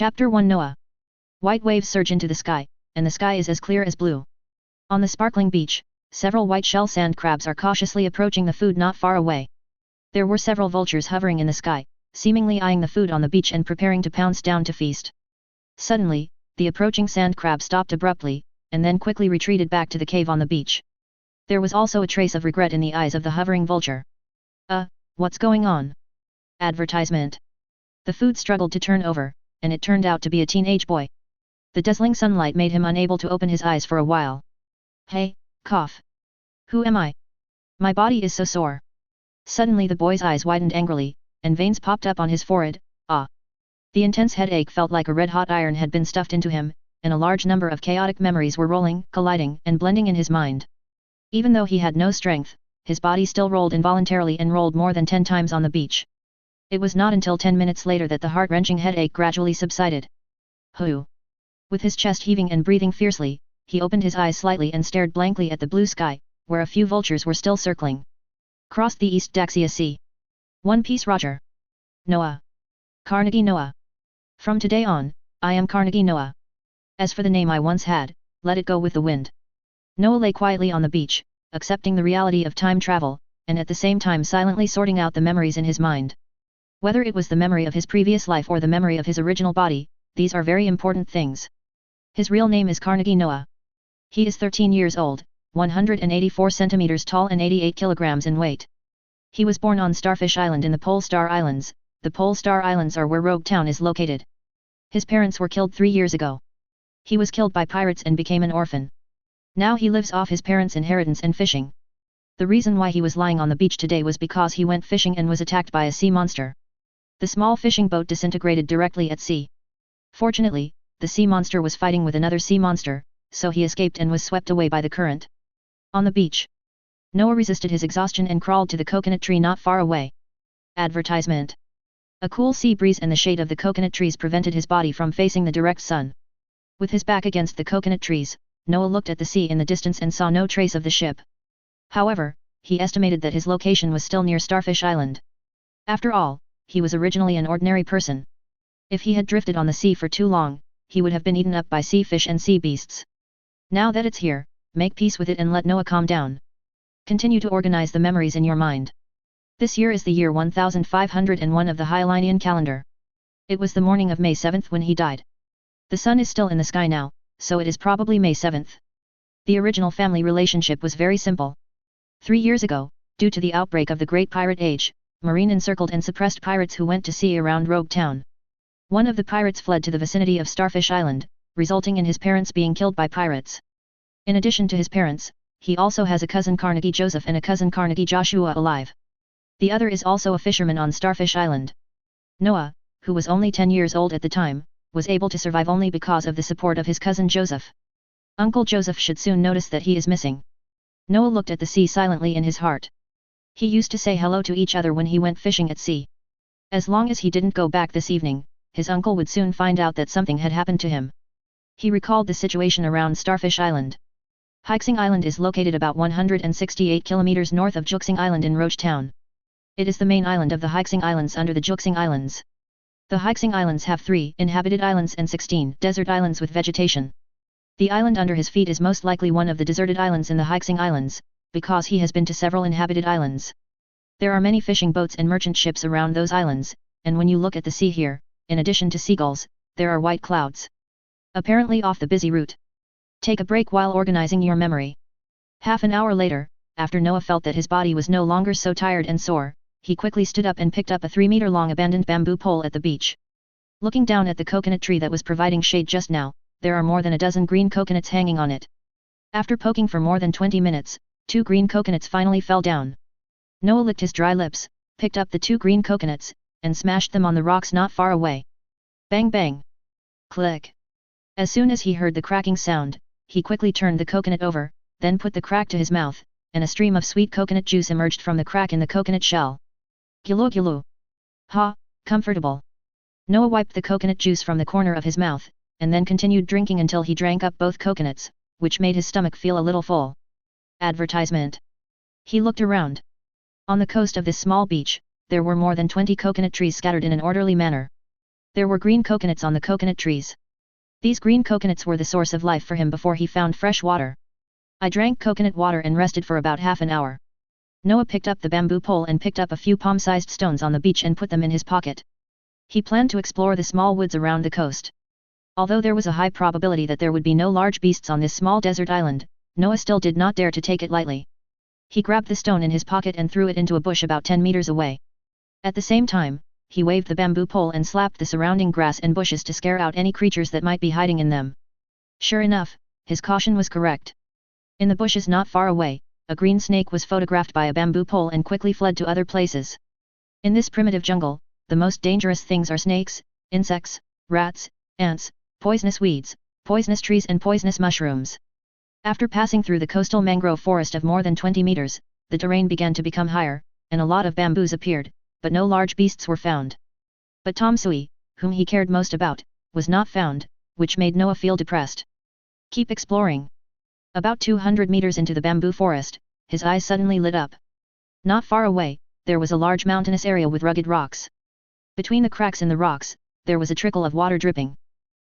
Chapter 1 Noah. White waves surge into the sky, and the sky is as clear as blue. On the sparkling beach, several white shell sand crabs are cautiously approaching the food not far away. There were several vultures hovering in the sky, seemingly eyeing the food on the beach and preparing to pounce down to feast. Suddenly, the approaching sand crab stopped abruptly, and then quickly retreated back to the cave on the beach. There was also a trace of regret in the eyes of the hovering vulture. What's going on? Advertisement. The food struggled to turn over, and it turned out to be a teenage boy. The dazzling sunlight made him unable to open his eyes for a while. Hey, cough. Who am I? My body is so sore. Suddenly the boy's eyes widened angrily, and veins popped up on his forehead. The intense headache felt like a red-hot iron had been stuffed into him, and a large number of chaotic memories were rolling, colliding, and blending in his mind. Even though he had no strength, his body still rolled involuntarily and rolled more than 10 times on the beach. It was not until 10 minutes later that the heart-wrenching headache gradually subsided. Hoo! With his chest heaving and breathing fiercely, he opened his eyes slightly and stared blankly at the blue sky, where a few vultures were still circling. Crossed the East Daxia Sea. One Piece Roger. Noah. Carnegie Noah. From today on, I am Carnegie Noah. As for the name I once had, let it go with the wind. Noah lay quietly on the beach, accepting the reality of time travel, and at the same time silently sorting out the memories in his mind. Whether it was the memory of his previous life or the memory of his original body, these are very important things. His real name is Carnegie Noah. He is 13 years old, 184 centimeters tall and 88 kilograms in weight. He was born on Starfish Island in the Pole Star Islands. The Pole Star Islands are where Rogue Town is located. His parents were killed 3 years ago. He was killed by pirates and became an orphan. Now he lives off his parents' inheritance and fishing. The reason why he was lying on the beach today was because he went fishing and was attacked by a sea monster. The small fishing boat disintegrated directly at sea. Fortunately, the sea monster was fighting with another sea monster, so he escaped and was swept away by the current. On the beach, Noah resisted his exhaustion and crawled to the coconut tree not far away. Advertisement. A cool sea breeze and the shade of the coconut trees prevented his body from facing the direct sun. With his back against the coconut trees, Noah looked at the sea in the distance and saw no trace of the ship. However, he estimated that his location was still near Starfish Island. After all, he was originally an ordinary person. If he had drifted on the sea for too long, he would have been eaten up by sea fish and sea beasts. Now that it's here, make peace with it and let Noah calm down. Continue to organize the memories in your mind. This year is the year 1501 of the Hylinean calendar. It was the morning of May 7th when he died. The sun is still in the sky now, so it is probably May 7th. The original family relationship was very simple. 3 years ago, due to the outbreak of the Great Pirate Age, Marine encircled and suppressed pirates who went to sea around Rogue Town. One of the pirates fled to the vicinity of Starfish Island, resulting in his parents being killed by pirates. In addition to his parents, he also has a cousin Carnegie Joseph and a cousin Carnegie Joshua alive. The other is also a fisherman on Starfish Island. Noah, who was only 10 years old at the time, was able to survive only because of the support of his cousin Joseph. Uncle Joseph should soon notice that he is missing. Noah looked at the sea silently in his heart. He used to say hello to each other when he went fishing at sea. As long as he didn't go back this evening, his uncle would soon find out that something had happened to him. He recalled the situation around Starfish Island. Hyxing Island is located about 168 kilometers north of Juxing Island in Rogue Town. It is the main island of the Hyxing Islands under the Juxing Islands. The Hyxing Islands have 3 inhabited islands and 16 desert islands with vegetation. The island under his feet is most likely one of the deserted islands in the Hyxing Islands, because he has been to several inhabited islands. There are many fishing boats and merchant ships around those islands, and when you look at the sea here, in addition to seagulls, there are white clouds. Apparently off the busy route. Take a break while organizing your memory. Half an hour later, after Noah felt that his body was no longer so tired and sore, he quickly stood up and picked up a 3-meter-long abandoned bamboo pole at the beach. Looking down at the coconut tree that was providing shade just now, there are more than a dozen green coconuts hanging on it. After poking for more than 20 minutes, 2 green coconuts finally fell down. Noah licked his dry lips, picked up the 2 green coconuts, and smashed them on the rocks not far away. Bang bang! Click! As soon as he heard the cracking sound, he quickly turned the coconut over, then put the crack to his mouth, and a stream of sweet coconut juice emerged from the crack in the coconut shell. Gulu gulu! Ha, comfortable! Noah wiped the coconut juice from the corner of his mouth, and then continued drinking until he drank up both coconuts, which made his stomach feel a little full. Advertisement. He looked around. On the coast of this small beach, there were more than 20 coconut trees scattered in an orderly manner. There were green coconuts on the coconut trees. These green coconuts were the source of life for him before he found fresh water. I drank coconut water and rested for about half an hour. Noah picked up the bamboo pole and picked up a few palm-sized stones on the beach and put them in his pocket. He planned to explore the small woods around the coast. Although there was a high probability that there would be no large beasts on this small desert island, Noah still did not dare to take it lightly. He grabbed the stone in his pocket and threw it into a bush about 10 meters away. At the same time, he waved the bamboo pole and slapped the surrounding grass and bushes to scare out any creatures that might be hiding in them. Sure enough, his caution was correct. In the bushes not far away, a green snake was photographed by a bamboo pole and quickly fled to other places. In this primitive jungle, the most dangerous things are snakes, insects, rats, ants, poisonous weeds, poisonous trees and poisonous mushrooms. After passing through the coastal mangrove forest of more than 20 meters, the terrain began to become higher, and a lot of bamboos appeared, but no large beasts were found. But Tom Sui, whom he cared most about, was not found, which made Noah feel depressed. Keep exploring. About 200 meters into the bamboo forest, his eyes suddenly lit up. Not far away, there was a large mountainous area with rugged rocks. Between the cracks in the rocks, there was a trickle of water dripping.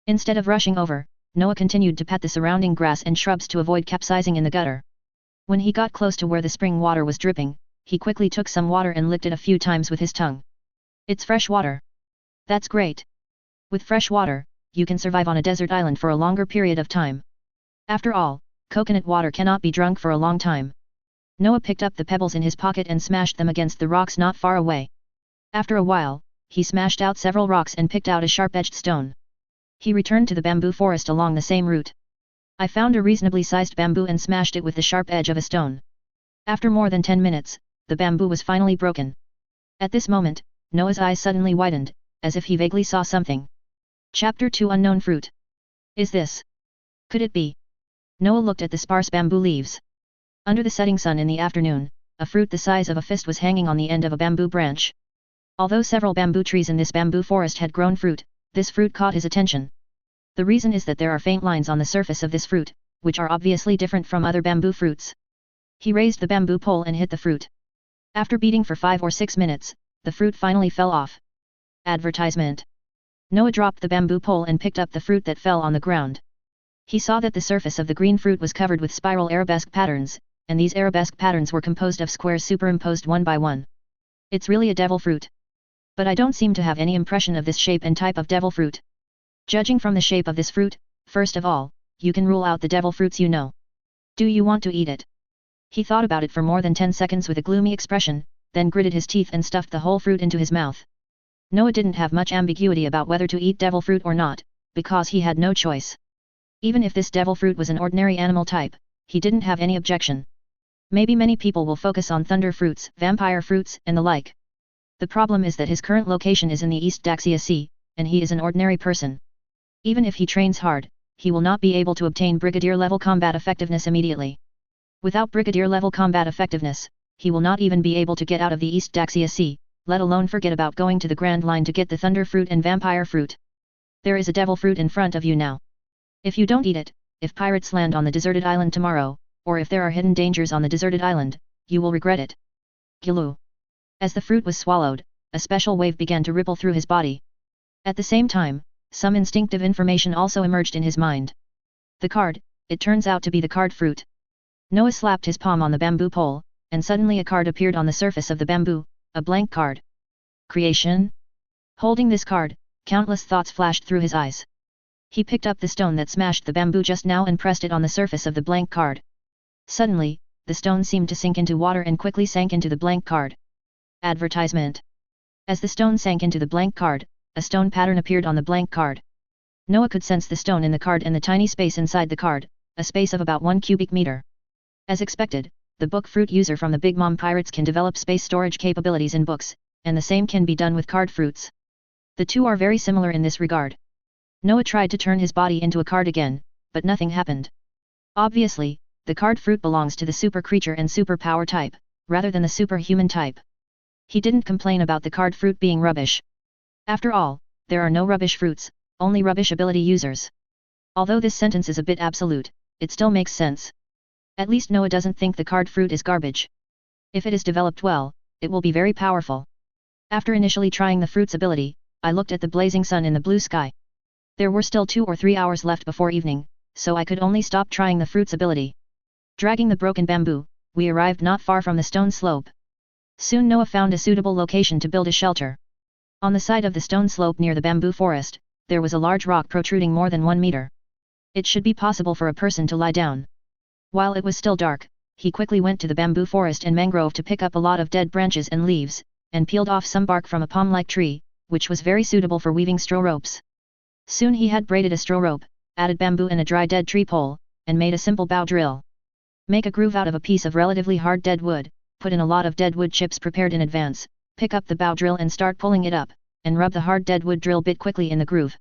Instead of rushing over, Noah continued to pat the surrounding grass and shrubs to avoid capsizing in the gutter. When he got close to where the spring water was dripping, he quickly took some water and licked it a few times with his tongue. It's fresh water. That's great. With fresh water, you can survive on a desert island for a longer period of time. After all, coconut water cannot be drunk for a long time. Noah picked up the pebbles in his pocket and smashed them against the rocks not far away. After a while, he smashed out several rocks and picked out a sharp-edged stone. He returned to the bamboo forest along the same route. I found a reasonably sized bamboo and smashed it with the sharp edge of a stone. After more than 10 minutes, the bamboo was finally broken. At this moment, Noah's eyes suddenly widened, as if he vaguely saw something. Chapter 2 Unknown Fruit. Is this? Could it be? Noah looked at the sparse bamboo leaves. Under the setting sun in the afternoon, a fruit the size of a fist was hanging on the end of a bamboo branch. Although several bamboo trees in this bamboo forest had grown fruit, this fruit caught his attention. The reason is that there are faint lines on the surface of this fruit, which are obviously different from other bamboo fruits. He raised the bamboo pole and hit the fruit. After beating for 5 or 6 minutes, the fruit finally fell off. Advertisement. Noah dropped the bamboo pole and picked up the fruit that fell on the ground. He saw that the surface of the green fruit was covered with spiral arabesque patterns, and these arabesque patterns were composed of squares superimposed one by one. It's really a devil fruit. But I don't seem to have any impression of this shape and type of devil fruit. Judging from the shape of this fruit, first of all, you can rule out the devil fruits you know. Do you want to eat it? He thought about it for more than 10 seconds with a gloomy expression, then gritted his teeth and stuffed the whole fruit into his mouth. Noah didn't have much ambiguity about whether to eat devil fruit or not, because he had no choice. Even if this devil fruit was an ordinary animal type, he didn't have any objection. Maybe many people will focus on thunder fruits, vampire fruits, and the like. The problem is that his current location is in the East Daxia Sea, and he is an ordinary person. Even if he trains hard, he will not be able to obtain brigadier-level combat effectiveness immediately. Without brigadier-level combat effectiveness, he will not even be able to get out of the East Daxia Sea, let alone forget about going to the Grand Line to get the thunder fruit and vampire fruit. There is a devil fruit in front of you now. If you don't eat it, if pirates land on the deserted island tomorrow, or if there are hidden dangers on the deserted island, you will regret it. Gilu. As the fruit was swallowed, a special wave began to ripple through his body. At the same time, some instinctive information also emerged in his mind. The card, it turns out to be the card fruit. Noah slapped his palm on the bamboo pole, and suddenly a card appeared on the surface of the bamboo, a blank card. Creation? Holding this card, countless thoughts flashed through his eyes. He picked up the stone that smashed the bamboo just now and pressed it on the surface of the blank card. Suddenly, the stone seemed to sink into water and quickly sank into the blank card. Advertisement. As the stone sank into the blank card, a stone pattern appeared on the blank card. Noah could sense the stone in the card and the tiny space inside the card, a space of about 1 cubic meter. As expected, the book fruit user from the Big Mom Pirates can develop space storage capabilities in books, and the same can be done with card fruits. The two are very similar in this regard. Noah tried to turn his body into a card again, but nothing happened. Obviously, the card fruit belongs to the super creature and super power type, rather than the superhuman type. He didn't complain about the card fruit being rubbish. After all, there are no rubbish fruits, only rubbish ability users. Although this sentence is a bit absolute, it still makes sense. At least Noah doesn't think the card fruit is garbage. If it is developed well, it will be very powerful. After initially trying the fruit's ability, I looked at the blazing sun in the blue sky. There were still 2 or 3 hours left before evening, so I could only stop trying the fruit's ability. Dragging the broken bamboo, we arrived not far from the stone slope. Soon Noah found a suitable location to build a shelter. On the side of the stone slope near the bamboo forest, there was a large rock protruding more than 1 meter. It should be possible for a person to lie down. While it was still dark, he quickly went to the bamboo forest and mangrove to pick up a lot of dead branches and leaves, and peeled off some bark from a palm-like tree, which was very suitable for weaving straw ropes. Soon he had braided a straw rope, added bamboo and a dry dead tree pole, and made a simple bow drill. Make a groove out of a piece of relatively hard dead wood, put in a lot of dead wood chips prepared in advance, pick up the bow drill and start pulling it up, and rub the hard dead wood drill bit quickly in the groove.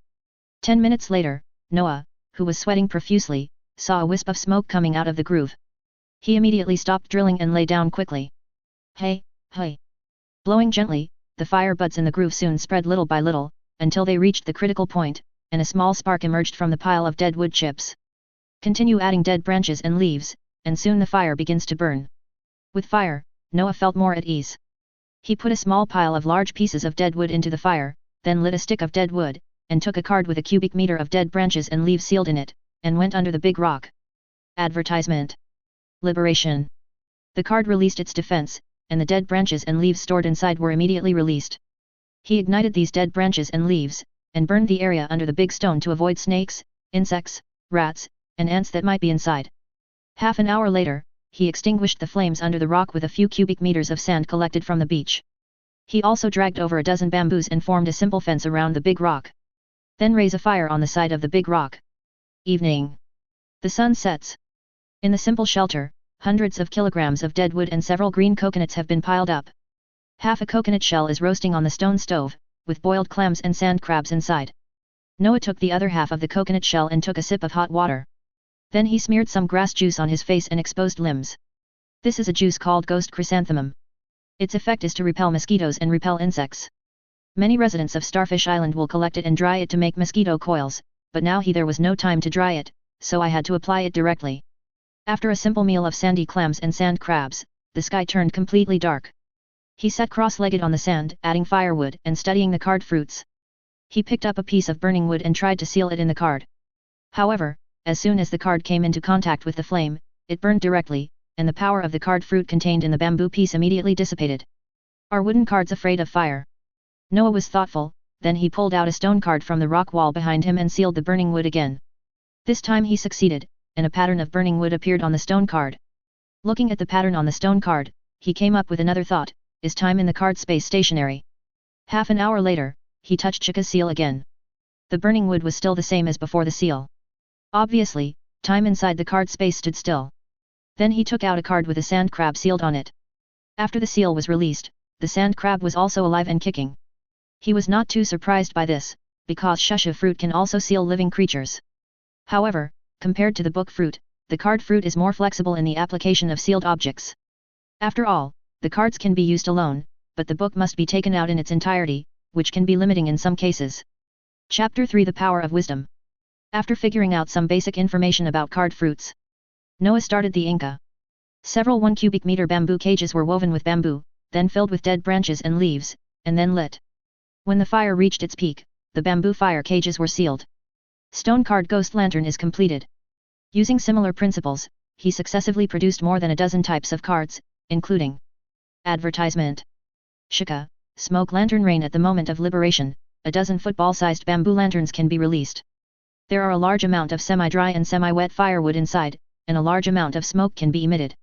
10 minutes later, Noah, who was sweating profusely, saw a wisp of smoke coming out of the groove. He immediately stopped drilling and lay down quickly. Hey, hey! Blowing gently, the fire buds in the groove soon spread little by little, until they reached the critical point, and a small spark emerged from the pile of dead wood chips. Continue adding dead branches and leaves, and soon the fire begins to burn. With fire, Noah felt more at ease. He put a small pile of large pieces of dead wood into the fire, then lit a stick of dead wood, and took a card with a cubic meter of dead branches and leaves sealed in it, and went under the big rock. Advertisement. Liberation. The card released its defense, and the dead branches and leaves stored inside were immediately released. He ignited these dead branches and leaves, and burned the area under the big stone to avoid snakes, insects, rats, and ants that might be inside. Half an hour later, he extinguished the flames under the rock with a few cubic meters of sand collected from the beach. He also dragged over a dozen bamboos and formed a simple fence around the big rock. Then raise a fire on the side of the big rock. Evening. The sun sets. In the simple shelter, hundreds of kilograms of dead wood and several green coconuts have been piled up. Half a coconut shell is roasting on the stone stove, with boiled clams and sand crabs inside. Noah took the other half of the coconut shell and took a sip of hot water. Then he smeared some grass juice on his face and exposed limbs. This is a juice called ghost chrysanthemum. Its effect is to repel mosquitoes and repel insects. Many residents of Starfish Island will collect it and dry it to make mosquito coils, but now there was no time to dry it, so I had to apply it directly. After a simple meal of sandy clams and sand crabs, the sky turned completely dark. He sat cross-legged on the sand, adding firewood and studying the card fruits. He picked up a piece of burning wood and tried to seal it in the card. However, as soon as the card came into contact with the flame, it burned directly, and the power of the card fruit contained in the bamboo piece immediately dissipated. Are wooden cards afraid of fire? Noah was thoughtful, then he pulled out a stone card from the rock wall behind him and sealed the burning wood again. This time he succeeded, and a pattern of burning wood appeared on the stone card. Looking at the pattern on the stone card, he came up with another thought: is time in the card space stationary? Half an hour later, he touched Chica's seal again. The burning wood was still the same as before the seal. Obviously, time inside the card space stood still. Then he took out a card with a sand crab sealed on it. After the seal was released, the sand crab was also alive and kicking. He was not too surprised by this, because shusha fruit can also seal living creatures. However, compared to the book fruit, the card fruit is more flexible in the application of sealed objects. After all, the cards can be used alone, but the book must be taken out in its entirety, which can be limiting in some cases. Chapter 3: The Power of Wisdom. After figuring out some basic information about card fruits, Noah started the Inca. Several 1 cubic meter bamboo cages were woven with bamboo, then filled with dead branches and leaves, and then lit. When the fire reached its peak, the bamboo fire cages were sealed. Stone card ghost lantern is completed. Using similar principles, he successively produced more than a dozen types of cards, including advertisement, shika, smoke lantern rain. At the moment of liberation, a dozen football-sized bamboo lanterns can be released. There are a large amount of semi-dry and semi-wet firewood inside, and a large amount of smoke can be emitted.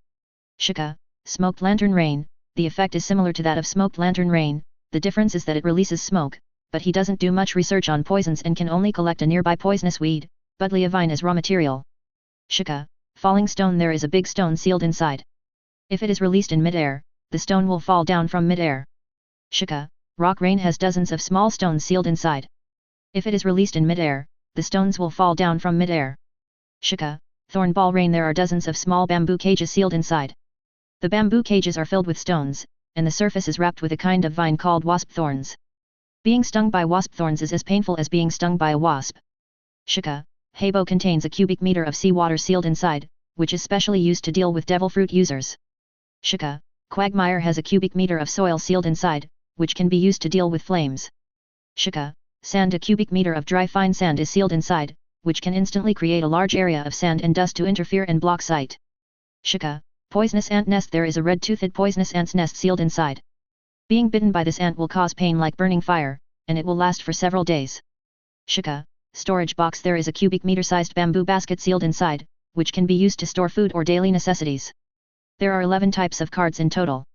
Shika, smoked lantern rain. The effect is similar to that of smoked lantern rain, the difference is that it releases smoke, but he doesn't do much research on poisons and can only collect a nearby poisonous weed, Budleia vine, as raw material. Shika, falling stone. There is a big stone sealed inside. If it is released in mid-air, the stone will fall down from mid-air. Shika, rock rain has dozens of small stones sealed inside. If it is released in mid-air, the stones will fall down from mid-air. Shika, thorn ball rain. There are dozens of small bamboo cages sealed inside. The bamboo cages are filled with stones, and the surface is wrapped with a kind of vine called wasp thorns. Being stung by wasp thorns is as painful as being stung by a wasp. Shika, haybo contains a cubic meter of seawater sealed inside, which is specially used to deal with devil fruit users. Shika, quagmire has a cubic meter of soil sealed inside, which can be used to deal with flames. Shika, sand. A cubic meter of dry fine sand is sealed inside, which can instantly create a large area of sand and dust to interfere and block sight. Shika, poisonous ant nest. There is a red-toothed poisonous ant's nest sealed inside. Being bitten by this ant will cause pain like burning fire, and it will last for several days. Shika, storage box. There is a cubic meter-sized bamboo basket sealed inside, which can be used to store food or daily necessities. There are 11 types of cards in total.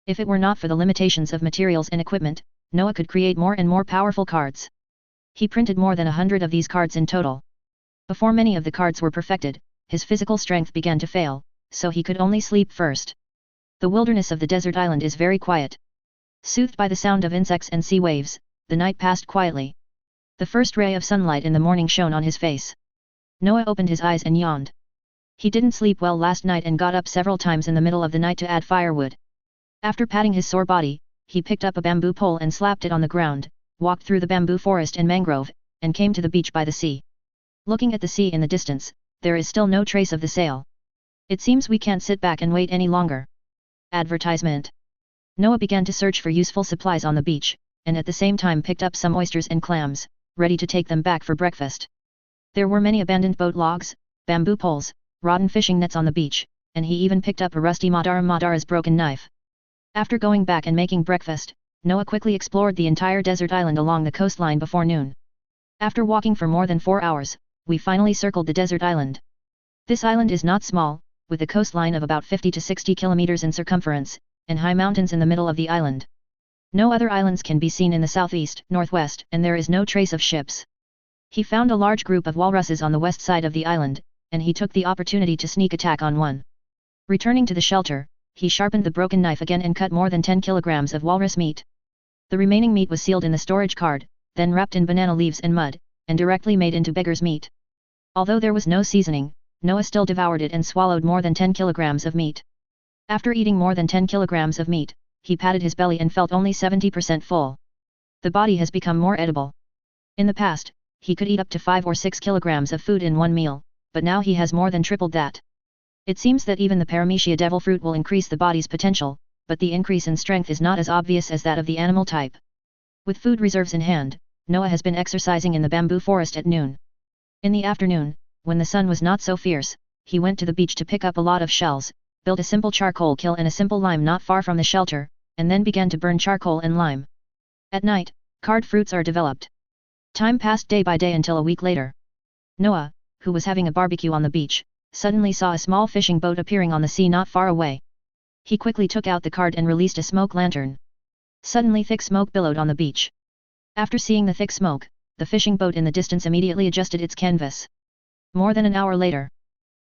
If it were not for the limitations of materials and equipment, Noah could create more and more powerful cards. He printed more than 100 of these cards in total. Before many of the cards were perfected, his physical strength began to fail, so he could only sleep first. The wilderness of the desert island is very quiet. Soothed by the sound of insects and sea waves, the night passed quietly. The first ray of sunlight in the morning shone on his face. Noah opened his eyes and yawned. He didn't sleep well last night and got up several times in the middle of the night to add firewood. After patting his sore body, he picked up a bamboo pole and slapped it on the ground, walked through the bamboo forest and mangrove, and came to the beach by the sea. Looking at the sea in the distance, there is still no trace of the sail. It seems we can't sit back and wait any longer. Advertisement. Noah began to search for useful supplies on the beach, and at the same time picked up some oysters and clams, ready to take them back for breakfast. There were many abandoned boat logs, bamboo poles, rotten fishing nets on the beach, and he even picked up a rusty Madara's broken knife. After going back and making breakfast, Noah quickly explored the entire desert island along the coastline before noon. After walking for more than 4 hours, we finally circled the desert island. This island is not small, with a coastline of about 50 to 60 kilometers in circumference, and high mountains in the middle of the island. No other islands can be seen in the southeast, northwest, and there is no trace of ships. He found a large group of walruses on the west side of the island, and he took the opportunity to sneak attack on one. Returning to the shelter, he sharpened the broken knife again and cut more than 10 kilograms of walrus meat. The remaining meat was sealed in the storage card, then wrapped in banana leaves and mud, and directly made into beggar's meat. Although there was no seasoning, Noah still devoured it and swallowed more than 10 kilograms of meat. After eating more than 10 kilograms of meat, he patted his belly and felt only 70% full. The body has become more edible. In the past, he could eat up to 5 or 6 kilograms of food in one meal, but now he has more than tripled that. It seems that even the paramecia devil fruit will increase the body's potential, but the increase in strength is not as obvious as that of the animal type. With food reserves in hand, Noah has been exercising in the bamboo forest at noon. In the afternoon, when the sun was not so fierce, he went to the beach to pick up a lot of shells, built a simple charcoal kiln and a simple lime not far from the shelter, and then began to burn charcoal and lime. At night, card fruits are developed. Time passed day by day until a week later. Noah, who was having a barbecue on the beach, suddenly saw a small fishing boat appearing on the sea not far away. He quickly took out the card and released a smoke lantern. Suddenly thick smoke billowed on the beach. After seeing the thick smoke, the fishing boat in the distance immediately adjusted its canvas. More than an hour later,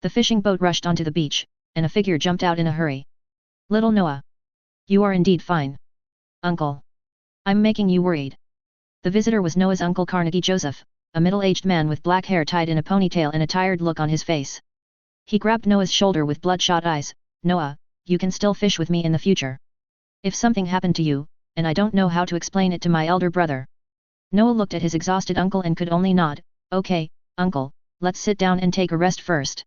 the fishing boat rushed onto the beach, and a figure jumped out in a hurry. Little Noah. You are indeed fine. Uncle. I'm making you worried. The visitor was Noah's uncle Carnegie Joseph, a middle-aged man with black hair tied in a ponytail and a tired look on his face. He grabbed Noah's shoulder with bloodshot eyes. Noah, you can still fish with me in the future. If something happened to you, and I don't know how to explain it to my elder brother. Noah looked at his exhausted uncle and could only nod. Okay, uncle, let's sit down and take a rest first.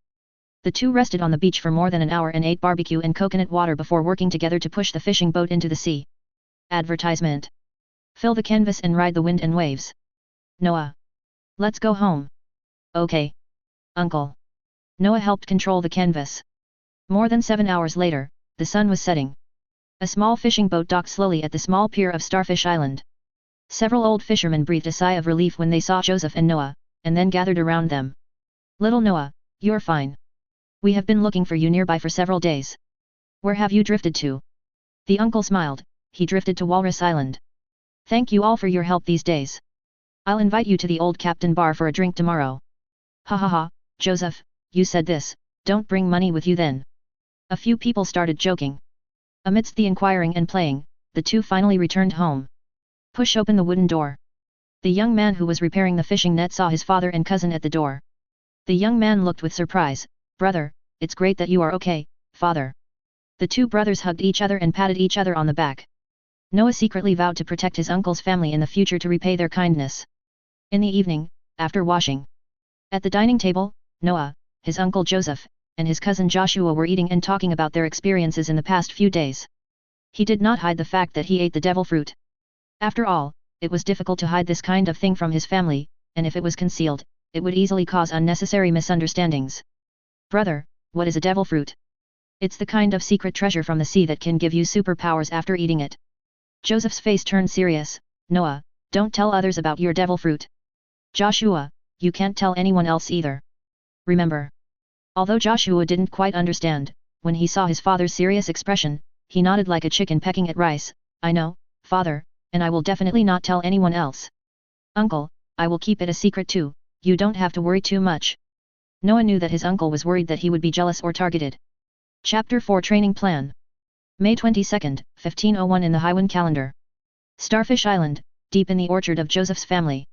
The two rested on the beach for more than an hour and ate barbecue and coconut water before working together to push the fishing boat into the sea. Advertisement. Fill the canvas and ride the wind and waves. Noah. Let's go home. Okay. Uncle. Noah helped control the canvas. More than 7 hours later, the sun was setting. A small fishing boat docked slowly at the small pier of Starfish Island. Several old fishermen breathed a sigh of relief when they saw Joseph and Noah, and then gathered around them. Little Noah, you're fine. We have been looking for you nearby for several days. Where have you drifted to? The uncle smiled. He drifted to Walrus Island. Thank you all for your help these days. I'll invite you to the old Captain Bar for a drink tomorrow. Ha ha ha, Joseph, you said this, don't bring money with you then. A few people started joking. Amidst the inquiring and playing, the two finally returned home. Push open the wooden door. The young man who was repairing the fishing net saw his father and cousin at the door. The young man looked with surprise. Brother, it's great that you are okay, father. The two brothers hugged each other and patted each other on the back. Noah secretly vowed to protect his uncle's family in the future to repay their kindness. In the evening, after washing. At the dining table, Noah, his uncle Joseph, and his cousin Joshua were eating and talking about their experiences in the past few days. He did not hide the fact that he ate the devil fruit. After all, it was difficult to hide this kind of thing from his family, and if it was concealed, it would easily cause unnecessary misunderstandings. Brother, what is a devil fruit? It's the kind of secret treasure from the sea that can give you superpowers after eating it. Joseph's face turned serious. Noah, don't tell others about your devil fruit. Joshua, you can't tell anyone else either. Remember. Although Joshua didn't quite understand, when he saw his father's serious expression, he nodded like a chicken pecking at rice. I know, father, and I will definitely not tell anyone else. Uncle, I will keep it a secret too, you don't have to worry too much. Noah knew that his uncle was worried that he would be jealous or targeted. Chapter 4 Training Plan. May 22, 1501 in the Hywan calendar. Starfish Island, deep in the orchard of Joseph's family.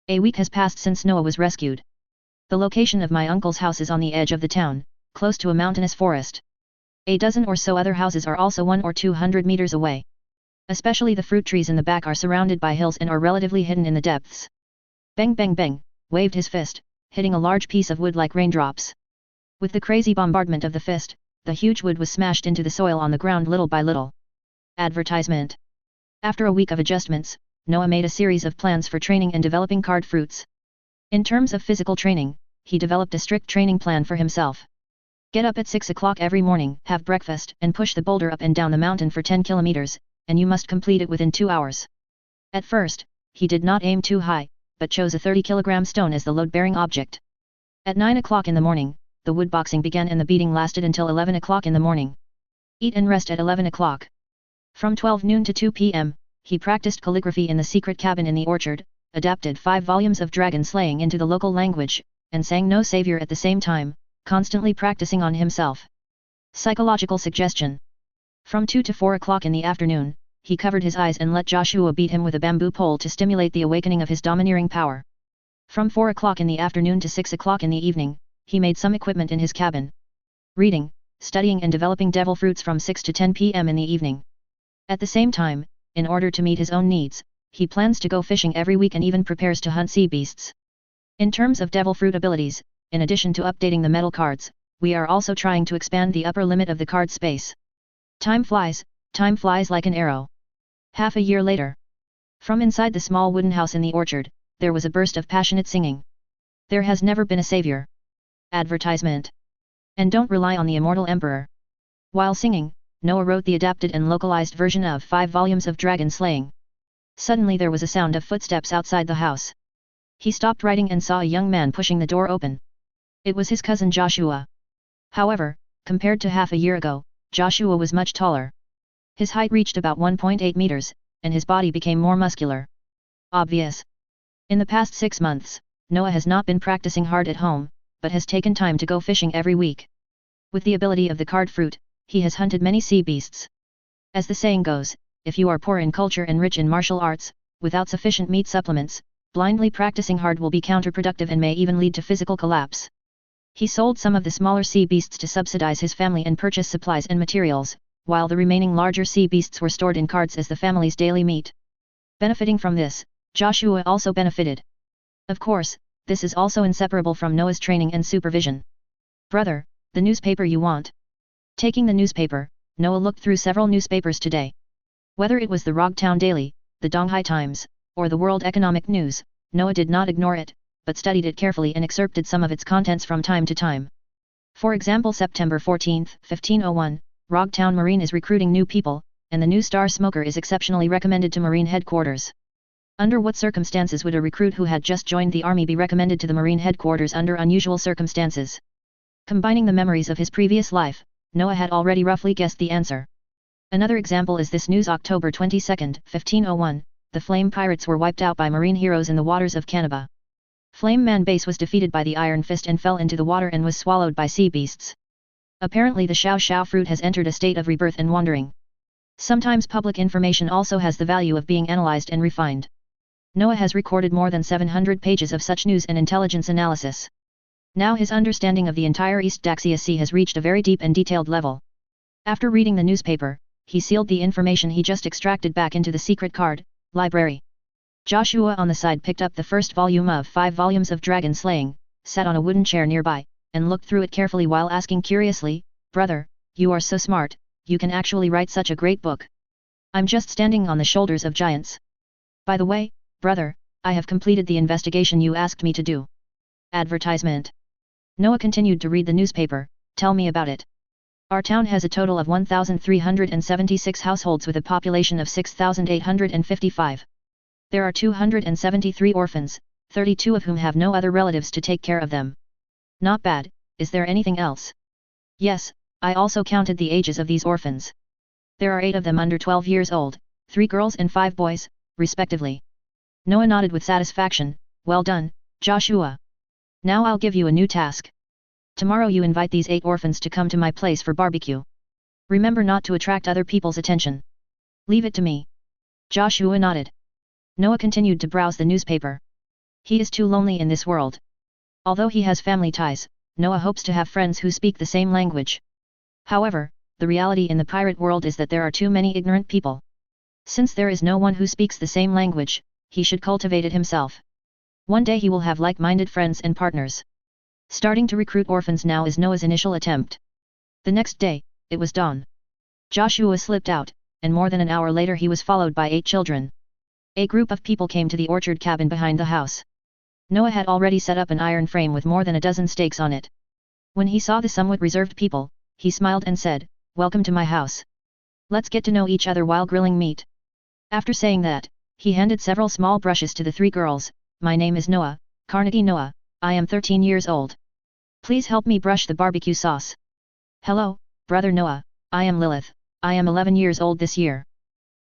A week has passed since Noah was rescued. The location of my uncle's house is on the edge of the town, close to a mountainous forest. A dozen or so other houses are also 100 or 200 meters away. Especially the fruit trees in the back are surrounded by hills and are relatively hidden in the depths. Bang bang bang, waved his fist, hitting a large piece of wood like raindrops. With the crazy bombardment of the fist, the huge wood was smashed into the soil on the ground little by little. Advertisement. After a week of adjustments, Noah made a series of plans for training and developing card fruits. In terms of physical training, he developed a strict training plan for himself. Get up at 6 o'clock every morning, have breakfast, and push the boulder up and down the mountain for 10 kilometers, and you must complete it within 2 hours. At first, he did not aim too high, but chose a 30-kilogram stone as the load-bearing object. At 9 o'clock in the morning, the woodboxing began and the beating lasted until 11 o'clock in the morning. Eat and rest at 11 o'clock. From 12 noon to 2 p.m., he practiced calligraphy in the secret cabin in the orchard, adapted 5 volumes of dragon slaying into the local language, and sang No Savior at the same time, constantly practicing on himself. Psychological suggestion. From 2 to 4 o'clock in the afternoon, he covered his eyes and let Joshua beat him with a bamboo pole to stimulate the awakening of his domineering power. From 4 o'clock in the afternoon to 6 o'clock in the evening, he made some equipment in his cabin. Reading, studying and developing devil fruits from 6 to 10 p.m. in the evening. At the same time, in order to meet his own needs, he plans to go fishing every week and even prepares to hunt sea beasts. In terms of devil fruit abilities, in addition to updating the metal cards, we are also trying to expand the upper limit of the card space. Time flies like an arrow. Half a year later. From inside the small wooden house in the orchard, there was a burst of passionate singing. There has never been a savior. Advertisement. And don't rely on the immortal emperor. While singing, Noah wrote the adapted and localized version of 5 volumes of dragon slaying. Suddenly there was a sound of footsteps outside the house. He stopped writing and saw a young man pushing the door open. It was his cousin Joshua. However, compared to half a year ago, Joshua was much taller. His height reached about 1.8 meters, and his body became more muscular. Obvious. In the past 6 months, Noah has not been practicing hard at home, but has taken time to go fishing every week. With the ability of the card fruit, he has hunted many sea beasts. As the saying goes, if you are poor in culture and rich in martial arts, without sufficient meat supplements, blindly practicing hard will be counterproductive and may even lead to physical collapse. He sold some of the smaller sea beasts to subsidize his family and purchase supplies and materials, while the remaining larger sea beasts were stored in cards as the family's daily meat. Benefiting from this, Joshua also benefited. Of course, this is also inseparable from Noah's training and supervision. Brother, the newspaper you want. Taking the newspaper, Noah looked through several newspapers today. Whether it was the Rogtown Daily, the Donghai Times, or the World Economic News, Noah did not ignore it, but studied it carefully and excerpted some of its contents from time to time. For example, September 14, 1501, Rogtown Marine is recruiting new people, and the new Star Smoker is exceptionally recommended to Marine headquarters. Under what circumstances would a recruit who had just joined the army be recommended to the Marine headquarters under unusual circumstances? Combining the memories of his previous life, Noah had already roughly guessed the answer. Another example is this news: October 22, 1501, the Flame Pirates were wiped out by Marine heroes in the waters of Canaba. Flame Man Base was defeated by the Iron Fist and fell into the water and was swallowed by sea beasts. Apparently the Xiao Xiao fruit has entered a state of rebirth and wandering. Sometimes public information also has the value of being analyzed and refined. Noah has recorded more than 700 pages of such news and intelligence analysis. Now his understanding of the entire East Daxia Sea has reached a very deep and detailed level. After reading the newspaper, he sealed the information he just extracted back into the secret card library. Joshua on the side picked up the first volume of 5 volumes of dragon slaying, sat on a wooden chair nearby, and looked through it carefully while asking curiously, "Brother, you are so smart, you can actually write such a great book." "I'm just standing on the shoulders of giants. By the way, brother, I have completed the investigation you asked me to do. Advertisement. Noah continued to read the newspaper. Tell me about it. Our town has a total of 1,376 households with a population of 6,855. There are 273 orphans, 32 of whom have no other relatives to take care of them. Not bad, is there anything else? Yes, I also counted the ages of these orphans. There are 8 of them under 12 years old, 3 girls and 5 boys, respectively. Noah nodded with satisfaction. Well done, Joshua. Now I'll give you a new task. Tomorrow you invite these 8 orphans to come to my place for barbecue. Remember not to attract other people's attention. Leave it to me. Joshua nodded. Noah continued to browse the newspaper. He is too lonely in this world. Although he has family ties, Noah hopes to have friends who speak the same language. However, the reality in the pirate world is that there are too many ignorant people. Since there is no one who speaks the same language, he should cultivate it himself. One day he will have like-minded friends and partners. Starting to recruit orphans now is Noah's initial attempt. The next day, it was dawn. Joshua slipped out, and more than an hour later he was followed by 8 children. A group of people came to the orchard cabin behind the house. Noah had already set up an iron frame with more than a dozen stakes on it. When he saw the somewhat reserved people, he smiled and said, "Welcome to my house. Let's get to know each other while grilling meat." After saying that, he handed several small brushes to the 3 girls. "My name is Noah, Carnegie Noah. I am 13 years old. Please help me brush the barbecue sauce." "Hello, brother Noah, I am Lilith, I am 11 years old this year."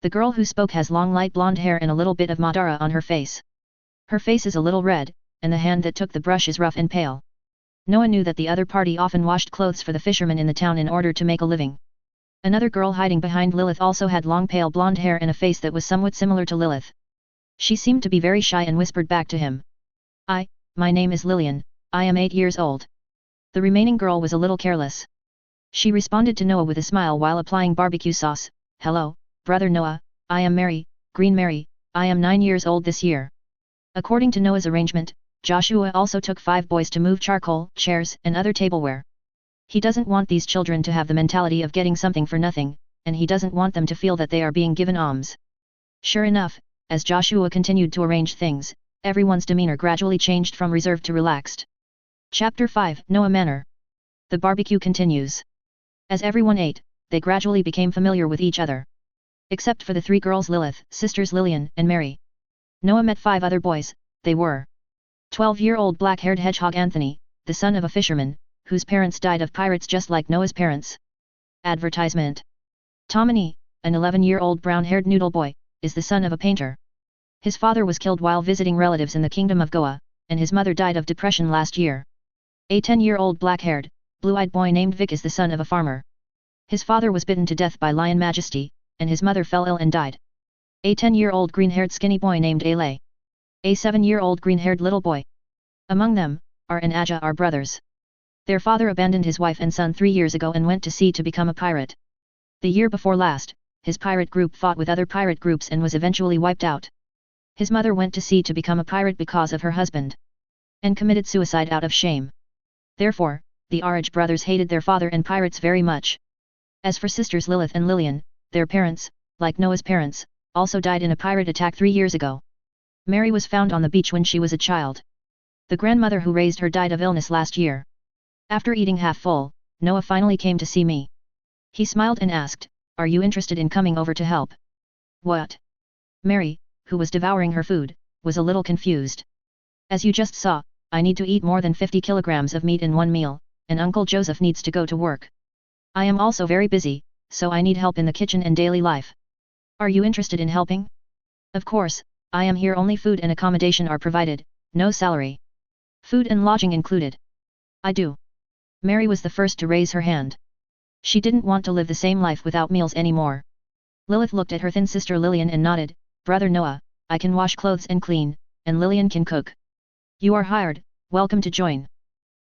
The girl who spoke has long light blonde hair and a little bit of Madara on her face. Her face is a little red, and the hand that took the brush is rough and pale. Noah knew that the other party often washed clothes for the fishermen in the town in order to make a living. Another girl hiding behind Lilith also had long pale blonde hair and a face that was somewhat similar to Lilith. She seemed to be very shy and whispered back to him. My name is Lillian, I am 8 years old." The remaining girl was a little careless. She responded to Noah with a smile while applying barbecue sauce. "Hello, brother Noah, I am Mary, Green Mary, I am 9 years old this year." According to Noah's arrangement, Joshua also took 5 boys to move charcoal, chairs, and other tableware. He doesn't want these children to have the mentality of getting something for nothing, and he doesn't want them to feel that they are being given alms. Sure enough, as Joshua continued to arrange things, everyone's demeanor gradually changed from reserved to relaxed. Chapter 5, Noah Manor. The barbecue continues. As everyone ate, they gradually became familiar with each other. Except for the 3 girls Lilith, sisters Lillian and Mary. Noah met 5 other boys. They were 12-year-old black-haired hedgehog Anthony, the son of a fisherman, whose parents died of pirates just like Noah's parents. Advertisement. Tomini, an 11-year-old brown-haired noodle boy, is the son of a painter. His father was killed while visiting relatives in the kingdom of Goa, and his mother died of depression last year. A 10-year-old black-haired, blue-eyed boy named Vic is the son of a farmer. His father was bitten to death by Lion Majesty, and his mother fell ill and died. A 10-year-old green-haired skinny boy named Ale. A 7-year-old green-haired little boy. Among them, Ar and Aja are brothers. Their father abandoned his wife and son 3 years ago and went to sea to become a pirate. The year before last, his pirate group fought with other pirate groups and was eventually wiped out. His mother went to sea to become a pirate because of her husband. And committed suicide out of shame. Therefore, the Araj brothers hated their father and pirates very much. As for sisters Lilith and Lillian, their parents, like Noah's parents, also died in a pirate attack 3 years ago. Mary was found on the beach when she was a child. The grandmother who raised her died of illness last year. After eating half full, Noah finally came to see me. He smiled and asked, "Are you interested in coming over to help?" "What?" Mary, who was devouring her food, was a little confused. "As you just saw, I need to eat more than 50 kilograms of meat in one meal, and Uncle Joseph needs to go to work. I am also very busy, so I need help in the kitchen and daily life. Are you interested in helping?" "Of course, I am here only food and accommodation are provided, no salary. Food and lodging included." "I do." Mary was the first to raise her hand. She didn't want to live the same life without meals anymore. Lilith looked at her thin sister Lillian and nodded, "Brother Noah, I can wash clothes and clean, and Lillian can cook. You are hired, welcome to join."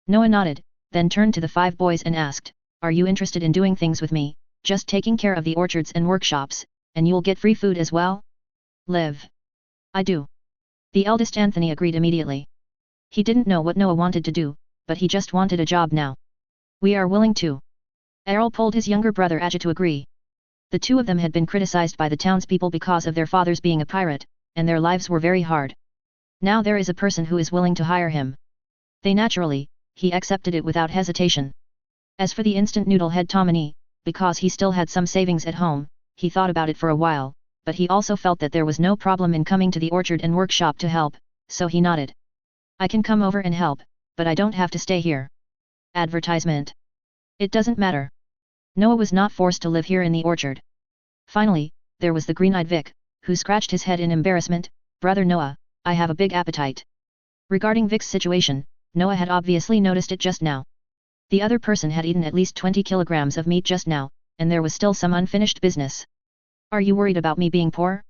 Noah nodded, then turned to the 5 boys and asked, "Are you interested in doing things with me, just taking care of the orchards and workshops, and you'll get free food as well?" "Live." "I do." The eldest Anthony agreed immediately. He didn't know what Noah wanted to do, but he just wanted a job now. "We are willing to." Errol pulled his younger brother Aja to agree. The 2 of them had been criticized by the townspeople because of their fathers being a pirate, and their lives were very hard. Now there is a person who is willing to hire him. He accepted it without hesitation. As for the instant noodle head Tomini, because he still had some savings at home, he thought about it for a while, but he also felt that there was no problem in coming to the orchard and workshop to help, so he nodded. I can come over and help, but I don't have to stay here. Advertisement. It doesn't matter. Noah was not forced to live here in the orchard. Finally, there was the green-eyed Vic, who scratched his head in embarrassment. Brother Noah, I have a big appetite. Regarding Vic's situation, Noah had obviously noticed it just now. The other person had eaten at least 20 kilograms of meat just now, and there was still some unfinished business. Are you worried about me being poor?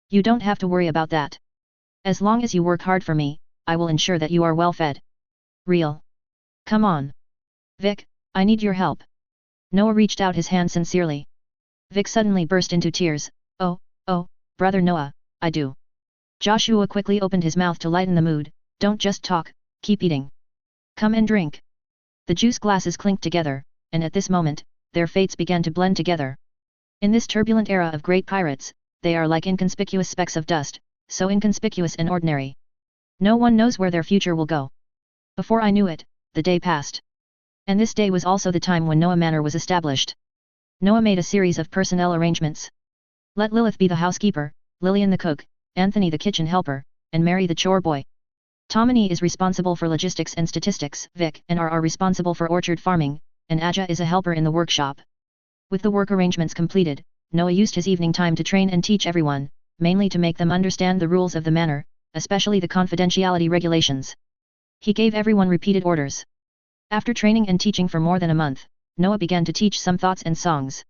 You don't have to worry about that. As long as you work hard for me, I will ensure that you are well fed. Real. Come on. Vic, I need your help. Noah reached out his hand sincerely. Vic suddenly burst into tears. Oh, brother Noah, I do. Joshua quickly opened his mouth to lighten the mood. Don't just talk, keep eating. Come and drink. The juice glasses clinked together, and at this moment, their fates began to blend together. In this turbulent era of great pirates, they are like inconspicuous specks of dust, so inconspicuous and ordinary. No one knows where their future will go. Before I knew it, the day passed. And this day was also the time when Noah Manor was established. Noah made a series of personnel arrangements. Let Lilith be the housekeeper, Lillian the cook, Anthony the kitchen helper, and Mary the chore boy. Tomini is responsible for logistics and statistics, Vic and R are responsible for orchard farming, and Aja is a helper in the workshop. With the work arrangements completed, Noah used his evening time to train and teach everyone, mainly to make them understand the rules of the manor, especially the confidentiality regulations. He gave everyone repeated orders. After training and teaching for more than a month, Noah began to teach some thoughts and songs.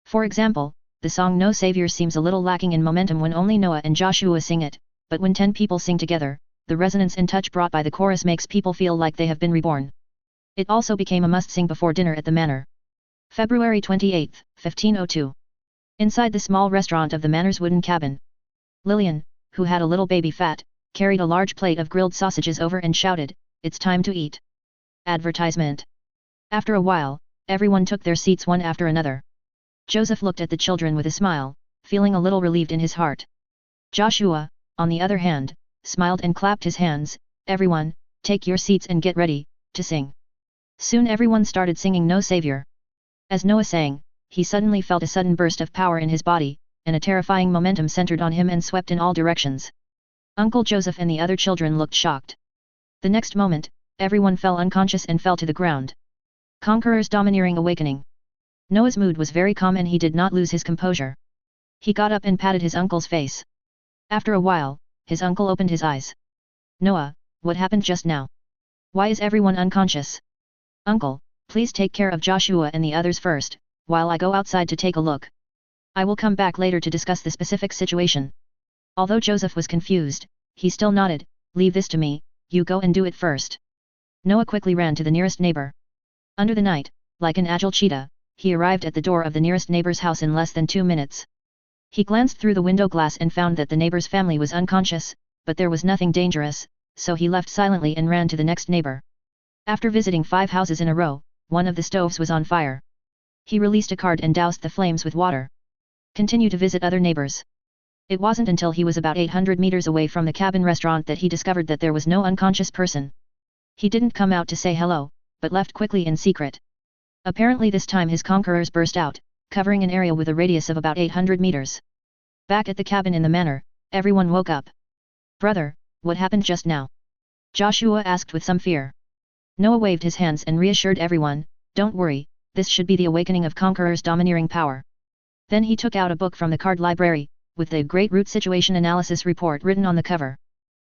For example, the song No Savior seems a little lacking in momentum when only Noah and Joshua sing it, but when 10 people sing together, the resonance and touch brought by the chorus makes people feel like they have been reborn. It also became a must-sing before dinner at the manor. February 28, 1502. Inside the small restaurant of the manor's wooden cabin, Lillian, who had a little baby fat, carried a large plate of grilled sausages over and shouted, "It's time to eat." Advertisement. After a while, everyone took their seats one after another. Joseph looked at the children with a smile, feeling a little relieved in his heart. Joshua, on the other hand, smiled and clapped his hands. Everyone, take your seats and get ready to sing. Soon everyone started singing No Savior. As Noah sang, he suddenly felt a sudden burst of power in his body, and a terrifying momentum centered on him and swept in all directions. Uncle Joseph and the other children looked shocked. The next moment, everyone fell unconscious and fell to the ground. Conqueror's domineering awakening. Noah's mood was very calm and he did not lose his composure. He got up and patted his uncle's face. After a while, his uncle opened his eyes. Noah, what happened just now? Why is everyone unconscious? Uncle, please take care of Joshua and the others first, while I go outside to take a look. I will come back later to discuss the specific situation. Although Joseph was confused, he still nodded. Leave this to me, you go and do it first. Noah quickly ran to the nearest neighbor. Under the night, like an agile cheetah, he arrived at the door of the nearest neighbor's house in less than 2 minutes. He glanced through the window glass and found that the neighbor's family was unconscious, but there was nothing dangerous, so he left silently and ran to the next neighbor. After visiting 5 houses in a row, one of the stoves was on fire. He released a card and doused the flames with water. Continue to visit other neighbors. It wasn't until he was about 800 meters away from the cabin restaurant that he discovered that there was no unconscious person. He didn't come out to say hello, but left quickly in secret. Apparently this time his conquerors burst out, covering an area with a radius of about 800 meters. Back at the cabin in the manor, everyone woke up. Brother, what happened just now? Joshua asked with some fear. Noah waved his hands and reassured everyone, don't worry, this should be the awakening of Conqueror's domineering power. Then he took out a book from the card library, with the Great Root Situation Analysis Report written on the cover.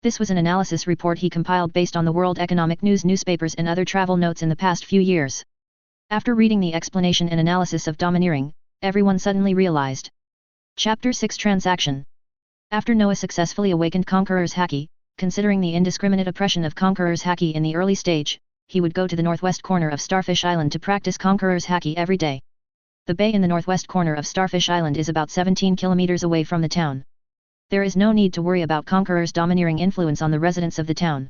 This was an analysis report he compiled based on the World Economic News newspapers and other travel notes in the past few years. After reading the explanation and analysis of domineering, everyone suddenly realized. Chapter 6 Transaction. After Noah successfully awakened Conqueror's Haki, considering the indiscriminate oppression of Conqueror's Haki in the early stage, he would go to the northwest corner of Starfish Island to practice Conqueror's Haki every day. The bay in the northwest corner of Starfish Island is about 17 kilometers away from the town. There is no need to worry about Conqueror's domineering influence on the residents of the town.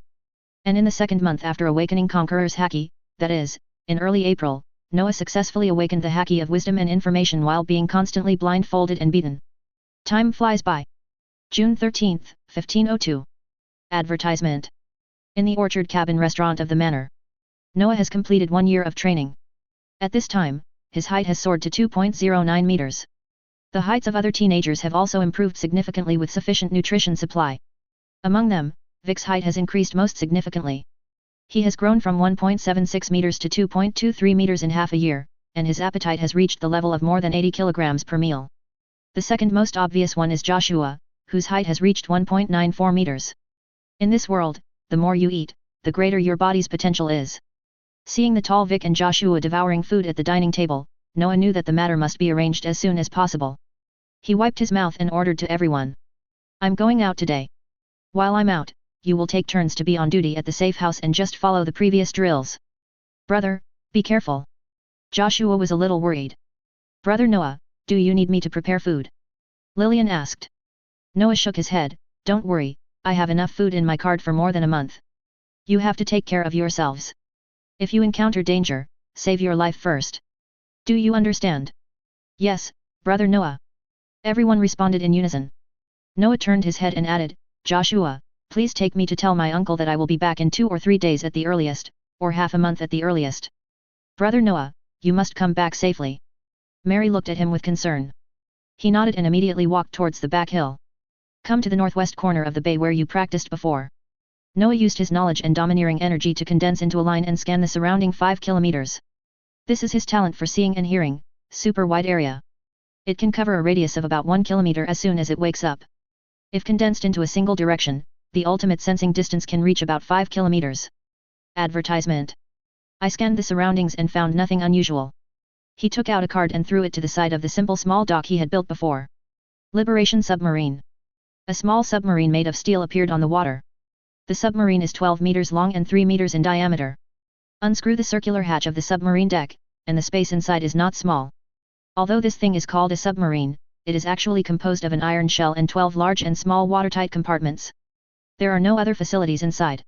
And in the second month after awakening Conqueror's Haki, that is, in early April, Noah successfully awakened the Haki of wisdom and information while being constantly blindfolded and beaten. Time flies by. June 13, 1502. Advertisement. In the Orchard Cabin restaurant of the Manor. Noah has completed 1 year of training. At this time, his height has soared to 2.09 meters. The heights of other teenagers have also improved significantly with sufficient nutrition supply. Among them, Vic's height has increased most significantly. He has grown from 1.76 meters to 2.23 meters in half a year, and his appetite has reached the level of more than 80 kilograms per meal. The second most obvious one is Joshua, whose height has reached 1.94 meters. In this world, the more you eat, the greater your body's potential is. Seeing the tall Vic and Joshua devouring food at the dining table, Noah knew that the matter must be arranged as soon as possible. He wiped his mouth and ordered to everyone. "I'm going out today. While I'm out, you will take turns to be on duty at the safe house and just follow the previous drills. Brother, be careful." Joshua was a little worried. "Brother Noah, do you need me to prepare food?" Lillian asked. Noah shook his head. "Don't worry, I have enough food in my cart for more than a month. You have to take care of yourselves. If you encounter danger, save your life first. Do you understand?" "Yes, Brother Noah." Everyone responded in unison. Noah turned his head and added, "Joshua, please take me to tell my uncle that I will be back in 2 or 3 days at the earliest, or half a month at the earliest. Brother Noah, you must come back safely." Mary looked at him with concern. He nodded and immediately walked towards the back hill. "Come to the northwest corner of the bay where you practiced before." Noah used his knowledge and domineering energy to condense into a line and scan the surrounding 5 kilometers. This is his talent for seeing and hearing, super wide area. It can cover a radius of about 1 kilometer as soon as it wakes up. If condensed into a single direction, the ultimate sensing distance can reach about 5 kilometers. Advertisement. I scanned the surroundings and found nothing unusual. He took out a card and threw it to the side of the simple small dock he had built before. Liberation submarine. A small submarine made of steel appeared on the water. The submarine is 12 meters long and 3 meters in diameter. Unscrew the circular hatch of the submarine deck, and the space inside is not small. Although this thing is called a submarine, it is actually composed of an iron shell and 12 large and small watertight compartments. There are no other facilities inside.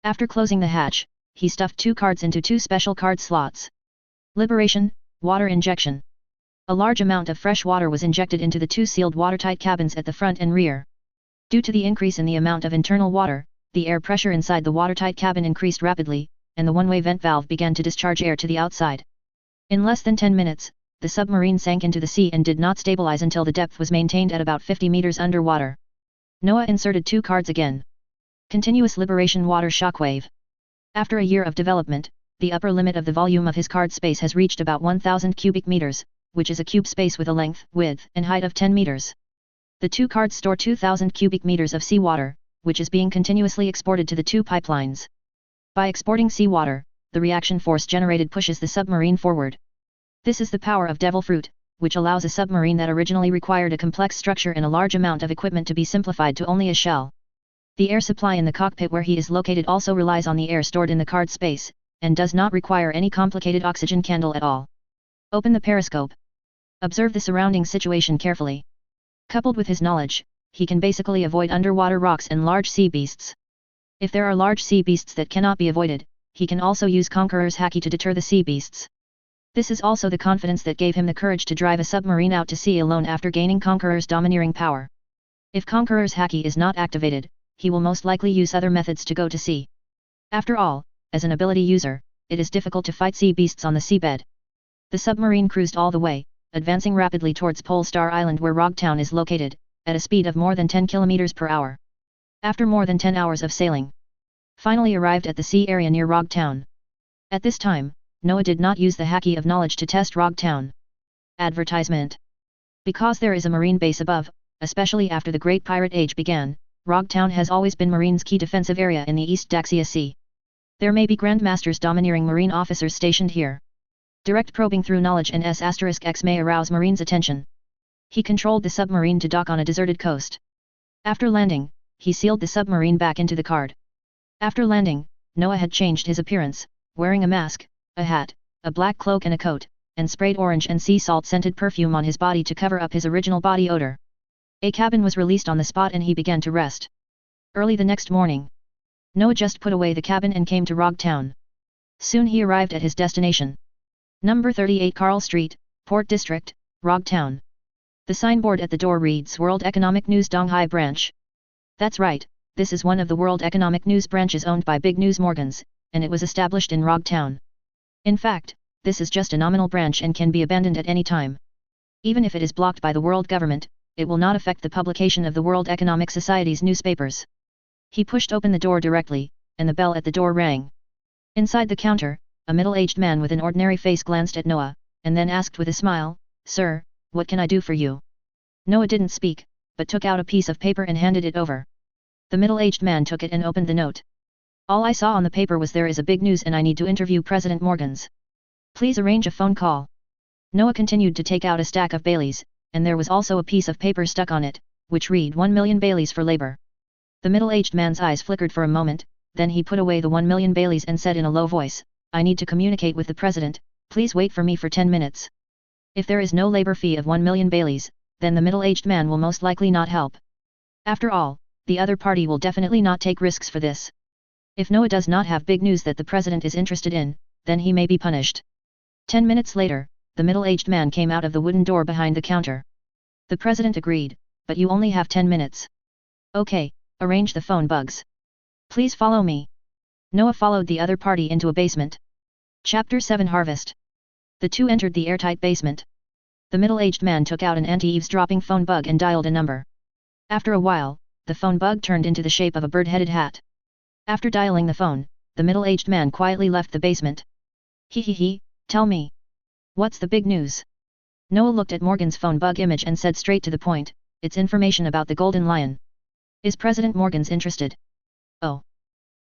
After closing the hatch, he stuffed 2 cards into 2 special card slots. Liberation, water injection. A large amount of fresh water was injected into the 2 sealed watertight cabins at the front and rear. Due to the increase in the amount of internal water, the air pressure inside the watertight cabin increased rapidly, and the one-way vent valve began to discharge air to the outside. In less than 10 minutes, the submarine sank into the sea and did not stabilize until the depth was maintained at about 50 meters underwater. Noah inserted 2 cards again. Continuous liberation water shockwave. After a year of development, the upper limit of the volume of his card space has reached about 1,000 cubic meters, which is a cube space with a length, width, and height of 10 meters. The 2 cards store 2,000 cubic meters of seawater, which is being continuously exported to the 2 pipelines. By exporting seawater, the reaction force generated pushes the submarine forward. This is the power of devil fruit, which allows a submarine that originally required a complex structure and a large amount of equipment to be simplified to only a shell. The air supply in the cockpit where he is located also relies on the air stored in the card space, and does not require any complicated oxygen candle at all. Open the periscope. Observe the surrounding situation carefully. Coupled with his knowledge, he can basically avoid underwater rocks and large sea beasts. If there are large sea beasts that cannot be avoided, he can also use Conqueror's Haki to deter the sea beasts. This is also the confidence that gave him the courage to drive a submarine out to sea alone after gaining Conqueror's domineering power. If Conqueror's Haki is not activated, he will most likely use other methods to go to sea. After all, as an ability user, it is difficult to fight sea beasts on the seabed. The submarine cruised all the way, advancing rapidly towards Pole Star Island where Rogtown is located, at a speed of more than 10 km per hour. After more than 10 hours of sailing, finally arrived at the sea area near Rogtown. At this time, Noah did not use the Haki of knowledge to test Rogtown. Advertisement. Because there is a marine base above, especially after the Great Pirate Age began, Rogtown has always been Marine's key defensive area in the East Daxia Sea. There may be Grandmasters domineering Marine officers stationed here. Direct probing through knowledge and S*X may arouse Marine's attention. He controlled the submarine to dock on a deserted coast. After landing, he sealed the submarine back into the card. After landing, Noah had changed his appearance, wearing a mask, a hat, a black cloak and a coat, and sprayed orange and sea salt scented perfume on his body to cover up his original body odor. A cabin was released on the spot and he began to rest. Early the next morning, Noah just put away the cabin and came to Rogtown. Soon he arrived at his destination. Number 38 Carl Street, Port District, Rogtown. The signboard at the door reads World Economic News Donghai Branch. That's right, this is one of the World Economic News branches owned by Big News Morgans, and it was established in Rog Town. In fact, this is just a nominal branch and can be abandoned at any time. Even if it is blocked by the world government, it will not affect the publication of the World Economic Society's newspapers. He pushed open the door directly, and the bell at the door rang. Inside the counter, a middle-aged man with an ordinary face glanced at Noah, and then asked with a smile, "Sir, what can I do for you?" Noah didn't speak, but took out a piece of paper and handed it over. The middle-aged man took it and opened the note. "All I saw on the paper was there is a big news and I need to interview President Morgans. Please arrange a phone call." Noah continued to take out a stack of Baileys, and there was also a piece of paper stuck on it, which read 1 million Baileys for labor. The middle-aged man's eyes flickered for a moment, then he put away the 1 million Baileys and said in a low voice, "I need to communicate with the president, please wait for me for 10 minutes. If there is no labor fee of 1 million Baileys, then the middle-aged man will most likely not help. After all, the other party will definitely not take risks for this. If Noah does not have big news that the president is interested in, then he may be punished." 10 minutes later, the middle-aged man came out of the wooden door behind the counter. The president agreed, "But you only have 10 minutes. Okay, arrange the phone bugs. Please follow me." Noah followed the other party into a basement. Chapter 7 Harvest. The two entered the airtight basement. The middle-aged man took out an anti-eavesdropping phone bug and dialed a number. After a while, the phone bug turned into the shape of a bird-headed hat. After dialing the phone, the middle-aged man quietly left the basement. "He, tell me. What's the big news?" Noah looked at Morgan's phone bug image and said straight to the point, "It's information about the Golden Lion. Is President Morgans interested?" Oh.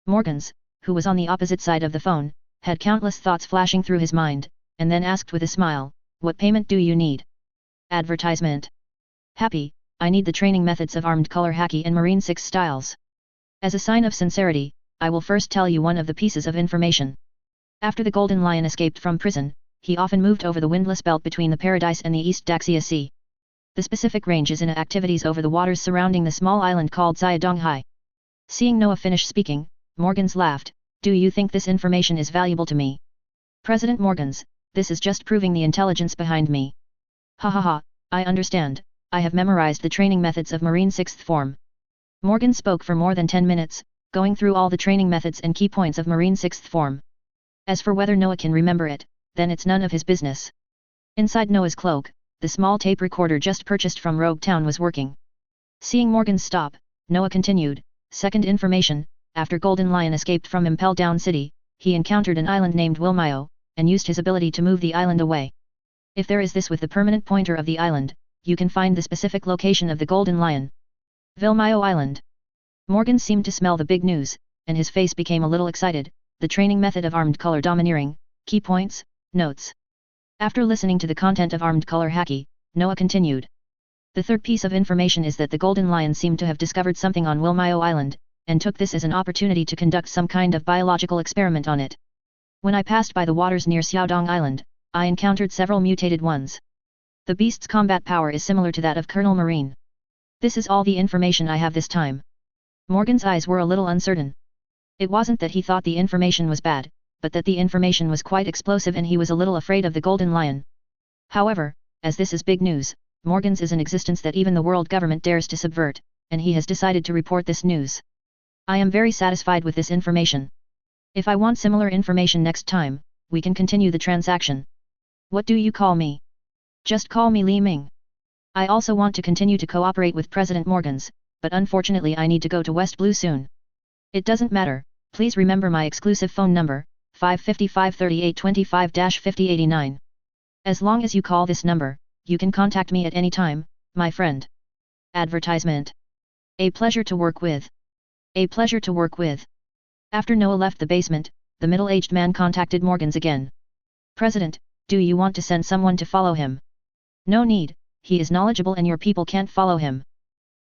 Morgans, who was on the opposite side of the phone, had countless thoughts flashing through his mind, and then asked with a smile, "What payment do you need?" Advertisement. "Happy, I need the training methods of armed color hacky and Marine 6 styles. As a sign of sincerity, I will first tell you one of the pieces of information. After the Golden Lion escaped from prison, he often moved over the windless belt between the Paradise and the East Daxia Sea. The specific range is in activities over the waters surrounding the small island called Donghai." Seeing Noah finish speaking, Morgans laughed, "Do you think this information is valuable to me? President Morgans, this is just proving the intelligence behind me. Ha ha ha, I understand, I have memorized the training methods of Marine 6th form." Morgan spoke for more than 10 minutes, going through all the training methods and key points of Marine 6th form. As for whether Noah can remember it, then it's none of his business. Inside Noah's cloak, the small tape recorder just purchased from Rogue Town was working. Seeing Morgan stop, Noah continued, "Second information, after Golden Lion escaped from Impel Down City, he encountered an island named Wilmayo, and used his ability to move the island away. If there is this with the permanent pointer of the island, you can find the specific location of the Golden Lion. Wilmayo Island." Morgan seemed to smell the big news, and his face became a little excited. The training method of armed color domineering, key points, notes. After listening to the content of armed color hacky, Noah continued. "The third piece of information is that the Golden Lion seemed to have discovered something on Wilmayo Island, and took this as an opportunity to conduct some kind of biological experiment on it. When I passed by the waters near Xiaodong Island, I encountered several mutated ones. The beast's combat power is similar to that of Colonel Marine. This is all the information I have this time." Morgan's eyes were a little uncertain. It wasn't that he thought the information was bad, but that the information was quite explosive and he was a little afraid of the Golden Lion. However, as this is big news, Morgan's is an existence that even the world government dares to subvert, and he has decided to report this news. I am very satisfied with this information. If I want similar information next time, we can continue the transaction. What do you call me? Just call me Li Ming. I also want to continue to cooperate with President Morgans, but unfortunately I need to go to West Blue soon. It doesn't matter, please remember my exclusive phone number, 555-3825-5089. As long as you call this number, you can contact me at any time, my friend. Advertisement. A pleasure to work with. A pleasure to work with." After Noah left the basement, the middle-aged man contacted Morgans again. "President, do you want to send someone to follow him?" "No need, he is knowledgeable and your people can't follow him."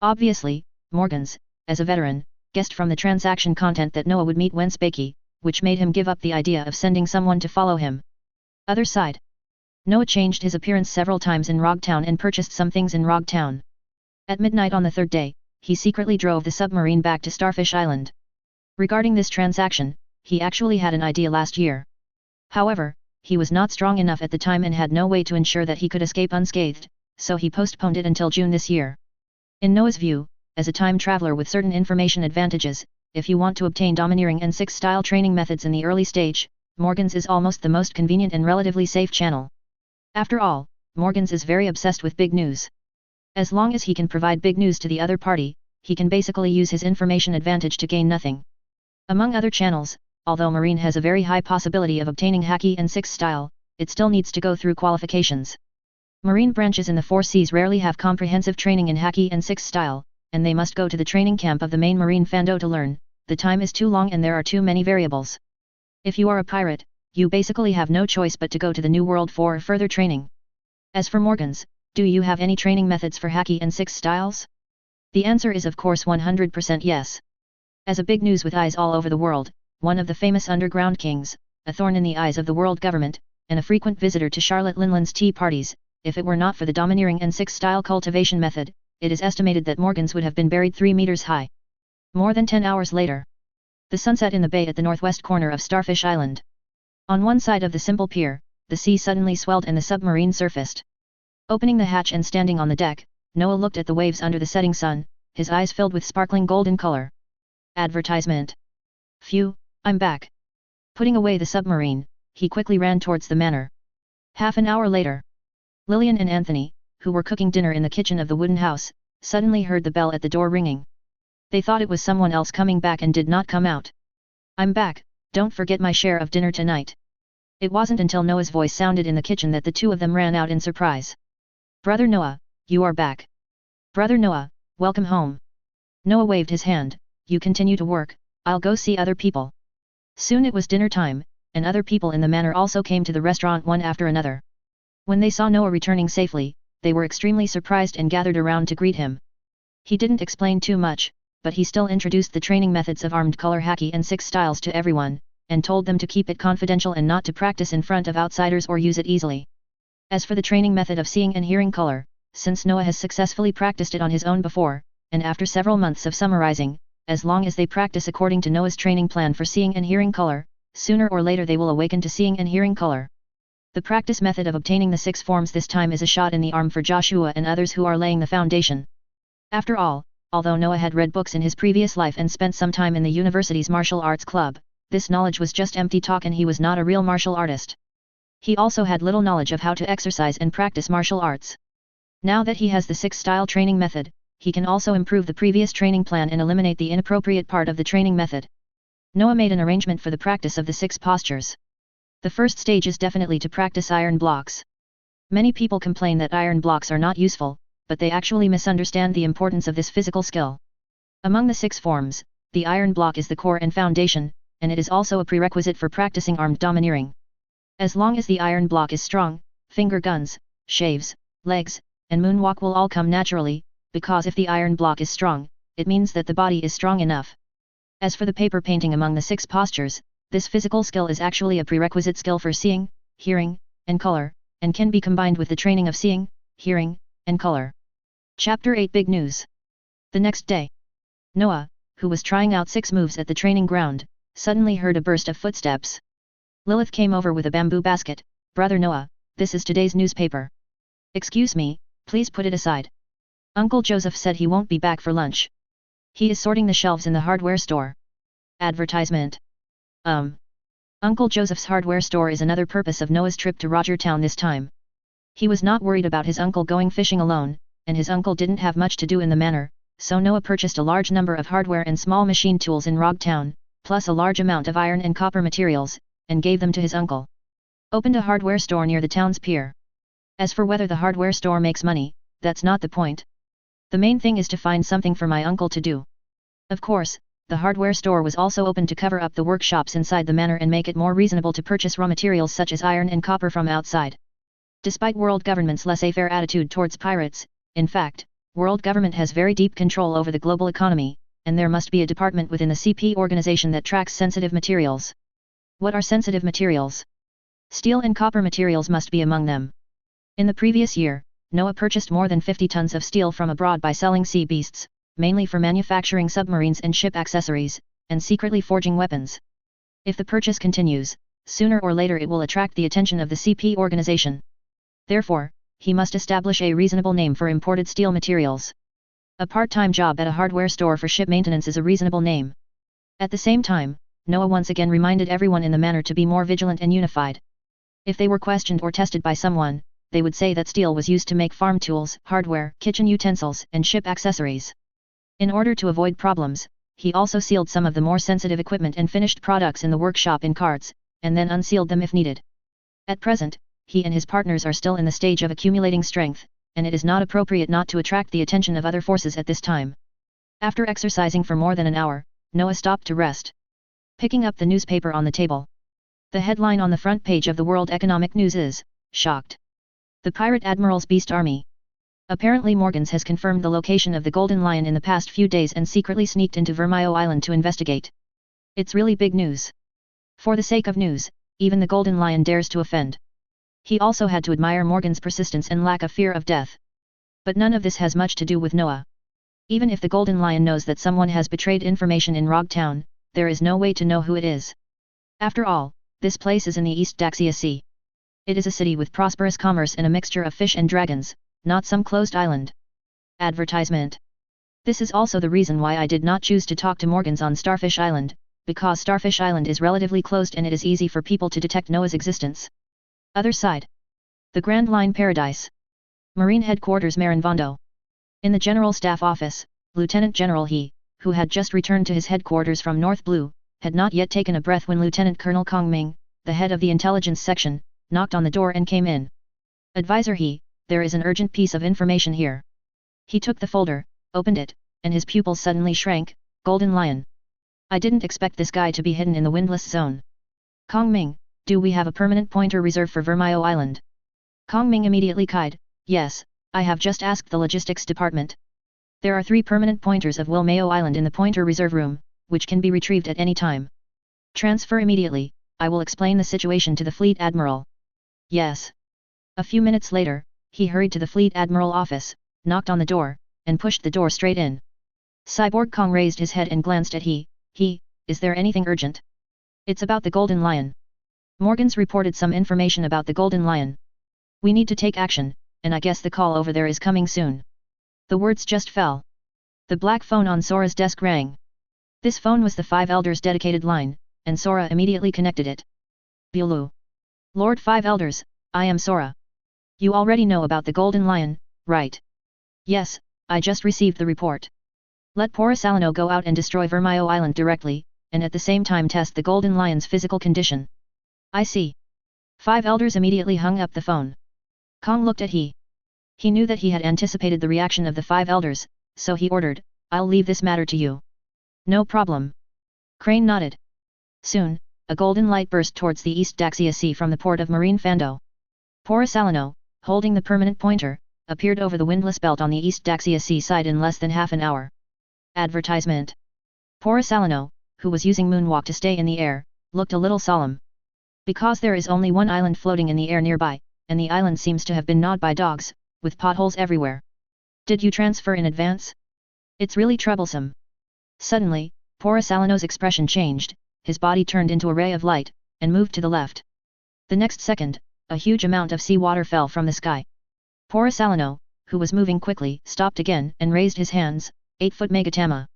Obviously, Morgans, as a veteran, guessed from the transaction content that Noah would meet Wensbaki, which made him give up the idea of sending someone to follow him. Other side. Noah changed his appearance several times in Rog Town and purchased some things in Rog Town. At midnight on the third day, he secretly drove the submarine back to Starfish Island. Regarding this transaction, he actually had an idea last year. However, he was not strong enough at the time and had no way to ensure that he could escape unscathed, so he postponed it until June this year. In Noah's view, as a time traveler with certain information advantages, if you want to obtain domineering and 6-style training methods in the early stage, Morgan's is almost the most convenient and relatively safe channel. After all, Morgan's is very obsessed with big news. As long as he can provide big news to the other party, he can basically use his information advantage to gain nothing. Among other channels, although Marine has a very high possibility of obtaining Haki and 6-style, it still needs to go through qualifications. Marine branches in the 4 Seas rarely have comprehensive training in Haki and 6-style, and they must go to the training camp of the main Marine Fando to learn. The time is too long and there are too many variables. If you are a pirate, you basically have no choice but to go to the New World for further training. As for Morgan's, do you have any training methods for Haki and 6 styles? The answer is of course 100% yes. As a big news with eyes all over the world, one of the famous underground kings, a thorn in the eyes of the world government, and a frequent visitor to Charlotte Linland's tea parties, if it were not for the domineering and 6-style cultivation method, it is estimated that Morgan's would have been buried 3 meters high. More than 10 hours later. The sun set in the bay at the northwest corner of Starfish Island. On one side of the simple pier, the sea suddenly swelled and the submarine surfaced. Opening the hatch and standing on the deck, Noah looked at the waves under the setting sun, his eyes filled with sparkling golden color. Advertisement. Phew, I'm back. Putting away the submarine, he quickly ran towards the manor. Half an hour later. Lillian and Anthony, who were cooking dinner in the kitchen of the wooden house, suddenly heard the bell at the door ringing. They thought it was someone else coming back and did not come out. I'm back, don't forget my share of dinner tonight. It wasn't until Noah's voice sounded in the kitchen that the two of them ran out in surprise. Brother Noah, you are back. Brother Noah, welcome home. Noah waved his hand, you continue to work, I'll go see other people. Soon it was dinner time, and other people in the manor also came to the restaurant one after another. When they saw Noah returning safely, they were extremely surprised and gathered around to greet him. He didn't explain too much, but he still introduced the training methods of armed color Haki and 6 styles to everyone, and told them to keep it confidential and not to practice in front of outsiders or use it easily. As for the training method of seeing and hearing color, since Noah has successfully practiced it on his own before, and after several months of summarizing, as long as they practice according to Noah's training plan for seeing and hearing color, sooner or later they will awaken to seeing and hearing color. The practice method of obtaining the 6 forms this time is a shot in the arm for Joshua and others who are laying the foundation. After all, although Noah had read books in his previous life and spent some time in the university's martial arts club, this knowledge was just empty talk and he was not a real martial artist. He also had little knowledge of how to exercise and practice martial arts. Now that he has the 6-style training method, he can also improve the previous training plan and eliminate the inappropriate part of the training method. Noah made an arrangement for the practice of the 6 postures. The first stage is definitely to practice iron blocks. Many people complain that iron blocks are not useful, but they actually misunderstand the importance of this physical skill. Among the 6 forms, the iron block is the core and foundation, and it is also a prerequisite for practicing armed domineering. As long as the iron block is strong, finger guns, shaves, legs, and moonwalk will all come naturally, because if the iron block is strong, it means that the body is strong enough. As for the paper painting among the 6 postures, this physical skill is actually a prerequisite skill for seeing, hearing, and color, and can be combined with the training of seeing, hearing, and color. Chapter 8 Big News. The next day, Noah, who was trying out 6 moves at the training ground, suddenly heard a burst of footsteps. Lilith came over with a bamboo basket. Brother Noah, this is today's newspaper. Excuse me, please put it aside. Uncle Joseph said he won't be back for lunch. He is sorting the shelves in the hardware store. Advertisement. Uncle Joseph's hardware store is another purpose of Noah's trip to Rogertown this time. He was not worried about his uncle going fishing alone, and his uncle didn't have much to do in the manor, so Noah purchased a large number of hardware and small machine tools in Rogtown, plus a large amount of iron and copper materials, and gave them to his uncle. Opened a hardware store near the town's pier. As for whether the hardware store makes money, that's not the point. The main thing is to find something for my uncle to do. Of course, the hardware store was also open to cover up the workshops inside the manor and make it more reasonable to purchase raw materials such as iron and copper from outside. Despite world government's laissez-faire attitude towards pirates, in fact, world government has very deep control over the global economy, and there must be a department within the CP organization that tracks sensitive materials. What are sensitive materials? Steel and copper materials must be among them. In the previous year, Noah purchased more than 50 tons of steel from abroad by selling sea beasts, mainly for manufacturing submarines and ship accessories, and secretly forging weapons. If the purchase continues, sooner or later it will attract the attention of the CP organization. Therefore, he must establish a reasonable name for imported steel materials. A part-time job at a hardware store for ship maintenance is a reasonable name. At the same time, Noah once again reminded everyone in the manor to be more vigilant and unified. If they were questioned or tested by someone, they would say that steel was used to make farm tools, hardware, kitchen utensils, and ship accessories. In order to avoid problems, he also sealed some of the more sensitive equipment and finished products in the workshop in cards, and then unsealed them if needed. At present, he and his partners are still in the stage of accumulating strength, and it is not appropriate not to attract the attention of other forces at this time. After exercising for more than an hour, Noah stopped to rest. Picking up the newspaper on the table. The headline on the front page of the World Economic News is, "Shocked. The Pirate Admiral's Beast Army." Apparently Morgans has confirmed the location of the Golden Lion in the past few days and secretly sneaked into Vermio Island to investigate. It's really big news. For the sake of news, even the Golden Lion dares to offend. He also had to admire Morgan's persistence and lack of fear of death. But none of this has much to do with Noah. Even if the Golden Lion knows that someone has betrayed information in Rog Town, there is no way to know who it is. After all, this place is in the East Daxia Sea. It is a city with prosperous commerce and a mixture of fish and dragons, not some closed island. Advertisement. This is also the reason why I did not choose to talk to Morgans on Starfish Island, because Starfish Island is relatively closed and it is easy for people to detect Noah's existence. Other side. The Grand Line Paradise. Marine Headquarters Marinvondo. In the General Staff Office, Lieutenant General He, who had just returned to his headquarters from North Blue, had not yet taken a breath when Lieutenant Colonel Kong Ming, the head of the intelligence section, knocked on the door and came in. "Advisor He, there is an urgent piece of information here." He took the folder, opened it, and his pupils suddenly shrank. "Golden Lion. I didn't expect this guy to be hidden in the windless zone. Kong Ming, do we have a permanent pointer reserved for Vermio Island?" Kong Ming immediately cried, "Yes, I have just asked the logistics department. There are 3 permanent pointers of Wilmeo Island in the pointer reserve room, which can be retrieved at any time. Transfer immediately, I will explain the situation to the Fleet Admiral." "Yes." A few minutes later, he hurried to the Fleet Admiral office, knocked on the door, and pushed the door straight in. Cyborg Kong raised his head and glanced at He, "Is there anything urgent?" "It's about the Golden Lion. Morgans reported some information about the Golden Lion. We need to take action, and I guess the call over there is coming soon." The words just fell. The black phone on Sora's desk rang. This phone was the 5 Elders dedicated line, and Sora immediately connected it. "Bulu. Lord 5 Elders, I am Sora. You already know about the Golden Lion, right?" "Yes, I just received the report. Let Porisalino go out and destroy Vermio Island directly, and at the same time test the Golden Lion's physical condition." "I see." 5 Elders immediately hung up the phone. Kong looked at He. He knew that he had anticipated the reaction of the 5 Elders, so he ordered, "I'll leave this matter to you." "No problem." Crane nodded. Soon, a golden light burst towards the East Daxia Sea from the port of Marine Fando. Porisalino, holding the permanent pointer, appeared over the windless belt on the East Daxia Sea side in less than half an hour. Advertisement. Porisalino, who was using moonwalk to stay in the air, looked a little solemn. Because there is only one island floating in the air nearby, and the island seems to have been gnawed by dogs, with potholes everywhere. "Did you transfer in advance? It's really troublesome." Suddenly, Porisalino's expression changed, his body turned into a ray of light, and moved to the left. The next second, a huge amount of seawater fell from the sky. Porisalino, who was moving quickly, stopped again and raised his hands. 8-foot Megatama.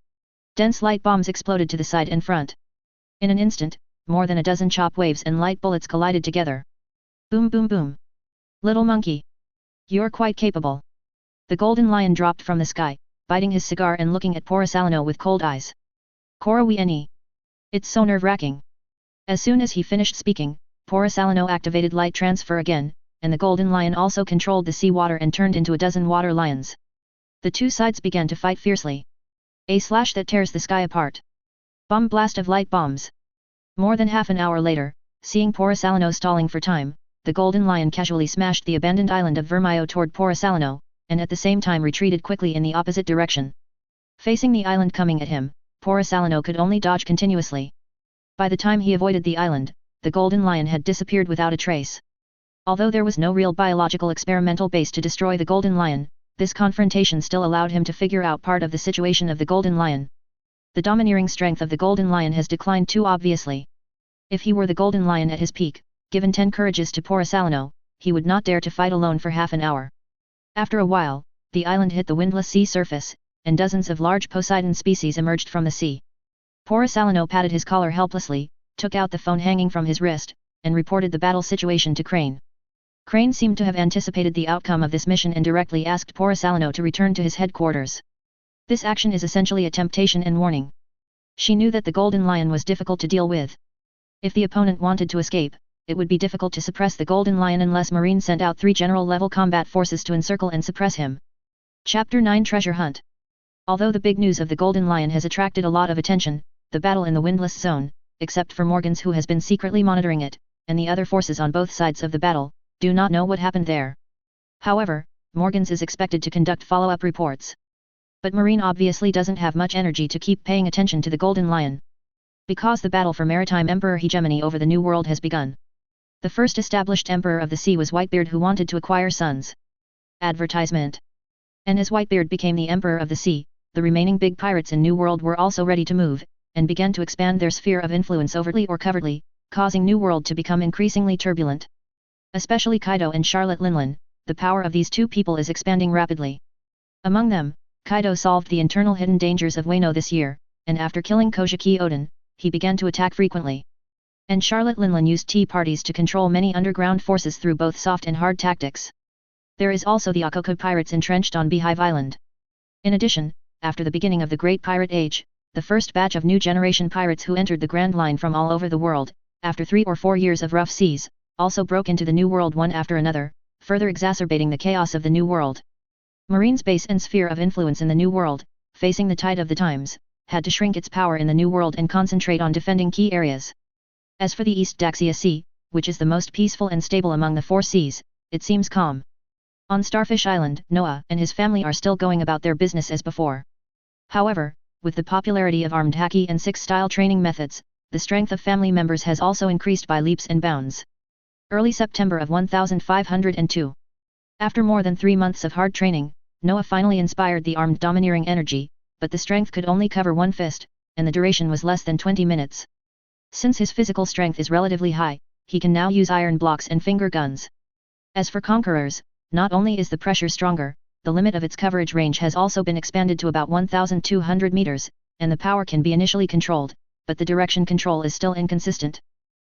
Dense light bombs exploded to the side and front. In an instant, more than a dozen chop waves and light bullets collided together. Boom boom boom. "Little monkey. You're quite capable." The Golden Lion dropped from the sky, biting his cigar and looking at Porisalino with cold eyes. "Korawieni. It's so nerve-wracking." As soon as he finished speaking, Porisalino activated light transfer again, and the Golden Lion also controlled the seawater and turned into a dozen water lions. The two sides began to fight fiercely. A slash that tears the sky apart. Bomb blast of light bombs. More than half an hour later, seeing Porisalino stalling for time, the Golden Lion casually smashed the abandoned island of Vermio toward Porisalino, and at the same time retreated quickly in the opposite direction. Facing the island coming at him, Porisalino could only dodge continuously. By the time he avoided the island, the Golden Lion had disappeared without a trace. Although there was no real biological experimental base to destroy the Golden Lion, this confrontation still allowed him to figure out part of the situation of the Golden Lion. The domineering strength of the Golden Lion has declined too obviously. If he were the Golden Lion at his peak, given 10 courages to Porisalino, he would not dare to fight alone for half an hour. After a while, the island hit the windless sea surface, and dozens of large Poseidon species emerged from the sea. Porisalino patted his collar helplessly, took out the phone hanging from his wrist, and reported the battle situation to Crane. Crane seemed to have anticipated the outcome of this mission and directly asked Porisalino to return to his headquarters. This action is essentially a temptation and warning. She knew that the Golden Lion was difficult to deal with. If the opponent wanted to escape, it would be difficult to suppress the Golden Lion unless Marine sent out 3 general-level combat forces to encircle and suppress him. Chapter 9 Treasure Hunt. Although the big news of the Golden Lion has attracted a lot of attention, the battle in the Windless Zone, except for Morgans who has been secretly monitoring it, and the other forces on both sides of the battle, do not know what happened there. However, Morgans is expected to conduct follow-up reports. But Marine obviously doesn't have much energy to keep paying attention to the Golden Lion. Because the battle for maritime emperor hegemony over the New World has begun. The first established emperor of the sea was Whitebeard, who wanted to acquire sons. Advertisement. And as Whitebeard became the emperor of the sea, the remaining big pirates in New World were also ready to move, and began to expand their sphere of influence overtly or covertly, causing New World to become increasingly turbulent. Especially Kaido and Charlotte Linlin, the power of these two people is expanding rapidly. Among them, Kaido solved the internal hidden dangers of Wano this year, and after killing Kojiki Oden, he began to attack frequently. And Charlotte Linlin used tea parties to control many underground forces through both soft and hard tactics. There is also the Akoko pirates entrenched on Beehive Island. In addition, after the beginning of the Great Pirate Age, the first batch of new generation pirates who entered the Grand Line from all over the world, after 3 or 4 years of rough seas, also broke into the New World one after another, further exacerbating the chaos of the New World. Marine's base and sphere of influence in the New World, facing the tide of the times, had to shrink its power in the New World and concentrate on defending key areas. As for the East Daxia Sea, which is the most peaceful and stable among the 4 seas, it seems calm. On Starfish Island, Noah and his family are still going about their business as before. However, with the popularity of armed haki and 6-style training methods, the strength of family members has also increased by leaps and bounds. Early September of 1502. After more than 3 months of hard training, Noah finally inspired the armed domineering energy, but the strength could only cover 1 fist, and the duration was less than 20 minutes. Since his physical strength is relatively high, he can now use iron blocks and finger guns. As for Conquerors, not only is the pressure stronger, the limit of its coverage range has also been expanded to about 1,200 meters, and the power can be initially controlled, but the direction control is still inconsistent.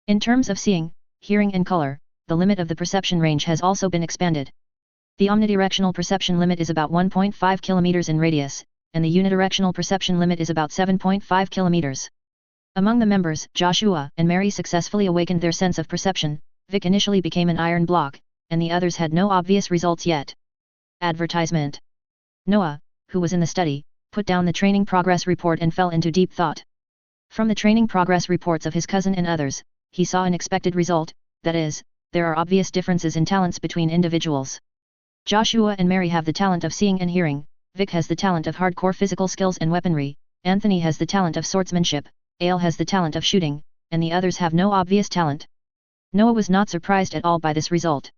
In terms of seeing, hearing and color, the limit of the perception range has also been expanded. The omnidirectional perception limit is about 1.5 kilometers in radius, and the unidirectional perception limit is about 7.5 kilometers. Among the members, Joshua and Mary successfully awakened their sense of perception. Vic initially became an iron block, and the others had no obvious results yet. Advertisement. Noah, who was in the study, put down the training progress report and fell into deep thought. From the training progress reports of his cousin and others, he saw an expected result, that is, there are obvious differences in talents between individuals. Joshua and Mary have the talent of seeing and hearing, Vic has the talent of hardcore physical skills and weaponry, Anthony has the talent of swordsmanship, Ale has the talent of shooting, and the others have no obvious talent. Noah was not surprised at all by this result.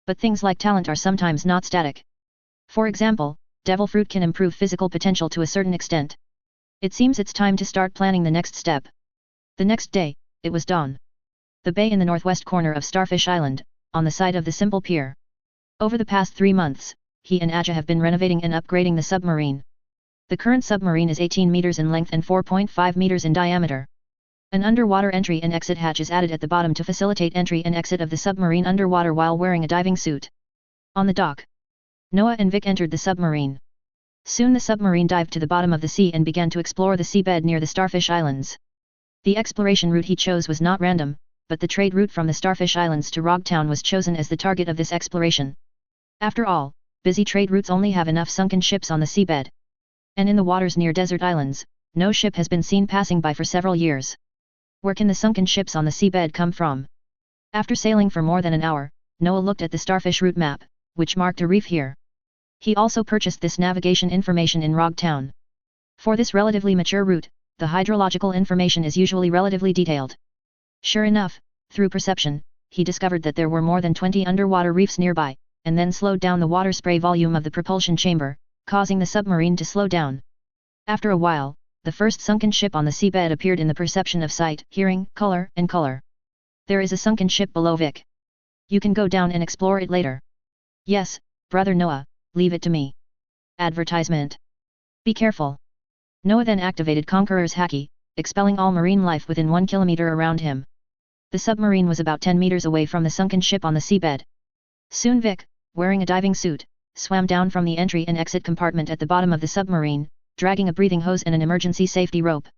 But things like talent are sometimes not static. For example, devil fruit can improve physical potential to a certain extent. It seems it's time to start planning the next step. The next day, it was dawn. The bay in the northwest corner of Starfish Island, on the side of the Simple Pier. Over the past 3 months, he and Aja have been renovating and upgrading the submarine. The current submarine is 18 meters in length and 4.5 meters in diameter. An underwater entry and exit hatch is added at the bottom to facilitate entry and exit of the submarine underwater while wearing a diving suit. On the dock, Noah and Vic entered the submarine. Soon the submarine dived to the bottom of the sea and began to explore the seabed near the Starfish Islands. The exploration route he chose was not random, but the trade route from the Starfish Islands to Rogtown was chosen as the target of this exploration. After all, busy trade routes only have enough sunken ships on the seabed. And in the waters near desert islands, no ship has been seen passing by for several years. Where can the sunken ships on the seabed come from? After sailing for more than an hour, Noah looked at the Starfish route map, which marked a reef here. He also purchased this navigation information in Rogtown. For this relatively mature route, the hydrological information is usually relatively detailed. Sure enough, through perception, he discovered that there were more than 20 underwater reefs nearby, and then slowed down the water spray volume of the propulsion chamber, causing the submarine to slow down. After a while, the first sunken ship on the seabed appeared in the perception of sight, hearing, color, and color. There is a sunken ship below Vic. You can go down and explore it later. Yes, brother Noah, leave it to me. Advertisement. Be careful. Noah then activated Conqueror's Haki, expelling all marine life within 1 kilometer around him. The submarine was about 10 meters away from the sunken ship on the seabed. Soon Vic, wearing a diving suit, swam down from the entry and exit compartment at the bottom of the submarine, dragging a breathing hose and an emergency safety rope.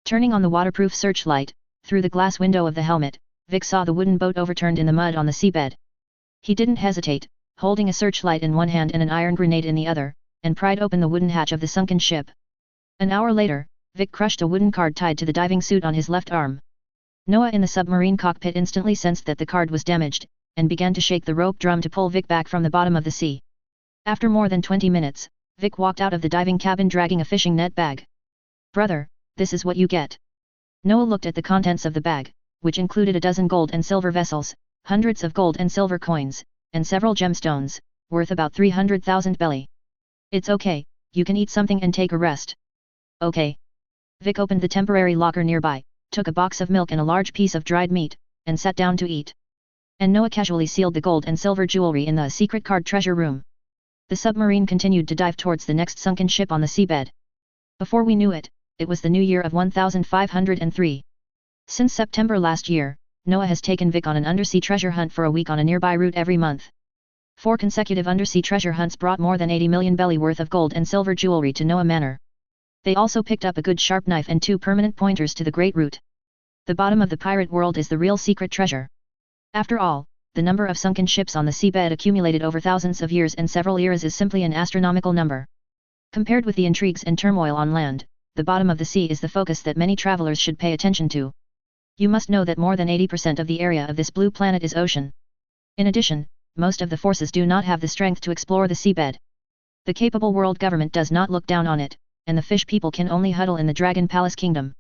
Turning on the waterproof searchlight, through the glass window of the helmet, Vic saw the wooden boat overturned in the mud on the seabed. He didn't hesitate, holding a searchlight in one hand and an iron grenade in the other, and pried open the wooden hatch of the sunken ship. An hour later, Vic crushed a wooden card tied to the diving suit on his left arm. Noah in the submarine cockpit instantly sensed that the card was damaged, and began to shake the rope drum to pull Vic back from the bottom of the sea. After more than 20 minutes, Vic walked out of the diving cabin dragging a fishing net bag. Brother, this is what you get. Noah looked at the contents of the bag, which included a dozen gold and silver vessels, hundreds of gold and silver coins, and several gemstones, worth about 300,000 belly. It's okay, you can eat something and take a rest. Okay. Vic opened the temporary locker nearby, took a box of milk and a large piece of dried meat, and sat down to eat. And Noah casually sealed the gold and silver jewelry in the secret card treasure room. The submarine continued to dive towards the next sunken ship on the seabed. Before we knew it, it was the new year of 1503. Since September last year, Noah has taken Vic on an undersea treasure hunt for a week on a nearby route every month. 4 consecutive undersea treasure hunts brought more than 80 million belly worth of gold and silver jewelry to Noah Manor. They also picked up a good sharp knife and 2 permanent pointers to the Great Root. The bottom of the pirate world is the real secret treasure. After all, the number of sunken ships on the seabed accumulated over thousands of years and several eras is simply an astronomical number. Compared with the intrigues and turmoil on land, the bottom of the sea is the focus that many travelers should pay attention to. You must know that more than 80% of the area of this blue planet is ocean. In addition, most of the forces do not have the strength to explore the seabed. The capable world government does not look down on it, and the fish people can only huddle in the Dragon Palace Kingdom.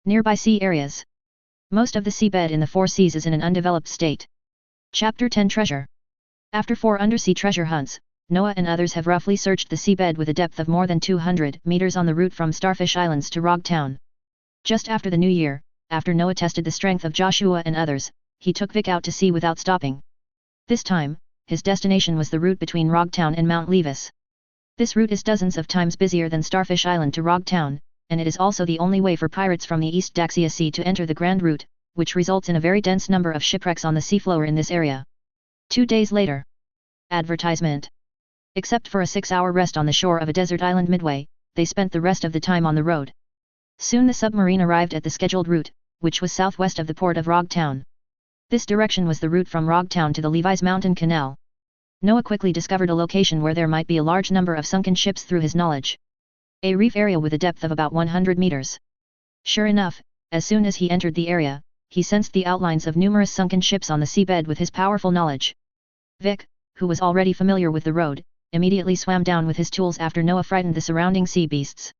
Nearby sea areas. Most of the seabed in the 4 seas is in an undeveloped state. Chapter 10 Treasure. After 4 undersea treasure hunts, Noah and others have roughly searched the seabed with a depth of more than 200 meters on the route from Starfish Islands to Rog Town. Just after the new year, after Noah tested the strength of Joshua and others, he took Vic out to sea without stopping. This time, his destination was the route between Rog Town and Mount Levis. This route is dozens of times busier than Starfish Island to Rog Town, and it is also the only way for pirates from the East Daxia Sea to enter the Grand Route, which results in a very dense number of shipwrecks on the seafloor in this area. 2 days later. Advertisement. Except for a 6-hour rest on the shore of a desert island midway, they spent the rest of the time on the road. Soon the submarine arrived at the scheduled route, which was southwest of the port of Rog Town. This direction was the route from Rog Town to the Levi's Mountain Canal. Noah quickly discovered a location where there might be a large number of sunken ships through his knowledge. A reef area with a depth of about 100 meters. Sure enough, as soon as he entered the area, he sensed the outlines of numerous sunken ships on the seabed with his powerful knowledge. Vic, who was already familiar with the road, immediately swam down with his tools after Noah frightened the surrounding sea beasts.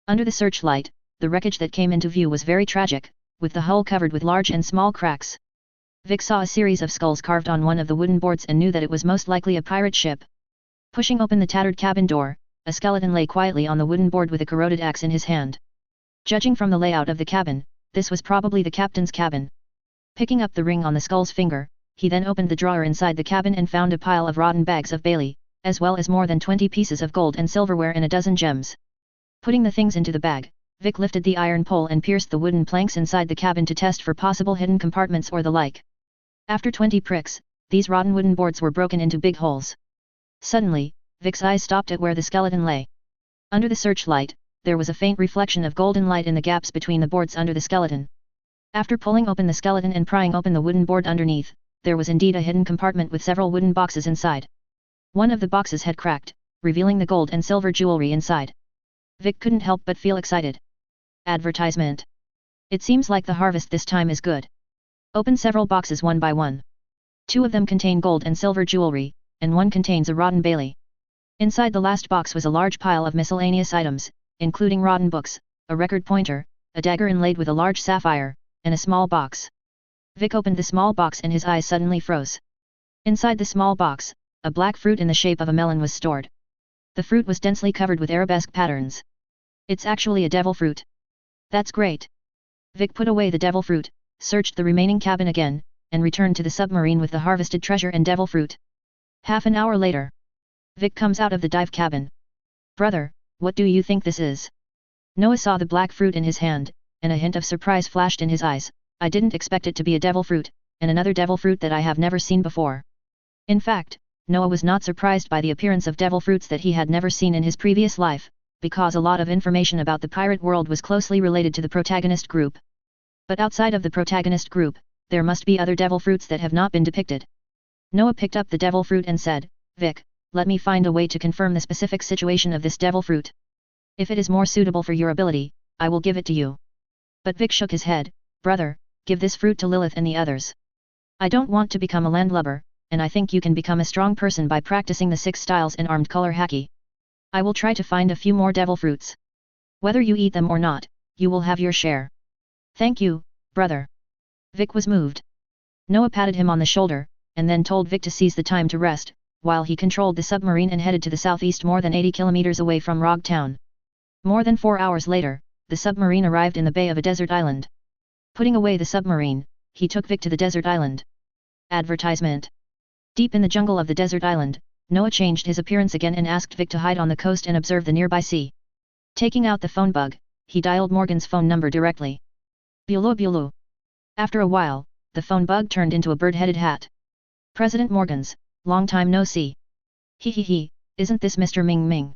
Under the searchlight, the wreckage that came into view was very tragic, with the hull covered with large and small cracks. Vic saw a series of skulls carved on one of the wooden boards and knew that it was most likely a pirate ship. Pushing open the tattered cabin door, a skeleton lay quietly on the wooden board with a corroded axe in his hand. Judging from the layout of the cabin, this was probably the captain's cabin. Picking up the ring on the skull's finger, he then opened the drawer inside the cabin and found a pile of rotten bags of Bailey, as well as more than 20 pieces of gold and silverware and a dozen gems. Putting the things into the bag, Vic lifted the iron pole and pierced the wooden planks inside the cabin to test for possible hidden compartments or the like. After 20 pricks, these rotten wooden boards were broken into big holes. Suddenly, Vic's eyes stopped at where the skeleton lay. Under the searchlight, there was a faint reflection of golden light in the gaps between the boards under the skeleton. After pulling open the skeleton and prying open the wooden board underneath, there was indeed a hidden compartment with several wooden boxes inside. One of the boxes had cracked, revealing the gold and silver jewelry inside. Vic couldn't help but feel excited. Advertisement. It seems like the harvest this time is good. Open several boxes one by one. 2 of them contain gold and silver jewelry, and 1 contains a rotten Bailey. Inside the last box was a large pile of miscellaneous items, including rotten books, a record pointer, a dagger inlaid with a large sapphire, and a small box. Vic opened the small box and his eyes suddenly froze. Inside the small box, a black fruit in the shape of a melon was stored. The fruit was densely covered with arabesque patterns. It's actually a devil fruit. That's great. Vic put away the devil fruit, searched the remaining cabin again, and returned to the submarine with the harvested treasure and devil fruit. Half an hour later, Vic comes out of the dive cabin. "Brother, what do you think this is?" Noah saw the black fruit in his hand, and a hint of surprise flashed in his eyes. "I didn't expect it to be a devil fruit, and another devil fruit that I have never seen before." In fact, Noah was not surprised by the appearance of devil fruits that he had never seen in his previous life, because a lot of information about the pirate world was closely related to the protagonist group. But outside of the protagonist group, there must be other devil fruits that have not been depicted. Noah picked up the devil fruit and said, "Vic, let me find a way to confirm the specific situation of this devil fruit. If it is more suitable for your ability, I will give it to you." But Vic shook his head. "Brother, give this fruit to Lilith and the others. I don't want to become a landlubber, and I think you can become a strong person by practicing the 6 styles and armed color haki. I will try to find a few more devil fruits. Whether you eat them or not, you will have your share." "Thank you, brother." Vic was moved. Noah patted him on the shoulder, and then told Vic to seize the time to rest, while he controlled the submarine and headed to the southeast more than 80 kilometers away from Rog Town. More than 4 hours later, the submarine arrived in the bay of a desert island. Putting away the submarine, he took Vic to the desert island. Advertisement. Deep in the jungle of the desert island, Noah changed his appearance again and asked Vic to hide on the coast and observe the nearby sea. Taking out the phone bug, he dialed Morgan's phone number directly. Bulu bulu. After a while, the phone bug turned into a bird-headed hat. "President Morgans, long time no see. He, isn't this Mr. Ming Ming?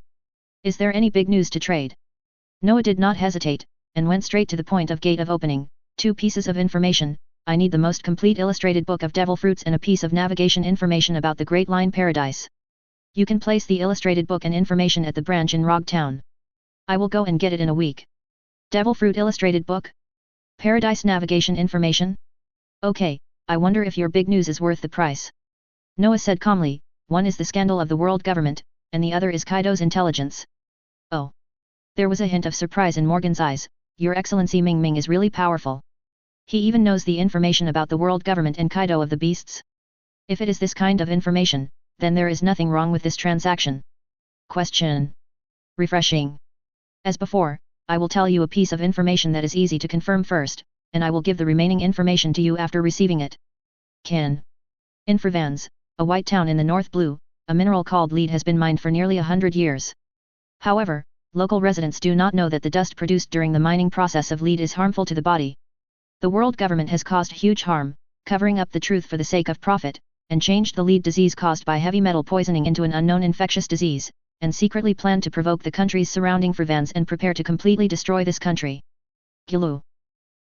Is there any big news to trade?" Noah did not hesitate, and went straight to the point of gate of opening. "2 pieces of information. I need the most complete illustrated book of devil fruits and a piece of navigation information about the Great Line Paradise. You can place the illustrated book and information at the branch in Rog Town. I will go and get it in a week." "Devil fruit illustrated book? Paradise navigation information? Okay, I wonder if your big news is worth the price." Noah said calmly, "One is the scandal of the world government, and the other is Kaido's intelligence." "Oh." There was a hint of surprise in Morgan's eyes. "Your Excellency Ming Ming is really powerful. He even knows the information about the world government and Kaido of the beasts? If it is this kind of information, then there is nothing wrong with this transaction." Question. Refreshing. As before, I will tell you a piece of information that is easy to confirm first, and I will give the remaining information to you after receiving it. Can. In Frevans, a white town in the North Blue, a mineral called lead has been mined for nearly 100 years. However, local residents do not know that the dust produced during the mining process of lead is harmful to the body. The world government has caused huge harm, covering up the truth for the sake of profit, and changed the lead disease caused by heavy metal poisoning into an unknown infectious disease, and secretly planned to provoke the countries surrounding Frevans and prepare to completely destroy this country. Gilu.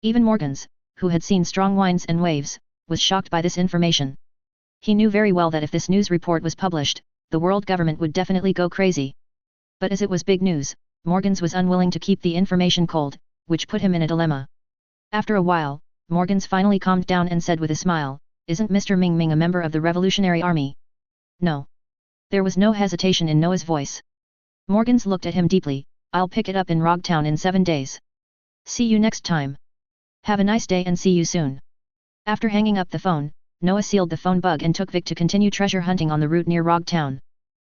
Even Morgans, who had seen strong winds and waves, was shocked by this information. He knew very well that if this news report was published, the world government would definitely go crazy. But as it was big news, Morgans was unwilling to keep the information cold, which put him in a dilemma. After a while, Morgans finally calmed down and said with a smile, "Isn't Mr. Ming Ming a member of the Revolutionary Army?" "No." There was no hesitation in Noah's voice. Morgans looked at him deeply. "I'll pick it up in Rog Town in 7 days. See you next time. Have a nice day and see you soon." After hanging up the phone, Noah sealed the phone bug and took Vic to continue treasure hunting on the route near Rog Town.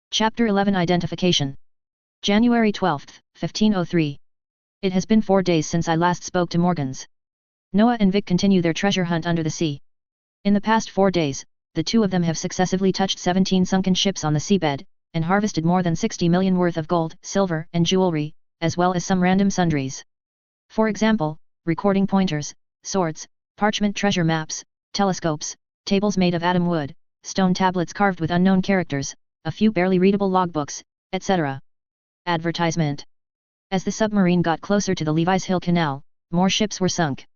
Chapter 11 Identification. January 12, 1503. It has been 4 days since I last spoke to Morgans. Noah and Vic continue their treasure hunt under the sea. In the past 4 days, the two of them have successively touched 17 sunken ships on the seabed, and harvested more than 60 million worth of gold, silver, and jewelry, as well as some random sundries. For example, recording pointers, swords, parchment treasure maps, telescopes, tables made of atom wood, stone tablets carved with unknown characters, a few barely readable logbooks, etc. Advertisement. As the submarine got closer to the Levi's Hill Canal, more ships were sunk.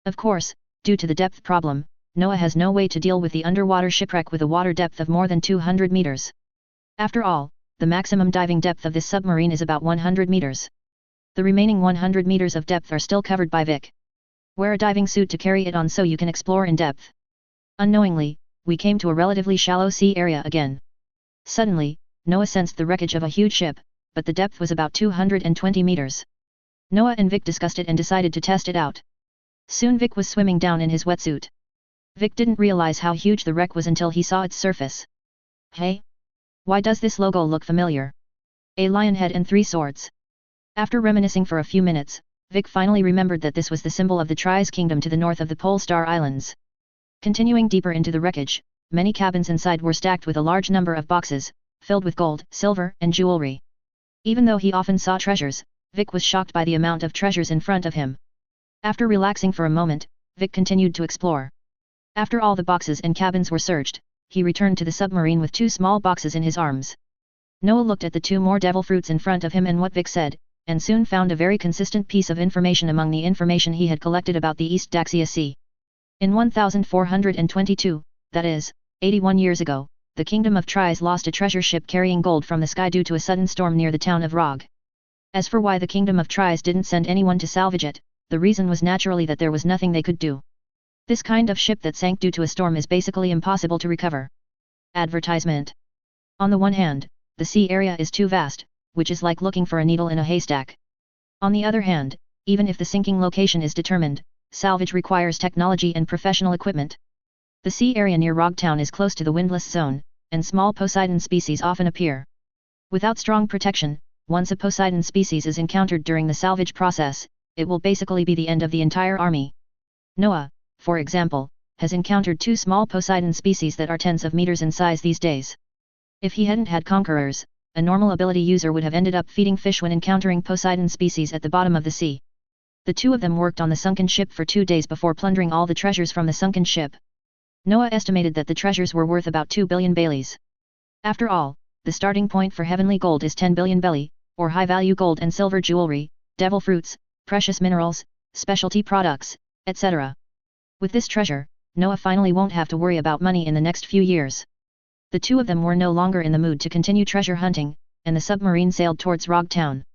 Of course, due to the depth problem, Noah has no way to deal with the underwater shipwreck with a water depth of more than 200 meters. After all, the maximum diving depth of this submarine is about 100 meters. The remaining 100 meters of depth are still covered by Vic. Wear a diving suit to carry it on so you can explore in depth. Unknowingly, we came to a relatively shallow sea area again. Suddenly, Noah sensed the wreckage of a huge ship, but the depth was about 220 meters. Noah and Vic discussed it and decided to test it out. Soon Vic was swimming down in his wetsuit. Vic didn't realize how huge the wreck was until he saw its surface. "Hey? Why does this logo look familiar? A lion head and 3 swords." After reminiscing for a few minutes, Vic finally remembered that this was the symbol of the Tries Kingdom to the north of the Pole Star Islands. Continuing deeper into the wreckage, many cabins inside were stacked with a large number of boxes, filled with gold, silver, and jewelry. Even though he often saw treasures, Vic was shocked by the amount of treasures in front of him. After relaxing for a moment, Vic continued to explore. After all the boxes and cabins were searched, he returned to the submarine with 2 small boxes in his arms. Noah looked at the 2 more devil fruits in front of him and what Vic said, and soon found a very consistent piece of information among the information he had collected about the East Daxia Sea. In 1422, that is, 81 years ago, the Kingdom of Tries lost a treasure ship carrying gold from the sky due to a sudden storm near the town of Rog. As for why the Kingdom of Tries didn't send anyone to salvage it, the reason was naturally that there was nothing they could do. This kind of ship that sank due to a storm is basically impossible to recover. Advertisement. On the one hand, the sea area is too vast, which is like looking for a needle in a haystack. On the other hand, even if the sinking location is determined, salvage requires technology and professional equipment. The sea area near Rog Town is close to the windless zone, and small Poseidon species often appear. Without strong protection, once a Poseidon species is encountered during the salvage process, it will basically be the end of the entire army. Noah, for example, has encountered 2 small Poseidon species that are tens of meters in size these days. If he hadn't had conquerors, a normal ability user would have ended up feeding fish when encountering Poseidon species at the bottom of the sea. The 2 of them worked on the sunken ship for 2 days before plundering all the treasures from the sunken ship. Noah estimated that the treasures were worth about 2 billion baileys. After all, the starting point for heavenly gold is 10 billion belly, or high-value gold and silver jewelry, devil fruits, precious minerals, specialty products, etc. With this treasure, Noah finally won't have to worry about money in the next few years. The 2 of them were no longer in the mood to continue treasure hunting, and the submarine sailed towards Rog Town.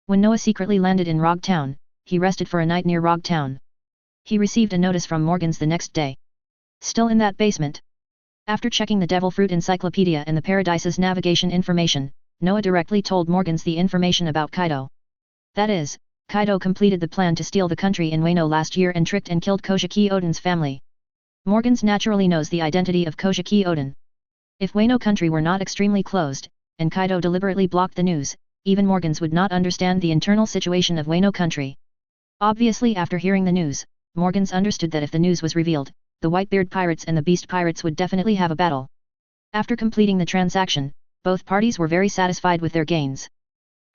When Noah secretly landed in Rog Town, he rested for a night near Rog Town. He received a notice from Morgans the next day. Still in that basement. After checking the Devil Fruit Encyclopedia and the Paradise's navigation information, Noah directly told Morgans the information about Kaido. That is, Kaido completed the plan to steal the country in Wano last year and tricked and killed Kojiki Oden's family. Morgans naturally knows the identity of Kojiki Oden. If Wano country were not extremely closed, and Kaido deliberately blocked the news, even Morgans would not understand the internal situation of Wano country. Obviously, after hearing the news, Morgans understood that if the news was revealed, the Whitebeard pirates and the Beast pirates would definitely have a battle. After completing the transaction, both parties were very satisfied with their gains.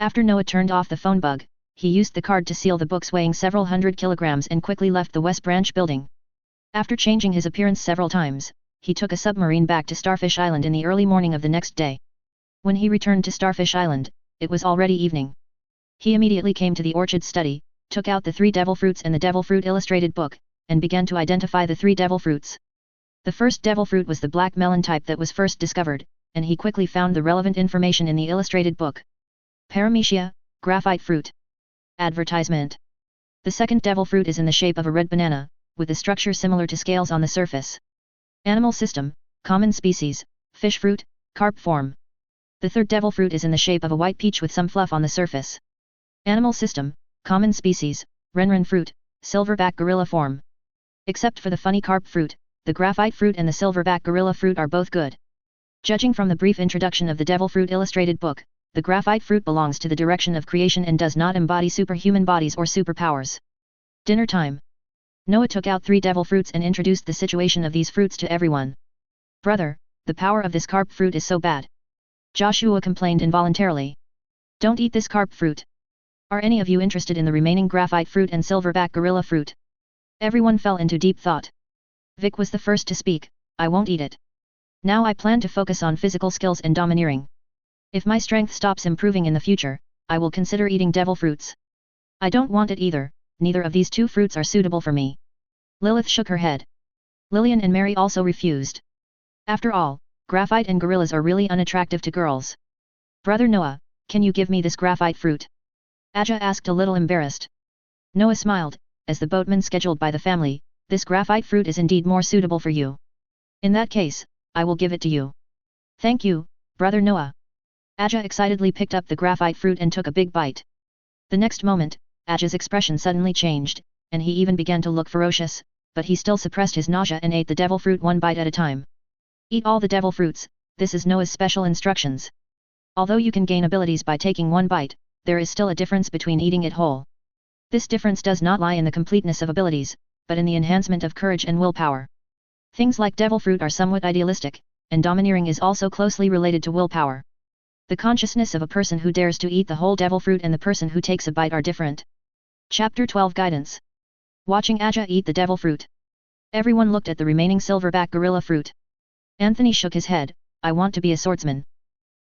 After Noah turned off the phone bug, he used the card to seal the books weighing several hundred kilograms and quickly left the West Branch building. After changing his appearance several times, he took a submarine back to Starfish Island in the early morning of the next day. When he returned to Starfish Island, it was already evening. He immediately came to the orchid study, took out the 3 devil fruits and the devil fruit illustrated book, and began to identify the 3 devil fruits. The first devil fruit was the black melon type that was first discovered, and he quickly found the relevant information in the illustrated book. Paramecia, graphite fruit. Advertisement. The second devil fruit is in the shape of a red banana, with a structure similar to scales on the surface. Animal system, common species, fish fruit, carp form. The third devil fruit is in the shape of a white peach with some fluff on the surface. Animal system, common species, renren fruit, silverback gorilla form. Except for the funny carp fruit, the graphite fruit and the silverback gorilla fruit are both good. Judging from the brief introduction of the devil fruit illustrated book, the graphite fruit belongs to the direction of creation and does not embody superhuman bodies or superpowers. Dinner time. Noah took out 3 devil fruits and introduced the situation of these fruits to everyone. Brother, the power of this carp fruit is so bad. Joshua complained involuntarily. Don't eat this carp fruit. Are any of you interested in the remaining graphite fruit and silverback gorilla fruit? Everyone fell into deep thought. Vic was the first to speak. I won't eat it. Now I plan to focus on physical skills and domineering. If my strength stops improving in the future, I will consider eating devil fruits. I don't want it either, neither of these 2 fruits are suitable for me. Lilith shook her head. Lillian and Mary also refused. After all, graphite and gorillas are really unattractive to girls. Brother Noah, can you give me this graphite fruit? Aja asked a little embarrassed. Noah smiled, as the boatman scheduled by the family, this graphite fruit is indeed more suitable for you. In that case, I will give it to you. Thank you, Brother Noah. Aja excitedly picked up the graphite fruit and took a big bite. The next moment, Aja's expression suddenly changed, and he even began to look ferocious, but he still suppressed his nausea and ate the devil fruit 1 bite at a time. Eat all the devil fruits, this is Noah's special instructions. Although you can gain abilities by taking 1 bite, there is still a difference between eating it whole. This difference does not lie in the completeness of abilities, but in the enhancement of courage and willpower. Things like devil fruit are somewhat idealistic, and domineering is also closely related to willpower. The consciousness of a person who dares to eat the whole devil fruit and the person who takes a bite are different. Chapter 12 Guidance. Watching Aja eat the devil fruit. Everyone looked at the remaining silverback gorilla fruit. Anthony shook his head. I want to be a swordsman.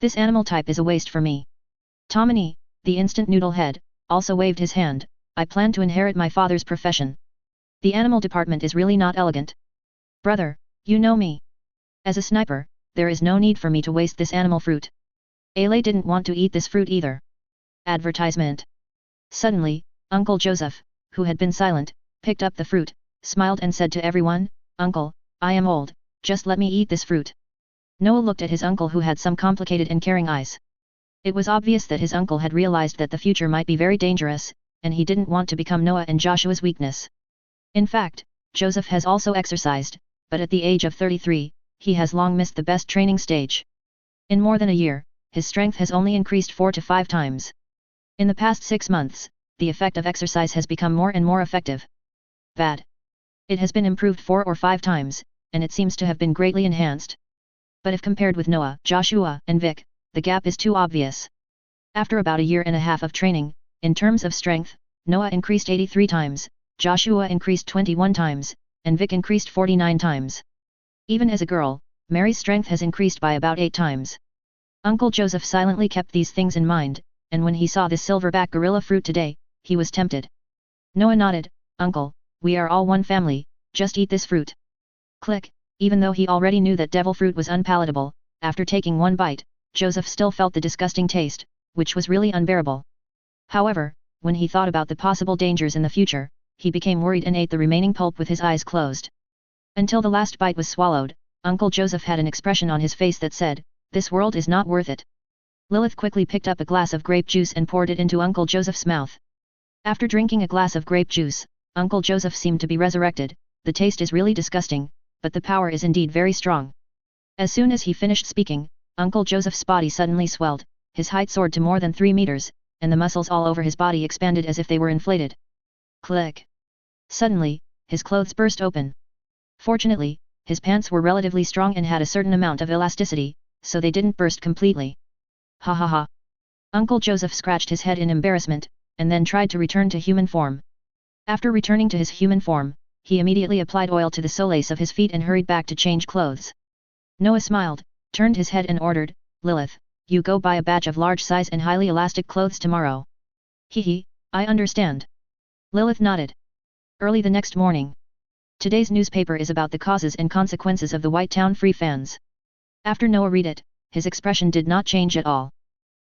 This animal type is a waste for me. Tomini, the instant noodle head, also waved his hand. I plan to inherit my father's profession. The animal department is really not elegant. Brother, you know me. As a sniper, there is no need for me to waste this animal fruit. Ale didn't want to eat this fruit either. Advertisement. Suddenly, Uncle Joseph, who had been silent, picked up the fruit, smiled and said to everyone, Uncle, I am old, just let me eat this fruit. Noah looked at his uncle who had some complicated and caring eyes. It was obvious that his uncle had realized that the future might be very dangerous, and he didn't want to become Noah and Joshua's weakness. In fact, Joseph has also exercised, but at the age of 33, he has long missed the best training stage. In more than a year, his strength has only increased 4 to 5 times. In the past 6 months, the effect of exercise has become more and more effective. Bad. It has been improved 4 or 5 times, and it seems to have been greatly enhanced. But if compared with Noah, Joshua, and Vic, the gap is too obvious. After about a year and a half of training, in terms of strength, Noah increased 83 times, Joshua increased 21 times, and Vic increased 49 times. Even as a girl, Mary's strength has increased by about 8 times. Uncle Joseph silently kept these things in mind, and when he saw this silverback gorilla fruit today, he was tempted. Noah nodded, Uncle, we are all one family, just eat this fruit. Click, even though he already knew that devil fruit was unpalatable, after taking one bite, Joseph still felt the disgusting taste, which was really unbearable. However, when he thought about the possible dangers in the future, he became worried and ate the remaining pulp with his eyes closed. Until the last bite was swallowed, Uncle Joseph had an expression on his face that said, this world is not worth it. Lilith quickly picked up a glass of grape juice and poured it into Uncle Joseph's mouth. After drinking a glass of grape juice, Uncle Joseph seemed to be resurrected. The taste is really disgusting, but the power is indeed very strong. As soon as he finished speaking, Uncle Joseph's body suddenly swelled, his height soared to more than 3 meters, and the muscles all over his body expanded as if they were inflated. Click. Suddenly, his clothes burst open. Fortunately, his pants were relatively strong and had a certain amount of elasticity, so they didn't burst completely. Ha ha ha. Uncle Joseph scratched his head in embarrassment, and then tried to return to human form. After returning to his human form, he immediately applied oil to the soles of his feet and hurried back to change clothes. Noah smiled, turned his head and ordered, Lilith, you go buy a batch of large size and highly elastic clothes tomorrow. Hee, I understand. Lilith nodded. Early the next morning. Today's newspaper is about the causes and consequences of the White Town Free Fans. After Noah read it, his expression did not change at all.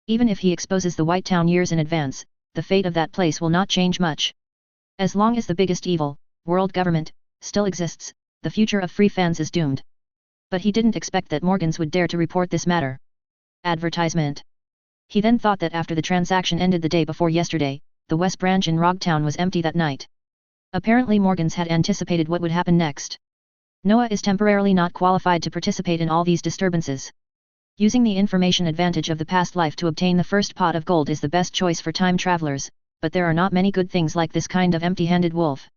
Even if he exposes the White Town years in advance, the fate of that place will not change much. As long as the biggest evil, world government, still exists, the future of free fans is doomed. But he didn't expect that Morgans would dare to report this matter. Advertisement. He then thought that after the transaction ended the day before yesterday, the West Branch in Rogtown was empty that night. Apparently Morgans had anticipated what would happen next. Noah is temporarily not qualified to participate in all these disturbances. Using the information advantage of the past life to obtain the first pot of gold is the best choice for time travelers, but there are not many good things like this kind of empty-handed wolf.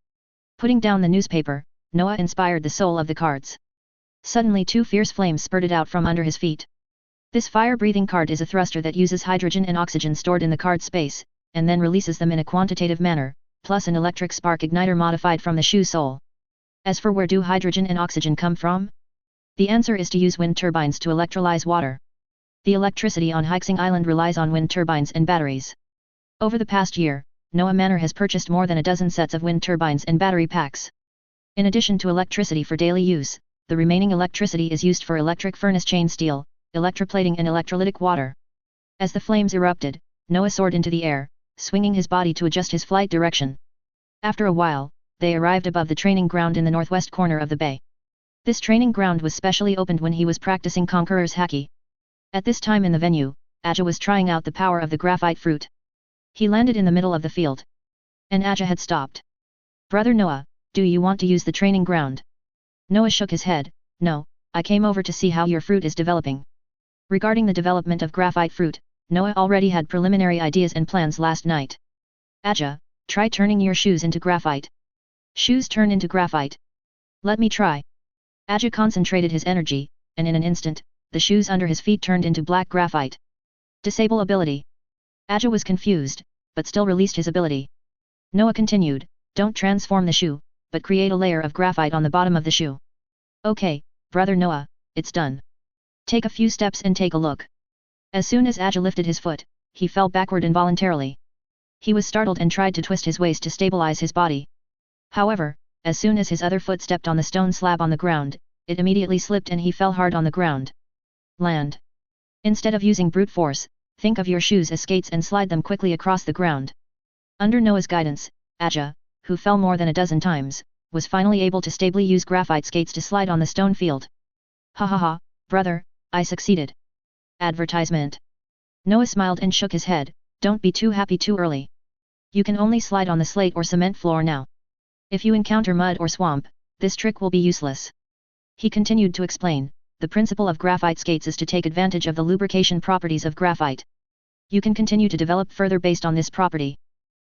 Putting down the newspaper, Noah inspired the soul of the cards. Suddenly 2 fierce flames spurted out from under his feet. This fire-breathing card is a thruster that uses hydrogen and oxygen stored in the card space, and then releases them in a quantitative manner, plus an electric spark igniter modified from the shoe sole. As for where do hydrogen and oxygen come from? The answer is to use wind turbines to electrolyze water. The electricity on Hixing Island relies on wind turbines and batteries. Over the past year, Noah Manor has purchased more than a dozen sets of wind turbines and battery packs. In addition to electricity for daily use, the remaining electricity is used for electric furnace chain steel, electroplating and electrolytic water. As the flames erupted, Noah soared into the air, swinging his body to adjust his flight direction. After a while, they arrived above the training ground in the northwest corner of the bay. This training ground was specially opened when he was practicing Conqueror's Haki. At this time in the venue, Aja was trying out the power of the graphite fruit. He landed in the middle of the field. And Aja had stopped. Brother Noah, do you want to use the training ground? Noah shook his head, no, I came over to see how your fruit is developing. Regarding the development of graphite fruit, Noah already had preliminary ideas and plans last night. Aja, try turning your shoes into graphite. Shoes turn into graphite. Let me try. Aja concentrated his energy, and in an instant, the shoes under his feet turned into black graphite. Disable ability. Aja was confused, but still released his ability. Noah continued, don't transform the shoe, but create a layer of graphite on the bottom of the shoe. Okay, brother Noah, it's done. Take a few steps and take a look. As soon as Aja lifted his foot, he fell backward involuntarily. He was startled and tried to twist his waist to stabilize his body. However, as soon as his other foot stepped on the stone slab on the ground, it immediately slipped and he fell hard on the ground. Land. Instead of using brute force, think of your shoes as skates and slide them quickly across the ground. Under Noah's guidance, Aja, who fell more than a dozen times, was finally able to stably use graphite skates to slide on the stone field. Ha ha ha, brother, I succeeded. Advertisement. Noah smiled and shook his head, don't be too happy too early. You can only slide on the slate or cement floor now. If you encounter mud or swamp, this trick will be useless. He continued to explain, the principle of graphite skates is to take advantage of the lubrication properties of graphite. You can continue to develop further based on this property.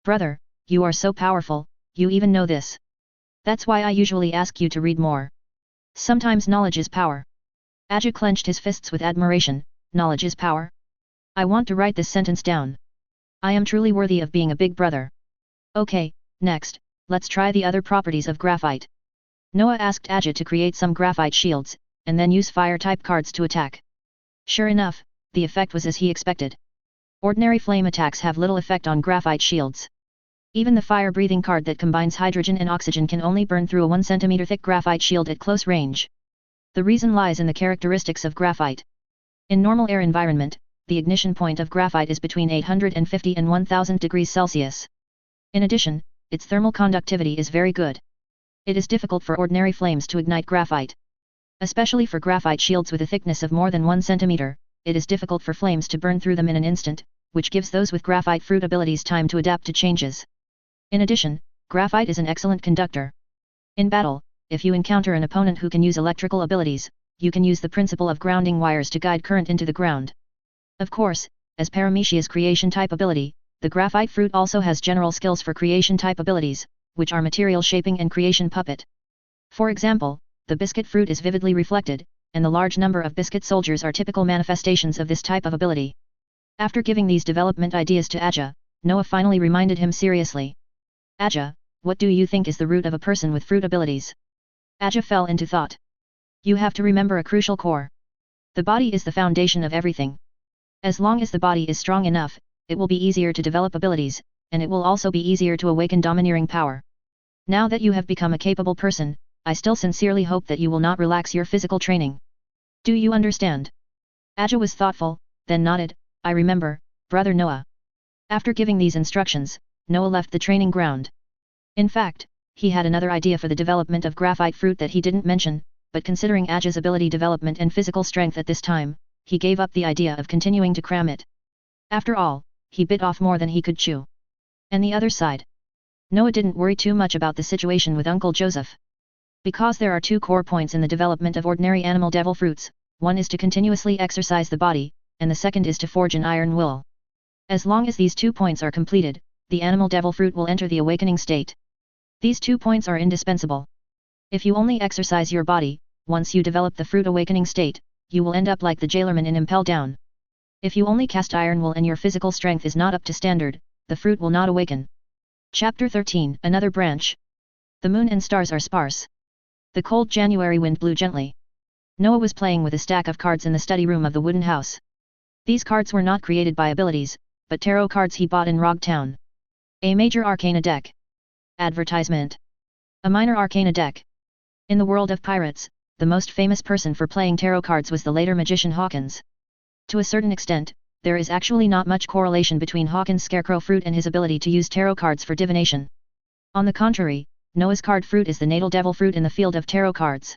Brother, you are so powerful, you even know this. That's why I usually ask you to read more. Sometimes knowledge is power. Aja clenched his fists with admiration, knowledge is power? I want to write this sentence down. I am truly worthy of being a big brother. Okay, next, let's try the other properties of graphite. Noah asked Aja to create some graphite shields, and then use fire-type cards to attack. Sure enough, the effect was as he expected. Ordinary flame attacks have little effect on graphite shields. Even the fire-breathing card that combines hydrogen and oxygen can only burn through a 1 cm thick graphite shield at close range. The reason lies in the characteristics of graphite. In normal air environment, the ignition point of graphite is between 850 and 1000 degrees Celsius. In addition, its thermal conductivity is very good. It is difficult for ordinary flames to ignite graphite. Especially for graphite shields with a thickness of more than 1 cm, it is difficult for flames to burn through them in an instant, which gives those with graphite fruit abilities time to adapt to changes. In addition, graphite is an excellent conductor. In battle, if you encounter an opponent who can use electrical abilities, you can use the principle of grounding wires to guide current into the ground. Of course, as Paramecia's creation type ability, the graphite fruit also has general skills for creation type abilities, which are material shaping and creation puppet. For example, the biscuit fruit is vividly reflected, and the large number of biscuit soldiers are typical manifestations of this type of ability. After giving these development ideas to Aja, Noah finally reminded him seriously. Aja, what do you think is the root of a person with fruit abilities? Aja fell into thought. You have to remember a crucial core. The body is the foundation of everything. As long as the body is strong enough, it will be easier to develop abilities, and it will also be easier to awaken domineering power. Now that you have become a capable person, I still sincerely hope that you will not relax your physical training. Do you understand? Aja was thoughtful, then nodded, I remember, brother Noah. After giving these instructions, Noah left the training ground. In fact, he had another idea for the development of graphite fruit that he didn't mention, but considering Aja's ability development and physical strength at this time, he gave up the idea of continuing to cram it. After all, he bit off more than he could chew. And the other side. Noah didn't worry too much about the situation with Uncle Joseph. Because there are two core points in the development of ordinary animal devil fruits, one is to continuously exercise the body, and the second is to forge an iron will. As long as these 2 points are completed, the animal devil fruit will enter the awakening state. These 2 points are indispensable. If you only exercise your body, once you develop the fruit awakening state, you will end up like the jailerman in Impel Down. If you only cast iron will and your physical strength is not up to standard, the fruit will not awaken. Chapter 13, Another Branch. The moon and stars are sparse. The cold January wind blew gently. Noah was playing with a stack of cards in the study room of the wooden house. These cards were not created by abilities, but tarot cards he bought in Rogue Town. A major arcana deck. Advertisement. A minor arcana deck. In the world of pirates, the most famous person for playing tarot cards was the later magician Hawkins. To a certain extent, there is actually not much correlation between Hawkins' scarecrow fruit and his ability to use tarot cards for divination. On the contrary, Noah's card fruit is the natal devil fruit in the field of tarot cards.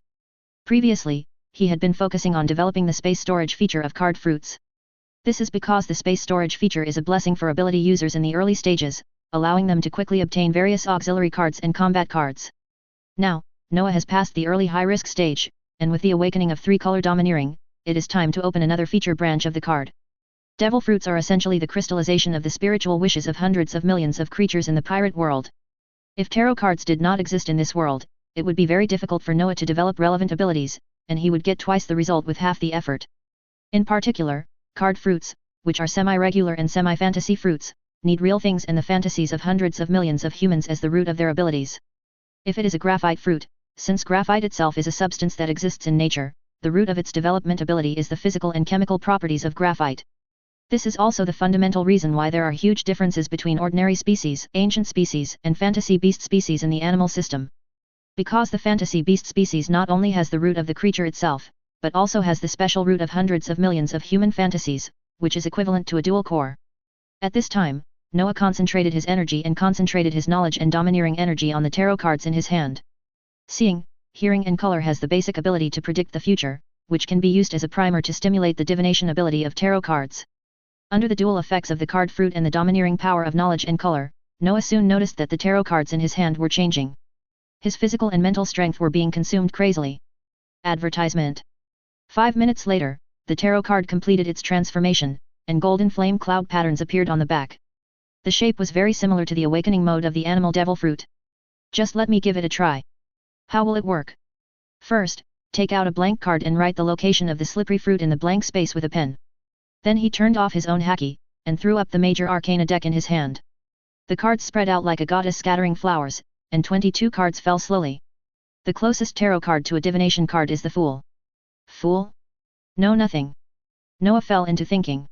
Previously, he had been focusing on developing the space storage feature of card fruits. This is because the space storage feature is a blessing for ability users in the early stages, allowing them to quickly obtain various auxiliary cards and combat cards. Now, Noah has passed the early high-risk stage, and with the awakening of 3-color domineering, it is time to open another feature branch of the card. Devil fruits are essentially the crystallization of the spiritual wishes of hundreds of millions of creatures in the pirate world. If tarot cards did not exist in this world, it would be very difficult for Noah to develop relevant abilities, and he would get twice the result with half the effort. In particular, card fruits, which are semi-regular and semi-fantasy fruits, need real things and the fantasies of hundreds of millions of humans as the root of their abilities. If it is a graphite fruit, since graphite itself is a substance that exists in nature, the root of its development ability is the physical and chemical properties of graphite. This is also the fundamental reason why there are huge differences between ordinary species, ancient species, and fantasy beast species in the animal system. Because the fantasy beast species not only has the root of the creature itself, but also has the special root of hundreds of millions of human fantasies, which is equivalent to a dual core. At this time, Noah concentrated his energy and concentrated his knowledge and domineering energy on the tarot cards in his hand. Seeing, hearing and color has the basic ability to predict the future, which can be used as a primer to stimulate the divination ability of tarot cards. Under the dual effects of the card fruit and the domineering power of knowledge and color, Noah soon noticed that the tarot cards in his hand were changing. His physical and mental strength were being consumed crazily. Advertisement. 5 minutes later, the tarot card completed its transformation, and golden flame cloud patterns appeared on the back. The shape was very similar to the awakening mode of the animal devil fruit. Just let me give it a try. How will it work? First, take out a blank card and write the location of the slippery fruit in the blank space with a pen. Then he turned off his own haki, and threw up the major arcana deck in his hand. The cards spread out like a goddess scattering flowers, and 22 cards fell slowly. The closest tarot card to a divination card is the Fool. Fool? No, nothing. Noah fell into thinking.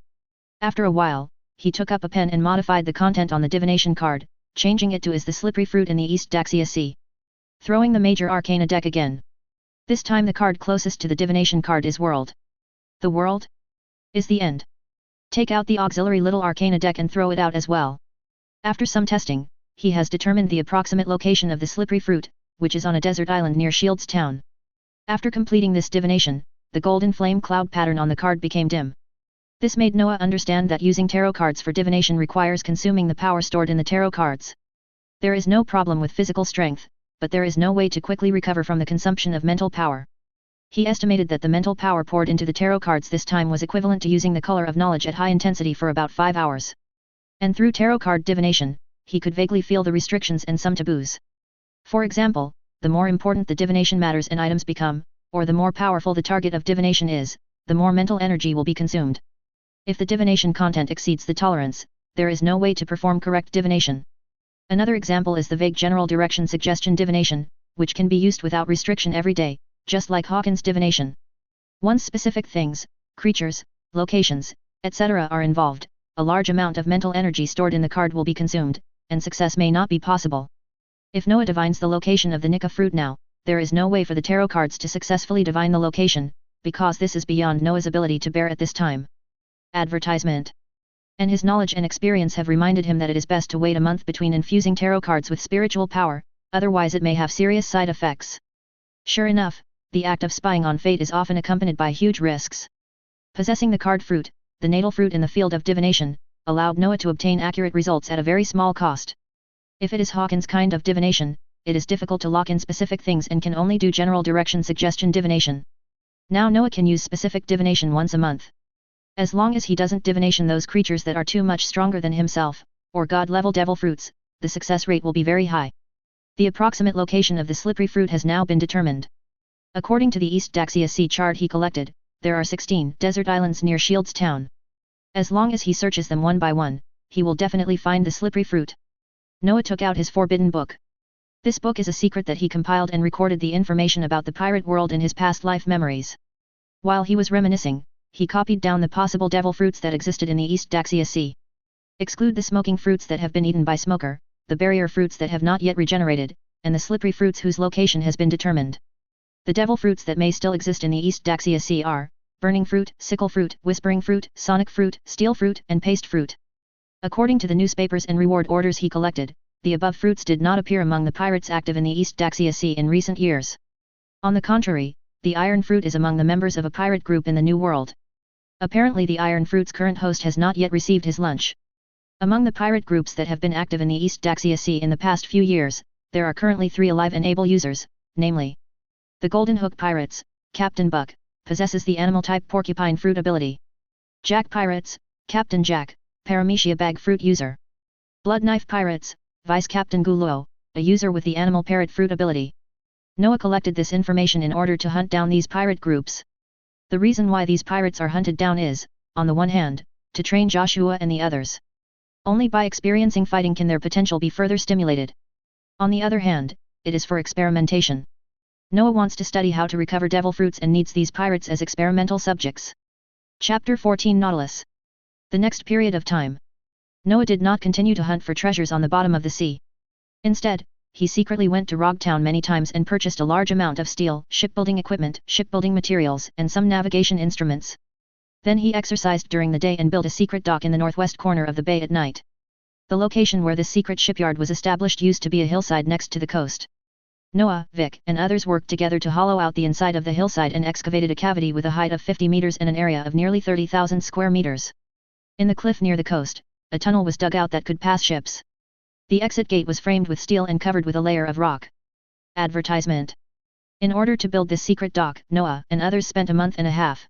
After a while, he took up a pen and modified the content on the divination card, changing it to as the slippery fruit in the East Daxia Sea. Throwing the major arcana deck again. This time the card closest to the divination card is World. The World? Is the end. Take out the auxiliary little arcana deck and throw it out as well. After some testing, he has determined the approximate location of the slippery fruit, which is on a desert island near Shields Town. After completing this divination, the golden flame cloud pattern on the card became dim. This made Noah understand that using tarot cards for divination requires consuming the power stored in the tarot cards. There is no problem with physical strength, but there is no way to quickly recover from the consumption of mental power. He estimated that the mental power poured into the tarot cards this time was equivalent to using the color of knowledge at high intensity for about 5 hours. And through tarot card divination, he could vaguely feel the restrictions and some taboos. For example, the more important the divination matters and items become, or the more powerful the target of divination is, the more mental energy will be consumed. If the divination content exceeds the tolerance, there is no way to perform correct divination. Another example is the vague general direction suggestion divination, which can be used without restriction every day, just like Hawkins divination. Once specific things, creatures, locations, etc. are involved, a large amount of mental energy stored in the card will be consumed, and success may not be possible. If Noah divines the location of the Nika fruit now, there is no way for the tarot cards to successfully divine the location, because this is beyond Noah's ability to bear at this time. Advertisement. And his knowledge and experience have reminded him that it is best to wait a month between infusing tarot cards with spiritual power, otherwise it may have serious side effects. Sure enough, the act of spying on fate is often accompanied by huge risks. Possessing the card fruit, the natal fruit in the field of divination, allowed Noah to obtain accurate results at a very small cost. If it is Hawkins' kind of divination, it is difficult to lock in specific things and can only do general direction suggestion divination. Now Noah can use specific divination once a month. As long as he doesn't divination those creatures that are too much stronger than himself, or god-level devil fruits, the success rate will be very high. The approximate location of the slippery fruit has now been determined. According to the East Daxia Sea chart he collected, there are 16 desert islands near Shields Town. As long as he searches them one by one, he will definitely find the slippery fruit. Noah took out his forbidden book. This book is a secret that he compiled and recorded the information about the pirate world in his past life memories. While he was reminiscing, he copied down the possible devil fruits that existed in the East Daxia Sea. Exclude the smoking fruits that have been eaten by smoker, the barrier fruits that have not yet regenerated, and the slippery fruits whose location has been determined. The devil fruits that may still exist in the East Daxia Sea are burning fruit, sickle fruit, whispering fruit, sonic fruit, steel fruit, and paste fruit. According to the newspapers and reward orders he collected, the above fruits did not appear among the pirates active in the East Daxia Sea in recent years. On the contrary, the iron fruit is among the members of a pirate group in the New World. Apparently the iron fruit's current host has not yet received his lunch. Among the pirate groups that have been active in the East Daxia Sea in the past few years, there are currently 3 alive and able users, namely the Golden Hook Pirates. Captain Buck possesses the animal-type porcupine fruit ability. Jack Pirates, Captain Jack, Paramecia bag fruit user. Blood Knife Pirates, Vice Captain Gulo, a user with the animal parrot fruit ability. Noah collected this information in order to hunt down these pirate groups. The reason why these pirates are hunted down is, on the one hand, to train Joshua and the others. Only by experiencing fighting can their potential be further stimulated. On the other hand, it is for experimentation. Noah wants to study how to recover devil fruits and needs these pirates as experimental subjects. Chapter 14 Nautilus. The next period of time. Noah did not continue to hunt for treasures on the bottom of the sea. Instead, he secretly went to Rogtown many times and purchased a large amount of steel, shipbuilding equipment, shipbuilding materials, and some navigation instruments. Then he exercised during the day and built a secret dock in the northwest corner of the bay at night. The location where this secret shipyard was established used to be a hillside next to the coast. Noah, Vic, and others worked together to hollow out the inside of the hillside and excavated a cavity with a height of 50 meters and an area of nearly 30,000 square meters. In the cliff near the coast, a tunnel was dug out that could pass ships. The exit gate was framed with steel and covered with a layer of rock. Advertisement. In order to build this secret dock, Noah and others spent a month and a half.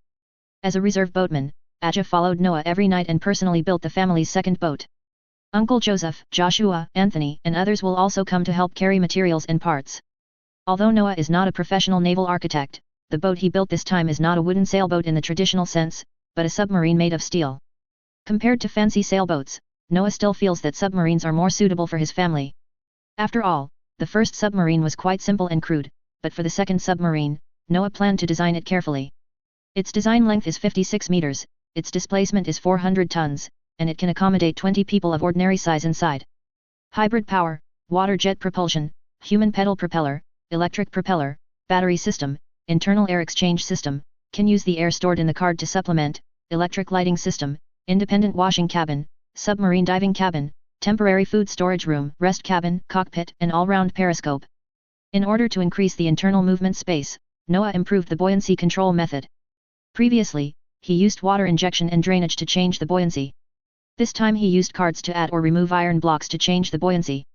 As a reserve boatman, Aja followed Noah every night and personally built the family's second boat. Uncle Joseph, Joshua, Anthony, and others will also come to help carry materials and parts. Although Noah is not a professional naval architect, the boat he built this time is not a wooden sailboat in the traditional sense, but a submarine made of steel. Compared to fancy sailboats, Noah still feels that submarines are more suitable for his family. After all, the first submarine was quite simple and crude, but for the second submarine, Noah planned to design it carefully. Its design length is 56 meters, its displacement is 400 tons, and it can accommodate 20 people of ordinary size inside. Hybrid power, water jet propulsion, human pedal propeller, electric propeller, battery system, internal air exchange system, can use the air stored in the card to supplement, electric lighting system, independent washing cabin, submarine diving cabin, temporary food storage room, rest cabin, cockpit, and all-round periscope. In order to increase the internal movement space, Noah improved the buoyancy control method. Previously, he used water injection and drainage to change the buoyancy. This time he used cards to add or remove iron blocks to change the buoyancy.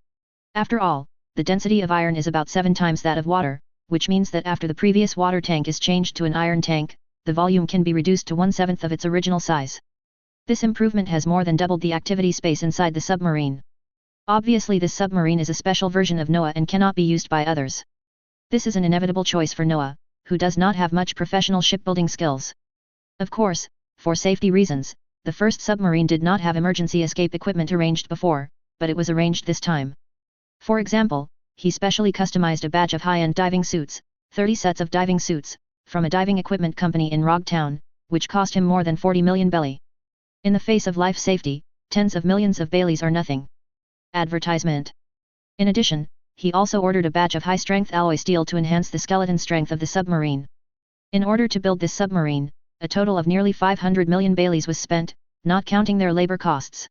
After all, the density of iron is about 7 times that of water, which means that after the previous water tank is changed to an iron tank, the volume can be reduced to 1/7 of its original size. This improvement has more than doubled the activity space inside the submarine. Obviously this submarine is a special version of Noah and cannot be used by others. This is an inevitable choice for Noah, who does not have much professional shipbuilding skills. Of course, for safety reasons, the first submarine did not have emergency escape equipment arranged before, but it was arranged this time. For example, he specially customized a batch of high-end diving suits, 30 sets of diving suits, from a diving equipment company in Rogtown, which cost him more than 40 million belly. In the face of life safety, tens of millions of baileys are nothing. Advertisement. In addition, he also ordered a batch of high-strength alloy steel to enhance the skeleton strength of the submarine. In order to build this submarine, a total of nearly 500 million baileys was spent, not counting their labor costs.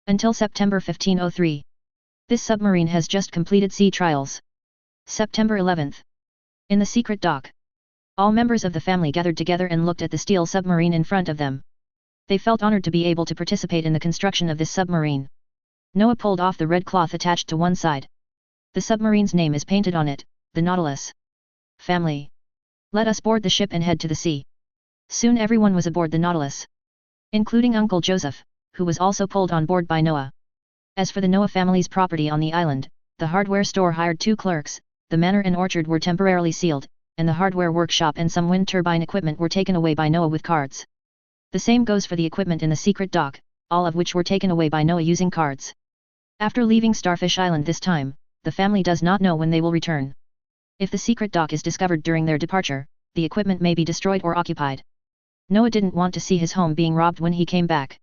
Until September 1503. This submarine has just completed sea trials. September 11th. In the secret dock. All members of the family gathered together and looked at the steel submarine in front of them. They felt honored to be able to participate in the construction of this submarine. Noah pulled off the red cloth attached to one side. The submarine's name is painted on it, the Nautilus. Family. Let us board the ship and head to the sea. Soon everyone was aboard the Nautilus, including Uncle Joseph, who was also pulled on board by Noah. As for the Noah family's property on the island, the hardware store hired 2 clerks, the manor and orchard were temporarily sealed, and the hardware workshop and some wind turbine equipment were taken away by Noah with cards. The same goes for the equipment in the secret dock, all of which were taken away by Noah using cards. After leaving Starfish Island this time, the family does not know when they will return. If the secret dock is discovered during their departure, the equipment may be destroyed or occupied. Noah didn't want to see his home being robbed when he came back.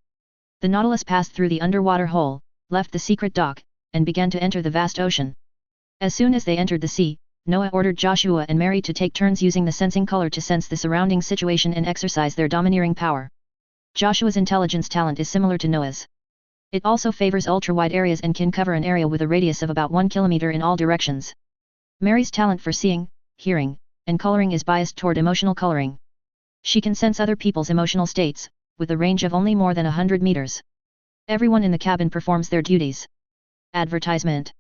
The Nautilus passed through the underwater hole, left the secret dock, and began to enter the vast ocean. As soon as they entered the sea, Noah ordered Joshua and Mary to take turns using the sensing color to sense the surrounding situation and exercise their domineering power. Joshua's intelligence talent is similar to Noah's. It also favors ultra-wide areas and can cover an area with a radius of about 1 kilometer in all directions. Mary's talent for seeing, hearing, and coloring is biased toward emotional coloring. She can sense other people's emotional states, with a range of only more than 100 meters. Everyone in the cabin performs their duties. Advertisement.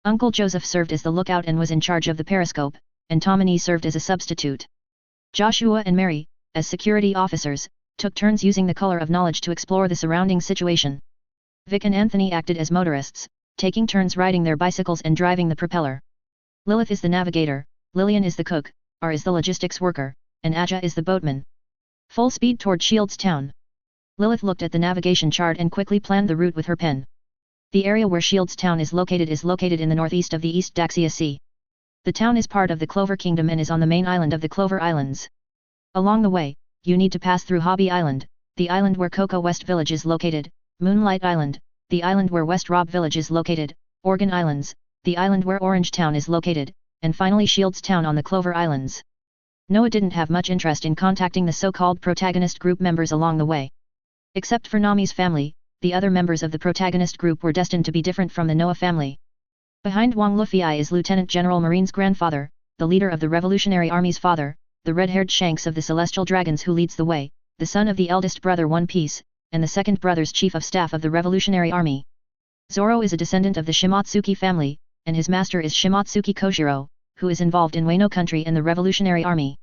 Uncle Joseph served as the lookout and was in charge of the periscope, and Tomini served as a substitute. Joshua and Mary, as security officers, took turns using the color of knowledge to explore the surrounding situation. Vic and Anthony acted as motorists, taking turns riding their bicycles and driving the propeller. Lilith is the navigator, Lillian is the cook, R is the logistics worker, and Aja is the boatman. Full speed toward Shields Town. Lilith looked at the navigation chart and quickly planned the route with her pen. The area where Shields Town is located in the northeast of the East Daxia Sea. The town is part of the Clover Kingdom and is on the main island of the Clover Islands. Along the way, you need to pass through Hobby Island, the island where Cocoa West Village is located, Moonlight Island, the island where West Rob Village is located, Organ Islands, the island where Orange Town is located, and finally Shields Town on the Clover Islands. Noah didn't have much interest in contacting the so-called protagonist group members along the way. Except for Nami's family, the other members of the protagonist group were destined to be different from the Noah family. Behind Wang Lufei is Lieutenant General Marine's grandfather, the leader of the Revolutionary Army's father, the red-haired Shanks of the Celestial Dragons who leads the way, the son of the eldest brother One Piece, and the second brother's chief of staff of the Revolutionary Army. Zoro is a descendant of the Shimotsuki family, and his master is Shimotsuki Kojiro, who is involved in Wano country and the Revolutionary Army.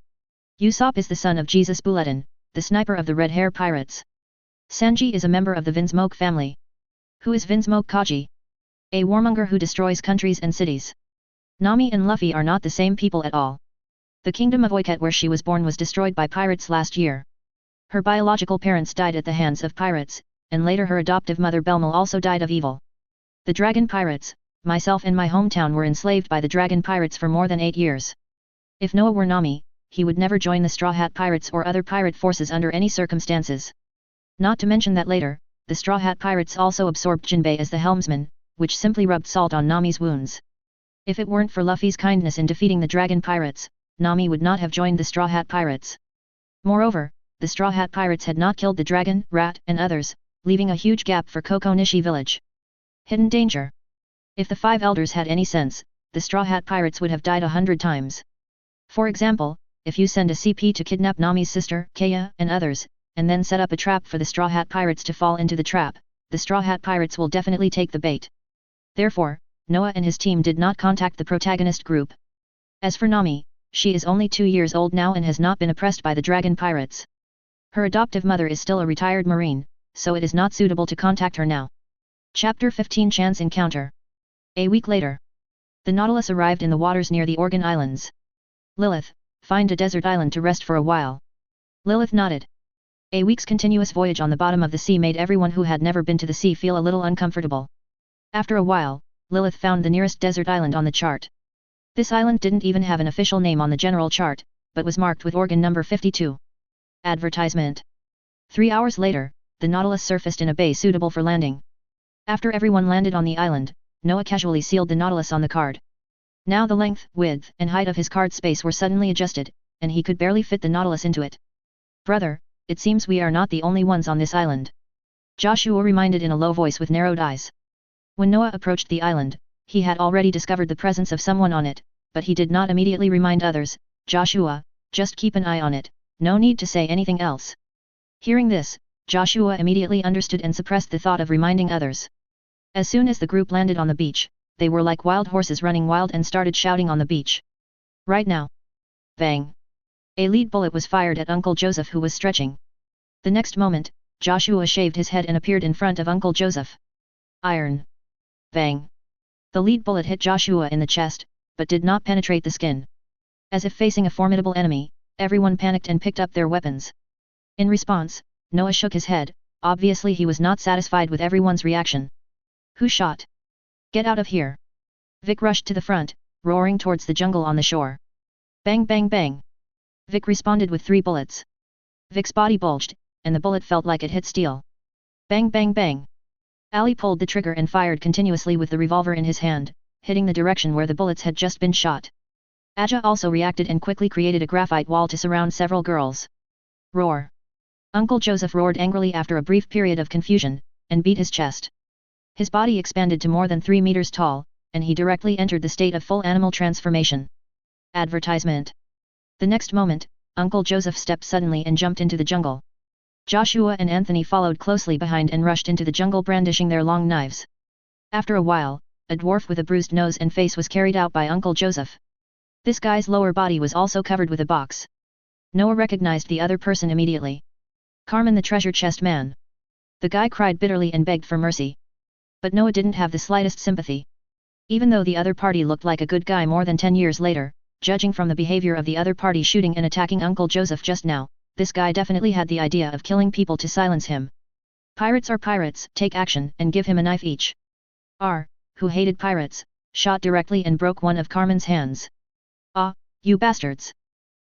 Usopp is the son of Jesus Bulletin, the sniper of the Red Hair Pirates. Sanji is a member of the Vinsmoke family. Who is Vinsmoke Kaji? A warmonger who destroys countries and cities. Nami and Luffy are not the same people at all. The kingdom of Oiket where she was born was destroyed by pirates last year. Her biological parents died at the hands of pirates, and later her adoptive mother Belmel also died of evil. The Dragon Pirates, myself and my hometown were enslaved by the Dragon Pirates for more than 8 years. If Noah were Nami, he would never join the Straw Hat Pirates or other pirate forces under any circumstances. Not to mention that later, the Straw Hat Pirates also absorbed Jinbei as the helmsman, which simply rubbed salt on Nami's wounds. If it weren't for Luffy's kindness in defeating the Dragon Pirates, Nami would not have joined the Straw Hat Pirates. Moreover, the Straw Hat Pirates had not killed the dragon, rat, and others, leaving a huge gap for Koko Nishi village. Hidden danger. If the 5 elders had any sense, the Straw Hat Pirates would have died 100 times. For example, if you send a CP to kidnap Nami's sister, Kaya, and others, and then set up a trap for the Straw Hat Pirates to fall into the trap, the Straw Hat Pirates will definitely take the bait. Therefore, Noah and his team did not contact the protagonist group. As for Nami, she is only 2 years old now and has not been oppressed by the Dragon Pirates. Her adoptive mother is still a retired Marine, so it is not suitable to contact her now. Chapter 15 Chance Encounter. A week later. The Nautilus arrived in the waters near the Organ Islands. Lilith, find a desert island to rest for a while. Lilith nodded. A week's continuous voyage on the bottom of the sea made everyone who had never been to the sea feel a little uncomfortable. After a while, Lilith found the nearest desert island on the chart. This island didn't even have an official name on the general chart, but was marked with Organ number 52. Advertisement. 3 hours later, the Nautilus surfaced in a bay suitable for landing. After everyone landed on the island, Noah casually sealed the Nautilus on the card. Now the length, width, and height of his card space were suddenly adjusted, and he could barely fit the Nautilus into it. Brother, it seems we are not the only ones on this island. Joshua reminded in a low voice with narrowed eyes. When Noah approached the island, he had already discovered the presence of someone on it, but he did not immediately remind others, Joshua, just keep an eye on it, no need to say anything else. Hearing this, Joshua immediately understood and suppressed the thought of reminding others. As soon as the group landed on the beach, they were like wild horses running wild and started shouting on the beach. Right now. Bang. A lead bullet was fired at Uncle Joseph who was stretching. The next moment, Joshua shaved his head and appeared in front of Uncle Joseph. Iron. Bang. The lead bullet hit Joshua in the chest, but did not penetrate the skin. As if facing a formidable enemy, everyone panicked and picked up their weapons. In response, Noah shook his head, obviously he was not satisfied with everyone's reaction. Who shot? Get out of here. Vic rushed to the front, roaring towards the jungle on the shore. Bang bang bang. Vic responded with 3 bullets. Vic's body bulged, and the bullet felt like it hit steel. Bang bang bang. Ali pulled the trigger and fired continuously with the revolver in his hand, hitting the direction where the bullets had just been shot. Aja also reacted and quickly created a graphite wall to surround several girls. Roar. Uncle Joseph roared angrily after a brief period of confusion, and beat his chest. His body expanded to more than 3 meters tall, and he directly entered the state of full animal transformation. Advertisement. The next moment, Uncle Joseph stepped suddenly and jumped into the jungle. Joshua and Anthony followed closely behind and rushed into the jungle brandishing their long knives. After a while, a dwarf with a bruised nose and face was carried out by Uncle Joseph. This guy's lower body was also covered with a box. Noah recognized the other person immediately. Carmen the treasure chest man. The guy cried bitterly and begged for mercy. But Noah didn't have the slightest sympathy. Even though the other party looked like a good guy more than 10 years later, Judging from the behavior of the other party shooting and attacking Uncle Joseph just now, this guy definitely had the idea of killing people to silence him. Pirates are pirates, take action and give him a knife each. R, who hated pirates, shot directly and broke one of Carmen's hands. Ah, you bastards!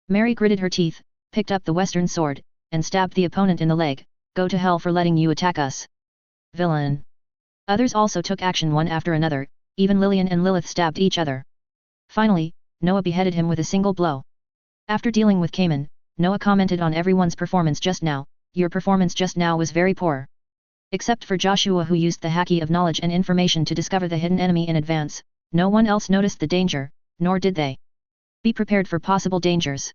Mary gritted her teeth, picked up the western sword, and stabbed the opponent in the leg. Go to hell for letting you attack us. Villain! Others also took action one after another, even Lillian and Lilith stabbed each other. Finally, Noah beheaded him with a single blow. After dealing with Cayman, Noah commented on everyone's performance just now. Your performance just now was very poor. Except for Joshua, who used the haki of knowledge and information to discover the hidden enemy in advance, no one else noticed the danger, nor did they. Be prepared for possible dangers.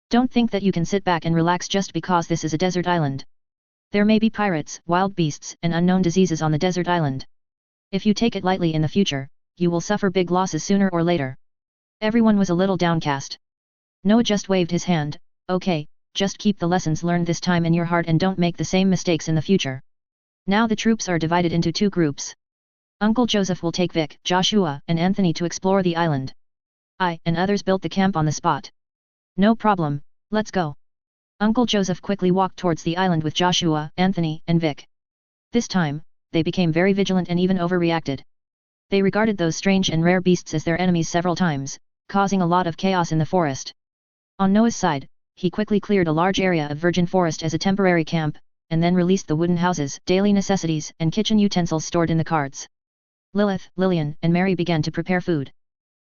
Don't think that you can sit back and relax just because this is a desert island. There may be pirates, wild beasts, and unknown diseases on the desert island. If you take it lightly in the future, you will suffer big losses sooner or later. Everyone was a little downcast. Noah just waved his hand. Okay, just keep the lessons learned this time in your heart and don't make the same mistakes in the future. Now the troops are divided into two groups. Uncle Joseph will take Vic, Joshua, and Anthony to explore the island. I and others built the camp on the spot. No problem, let's go. Uncle Joseph quickly walked towards the island with Joshua, Anthony, and Vic. This time, they became very vigilant and even overreacted. They regarded those strange and rare beasts as their enemies several times, causing a lot of chaos in the forest. On Noah's side, he quickly cleared a large area of virgin forest as a temporary camp, and then released the wooden houses, daily necessities, and kitchen utensils stored in the carts. Lilith, Lillian, and Mary began to prepare food.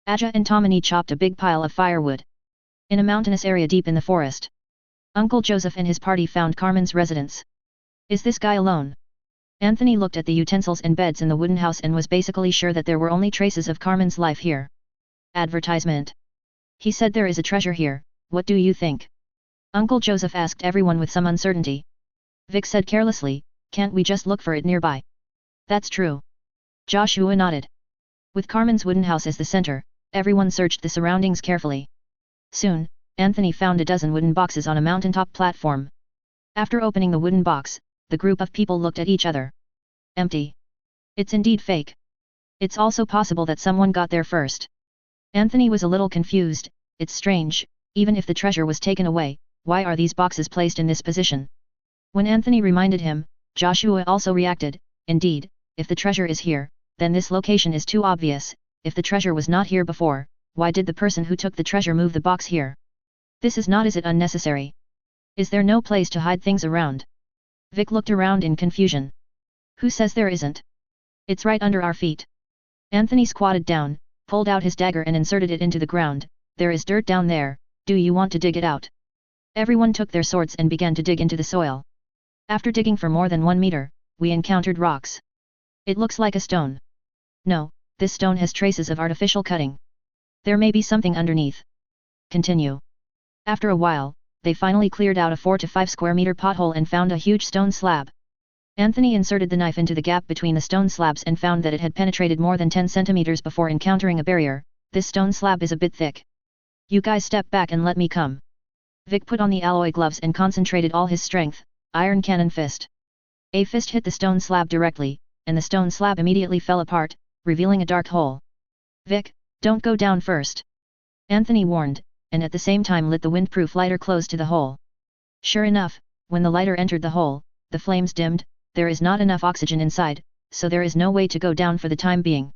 Aja and Tomini chopped a big pile of firewood. In a mountainous area deep in the forest, Uncle Joseph and his party found Carmen's residence. Is this guy alone? Anthony looked at the utensils and beds in the wooden house and was basically sure that there were only traces of Carmen's life here. Advertisement. He said there is a treasure here, what do you think? Uncle Joseph asked everyone with some uncertainty. Vic said carelessly, can't we just look for it nearby? That's true. Joshua nodded. With Carmen's wooden house as the center, everyone searched the surroundings carefully. Soon, Anthony found a dozen wooden boxes on a mountaintop platform. After opening the wooden box, the group of people looked at each other. Empty. It's indeed fake. It's also possible that someone got there first. Anthony was a little confused. It's strange, even if the treasure was taken away, why are these boxes placed in this position? When Anthony reminded him, Joshua also reacted, indeed, if the treasure is here, then this location is too obvious. If the treasure was not here before, why did the person who took the treasure move the box here? This is not, is it unnecessary? Is there no place to hide things around? Vic looked around in confusion. Who says there isn't? It's right under our feet. Anthony squatted down, pulled out his dagger and inserted it into the ground. There is dirt down there, do you want to dig it out? Everyone took their swords and began to dig into the soil. After digging for more than 1 meter, we encountered rocks. It looks like a stone. No, this stone has traces of artificial cutting. There may be something underneath. Continue. After a while, they finally cleared out a 4 to 5 square meter pothole and found a huge stone slab. Anthony inserted the knife into the gap between the stone slabs and found that it had penetrated more than 10 centimeters before encountering a barrier. This stone slab is a bit thick. You guys step back and let me come. Vic put on the alloy gloves and concentrated all his strength. Iron cannon fist. A fist hit the stone slab directly, and the stone slab immediately fell apart, revealing a dark hole. Vic, don't go down first. Anthony warned, and at the same time lit the windproof lighter close to the hole. Sure enough, when the lighter entered the hole, the flames dimmed. There is not enough oxygen inside, so there is no way to go down for the time being.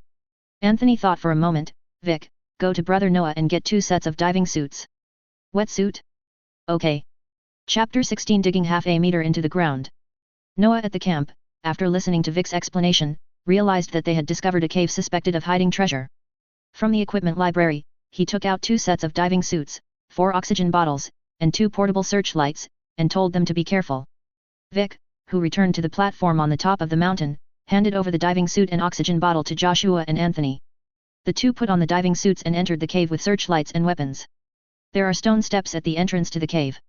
Anthony thought for a moment. Vic, go to Brother Noah and get 2 sets of diving suits. Wetsuit? Okay. Chapter 16, digging half a meter into the ground. Noah at the camp, after listening to Vic's explanation, realized that they had discovered a cave suspected of hiding treasure. From the equipment library, he took out 2 sets of diving suits, 4 oxygen bottles, and 2 portable searchlights, and told them to be careful. Vic, who returned to the platform on the top of the mountain, handed over the diving suit and oxygen bottle to Joshua and Anthony. The two put on the diving suits and entered the cave with searchlights and weapons. There are stone steps at the entrance to the cave.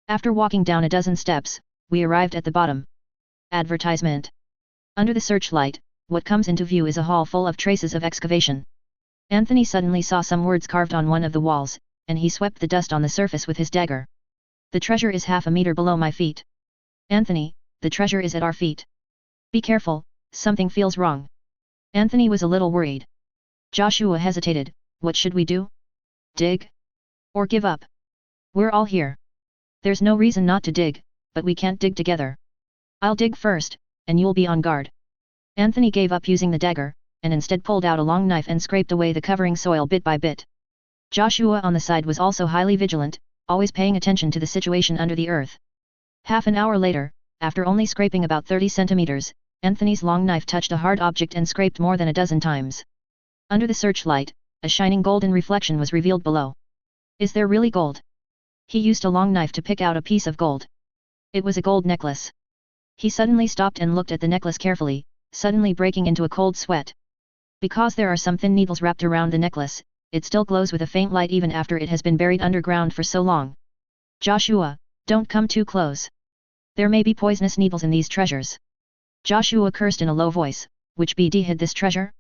After walking down a dozen steps, we arrived at the bottom. Advertisement. Under the searchlight, what comes into view is a hall full of traces of excavation. Anthony suddenly saw some words carved on one of the walls, and he swept the dust on the surface with his dagger. The treasure is half a meter below my feet. Anthony, the treasure is at our feet. Be careful, something feels wrong. Anthony was a little worried. Joshua hesitated, what should we do? Dig? Or give up? We're all here. There's no reason not to dig, but we can't dig together. I'll dig first, and you'll be on guard. Anthony gave up using the dagger, and instead pulled out a long knife and scraped away the covering soil bit by bit. Joshua on the side was also highly vigilant, always paying attention to the situation under the earth. Half an hour later, after only scraping about 30 centimeters, Anthony's long knife touched a hard object and scraped more than a dozen times. Under the searchlight, a shining golden reflection was revealed below. Is there really gold? He used a long knife to pick out a piece of gold. It was a gold necklace. He suddenly stopped and looked at the necklace carefully, suddenly breaking into a cold sweat. Because there are some thin needles wrapped around the necklace, it still glows with a faint light even after it has been buried underground for so long. Joshua, don't come too close. There may be poisonous needles in these treasures. Joshua cursed in a low voice, which BD hid this treasure?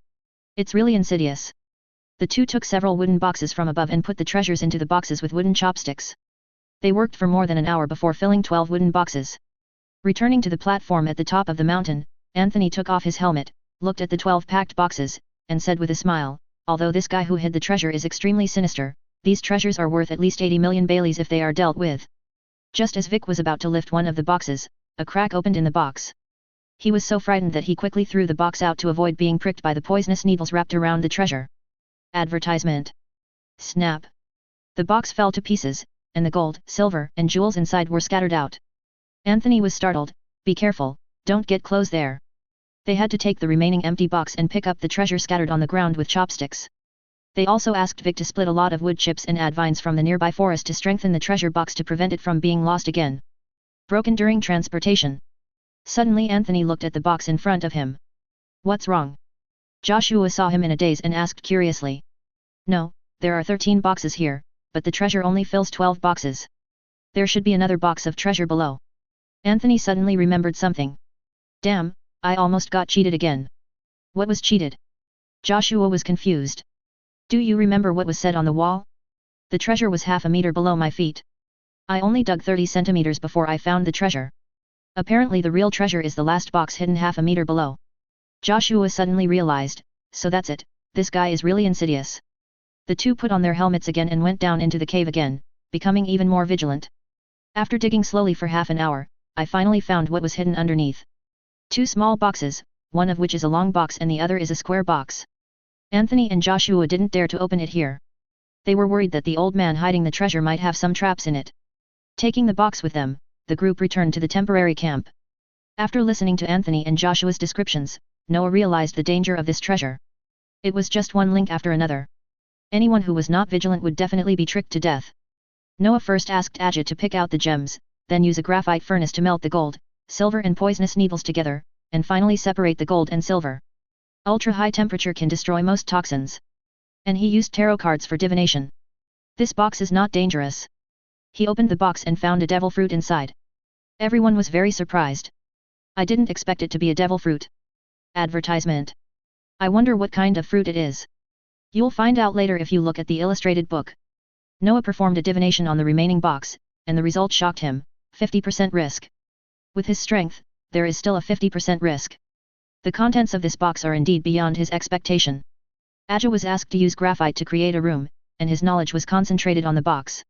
It's really insidious. The two took several wooden boxes from above and put the treasures into the boxes with wooden chopsticks. They worked for more than an hour before filling 12 wooden boxes. Returning to the platform at the top of the mountain, Anthony took off his helmet, looked at the 12 packed boxes, and said with a smile, although this guy who hid the treasure is extremely sinister, these treasures are worth at least 80 million Baileys if they are dealt with. Just as Vic was about to lift one of the boxes, a crack opened in the box. He was so frightened that he quickly threw the box out to avoid being pricked by the poisonous needles wrapped around the treasure. Advertisement. Snap. The box fell to pieces, and the gold, silver, and jewels inside were scattered out. Anthony was startled. Be careful, don't get close there. They had to take the remaining empty box and pick up the treasure scattered on the ground with chopsticks. They also asked Vic to split a lot of wood chips and add vines from the nearby forest to strengthen the treasure box to prevent it from being lost again. Broken during transportation. Suddenly Anthony looked at the box in front of him. What's wrong? Joshua saw him in a daze and asked curiously. No, there are 13 boxes here, but the treasure only fills 12 boxes. There should be another box of treasure below. Anthony suddenly remembered something. Damn, I almost got cheated again. What was cheated? Joshua was confused. Do you remember what was said on the wall? The treasure was half a meter below my feet. I only dug 30 centimeters before I found the treasure. Apparently the real treasure is the last box hidden half a meter below. Joshua suddenly realized, so that's it, this guy is really insidious. The two put on their helmets again and went down into the cave again, becoming even more vigilant. After digging slowly for half an hour, I finally found what was hidden underneath. Two small boxes, one of which is a long box and the other is a square box. Anthony and Joshua didn't dare to open it here. They were worried that the old man hiding the treasure might have some traps in it. Taking the box with them, the group returned to the temporary camp. After listening to Anthony and Joshua's descriptions, Noah realized the danger of this treasure. It was just one link after another. Anyone who was not vigilant would definitely be tricked to death. Noah first asked Ajit to pick out the gems, then use a graphite furnace to melt the gold, silver and poisonous needles together, and finally separate the gold and silver. Ultra-high temperature can destroy most toxins. And he used tarot cards for divination. This box is not dangerous. He opened the box and found a devil fruit inside. Everyone was very surprised. I didn't expect it to be a devil fruit. Advertisement. I wonder what kind of fruit it is. You'll find out later if you look at the illustrated book. Noah performed a divination on the remaining box, and the result shocked him, 50% risk. With his strength, there is still a 50% risk. The contents of this box are indeed beyond his expectation. Ajit was asked to use graphite to create a room, and his knowledge was concentrated on the box.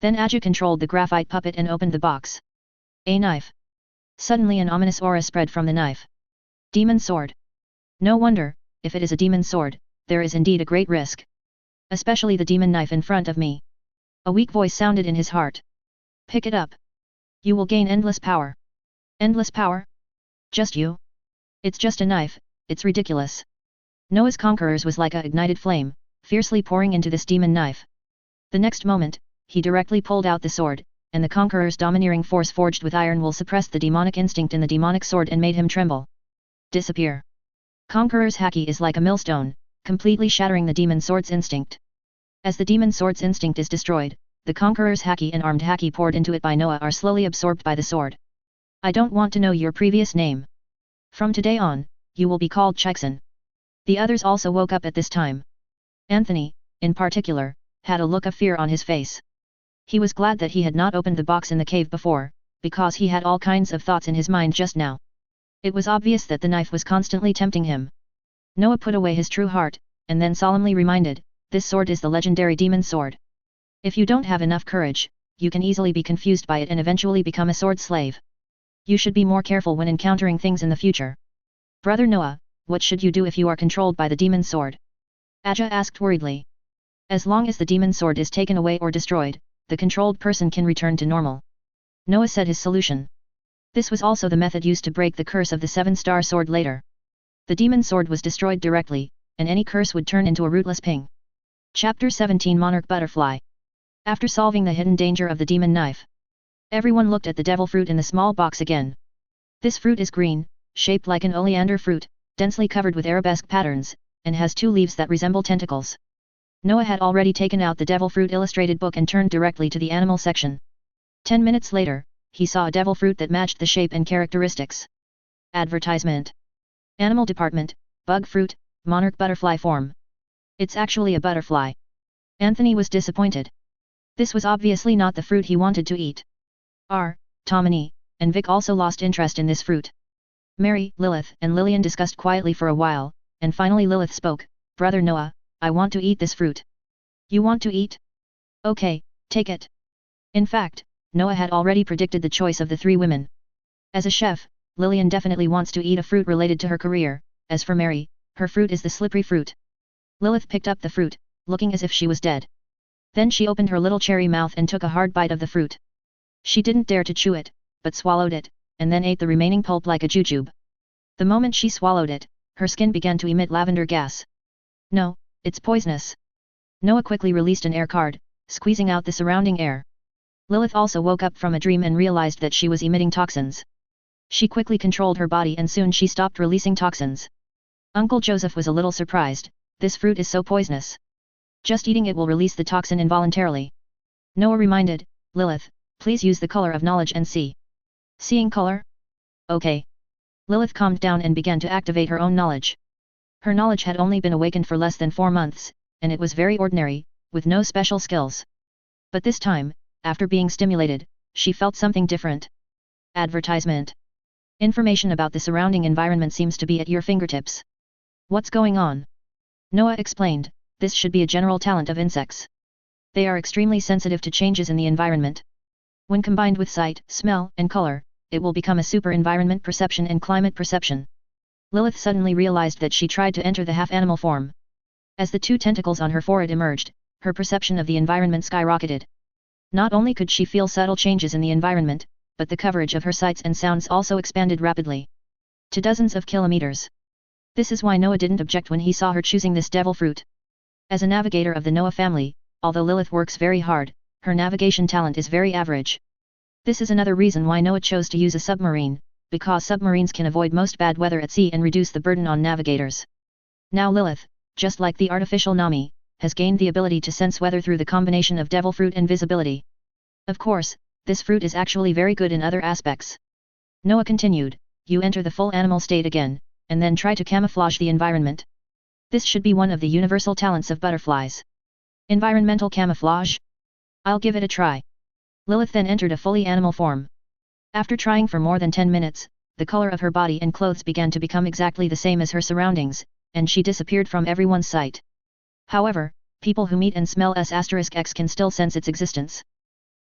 Then Ajit controlled the graphite puppet and opened the box. A knife. Suddenly an ominous aura spread from the knife. Demon sword. No wonder, if it is a demon sword, there is indeed a great risk. Especially the demon knife in front of me. A weak voice sounded in his heart. Pick it up. You will gain endless power. Endless power? Just you? It's just a knife, it's ridiculous. Noah's conquerors was like a ignited flame, fiercely pouring into this demon knife. The next moment, he directly pulled out the sword, and the conqueror's domineering force forged with iron will suppressed the demonic instinct in the demonic sword and made him tremble. Disappear. Conqueror's haki is like a millstone, completely shattering the demon sword's instinct. As the demon sword's instinct is destroyed, the conqueror's haki and armed haki poured into it by Noah are slowly absorbed by the sword. I don't want to know your previous name. From today on, you will be called Chikson. The others also woke up at this time. Anthony, in particular, had a look of fear on his face. He was glad that he had not opened the box in the cave before, because he had all kinds of thoughts in his mind just now. It was obvious that the knife was constantly tempting him. Noah put away his true heart, and then solemnly reminded, this sword is the legendary demon sword. If you don't have enough courage, you can easily be confused by it and eventually become a sword slave. You should be more careful when encountering things in the future. Brother Noah, what should you do if you are controlled by the demon sword? Aja asked worriedly. As long as the demon sword is taken away or destroyed, the controlled person can return to normal. Noah said his solution. This was also the method used to break the curse of the 7-star sword later. The demon sword was destroyed directly, and any curse would turn into a rootless ping. Chapter 17 Monarch Butterfly. After solving the hidden danger of the demon knife, everyone looked at the devil fruit in the small box again. This fruit is green, shaped like an oleander fruit, densely covered with arabesque patterns, and has 2 leaves that resemble tentacles. Noah had already taken out the devil fruit illustrated book and turned directly to the animal section. 10 minutes later, he saw a devil fruit that matched the shape and characteristics. Advertisement. Animal Department, Bug Fruit, Monarch Butterfly Form. It's actually a butterfly. Anthony was disappointed. This was obviously not the fruit he wanted to eat. Tomini, and Vic also lost interest in this fruit. Mary, Lilith, and Lillian discussed quietly for a while, and finally Lilith spoke, Brother Noah, I want to eat this fruit. You want to eat? Okay, take it. In fact, Noah had already predicted the choice of the 3 women. As a chef, Lillian definitely wants to eat a fruit related to her career. As for Mary, her fruit is the slippery fruit. Lilith picked up the fruit, looking as if she was dead. Then she opened her little cherry mouth and took a hard bite of the fruit. She didn't dare to chew it, but swallowed it, and then ate the remaining pulp like a jujube. The moment she swallowed it, her skin began to emit lavender gas. No, it's poisonous. Noah quickly released an air card, squeezing out the surrounding air. Lilith also woke up from a dream and realized that she was emitting toxins. She quickly controlled her body and soon she stopped releasing toxins. Uncle Joseph was a little surprised, this fruit is so poisonous. Just eating it will release the toxin involuntarily. Noah reminded, Lilith, please use the color of knowledge and see. Seeing color? Okay. Lilith calmed down and began to activate her own knowledge. Her knowledge had only been awakened for less than 4 months, and it was very ordinary, with no special skills. But this time, after being stimulated, she felt something different. Advertisement. Information about the surrounding environment seems to be at your fingertips. What's going on? Noah explained, this should be a general talent of insects. They are extremely sensitive to changes in the environment. When combined with sight, smell, and color, it will become a super environment perception and climate perception. Lilith suddenly realized that she tried to enter the half-animal form. As the 2 tentacles on her forehead emerged, her perception of the environment skyrocketed. Not only could she feel subtle changes in the environment, but the coverage of her sights and sounds also expanded rapidly. To dozens of kilometers. This is why Noah didn't object when he saw her choosing this devil fruit. As a navigator of the Noah family, although Lilith works very hard, her navigation talent is very average. This is another reason why Noah chose to use a submarine, because submarines can avoid most bad weather at sea and reduce the burden on navigators. Now Lilith, just like the artificial Nami, has gained the ability to sense weather through the combination of devil fruit and visibility. Of course, this fruit is actually very good in other aspects. Noah continued, you enter the full animal state again, and then try to camouflage the environment. This should be one of the universal talents of butterflies. Environmental camouflage? I'll give it a try. Lilith then entered a fully animal form. After trying for more than 10 minutes, the color of her body and clothes began to become exactly the same as her surroundings, and she disappeared from everyone's sight. However, people who meet and smell S*X can still sense its existence.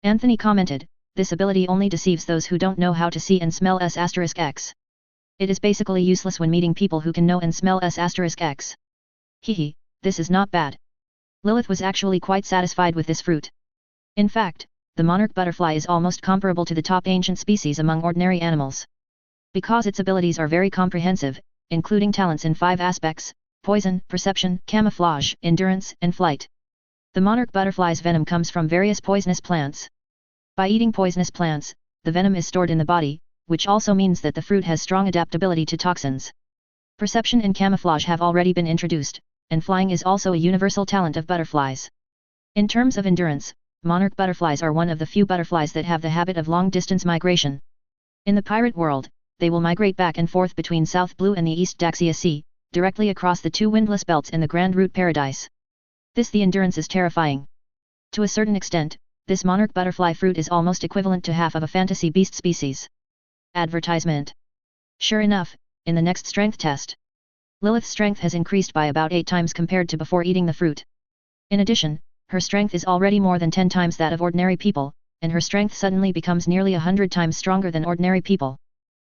Anthony commented, this ability only deceives those who don't know how to see and smell S*X. It is basically useless when meeting people who can know and smell S*X. Hehe, this is not bad. Lilith was actually quite satisfied with this fruit. In fact, the monarch butterfly is almost comparable to the top ancient species among ordinary animals. Because its abilities are very comprehensive, including talents in 5 aspects, poison, perception, camouflage, endurance, and flight. The monarch butterfly's venom comes from various poisonous plants. By eating poisonous plants, the venom is stored in the body, which also means that the fruit has strong adaptability to toxins. Perception and camouflage have already been introduced, and flying is also a universal talent of butterflies. In terms of endurance, monarch butterflies are one of the few butterflies that have the habit of long-distance migration. In the pirate world, they will migrate back and forth between South Blue and the East Daxia Sea, directly across the 2 windless belts in the Grand Route Paradise. The endurance is terrifying. To a certain extent, this monarch butterfly fruit is almost equivalent to half of a fantasy beast species. Advertisement. Sure enough, in the next strength test, Lilith's strength has increased by about 8 times compared to before eating the fruit. In addition, her strength is already more than 10 times that of ordinary people, and her strength suddenly becomes nearly 100 times stronger than ordinary people.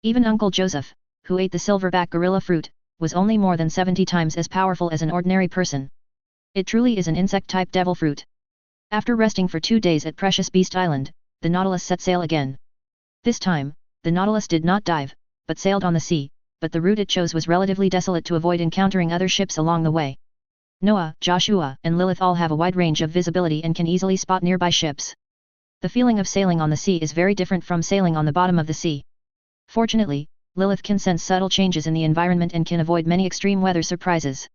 Even Uncle Joseph, who ate the silverback gorilla fruit, was only more than 70 times as powerful as an ordinary person. It truly is an insect-type devil fruit. After resting for 2 days at Precious Beast Island, the Nautilus set sail again. This time, the Nautilus did not dive, but sailed on the sea, but the route it chose was relatively desolate to avoid encountering other ships along the way. Noah, Joshua, and Lilith all have a wide range of visibility and can easily spot nearby ships. The feeling of sailing on the sea is very different from sailing on the bottom of the sea. Fortunately, Lilith can sense subtle changes in the environment and can avoid many extreme weather surprises.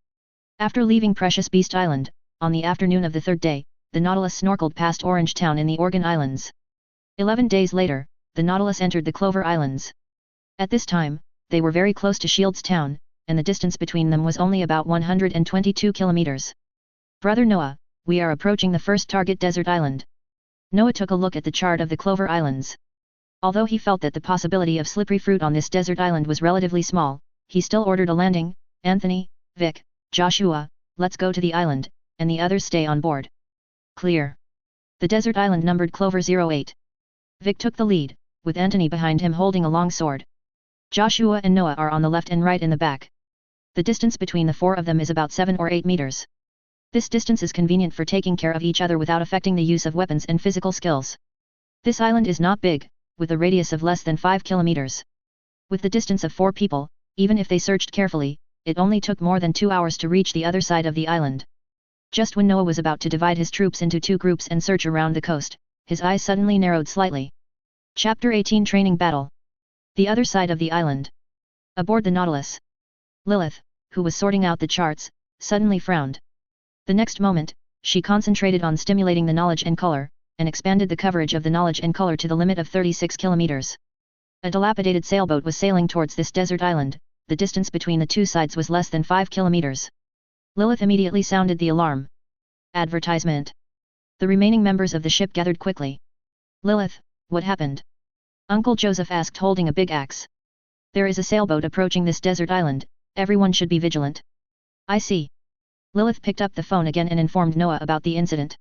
After leaving Precious Beast Island, on the afternoon of the third day, the Nautilus snorkeled past Orange Town in the Organ Islands. 11 days later, the Nautilus entered the Clover Islands. At this time, they were very close to Shields Town, and the distance between them was only about 122 kilometers. Brother Noah, we are approaching the first target desert island. Noah took a look at the chart of the Clover Islands. Although he felt that the possibility of slippery fruit on this desert island was relatively small, he still ordered a landing. Anthony, Vic, Joshua, let's go to the island, and the others stay on board. Clear. The desert island numbered Clover 08. Vic took the lead, with Anthony behind him holding a long sword. Joshua and Noah are on the left and right in the back. The distance between the four of them is about 7 or 8 meters. This distance is convenient for taking care of each other without affecting the use of weapons and physical skills. This island is not big, with a radius of less than 5 kilometers. With the distance of 4 people, even if they searched carefully, it only took more than 2 hours to reach the other side of the island. Just when Noah was about to divide his troops into 2 groups and search around the coast, his eyes suddenly narrowed slightly. Chapter 18 Training Battle. The other side of the island. Aboard the Nautilus. Lilith, who was sorting out the charts, suddenly frowned. The next moment, she concentrated on stimulating the knowledge and color, and expanded the coverage of the knowledge and color to the limit of 36 kilometers. A dilapidated sailboat was sailing towards this desert island. The distance between the two sides was less than 5 kilometers. Lilith immediately sounded the alarm. Advertisement. The remaining members of the ship gathered quickly. Lilith, what happened? Uncle Joseph asked, holding a big axe. There is a sailboat approaching this desert island, everyone should be vigilant. I see. Lilith picked up the phone again and informed Noah about the incident.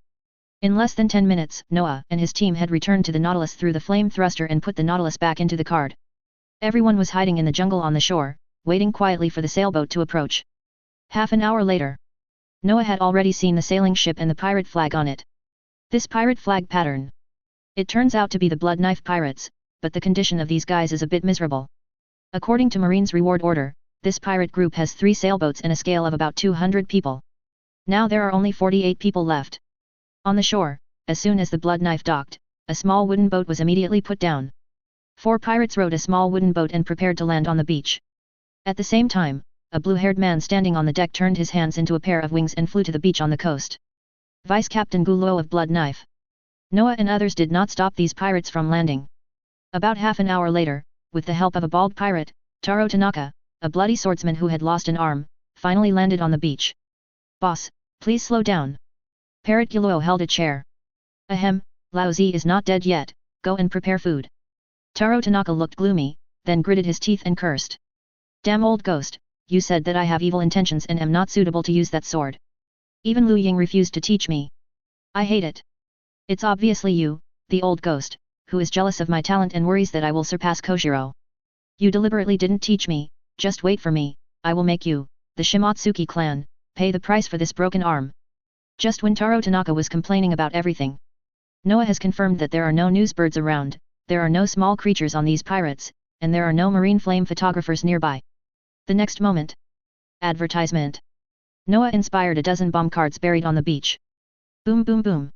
In less than 10 minutes, Noah and his team had returned to the Nautilus through the flame thruster and put the Nautilus back into the card. Everyone was hiding in the jungle on the shore, waiting quietly for the sailboat to approach. Half an hour later, Noah had already seen the sailing ship and the pirate flag on it. This pirate flag pattern. It turns out to be the Blood Knife Pirates, but the condition of these guys is a bit miserable. According to Marine's reward order, this pirate group has 3 sailboats and a scale of about 200 people. Now there are only 48 people left. On the shore, as soon as the Blood Knife docked, a small wooden boat was immediately put down. 4 pirates rowed a small wooden boat and prepared to land on the beach. At the same time, a blue-haired man standing on the deck turned his hands into a pair of wings and flew to the beach on the coast. Vice Captain Gulo of Blood Knife. Noah and others did not stop these pirates from landing. About half an hour later, with the help of a bald pirate, Taro Tanaka, a bloody swordsman who had lost an arm, finally landed on the beach. Boss, please slow down. Parrot Gulo held a chair. Ahem, Lao Zi is not dead yet, go and prepare food. Taro Tanaka looked gloomy, then gritted his teeth and cursed. Damn old ghost, you said that I have evil intentions and am not suitable to use that sword. Even Lu Ying refused to teach me. I hate it. It's obviously you, the old ghost, who is jealous of my talent and worries that I will surpass Koshiro. You deliberately didn't teach me, just wait for me, I will make you, the Shimatsuki clan, pay the price for this broken arm. Just when Taro Tanaka was complaining about everything, Noah has confirmed that there are no newsbirds around, there are no small creatures on these pirates, and there are no marine flame photographers nearby. The next moment. Advertisement. Noah inspired a dozen bomb cards buried on the beach. Boom boom boom.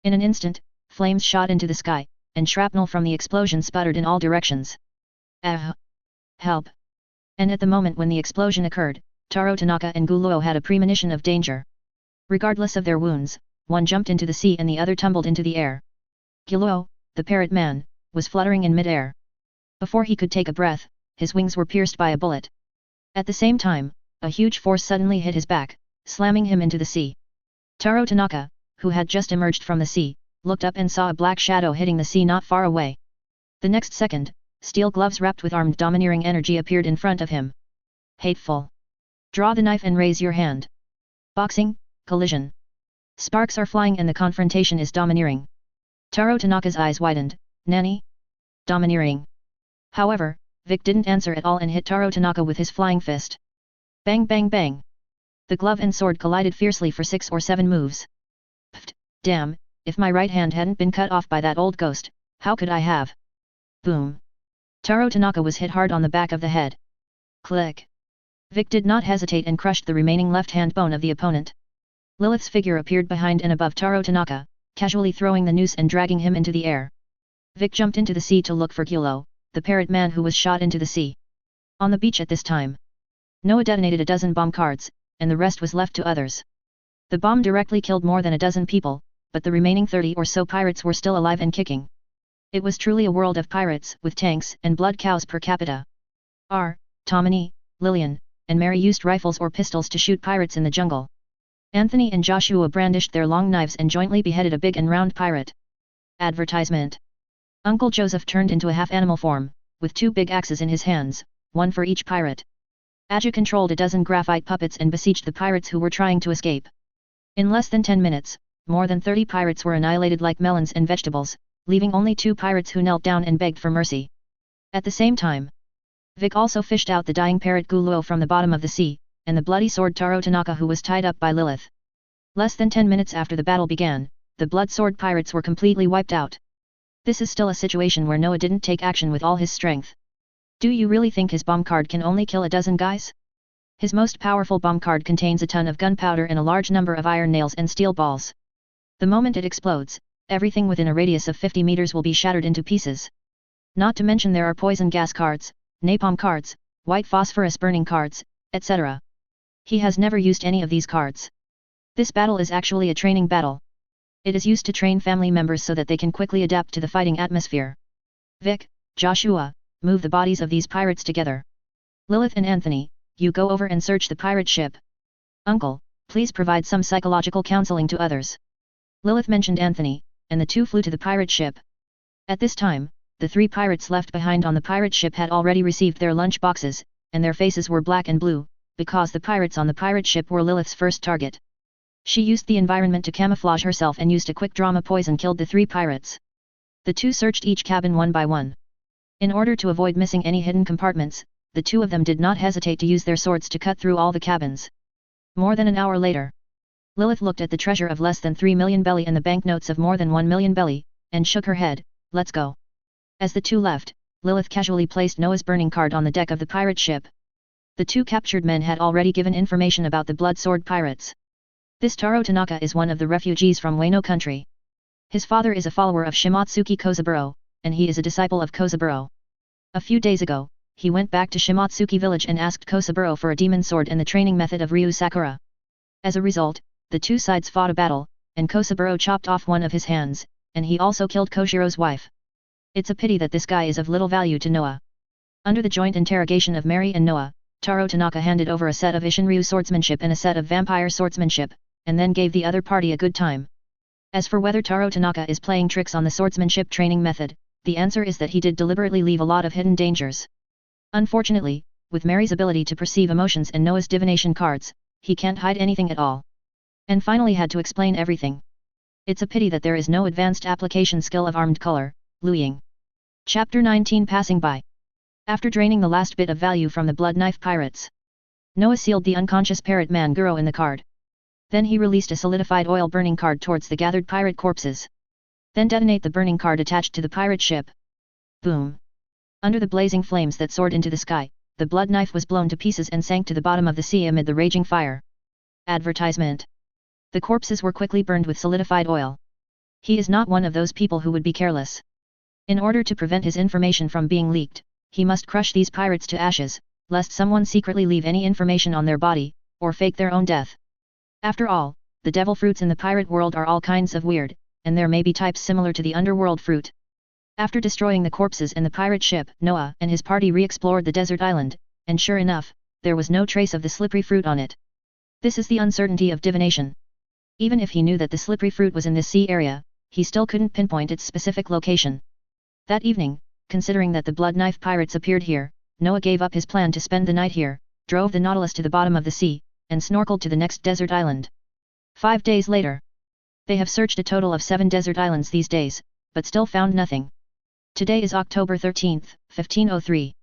In an instant, flames shot into the sky, and shrapnel from the explosion sputtered in all directions. Help. And at the moment when the explosion occurred, Taro Tanaka and Gulo had a premonition of danger. Regardless of their wounds, one jumped into the sea and the other tumbled into the air. Gulo, the parrot man, was fluttering in mid-air. Before he could take a breath, his wings were pierced by a bullet. At the same time, a huge force suddenly hit his back, slamming him into the sea. Taro Tanaka, who had just emerged from the sea, looked up and saw a black shadow hitting the sea not far away. The next second, steel gloves wrapped with armed domineering energy appeared in front of him. Hateful. Draw the knife and raise your hand. Boxing, collision. Sparks are flying and the confrontation is domineering. Taro Tanaka's eyes widened. Nani? Domineering. However, Vic didn't answer at all and hit Taro Tanaka with his flying fist. Bang bang bang. The glove and sword collided fiercely for 6 or 7 moves. Pfft, damn, if my right hand hadn't been cut off by that old ghost, how could I have? Boom. Taro Tanaka was hit hard on the back of the head. Click. Vic did not hesitate and crushed the remaining left-hand bone of the opponent. Lilith's figure appeared behind and above Taro Tanaka, casually throwing the noose and dragging him into the air. Vic jumped into the sea to look for Gyulo, the parrot man who was shot into the sea. On the beach at this time, Noah detonated a dozen bomb cards, and the rest was left to others. The bomb directly killed more than a dozen people, but the remaining 30 or so pirates were still alive and kicking. It was truly a world of pirates, with tanks and blood cows per capita. Tomini, Lillian, and Mary used rifles or pistols to shoot pirates in the jungle. Anthony and Joshua brandished their long knives and jointly beheaded a big and round pirate. Advertisement. Uncle Joseph turned into a half-animal form, with 2 big axes in his hands, one for each pirate. Aja controlled a dozen graphite puppets and besieged the pirates who were trying to escape. In less than 10 minutes, more than 30 pirates were annihilated like melons and vegetables, leaving only 2 pirates who knelt down and begged for mercy. At the same time, Vic also fished out the dying parrot Guluo from the bottom of the sea, and the bloody sword Taro Tanaka who was tied up by Lilith. Less than 10 minutes after the battle began, the blood sword pirates were completely wiped out. This is still a situation where Noah didn't take action with all his strength. Do you really think his bomb card can only kill a dozen guys? His most powerful bomb card contains a ton of gunpowder and a large number of iron nails and steel balls. The moment it explodes, everything within a radius of 50 meters will be shattered into pieces. Not to mention there are poison gas cards, napalm cards, white phosphorus burning cards, etc. He has never used any of these cards. This battle is actually a training battle. It is used to train family members so that they can quickly adapt to the fighting atmosphere. Vic, Joshua, move the bodies of these pirates together. Lilith and Anthony, you go over and search the pirate ship. Uncle, please provide some psychological counseling to others. Lilith mentioned Anthony, and the 2 flew to the pirate ship. At this time, the 3 pirates left behind on the pirate ship had already received their lunch boxes, and their faces were black and blue, because the pirates on the pirate ship were Lilith's first target. She used the environment to camouflage herself and used a quick drama poison killed the 3 pirates. The 2 searched each cabin one by one. In order to avoid missing any hidden compartments, the 2 of them did not hesitate to use their swords to cut through all the cabins. More than an hour later, Lilith looked at the treasure of less than 3 million belly and the banknotes of more than 1 million belly, and shook her head. Let's go. As the 2 left, Lilith casually placed Noah's burning card on the deck of the pirate ship. The 2 captured men had already given information about the blood sword pirates. This Taro Tanaka is one of the refugees from Wano country. His father is a follower of Shimatsuki Kozaburo, and he is a disciple of Kozaburo. A few days ago, he went back to Shimatsuki village and asked Kozaburo for a demon sword and the training method of Ryu Sakura. As a result, the 2 sides fought a battle, and Kozaburo chopped off one of his hands, and he also killed Koshiro's wife. It's a pity that this guy is of little value to Noah. Under the joint interrogation of Mary and Noah, Taro Tanaka handed over a set of Ishinryu swordsmanship and a set of vampire swordsmanship, and then gave the other party a good time. As for whether Taro Tanaka is playing tricks on the swordsmanship training method, the answer is that he did deliberately leave a lot of hidden dangers. Unfortunately, with Mary's ability to perceive emotions and Noah's divination cards, he can't hide anything at all. And finally had to explain everything. It's a pity that there is no advanced application skill of armed color, Luying. Chapter 19 Passing by. After draining the last bit of value from the blood knife pirates, Noah sealed the unconscious parrot man Guro in the card. Then he released a solidified oil burning card towards the gathered pirate corpses. Then detonate the burning card attached to the pirate ship. Boom. Under the blazing flames that soared into the sky, the blood knife was blown to pieces and sank to the bottom of the sea amid the raging fire. Advertisement. The corpses were quickly burned with solidified oil. He is not one of those people who would be careless. In order to prevent his information from being leaked, he must crush these pirates to ashes, lest someone secretly leave any information on their body, or fake their own death. After all, the devil fruits in the pirate world are all kinds of weird, and there may be types similar to the underworld fruit. After destroying the corpses and the pirate ship, Noah and his party re-explored the desert island, and sure enough, there was no trace of the slippery fruit on it. This is the uncertainty of divination. Even if he knew that the slippery fruit was in this sea area, he still couldn't pinpoint its specific location. That evening, considering that the blood knife pirates appeared here, Noah gave up his plan to spend the night here, drove the Nautilus to the bottom of the sea, and snorkeled to the next desert island. 5 days later. They have searched a total of 7 desert islands these days, but still found nothing. Today is October 13, 1503.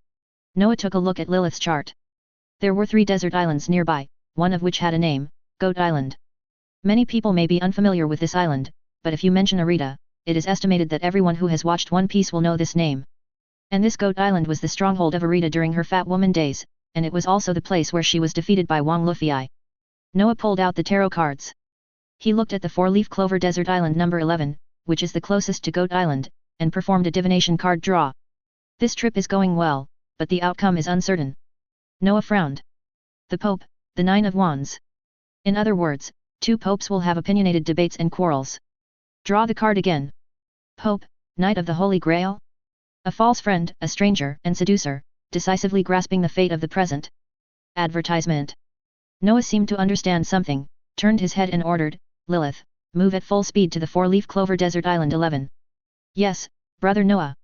Noah took a look at Lilith's chart. There were 3 desert islands nearby, one of which had a name, Goat Island. Many people may be unfamiliar with this island, but if you mention Arita, it is estimated that everyone who has watched One Piece will know this name. And this Goat Island was the stronghold of Arita during her Fat Woman days, and it was also the place where she was defeated by Wang Luffy. Noah pulled out the tarot cards. He looked at the 4-leaf clover desert island number 11, which is the closest to Goat Island, and performed a divination card draw. This trip is going well, but the outcome is uncertain. Noah frowned. The Pope, the 9 of Wands. In other words, 2 popes will have opinionated debates and quarrels. Draw the card again. Pope, Knight of the Holy Grail? A false friend, a stranger, and seducer, decisively grasping the fate of the present. Advertisement. Noah seemed to understand something, turned his head and ordered, Lilith, move at full speed to the 4-leaf clover desert island 11. Yes, brother Noah.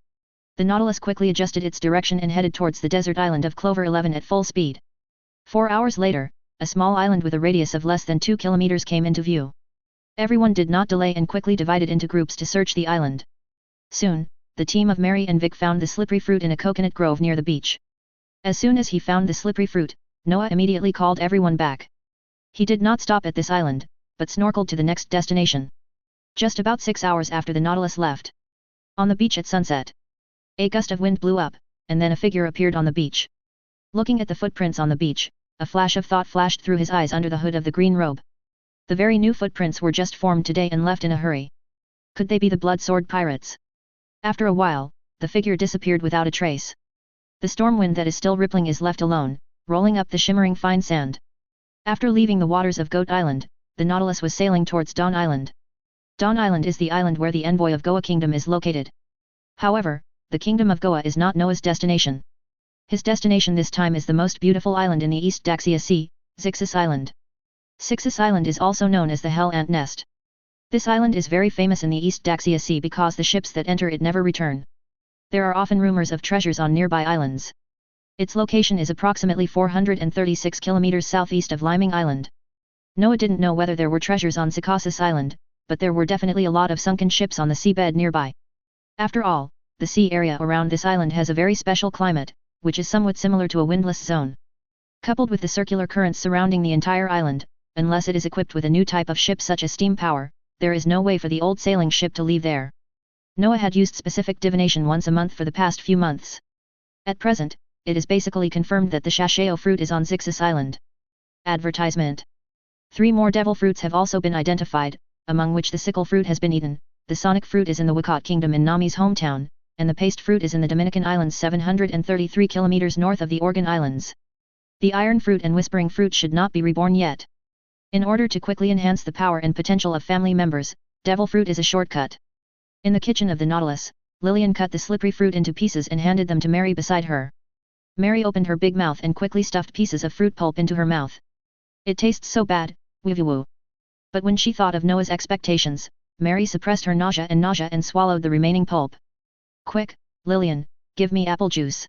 The Nautilus quickly adjusted its direction and headed towards the desert island of Clover 11 at full speed. 4 hours later, a small island with a radius of less than 2 kilometers came into view. Everyone did not delay and quickly divided into groups to search the island. Soon, the team of Mary and Vic found the slippery fruit in a coconut grove near the beach. As soon as he found the slippery fruit, Noah immediately called everyone back. He did not stop at this island, but snorkeled to the next destination. Just about 6 hours after the Nautilus left. On the beach at sunset. A gust of wind blew up, and then a figure appeared on the beach. Looking at the footprints on the beach, a flash of thought flashed through his eyes under the hood of the green robe. The very new footprints were just formed today and left in a hurry. Could they be the Blood Sword pirates? After a while, the figure disappeared without a trace. The storm wind that is still rippling is left alone, rolling up the shimmering fine sand. After leaving the waters of Goat Island, the Nautilus was sailing towards Dawn Island. Dawn Island is the island where the envoy of Goa Kingdom is located. However, the Kingdom of Goa is not Noah's destination. His destination this time is the most beautiful island in the East Daxia Sea, Zixus Island. Zixus Island is also known as the Hell Ant Nest. This island is very famous in the East Daxia Sea because the ships that enter it never return. There are often rumors of treasures on nearby islands. Its location is approximately 436 kilometers southeast of Liming Island. Noah didn't know whether there were treasures on Zixus Island, but there were definitely a lot of sunken ships on the seabed nearby. After all, the sea area around this island has a very special climate, which is somewhat similar to a windless zone. Coupled with the circular currents surrounding the entire island, unless it is equipped with a new type of ship such as steam power, there is no way for the old sailing ship to leave there. Noah had used specific divination once a month for the past few months. At present, it is basically confirmed that the Shasheo fruit is on Zixus Island. Advertisement. 3 more devil fruits have also been identified, among which the sickle fruit has been eaten, the sonic fruit is in the Wakot Kingdom in Nami's hometown, and the paste fruit is in the Dominican Islands 733 kilometers north of the Organ Islands. The iron fruit and whispering fruit should not be reborn yet. In order to quickly enhance the power and potential of family members, devil fruit is a shortcut. In the kitchen of the Nautilus, Lillian cut the slippery fruit into pieces and handed them to Mary beside her. Mary opened her big mouth and quickly stuffed pieces of fruit pulp into her mouth. It tastes so bad, woo-woo. But when she thought of Noah's expectations, Mary suppressed her nausea and swallowed the remaining pulp. Quick, Lillian, give me apple juice.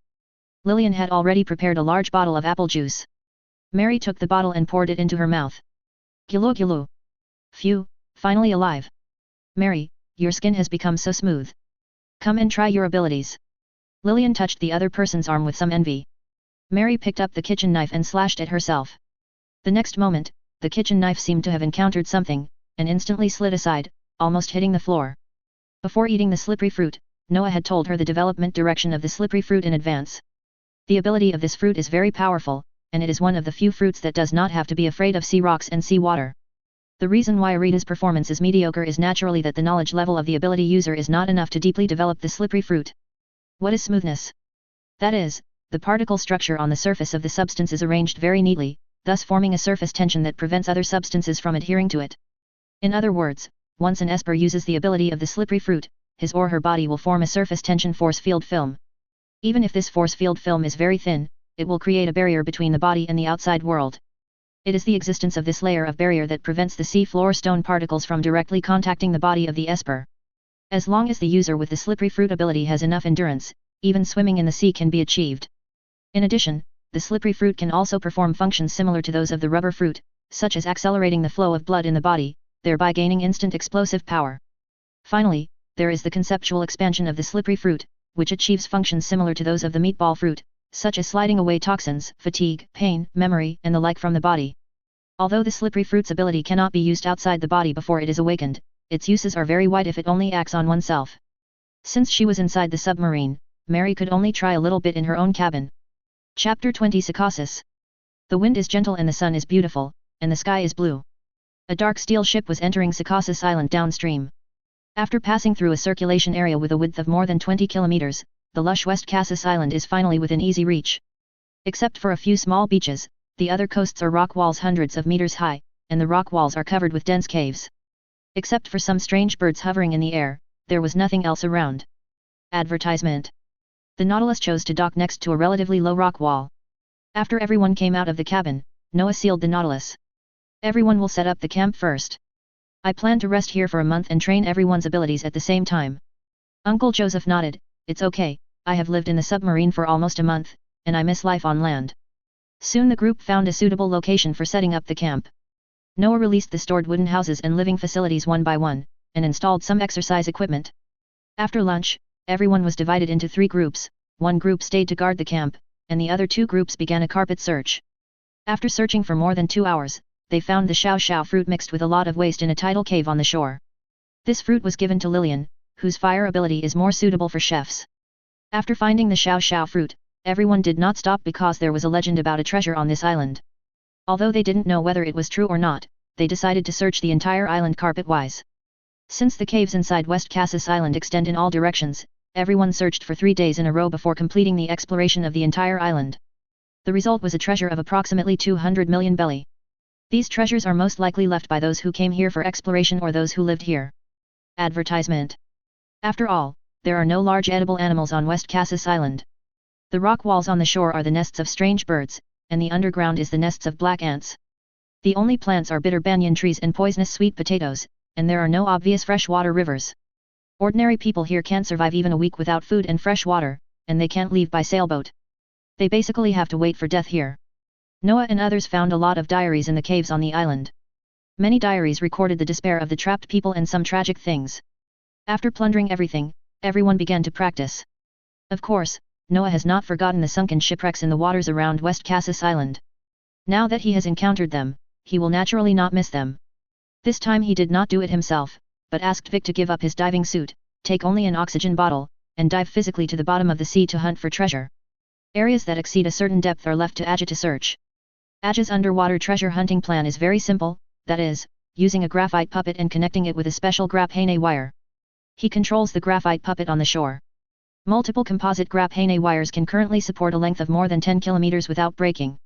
Lillian had already prepared a large bottle of apple juice. Mary took the bottle and poured it into her mouth. Gulu gulu. Phew, finally alive. Mary, your skin has become so smooth. Come and try your abilities. Lillian touched the other person's arm with some envy. Mary picked up the kitchen knife and slashed it herself. The next moment, the kitchen knife seemed to have encountered something, and instantly slid aside, almost hitting the floor. Before eating the slippery fruit, Noah had told her the development direction of the slippery fruit in advance. The ability of this fruit is very powerful, and it is one of the few fruits that does not have to be afraid of sea rocks and sea water. The reason why Arita's performance is mediocre is naturally that the knowledge level of the ability user is not enough to deeply develop the slippery fruit. What is smoothness? That is, the particle structure on the surface of the substance is arranged very neatly, thus forming a surface tension that prevents other substances from adhering to it. In other words, once an Esper uses the ability of the slippery fruit, his or her body will form a surface tension force field film. Even if this force field film is very thin, it will create a barrier between the body and the outside world. It is the existence of this layer of barrier that prevents the sea floor stone particles from directly contacting the body of the Esper. As long as the user with the slippery fruit ability has enough endurance, even swimming in the sea can be achieved. In addition, the slippery fruit can also perform functions similar to those of the rubber fruit, such as accelerating the flow of blood in the body, thereby gaining instant explosive power. Finally, there is the conceptual expansion of the slippery fruit, which achieves functions similar to those of the meatball fruit, such as sliding away toxins, fatigue, pain, memory, and the like from the body. Although the slippery fruit's ability cannot be used outside the body before it is awakened, its uses are very wide if it only acts on oneself. Since she was inside the submarine, Mary could only try a little bit in her own cabin. Chapter 20 Psychosis. The wind is gentle and the sun is beautiful, and the sky is blue. A dark steel ship was entering Psychosis Island downstream. After passing through a circulation area with a width of more than 20 kilometers, the lush West Cassis Island is finally within easy reach. Except for a few small beaches, the other coasts are rock walls hundreds of meters high, and the rock walls are covered with dense caves. Except for some strange birds hovering in the air, there was nothing else around. Advertisement. The Nautilus chose to dock next to a relatively low rock wall. After everyone came out of the cabin, Noah sealed the Nautilus. Everyone will set up the camp first. I plan to rest here for a month and train everyone's abilities at the same time. Uncle Joseph nodded. It's okay, I have lived in the submarine for almost a month, and I miss life on land. Soon the group found a suitable location for setting up the camp. Noah released the stored wooden houses and living facilities one by one, and installed some exercise equipment. After lunch, everyone was divided into 3 groups. One group stayed to guard the camp, and the other 2 groups began a carpet search. After searching for more than 2 hours, they found the xiao fruit mixed with a lot of waste in a tidal cave on the shore. This fruit was given to Lillian, whose fire ability is more suitable for chefs. After finding the xiao fruit, everyone did not stop because there was a legend about a treasure on this island. Although they didn't know whether it was true or not, they decided to search the entire island carpet-wise. Since the caves inside West Cassis Island extend in all directions, everyone searched for 3 days in a row before completing the exploration of the entire island. The result was a treasure of approximately 200 million belly. These treasures are most likely left by those who came here for exploration or those who lived here. Advertisement. After all, there are no large edible animals on West Cassis Island. The rock walls on the shore are the nests of strange birds, and the underground is the nests of black ants. The only plants are bitter banyan trees and poisonous sweet potatoes, and there are no obvious freshwater rivers. Ordinary people here can't survive even a week without food and fresh water, and they can't leave by sailboat. They basically have to wait for death here. Noah and others found a lot of diaries in the caves on the island. Many diaries recorded the despair of the trapped people and some tragic things. After plundering everything, everyone began to practice. Of course, Noah has not forgotten the sunken shipwrecks in the waters around West Cassis Island. Now that he has encountered them, he will naturally not miss them. This time he did not do it himself, but asked Vic to give up his diving suit, take only an oxygen bottle, and dive physically to the bottom of the sea to hunt for treasure. Areas that exceed a certain depth are left to Aja to search. Aja's underwater treasure hunting plan is very simple, that is, using a graphite puppet and connecting it with a special graphene wire. He controls the graphite puppet on the shore. Multiple composite graphene wires can currently support a length of more than 10 kilometers without breaking.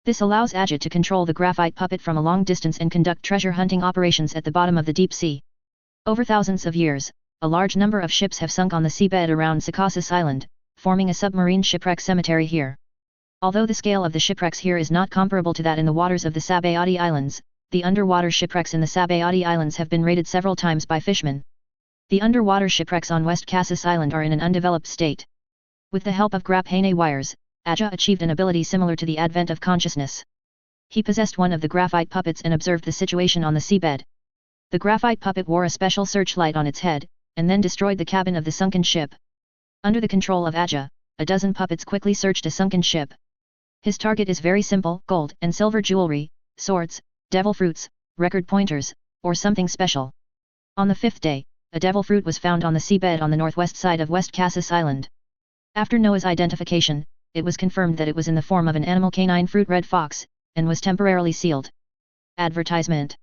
This allows Aja to control the graphite puppet from a long distance and conduct treasure hunting operations at the bottom of the deep sea. Over thousands of years, a large number of ships have sunk on the seabed around Psychosis Island, forming a submarine shipwreck cemetery here. Although the scale of the shipwrecks here is not comparable to that in the waters of the Sabayati Islands, the underwater shipwrecks in the Sabayati Islands have been raided several times by fishermen. The underwater shipwrecks on West Cassis Island are in an undeveloped state. With the help of graphene wires, Aja achieved an ability similar to the advent of consciousness. He possessed one of the graphite puppets and observed the situation on the seabed. The graphite puppet wore a special searchlight on its head, and then destroyed the cabin of the sunken ship. Under the control of Aja, a dozen puppets quickly searched a sunken ship. His target is very simple: gold and silver jewelry, swords, devil fruits, record pointers, or something special. On the 5th day, a devil fruit was found on the seabed on the northwest side of West Cassis Island. After Noah's identification, it was confirmed that it was in the form of an animal canine fruit red fox, and was temporarily sealed. Advertisement.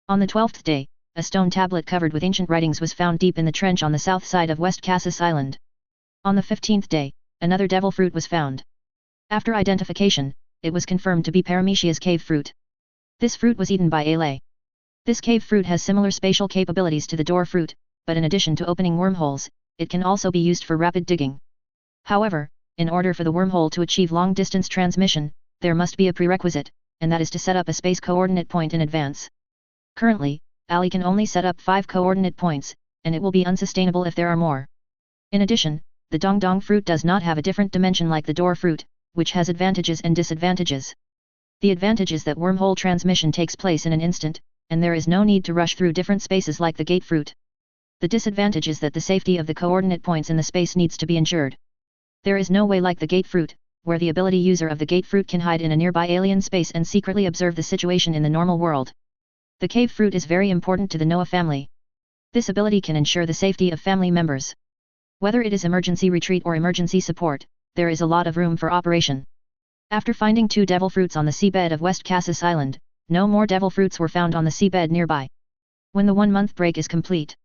On the 12th day, a stone tablet covered with ancient writings was found deep in the trench on the south side of West Cassis Island. On the 15th day, another devil fruit was found. After identification, it was confirmed to be Paramecia's cave fruit. This fruit was eaten by Ale. This cave fruit has similar spatial capabilities to the door fruit, but in addition to opening wormholes, it can also be used for rapid digging. However, in order for the wormhole to achieve long-distance transmission, there must be a prerequisite, and that is to set up a space coordinate point in advance. Currently, Ali can only set up 5 coordinate points, and it will be unsustainable if there are more. In addition, the dong-dong fruit does not have a different dimension like the door fruit, which has advantages and disadvantages. The advantage is that wormhole transmission takes place in an instant, and there is no need to rush through different spaces like the gate fruit. The disadvantage is that the safety of the coordinate points in the space needs to be ensured. There is no way like the gate fruit, where the ability user of the gate fruit can hide in a nearby alien space and secretly observe the situation in the normal world. The cave fruit is very important to the Noah family. This ability can ensure the safety of family members. Whether it is emergency retreat or emergency support, there is a lot of room for operation. After finding 2 devil fruits on the seabed of West Cassis Island, no more devil fruits were found on the seabed nearby. When the 1-month break is complete,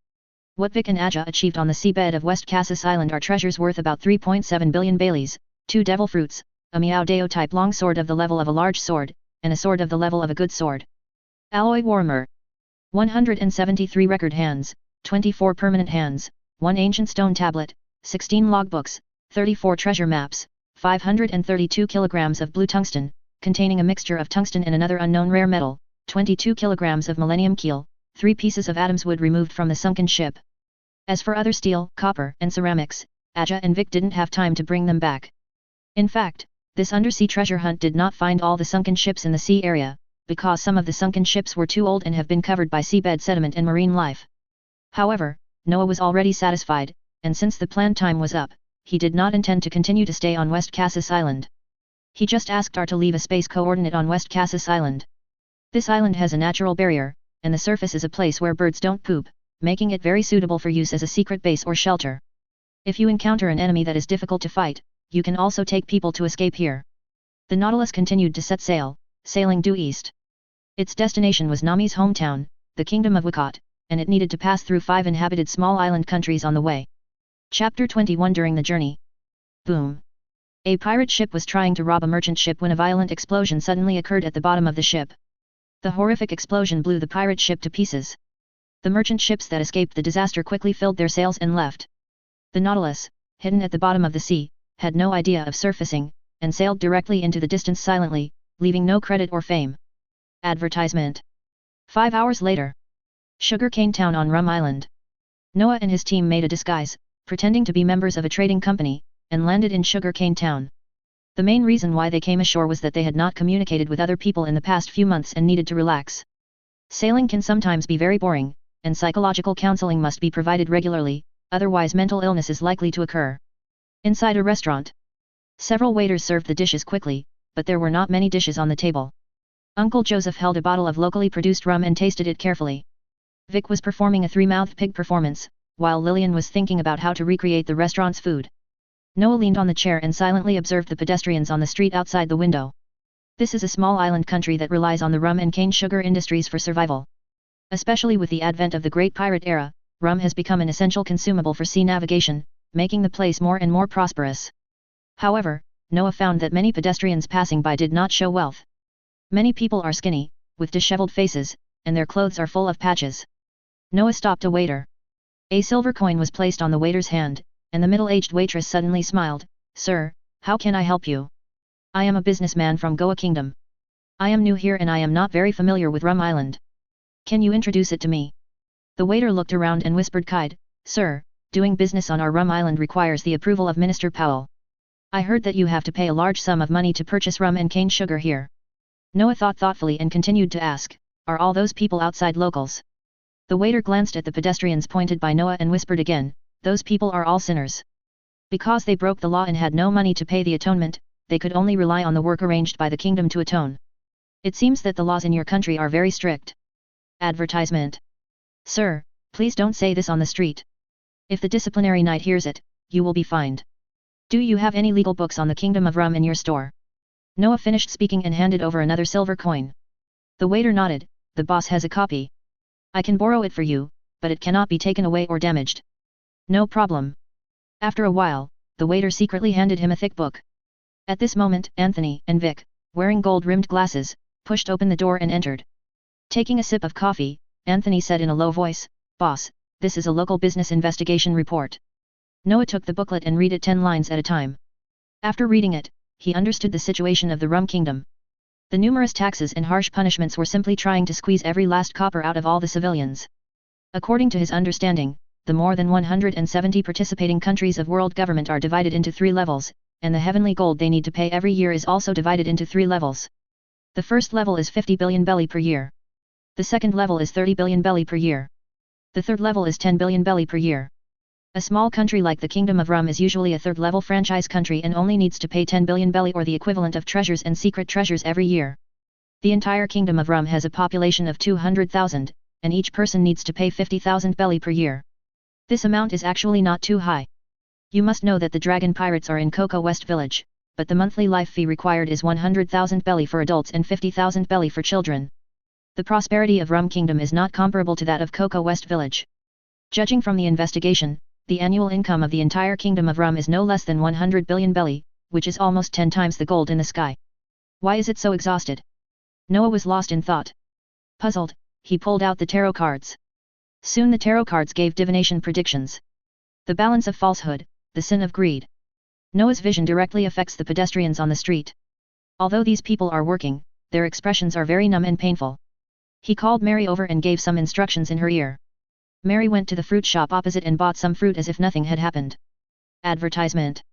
what Vic and Aja achieved on the seabed of West Cassis Island are treasures worth about 3.7 billion Baileys, 2 devil fruits, a Miao Deo type long sword of the level of a large sword, and a sword of the level of a good sword. Alloy Warmer. 173 record hands, 24 permanent hands, 1 ancient stone tablet, 16 logbooks, 34 treasure maps, 532 kilograms of blue tungsten, containing a mixture of tungsten and another unknown rare metal, 22 kilograms of millennium keel, 3 pieces of Adam's wood removed from the sunken ship. As for other steel, copper, and ceramics, Aja and Vic didn't have time to bring them back. In fact, this undersea treasure hunt did not find all the sunken ships in the sea area, because some of the sunken ships were too old and have been covered by seabed sediment and marine life. However, Noah was already satisfied, and since the planned time was up, he did not intend to continue to stay on West Cassis Island. He just asked R to leave a space coordinate on West Cassis Island. This island has a natural barrier, and the surface is a place where birds don't poop, making it very suitable for use as a secret base or shelter. If you encounter an enemy that is difficult to fight, you can also take people to escape here. The Nautilus continued to set sail, sailing due east. Its destination was Nami's hometown, the Kingdom of Wicot, and it needed to pass through 5 inhabited small island countries on the way. Chapter 21 During the journey. Boom. A pirate ship was trying to rob a merchant ship when a violent explosion suddenly occurred at the bottom of the ship. The horrific explosion blew the pirate ship to pieces. The merchant ships that escaped the disaster quickly filled their sails and left. The Nautilus, hidden at the bottom of the sea, had no idea of surfacing, and sailed directly into the distance silently, leaving no credit or fame. Advertisement. 5 hours later. Sugarcane Town on Rum Island. Noah and his team made a disguise, pretending to be members of a trading company, and landed in Sugarcane Town. The main reason why they came ashore was that they had not communicated with other people in the past few months and needed to relax. Sailing can sometimes be very boring, and psychological counseling must be provided regularly, otherwise mental illness is likely to occur. Inside a restaurant. Several waiters served the dishes quickly, but there were not many dishes on the table. Uncle Joseph held a bottle of locally produced rum and tasted it carefully. Vic was performing a 3-mouthed pig performance, while Lillian was thinking about how to recreate the restaurant's food. Noah leaned on the chair and silently observed the pedestrians on the street outside the window. This is a small island country that relies on the rum and cane sugar industries for survival. Especially with the advent of the Great Pirate Era, rum has become an essential consumable for sea navigation, making the place more and more prosperous. However, Noah found that many pedestrians passing by did not show wealth. Many people are skinny, with disheveled faces, and their clothes are full of patches. Noah stopped a waiter. A silver coin was placed on the waiter's hand, and the middle-aged waitress suddenly smiled. "Sir, how can I help you? I am a businessman from Goa Kingdom. I am new here and I am not very familiar with Rum Island. Can you introduce it to me?" The waiter looked around and whispered, "Kide, sir, doing business on our Rum Island requires the approval of Minister Powell. I heard that you have to pay a large sum of money to purchase rum and cane sugar here." Noah thought thoughtfully and continued to ask, "Are all those people outside locals?" The waiter glanced at the pedestrians pointed by Noah and whispered again, "Those people are all sinners. Because they broke the law and had no money to pay the atonement, they could only rely on the work arranged by the kingdom to atone. It seems that the laws in your country are very strict." Advertisement. "Sir, please don't say this on the street. If the disciplinary knight hears it, you will be fined. Do you have any legal books on the Kingdom of Rum in your store?" Noah finished speaking and handed over another silver coin. The waiter nodded. "The boss has a copy. I can borrow it for you, but it cannot be taken away or damaged." "No problem." After a while, the waiter secretly handed him a thick book. At this moment, Anthony and Vic, wearing gold-rimmed glasses, pushed open the door and entered. Taking a sip of coffee, Anthony said in a low voice, "Boss, this is a local business investigation report." Noah took the booklet and read it 10 lines at a time. After reading it, he understood the situation of the Rum Kingdom. The numerous taxes and harsh punishments were simply trying to squeeze every last copper out of all the civilians. According to his understanding, the more than 170 participating countries of world government are divided into 3 levels, and the heavenly gold they need to pay every year is also divided into 3 levels. The first level is 50 billion belly per year. The second level is 30 billion belly per year. The third level is 10 billion belly per year. A small country like the Kingdom of Rum is usually a third-level franchise country and only needs to pay 10 billion belly or the equivalent of treasures and secret treasures every year. The entire Kingdom of Rum has a population of 200,000, and each person needs to pay 50,000 belly per year. This amount is actually not too high. You must know that the dragon pirates are in Coco West Village, but the monthly life fee required is 100,000 belly for adults and 50,000 belly for children. The prosperity of Rum Kingdom is not comparable to that of Coco West Village. Judging from the investigation, the annual income of the entire Kingdom of Rum is no less than 100 billion belly, which is almost 10 times the gold in the sky. Why is it so exhausted? Noah was lost in thought. Puzzled, he pulled out the tarot cards. Soon the tarot cards gave divination predictions. The balance of falsehood, the sin of greed. Noah's vision directly affects the pedestrians on the street. Although these people are working, their expressions are very numb and painful. He called Mary over and gave some instructions in her ear. Mary went to the fruit shop opposite and bought some fruit as if nothing had happened. Advertisement.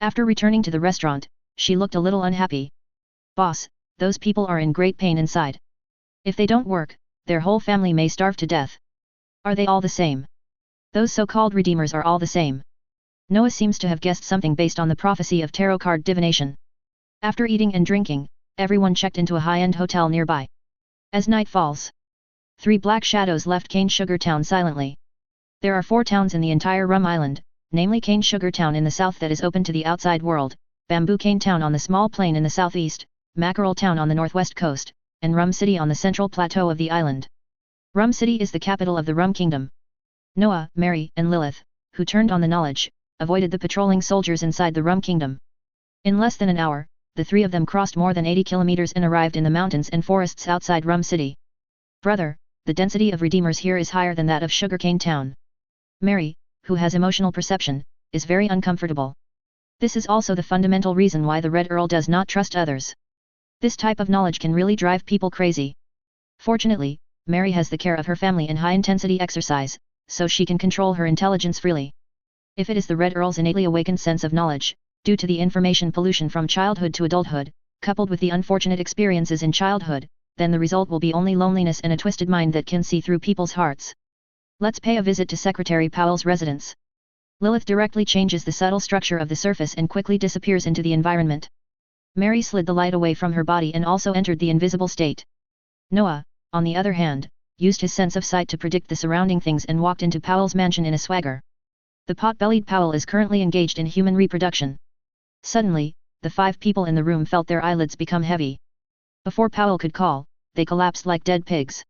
After returning to the restaurant, she looked a little unhappy. Boss, those people are in great pain inside. If they don't work, their whole family may starve to death. Are they all the same? Those so-called redeemers are all the same. Noah seems to have guessed something based on the prophecy of tarot card divination. After eating and drinking, everyone checked into a high-end hotel nearby. As night falls, 3 black shadows left Cane Sugar Town silently. There are 4 towns in the entire Rum Island, namely Cane Sugar Town in the south that is open to the outside world, Bamboo Cane Town on the small plain in the southeast, Mackerel Town on the northwest coast, and Rum City on the central plateau of the island. Rum City is the capital of the Rum Kingdom. Noah, Mary, and Lilith, who turned on the knowledge, avoided the patrolling soldiers inside the Rum Kingdom. In less than an hour, the 3 of them crossed more than 80 kilometers and arrived in the mountains and forests outside Rum City. Brother, the density of redeemers here is higher than that of Sugarcane Town. Mary, who has emotional perception, is very uncomfortable. This is also the fundamental reason why the Red Earl does not trust others. This type of knowledge can really drive people crazy. Fortunately, Mary has the care of her family and high-intensity exercise, so she can control her intelligence freely. If it is the Red Earl's innately awakened sense of knowledge, due to the information pollution from childhood to adulthood, coupled with the unfortunate experiences in childhood, then the result will be only loneliness and a twisted mind that can see through people's hearts. Let's pay a visit to Secretary Powell's residence. Lilith directly changes the subtle structure of the surface and quickly disappears into the environment. Mary slid the light away from her body and also entered the invisible state. Noah, on the other hand, used his sense of sight to predict the surrounding things and walked into Powell's mansion in a swagger. The pot-bellied Powell is currently engaged in human reproduction. Suddenly, the 5 people in the room felt their eyelids become heavy. Before Powell could call, they collapsed like dead pigs.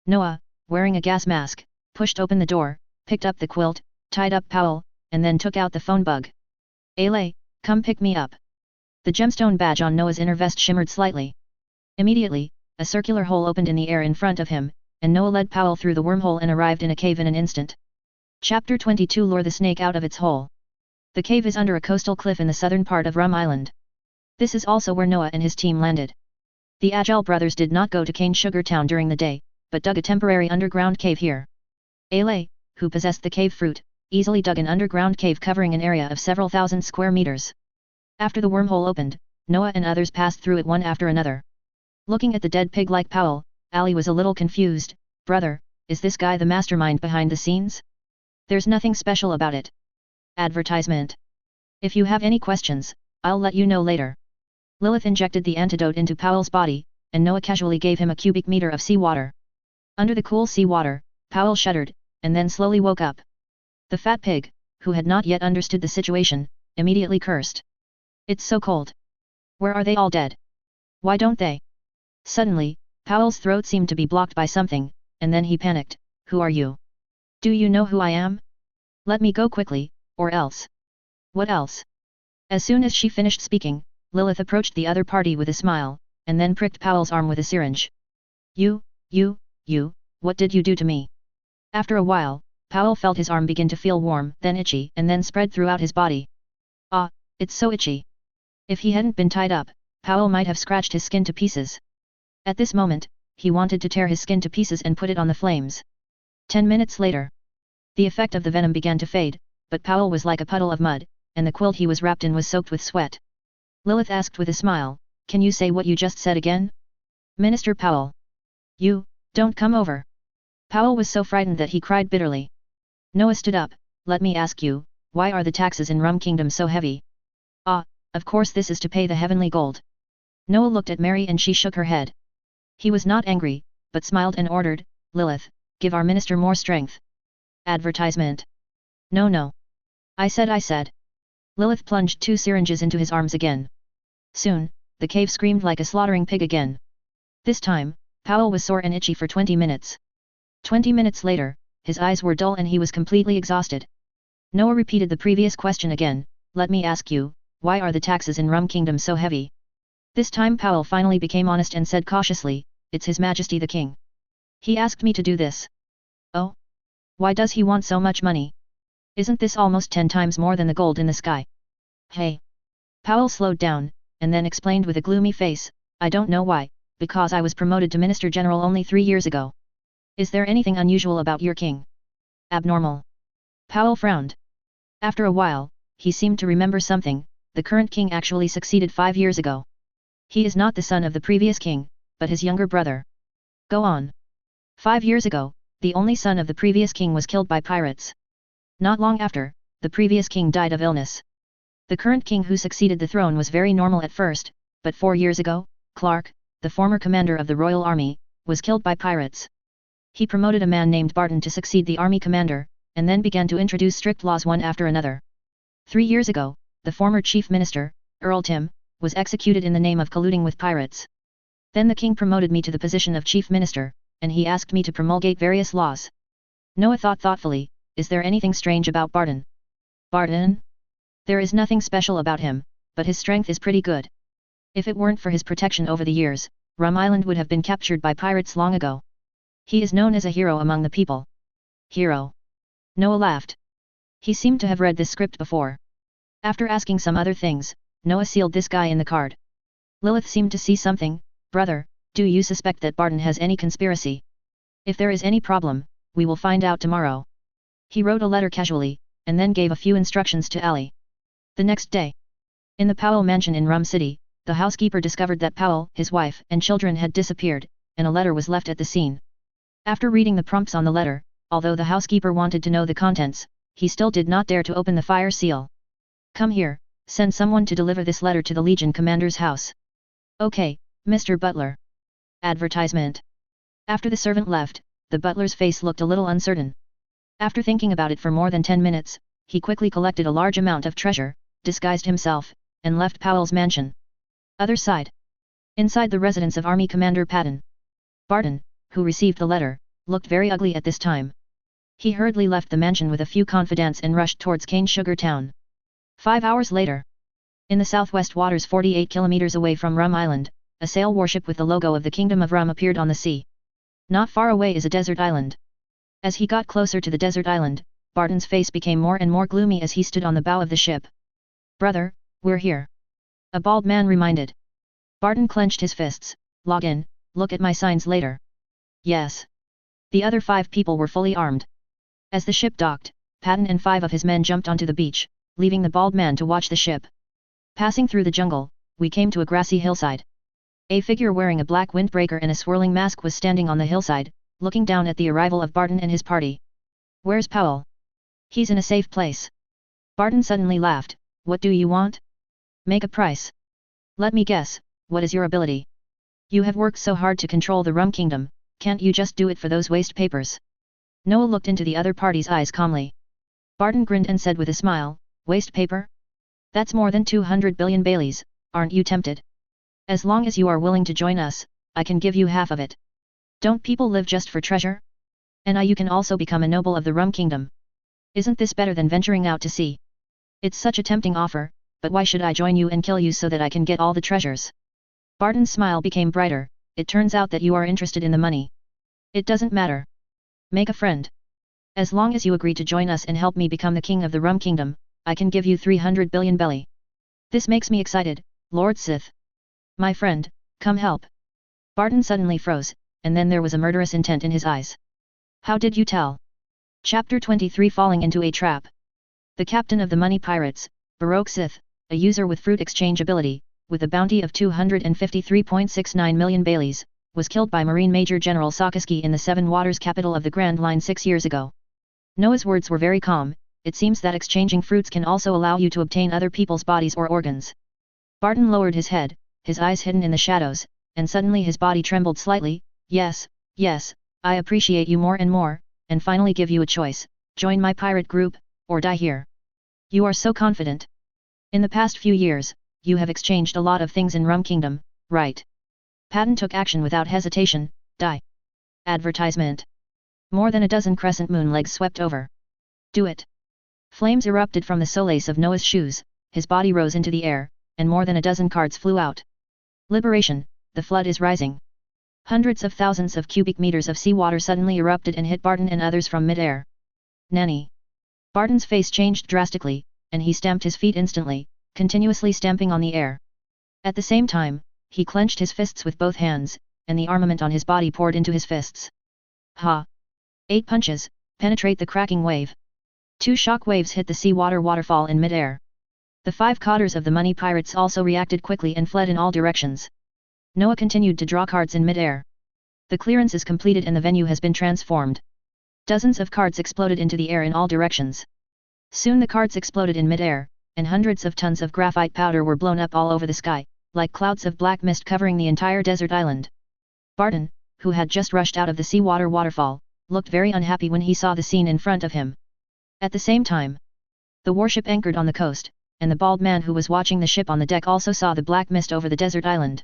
Noah, wearing a gas mask, pushed open the door, picked up the quilt, tied up Powell, and then took out the phone bug. "Ailey, come pick me up." The gemstone badge on Noah's inner vest shimmered slightly. Immediately, a circular hole opened in the air in front of him, and Noah led Powell through the wormhole and arrived in a cave in an instant. Chapter 22 Lure the snake out of its hole. The cave is under a coastal cliff in the southern part of Rum Island. This is also where Noah and his team landed. The Agile brothers did not go to Cane Sugar Town during the day, but dug a temporary underground cave here. Ailey, who possessed the cave fruit, easily dug an underground cave covering an area of several thousand square meters. After the wormhole opened, Noah and others passed through it one after another. Looking at the dead pig like Powell, Ali was a little confused. "Brother, is this guy the mastermind behind the scenes? There's nothing special about it." Advertisement. If you have any questions, I'll let you know later. Lilith injected the antidote into Powell's body, and Noah casually gave him a cubic meter of seawater. Under the cool seawater, Powell shuddered, and then slowly woke up. The fat pig, who had not yet understood the situation, immediately cursed. "It's so cold. Where are they all dead? Why don't they?" Suddenly, Powell's throat seemed to be blocked by something, and then he panicked. "Who are you? Do you know who I am? Let me go quickly, or else." "What else?" As soon as she finished speaking, Lilith approached the other party with a smile, and then pricked Powell's arm with a syringe. You, what did you do to me?" After a while, Powell felt his arm begin to feel warm, then itchy, and then spread throughout his body. "Ah, it's so itchy." If he hadn't been tied up, Powell might have scratched his skin to pieces. At this moment, he wanted to tear his skin to pieces and put it on the flames. 10 minutes later, the effect of the venom began to fade, but Powell was like a puddle of mud, and the quilt he was wrapped in was soaked with sweat. Lilith asked with a smile, "Can you say what you just said again?" "Minister Powell. You, Don't come over. Powell was so frightened that he cried bitterly. Noah stood up. Let me ask you, why are the taxes in Rum Kingdom so heavy? Ah, of course this is to pay the heavenly gold. Noah looked at Mary and she shook her head. He was not angry, but smiled and ordered, Lilith, give our minister more strength. Advertisement. No no. I said. Lilith plunged 2 syringes into his arms again. Soon, the cave screamed like a slaughtering pig again. This time, Powell was sore and itchy for 20 minutes. 20 minutes later, his eyes were dull and he was completely exhausted. Noah repeated the previous question again, let me ask you, why are the taxes in Rum Kingdom so heavy? This time Powell finally became honest and said cautiously, it's His Majesty the King. He asked me to do this. Oh? Why does he want so much money? Isn't this almost 10 times more than the gold in the sky? Hey! Powell slowed down, and then explained with a gloomy face, I don't know why, because I was promoted to Minister General only 3 years ago. Is there anything unusual about your king? Abnormal. Powell frowned. After a while, he seemed to remember something, the current king actually succeeded 5 years ago. He is not the son of the previous king, but his younger brother. Go on. 5 years ago, the only son of the previous king was killed by pirates. Not long after, the previous king died of illness. The current king who succeeded the throne was very normal at first, but 4 years ago, Clark, the former commander of the Royal Army, was killed by pirates. He promoted a man named Barton to succeed the army commander, and then began to introduce strict laws one after another. 3 years ago, the former chief minister, Earl Tim, was executed in the name of colluding with pirates. Then the king promoted me to the position of chief minister, and he asked me to promulgate various laws. Noah thought thoughtfully, is there anything strange about Barton? Barton? There is nothing special about him, but his strength is pretty good. If it weren't for his protection over the years, Rum Island would have been captured by pirates long ago. He is known as a hero among the people. Hero? Noah laughed. He seemed to have read this script before. After asking some other things, Noah sealed this guy in the card. Lilith seemed to see something, brother, do you suspect that Barton has any conspiracy? If there is any problem, we will find out tomorrow. He wrote a letter casually, and then gave a few instructions to Ali. The next day, in the Powell mansion in Rum City, the housekeeper discovered that Powell, his wife, and children had disappeared, and a letter was left at the scene. After reading the prompts on the letter, although the housekeeper wanted to know the contents, he still did not dare to open the fire seal. Come here, send someone to deliver this letter to the Legion commander's house. Okay, Mr. Butler. Advertisement. After the servant left, the butler's face looked a little uncertain. After thinking about it for more than 10 minutes, he quickly collected a large amount of treasure, disguised himself, and left Powell's mansion. Other side. Inside the residence of Army Commander Patton. Barton, who received the letter, looked very ugly at this time. He hurriedly left the mansion with a few confidants and rushed towards Cane Sugar Town. 5 hours later. In the southwest waters 48 kilometers away from Rum Island, a sail warship with the logo of the Kingdom of Rum appeared on the sea. Not far away is a desert island. As he got closer to the desert island, Barton's face became more and more gloomy as he stood on the bow of the ship. Brother, we're here. A bald man reminded. Barton clenched his fists. Log in, look at my signs later. Yes. The other 5 people were fully armed. As the ship docked, Patton and 5 of his men jumped onto the beach, leaving the bald man to watch the ship. Passing through the jungle, we came to a grassy hillside. A figure wearing a black windbreaker and a swirling mask was standing on the hillside, looking down at the arrival of Barton and his party. Where's Powell? He's in a safe place. Barton suddenly laughed. What do you want? Make a price. Let me guess, what is your ability? You have worked so hard to control the Rum Kingdom, can't you just do it for those waste papers? Noah looked into the other party's eyes calmly. Barton grinned and said with a smile, waste paper? That's more than 200 billion Baileys, aren't you tempted? As long as you are willing to join us, I can give you half of it. Don't people live just for treasure? And you can also become a noble of the Rum Kingdom. Isn't this better than venturing out to sea? It's such a tempting offer, but why should I join you and kill you so that I can get all the treasures? Barton's smile became brighter. It turns out that you are interested in the money. It doesn't matter. Make a friend. As long as you agree to join us and help me become the king of the Rum Kingdom, I can give you 300 billion belly. This makes me excited, Lord Sith. My friend, come help. Barton suddenly froze, and then there was a murderous intent in his eyes. How did you tell? Chapter 23 Falling into a Trap. The captain of the money pirates, Baroque Sith, a user with fruit exchange ability, with a bounty of 253.69 million Baileys, was killed by Marine Major General Sakaski in the Seven Waters capital of the Grand Line 6 years ago. Noah's words were very calm. It seems that exchanging fruits can also allow you to obtain other people's bodies or organs. Barton lowered his head, his eyes hidden in the shadows, and suddenly his body trembled slightly. Yes, yes, I appreciate you more and more, and finally give you a choice, join my pirate group, or die here. You are so confident. In the past few years, you have exchanged a lot of things in Rum Kingdom, right? Patton took action without hesitation. Die. Advertisement. More than a dozen crescent moon legs swept over. Do it. Flames erupted from the soles of Noah's shoes, his body rose into the air, and more than a dozen cards flew out. Liberation, the flood is rising. Hundreds of thousands of cubic meters of seawater suddenly erupted and hit Barton and others from mid-air. Nanny. Barton's face changed drastically, and he stamped his feet instantly, continuously stamping on the air. At the same time, he clenched his fists with both hands, and the armament on his body poured into his fists. Ha! 8 punches, penetrate the cracking wave. 2 shock waves hit the seawater waterfall in mid-air. The 5 cotters of the money pirates also reacted quickly and fled in all directions. Noah continued to draw cards in mid-air. The clearance is completed and the venue has been transformed. Dozens of cards exploded into the air in all directions. Soon the cards exploded in mid-air, and hundreds of tons of graphite powder were blown up all over the sky, like clouds of black mist covering the entire desert island. Barton, who had just rushed out of the seawater waterfall, looked very unhappy when he saw the scene in front of him. At the same time, the warship anchored on the coast, and the bald man who was watching the ship on the deck also saw the black mist over the desert island.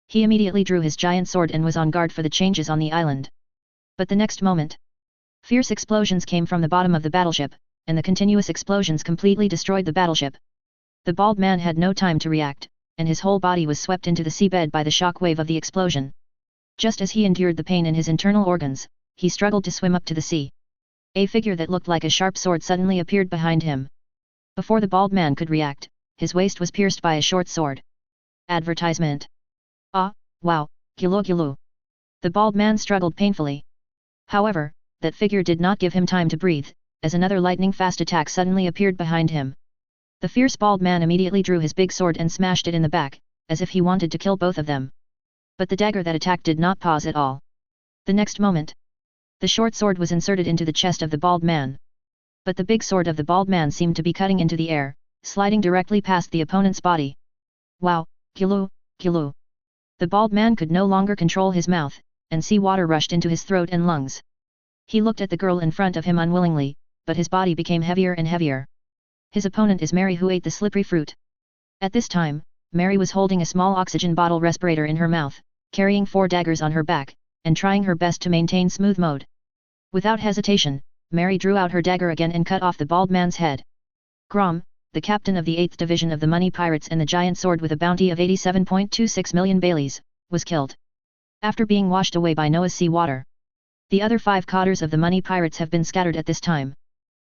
He immediately drew his giant sword and was on guard for the changes on the island. But the next moment, fierce explosions came from the bottom of the battleship, and the continuous explosions completely destroyed the battleship. The bald man had no time to react, and his whole body was swept into the seabed by the shock wave of the explosion. Just as he endured the pain in his internal organs, he struggled to swim up to the sea. A figure that looked like a sharp sword suddenly appeared behind him. Before the bald man could react, his waist was pierced by a short sword. Advertisement. Ah, wow, gilu. The bald man struggled painfully. However, that figure did not give him time to breathe, as another lightning-fast attack suddenly appeared behind him. The fierce bald man immediately drew his big sword and smashed it in the back, as if he wanted to kill both of them. But the dagger that attacked did not pause at all. The next moment, the short sword was inserted into the chest of the bald man. But the big sword of the bald man seemed to be cutting into the air, sliding directly past the opponent's body. Wow, gilu. The bald man could no longer control his mouth, and seawater rushed into his throat and lungs. He looked at the girl in front of him unwillingly, but his body became heavier and heavier. His opponent is Mary, who ate the slippery fruit. At this time, Mary was holding a small oxygen bottle respirator in her mouth, carrying 4 daggers on her back, and trying her best to maintain smooth mode. Without hesitation, Mary drew out her dagger again and cut off the bald man's head. Grom, the captain of the 8th Division of the Money Pirates and the giant sword with a bounty of 87.26 million Baileys, was killed. After being washed away by Noah's sea water. The other 5 cotters of the Money Pirates have been scattered at this time.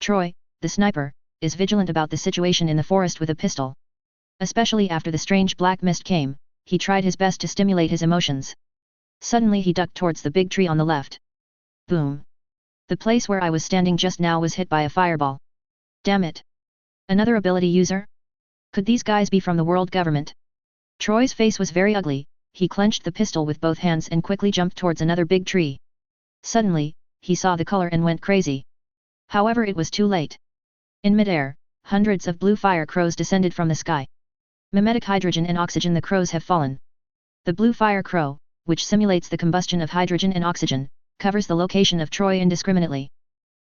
Troy, the sniper, is vigilant about the situation in the forest with a pistol. Especially after the strange black mist came, he tried his best to stimulate his emotions. Suddenly he ducked towards the big tree on the left. Boom! The place where I was standing just now was hit by a fireball. Damn it! Another ability user? Could these guys be from the world government? Troy's face was very ugly, he clenched the pistol with both hands and quickly jumped towards another big tree. Suddenly, he saw the color and went crazy. However, it was too late. In mid-air, hundreds of blue fire crows descended from the sky. Mimetic hydrogen and oxygen, the crows have fallen. The blue fire crow, which simulates the combustion of hydrogen and oxygen, covers the location of Troy indiscriminately.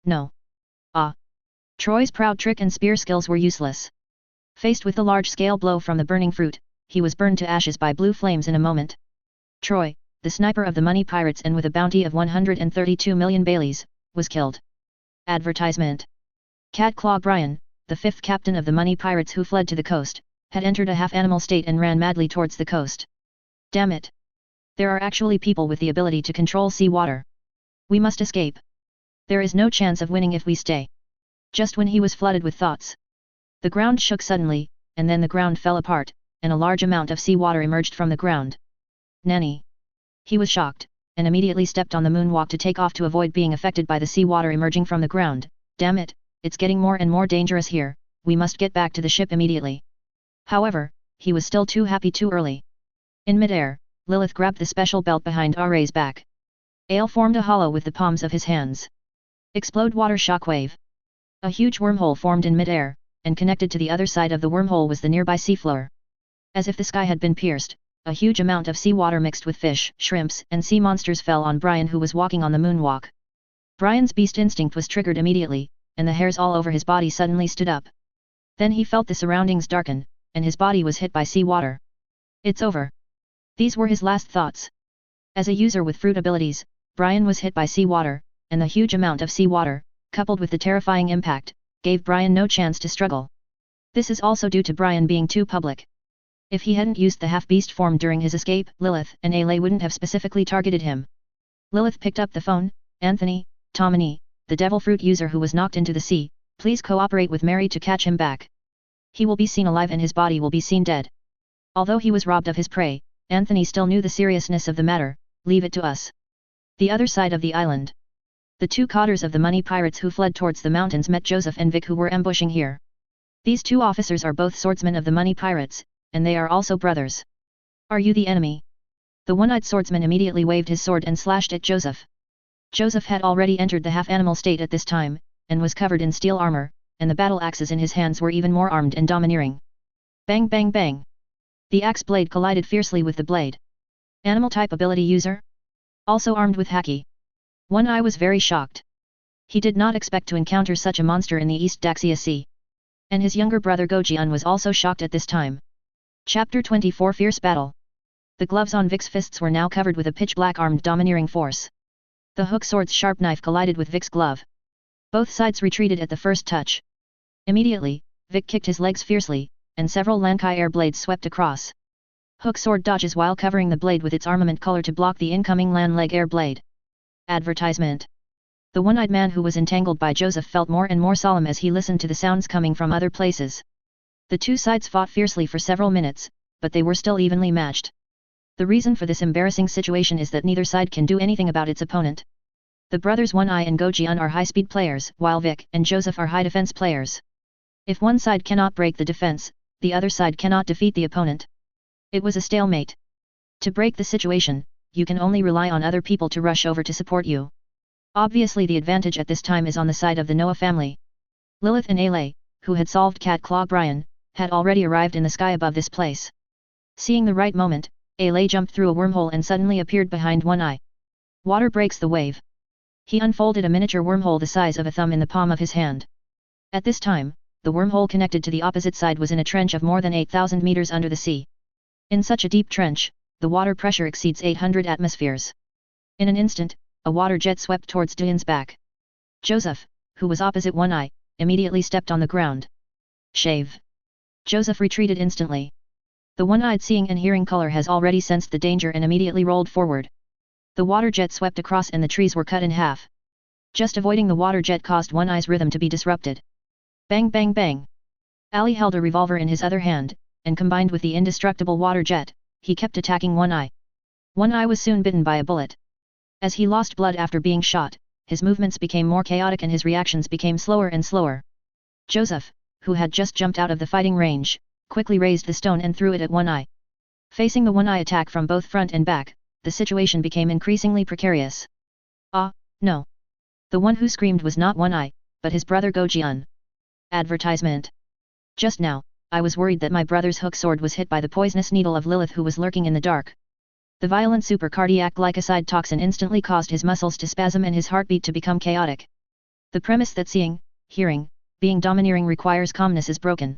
No. Ah. Troy's proud trick and spear skills were useless. Faced with the large-scale blow from the burning fruit, he was burned to ashes by blue flames in a moment. Troy, the sniper of the Money Pirates and with a bounty of 132 million Baileys, was killed. Advertisement. Cat Claw Brian, the 5th captain of the Money Pirates who fled to the coast, had entered a half-animal state and ran madly towards the coast. Damn it! There are actually people with the ability to control sea water. We must escape. There is no chance of winning if we stay. Just when he was flooded with thoughts, the ground shook suddenly, and then the ground fell apart, and a large amount of seawater emerged from the ground. Nanny! He was shocked, and immediately stepped on the moonwalk to take off to avoid being affected by the seawater emerging from the ground. Damn it, it's getting more and more dangerous here, we must get back to the ship immediately. However, he was still too happy too early. In mid-air, Lilith grabbed the special belt behind Are's back. Ale formed a hollow with the palms of his hands. Explode water shockwave. A huge wormhole formed in mid-air, and connected to the other side of the wormhole was the nearby seafloor. As if the sky had been pierced, a huge amount of seawater mixed with fish, shrimps, and sea monsters fell on Brian, who was walking on the moonwalk. Brian's beast instinct was triggered immediately, and the hairs all over his body suddenly stood up. Then he felt the surroundings darken, and his body was hit by seawater. It's over. These were his last thoughts. As a user with fruit abilities, Brian was hit by seawater, and the huge amount of seawater, coupled with the terrifying impact, gave Brian no chance to struggle. This is also due to Brian being too public. If he hadn't used the half-beast form during his escape, Lilith and Ale wouldn't have specifically targeted him. Lilith picked up the phone. Anthony, Tomini, the devil fruit user who was knocked into the sea, please cooperate with Mary to catch him back. He will be seen alive and his body will be seen dead. Although he was robbed of his prey, Anthony still knew the seriousness of the matter. Leave it to us. The other side of the island. The two cotters of the money pirates who fled towards the mountains met Joseph and Vic, who were ambushing here. These two officers are both swordsmen of the money pirates, and they are also brothers. Are you the enemy? The one-eyed swordsman immediately waved his sword and slashed at Joseph. Joseph had already entered the half-animal state at this time, and was covered in steel armor, and the battle axes in his hands were even more armed and domineering. Bang bang bang! The axe blade collided fiercely with the blade. Animal type ability user? Also armed with haki. One Eye was very shocked. He did not expect to encounter such a monster in the East Daxia Sea. And his younger brother Gojian was also shocked at this time. Chapter 24 Fierce Battle. The gloves on Vic's fists were now covered with a pitch-black armed domineering force. The hook sword's sharp knife collided with Vic's glove. Both sides retreated at the first touch. Immediately, Vic kicked his legs fiercely, and several Lankai air blades swept across. Hook sword dodges while covering the blade with its armament color to block the incoming Lan leg air blade. Advertisement. The one-eyed man who was entangled by Joseph felt more and more solemn as he listened to the sounds coming from other places. The two sides fought fiercely for several minutes, but they were still evenly matched. The reason for this embarrassing situation is that neither side can do anything about its opponent. The brothers One Eye and Gojian are high-speed players, while Vic and Joseph are high-defense players. If one side cannot break the defense, the other side cannot defeat the opponent. It was a stalemate. To break the situation, you can only rely on other people to rush over to support you. Obviously the advantage at this time is on the side of the Noah family. Lilith and Ale, who had solved Cat Claw Brian, had already arrived in the sky above this place. Seeing the right moment, Ale jumped through a wormhole and suddenly appeared behind One Eye. Water breaks the wave. He unfolded a miniature wormhole the size of a thumb in the palm of his hand. At this time, the wormhole connected to the opposite side was in a trench of more than 8,000 meters under the sea. In such a deep trench, the water pressure exceeds 800 atmospheres. In an instant, a water jet swept towards Duan's back. Joseph, who was opposite One Eye, immediately stepped on the ground. Shave. Joseph retreated instantly. The one-eyed seeing and hearing color has already sensed the danger and immediately rolled forward. The water jet swept across and the trees were cut in half. Just avoiding the water jet caused One Eye's rhythm to be disrupted. Bang bang bang. Ali held a revolver in his other hand, and combined with the indestructible water jet, he kept attacking One Eye. One Eye was soon bitten by a bullet. As he lost blood after being shot, his movements became more chaotic and his reactions became slower and slower. Joseph, who had just jumped out of the fighting range, quickly raised the stone and threw it at One Eye. Facing the One Eye attack from both front and back, the situation became increasingly precarious. Ah, no. The one who screamed was not One Eye, but his brother Gojian. Advertisement. Just now, I was worried that my brother's hook sword was hit by the poisonous needle of Lilith, who was lurking in the dark. The violent supercardiac glycoside toxin instantly caused his muscles to spasm and his heartbeat to become chaotic. The premise that seeing, hearing, being domineering requires calmness is broken.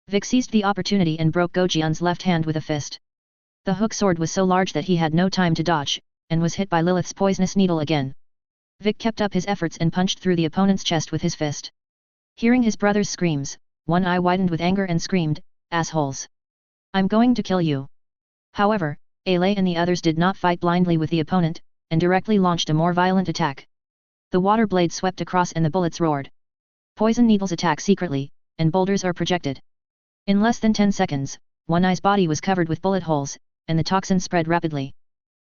Vic seized the opportunity and broke Gojian's left hand with a fist. The hook sword was so large that he had no time to dodge, and was hit by Lilith's poisonous needle again. Vic kept up his efforts and punched through the opponent's chest with his fist. Hearing his brother's screams, One Eye widened with anger and screamed, "Assholes! I'm going to kill you!" However, Ale and the others did not fight blindly with the opponent, and directly launched a more violent attack. The water blade swept across and the bullets roared. Poison needles attack secretly, and boulders are projected. In less than 10 seconds, One Eye's body was covered with bullet holes, and the toxin spread rapidly.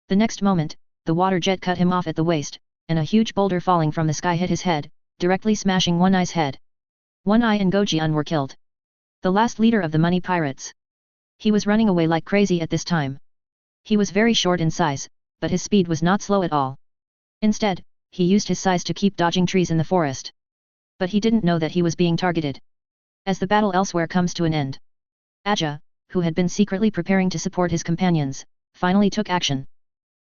The next moment, the water jet cut him off at the waist, and a huge boulder falling from the sky hit his head, directly smashing One Eye's head. One Eye and Gojian were killed. The last leader of the money pirates. He was running away like crazy at this time. He was very short in size, but his speed was not slow at all. Instead, he used his size to keep dodging trees in the forest. But he didn't know that he was being targeted. As the battle elsewhere comes to an end, Aja, who had been secretly preparing to support his companions, finally took action.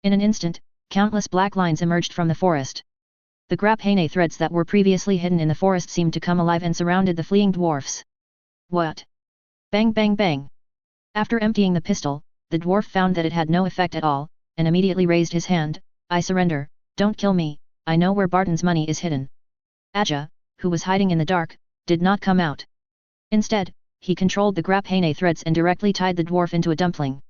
In an instant, countless black lines emerged from the forest. The graphene threads that were previously hidden in the forest seemed to come alive and surrounded the fleeing dwarfs. What? Bang bang bang! After emptying the pistol, the dwarf found that it had no effect at all, and immediately raised his hand. I surrender, don't kill me, I know where Barton's money is hidden. Aja, who was hiding in the dark, did not come out. Instead, he controlled the graphene threads and directly tied the dwarf into a dumpling.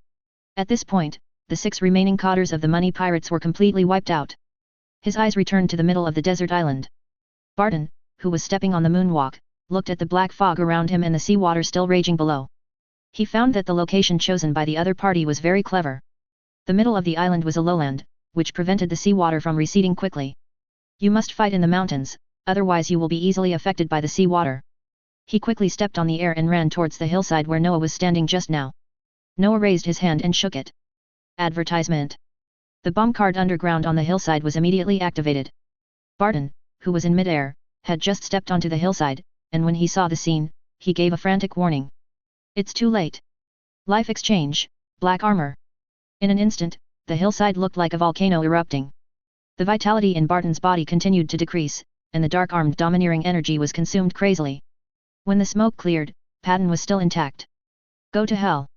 At this point, the 6 remaining cotters of the money pirates were completely wiped out. His eyes returned to the middle of the desert island. Barton, who was stepping on the moonwalk, looked at the black fog around him and the seawater still raging below. He found that the location chosen by the other party was very clever. The middle of the island was a lowland, which prevented the seawater from receding quickly. You must fight in the mountains, otherwise you will be easily affected by the seawater. He quickly stepped on the air and ran towards the hillside where Noah was standing just now. Noah raised his hand and shook it. Advertisement. The bomb card underground on the hillside was immediately activated. Barton, who was in midair, had just stepped onto the hillside, and when he saw the scene, he gave a frantic warning. It's too late. Life exchange, black armor. In an instant, the hillside looked like a volcano erupting. The vitality in Barton's body continued to decrease, and the dark-armed domineering energy was consumed crazily. When the smoke cleared, Patton was still intact. Go to hell.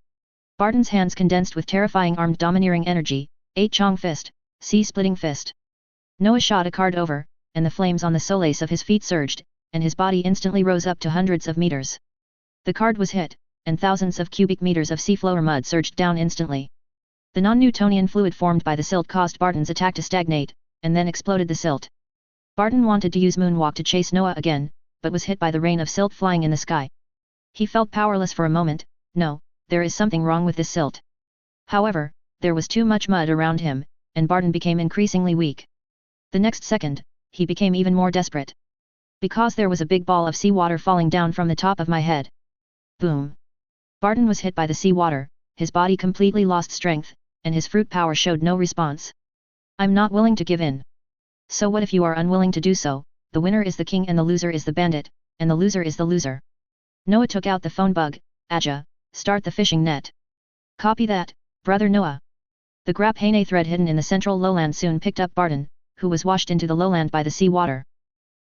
Barton's hands condensed with terrifying armed domineering energy, 8-chong fist, sea-splitting fist. Noah shot a card over, and the flames on the soles of his feet surged, and his body instantly rose up to hundreds of meters. The card was hit, and thousands of cubic meters of seafloor mud surged down instantly. The non-Newtonian fluid formed by the silt caused Barton's attack to stagnate, and then exploded the silt. Barton wanted to use Moonwalk to chase Noah again, but was hit by the rain of silt flying in the sky. He felt powerless for a moment. No, there is something wrong with this silt. However, there was too much mud around him, and Barton became increasingly weak. The next second, he became even more desperate. Because there was a big ball of seawater falling down from the top of my head. Boom! Barton was hit by the seawater, his body completely lost strength, and his fruit power showed no response. I'm not willing to give in. So what if you are unwilling to do so? The winner is the king and the loser is the bandit, and the loser is the loser. Noah took out the phone bug. Aja, start the fishing net. Copy that, brother Noah. The graphene thread hidden in the central lowland soon picked up Barton, who was washed into the lowland by the seawater.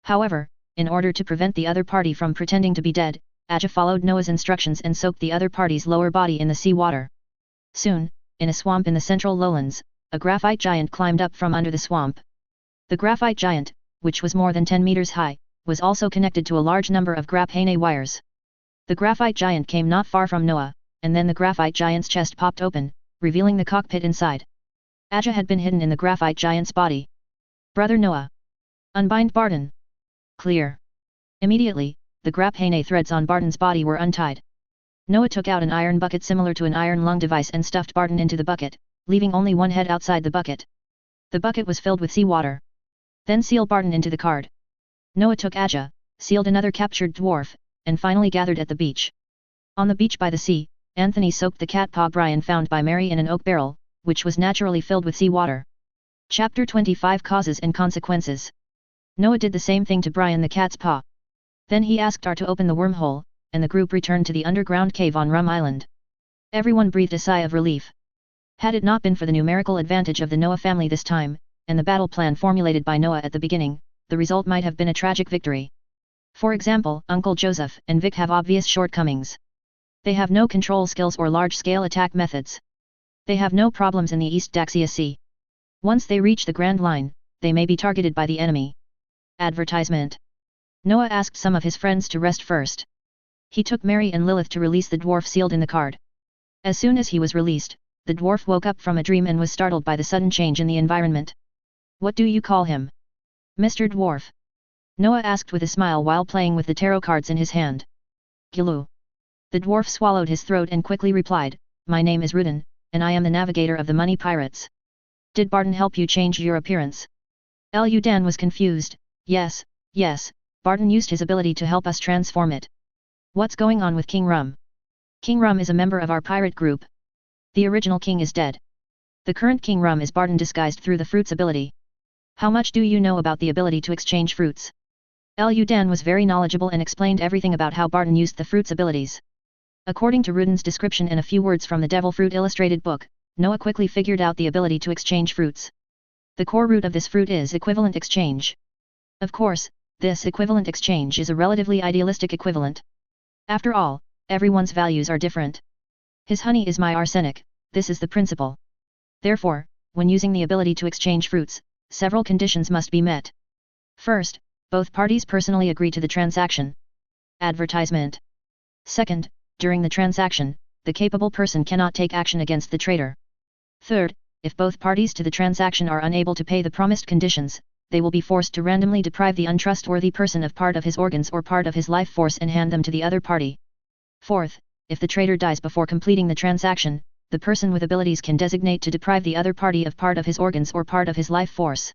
However, in order to prevent the other party from pretending to be dead, Aja followed Noah's instructions and soaked the other party's lower body in the seawater. Soon, in a swamp in the central lowlands, a graphite giant climbed up from under the swamp. The graphite giant, which was more than 10 meters high, was also connected to a large number of graphene wires. The graphite giant came not far from Noah, and then the graphite giant's chest popped open, revealing the cockpit inside. Aja had been hidden in the graphite giant's body. Brother Noah. Unbind Barton. Clear. Immediately, the graphene threads on Barton's body were untied. Noah took out an iron bucket similar to an iron lung device and stuffed Barton into the bucket, leaving only one head outside the bucket. The bucket was filled with seawater. Then seal Barton into the card. Noah took Aja, sealed another captured dwarf, and finally gathered at the beach. On the beach by the sea, Anthony soaked the cat paw Brian found by Mary in an oak barrel, which was naturally filled with seawater. Chapter 25 Causes and Consequences. Noah did the same thing to Brian the cat's paw. Then he asked R to open the wormhole, and the group returned to the underground cave on Rum Island. Everyone breathed a sigh of relief. Had it not been for the numerical advantage of the Noah family this time, and the battle plan formulated by Noah at the beginning, the result might have been a tragic victory. For example, Uncle Joseph and Vic have obvious shortcomings. They have no control skills or large-scale attack methods. They have no problems in the East Daxia Sea. Once they reach the Grand Line, they may be targeted by the enemy. Advertisement. Noah asked some of his friends to rest first. He took Mary and Lilith to release the dwarf sealed in the card. As soon as he was released, the dwarf woke up from a dream and was startled by the sudden change in the environment. What do you call him? Mr. Dwarf. Noah asked with a smile while playing with the tarot cards in his hand. Gilu. The dwarf swallowed his throat and quickly replied, My name is Rudin, and I am the navigator of the money pirates. Did Barton help you change your appearance? Lu Dan was confused. Yes, Barton used his ability to help us transform it. What's going on with King Rum? King Rum is a member of our pirate group. The original king is dead. The current King Rum is Barton disguised through the fruit's ability. How much do you know about the ability to exchange fruits? Lu Dan was very knowledgeable and explained everything about how Barton used the fruit's abilities. According to Ruden's description and a few words from the Devil Fruit illustrated book, Noah quickly figured out the ability to exchange fruits. The core root of this fruit is equivalent exchange. Of course, this equivalent exchange is a relatively idealistic equivalent. After all, everyone's values are different. His honey is my arsenic, this is the principle. Therefore, when using the ability to exchange fruits, several conditions must be met. First, both parties personally agree to the transaction. Advertisement. Second, during the transaction, the capable person cannot take action against the trader. Third, if both parties to the transaction are unable to pay the promised conditions, they will be forced to randomly deprive the untrustworthy person of part of his organs or part of his life force and hand them to the other party. Fourth, if the trader dies before completing the transaction, the person with abilities can designate to deprive the other party of part of his organs or part of his life force.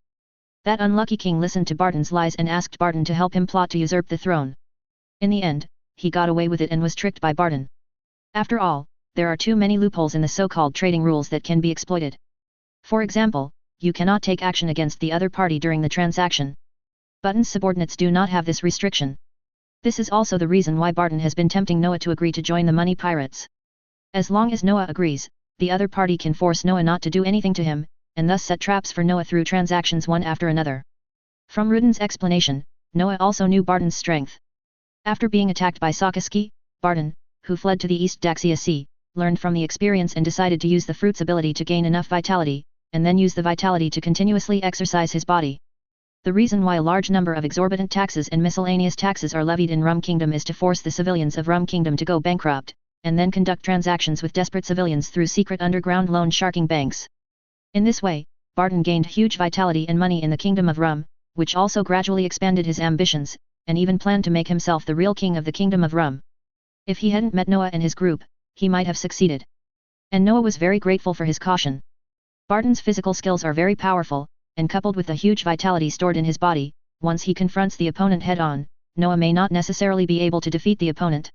That unlucky king listened to Barton's lies and asked Barton to help him plot to usurp the throne. In the end, he got away with it and was tricked by Barton. After all, there are too many loopholes in the so-called trading rules that can be exploited. For example, you cannot take action against the other party during the transaction. Barton's subordinates do not have this restriction. This is also the reason why Barton has been tempting Noah to agree to join the money pirates. As long as Noah agrees, the other party can force Noah not to do anything to him, and thus set traps for Noah through transactions one after another. From Ruden's explanation, Noah also knew Barton's strength. After being attacked by Sakaski, Barton, who fled to the East Daxia Sea, learned from the experience and decided to use the fruit's ability to gain enough vitality, and then use the vitality to continuously exercise his body. The reason why a large number of exorbitant taxes and miscellaneous taxes are levied in Rum Kingdom is to force the civilians of Rum Kingdom to go bankrupt, and then conduct transactions with desperate civilians through secret underground loan sharking banks. In this way, Barton gained huge vitality and money in the Kingdom of Rum, which also gradually expanded his ambitions, and even planned to make himself the real king of the Kingdom of Rum. If he hadn't met Noah and his group, he might have succeeded. And Noah was very grateful for his caution. Barton's physical skills are very powerful, and coupled with the huge vitality stored in his body, once he confronts the opponent head-on, Noah may not necessarily be able to defeat the opponent.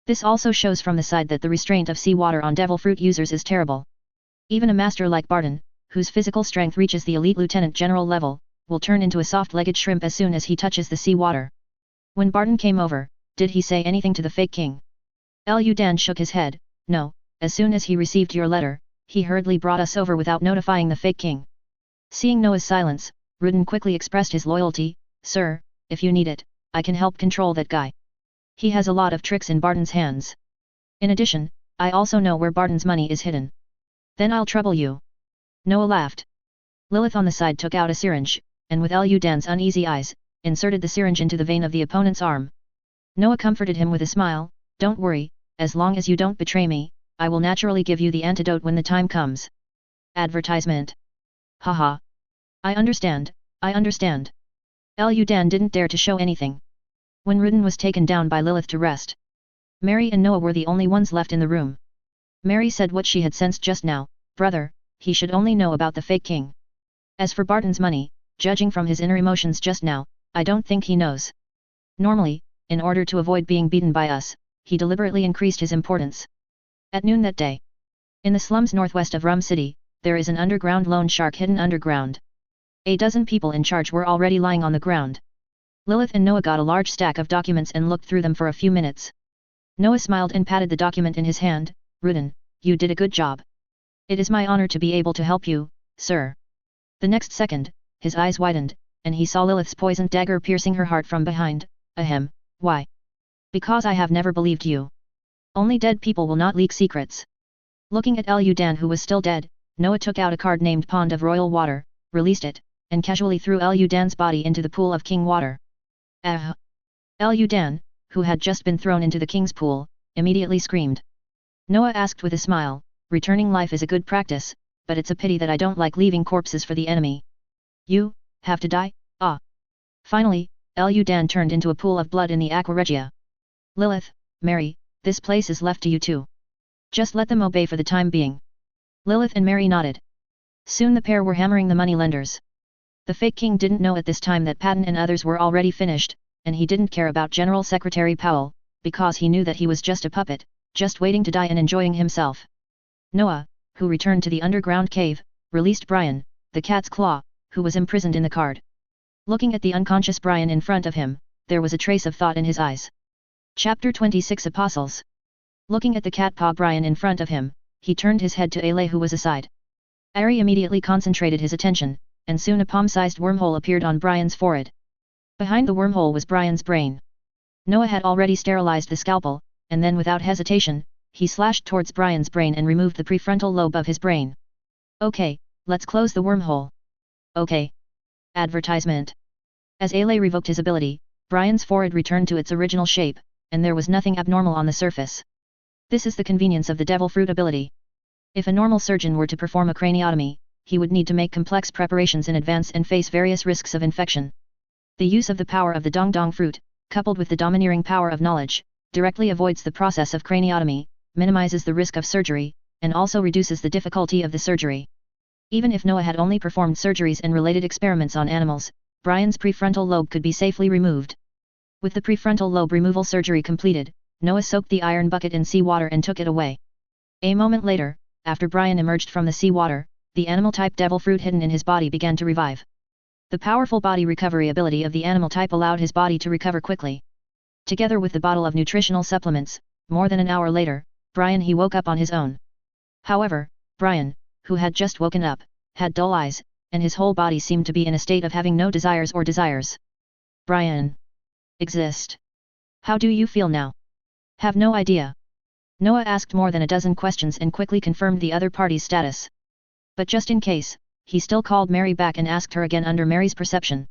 This also shows from the side that the restraint of seawater on devil fruit users is terrible. Even a master like Barton, whose physical strength reaches the elite lieutenant general level, will turn into a soft-legged shrimp as soon as he touches the seawater. When Barton came over, did he say anything to the fake king? Lu Dan shook his head. No, as soon as he received your letter, he hurriedly brought us over without notifying the fake king. Seeing Noah's silence, Ruden quickly expressed his loyalty. Sir, if you need it, I can help control that guy. He has a lot of tricks in Barton's hands. In addition, I also know where Barton's money is hidden. Then I'll trouble you. Noah laughed. Lilith on the side took out a syringe, and with Lu Dan's uneasy eyes, inserted the syringe into the vein of the opponent's arm. Noah comforted him with a smile. Don't worry, as long as you don't betray me, I will naturally give you the antidote when the time comes. Advertisement. Haha. I understand, I understand. Lu Dan didn't dare to show anything. When Ruden was taken down by Lilith to rest, Mary and Noah were the only ones left in the room. Mary said what she had sensed just now. Brother, he should only know about the fake king. As for Barton's money, judging from his inner emotions just now, I don't think he knows. Normally, in order to avoid being beaten by us, he deliberately increased his importance. At noon that day, in the slums northwest of Rum City, there is an underground loan shark hidden underground. A dozen people in charge were already lying on the ground. Lilith and Noah got a large stack of documents and looked through them for a few minutes. Noah smiled and patted the document in his hand. Ruden, you did a good job. It is my honor to be able to help you, sir. The next second, his eyes widened, and he saw Lilith's poisoned dagger piercing her heart from behind. Ahem, why? Because I have never believed you. Only dead people will not leak secrets. Looking at Lu Dan who was still dead, Noah took out a card named Pond of Royal Water, released it, and casually threw Lu Dan's body into the pool of King Water. Lu Dan, who had just been thrown into the king's pool, immediately screamed. Noah asked with a smile, returning life is a good practice, but it's a pity that I don't like leaving corpses for the enemy. You, have to die? Ah. Finally, Lu Dan turned into a pool of blood in the Aqua Regia. Lilith, Mary, this place is left to you two. Just let them obey for the time being. Lilith and Mary nodded. Soon the pair were hammering the money lenders. The fake king didn't know at this time that Patton and others were already finished, and he didn't care about General Secretary Powell, because he knew that he was just a puppet, just waiting to die and enjoying himself. Noah, who returned to the underground cave, released Brian, the cat's claw, who was imprisoned in the card. Looking at the unconscious Brian in front of him, there was a trace of thought in his eyes. Chapter 26 Apostles. Looking at the cat paw Brian in front of him, he turned his head to Ale who was aside. Ari immediately concentrated his attention, and soon a palm-sized wormhole appeared on Brian's forehead. Behind the wormhole was Brian's brain. Noah had already sterilized the scalpel, and then without hesitation, he slashed towards Brian's brain and removed the prefrontal lobe of his brain. Okay, let's close the wormhole. Okay. Advertisement. As Ale revoked his ability, Brian's forehead returned to its original shape, and there was nothing abnormal on the surface. This is the convenience of the devil fruit ability. If a normal surgeon were to perform a craniotomy, he would need to make complex preparations in advance and face various risks of infection. The use of the power of the dong dong fruit, coupled with the domineering power of knowledge, directly avoids the process of craniotomy, minimizes the risk of surgery, and also reduces the difficulty of the surgery. Even if Noah had only performed surgeries and related experiments on animals, Brian's prefrontal lobe could be safely removed. With the prefrontal lobe removal surgery completed, Noah soaked the iron bucket in seawater and took it away. A moment later, after Brian emerged from the seawater, the animal-type devil fruit hidden in his body began to revive. The powerful body recovery ability of the animal type allowed his body to recover quickly. Together with the bottle of nutritional supplements, more than an hour later, Brian he woke up on his own. However, Brian, who had just woken up, had dull eyes, and his whole body seemed to be in a state of having no desires or desires. Brian. Exist. How do you feel now? Have no idea. Noah asked more than a dozen questions and quickly confirmed the other party's status. But just in case, he still called Mary back and asked her again under Mary's perception.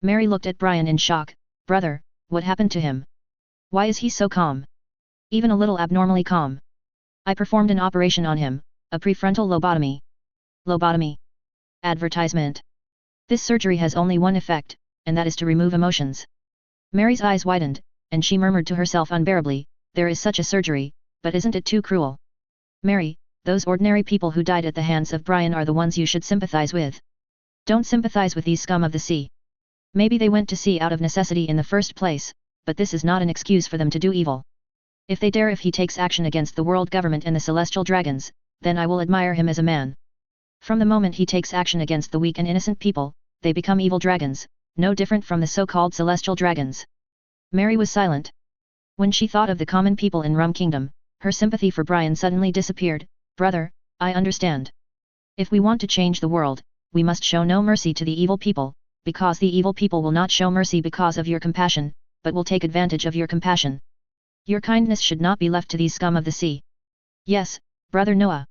Mary looked at Brian in shock. Brother, what happened to him? Why is he so calm? Even a little abnormally calm. I performed an operation on him, a prefrontal lobotomy. Lobotomy. Advertisement. This surgery has only one effect, and that is to remove emotions. Mary's eyes widened, and she murmured to herself unbearably, there is such a surgery, but isn't it too cruel? Mary, those ordinary people who died at the hands of Brian are the ones you should sympathize with. Don't sympathize with these scum of the sea. Maybe they went to sea out of necessity in the first place, but this is not an excuse for them to do evil. If they dare, if he takes action against the world government and the celestial dragons, then I will admire him as a man. From the moment he takes action against the weak and innocent people, they become evil dragons, no different from the so-called celestial dragons. Mary was silent. When she thought of the common people in Rum Kingdom, her sympathy for Brian suddenly disappeared. Brother, I understand. If we want to change the world, we must show no mercy to the evil people, because the evil people will not show mercy because of your compassion, but will take advantage of your compassion. Your kindness should not be left to these scum of the sea. Yes, Brother Noah.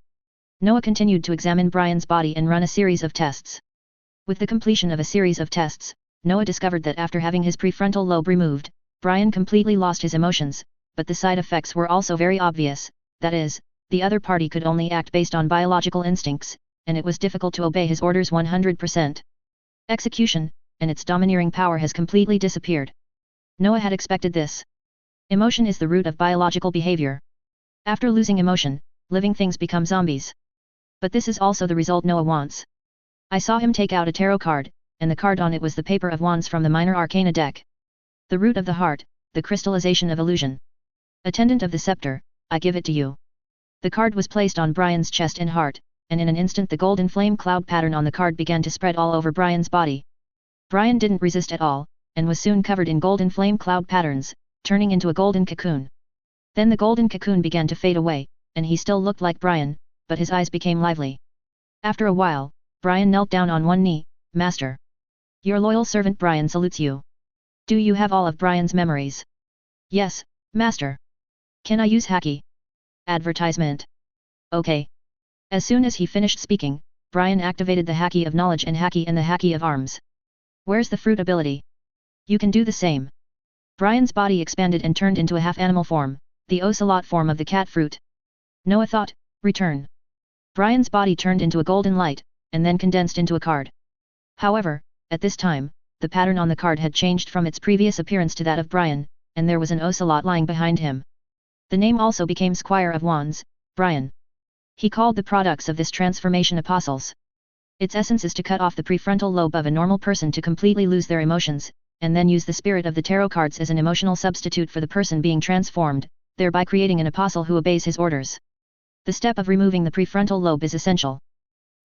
Noah continued to examine Brian's body and run a series of tests. With the completion of a series of tests, Noah discovered that after having his prefrontal lobe removed, Brian completely lost his emotions, but the side effects were also very obvious, that is, the other party could only act based on biological instincts, and it was difficult to obey his orders 100%. Execution, and its domineering power has completely disappeared. Noah had expected this. Emotion is the root of biological behavior. After losing emotion, living things become zombies. But this is also the result Noah wants. I saw him take out a tarot card, and the card on it was the Paper of Wands from the Minor Arcana deck. The root of the heart, the crystallization of illusion. Attendant of the scepter, I give it to you. The card was placed on Brian's chest and heart, and in an instant the golden flame cloud pattern on the card began to spread all over Brian's body. Brian didn't resist at all, and was soon covered in golden flame cloud patterns, turning into a golden cocoon. Then the golden cocoon began to fade away, and he still looked like Brian, but his eyes became lively. After a while, Brian knelt down on one knee. Master. Your loyal servant Brian salutes you. Do you have all of Brian's memories? Yes, Master. Can I use Haki? Advertisement. Okay. As soon as he finished speaking, Brian activated the Haki of Knowledge and the Haki of Arms. Where's the fruit ability? You can do the same. Brian's body expanded and turned into a half-animal form, the ocelot form of the cat fruit. Noah thought, return. Brian's body turned into a golden light, and then condensed into a card. However, at this time, the pattern on the card had changed from its previous appearance to that of Brian, and there was an ocelot lying behind him. The name also became Squire of Wands, Brian. He called the products of this transformation apostles. Its essence is to cut off the prefrontal lobe of a normal person to completely lose their emotions, and then use the spirit of the tarot cards as an emotional substitute for the person being transformed, thereby creating an apostle who obeys his orders. The step of removing the prefrontal lobe is essential.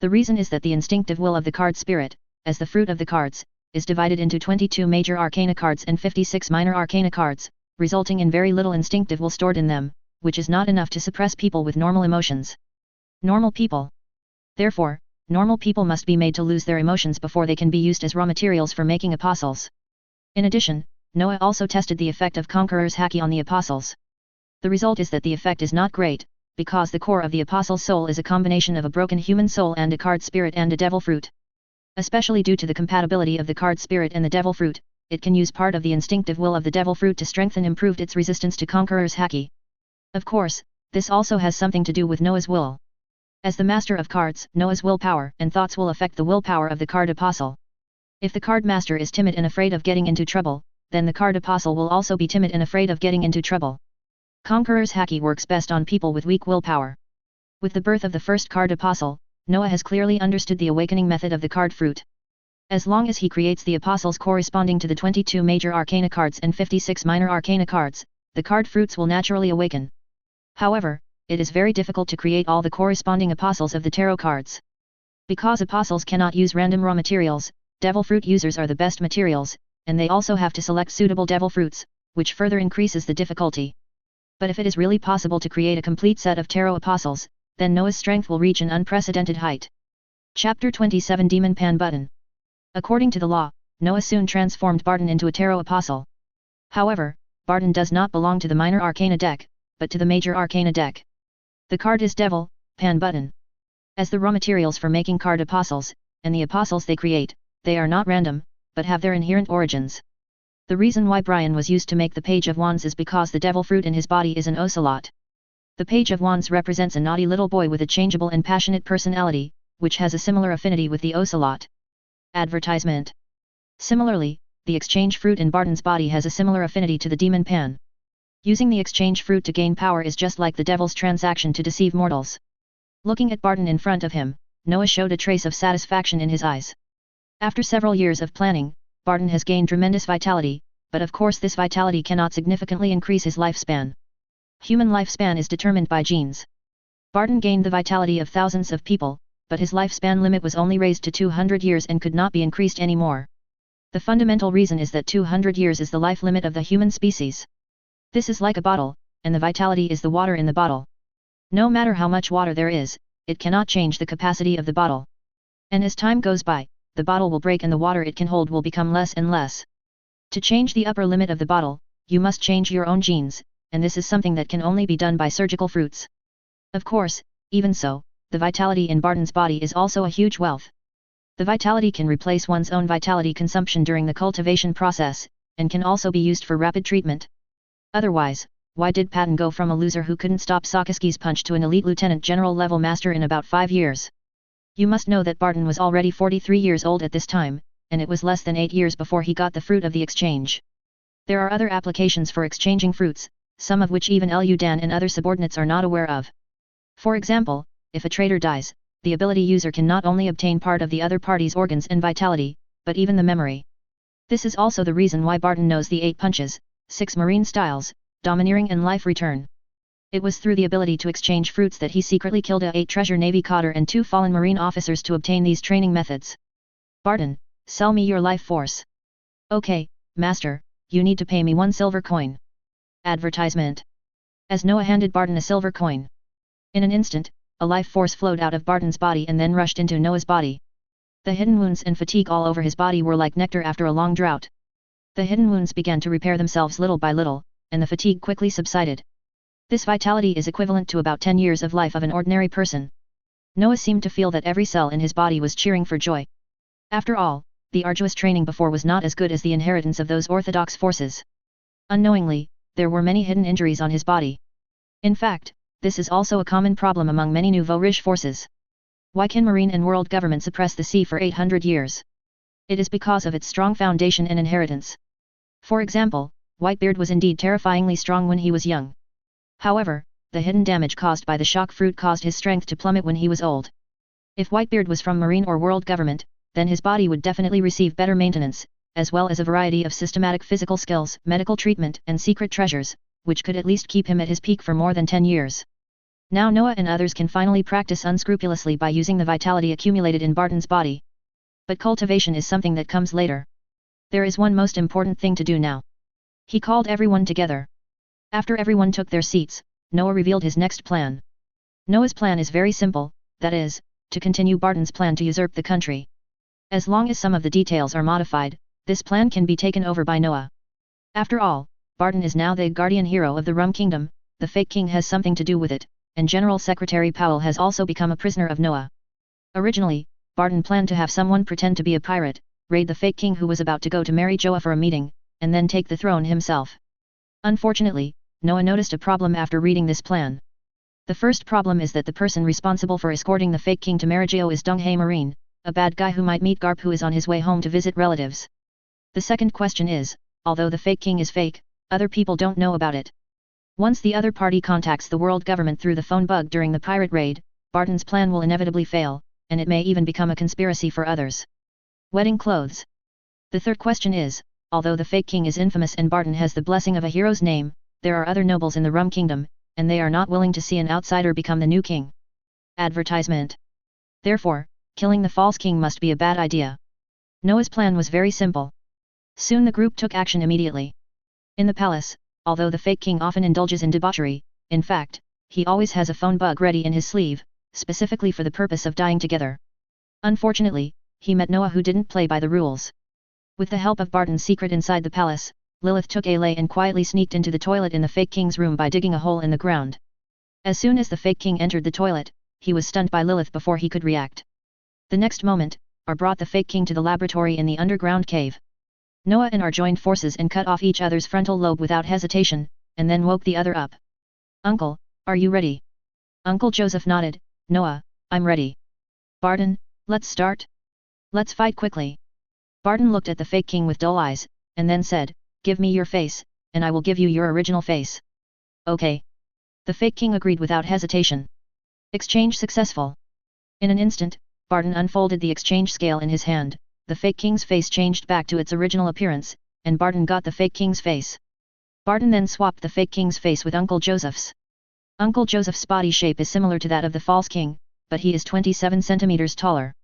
The reason is that the instinctive will of the card spirit, as the fruit of the cards, is divided into 22 major arcana cards and 56 minor arcana cards, resulting in very little instinctive will stored in them, which is not enough to suppress people with normal emotions. Normal people. Therefore, normal people must be made to lose their emotions before they can be used as raw materials for making apostles. In addition, Noah also tested the effect of Conqueror's Haki on the apostles. The result is that the effect is not great, because the core of the apostle's soul is a combination of a broken human soul and a card spirit and a devil fruit. Especially due to the compatibility of the card spirit and the devil fruit, it can use part of the instinctive will of the devil fruit to strengthen improved its resistance to Conqueror's Haki. Of course, this also has something to do with Noah's will. As the master of cards, Noah's willpower and thoughts will affect the willpower of the card apostle. If the card master is timid and afraid of getting into trouble, then the card apostle will also be timid and afraid of getting into trouble. Conqueror's Haki works best on people with weak willpower. With the birth of the first card apostle, Noah has clearly understood the awakening method of the card fruit. As long as he creates the apostles corresponding to the 22 major arcana cards and 56 minor arcana cards, the card fruits will naturally awaken. However, it is very difficult to create all the corresponding apostles of the tarot cards. Because apostles cannot use random raw materials, devil fruit users are the best materials, and they also have to select suitable devil fruits, which further increases the difficulty. But if it is really possible to create a complete set of tarot apostles, then Noah's strength will reach an unprecedented height. Chapter 27 Demon Pan Button. According to the law, Noah soon transformed Barton into a tarot apostle. However, Barton does not belong to the minor arcana deck, but to the major arcana deck. The card is Devil, Pan Button. As the raw materials for making card apostles, and the apostles they create, they are not random, but have their inherent origins. The reason why Brian was used to make the Page of Wands is because the devil fruit in his body is an ocelot. The Page of Wands represents a naughty little boy with a changeable and passionate personality, which has a similar affinity with the ocelot. Advertisement. Similarly, the exchange fruit in Barton's body has a similar affinity to the demon Pan. Using the exchange fruit to gain power is just like the devil's transaction to deceive mortals. Looking at Barton in front of him, Noah showed a trace of satisfaction in his eyes. After several years of planning, Barton has gained tremendous vitality, but of course this vitality cannot significantly increase his lifespan. Human lifespan is determined by genes. Barton gained the vitality of thousands of people, but his lifespan limit was only raised to 200 years and could not be increased anymore. The fundamental reason is that 200 years is the life limit of the human species. This is like a bottle, and the vitality is the water in the bottle. No matter how much water there is, it cannot change the capacity of the bottle. And as time goes by, the bottle will break and the water it can hold will become less and less. To change the upper limit of the bottle, you must change your own genes, and this is something that can only be done by surgical fruits. Of course, even so, the vitality in Barton's body is also a huge wealth. The vitality can replace one's own vitality consumption during the cultivation process, and can also be used for rapid treatment. Otherwise, why did Patton go from a loser who couldn't stop Sakaski's punch to an elite lieutenant general level master in about 5 years? You must know that Barton was already 43 years old at this time, and it was less than 8 years before he got the fruit of the exchange. There are other applications for exchanging fruits, some of which even Lu Dan and other subordinates are not aware of. For example, if a traitor dies, the ability user can not only obtain part of the other party's organs and vitality, but even the memory. This is also the reason why Barton knows the 8 punches, 6 marine styles, domineering and life return. It was through the ability to exchange fruits that he secretly killed a 8 treasure navy cotter and 2 fallen marine officers to obtain these training methods. Barton, sell me your life force. Okay, master, you need to pay me 1 silver coin. Advertisement. As Noah handed Barton a silver coin. In an instant, a life force flowed out of Barton's body and then rushed into Noah's body. The hidden wounds and fatigue all over his body were like nectar after a long drought. The hidden wounds began to repair themselves little by little, and the fatigue quickly subsided. This vitality is equivalent to about 10 years of life of an ordinary person. Noah seemed to feel that every cell in his body was cheering for joy. After all, the arduous training before was not as good as the inheritance of those orthodox forces. Unknowingly, there were many hidden injuries on his body. In fact, this is also a common problem among many nouveau riche forces. Why can Marine and world government suppress the sea for 800 years? It is because of its strong foundation and inheritance. For example, Whitebeard was indeed terrifyingly strong when he was young. However, the hidden damage caused by the shock fruit caused his strength to plummet when he was old. If Whitebeard was from Marine or world government, then his body would definitely receive better maintenance, as well as a variety of systematic physical skills, medical treatment and secret treasures, which could at least keep him at his peak for more than 10 years. Now Noah and others can finally practice unscrupulously by using the vitality accumulated in Barton's body. But cultivation is something that comes later. There is one most important thing to do now. He called everyone together. After everyone took their seats, Noah revealed his next plan. Noah's plan is very simple, that is, to continue Barton's plan to usurp the country. As long as some of the details are modified, this plan can be taken over by Noah. After all, Barton is now the guardian hero of the Rum Kingdom, the fake king has something to do with it, and General Secretary Powell has also become a prisoner of Noah. Originally, Barton planned to have someone pretend to be a pirate, raid the fake king who was about to go to marry Joa for a meeting, and then take the throne himself. Unfortunately, Noah noticed a problem after reading this plan. The first problem is that the person responsible for escorting the fake king to Marigio is Donghae Marine, a bad guy who might meet Garp who is on his way home to visit relatives. The second question is, although the fake king is fake, other people don't know about it. Once the other party contacts the world government through the phone bug during the pirate raid, Barton's plan will inevitably fail, and it may even become a conspiracy for others. Wedding clothes. The third question is, although the fake king is infamous and Barton has the blessing of a hero's name, there are other nobles in the Rum Kingdom, and they are not willing to see an outsider become the new king. Advertisement. Therefore, killing the false king must be a bad idea. Noah's plan was very simple. Soon the group took action immediately. In the palace, although the fake king often indulges in debauchery, in fact, he always has a phone bug ready in his sleeve, specifically for the purpose of dying together. Unfortunately, he met Noah who didn't play by the rules. With the help of Barton's secret inside the palace, Lilith took Alay and quietly sneaked into the toilet in the fake king's room by digging a hole in the ground. As soon as the fake king entered the toilet, he was stunned by Lilith before he could react. The next moment, Ar brought the fake king to the laboratory in the underground cave. Noah and Ar joined forces and cut off each other's frontal lobe without hesitation, and then woke the other up. "Uncle, are you ready?" Uncle Joseph nodded. "Noah, I'm ready." "Barton, let's start? Let's fight quickly." Barton looked at the fake king with dull eyes, and then said, "Give me your face, and I will give you your original face." "Okay." The fake king agreed without hesitation. Exchange successful. In an instant, Barton unfolded the exchange scale in his hand, the fake king's face changed back to its original appearance, and Barton got the fake king's face. Barton then swapped the fake king's face with Uncle Joseph's. Uncle Joseph's body shape is similar to that of the false king, but he is 27 centimeters taller.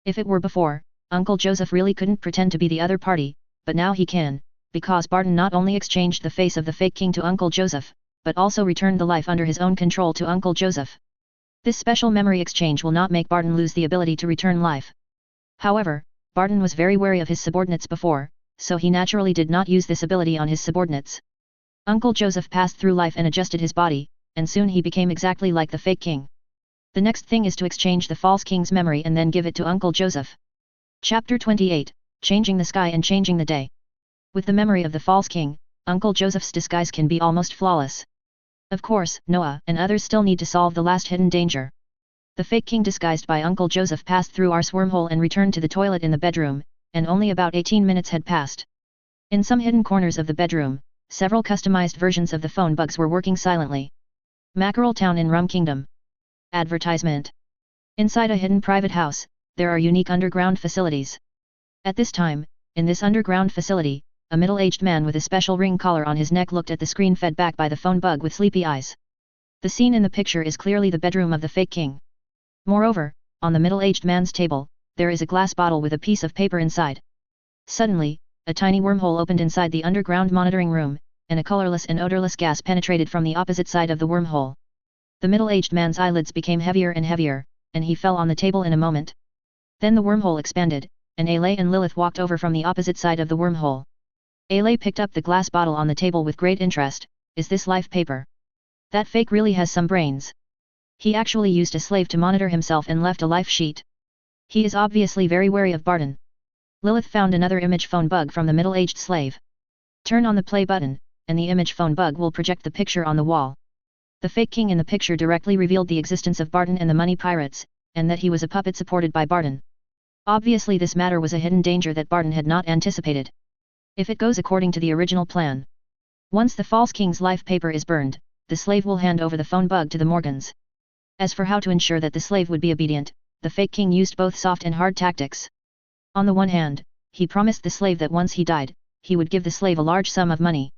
If it were before, Uncle Joseph really couldn't pretend to be the other party, but now he can, because Barton not only exchanged the face of the fake king to Uncle Joseph, but also returned the life under his own control to Uncle Joseph. This special memory exchange will not make Barton lose the ability to return life. However, Barton was very wary of his subordinates before, so he naturally did not use this ability on his subordinates. Uncle Joseph passed through life and adjusted his body, and soon he became exactly like the fake king. The next thing is to exchange the false king's memory and then give it to Uncle Joseph. Chapter 28, Changing the Sky and Changing the Day. With the memory of the false king, Uncle Joseph's disguise can be almost flawless. Of course, Noah and others still need to solve the last hidden danger. The fake king disguised by Uncle Joseph passed through Ar's wormhole and returned to the toilet in the bedroom, and only about 18 minutes had passed. In some hidden corners of the bedroom, several customized versions of the phone bugs were working silently. Mackerel Town in Rum Kingdom. Advertisement. Inside a hidden private house, there are unique underground facilities. At this time, in this underground facility, a middle-aged man with a special ring collar on his neck looked at the screen fed back by the phone bug with sleepy eyes. The scene in the picture is clearly the bedroom of the fake king. Moreover, on the middle-aged man's table, there is a glass bottle with a piece of paper inside. Suddenly, a tiny wormhole opened inside the underground monitoring room, and a colorless and odorless gas penetrated from the opposite side of the wormhole. The middle-aged man's eyelids became heavier and heavier, and he fell on the table in a moment. Then the wormhole expanded, and Alay and Lilith walked over from the opposite side of the wormhole. Alay picked up the glass bottle on the table with great interest. "Is this life paper? That fake really has some brains. He actually used a slave to monitor himself and left a life sheet. He is obviously very wary of Barton." Lilith found another image phone bug from the middle-aged slave. Turn on the play button, and the image phone bug will project the picture on the wall. The fake king in the picture directly revealed the existence of Barton and the money pirates, and that he was a puppet supported by Barton. Obviously this matter was a hidden danger that Barton had not anticipated. If it goes according to the original plan. Once the false king's life paper is burned, the slave will hand over the phone bug to the Morgans. As for how to ensure that the slave would be obedient, the fake king used both soft and hard tactics. On the one hand, he promised the slave that once he died, he would give the slave a large sum of money.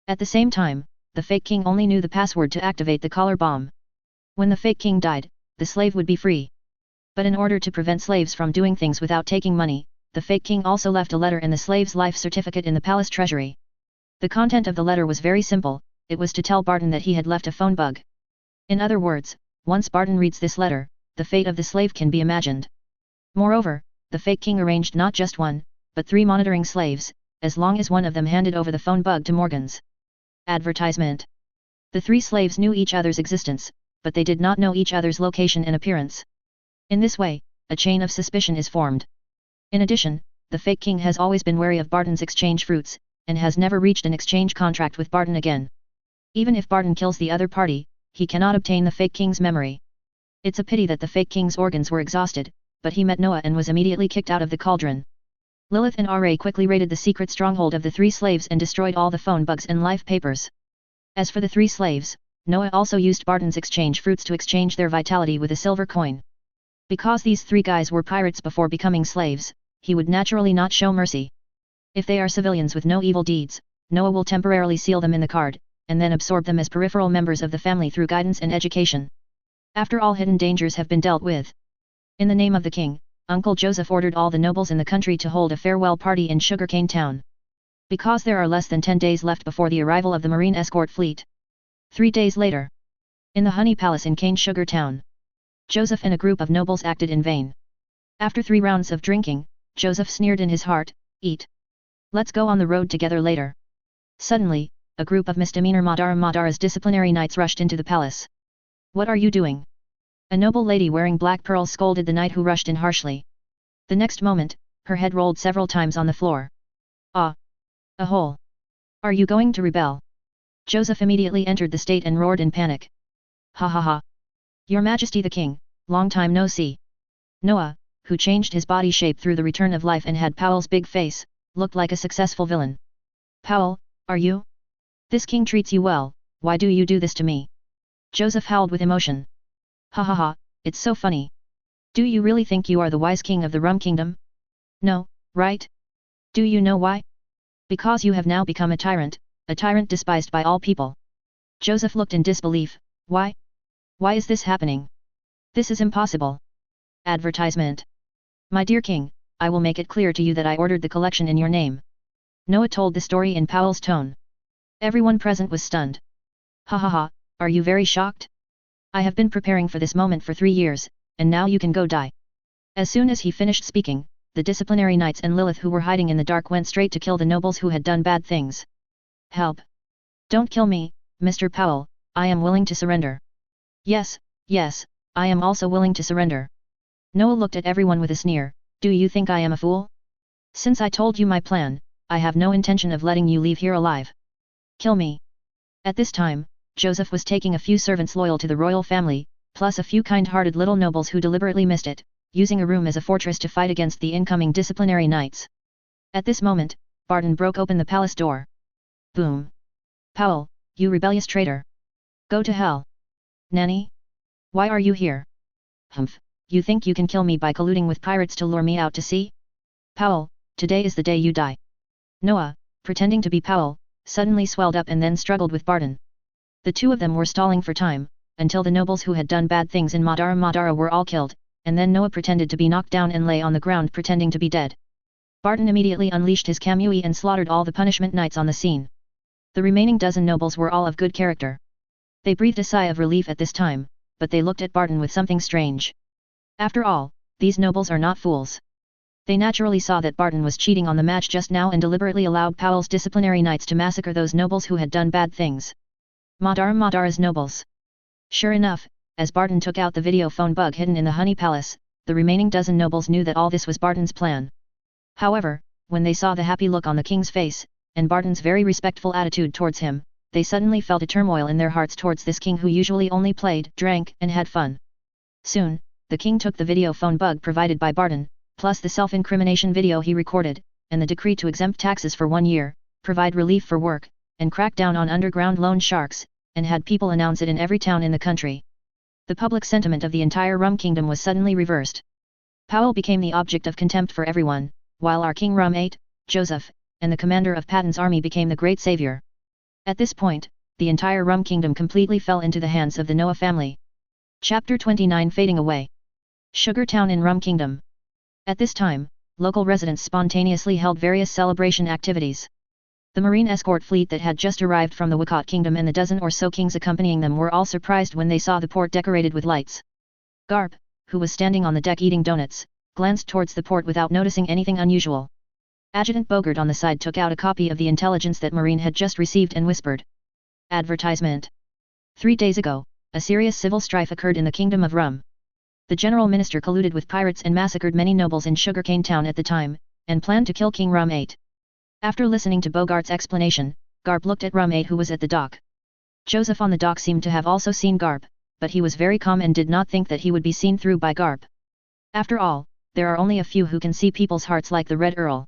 At the same time, the fake king only knew the password to activate the collar bomb. When the fake king died, the slave would be free. But in order to prevent slaves from doing things without taking money, the fake king also left a letter and the slave's life certificate in the palace treasury. The content of the letter was very simple, it was to tell Barton that he had left a phone bug. In other words, once Barton reads this letter, the fate of the slave can be imagined. Moreover, the fake king arranged not just one, but 3 monitoring slaves, as long as one of them handed over the phone bug to Morgan's. Advertisement. The 3 slaves knew each other's existence, but they did not know each other's location and appearance. In this way, a chain of suspicion is formed. In addition, the fake king has always been wary of Barton's exchange fruits, and has never reached an exchange contract with Barton again. Even if Barton kills the other party, he cannot obtain the fake king's memory. It's a pity that the fake king's organs were exhausted, but he met Noah and was immediately kicked out of the cauldron. Lilith and Ra quickly raided the secret stronghold of the 3 slaves and destroyed all the phone bugs and life papers. As for the 3 slaves, Noah also used Barton's exchange fruits to exchange their vitality with a silver coin. Because these 3 guys were pirates before becoming slaves, he would naturally not show mercy. If they are civilians with no evil deeds, Noah will temporarily seal them in the card, and then absorb them as peripheral members of the family through guidance and education. After all hidden dangers have been dealt with. In the name of the king, Uncle Joseph ordered all the nobles in the country to hold a farewell party in Sugarcane Town. Because there are less than 10 days left before the arrival of the marine escort fleet. 3 days later. In the Honey Palace in Cane Sugar Town. Joseph and a group of nobles acted in vain. After 3 rounds of drinking, Joseph sneered in his heart, "Eat. Let's go on the road together later." Suddenly, a group of misdemeanor Madara's disciplinary knights rushed into the palace. "What are you doing?" A noble lady wearing black pearls scolded the knight who rushed in harshly. The next moment, her head rolled several times on the floor. "Ah! A hole! Are you going to rebel?" Joseph immediately entered the state and roared in panic. "Ha ha ha! Your Majesty the King, long time no see." Noah, who changed his body shape through the return of life and had Powell's big face, looked like a successful villain. "Powell, are you? This king treats you well, why do you do this to me?" Joseph howled with emotion. "Ha ha ha, it's so funny. Do you really think you are the wise king of the Rum Kingdom? No, right? Do you know why? Because you have now become a tyrant despised by all people." Joseph looked in disbelief. "Why? Why is this happening? This is impossible." Advertisement. "My dear king, I will make it clear to you that I ordered the collection in your name." Noah told the story in Powell's tone. Everyone present was stunned. "Ha ha ha, are you very shocked? I have been preparing for this moment for 3 years, and now you can go die." As soon as he finished speaking, the disciplinary knights and Lilith who were hiding in the dark went straight to kill the nobles who had done bad things. "Help! Don't kill me, Mr. Powell, I am willing to surrender." Yes, I am also willing to surrender." Noah looked at everyone with a sneer. "Do you think I am a fool? Since I told you my plan, I have no intention of letting you leave here alive. Kill me." At this time, Joseph was taking a few servants loyal to the royal family, plus a few kind-hearted little nobles who deliberately missed it, using a room as a fortress to fight against the incoming disciplinary knights. At this moment, Barton broke open the palace door. Boom! "Powell, you rebellious traitor! Go to hell! Nanny? Why are you here? Humph, you think you can kill me by colluding with pirates to lure me out to sea? Powell, today is the day you die." Noah, pretending to be Powell, suddenly swelled up and then struggled with Barton. The 2 of them were stalling for time, until the nobles who had done bad things in Madara were all killed, and then Noah pretended to be knocked down and lay on the ground pretending to be dead. Barton immediately unleashed his Kamui and slaughtered all the punishment knights on the scene. The remaining dozen nobles were all of good character. They breathed a sigh of relief at this time, but they looked at Barton with something strange. After all, these nobles are not fools. They naturally saw that Barton was cheating on the match just now and deliberately allowed Powell's disciplinary knights to massacre those nobles who had done bad things. Madara's nobles. Sure enough, as Barton took out the video phone bug hidden in the Honey Palace, the remaining dozen nobles knew that all this was Barton's plan. However, when they saw the happy look on the king's face, and Barton's very respectful attitude towards him, they suddenly felt a turmoil in their hearts towards this king who usually only played, drank, and had fun. Soon, the king took the video phone bug provided by Barton, plus the self-incrimination video he recorded, and the decree to exempt taxes for 1 year, provide relief for work, and crack down on underground loan sharks, and had people announce it in every town in the country. The public sentiment of the entire Rum Kingdom was suddenly reversed. Powell became the object of contempt for everyone, while our King Rum 8, Joseph, and the commander of Patton's army became the great savior. At this point, the entire Rum Kingdom completely fell into the hands of the Noah family. Chapter 29 Fading Away. Sugar Town in Rum Kingdom. At this time, local residents spontaneously held various celebration activities. The marine escort fleet that had just arrived from the Wicot Kingdom and the dozen or so kings accompanying them were all surprised when they saw the port decorated with lights. Garp, who was standing on the deck eating donuts, glanced towards the port without noticing anything unusual. Adjutant Bogart on the side took out a copy of the intelligence that Marine had just received and whispered. Advertisement. 3 days ago, a serious civil strife occurred in the Kingdom of Rum. The general minister colluded with pirates and massacred many nobles in Sugarcane Town at the time, and planned to kill King Rum 8. After listening to Bogart's explanation, Garp looked at Rum 8 who was at the dock. Joseph on the dock seemed to have also seen Garp, but he was very calm and did not think that he would be seen through by Garp. After all, there are only a few who can see people's hearts like the Red Earl.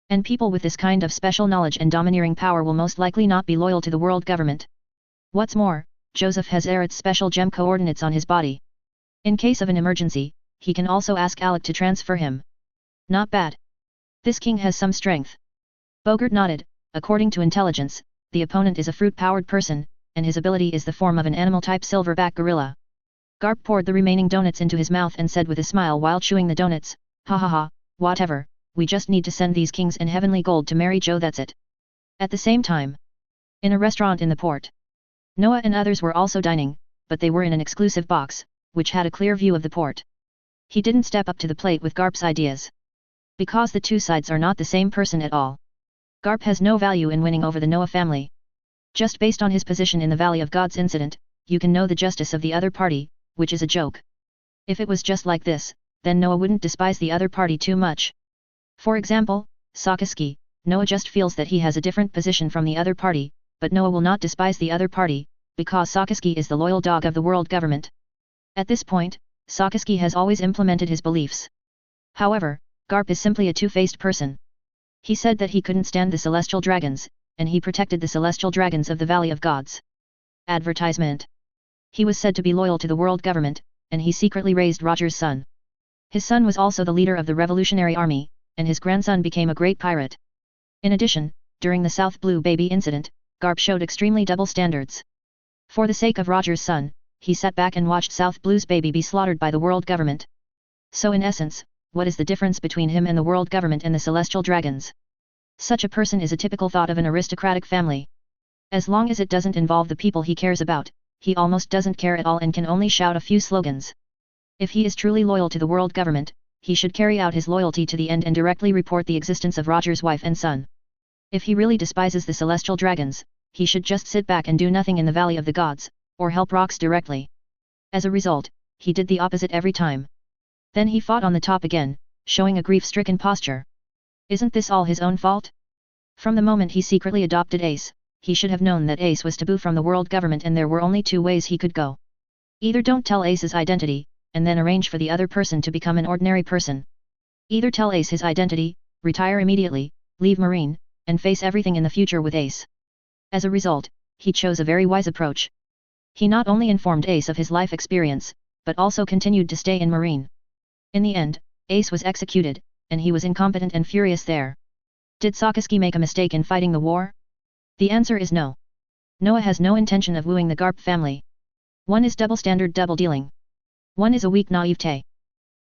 And people with this kind of special knowledge and domineering power will most likely not be loyal to the world government. What's more, Joseph has Eret's special gem coordinates on his body. In case of an emergency, he can also ask Alec to transfer him. Not bad. This king has some strength. Bogart nodded. According to intelligence, the opponent is a fruit-powered person, and his ability is the form of an animal-type silverback gorilla. Garp poured the remaining donuts into his mouth and said with a smile while chewing the donuts, "Ha ha ha, whatever, we just need to send these kings and heavenly gold to Mary Jo, that's it." At the same time, in a restaurant in the port, Noah and others were also dining, but they were in an exclusive box, which had a clear view of the port. He didn't step up to the plate with Garp's ideas. Because the two sides are not the same person at all. Garp has no value in winning over the Noah family. Just based on his position in the Valley of Gods incident, you can know the justice of the other party, which is a joke. If it was just like this, then Noah wouldn't despise the other party too much. For example, Sakaski, Noah just feels that he has a different position from the other party, but Noah will not despise the other party, because Sakaski is the loyal dog of the world government. At this point, Sakaski has always implemented his beliefs. However, Garp is simply a two-faced person. He said that he couldn't stand the celestial dragons, and he protected the celestial dragons of the Valley of Gods. Advertisement. He was said to be loyal to the world government, and he secretly raised Roger's son. His son was also the leader of the Revolutionary Army, and his grandson became a great pirate. In addition, during the South Blue Baby incident, Garp showed extremely double standards. For the sake of Roger's son, he sat back and watched South Blue's baby be slaughtered by the world government. So in essence, what is the difference between him and the world government and the celestial dragons? Such a person is a typical thought of an aristocratic family. As long as it doesn't involve the people he cares about, he almost doesn't care at all and can only shout a few slogans. If he is truly loyal to the world government, he should carry out his loyalty to the end and directly report the existence of Roger's wife and son. If he really despises the celestial dragons, he should just sit back and do nothing in the Valley of the Gods, or help Rox directly. As a result, he did the opposite every time. Then he fought on the top again, showing a grief-stricken posture. Isn't this all his own fault? From the moment he secretly adopted Ace, he should have known that Ace was taboo from the world government and there were only two ways he could go. Either don't tell Ace's identity, and then arrange for the other person to become an ordinary person. Either tell Ace his identity, retire immediately, leave Marine, and face everything in the future with Ace. As a result, he chose a very wise approach. He not only informed Ace of his life experience, but also continued to stay in Marine. In the end, Ace was executed, and he was incompetent and furious there. Did Sakaski make a mistake in fighting the war? The answer is no. Noah has no intention of wooing the Garp family. One is double standard double dealing. One is a weak naivete.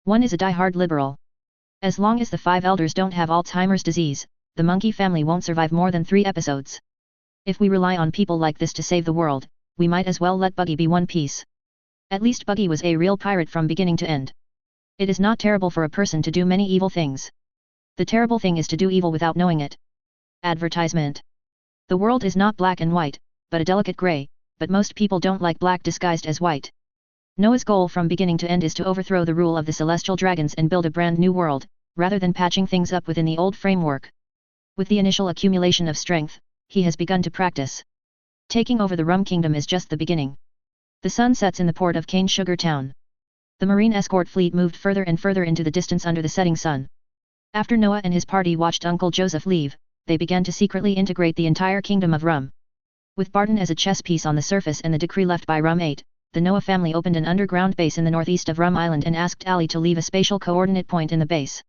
One is a die-hard liberal. As long as the 5 elders don't have Alzheimer's disease, the monkey family won't survive more than 3 episodes. If we rely on people like this to save the world, we might as well let Buggy be one piece. At least Buggy was a real pirate from beginning to end. It is not terrible for a person to do many evil things. The terrible thing is to do evil without knowing it. Advertisement. The world is not black and white, but a delicate gray, but most people don't like black disguised as white. Noah's goal from beginning to end is to overthrow the rule of the celestial dragons and build a brand new world, rather than patching things up within the old framework. With the initial accumulation of strength, he has begun to practice. Taking over the Rum Kingdom is just the beginning. The sun sets in the port of Cane Sugar Town. The marine escort fleet moved further and further into the distance under the setting sun. After Noah and his party watched Uncle Joseph leave, they began to secretly integrate the entire Kingdom of Rum. With Barton as a chess piece on the surface and the decree left by Rum 8, the Noah family opened an underground base in the northeast of Rum Island and asked Ali to leave a spatial coordinate point in the base.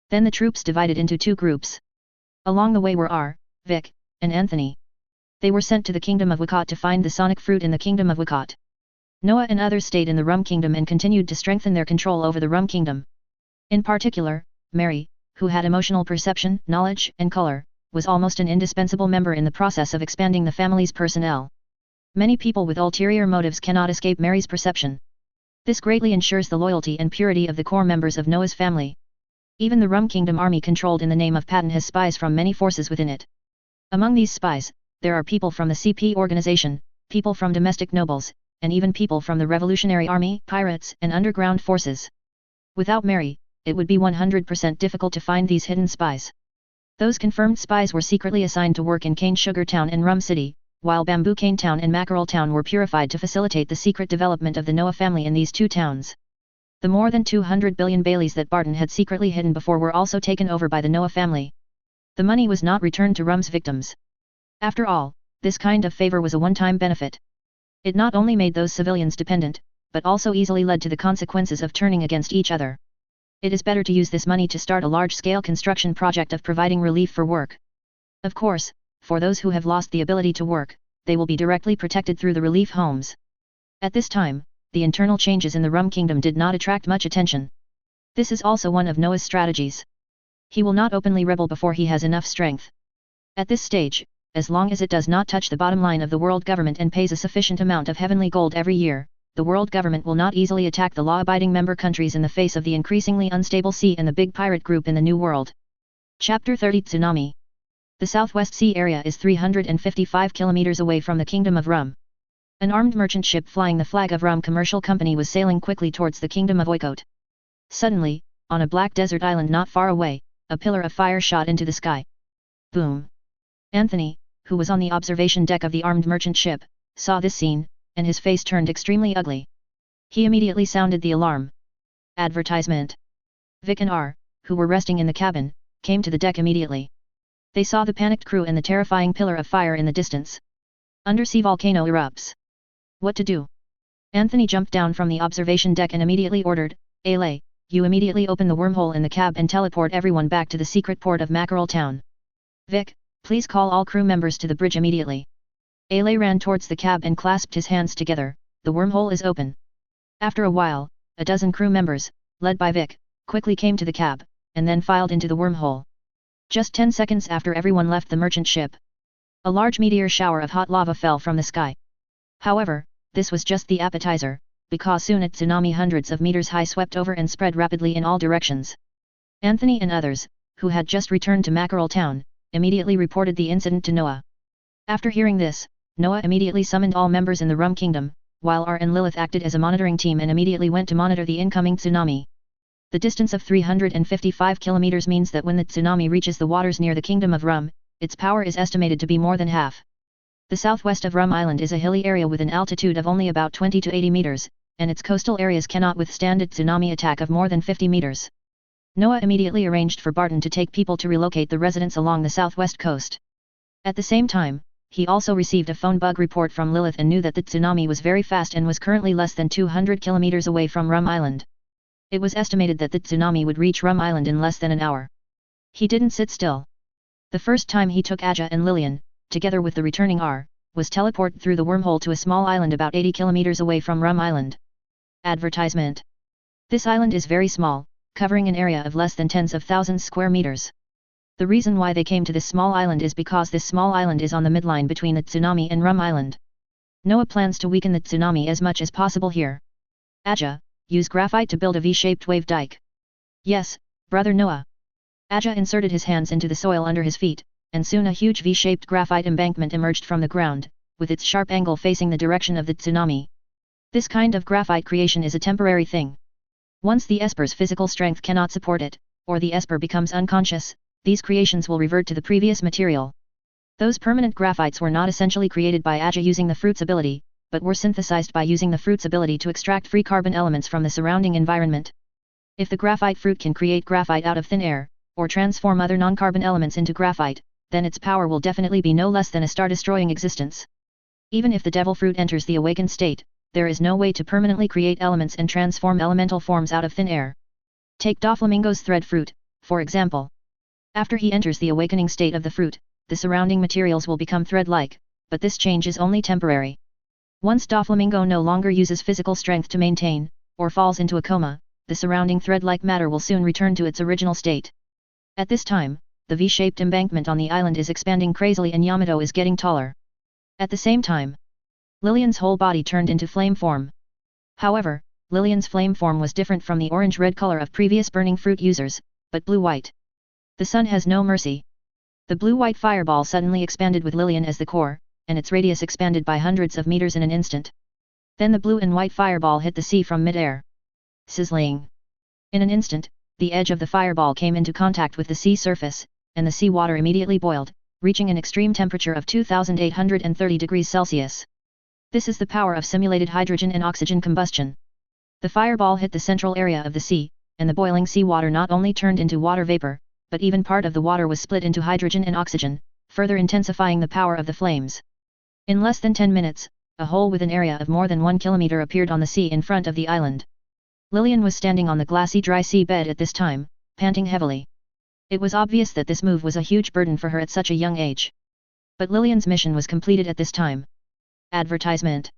Then the troops divided into 2 groups. Along the way were R, Vic, and Anthony. They were sent to the Kingdom of Wicot to find the sonic fruit in the Kingdom of Wicot. Noah and others stayed in the Rum Kingdom and continued to strengthen their control over the Rum Kingdom. In particular, Mary, who had emotional perception, knowledge, and color, was almost an indispensable member in the process of expanding the family's personnel. Many people with ulterior motives cannot escape Mary's perception. This greatly ensures the loyalty and purity of the core members of Noah's family. Even the Rum Kingdom army controlled in the name of Patton has spies from many forces within it. Among these spies, there are people from the CP organization, people from domestic nobles, and even people from the Revolutionary Army, pirates, and underground forces. Without Mary, it would be 100% difficult to find these hidden spies. Those confirmed spies were secretly assigned to work in Cane Sugar Town and Rum City, while Bamboo Cane Town and Mackerel Town were purified to facilitate the secret development of the Noah family in these two towns. The more than 200 billion Baileys that Barton had secretly hidden before were also taken over by the Noah family. The money was not returned to Rum's victims. After all, this kind of favor was a one-time benefit. It not only made those civilians dependent, but also easily led to the consequences of turning against each other. It is better to use this money to start a large-scale construction project of providing relief for work. Of course, for those who have lost the ability to work, they will be directly protected through the relief homes. At this time, the internal changes in the Rum Kingdom did not attract much attention. This is also one of Noah's strategies. He will not openly rebel before he has enough strength. At this stage, as long as it does not touch the bottom line of the world government and pays a sufficient amount of heavenly gold every year, the world government will not easily attack the law-abiding member countries in the face of the increasingly unstable sea and the big pirate group in the New World. Chapter 30 Tsunami. The Southwest Sea area is 355 kilometers away from the Kingdom of Rum. An armed merchant ship flying the flag of Rum Commercial Company was sailing quickly towards the Kingdom of Oikot. Suddenly, on a black desert island not far away, a pillar of fire shot into the sky. Boom! Anthony, who was on the observation deck of the armed merchant ship, saw this scene, and his face turned extremely ugly. He immediately sounded the alarm. Advertisement. Vic and R, who were resting in the cabin, came to the deck immediately. They saw the panicked crew and the terrifying pillar of fire in the distance. Undersea volcano erupts. What to do? Anthony jumped down from the observation deck and immediately ordered, Ale, you immediately open the wormhole in the cab and teleport everyone back to the secret port of Mackerel Town. Vic, please call all crew members to the bridge immediately. Ale ran towards the cab and clasped his hands together, the wormhole is open. After a while, a dozen crew members, led by Vic, quickly came to the cab, and then filed into the wormhole. Just 10 seconds after everyone left the merchant ship, a large meteor shower of hot lava fell from the sky. However, this was just the appetizer, because soon a tsunami hundreds of meters high swept over and spread rapidly in all directions. Anthony and others, who had just returned to Mackerel Town, immediately reported the incident to Noah. After hearing this, Noah immediately summoned all members in the Rum Kingdom, while R and Lilith acted as a monitoring team and immediately went to monitor the incoming tsunami. The distance of 355 kilometers means that when the tsunami reaches the waters near the Kingdom of Rum, its power is estimated to be more than half. The southwest of Rum Island is a hilly area with an altitude of only about 20 to 80 meters, and its coastal areas cannot withstand a tsunami attack of more than 50 meters. Noah immediately arranged for Barton to take people to relocate the residents along the southwest coast. At the same time, he also received a phone bug report from Lilith and knew that the tsunami was very fast and was currently less than 200 kilometers away from Rum Island. It was estimated that the tsunami would reach Rum Island in less than an hour. He didn't sit still. The first time he took Aja and Lillian, together with the returning R, was teleported through the wormhole to a small island about 80 kilometers away from Rum Island. Advertisement. This island is very small, covering an area of less than tens of thousands square meters. The reason why they came to this small island is because this small island is on the midline between the tsunami and Rum Island. Noah plans to weaken the tsunami as much as possible here. Aja, use graphite to build a V-shaped wave dike. Yes, brother Noah. Aja inserted his hands into the soil under his feet, and soon a huge V-shaped graphite embankment emerged from the ground, with its sharp angle facing the direction of the tsunami. This kind of graphite creation is a temporary thing. Once the Esper's physical strength cannot support it, or the Esper becomes unconscious, these creations will revert to the previous material. Those permanent graphites were not essentially created by Aja using the fruit's ability, but were synthesized by using the fruit's ability to extract free carbon elements from the surrounding environment. If the graphite fruit can create graphite out of thin air, or transform other non-carbon elements into graphite, then its power will definitely be no less than a star-destroying existence. Even if the devil fruit enters the awakened state, there is no way to permanently create elements and transform elemental forms out of thin air. Take Doflamingo's thread fruit, for example. After he enters the awakening state of the fruit, the surrounding materials will become thread-like, but this change is only temporary. Once Doflamingo no longer uses physical strength to maintain, or falls into a coma, the surrounding thread-like matter will soon return to its original state. At this time, the V-shaped embankment on the island is expanding crazily and Yamato is getting taller. At the same time, Lillian's whole body turned into flame form. However, Lillian's flame form was different from the orange-red color of previous burning fruit users, but blue-white. The sun has no mercy. The blue-white fireball suddenly expanded with Lillian as the core, and its radius expanded by hundreds of meters in an instant. Then the blue and white fireball hit the sea from mid-air. Sizzling. In an instant, the edge of the fireball came into contact with the sea surface, and the sea water immediately boiled, reaching an extreme temperature of 2830 degrees Celsius. This is the power of simulated hydrogen and oxygen combustion. The fireball hit the central area of the sea, and the boiling sea water not only turned into water vapor, but even part of the water was split into hydrogen and oxygen, further intensifying the power of the flames. In less than 10 minutes, a hole with an area of more than 1 kilometer appeared on the sea in front of the island. Lillian was standing on the glassy dry sea bed at this time, panting heavily. It was obvious that this move was a huge burden for her at such a young age. But Lillian's mission was completed at this time. Advertisement.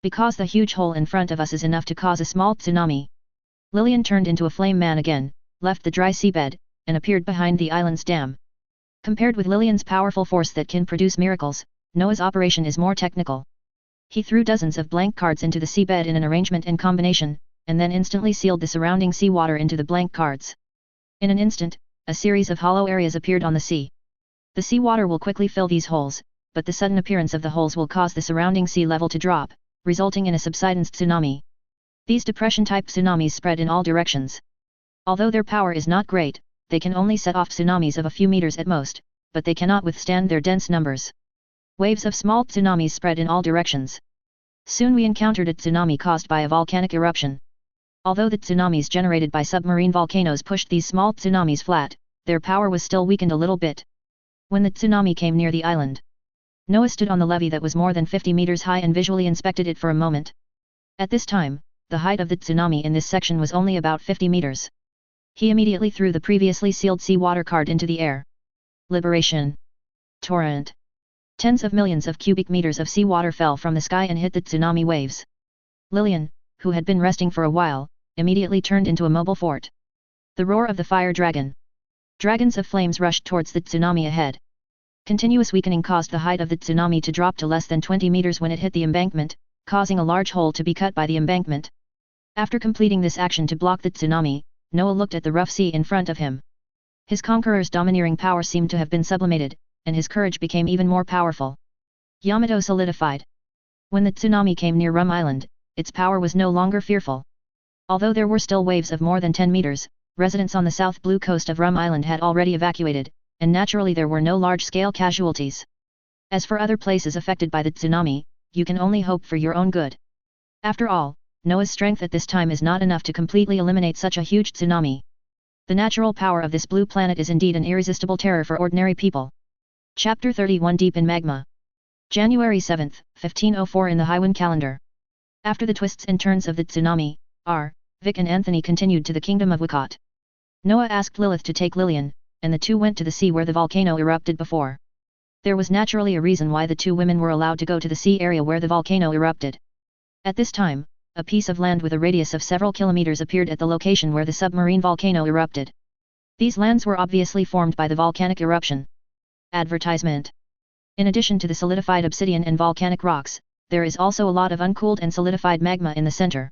Because the huge hole in front of us is enough to cause a small tsunami. Lillian turned into a flame man again, left the dry seabed, and appeared behind the island's dam. Compared with Lillian's powerful force that can produce miracles, Noah's operation is more technical. He threw dozens of blank cards into the seabed in an arrangement and combination, and then instantly sealed the surrounding seawater into the blank cards. In an instant, a series of hollow areas appeared on the sea. The seawater will quickly fill these holes, but the sudden appearance of the holes will cause the surrounding sea level to drop, resulting in a subsidence tsunami. These depression-type tsunamis spread in all directions. Although their power is not great, they can only set off tsunamis of a few meters at most, but they cannot withstand their dense numbers. Waves of small tsunamis spread in all directions. Soon we encountered a tsunami caused by a volcanic eruption. Although the tsunamis generated by submarine volcanoes pushed these small tsunamis flat, their power was still weakened a little bit. When the tsunami came near the island, Noah stood on the levee that was more than 50 meters high and visually inspected it for a moment. At this time, the height of the tsunami in this section was only about 50 meters. He immediately threw the previously sealed seawater card into the air. Liberation. Torrent. Tens of millions of cubic meters of seawater fell from the sky and hit the tsunami waves. Lillian, who had been resting for a while, immediately turned into a mobile fort. The roar of the fire dragon. Dragons of flames rushed towards the tsunami ahead. Continuous weakening caused the height of the tsunami to drop to less than 20 meters when it hit the embankment, causing a large hole to be cut by the embankment. After completing this action to block the tsunami, Noah looked at the rough sea in front of him. His conqueror's domineering power seemed to have been sublimated, and his courage became even more powerful. Yamato solidified. When the tsunami came near Rum Island, its power was no longer fearful. Although there were still waves of more than 10 meters, residents on the south blue coast of Rum Island had already evacuated, and naturally there were no large-scale casualties. As for other places affected by the tsunami, you can only hope for your own good. After all, Noah's strength at this time is not enough to completely eliminate such a huge tsunami. The natural power of this blue planet is indeed an irresistible terror for ordinary people. Chapter 31 Deep in Magma. January 7, 1504 in the Haiwan calendar. After the twists and turns of the tsunami, Vic and Anthony continued to the kingdom of Wicot. Noah asked Lilith to take Lillian, and the two went to the sea where the volcano erupted before. There was naturally a reason why the two women were allowed to go to the sea area where the volcano erupted. At this time, a piece of land with a radius of several kilometers appeared at the location where the submarine volcano erupted. These lands were obviously formed by the volcanic eruption. Advertisement. In addition to the solidified obsidian and volcanic rocks, there is also a lot of uncooled and solidified magma in the center.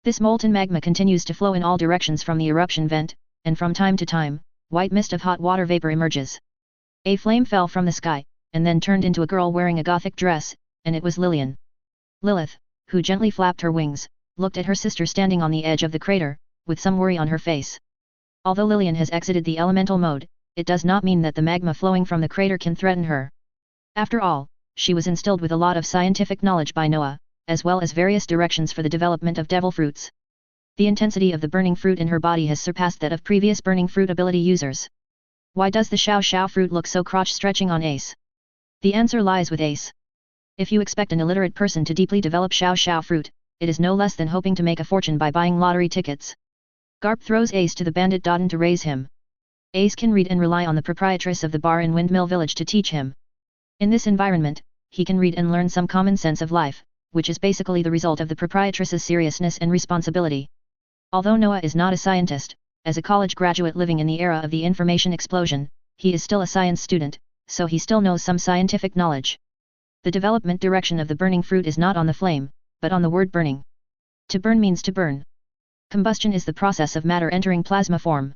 This molten magma continues to flow in all directions from the eruption vent, and from time to time, white mist of hot water vapor emerges. A flame fell from the sky, and then turned into a girl wearing a gothic dress, and it was Lillian. Lilith, who gently flapped her wings, looked at her sister standing on the edge of the crater, with some worry on her face. Although Lillian has exited the elemental mode, it does not mean that the magma flowing from the crater can threaten her. After all, she was instilled with a lot of scientific knowledge by Noah, as well as various directions for the development of devil fruits. The intensity of the burning fruit in her body has surpassed that of previous burning fruit ability users. Why does the Xiao Xiao fruit look so crotch-stretching on Ace? The answer lies with Ace. If you expect an illiterate person to deeply develop Xiao Xiao fruit, it is no less than hoping to make a fortune by buying lottery tickets. Garp throws Ace to the bandit Dodden to raise him. Ace can read and rely on the proprietress of the bar in Windmill Village to teach him. In this environment, he can read and learn some common sense of life, which is basically the result of the proprietress's seriousness and responsibility. Although Noah is not a scientist, as a college graduate living in the era of the information explosion, he is still a science student, so he still knows some scientific knowledge. The development direction of the burning fruit is not on the flame, but on the word burning. To burn means to burn. Combustion is the process of matter entering plasma form.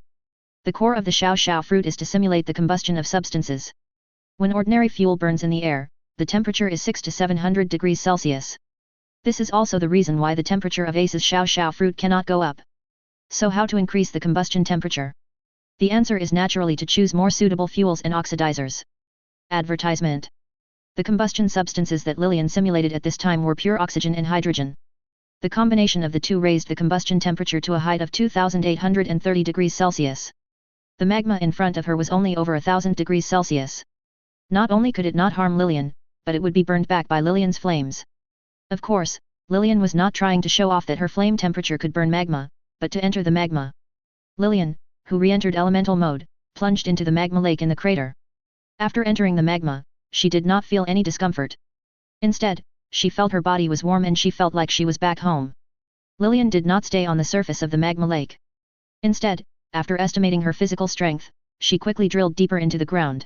The core of the xiao fruit is to simulate the combustion of substances. When ordinary fuel burns in the air, the temperature is 600 to 700 degrees Celsius. This is also the reason why the temperature of Ace's xiao fruit cannot go up. So how to increase the combustion temperature? The answer is naturally to choose more suitable fuels and oxidizers. Advertisement. The combustion substances that Lillian simulated at this time were pure oxygen and hydrogen. The combination of the two raised the combustion temperature to a height of 2830 degrees Celsius. The magma in front of her was only over 1000 degrees Celsius. Not only could it not harm Lillian, but it would be burned back by Lillian's flames. Of course, Lillian was not trying to show off that her flame temperature could burn magma, but to enter the magma. Lillian, who re-entered elemental mode, plunged into the magma lake in the crater. After entering the magma, she did not feel any discomfort. Instead, she felt her body was warm and she felt like she was back home. Lillian did not stay on the surface of the magma lake. Instead, after estimating her physical strength, she quickly drilled deeper into the ground.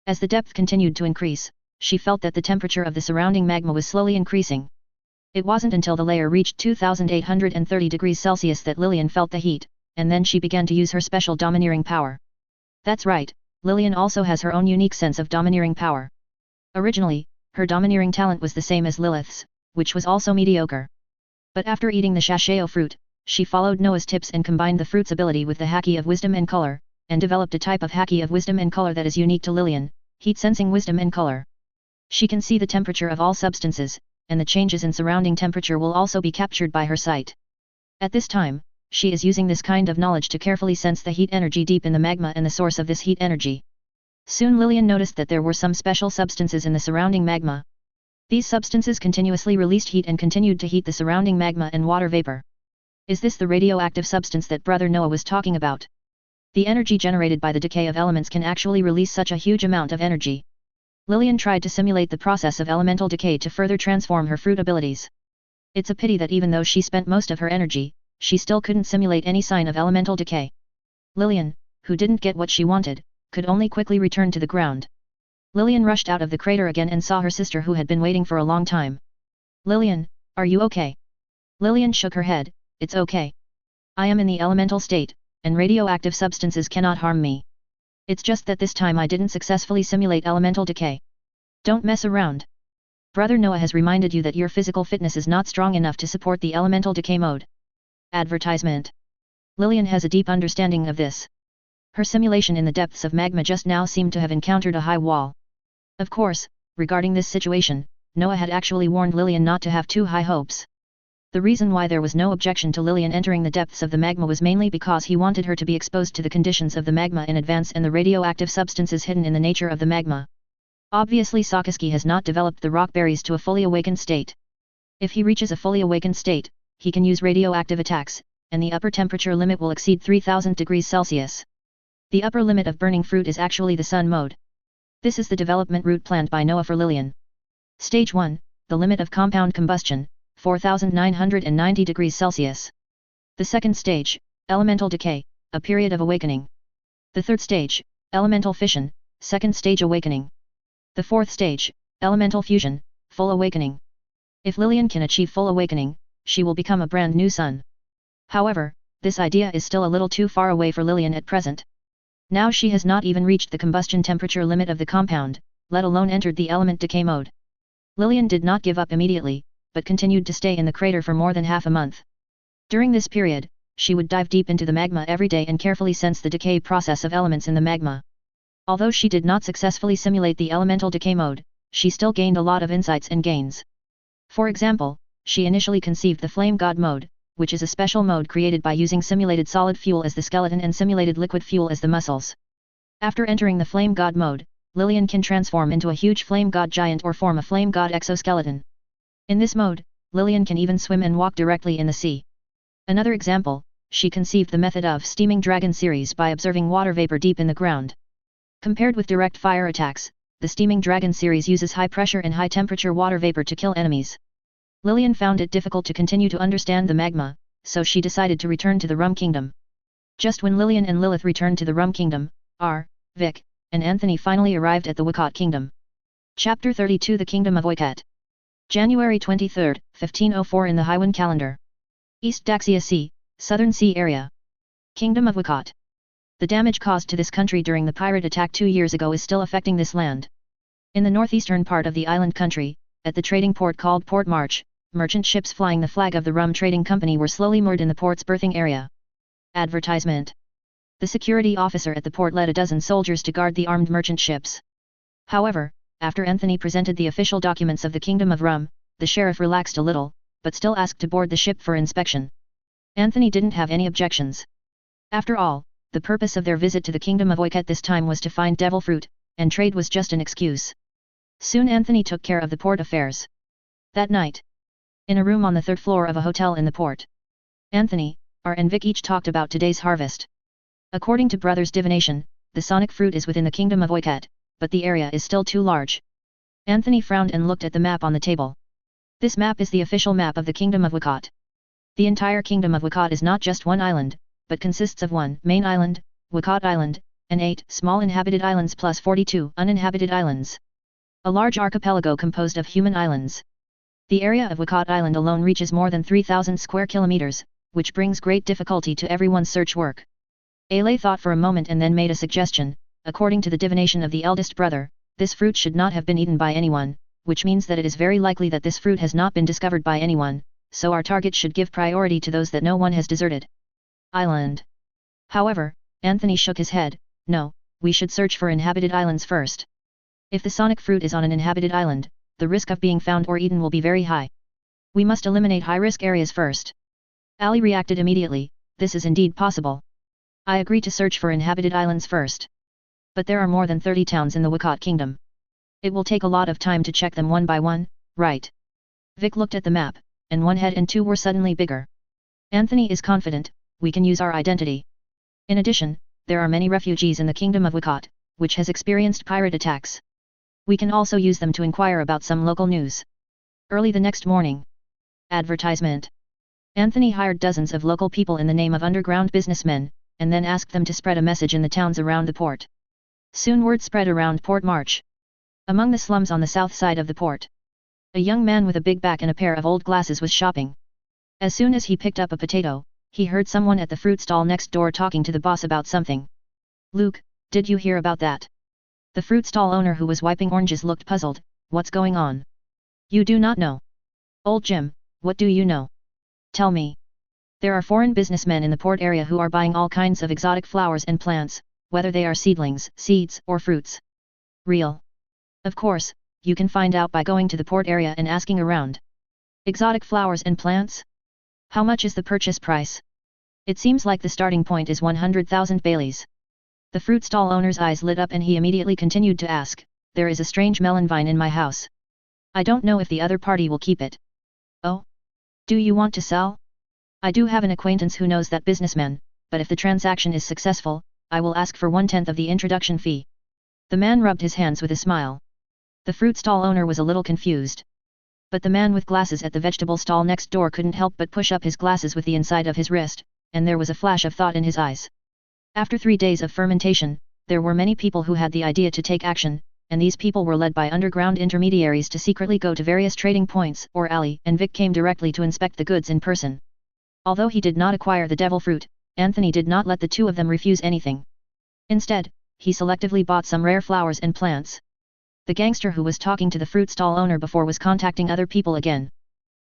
As the depth continued to increase, she felt that the temperature of the surrounding magma was slowly increasing. It wasn't until the layer reached 2830 degrees Celsius that Lillian felt the heat, and then she began to use her special domineering power. That's right, Lillian also has her own unique sense of domineering power. Originally, her domineering talent was the same as Lilith's, which was also mediocre. But after eating the xiao fruit, she followed Noah's tips and combined the fruit's ability with the haki of wisdom and color, and developed a type of haki of wisdom and color that is unique to Lillian, heat-sensing wisdom and color. She can see the temperature of all substances, and the changes in surrounding temperature will also be captured by her sight. At this time, she is using this kind of knowledge to carefully sense the heat energy deep in the magma and the source of this heat energy. Soon Lillian noticed that there were some special substances in the surrounding magma. These substances continuously released heat and continued to heat the surrounding magma and water vapor. Is this the radioactive substance that Brother Noah was talking about? The energy generated by the decay of elements can actually release such a huge amount of energy. Lillian tried to simulate the process of elemental decay to further transform her fruit abilities. It's a pity that even though she spent most of her energy, she still couldn't simulate any sign of elemental decay. Lillian, who didn't get what she wanted, could only quickly return to the ground. Lillian rushed out of the crater again and saw her sister who had been waiting for a long time. Lillian, are you okay? Lillian shook her head, it's okay. I am in the elemental state, and radioactive substances cannot harm me. It's just that this time I didn't successfully simulate elemental decay. Don't mess around. Brother Noah has reminded you that your physical fitness is not strong enough to support the elemental decay mode. Advertisement. Lillian has a deep understanding of this. Her simulation in the depths of magma just now seemed to have encountered a high wall. Of course, regarding this situation, Noah had actually warned Lillian not to have too high hopes. The reason why there was no objection to Lillian entering the depths of the magma was mainly because he wanted her to be exposed to the conditions of the magma in advance and the radioactive substances hidden in the nature of the magma. Obviously Sakaski has not developed the rock berries to a fully awakened state. If he reaches a fully awakened state, he can use radioactive attacks, and the upper temperature limit will exceed 3000 degrees Celsius. The upper limit of burning fruit is actually the sun mode. This is the development route planned by Noah for Lillian. Stage 1, the limit of compound combustion, 4990 degrees Celsius. The second stage, elemental decay, a period of awakening. The third stage, elemental fission, second stage awakening. The fourth stage, elemental fusion, full awakening. If Lillian can achieve full awakening, she will become a brand new sun. However, this idea is still a little too far away for Lillian at present. Now she has not even reached the combustion temperature limit of the compound, let alone entered the element decay mode. Lillian did not give up immediately, but continued to stay in the crater for more than half a month. During this period, she would dive deep into the magma every day and carefully sense the decay process of elements in the magma. Although she did not successfully simulate the elemental decay mode, she still gained a lot of insights and gains. For example, she initially conceived the flame god mode, which is a special mode created by using simulated solid fuel as the skeleton and simulated liquid fuel as the muscles. After entering the flame god mode, Lillian can transform into a huge flame god giant or form a flame god exoskeleton. In this mode, Lillian can even swim and walk directly in the sea. Another example, she conceived the method of steaming dragon series by observing water vapor deep in the ground. Compared with direct fire attacks, the steaming dragon series uses high pressure and high temperature water vapor to kill enemies. Lillian found it difficult to continue to understand the magma, so she decided to return to the Rum Kingdom. Just when Lillian and Lilith returned to the Rum Kingdom, Vic, and Anthony finally arrived at the Wicot Kingdom. Chapter 32 The Kingdom of Wicot. January 23, 1504 in the Haiwan calendar. East Daxia Sea, Southern Sea Area. Kingdom of Wicot. The damage caused to this country during the pirate attack 2 years ago is still affecting this land. In the northeastern part of the island country, at the trading port called Port March, merchant ships flying the flag of the Rum Trading Company were slowly moored in the port's berthing area. Advertisement. The security officer at the port led a dozen soldiers to guard the armed merchant ships. However, after Anthony presented the official documents of the Kingdom of Rum, the sheriff relaxed a little, but still asked to board the ship for inspection. Anthony didn't have any objections. After all, the purpose of their visit to the Kingdom of Wicot this time was to find devil fruit, and trade was just an excuse. Soon Anthony took care of the port affairs. That night, in a room on the third floor of a hotel in the port, Anthony, and Vic each talked about today's harvest. According to brothers' divination, the sonic fruit is within the Kingdom of Wicot, but the area is still too large. Anthony frowned and looked at the map on the table. This map is the official map of the Kingdom of Wicot. The entire Kingdom of Wicot is not just one island, but consists of one main island, Wicot Island, and 8 small inhabited islands plus 42 uninhabited islands. A large archipelago composed of human islands. The area of Wicot Island alone reaches more than 3,000 square kilometers, which brings great difficulty to everyone's search work. Ale thought for a moment and then made a suggestion. According to the divination of the eldest brother, this fruit should not have been eaten by anyone, which means that it is very likely that this fruit has not been discovered by anyone, so our target should give priority to those that no one has deserted. Island. However, Anthony shook his head. No, we should search for inhabited islands first. If the sonic fruit is on an inhabited island, the risk of being found or eaten will be very high. We must eliminate high-risk areas first. Ali reacted immediately. This is indeed possible. I agree to search for inhabited islands first. But there are more than 30 towns in the Wicot Kingdom. It will take a lot of time to check them one by one, right? Vic looked at the map, and one head and two were suddenly bigger. Anthony is confident, we can use our identity. In addition, there are many refugees in the Kingdom of Wicot, which has experienced pirate attacks. We can also use them to inquire about some local news. Early the next morning. Advertisement. Anthony hired dozens of local people in the name of underground businessmen, and then asked them to spread a message in the towns around the port. Soon word spread around Port March. Among the slums on the south side of the port, a young man with a big back and a pair of old glasses was shopping. As soon as he picked up a potato, he heard someone at the fruit stall next door talking to the boss about something. Luke, did you hear about that? The fruit stall owner who was wiping oranges looked puzzled. What's going on? You do not know. Old Jim, what do you know? Tell me. There are foreign businessmen in the port area who are buying all kinds of exotic flowers and plants, whether they are seedlings, seeds, or fruits. Real. Of course, you can find out by going to the port area and asking around. Exotic flowers and plants? How much is the purchase price? It seems like the starting point is 100,000 Baileys. The fruit stall owner's eyes lit up and he immediately continued to ask, there is a strange melon vine in my house. I don't know if the other party will keep it. Oh? Do you want to sell? I do have an acquaintance who knows that businessman, but if the transaction is successful, I will ask for 1/10 of the introduction fee. The man rubbed his hands with a smile. The fruit stall owner was a little confused. But the man with glasses at the vegetable stall next door couldn't help but push up his glasses with the inside of his wrist, and there was a flash of thought in his eyes. After 3 days of fermentation, there were many people who had the idea to take action, and these people were led by underground intermediaries to secretly go to various trading points, or Ali and Vic came directly to inspect the goods in person. Although he did not acquire the devil fruit, Anthony did not let the two of them refuse anything. Instead, he selectively bought some rare flowers and plants. The gangster who was talking to the fruit stall owner before was contacting other people again.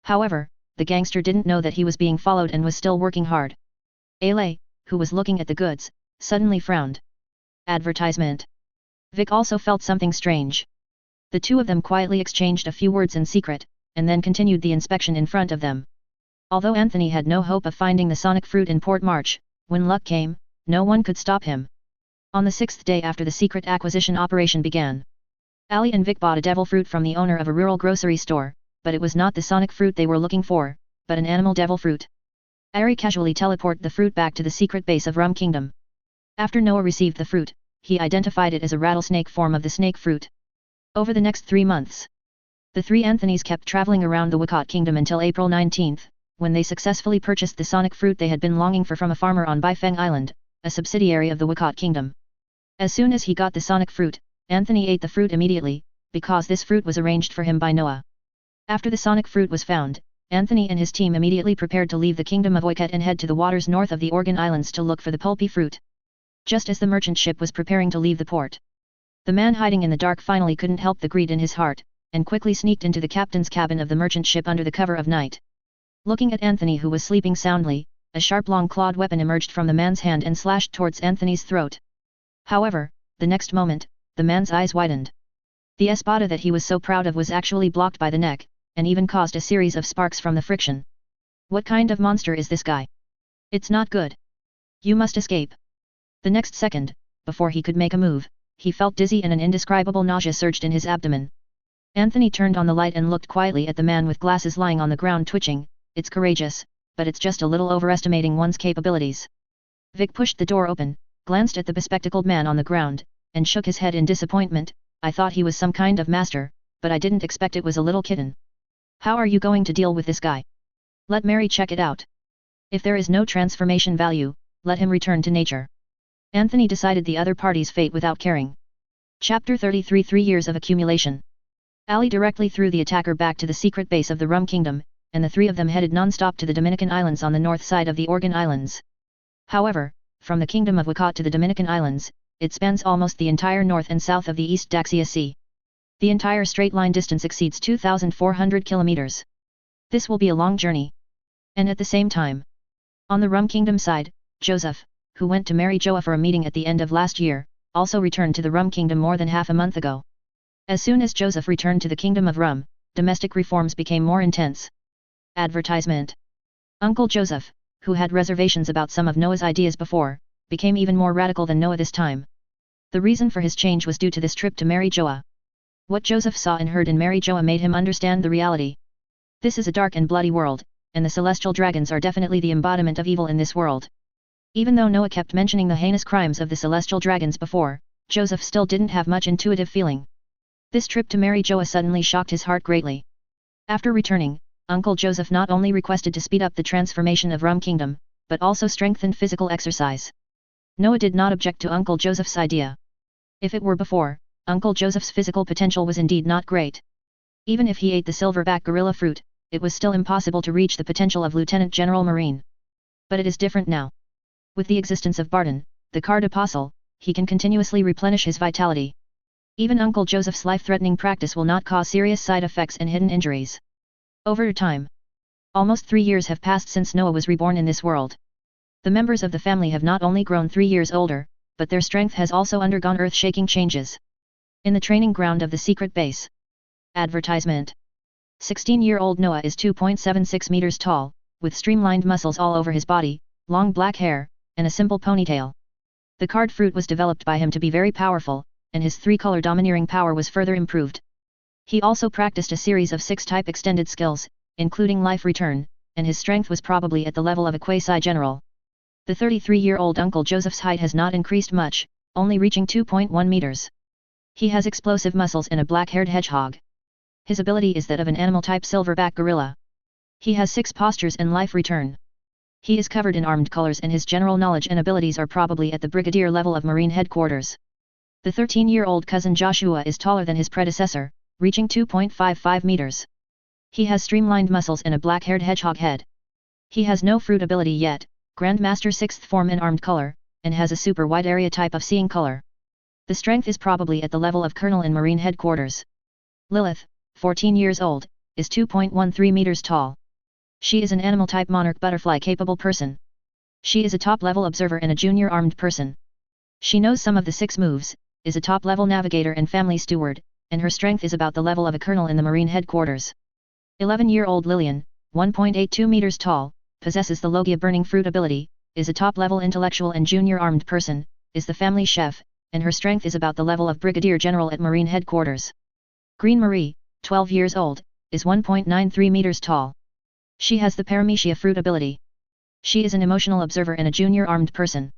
However, the gangster didn't know that he was being followed and was still working hard. Ale, who was looking at the goods, suddenly frowned. Advertisement. Vic also felt something strange. The two of them quietly exchanged a few words in secret, and then continued the inspection in front of them. Although Anthony had no hope of finding the sonic fruit in Port March, when luck came, no one could stop him. On the 6th day after the secret acquisition operation began, Ali and Vic bought a devil fruit from the owner of a rural grocery store, but it was not the sonic fruit they were looking for, but an animal devil fruit. Ari casually teleported the fruit back to the secret base of Rum Kingdom. After Noah received the fruit, he identified it as a rattlesnake form of the snake fruit. Over the next 3 months, The three Anthonys kept traveling around the Wakot kingdom until April 19, when they successfully purchased the sonic fruit they had been longing for from a farmer on Baifeng Island, a subsidiary of the Wakot kingdom. As soon as he got the sonic fruit, Anthony ate the fruit immediately, because this fruit was arranged for him by Noah. After the sonic fruit was found, Anthony and his team immediately prepared to leave the kingdom of Oiket and head to the waters north of the Organ Islands to look for the pulpy fruit. Just as the merchant ship was preparing to leave the port, the man hiding in the dark finally couldn't help the greed in his heart, and quickly sneaked into the captain's cabin of the merchant ship under the cover of night. Looking at Anthony, who was sleeping soundly, a sharp long-clawed weapon emerged from the man's hand and slashed towards Anthony's throat. However, the next moment, the man's eyes widened. The espada that he was so proud of was actually blocked by the neck, and even caused a series of sparks from the friction. What kind of monster is this guy? It's not good. You must escape. The next second, before he could make a move, he felt dizzy and an indescribable nausea surged in his abdomen. Anthony turned on the light and looked quietly at the man with glasses lying on the ground twitching. It's courageous, but it's just a little overestimating one's capabilities. Vic pushed the door open, glanced at the bespectacled man on the ground, and shook his head in disappointment. I thought he was some kind of master, but I didn't expect it was a little kitten. How are you going to deal with this guy? Let Mary check it out. If there is no transformation value, let him return to nature. Anthony decided the other party's fate without caring. Chapter 33 3 Years of Accumulation. Ali directly threw the attacker back to the secret base of the Rum Kingdom, and the three of them headed non-stop to the Dominican Islands on the north side of the Organ Islands. However, from the Kingdom of Wakot to the Dominican Islands, it spans almost the entire north and south of the East Daxia Sea. The entire straight line distance exceeds 2,400 kilometers. This will be a long journey. And at the same time, on the Rum Kingdom side, Joseph, who went to marry Joa for a meeting at the end of last year, also returned to the Rum Kingdom more than half a month ago. As soon as Joseph returned to the Kingdom of Rum, domestic reforms became more intense. Advertisement. Uncle Joseph, who had reservations about some of Noah's ideas before, became even more radical than Noah this time. The reason for his change was due to this trip to marry Joa. What Joseph saw and heard in Mary Joa made him understand the reality. This is a dark and bloody world, and the celestial dragons are definitely the embodiment of evil in this world. Even though Noah kept mentioning the heinous crimes of the celestial dragons before, Joseph still didn't have much intuitive feeling. This trip to marry Joa suddenly shocked his heart greatly. After returning, Uncle Joseph not only requested to speed up the transformation of Rum Kingdom, but also strengthened physical exercise. Noah did not object to Uncle Joseph's idea. If it were before, Uncle Joseph's physical potential was indeed not great. Even if he ate the silverback gorilla fruit, it was still impossible to reach the potential of Lieutenant General Marine. But it is different now. With the existence of Barton, the card apostle, he can continuously replenish his vitality. Even Uncle Joseph's life-threatening practice will not cause serious side effects and hidden injuries. Over time, almost 3 years have passed since Noah was reborn in this world. The members of the family have not only grown 3 years older, but their strength has also undergone earth-shaking changes. In the training ground of the secret base. Advertisement. 16-year-old Noah is 2.76 meters tall, with streamlined muscles all over his body, long black hair, and a simple ponytail. The card fruit was developed by him to be very powerful, and his 3-color domineering power was further improved. He also practiced a series of 6-type extended skills, including life return, and his strength was probably at the level of a quasi-general. The 33-year-old Uncle Joseph's height has not increased much, only reaching 2.1 meters. He has explosive muscles and a black-haired hedgehog. His ability is that of an animal-type silverback gorilla. He has 6 postures and life return. He is covered in armed colors and his general knowledge and abilities are probably at the brigadier level of Marine headquarters. The 13-year-old cousin Joshua is taller than his predecessor, reaching 2.55 meters. He has streamlined muscles and a black-haired hedgehog head. He has no fruit ability yet, Grandmaster 6th form in armed color, and has a super wide area type of seeing color. The strength is probably at the level of Colonel in Marine headquarters. Lilith, 14 years old, is 2.13 meters tall. She is an animal-type monarch butterfly-capable person. She is a top-level observer and a junior armed person. She knows some of the 6 moves, is a top-level navigator and family steward, and her strength is about the level of a colonel in the Marine headquarters. 11-year-old Lillian, 1.82 meters tall, possesses the Logia burning fruit ability, is a top-level intellectual and junior armed person, is the family chef, and her strength is about the level of brigadier general at Marine headquarters. Green Marie, 12 years old, is 1.93 meters tall. She has the Paramecia fruit ability. She is an emotional observer and a junior armed person.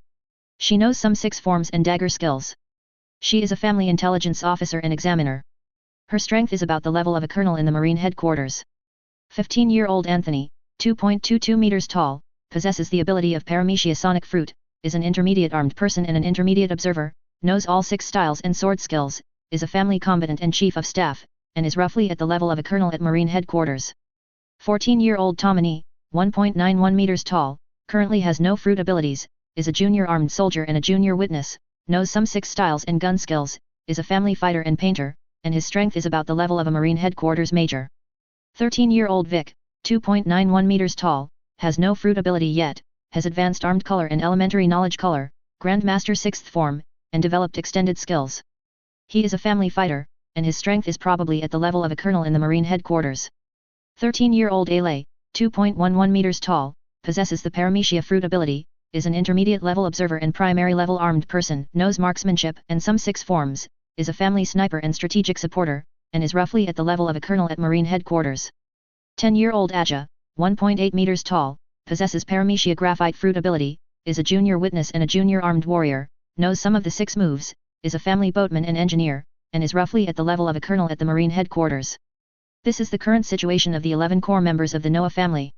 She knows some 6 forms and dagger skills. She is a family intelligence officer and examiner. Her strength is about the level of a colonel in the Marine headquarters. 15-year-old Anthony, 2.22 meters tall, possesses the ability of Paramecia Sonic Fruit, is an intermediate armed person and an intermediate observer, knows all 6 styles and sword skills, is a family combatant and chief of staff, and is roughly at the level of a colonel at Marine headquarters. 14-year-old Tomini, 1.91 meters tall, currently has no fruit abilities, is a junior armed soldier and a junior witness, knows some 6 styles and gun skills, is a family fighter and painter, and his strength is about the level of a Marine headquarters major. 13-year-old Vic, 2.91 meters tall, has no fruit ability yet, has advanced armed color and elementary knowledge color, Grandmaster 6th form, and developed extended skills. He is a family fighter, and his strength is probably at the level of a colonel in the Marine headquarters. 13-year-old Ale, 2.11 meters tall, possesses the Paramecia fruit ability, is an intermediate level observer and primary level armed person, knows marksmanship and some 6 forms, is a family sniper and strategic supporter, and is roughly at the level of a colonel at Marine headquarters. 10-year-old Aja, 1.8 meters tall, possesses Paramecia graphite fruit ability, is a junior witness and a junior armed warrior, knows some of the 6 moves, is a family boatman and engineer, and is roughly at the level of a colonel at the Marine headquarters. This is the current situation of the 11 core members of the Noah family.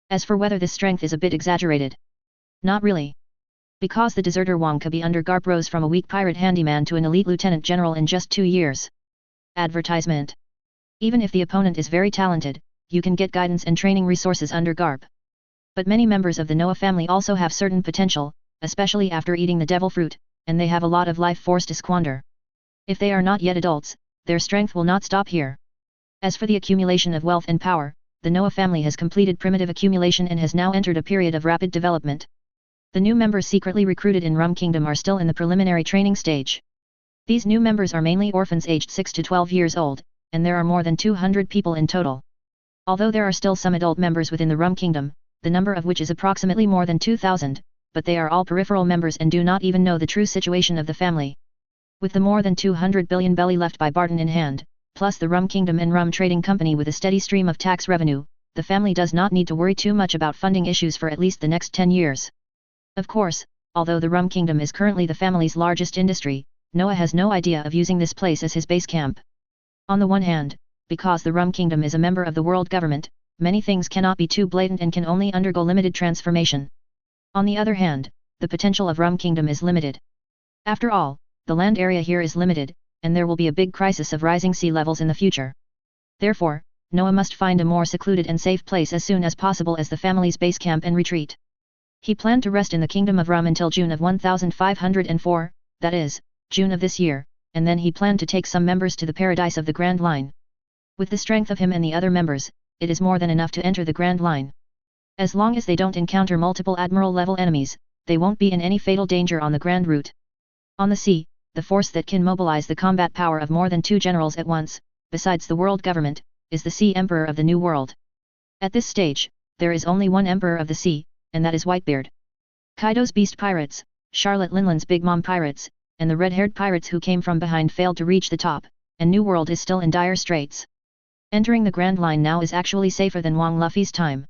As for whether this strength is a bit exaggerated, not really. Because the deserter Wang Kabi under Garp rose from a weak pirate handyman to an elite lieutenant general in just 2 years. Advertisement. Even if the opponent is very talented, you can get guidance and training resources under Garp. But many members of the Noah family also have certain potential, especially after eating the devil fruit, and they have a lot of life force to squander. If they are not yet adults, their strength will not stop here. As for the accumulation of wealth and power, the Noah family has completed primitive accumulation and has now entered a period of rapid development. The new members secretly recruited in Rum Kingdom are still in the preliminary training stage. These new members are mainly orphans aged 6 to 12 years old, and there are more than 200 people in total. Although there are still some adult members within the Rum Kingdom, the number of which is approximately more than 2,000, but they are all peripheral members and do not even know the true situation of the family. With the more than 200 billion belly left by Barton in hand, plus the Rum Kingdom and Rum Trading Company with a steady stream of tax revenue, the family does not need to worry too much about funding issues for at least the next 10 years. Of course, although the Rum Kingdom is currently the family's largest industry, Noah has no idea of using this place as his base camp. On the one hand, because the Rum Kingdom is a member of the world government, many things cannot be too blatant and can only undergo limited transformation. On the other hand, the potential of Rum Kingdom is limited. After all, the land area here is limited, and there will be a big crisis of rising sea levels in the future. Therefore, Noah must find a more secluded and safe place as soon as possible as the family's base camp and retreat. He planned to rest in the Kingdom of Rum until June of 1504, that is, June of this year, and then he planned to take some members to the Paradise of the Grand Line. With the strength of him and the other members, it is more than enough to enter the Grand Line. As long as they don't encounter multiple Admiral-level enemies, they won't be in any fatal danger on the Grand Route. On the sea, the force that can mobilize the combat power of more than 2 generals at once, besides the world government, is the Sea Emperor of the New World. At this stage, there is only one Emperor of the Sea, and that is Whitebeard. Kaido's Beast Pirates, Charlotte Linland's Big Mom Pirates, and the red-haired pirates who came from behind failed to reach the top, and New World is still in dire straits. Entering the Grand Line now is actually safer than Wang Luffy's time.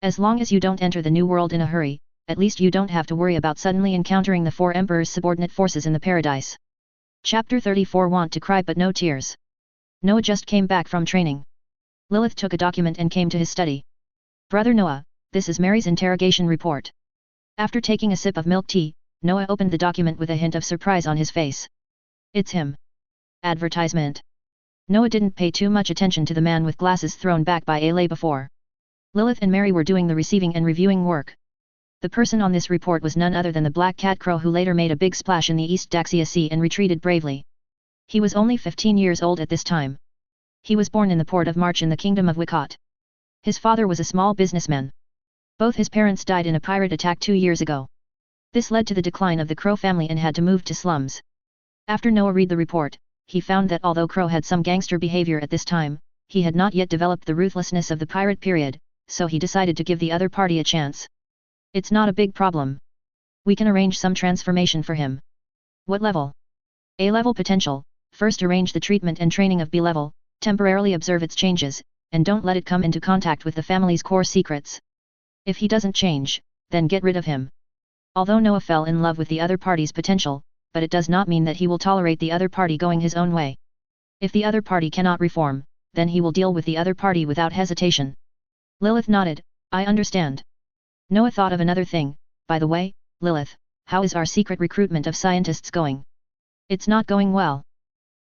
As long as you don't enter the New World in a hurry, at least you don't have to worry about suddenly encountering the 4 Emperor's subordinate forces in the Paradise. Chapter 34 Want to cry but no tears. Noah just came back from training. Lilith took a document and came to his study. Brother Noah, this is Mary's interrogation report. After taking a sip of milk tea, Noah opened the document with a hint of surprise on his face. It's him. Advertisement. Noah didn't pay too much attention to the man with glasses thrown back by Ale before. Lilith and Mary were doing the receiving and reviewing work. The person on this report was none other than the Black Cat Crow who later made a big splash in the East Daxia Sea and retreated bravely. He was only 15 years old at this time. He was born in the port of March in the Kingdom of Wicot. His father was a small businessman. Both his parents died in a pirate attack 2 years ago. This led to the decline of the Crow family and had to move to slums. After Noah read the report, he found that although Crow had some gangster behavior at this time, he had not yet developed the ruthlessness of the pirate period, so he decided to give the other party a chance. It's not a big problem. We can arrange some transformation for him. What level? A-level potential. First arrange the treatment and training of B-level, temporarily observe its changes, and don't let it come into contact with the family's core secrets. If he doesn't change, then get rid of him. Although Noah fell in love with the other party's potential, but it does not mean that he will tolerate the other party going his own way. If the other party cannot reform, then he will deal with the other party without hesitation. Lilith nodded, I understand. Noah thought of another thing, by the way, Lilith, how is our secret recruitment of scientists going? It's not going well.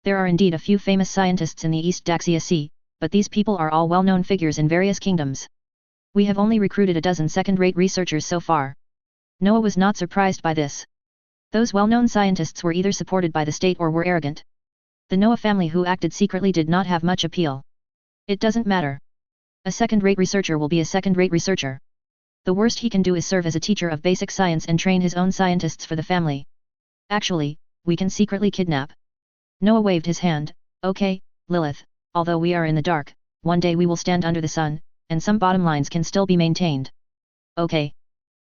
There are indeed a few famous scientists in the East Daxia Sea, but these people are all well-known figures in various kingdoms. We have only recruited a dozen second-rate researchers so far. Noah was not surprised by this. Those well-known scientists were either supported by the state or were arrogant. The Noah family who acted secretly did not have much appeal. It doesn't matter. A second-rate researcher will be a second-rate researcher. The worst he can do is serve as a teacher of basic science and train his own scientists for the family. Actually, we can secretly kidnap. Noah waved his hand, okay, Lilith, although we are in the dark, one day we will stand under the sun, and some bottom lines can still be maintained. Okay.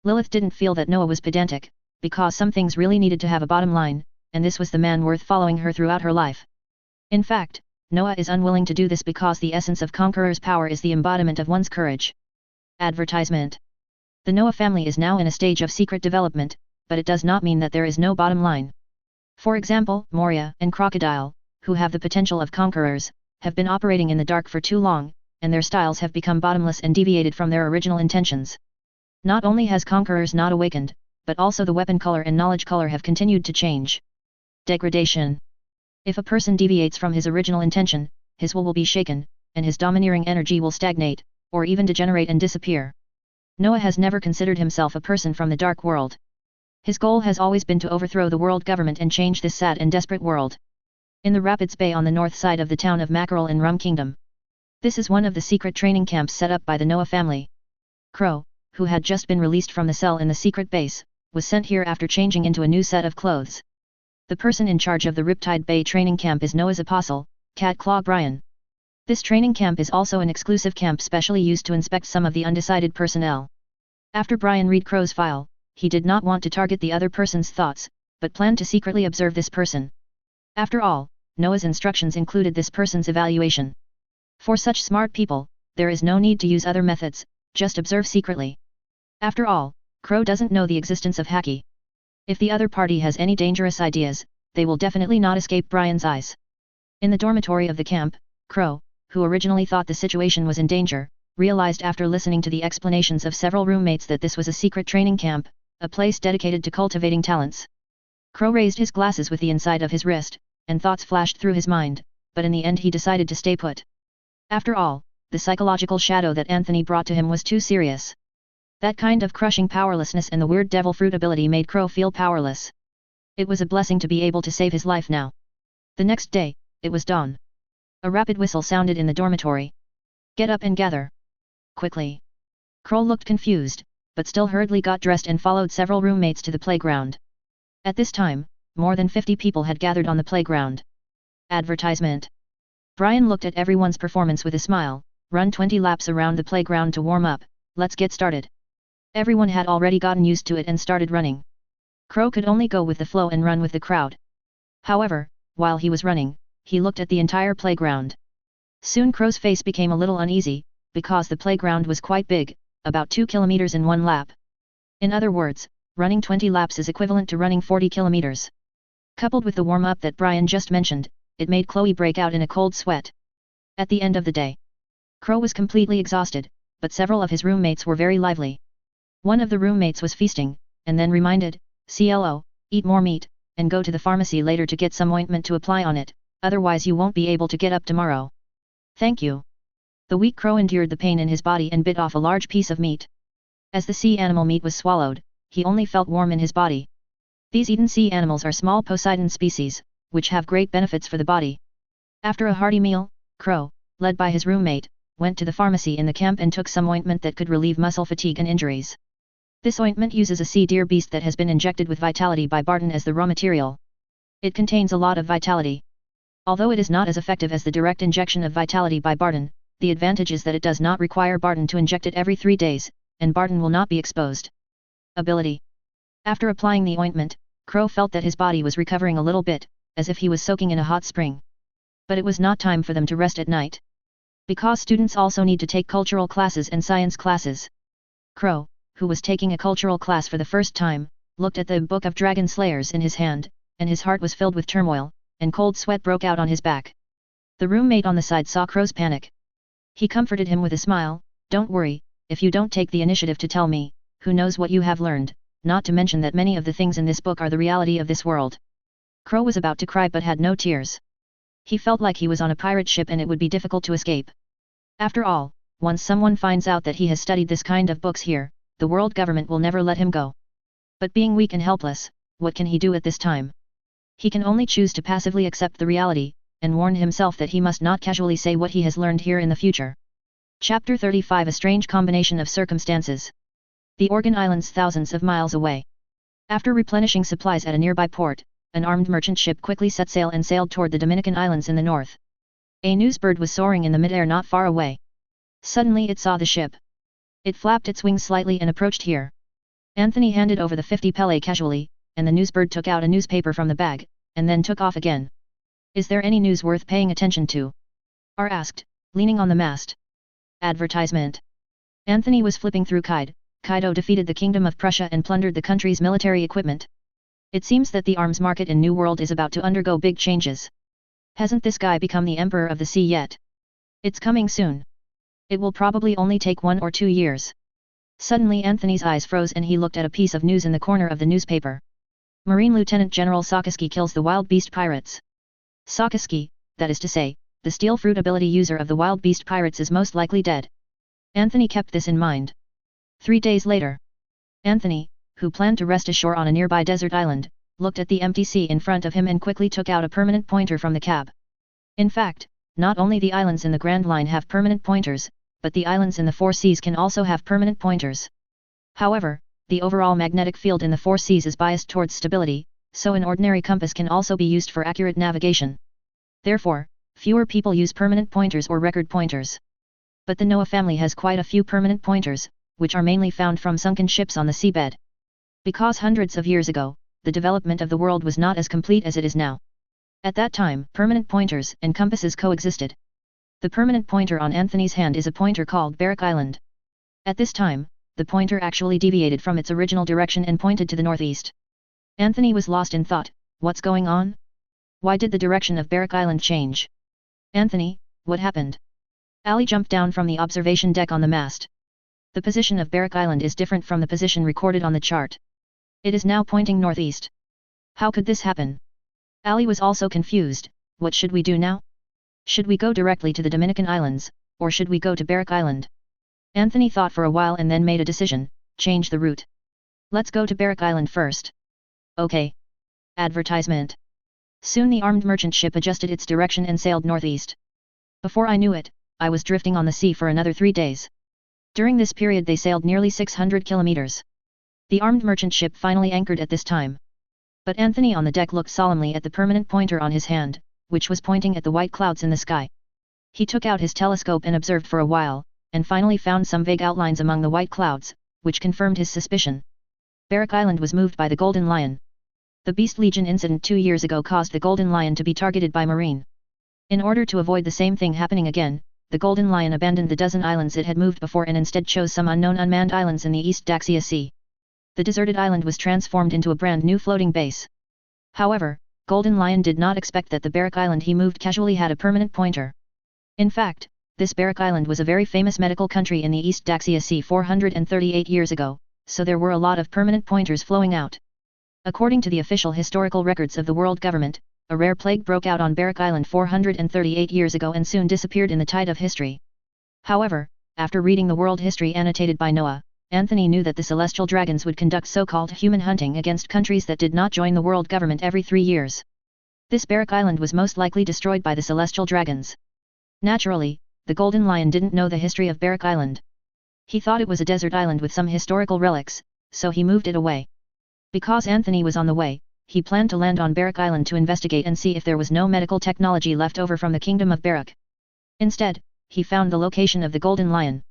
Lilith didn't feel that Noah was pedantic, because some things really needed to have a bottom line, and this was the man worth following her throughout her life. In fact, Noah is unwilling to do this because the essence of conqueror's power is the embodiment of one's courage. Advertisement. The Noah family is now in a stage of secret development, but it does not mean that there is no bottom line. For example, Moria and Crocodile, who have the potential of conquerors, have been operating in the dark for too long, and their styles have become bottomless and deviated from their original intentions. Not only has conquerors not awakened, but also the weapon color and knowledge color have continued to change. Degradation. If a person deviates from his original intention, his will be shaken, and his domineering energy will stagnate, or even degenerate and disappear. Noah has never considered himself a person from the dark world. His goal has always been to overthrow the world government and change this sad and desperate world. In the Rapids Bay on the north side of the town of Mackerel in Rum Kingdom. This is one of the secret training camps set up by the Noah family. Crow, who had just been released from the cell in the secret base, was sent here after changing into a new set of clothes. The person in charge of the Riptide Bay training camp is Noah's apostle, Cat Claw Brian. This training camp is also an exclusive camp specially used to inspect some of the undecided personnel. After Brian read Crow's file, he did not want to target the other person's thoughts, but planned to secretly observe this person. After all, Noah's instructions included this person's evaluation. For such smart people, there is no need to use other methods, just observe secretly. After all, Crow doesn't know the existence of Hacky. If the other party has any dangerous ideas, they will definitely not escape Brian's eyes. In the dormitory of the camp, Crow, who originally thought the situation was in danger, realized after listening to the explanations of several roommates that this was a secret training camp, a place dedicated to cultivating talents. Crow raised his glasses with the inside of his wrist, and thoughts flashed through his mind, but in the end he decided to stay put. After all, the psychological shadow that Anthony brought to him was too serious. That kind of crushing powerlessness and the weird devil fruit ability made Crow feel powerless. It was a blessing to be able to save his life now. The next day, it was dawn. A rapid whistle sounded in the dormitory. Get up and gather. Quickly. Crow looked confused, but still hurriedly got dressed and followed several roommates to the playground. At this time, more than 50 people had gathered on the playground. Advertisement. Brian looked at everyone's performance with a smile. Run 20 laps around the playground to warm up, let's get started. Everyone had already gotten used to it and started running. Crow could only go with the flow and run with the crowd. However, while he was running, he looked at the entire playground. Soon Crow's face became a little uneasy, because the playground was quite big, about 2 kilometers in one lap. In other words, running 20 laps is equivalent to running 40 kilometers. Coupled with the warm-up that Brian just mentioned, it made Chloe break out in a cold sweat. At the end of the day, Crow was completely exhausted, but several of his roommates were very lively. One of the roommates was feasting, and then reminded, CLO, eat more meat, and go to the pharmacy later to get some ointment to apply on it, otherwise you won't be able to get up tomorrow. Thank you. The weak Crow endured the pain in his body and bit off a large piece of meat. As the sea animal meat was swallowed, he only felt warm in his body. These eaten sea animals are small Poseidon species, which have great benefits for the body. After a hearty meal, Crow, led by his roommate, went to the pharmacy in the camp and took some ointment that could relieve muscle fatigue and injuries. This ointment uses a sea deer beast that has been injected with vitality by Barton as the raw material. It contains a lot of vitality. Although it is not as effective as the direct injection of vitality by Barton, the advantage is that it does not require Barton to inject it every 3 days, and Barton will not be exposed. Ability. After applying the ointment, Crow felt that his body was recovering a little bit, as if he was soaking in a hot spring. But it was not time for them to rest at night. Because students also need to take cultural classes and science classes. Crow, who was taking a cultural class for the first time, looked at the Book of Dragon Slayers in his hand, and his heart was filled with turmoil, and cold sweat broke out on his back. The roommate on the side saw Crow's panic. He comforted him with a smile, "Don't worry, if you don't take the initiative to tell me, who knows what you have learned, not to mention that many of the things in this book are the reality of this world." Crow was about to cry but had no tears. He felt like he was on a pirate ship and it would be difficult to escape. After all, once someone finds out that he has studied this kind of books here, the world government will never let him go. But being weak and helpless, what can he do at this time? He can only choose to passively accept the reality, and warn himself that he must not casually say what he has learned here in the future. Chapter 35 A strange combination of circumstances. The Organ Islands thousands of miles away. After replenishing supplies at a nearby port, an armed merchant ship quickly set sail and sailed toward the Dominican Islands in the north. A newsbird was soaring in the midair not far away. Suddenly it saw the ship. It flapped its wings slightly and approached here. Anthony handed over the 50 pele casually, and the newsbird took out a newspaper from the bag, and then took off again. "Is there any news worth paying attention to?" R asked, leaning on the mast. Advertisement. Anthony was flipping through Kaido defeated the Kingdom of Prussia and plundered the country's military equipment. It seems that the arms market in New World is about to undergo big changes. Hasn't this guy become the Emperor of the Sea yet? It's coming soon. It will probably only take 1 or 2 years. Suddenly Anthony's eyes froze and he looked at a piece of news in the corner of the newspaper. Marine Lieutenant General Sakaski kills the Wild Beast Pirates. Sakaski, that is to say, the steel fruit ability user of the Wild Beast Pirates is most likely dead. Anthony kept this in mind. 3 days later. Anthony, who planned to rest ashore on a nearby desert island, looked at the empty sea in front of him and quickly took out a permanent pointer from the cab. In fact, not only the islands in the Grand Line have permanent pointers, but the islands in the Four Seas can also have permanent pointers. However, the overall magnetic field in the Four Seas is biased towards stability, so an ordinary compass can also be used for accurate navigation. Therefore, fewer people use permanent pointers or record pointers. But the Noah family has quite a few permanent pointers, which are mainly found from sunken ships on the seabed. Because hundreds of years ago, the development of the world was not as complete as it is now. At that time, permanent pointers and compasses coexisted. The permanent pointer on Anthony's hand is a pointer called Barrack Island. At this time, the pointer actually deviated from its original direction and pointed to the northeast. Anthony was lost in thought. What's going on? Why did the direction of Barrack Island change? Anthony, what happened? Ali jumped down from the observation deck on the mast. The position of Barrack Island is different from the position recorded on the chart. It is now pointing northeast. How could this happen? Ali was also confused. What should we do now? Should we go directly to the Dominican Islands, or should we go to Barrack Island? Anthony thought for a while and then made a decision, change the route. Let's go to Barrack Island first. Okay. Advertisement. Soon the armed merchant ship adjusted its direction and sailed northeast. Before I knew it, I was drifting on the sea for another 3 days. During this period they sailed nearly 600 kilometers. The armed merchant ship finally anchored at this time. But Anthony on the deck looked solemnly at the permanent pointer on his hand, which was pointing at the white clouds in the sky. He took out his telescope and observed for a while, and finally found some vague outlines among the white clouds, which confirmed his suspicion. Barrack Island was moved by the Golden Lion. The Beast Legion incident 2 years ago caused the Golden Lion to be targeted by Marine. In order to avoid the same thing happening again, the Golden Lion abandoned the dozen islands it had moved before and instead chose some unknown unmanned islands in the East Daxia Sea. The deserted island was transformed into a brand new floating base. However, Golden Lion did not expect that the Barrack Island he moved casually had a permanent pointer. In fact, this Barrack Island was a very famous medical country in the East Daxia Sea 438 years ago, so there were a lot of permanent pointers flowing out. According to the official historical records of the world government, a rare plague broke out on Barrack Island 438 years ago and soon disappeared in the tide of history. However, after reading the world history annotated by Noah, Anthony knew that the celestial dragons would conduct so-called human hunting against countries that did not join the world government every 3 years. This Barrack Island was most likely destroyed by the celestial dragons. Naturally, the Golden Lion didn't know the history of Barrack Island. He thought it was a desert island with some historical relics, so he moved it away. Because Anthony was on the way, he planned to land on Barrack Island to investigate and see if there was no medical technology left over from the Kingdom of Barrack. Instead, he found the location of the Golden Lion.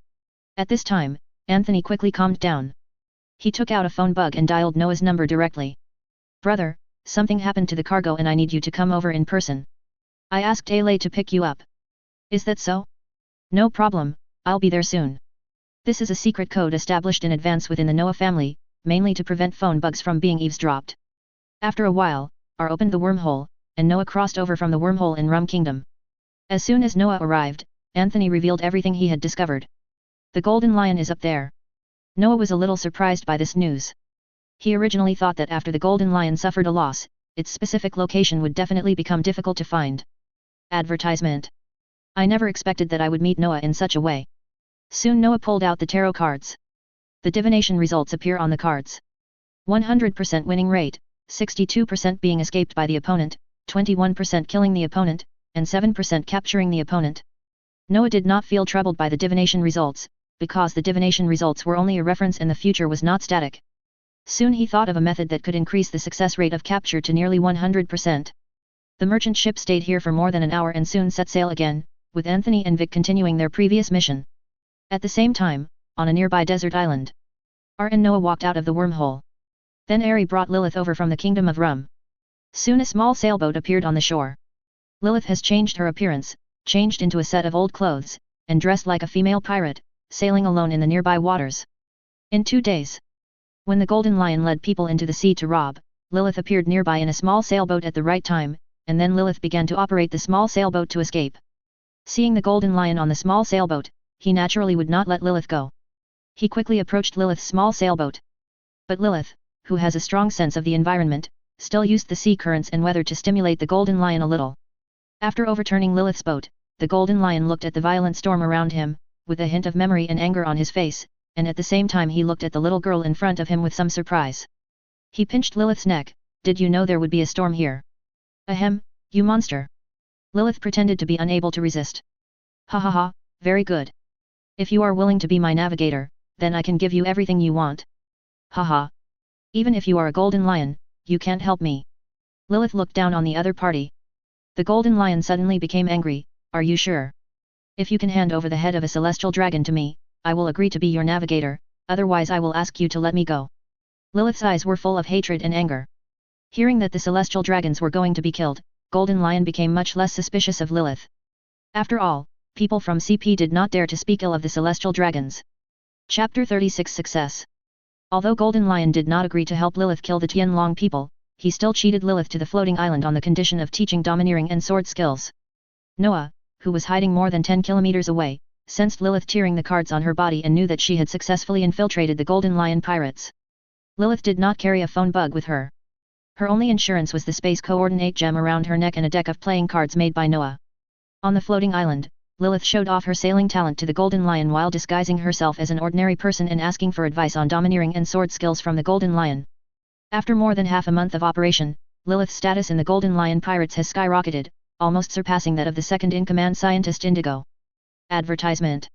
At this time, Anthony quickly calmed down. He took out a phone bug and dialed Noah's number directly. "Brother, something happened to the cargo and I need you to come over in person. I asked Ale to pick you up." "Is that so?" "No problem, I'll be there soon." This is a secret code established in advance within the Noah family, mainly to prevent phone bugs from being eavesdropped. After a while, R opened the wormhole, and Noah crossed over from the wormhole in Rum Kingdom. As soon as Noah arrived, Anthony revealed everything he had discovered. The golden lion is up there. Noah was a little surprised by this news. He originally thought that after the golden lion suffered a loss, its specific location would definitely become difficult to find. Advertisement. I never expected that I would meet Noah in such a way. Soon Noah pulled out the tarot cards. The divination results appear on the cards. 100% winning rate, 62% being escaped by the opponent, 21% killing the opponent, and 7% capturing the opponent. Noah did not feel troubled by the divination results, because the divination results were only a reference and the future was not static. Soon he thought of a method that could increase the success rate of capture to nearly 100%. The merchant ship stayed here for more than an hour and soon set sail again, with Anthony and Vic continuing their previous mission. At the same time, on a nearby desert island, and Noah walked out of the wormhole. Then Ari brought Lilith over from the kingdom of Rum. Soon a small sailboat appeared on the shore. Lilith has changed her appearance, changed into a set of old clothes, and dressed like a female pirate, sailing alone in the nearby waters. In 2 days, when the Golden Lion led people into the sea to rob, Lilith appeared nearby in a small sailboat at the right time, and then Lilith began to operate the small sailboat to escape. Seeing the Golden Lion on the small sailboat, he naturally would not let Lilith go. He quickly approached Lilith's small sailboat. But Lilith, who has a strong sense of the environment, still used the sea currents and weather to stimulate the Golden Lion a little. After overturning Lilith's boat, the Golden Lion looked at the violent storm around him, with a hint of memory and anger on his face, and at the same time he looked at the little girl in front of him with some surprise. He pinched Lilith's neck. Did you know there would be a storm here? Ahem, you monster. Lilith pretended to be unable to resist. Ha ha ha, very good. If you are willing to be my navigator, then I can give you everything you want. Ha ha. Even if you are a golden lion, you can't help me. Lilith looked down on the other party. The golden lion suddenly became angry. Are you sure? If you can hand over the head of a celestial dragon to me, I will agree to be your navigator, otherwise I will ask you to let me go. Lilith's eyes were full of hatred and anger. Hearing that the celestial dragons were going to be killed, Golden Lion became much less suspicious of Lilith. After all, people from CP did not dare to speak ill of the celestial dragons. Chapter 36 Success. Although Golden Lion did not agree to help Lilith kill the Tianlong people, he still cheated Lilith to the floating island on the condition of teaching domineering and sword skills. Noah, who was hiding more than 10 kilometers away, sensed Lilith tearing the cards on her body and knew that she had successfully infiltrated the Golden Lion pirates. Lilith did not carry a phone bug with her. Her only insurance was the space coordinate gem around her neck and a deck of playing cards made by Noah. On the floating island, Lilith showed off her sailing talent to the Golden Lion while disguising herself as an ordinary person and asking for advice on domineering and sword skills from the Golden Lion. After more than half a month of operation, Lilith's status in the Golden Lion pirates has skyrocketed, almost surpassing that of the second-in-command scientist Indigo. Advertisement.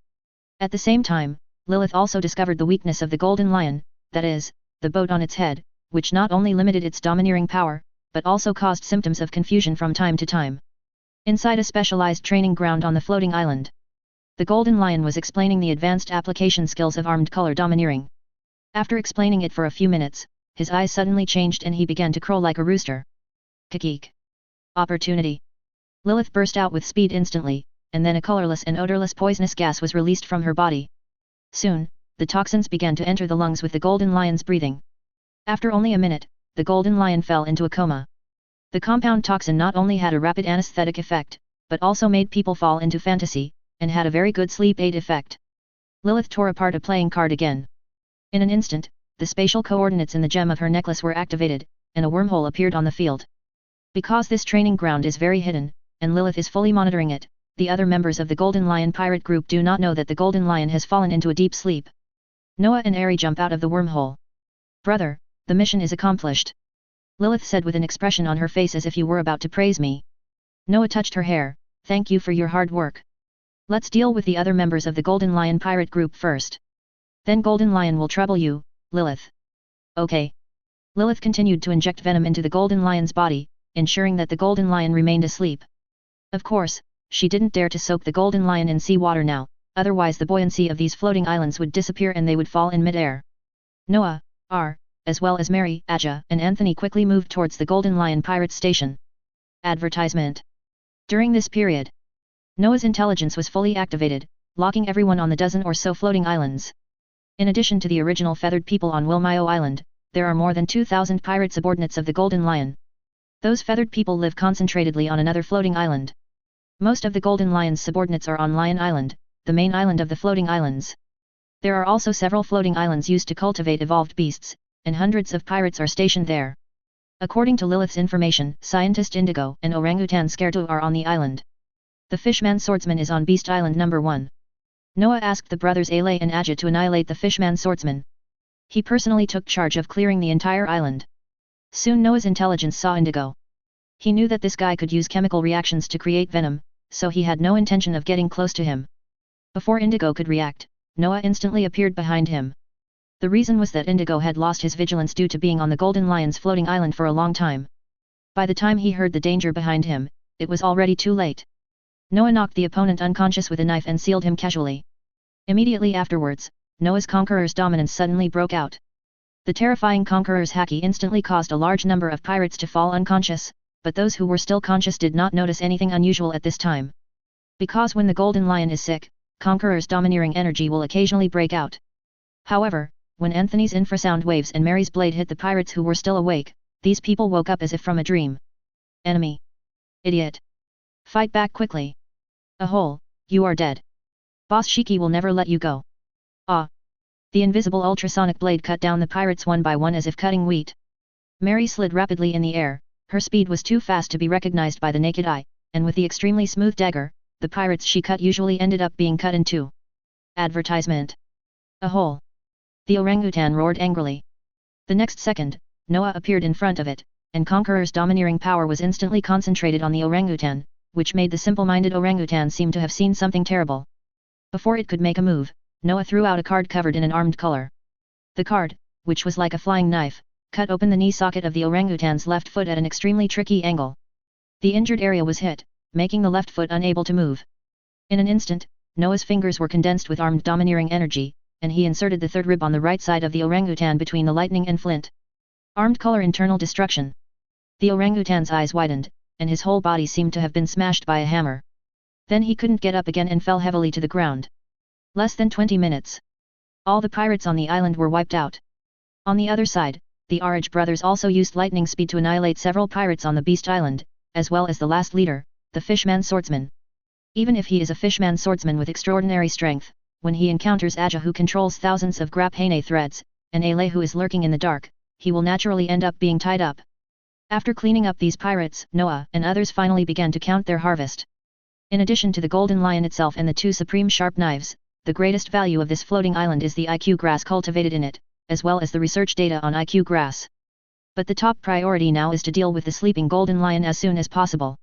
At the same time, Lilith also discovered the weakness of the Golden Lion, that is, the boat on its head, which not only limited its domineering power, but also caused symptoms of confusion from time to time. Inside a specialized training ground on the floating island, the Golden Lion was explaining the advanced application skills of armed color domineering. After explaining it for a few minutes, his eyes suddenly changed and he began to crow like a rooster. Kikik. Opportunity. Lilith burst out with speed instantly, and then a colorless and odorless poisonous gas was released from her body. Soon, the toxins began to enter the lungs with the Golden Lion's breathing. After only a minute, the Golden Lion fell into a coma. The compound toxin not only had a rapid anesthetic effect, but also made people fall into fantasy, and had a very good sleep aid effect. Lilith tore apart a playing card again. In an instant, the spatial coordinates in the gem of her necklace were activated, and a wormhole appeared on the field. Because this training ground is very hidden, and Lilith is fully monitoring it, the other members of the Golden Lion pirate group do not know that the Golden Lion has fallen into a deep sleep. Noah and Ari jump out of the wormhole. Brother, the mission is accomplished. Lilith said with an expression on her face as if you were about to praise me. Noah touched her hair. Thank you for your hard work. Let's deal with the other members of the Golden Lion pirate group first. Then Golden Lion will trouble you, Lilith. Okay. Lilith continued to inject venom into the Golden Lion's body, ensuring that the Golden Lion remained asleep. Of course, she didn't dare to soak the Golden Lion in seawater now, otherwise the buoyancy of these floating islands would disappear and they would fall in mid-air. Noah, as well as Mary, Aja, and Anthony quickly moved towards the Golden Lion pirate station. Advertisement. During this period, Noah's intelligence was fully activated, locking everyone on the dozen or so floating islands. In addition to the original feathered people on Wilmio Island, there are more than 2,000 pirate subordinates of the Golden Lion. Those feathered people live concentratedly on another floating island. Most of the Golden Lion's subordinates are on Lion Island, the main island of the floating islands. There are also several floating islands used to cultivate evolved beasts, and hundreds of pirates are stationed there. According to Lilith's information, scientist Indigo and orangutan Skertu are on the island. The Fishman Swordsman is on Beast Island number 1. Noah asked the brothers Ale and Ajah to annihilate the Fishman Swordsman. He personally took charge of clearing the entire island. Soon Noah's intelligence saw Indigo. He knew that this guy could use chemical reactions to create venom, so he had no intention of getting close to him. Before Indigo could react, Noah instantly appeared behind him. The reason was that Indigo had lost his vigilance due to being on the Golden Lion's floating island for a long time. By the time he heard the danger behind him, it was already too late. Noah knocked the opponent unconscious with a knife and sealed him casually. Immediately afterwards, Noah's Conqueror's dominance suddenly broke out. The terrifying Conqueror's haki instantly caused a large number of pirates to fall unconscious, but those who were still conscious did not notice anything unusual at this time. Because when the Golden Lion is sick, Conqueror's domineering energy will occasionally break out. However, when Anthony's infrasound waves and Mary's blade hit the pirates who were still awake, these people woke up as if from a dream. Enemy. Idiot. Fight back quickly. Ahole, you are dead. Boss Shiki will never let you go. Ah. The invisible ultrasonic blade cut down the pirates one by one as if cutting wheat. Mary slid rapidly in the air, her speed was too fast to be recognized by the naked eye, and with the extremely smooth dagger, the pirates she cut usually ended up being cut in two. Advertisement. Ahole. The orangutan roared angrily. The next second, Noah appeared in front of it, and Conqueror's domineering power was instantly concentrated on the orangutan, which made the simple-minded orangutan seem to have seen something terrible. Before it could make a move, Noah threw out a card covered in an armed color. The card, which was like a flying knife, cut open the knee socket of the orangutan's left foot at an extremely tricky angle. The injured area was hit, making the left foot unable to move. In an instant, Noah's fingers were condensed with armed domineering energy, and he inserted the third rib on the right side of the orangutan between the lightning and flint. Armed color internal destruction. The orangutan's eyes widened, and his whole body seemed to have been smashed by a hammer. Then he couldn't get up again and fell heavily to the ground. Less than 20 minutes. All the pirates on the island were wiped out. On the other side, the Araj brothers also used lightning speed to annihilate several pirates on the Beast Island, as well as the last leader, the Fishman Swordsman. Even if he is a Fishman Swordsman with extraordinary strength, when he encounters Ajah who controls thousands of Graphane threads, and Ale who is lurking in the dark, he will naturally end up being tied up. After cleaning up these pirates, Noah and others finally began to count their harvest. In addition to the Golden Lion itself and the two supreme sharp knives, the greatest value of this floating island is the IQ grass cultivated in it, as well as the research data on IQ grass. But the top priority now is to deal with the sleeping Golden Lion as soon as possible.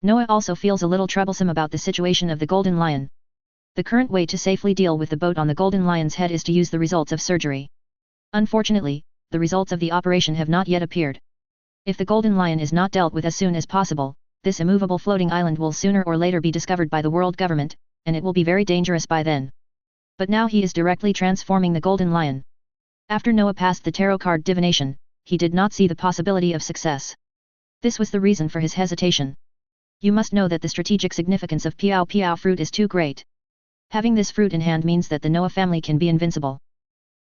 Noah also feels a little troublesome about the situation of the Golden Lion. The current way to safely deal with the boat on the Golden Lion's head is to use the results of surgery. Unfortunately, the results of the operation have not yet appeared. If the Golden Lion is not dealt with as soon as possible, this immovable floating island will sooner or later be discovered by the world government, and it will be very dangerous by then. But now he is directly transforming the Golden Lion. After Noah passed the tarot card divination, he did not see the possibility of success. This was the reason for his hesitation. You must know that the strategic significance of Piao Piao fruit is too great. Having this fruit in hand means that the Noah family can be invincible.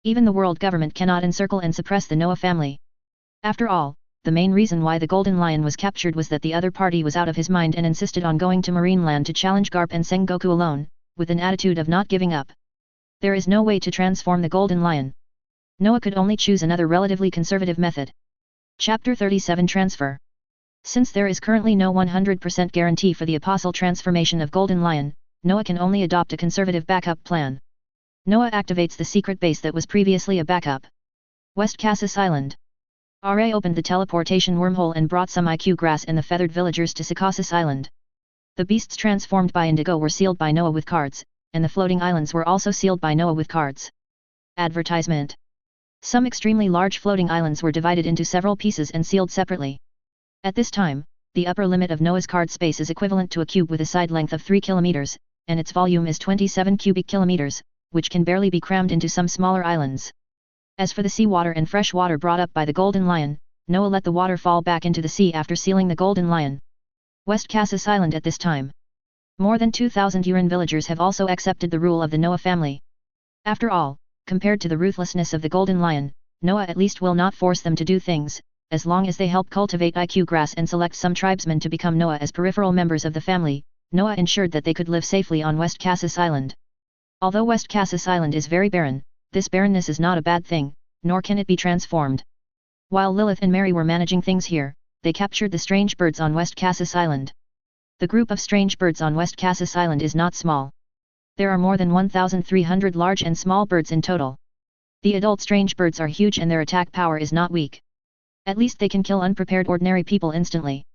Even the world government cannot encircle and suppress the Noah family. After all, the main reason why the Golden Lion was captured was that the other party was out of his mind and insisted on going to Marine Land to challenge Garp and Sengoku alone, with an attitude of not giving up. There is no way to transform the Golden Lion. Noah could only choose another relatively conservative method. Chapter 37 Transfer. Since there is currently no 100% guarantee for the apostle transformation of Golden Lion, Noah can only adopt a conservative backup plan. Noah activates the secret base that was previously a backup. West Cassis Island. Ra opened the teleportation wormhole and brought some IQ grass and the feathered villagers to Secaucus Island. The beasts transformed by Indigo were sealed by Noah with cards, and the floating islands were also sealed by Noah with cards. Advertisement. Some extremely large floating islands were divided into several pieces and sealed separately. At this time, the upper limit of Noah's card space is equivalent to a cube with a side length of 3 kilometers, and its volume is 27 cubic kilometers, which can barely be crammed into some smaller islands. As for the seawater and fresh water brought up by the Golden Lion, Noah let the water fall back into the sea after sealing the Golden Lion. West Cassis Island at this time. More than 2,000 Uran villagers have also accepted the rule of the Noah family. After all, compared to the ruthlessness of the Golden Lion, Noah at least will not force them to do things, as long as they help cultivate IQ grass and select some tribesmen to become Noah as peripheral members of the family. Noah ensured that they could live safely on West Cassis Island. Although West Cassis Island is very barren, this barrenness is not a bad thing, nor can it be transformed. While Lilith and Mary were managing things here, they captured the strange birds on West Cassis Island. The group of strange birds on West Cassis Island is not small. There are more than 1,300 large and small birds in total. The adult strange birds are huge and their attack power is not weak. At least they can kill unprepared ordinary people instantly.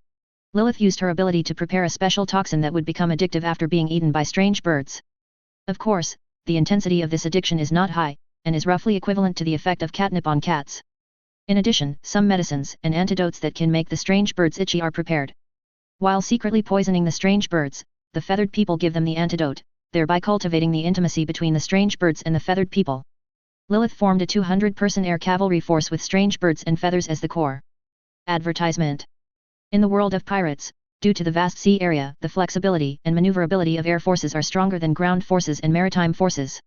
Lilith used her ability to prepare a special toxin that would become addictive after being eaten by strange birds. Of course, the intensity of this addiction is not high, and is roughly equivalent to the effect of catnip on cats. In addition, some medicines and antidotes that can make the strange birds itchy are prepared. While secretly poisoning the strange birds, the feathered people give them the antidote, thereby cultivating the intimacy between the strange birds and the feathered people. Lilith formed a 200-person air cavalry force with strange birds and feathers as the core. Advertisement. In the world of pirates, due to the vast sea area, the flexibility and maneuverability of air forces are stronger than ground forces and maritime forces.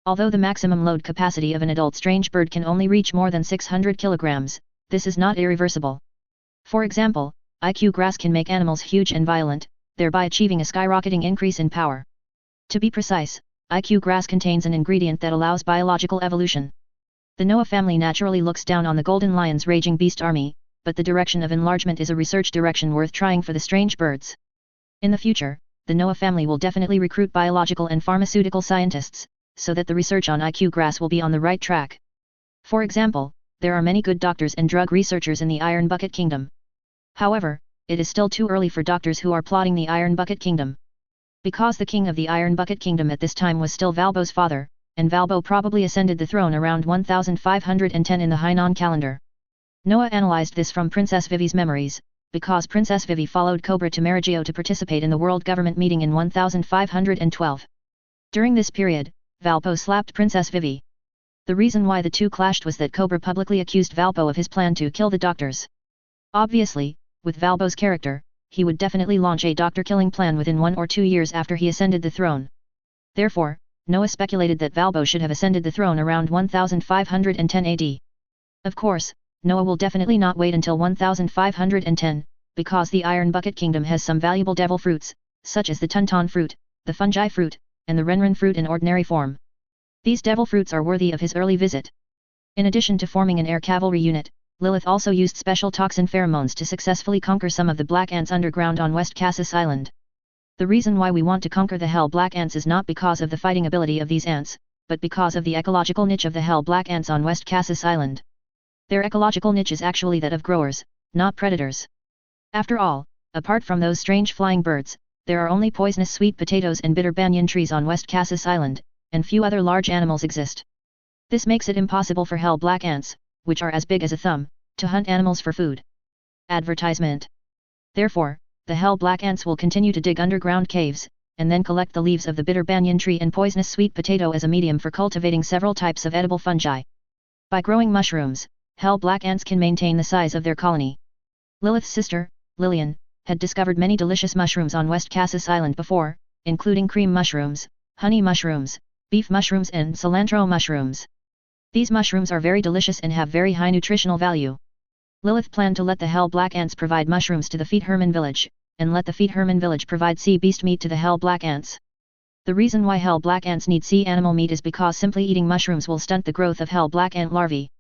Although the maximum load capacity of an adult strange bird can only reach more than 600 kilograms, this is not irreversible. For example, IQ grass can make animals huge and violent, thereby achieving a skyrocketing increase in power. To be precise, IQ grass contains an ingredient that allows biological evolution. The Noah family naturally looks down on the Golden Lion's raging beast army, but the direction of enlargement is a research direction worth trying for the strange birds. In the future, the Noah family will definitely recruit biological and pharmaceutical scientists, so that the research on IQ grass will be on the right track. For example, there are many good doctors and drug researchers in the Iron Bucket Kingdom. However, it is still too early for doctors who are plotting the Iron Bucket Kingdom. Because the king of the Iron Bucket Kingdom at this time was still Valbo's father, and Valbo probably ascended the throne around 1510 in the Hainan calendar. Noah analyzed this from Princess Vivi's memories, because Princess Vivi followed Cobra to Marigio to participate in the World Government meeting in 1512. During this period, Valpo slapped Princess Vivi. The reason why the two clashed was that Cobra publicly accused Valpo of his plan to kill the doctors. Obviously, with Valbo's character, he would definitely launch a doctor-killing plan within 1 or 2 years after he ascended the throne. Therefore, Noah speculated that Valbo should have ascended the throne around 1510 AD. Of course, Noah will definitely not wait until 1510, because the Iron Bucket Kingdom has some valuable devil fruits, such as the Tunton fruit, the fungi fruit, and the Renren fruit in ordinary form. These devil fruits are worthy of his early visit. In addition to forming an air cavalry unit, Lilith also used special toxin pheromones to successfully conquer some of the black ants underground on West Cassis Island. The reason why we want to conquer the hell black ants is not because of the fighting ability of these ants, but because of the ecological niche of the hell black ants on West Cassis Island. Their ecological niche is actually that of growers, not predators. After all, apart from those strange flying birds, there are only poisonous sweet potatoes and bitter banyan trees on West Cassis Island, and few other large animals exist. This makes it impossible for hell black ants, which are as big as a thumb, to hunt animals for food. Advertisement. Therefore, the hell black ants will continue to dig underground caves, and then collect the leaves of the bitter banyan tree and poisonous sweet potato as a medium for cultivating several types of edible fungi. By growing mushrooms, hell black ants can maintain the size of their colony. Lilith's sister, Lillian, had discovered many delicious mushrooms on West Cassis Island before, including cream mushrooms, honey mushrooms, beef mushrooms and cilantro mushrooms. These mushrooms are very delicious and have very high nutritional value. Lilith planned to let the hell black ants provide mushrooms to the Feet Herman village, and let the Feet Herman village provide sea beast meat to the hell black ants. The reason why hell black ants need sea animal meat is because simply eating mushrooms will stunt the growth of hell black ant larvae.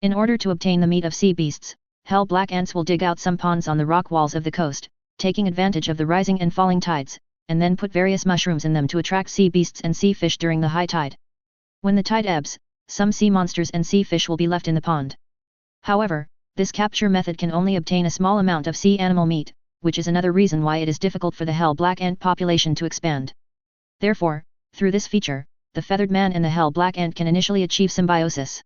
In order to obtain the meat of sea beasts, hell black ants will dig out some ponds on the rock walls of the coast, taking advantage of the rising and falling tides, and then put various mushrooms in them to attract sea beasts and sea fish during the high tide. When the tide ebbs, some sea monsters and sea fish will be left in the pond. However, this capture method can only obtain a small amount of sea animal meat, which is another reason why it is difficult for the hell black ant population to expand. Therefore, through this feature, the feathered man and the hell black ant can initially achieve symbiosis.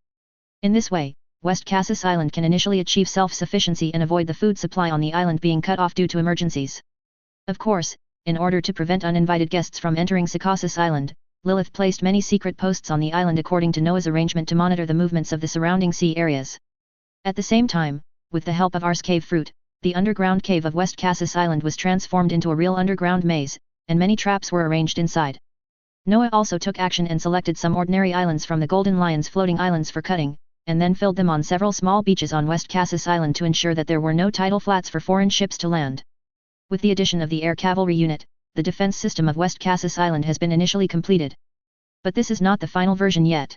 In this way, West Cassis Island can initially achieve self-sufficiency and avoid the food supply on the island being cut off due to emergencies. Of course, in order to prevent uninvited guests from entering Secaucus Island, Lilith placed many secret posts on the island according to Noah's arrangement to monitor the movements of the surrounding sea areas. At the same time, with the help of Ars Cave fruit, the underground cave of West Cassis Island was transformed into a real underground maze, and many traps were arranged inside. Noah also took action and selected some ordinary islands from the Golden Lion's floating islands for cutting, and then filled them on several small beaches on West Cassis Island to ensure that there were no tidal flats for foreign ships to land. With the addition of the air cavalry unit, the defense system of West Cassis Island has been initially completed. But this is not the final version yet.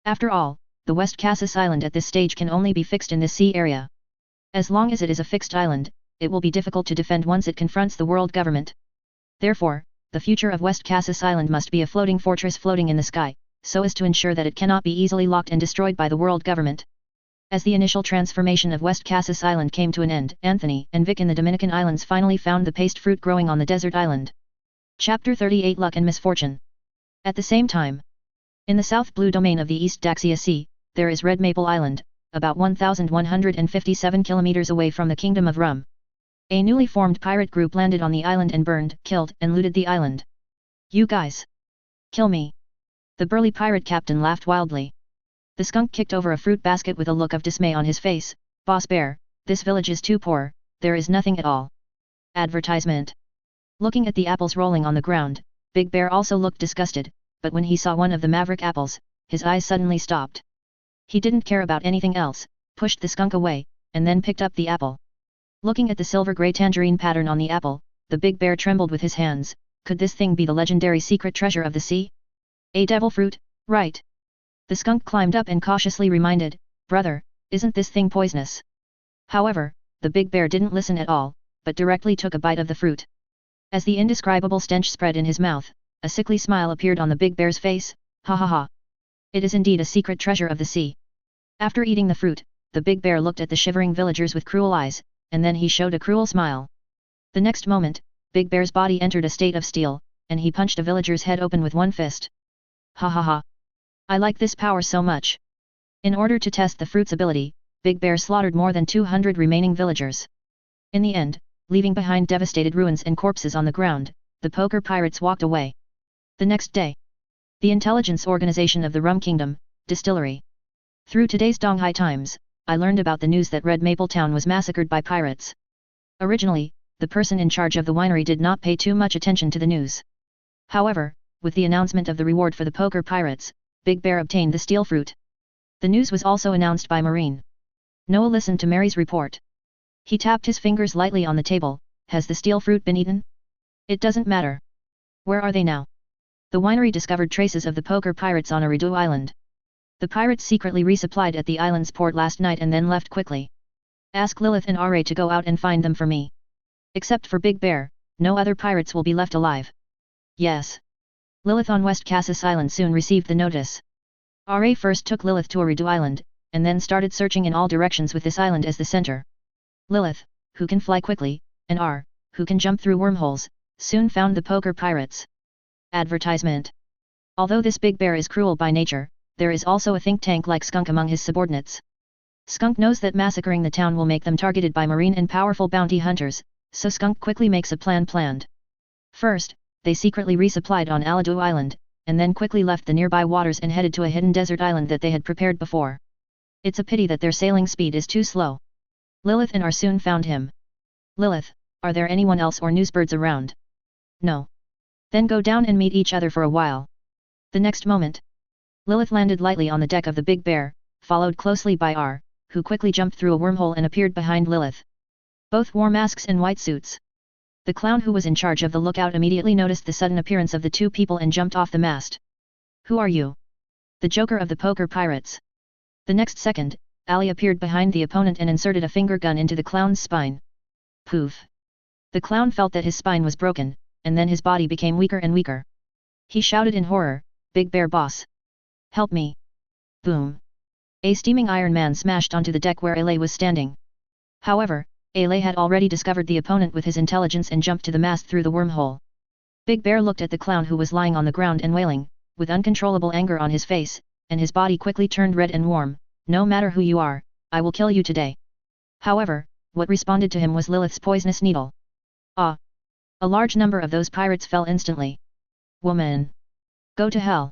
After all, the West Cassis Island at this stage can only be fixed in this sea area. As long as it is a fixed island, it will be difficult to defend once it confronts the world government. Therefore, the future of West Cassis Island must be a floating fortress floating in the sky, so as to ensure that it cannot be easily locked and destroyed by the world government. As the initial transformation of West Cassis Island came to an end, Anthony and Vic in the Dominican Islands finally found the paste fruit growing on the desert island. Chapter 38 Luck and Misfortune. At the same time, in the south blue domain of the East Daxia Sea, there is Red Maple Island, about 1,157 kilometers away from the Kingdom of Rum. A newly formed pirate group landed on the island and burned, killed and looted the island. You guys! Kill me! The burly pirate captain laughed wildly. The skunk kicked over a fruit basket with a look of dismay on his face. Boss Bear, this village is too poor, there is nothing at all. Advertisement. Looking at the apples rolling on the ground, Big Bear also looked disgusted, but when he saw one of the maverick apples, his eyes suddenly stopped. He didn't care about anything else, pushed the skunk away, and then picked up the apple. Looking at the silver-grey tangerine pattern on the apple, the Big Bear trembled with his hands. Could this thing be the legendary secret treasure of the sea? A devil fruit, right? The skunk climbed up and cautiously reminded, "Brother, isn't this thing poisonous?" However, the Big Bear didn't listen at all, but directly took a bite of the fruit. As the indescribable stench spread in his mouth, a sickly smile appeared on the Big Bear's face. Ha ha ha! It is indeed a secret treasure of the sea. After eating the fruit, the Big Bear looked at the shivering villagers with cruel eyes, and then he showed a cruel smile. The next moment, Big Bear's body entered a state of steel, and he punched a villager's head open with one fist. Ha ha ha! I like this power so much. In order to test the fruit's ability, Big Bear slaughtered more than 200 remaining villagers. In the end, leaving behind devastated ruins and corpses on the ground, the poker pirates walked away. The next day, the intelligence organization of the Rum Kingdom, Distillery. Through today's Donghai Times, I learned about the news that Red Maple Town was massacred by pirates. Originally, the person in charge of the winery did not pay too much attention to the news. However, with the announcement of the reward for the poker pirates, Big Bear obtained the steel fruit. The news was also announced by Marine. Noah listened to Mary's report. He tapped his fingers lightly on the table. Has the steel fruit been eaten? It doesn't matter. Where are they now? The winery discovered traces of the poker pirates on Eridu Island. The pirates secretly resupplied at the island's port last night and then left quickly. Ask Lilith and Ra to go out and find them for me. Except for Big Bear, no other pirates will be left alive. Yes. Lilith on West Cassis Island soon received the notice. Ra first took Lilith to Eridu Island, and then started searching in all directions with this island as the center. Lilith, who can fly quickly, and R, who can jump through wormholes, soon found the poker pirates. Advertisement. Although this Big Bear is cruel by nature, there is also a think tank like Skunk among his subordinates. Skunk knows that massacring the town will make them targeted by marine and powerful bounty hunters, so Skunk quickly makes a plan planned. First, they secretly resupplied on Aladu Island, and then quickly left the nearby waters and headed to a hidden desert island that they had prepared before. It's a pity that their sailing speed is too slow. Lilith and R soon found him. Lilith, are there anyone else or newsbirds around? No. Then go down and meet each other for a while. The next moment, Lilith landed lightly on the deck of the Big Bear, followed closely by R, who quickly jumped through a wormhole and appeared behind Lilith. Both wore masks and white suits. The clown who was in charge of the lookout immediately noticed the sudden appearance of the two people and jumped off the mast. Who are you? The Joker of the poker pirates. The next second, Ali appeared behind the opponent and inserted a finger gun into the clown's spine. Poof! The clown felt that his spine was broken, and then his body became weaker and weaker. He shouted in horror, Big Bear boss! Help me! Boom! A steaming Iron Man smashed onto the deck where Ale was standing. However, Ale had already discovered the opponent with his intelligence and jumped to the mast through the wormhole. Big Bear looked at the clown who was lying on the ground and wailing, with uncontrollable anger on his face, and his body quickly turned red and warm. No matter who you are, I will kill you today. However, what responded to him was Lilith's poisonous needle. Ah! A large number of those pirates fell instantly. Woman! Go to hell!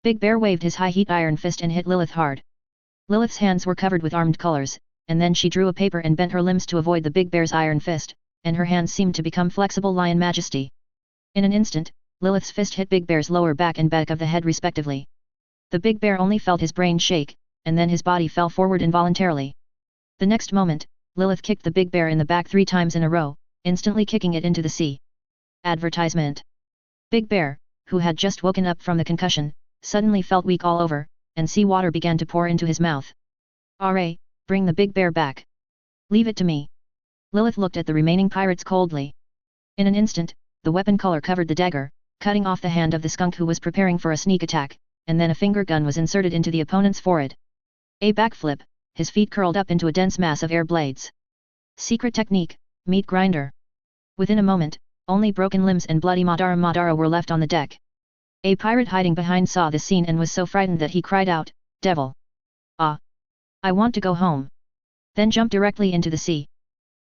Big Bear waved his high-heat iron fist and hit Lilith hard. Lilith's hands were covered with armed colors, and then she drew a paper and bent her limbs to avoid the Big Bear's iron fist, and her hands seemed to become flexible lion majesty. In an instant, Lilith's fist hit Big Bear's lower back and back of the head respectively. The Big Bear only felt his brain shake, and then his body fell forward involuntarily. The next moment, Lilith kicked the Big Bear in the back 3 times in a row, instantly kicking it into the sea. Advertisement. Big Bear, who had just woken up from the concussion, suddenly felt weak all over, and seawater began to pour into his mouth. "Array, bring the Big Bear back. Leave it to me." Lilith looked at the remaining pirates coldly. In an instant, the weapon color covered the dagger, cutting off the hand of the skunk who was preparing for a sneak attack, and then a finger gun was inserted into the opponent's forehead. A backflip, his feet curled up into a dense mass of air blades. Secret technique, meat grinder. Within a moment, only broken limbs and bloody Madara were left on the deck. A pirate hiding behind saw this scene and was so frightened that he cried out, "Devil! Ah! I want to go home." Then jumped directly into the sea.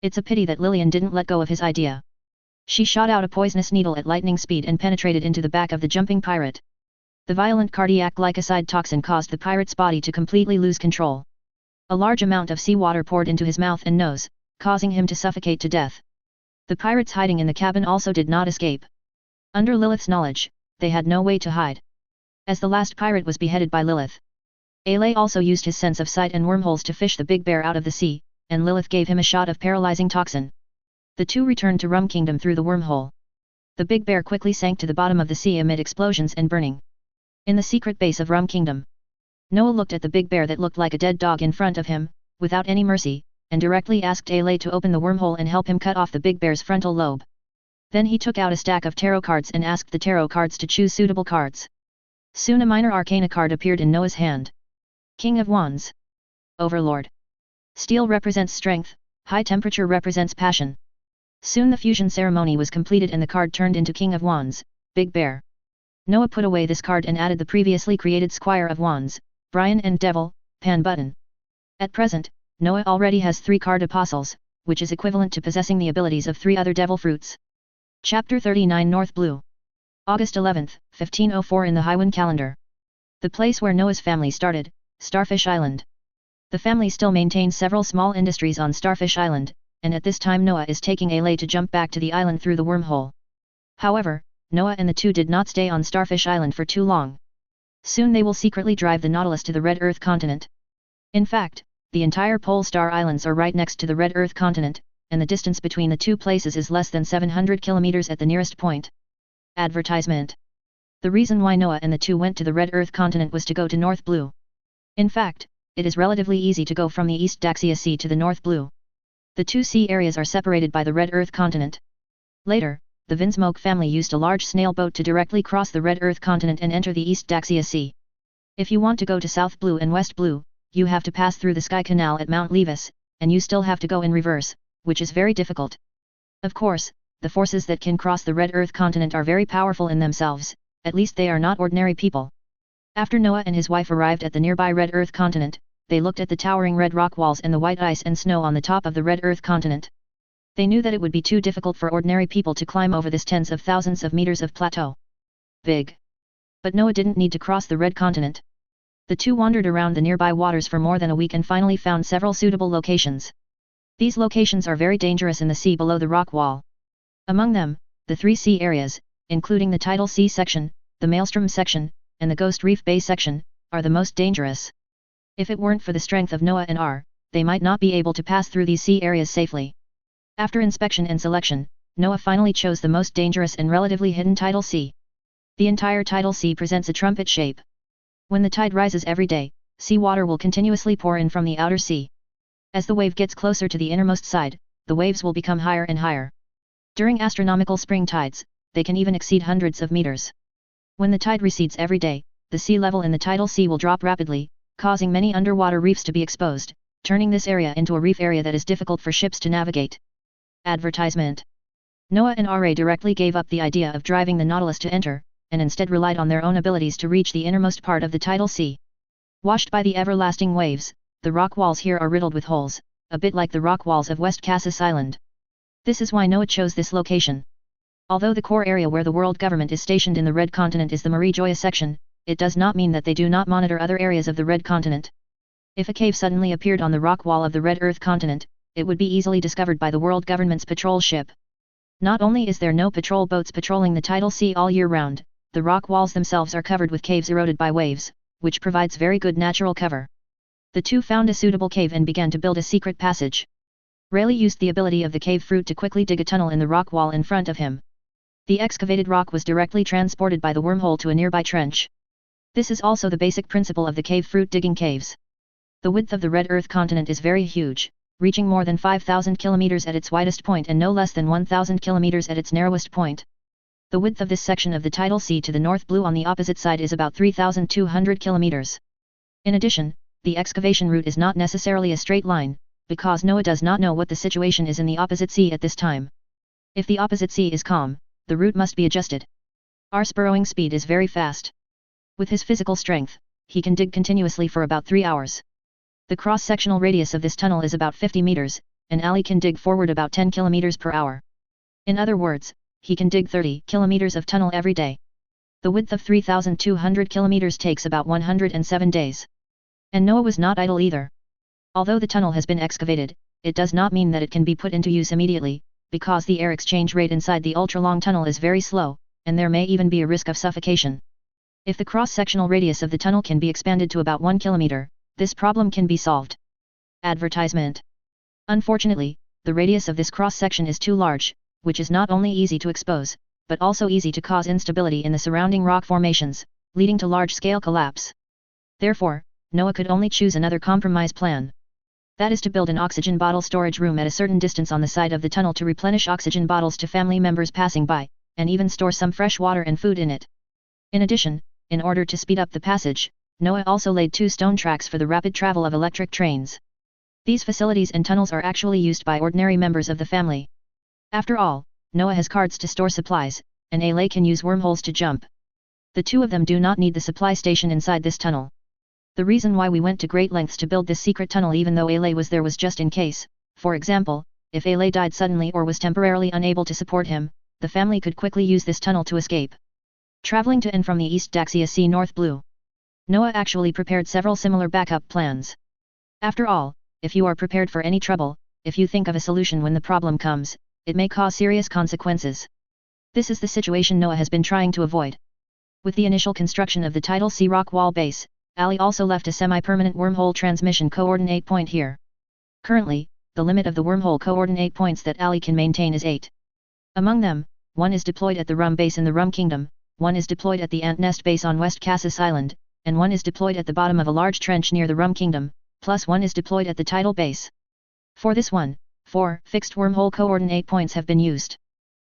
It's a pity that Lillian didn't let go of his idea. She shot out a poisonous needle at lightning speed and penetrated into the back of the jumping pirate. The violent cardiac glycoside toxin caused the pirate's body to completely lose control. A large amount of seawater poured into his mouth and nose, causing him to suffocate to death. The pirates hiding in the cabin also did not escape. Under Lilith's knowledge, they had no way to hide. As the last pirate was beheaded by Lilith, Alay also used his sense of sight and wormholes to fish the Big Bear out of the sea, and Lilith gave him a shot of paralyzing toxin. The two returned to Rum Kingdom through the wormhole. The Big Bear quickly sank to the bottom of the sea amid explosions and burning. In the secret base of Rum Kingdom, Noah looked at the Big Bear that looked like a dead dog in front of him, without any mercy, and directly asked Alay to open the wormhole and help him cut off the Big Bear's frontal lobe. Then he took out a stack of tarot cards and asked the tarot cards to choose suitable cards. Soon a minor arcana card appeared in Noah's hand. King of Wands. Overlord. Steel represents strength, high temperature represents passion. Soon the fusion ceremony was completed and the card turned into King of Wands, Big Bear. Noah put away this card and added the previously created Squire of Wands, Brian and Devil, Pan Button. At present, Noah already has 3 card apostles, which is equivalent to possessing the abilities of 3 other devil fruits. Chapter 39 North Blue. August 11, 1504 in the Highwind calendar. The place where Noah's family started, Starfish Island. The family still maintains several small industries on Starfish Island, and at this time Noah is taking Alay to jump back to the island through the wormhole. However, Noah and the two did not stay on Starfish Island for too long. Soon they will secretly drive the Nautilus to the Red Earth continent. In fact, the entire Pole Star Islands are right next to the Red Earth continent, and the distance between the two places is less than 700 kilometers at the nearest point. Advertisement. The reason why Noah and the two went to the Red Earth continent was to go to North Blue. In fact, it is relatively easy to go from the East Daxia Sea to the North Blue. The two sea areas are separated by the Red Earth continent. Later, the Vinsmoke family used a large snail boat to directly cross the Red Earth continent and enter the East Daxia Sea. If you want to go to South Blue and West Blue, you have to pass through the Sky Canal at Mount Levis, and you still have to go in reverse, which is very difficult. Of course, the forces that can cross the Red Earth continent are very powerful in themselves, at least they are not ordinary people. After Noah and his wife arrived at the nearby Red Earth continent, they looked at the towering red rock walls and the white ice and snow on the top of the Red Earth continent. They knew that it would be too difficult for ordinary people to climb over this tens of thousands of meters of plateau. Big. But Noah didn't need to cross the Red Continent. The two wandered around the nearby waters for more than a week and finally found several suitable locations. These locations are very dangerous in the sea below the rock wall. Among them, the 3 sea areas, including the Tidal Sea section, the Maelstrom section, and the Ghost Reef Bay section, are the most dangerous. If it weren't for the strength of Noah and R, they might not be able to pass through these sea areas safely. After inspection and selection, Noah finally chose the most dangerous and relatively hidden Tidal Sea. The entire Tidal Sea presents a trumpet shape. When the tide rises every day, seawater will continuously pour in from the outer sea. As the wave gets closer to the innermost side, the waves will become higher and higher. During astronomical spring tides, they can even exceed hundreds of meters. When the tide recedes every day, the sea level in the Tidal Sea will drop rapidly, causing many underwater reefs to be exposed, turning this area into a reef area that is difficult for ships to navigate. Advertisement. Noah and Ra directly gave up the idea of driving the Nautilus to enter, and instead relied on their own abilities to reach the innermost part of the Tidal Sea. Washed by the everlasting waves, the rock walls here are riddled with holes, a bit like the rock walls of West Cassis Island. This is why Noah chose this location. Although the core area where the world government is stationed in the Red Continent is the Marie Joya section, it does not mean that they do not monitor other areas of the Red Continent. If a cave suddenly appeared on the rock wall of the Red Earth continent, it would be easily discovered by the world government's patrol ship. Not only is there no patrol boats patrolling the Tidal Sea all year round, the rock walls themselves are covered with caves eroded by waves, which provides very good natural cover. The two found a suitable cave and began to build a secret passage. Rayleigh used the ability of the cave fruit to quickly dig a tunnel in the rock wall in front of him. The excavated rock was directly transported by the wormhole to a nearby trench. This is also the basic principle of the cave fruit digging caves. The width of the red earth continent is very huge, reaching more than 5,000 kilometers at its widest point and no less than 1,000 kilometers at its narrowest point. The width of this section of the tidal sea to the north blue on the opposite side is about 3,200 kilometers. In addition, the excavation route is not necessarily a straight line, because Noah does not know what the situation is in the opposite sea at this time. If the opposite sea is calm, the route must be adjusted. Our burrowing speed is very fast. With his physical strength, he can dig continuously for about 3 hours. The cross-sectional radius of this tunnel is about 50 meters, and Ali can dig forward about 10 kilometers per hour. In other words, he can dig 30 kilometers of tunnel every day. The width of 3,200 kilometers takes about 107 days. And Noah was not idle either. Although the tunnel has been excavated, it does not mean that it can be put into use immediately, because the air exchange rate inside the ultra-long tunnel is very slow, and there may even be a risk of suffocation. If the cross-sectional radius of the tunnel can be expanded to about 1 kilometer, this problem can be solved. Advertisement. Unfortunately, the radius of this cross-section is too large, which is not only easy to expose, but also easy to cause instability in the surrounding rock formations, leading to large-scale collapse. Therefore, Noah could only choose another compromise plan. That is to build an oxygen bottle storage room at a certain distance on the side of the tunnel to replenish oxygen bottles to family members passing by, and even store some fresh water and food in it. In addition, in order to speed up the passage, Noah also laid 2 stone tracks for the rapid travel of electric trains. These facilities and tunnels are actually used by ordinary members of the family. After all, Noah has carts to store supplies, and Ali can use wormholes to jump. The two of them do not need the supply station inside this tunnel. The reason why we went to great lengths to build this secret tunnel even though Ali was there was just in case, for example, if Ali died suddenly or was temporarily unable to support him, the family could quickly use this tunnel to escape. Traveling to and from the East Daxia Sea North Blue. Noah actually prepared several similar backup plans. After all, if you are prepared for any trouble, if you think of a solution when the problem comes, it may cause serious consequences. This is the situation Noah has been trying to avoid. With the initial construction of the tidal sea rock wall base, Ali also left a semi-permanent wormhole transmission coordinate point here. Currently, the limit of the wormhole coordinate points that Ali can maintain is 8. Among them, one is deployed at the Rum base in the Rum Kingdom, one is deployed at the Ant Nest base on West Cassis Island, and one is deployed at the bottom of a large trench near the Rum Kingdom, plus one is deployed at the tidal base. For this one, 4 fixed wormhole coordinate points have been used.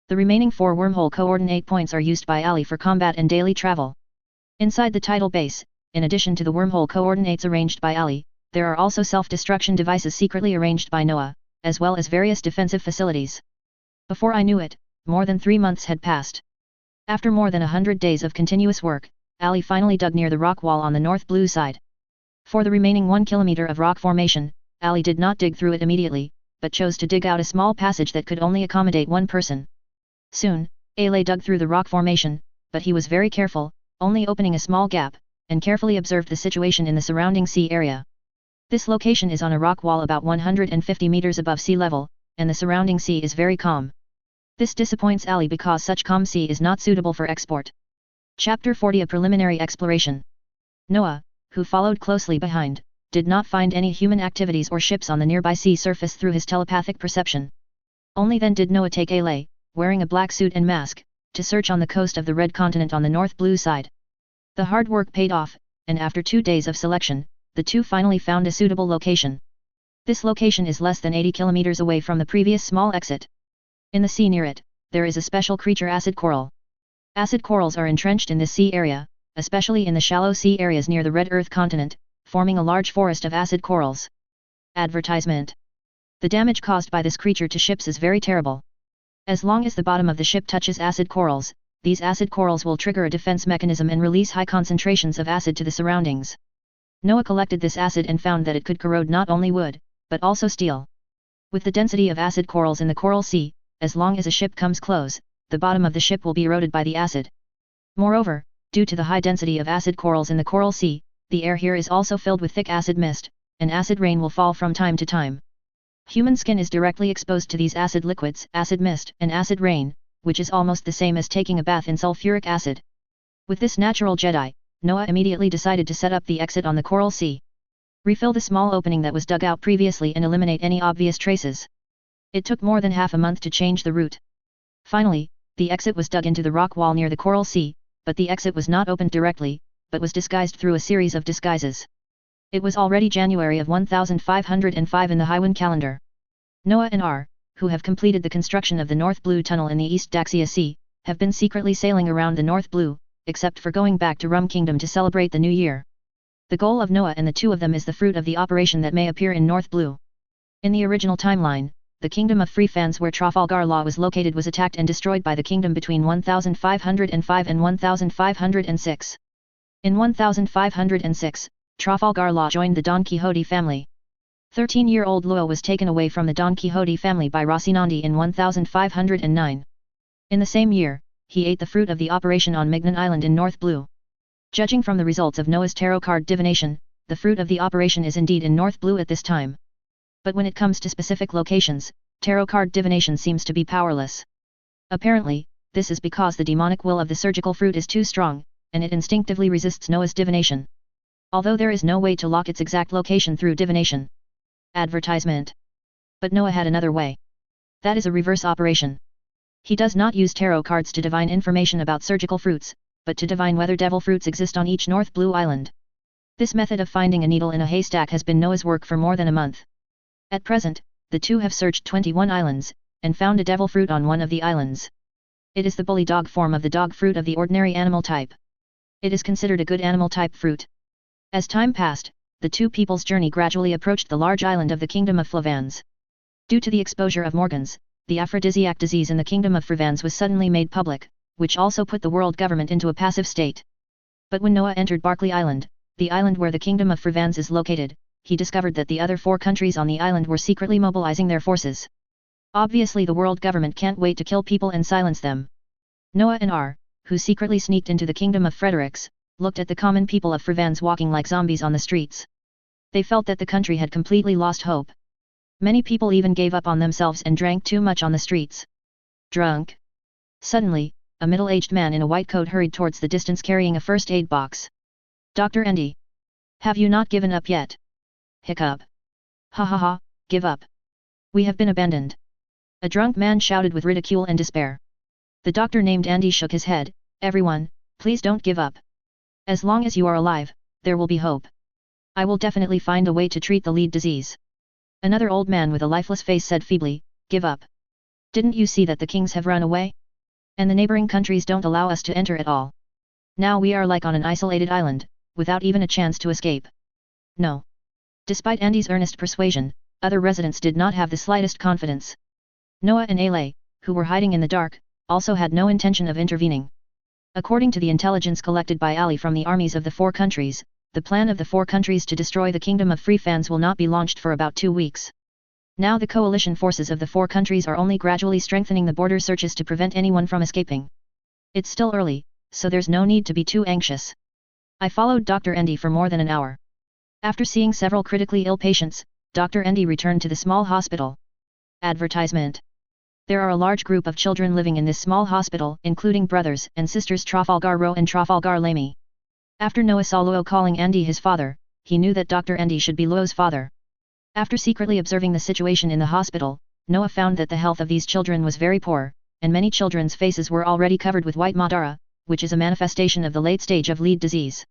The remaining 4 wormhole coordinate points are used by Ali for combat and daily travel. Inside the tidal base, in addition to the wormhole coordinates arranged by Ali, there are also self-destruction devices secretly arranged by Noah, as well as various defensive facilities. Before I knew it, more than 3 months had passed. After more than 100 days of continuous work, Ali finally dug near the rock wall on the north blue side. For the remaining 1 kilometer of rock formation, Ali did not dig through it immediately, but chose to dig out a small passage that could only accommodate one person. Soon, Ali dug through the rock formation, but he was very careful, only opening a small gap, and carefully observed the situation in the surrounding sea area. This location is on a rock wall about 150 meters above sea level, and the surrounding sea is very calm. This disappoints Ali because such calm sea is not suitable for export. Chapter 40 A Preliminary Exploration. Noah, who followed closely behind, did not find any human activities or ships on the nearby sea surface through his telepathic perception. Only then did Noah take Ali, wearing a black suit and mask, to search on the coast of the Red Continent on the north blue side. The hard work paid off, and after 2 days of selection, the two finally found a suitable location. This location is less than 80 kilometers away from the previous small exit. In the sea near it, there is a special creature acid coral. Acid corals are entrenched in this sea area, especially in the shallow sea areas near the Red Earth continent, forming a large forest of acid corals. Advertisement. The damage caused by this creature to ships is very terrible. As long as the bottom of the ship touches acid corals, these acid corals will trigger a defense mechanism and release high concentrations of acid to the surroundings. Noah collected this acid and found that it could corrode not only wood, but also steel. With the density of acid corals in the coral sea, as long as a ship comes close, the bottom of the ship will be eroded by the acid. Moreover, due to the high density of acid corals in the coral sea, the air here is also filled with thick acid mist, and acid rain will fall from time to time. Human skin is directly exposed to these acid liquids, acid mist, and acid rain, which is almost the same as taking a bath in sulfuric acid. With this natural Jedi, Noah immediately decided to set up the exit on the coral sea. Refill the small opening that was dug out previously and eliminate any obvious traces. It took more than half a month to change the route. Finally, The exit was dug into the rock wall near the Coral Sea, but the exit was not opened directly, but was disguised through a series of disguises. It was already January of 1505 in the Highwind calendar. Noah and R, who have completed the construction of the North Blue Tunnel in the East Daxia Sea, have been secretly sailing around the North Blue, except for going back to Rum Kingdom to celebrate the new year. The goal of Noah and the two of them is the fruit of the operation that may appear in North Blue. In the original timeline, the kingdom of Free Fans where Trafalgar Law was located was attacked and destroyed by the kingdom between 1505 and 1506. In 1506, Trafalgar Law joined the Don Quixote family. 13-year-old Luo was taken away from the Don Quixote family by Rocinante in 1509. In the same year, he ate the fruit of the operation on Mignon Island in North Blue. Judging from the results of Noah's tarot card divination, the fruit of the operation is indeed in North Blue at this time. But when it comes to specific locations, tarot card divination seems to be powerless. Apparently, this is because the demonic will of the surgical fruit is too strong, and it instinctively resists Noah's divination. Although there is no way to lock its exact location through divination. Advertisement. But Noah had another way. That is a reverse operation. He does not use tarot cards to divine information about surgical fruits, but to divine whether devil fruits exist on each North Blue Island. This method of finding a needle in a haystack has been Noah's work for more than a month. At present, the two have searched 21 islands, and found a devil fruit on one of the islands. It is the bully dog form of the dog fruit of the ordinary animal type. It is considered a good animal type fruit. As time passed, the two people's journey gradually approached the large island of the kingdom of Flavans. Due to the exposure of Morgans, the aphrodisiac disease in the kingdom of Flavans was suddenly made public, which also put the world government into a passive state. But when Noah entered Barclay Island, the island where the kingdom of Flavans is located, he discovered that the other 4 countries on the island were secretly mobilizing their forces. Obviously the world government can't wait to kill people and silence them. Noah and R, who secretly sneaked into the kingdom of Fredericks, looked at the common people of Flavans walking like zombies on the streets. They felt that the country had completely lost hope. Many people even gave up on themselves and drank too much on the streets. Drunk. Suddenly, a middle-aged man in a white coat hurried towards the distance carrying a first aid box. Dr. Andy. Have you not given up yet? Hiccup. Ha ha ha, give up. We have been abandoned. A drunk man shouted with ridicule and despair. The doctor named Andy shook his head. Everyone, please don't give up. As long as you are alive, there will be hope. I will definitely find a way to treat the lead disease. Another old man with a lifeless face said feebly, give up. Didn't you see that the kings have run away? And the neighboring countries don't allow us to enter at all. Now we are like on an isolated island, without even a chance to escape. No. Despite Andy's earnest persuasion, other residents did not have the slightest confidence. Noah and Ale, who were hiding in the dark, also had no intention of intervening. According to the intelligence collected by Ali from the armies of the 4 countries, the plan of the 4 countries to destroy the kingdom of Free Fans will not be launched for about 2 weeks. Now the coalition forces of the 4 countries are only gradually strengthening the border searches to prevent anyone from escaping. It's still early, so there's no need to be too anxious. I followed Dr. Andy for more than an hour. After seeing several critically ill patients, Dr. Andy returned to the small hospital. Advertisement. There are a large group of children living in this small hospital, including brothers and sisters Trafalgar Row and Trafalgar Lamy. After Noah saw Luo calling Andy his father, he knew that Dr. Andy should be Luo's father. After secretly observing the situation in the hospital, Noah found that the health of these children was very poor, and many children's faces were already covered with white Madara, which is a manifestation of the late stage of lead disease.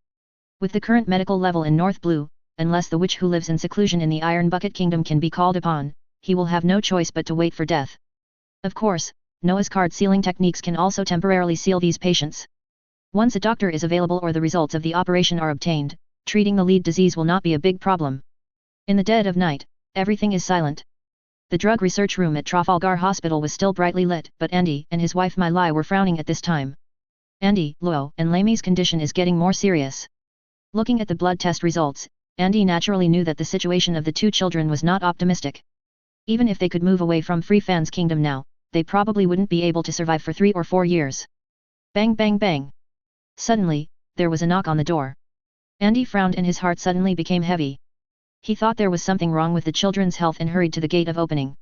With the current medical level in North Blue, unless the witch who lives in seclusion in the Iron Bucket Kingdom can be called upon, he will have no choice but to wait for death. Of course, Noah's card sealing techniques can also temporarily seal these patients. Once a doctor is available or the results of the operation are obtained, treating the lead disease will not be a big problem. In the dead of night, everything is silent. The drug research room at Trafalgar Hospital was still brightly lit, but Andy and his wife My Lai were frowning at this time. Andy, Luo, and Lamy's condition is getting more serious. Looking at the blood test results, Andy naturally knew that the situation of the 2 children was not optimistic. Even if they could move away from Free Fans Kingdom now, they probably wouldn't be able to survive for 3 or 4 years. Bang bang bang. Suddenly, there was a knock on the door. Andy frowned and his heart suddenly became heavy. He thought there was something wrong with the children's health and hurried to the gate of opening.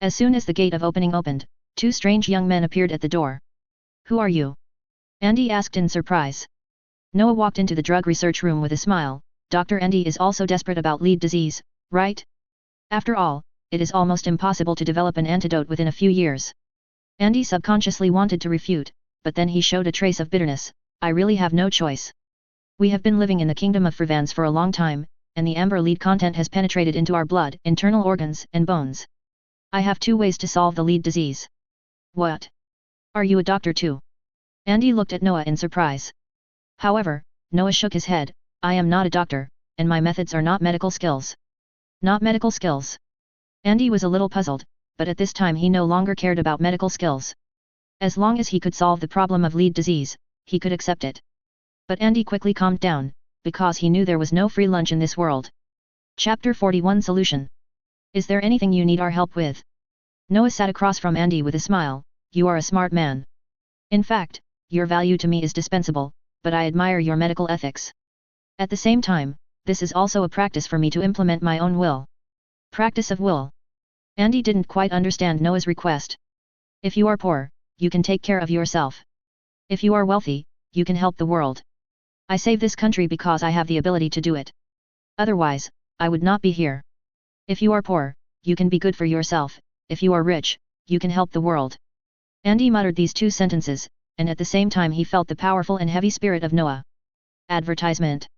As soon as the gate of opening opened, 2 strange young men appeared at the door. Who are you? Andy asked in surprise. Noah walked into the drug research room with a smile. Dr. Andy is also desperate about lead disease, right? After all, it is almost impossible to develop an antidote within a few years. Andy subconsciously wanted to refute, but then he showed a trace of bitterness. I really have no choice. We have been living in the kingdom of Frevans for a long time, and the amber lead content has penetrated into our blood, internal organs, and bones. I have 2 ways to solve the lead disease. What? Are you a doctor too? Andy looked at Noah in surprise. However, Noah shook his head. I am not a doctor, and my methods are not medical skills. Not medical skills. Andy was a little puzzled, but at this time he no longer cared about medical skills. As long as he could solve the problem of lead disease, he could accept it. But Andy quickly calmed down, because he knew there was no free lunch in this world. Chapter 41 Solution. Is there anything you need our help with? Noah sat across from Andy with a smile. You are a smart man. In fact, your value to me is dispensable, but I admire your medical ethics. At the same time, this is also a practice for me to implement my own will. Practice of will. Andy didn't quite understand Noah's request. If you are poor, you can take care of yourself. If you are wealthy, you can help the world. I save this country because I have the ability to do it. Otherwise, I would not be here. If you are poor, you can be good for yourself. If you are rich, you can help the world. Andy muttered these 2 sentences, and at the same time he felt the powerful and heavy spirit of Noah. Advertisement.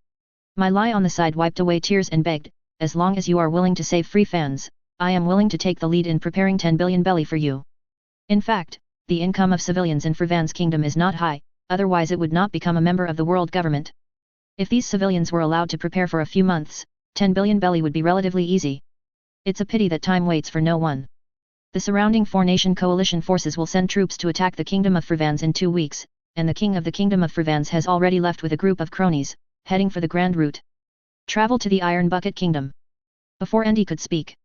My lie on the side wiped away tears and begged, as long as you are willing to save free fans, I am willing to take the lead in preparing 10 billion belly for you. In fact, the income of civilians in Frevans Kingdom is not high, otherwise it would not become a member of the world government. If these civilians were allowed to prepare for a few months, 10 billion belly would be relatively easy. It's a pity that time waits for no one. The surrounding 4-nation coalition forces will send troops to attack the Kingdom of Frevans in 2 weeks, and the king of the Kingdom of Frevans has already left with a group of cronies, heading for the Grand Route. Travel to the Iron Bucket Kingdom. Before Andy could speak.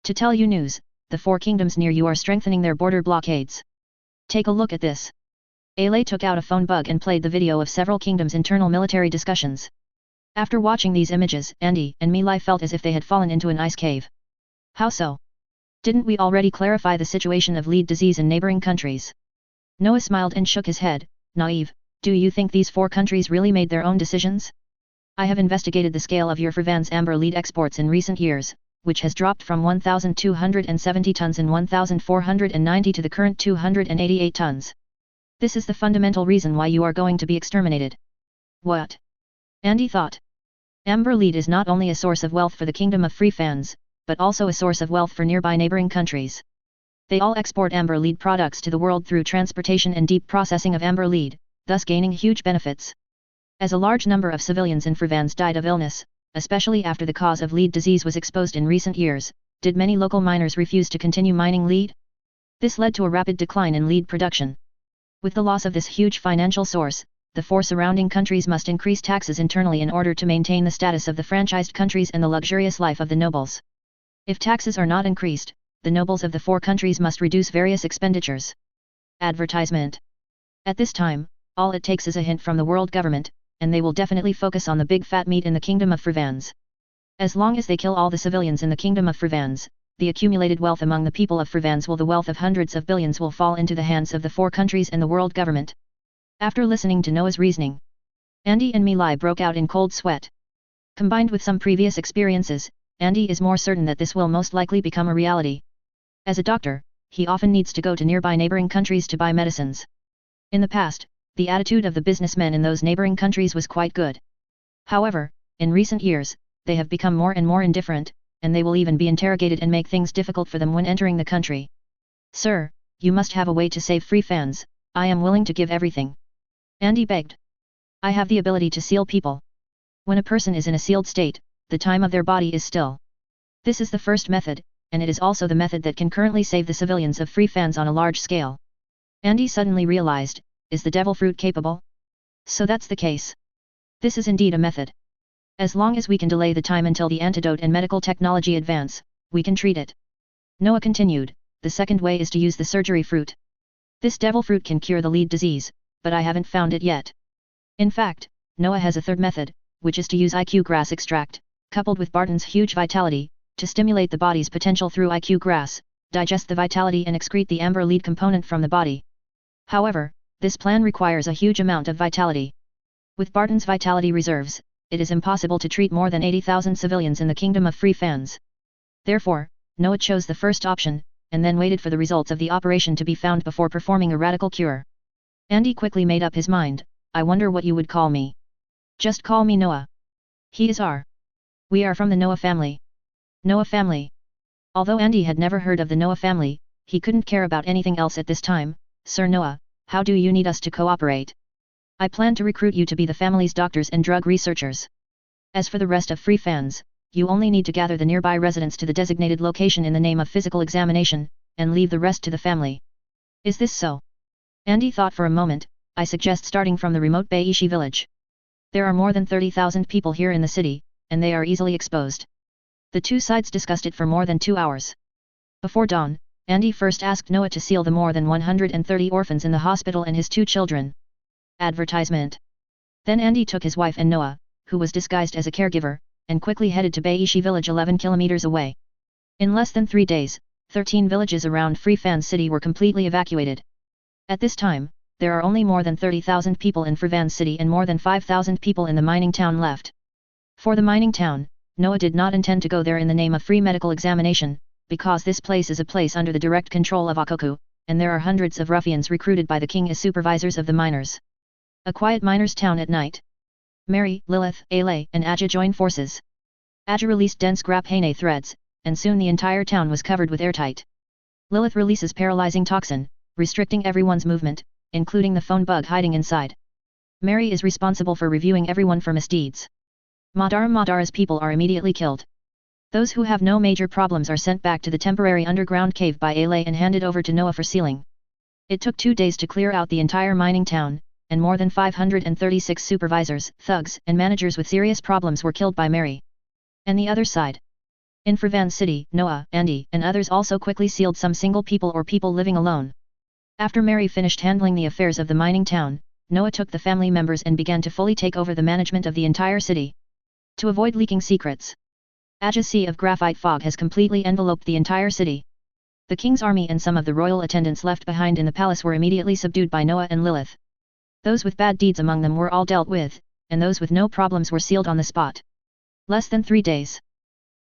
To tell you news, the 4 kingdoms near you are strengthening their border blockades. Take a look at this. Ale took out a phone bug and played the video of several kingdoms' internal military discussions. After watching these images, Andy and Milai felt as if they had fallen into an ice cave. How so? Didn't we already clarify the situation of lead disease in neighboring countries? Noah smiled and shook his head. Naive, do you think these 4 countries really made their own decisions? I have investigated the scale of your Frevans amber lead exports in recent years, which has dropped from 1,270 tons in 1,490 to the current 288 tons. This is the fundamental reason why you are going to be exterminated. What? Andy thought. Amber lead is not only a source of wealth for the Kingdom of Free Fans, but also a source of wealth for nearby neighboring countries. They all export amber lead products to the world through transportation and deep processing of amber lead, thus gaining huge benefits. As a large number of civilians in Frevans died of illness, especially after the cause of lead disease was exposed in recent years, did many local miners refuse to continue mining lead? This led to a rapid decline in lead production. With the loss of this huge financial source, the 4 surrounding countries must increase taxes internally in order to maintain the status of the franchised countries and the luxurious life of the nobles. If taxes are not increased, the nobles of the 4 countries must reduce various expenditures. Advertisement. At this time, all it takes is a hint from the world government, and they will definitely focus on the big fat meat in the Kingdom of Frevans. As long as they kill all the civilians in the Kingdom of Frevans, the accumulated wealth among the people of Frevans the wealth of hundreds of billions will fall into the hands of the 4 countries and the world government. After listening to Noah's reasoning, Andy and Milai broke out in cold sweat. Combined with some previous experiences, Andy is more certain that this will most likely become a reality. As a doctor, he often needs to go to nearby neighboring countries to buy medicines. In the past, the attitude of the businessmen in those neighboring countries was quite good. However, in recent years, they have become more and more indifferent, and they will even be interrogated and make things difficult for them when entering the country. Sir, you must have a way to save free fans. I am willing to give everything. Andy begged. I have the ability to seal people. When a person is in a sealed state, the time of their body is still. This is the first method, and it is also the method that can currently save the civilians of free fans on a large scale. Andy suddenly realized, is the devil fruit capable? So that's the case. This is indeed a method. As long as we can delay the time until the antidote and medical technology advance, we can treat it. Noah continued, the second way is to use the surgery fruit. This devil fruit can cure the lead disease, but I haven't found it yet. In fact, Noah has a third method, which is to use IQ grass extract, coupled with Barton's huge vitality, to stimulate the body's potential through IQ grass, digest the vitality and excrete the amber lead component from the body. However, this plan requires a huge amount of vitality. With Barton's vitality reserves, it is impossible to treat more than 80,000 civilians in the Kingdom of Free Fans. Therefore, Noah chose the first option, and then waited for the results of the operation to be found before performing a radical cure. Andy quickly made up his mind, I wonder what you would call me. Just call me Noah. He is our. We are from the Noah family. Noah family. Although Andy had never heard of the Noah family, he couldn't care about anything else at this time. Sir Noah, how do you need us to cooperate? I plan to recruit you to be the family's doctors and drug researchers. As for the rest of free fans, you only need to gather the nearby residents to the designated location in the name of physical examination, and leave the rest to the family. Is this so? Andy thought for a moment. I suggest starting from the remote Baishi village. There are more than 30,000 people here in the city, and they are easily exposed. The two sides discussed it for more than 2 hours. Before dawn, Andy first asked Noah to seal the more than 130 orphans in the hospital and his 2 children. Advertisement. Then Andy took his wife and Noah, who was disguised as a caregiver, and quickly headed to Baishi village 11 kilometers away. In less than 3 days, 13 villages around Free Fan City were completely evacuated. At this time, there are only more than 30,000 people in Freevan City and more than 5,000 people in the mining town left. For the mining town, Noah did not intend to go there in the name of free medical examination, because this place is a place under the direct control of Akoku, and there are hundreds of ruffians recruited by the king as supervisors of the miners. A quiet miners' town at night. Mary, Lilith, Ale, and Aja joined forces. Aja released dense Grapphane threads, and soon the entire town was covered with airtight. Lilith releases paralyzing toxin, restricting everyone's movement, including the phone bug hiding inside. Mary is responsible for reviewing everyone for misdeeds. Madara's people are immediately killed. Those who have no major problems are sent back to the temporary underground cave by Ale and handed over to Noah for sealing. It took 2 days to clear out the entire mining town, and more than 536 supervisors, thugs, and managers with serious problems were killed by Mary. And the other side. In Freevan City, Noah, Andy, and others also quickly sealed some single people or people living alone. After Mary finished handling the affairs of the mining town, Noah took the family members and began to fully take over the management of the entire city. To avoid leaking secrets, Aja's sea of graphite fog has completely enveloped the entire city. The king's army and some of the royal attendants left behind in the palace were immediately subdued by Noah and Lilith. Those with bad deeds among them were all dealt with, and those with no problems were sealed on the spot. Less than 3 days.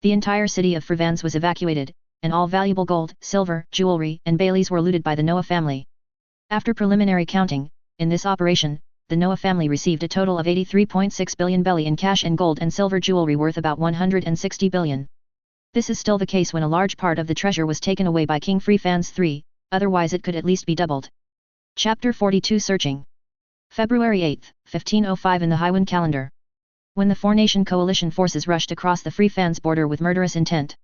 The entire city of Freevans was evacuated, and all valuable gold, silver, jewelry, and Baileys were looted by the Noah family. After preliminary counting, in this operation, the Noah family received a total of 83.6 billion belly in cash and gold and silver jewelry worth about 160 billion. This is still the case when a large part of the treasure was taken away by King Free Fans III, otherwise it could at least be doubled. Chapter 42 Searching. February 8, 1505 in the Haiwan calendar. When the four-nation coalition forces rushed across the Free Fans border with murderous intent.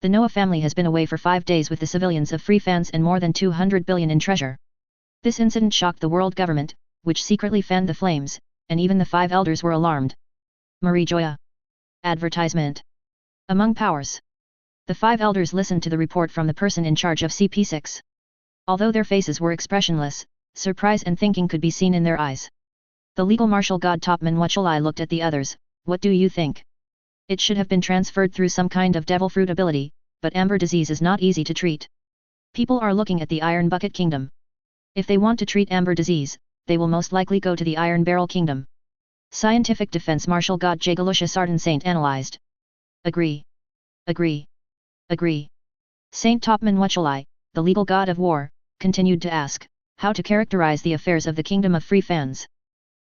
The Noah family has been away for 5 days with the civilians of Free Fans and more than 200 billion in treasure. This incident shocked the world government, which secretly fanned the flames, and even the 5 elders were alarmed. Marie Joya. Advertisement. Among powers. The 5 elders listened to the report from the person in charge of CP6. Although their faces were expressionless, surprise and thinking could be seen in their eyes. The legal martial god Topman Wachulai looked at the others. What do you think? It should have been transferred through some kind of devil fruit ability, but amber disease is not easy to treat. People are looking at the Iron Bucket Kingdom. If they want to treat amber disease, they will most likely go to the Iron Barrel Kingdom. Scientific Defense Martial God Jagalusha Sardan Saint analyzed. Agree. Agree. Agree. Saint Topman Wachulai, the legal god of war, continued to ask, how to characterize the affairs of the Kingdom of Free Fans.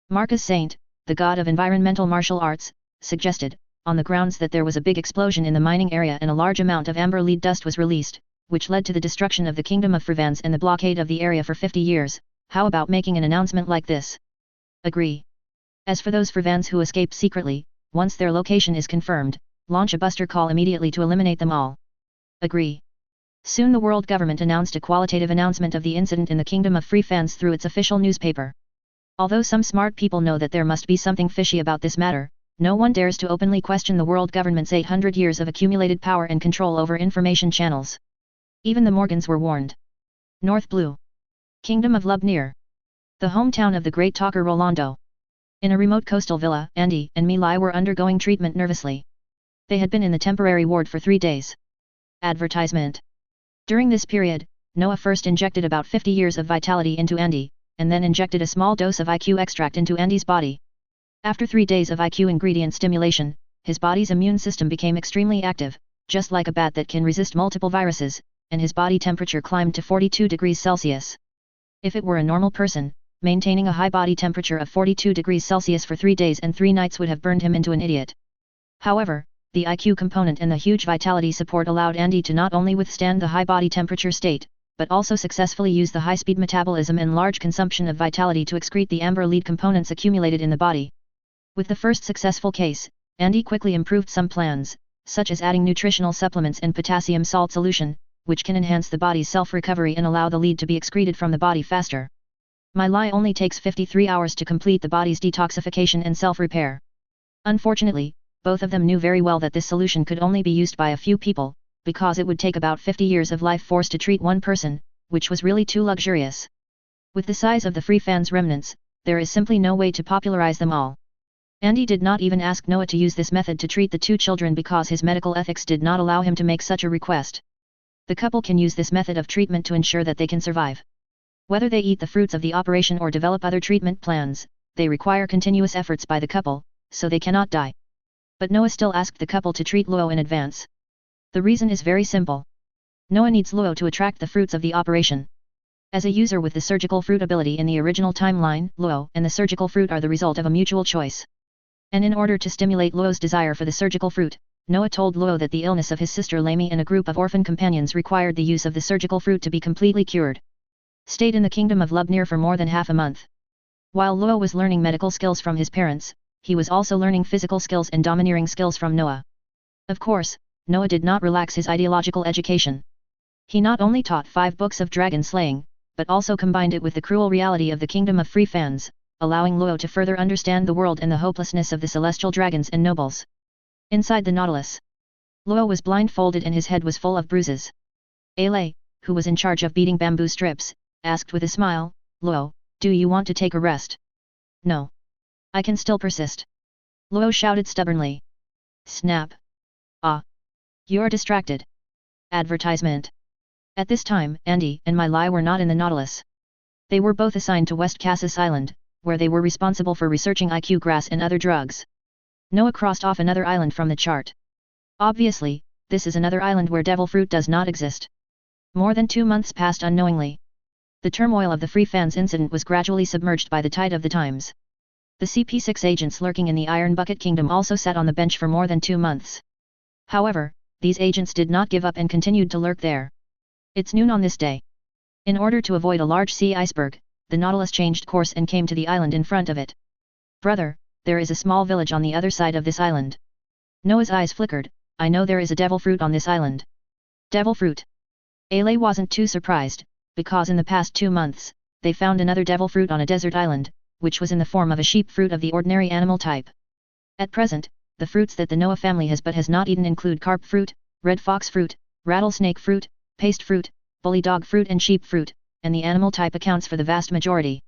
Marcus Saint, the god of environmental martial arts, suggested, on the grounds that there was a big explosion in the mining area and a large amount of amber lead dust was released, which led to the destruction of the Kingdom of Freevans and the blockade of the area for 50 years, how about making an announcement like this? Agree. As for those Freevans who escaped secretly, once their location is confirmed, launch a buster call immediately to eliminate them all. Agree. Soon the world government announced a qualitative announcement of the incident in the Kingdom of Free Fans through its official newspaper. Although some smart people know that there must be something fishy about this matter, no one dares to openly question the world government's 800 years of accumulated power and control over information channels. Even the Morgans were warned. North Blue. Kingdom of Lubnir. The hometown of the great talker Rolando. In a remote coastal villa, Andy and Milai were undergoing treatment nervously. They had been in the temporary ward for 3 days. Advertisement. During this period, Noah first injected about 50 years of vitality into Andy, and then injected a small dose of IQ extract into Andy's body. After 3 days of IQ ingredient stimulation, his body's immune system became extremely active, just like a bat that can resist multiple viruses, and his body temperature climbed to 42 degrees Celsius. If it were a normal person, maintaining a high body temperature of 42 degrees Celsius for 3 days and 3 nights would have burned him into an idiot. However, the IQ component and the huge vitality support allowed Andy to not only withstand the high body temperature state, but also successfully use the high-speed metabolism and large consumption of vitality to excrete the amber lead components accumulated in the body. With the first successful case, Andy quickly improved some plans, such as adding nutritional supplements and potassium salt solution, which can enhance the body's self-recovery and allow the lead to be excreted from the body faster. My lie only takes 53 hours to complete the body's detoxification and self-repair. Unfortunately, both of them knew very well that this solution could only be used by a few people, because it would take about 50 years of life force to treat one person, which was really too luxurious. With the size of the free fans remnants, there is simply no way to popularize them all. Andy did not even ask Noah to use this method to treat the 2 children because his medical ethics did not allow him to make such a request. The couple can use this method of treatment to ensure that they can survive. Whether they eat the fruits of the operation or develop other treatment plans, they require continuous efforts by the couple, so they cannot die. But Noah still asked the couple to treat Luo in advance. The reason is very simple. Noah needs Luo to attract the fruits of the operation. As a user with the surgical fruit ability in the original timeline, Luo and the surgical fruit are the result of a mutual choice. And in order to stimulate Luo's desire for the surgical fruit, Noah told Luo that the illness of his sister Lamy and a group of orphan companions required the use of the surgical fruit to be completely cured. Stayed in the kingdom of Lubnir for more than half a month. While Luo was learning medical skills from his parents, he was also learning physical skills and domineering skills from Noah. Of course, Noah did not relax his ideological education. He not only taught 5 books of dragon slaying, but also combined it with the cruel reality of the kingdom of free fans, allowing Luo to further understand the world and the hopelessness of the celestial dragons and nobles. Inside the Nautilus, Luo was blindfolded and his head was full of bruises. Ale, who was in charge of beating bamboo strips, asked with a smile, "Luo, do you want to take a rest?" "No. I can still persist." Luo shouted stubbornly. Snap. "Ah. You're distracted." Advertisement. At this time, Andy and My Lai were not in the Nautilus. They were both assigned to West Cassis Island, where they were responsible for researching IQ grass and other drugs. Noah crossed off another island from the chart. Obviously, this is another island where devil fruit does not exist. More than 2 months passed unknowingly. The turmoil of the Free Fans incident was gradually submerged by the tide of the times. The CP6 agents lurking in the Iron Bucket Kingdom also sat on the bench for more than 2 months. However, these agents did not give up and continued to lurk there. It's noon on this day. In order to avoid a large sea iceberg, the Nautilus changed course and came to the island in front of it. "Brother, there is a small village on the other side of this island." Noah's eyes flickered. "I know there is a devil fruit on this island." Devil fruit. Ale wasn't too surprised, because in the past 2 months, they found another devil fruit on a desert island, which was in the form of a sheep fruit of the ordinary animal type. At present, the fruits that the Noah family has not eaten include carp fruit, red fox fruit, rattlesnake fruit, paste fruit, bully dog fruit and sheep fruit, and the animal type accounts for the vast majority.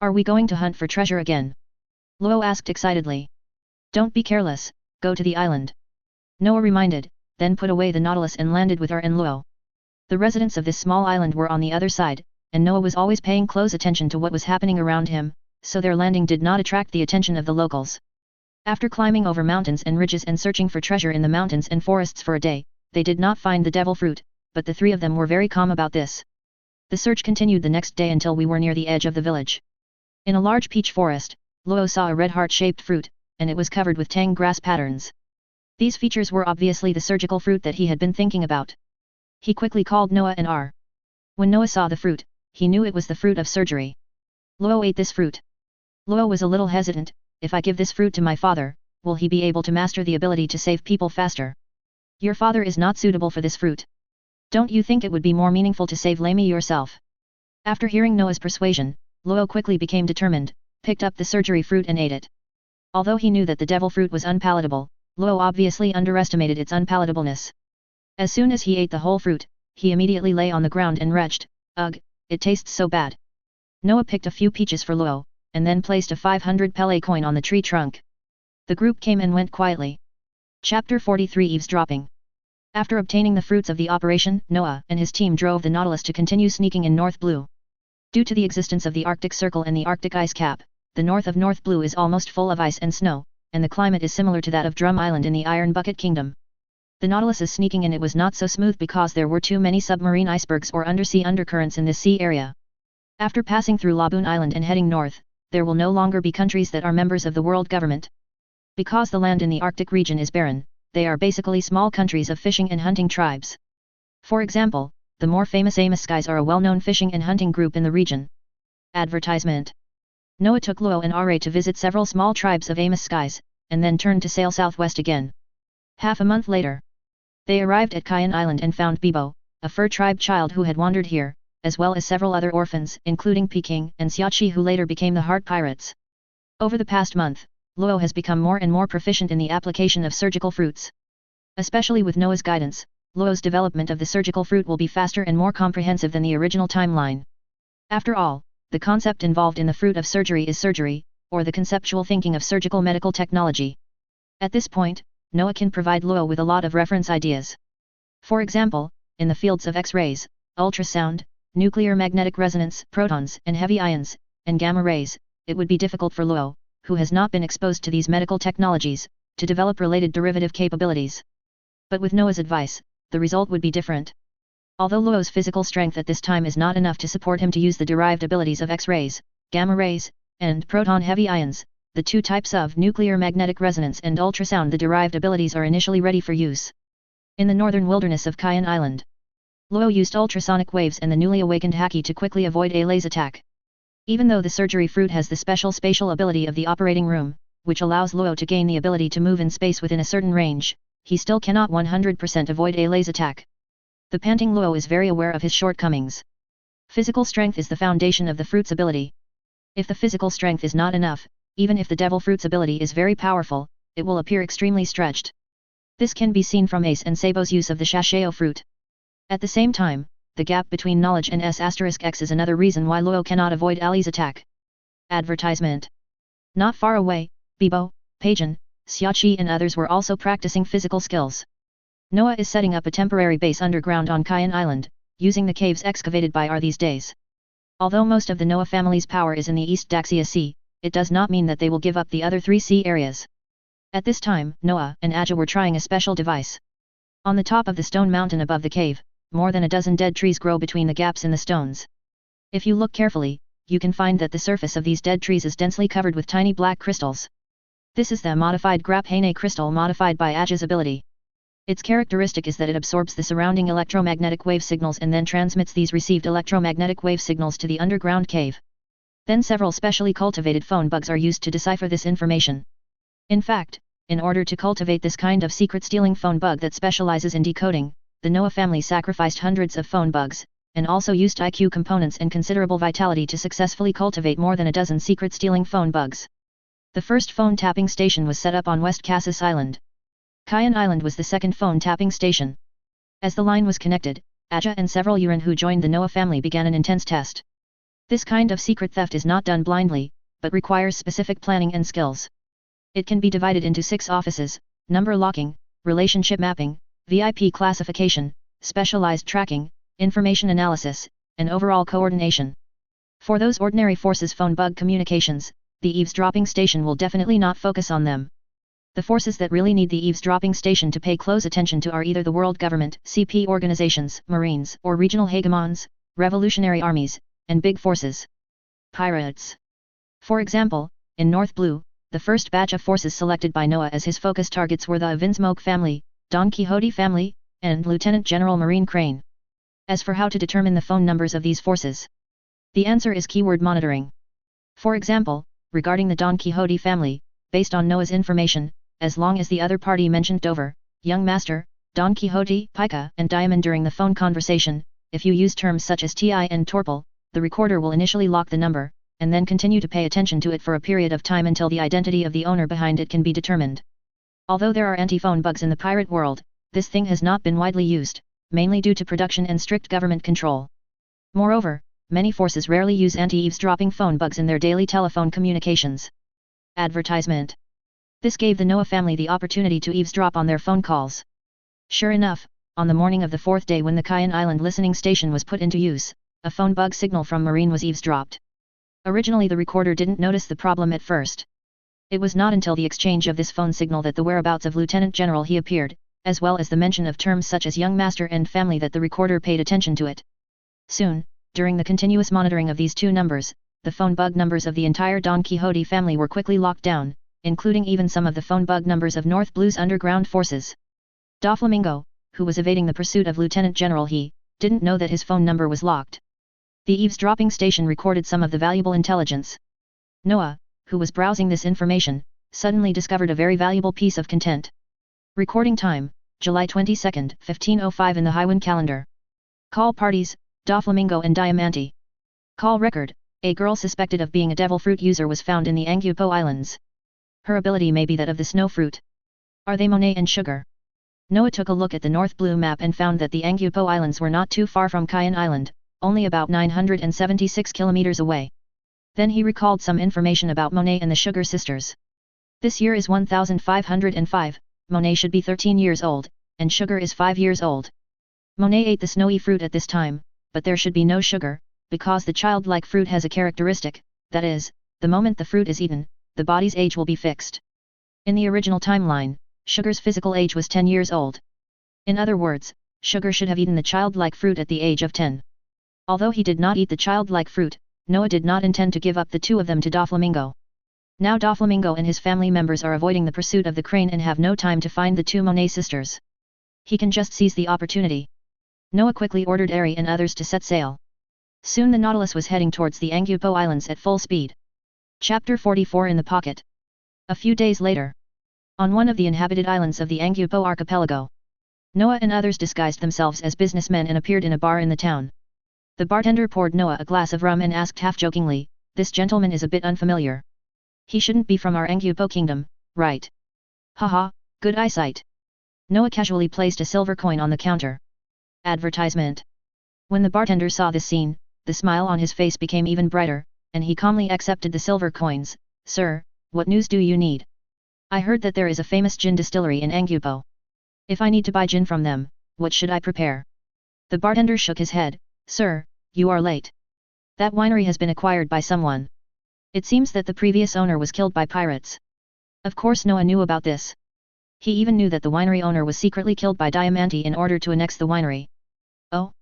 "Are we going to hunt for treasure again?" Luo asked excitedly. "Don't be careless, go to the island." Noah reminded, then put away the Nautilus and landed with and Luo. The residents of this small island were on the other side, and Noah was always paying close attention to what was happening around him, so their landing did not attract the attention of the locals. After climbing over mountains and ridges and searching for treasure in the mountains and forests for a day, they did not find the devil fruit, but the 3 of them were very calm about this. The search continued the next day until we were near the edge of the village. In a large peach forest, Luo saw a red heart-shaped fruit, and it was covered with tang grass patterns. These features were obviously the surgical fruit that he had been thinking about. He quickly called Noah and R. When Noah saw the fruit, he knew it was the fruit of surgery. Luo ate this fruit. Luo was a little hesitant. "If I give this fruit to my father, will he be able to master the ability to save people faster?" "Your father is not suitable for this fruit. Don't you think it would be more meaningful to save Lamy yourself?" After hearing Noah's persuasion, Luo quickly became determined, picked up the surgery fruit and ate it. Although he knew that the devil fruit was unpalatable, Luo obviously underestimated its unpalatableness. As soon as he ate the whole fruit, he immediately lay on the ground and retched, "Ugh, it tastes so bad." Noah picked a few peaches for Luo, and then placed a 500 Pele coin on the tree trunk. The group came and went quietly. Chapter 43 Eavesdropping. After obtaining the fruits of the operation, Noah and his team drove the Nautilus to continue sneaking in North Blue. Due to the existence of the Arctic Circle and the Arctic ice cap, the north of North Blue is almost full of ice and snow, and the climate is similar to that of Drum Island in the Iron Bucket Kingdom. The Nautilus's sneaking in it was not so smooth because there were too many submarine icebergs or undersea undercurrents in this sea area. After passing through Laboon Island and heading north, there will no longer be countries that are members of the world government. Because the land in the Arctic region is barren, they are basically small countries of fishing and hunting tribes. For example, the more famous Skies are a well-known fishing and hunting group in the region. Advertisement. Noah took Luo and Are to visit several small tribes of Skies, and then turned to sail southwest again. Half a month later, they arrived at Kayan Island and found Bibo, a fur tribe child who had wandered here, as well as several other orphans, including Peking and Xiaoqi, who later became the Heart Pirates. Over the past month, Luo has become more and more proficient in the application of surgical fruits. Especially with Noah's guidance, Luo's development of the surgical fruit will be faster and more comprehensive than the original timeline. After all, the concept involved in the fruit of surgery is surgery, or the conceptual thinking of surgical medical technology. At this point, Noah can provide Luo with a lot of reference ideas. For example, in the fields of X-rays, ultrasound, nuclear magnetic resonance, protons and heavy ions, and gamma rays, it would be difficult for Luo, who has not been exposed to these medical technologies, to develop related derivative capabilities. But with Noah's advice, the result would be different. Although Luo's physical strength at this time is not enough to support him to use the derived abilities of X-rays, gamma rays, and proton-heavy ions, the two types of nuclear magnetic resonance and ultrasound, the derived abilities are initially ready for use. In the northern wilderness of Kayan Island, Luo used ultrasonic waves and the newly awakened Haki to quickly avoid a laser attack. Even though the surgery fruit has the special spatial ability of the operating room, which allows Luo to gain the ability to move in space within a certain range, he still cannot 100% avoid a laser attack. The panting Luo is very aware of his shortcomings. Physical strength is the foundation of the fruit's ability. If the physical strength is not enough, even if the devil fruit's ability is very powerful, it will appear extremely stretched. This can be seen from Ace and Sabo's use of the Shasheo fruit. At the same time, the gap between knowledge and S*X is another reason why Luo cannot avoid Ali's attack. Advertisement. Not far away, Bibo, Paijin, Xiaoqi and others were also practicing physical skills. Noah is setting up a temporary base underground on Kayan Island, using the caves excavated by Are these days. Although most of the Noah family's power is in the East Daxia Sea, it does not mean that they will give up the other three sea areas. At this time, Noah and Aja were trying a special device. On the top of the stone mountain above the cave, more than a dozen dead trees grow between the gaps in the stones. If you look carefully, you can find that the surface of these dead trees is densely covered with tiny black crystals. This is the modified Grap-Hane crystal modified by Aja's ability. Its characteristic is that it absorbs the surrounding electromagnetic wave signals and then transmits these received electromagnetic wave signals to the underground cave. Then several specially cultivated phone bugs are used to decipher this information. In fact, in order to cultivate this kind of secret-stealing phone bug that specializes in decoding, the Noah family sacrificed hundreds of phone bugs, and also used IQ components and considerable vitality to successfully cultivate more than a dozen secret-stealing phone bugs. The first phone tapping station was set up on West Cassis Island. Kayan Island was the second phone tapping station. As the line was connected, Aja and several Yuran who joined the Noah family began an intense test. This kind of secret theft is not done blindly, but requires specific planning and skills. It can be divided into 6 offices: number locking, relationship mapping, VIP classification, specialized tracking, information analysis, and overall coordination. For those ordinary forces phone bug communications, the eavesdropping station will definitely not focus on them. The forces that really need the eavesdropping station to pay close attention to are either the world government, CP organizations, Marines, or regional hegemons, revolutionary armies, and big forces. Pirates. For example, in North Blue, the first batch of forces selected by Noah as his focus targets were the Avinsmoke family, Don Quixote family, and Lieutenant General Marine Crane. As for how to determine the phone numbers of these forces, the answer is keyword monitoring. For example, regarding the Don Quixote family, based on Noah's information, as long as the other party mentioned Dover, Young Master, Don Quixote, Pica, and Diamond during the phone conversation, if you use terms such as TI and Torpal, the recorder will initially lock the number, and then continue to pay attention to it for a period of time until the identity of the owner behind it can be determined. Although there are anti-phone bugs in the pirate world, this thing has not been widely used, mainly due to production and strict government control. Moreover, many forces rarely use anti-eavesdropping phone bugs in their daily telephone communications. Advertisement. This gave the Noah family the opportunity to eavesdrop on their phone calls. Sure enough, on the morning of the 4th day when the Kayan Island listening station was put into use, a phone bug signal from Marine was eavesdropped. Originally the recorder didn't notice the problem at first. It was not until the exchange of this phone signal that the whereabouts of Lieutenant General he appeared, as well as the mention of terms such as young master and family that the recorder paid attention to it. Soon, during the continuous monitoring of these two numbers, the phone bug numbers of the entire Don Quixote family were quickly locked down, including even some of the phone bug numbers of North Blue's underground forces. Doflamingo, who was evading the pursuit of Lieutenant General He, didn't know that his phone number was locked. The eavesdropping station recorded some of the valuable intelligence. Noah, who was browsing this information, suddenly discovered a very valuable piece of content. Recording time, July 22, 1505 in the Highwind calendar. Call parties, Doflamingo and Diamante. Call record, a girl suspected of being a devil fruit user was found in the Angupo Islands. Her ability may be that of the snow fruit. Are they Monet and Sugar? Noah took a look at the North Blue map and found that the Angupo Islands were not too far from Cayenne Island, only about 976 kilometers away. Then he recalled some information about Monet and the Sugar sisters. This year is 1505, Monet should be 13 years old, and Sugar is 5 years old. Monet ate the snowy fruit at this time, but there should be no sugar, because the childlike fruit has a characteristic, that is, the moment the fruit is eaten, the body's age will be fixed. In the original timeline, Sugar's physical age was 10 years old. In other words, Sugar should have eaten the childlike fruit at the age of 10. Although he did not eat the childlike fruit, Noah did not intend to give up the two of them to Doflamingo. Now Doflamingo and his family members are avoiding the pursuit of the crane and have no time to find the two Monet sisters. He can just seize the opportunity. Noah quickly ordered Airy and others to set sail. Soon the Nautilus was heading towards the Angupo Islands at full speed. Chapter 44 in the pocket. A few days later. On one of the inhabited islands of the Angupo archipelago. Noah and others disguised themselves as businessmen and appeared in a bar in the town. The bartender poured Noah a glass of rum and asked half-jokingly, "This gentleman is a bit unfamiliar. He shouldn't be from our Angupo kingdom, right?" "Haha, good eyesight." Noah casually placed a silver coin on the counter. Advertisement. When the bartender saw this scene, the smile on his face became even brighter, and he calmly accepted the silver coins. "Sir, what news do you need? I heard that there is a famous gin distillery in Angupo. If I need to buy gin from them, what should I prepare?" The bartender shook his head. "Sir, you are late. That winery has been acquired by someone. It seems that the previous owner was killed by pirates." Of course Noah knew about this. He even knew that the winery owner was secretly killed by Diamante in order to annex the winery. Oh?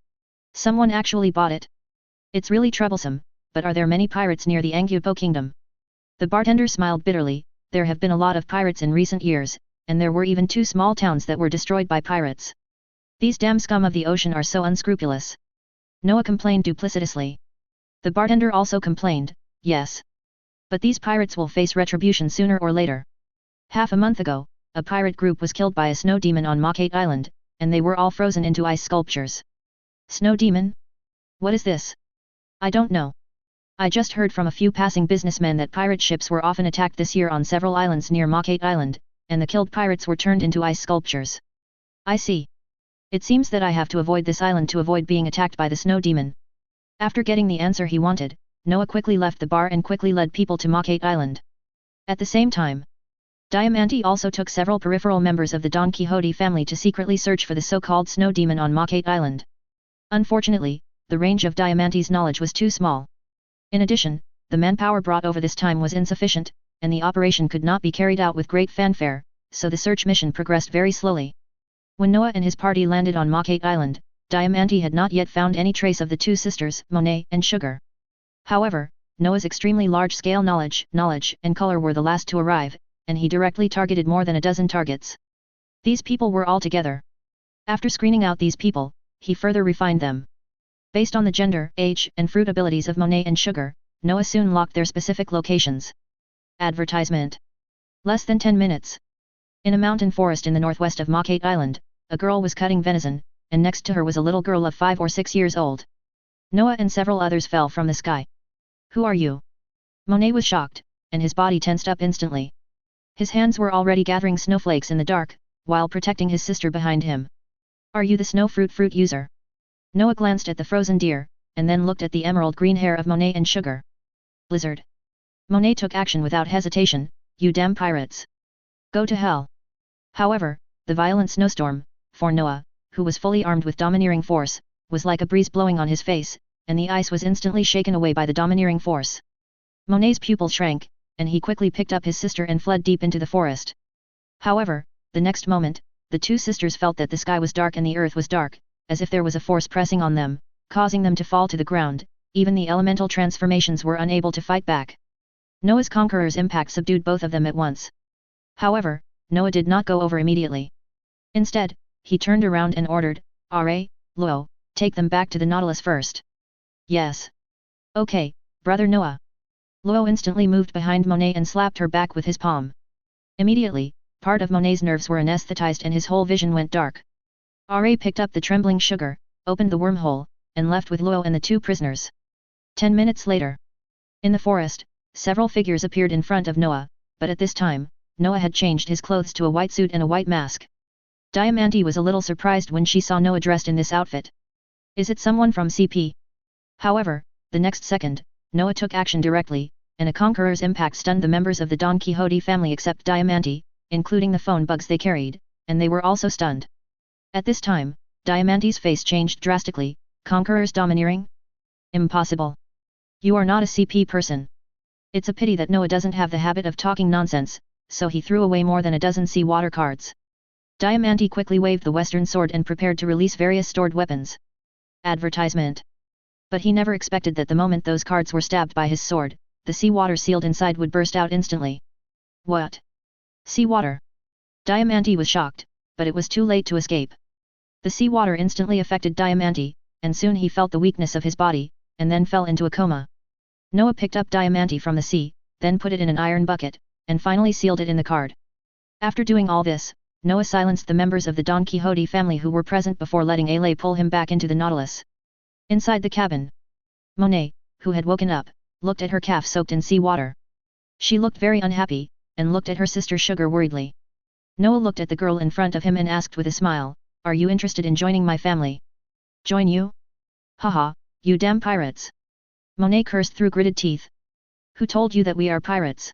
Someone actually bought it? It's really troublesome, but are there many pirates near the Angupo kingdom? The bartender smiled bitterly. There have been a lot of pirates in recent years, and there were even 2 small towns that were destroyed by pirates. These damn scum of the ocean are so unscrupulous. Noah complained duplicitously. The bartender also complained, "Yes. But these pirates will face retribution sooner or later. Half a month ago, a pirate group was killed by a snow demon on Mockate Island, and they were all frozen into ice sculptures." Snow demon? What is this? I don't know. I just heard from a few passing businessmen that pirate ships were often attacked this year on several islands near Mockate Island, and the killed pirates were turned into ice sculptures. I see. It seems that I have to avoid this island to avoid being attacked by the snow demon. After getting the answer he wanted, Noah quickly left the bar and quickly led people to Mockate Island. At the same time, Diamante also took several peripheral members of the Don Quixote family to secretly search for the so-called snow demon on Mockate Island. Unfortunately, the range of Diamante's knowledge was too small. In addition, the manpower brought over this time was insufficient, and the operation could not be carried out with great fanfare, so the search mission progressed very slowly. When Noah and his party landed on Mockate Island, Diamante had not yet found any trace of the 2 sisters, Monet and Sugar. However, Noah's extremely large-scale knowledge and color were the last to arrive, and he directly targeted more than a dozen targets. These people were all together. After screening out these people, he further refined them. Based on the gender, age, and fruit abilities of Monet and Sugar, Noah soon locked their specific locations. Advertisement. Less than 10 minutes. In a mountain forest in the northwest of Mockate Island, a girl was cutting venison, and next to her was a little girl of 5 or 6 years old. Noah and several others fell from the sky. "Who are you?" Monet was shocked, and his body tensed up instantly. His hands were already gathering snowflakes in the dark, while protecting his sister behind him. "Are you the snow fruit user?" Noah glanced at the frozen deer, and then looked at the emerald green hair of Monet and Sugar. "Blizzard." Monet took action without hesitation. "You damn pirates. Go to hell." However, the violent snowstorm, for Noah, who was fully armed with domineering force, was like a breeze blowing on his face, and the ice was instantly shaken away by the domineering force. Monet's pupil shrank, and he quickly picked up his sister and fled deep into the forest. However, the next moment, the the two sisters felt that the sky was dark and the earth was dark, as if there was a force pressing on them, causing them to fall to the ground. Even the elemental transformations were unable to fight back. Noah's conqueror's impact subdued both of them at once. However, Noah did not go over immediately. Instead, he turned around and ordered, Luo, take them back to the Nautilus first. Yes. Okay, brother Noah. Luo instantly moved behind Monet and slapped her back with his palm. Immediately, part of Monet's nerves were anesthetized and his whole vision went dark. Ra picked up the trembling sugar, opened the wormhole, and left with Luo and the two prisoners. 10 minutes later. In the forest, several figures appeared in front of Noah, but at this time, Noah had changed his clothes to a white suit and a white mask. Diamante was a little surprised when she saw Noah dressed in this outfit. Is it someone from CP? However, the next second, Noah took action directly, and a conqueror's impact stunned the members of the Don Quixote family except Diamante, including the phone bugs they carried, and they were also stunned. At this time, Diamante's face changed drastically. Conquerors domineering? Impossible. You are not a CP person. It's a pity that Noah doesn't have the habit of talking nonsense, so he threw away more than a dozen sea water cards. Diamante quickly waved the western sword and prepared to release various stored weapons. Advertisement. But he never expected that the moment those cards were stabbed by his sword, the sea water sealed inside would burst out instantly. What? Sea water? Diamante was shocked, but it was too late to escape. The sea water instantly affected Diamante, and soon he felt the weakness of his body, and then fell into a coma. Noah picked up Diamante from the sea, then put it in an iron bucket, and finally sealed it in the card. After doing all this, Noah silenced the members of the Don Quixote family who were present before letting Alay pull him back into the Nautilus. Inside the cabin, Monet, who had woken up, looked at her calf soaked in sea water. She looked very unhappy, and looked at her sister Sugar worriedly. Noah looked at the girl in front of him and asked with a smile, "Are you interested in joining my family?" "Join you? Haha, you damn pirates!" Monet cursed through gritted teeth. "Who told you that we are pirates?"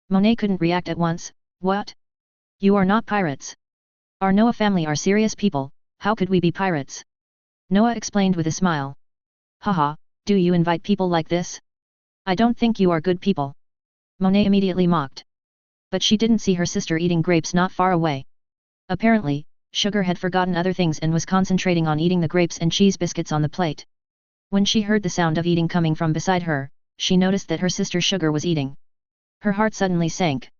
Monet couldn't react at once. "What? You are not pirates. Our Noah family are serious people, how could we be pirates?" Noah explained with a smile. "Haha, do you invite people like this? I don't think you are good people." Monet immediately mocked. But she didn't see her sister eating grapes not far away. Apparently, Sugar had forgotten other things and was concentrating on eating the grapes and cheese biscuits on the plate. When she heard the sound of eating coming from beside her, she noticed that her sister Sugar was eating. Her heart suddenly sank.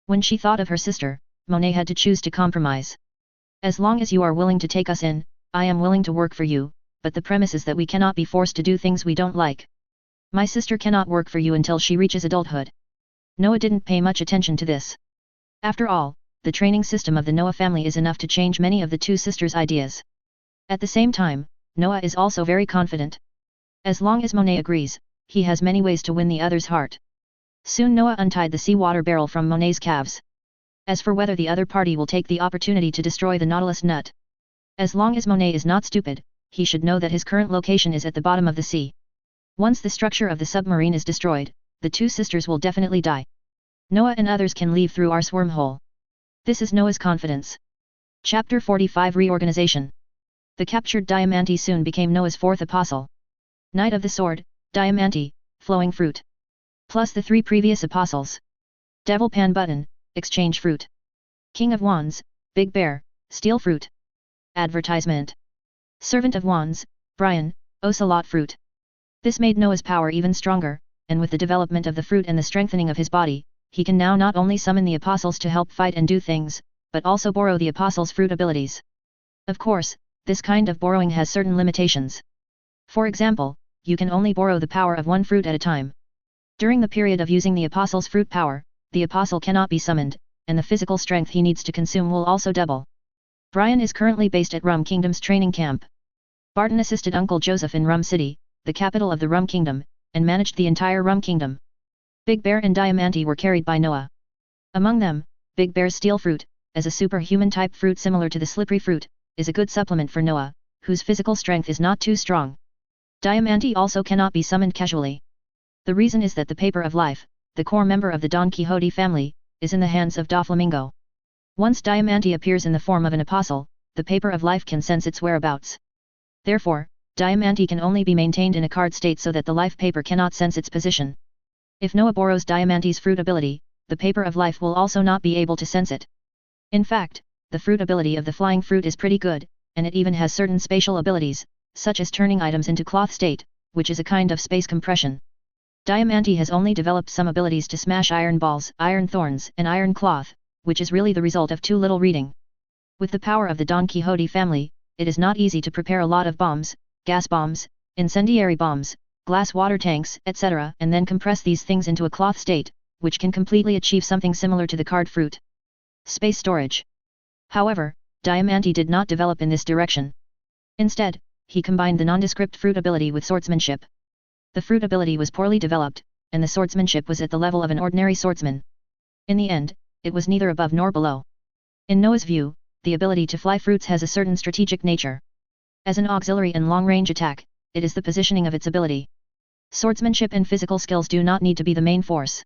When she thought of her sister, Monet had to choose to compromise. "As long as you are willing to take us in, I am willing to work for you, but the premise is that we cannot be forced to do things we don't like. My sister cannot work for you until she reaches adulthood." Noah didn't pay much attention to this. After all, the training system of the Noah family is enough to change many of the two sisters' ideas. At the same time, Noah is also very confident. As long as Monet agrees, he has many ways to win the other's heart. Soon Noah untied the seawater barrel from Monet's calves. As for whether the other party will take the opportunity to destroy the Nautilus nut. As long as Monet is not stupid, he should know that his current location is at the bottom of the sea. Once the structure of the submarine is destroyed, the two sisters will definitely die. Noah and others can leave through our wormhole. This is Noah's confidence. Chapter 45 Reorganization. The captured Diamante soon became Noah's fourth apostle. Knight of the Sword, Diamante, Flowing Fruit. Plus the three previous apostles. Devil Pan Button, Exchange Fruit. King of Wands, Big Bear, Steel Fruit. Advertisement. Servant of Wands, Brian, Ocelot Fruit. This made Noah's power even stronger, and with the development of the fruit and the strengthening of his body, he can now not only summon the apostles to help fight and do things, but also borrow the apostles' fruit abilities. Of course, this kind of borrowing has certain limitations. For example, you can only borrow the power of one fruit at a time. During the period of using the apostle's fruit power, the apostle cannot be summoned, and the physical strength he needs to consume will also double. Brian is currently based at Rum Kingdom's training camp. Barton assisted Uncle Joseph in Rum City, the capital of the Rum Kingdom, and managed the entire Rum Kingdom. Big Bear and Diamante were carried by Noah. Among them, Big Bear's Steel Fruit, as a superhuman type fruit similar to the slippery fruit, is a good supplement for Noah, whose physical strength is not too strong. Diamante also cannot be summoned casually. The reason is that the Paper of Life, the core member of the Don Quixote family, is in the hands of Doflamingo. Once Diamante appears in the form of an apostle, the Paper of Life can sense its whereabouts. Therefore, Diamante can only be maintained in a card state so that the life paper cannot sense its position. If Noah borrows Diamante's fruit ability, the Paper of Life will also not be able to sense it. In fact, the fruit ability of the flying fruit is pretty good, and it even has certain spatial abilities, such as turning items into cloth state, which is a kind of space compression. Diamante has only developed some abilities to smash iron balls, iron thorns, and iron cloth, which is really the result of too little reading. With the power of the Don Quixote family, it is not easy to prepare a lot of bombs, gas bombs, incendiary bombs, glass water tanks, etc., and then compress these things into a cloth state, which can completely achieve something similar to the card fruit. Space storage. However, Diamante did not develop in this direction. Instead, he combined the nondescript fruit ability with swordsmanship. The fruit ability was poorly developed, and the swordsmanship was at the level of an ordinary swordsman. In the end, it was neither above nor below. In Noah's view, the ability to fly fruits has a certain strategic nature. As an auxiliary and long-range attack, it is the positioning of its ability. Swordsmanship and physical skills do not need to be the main force.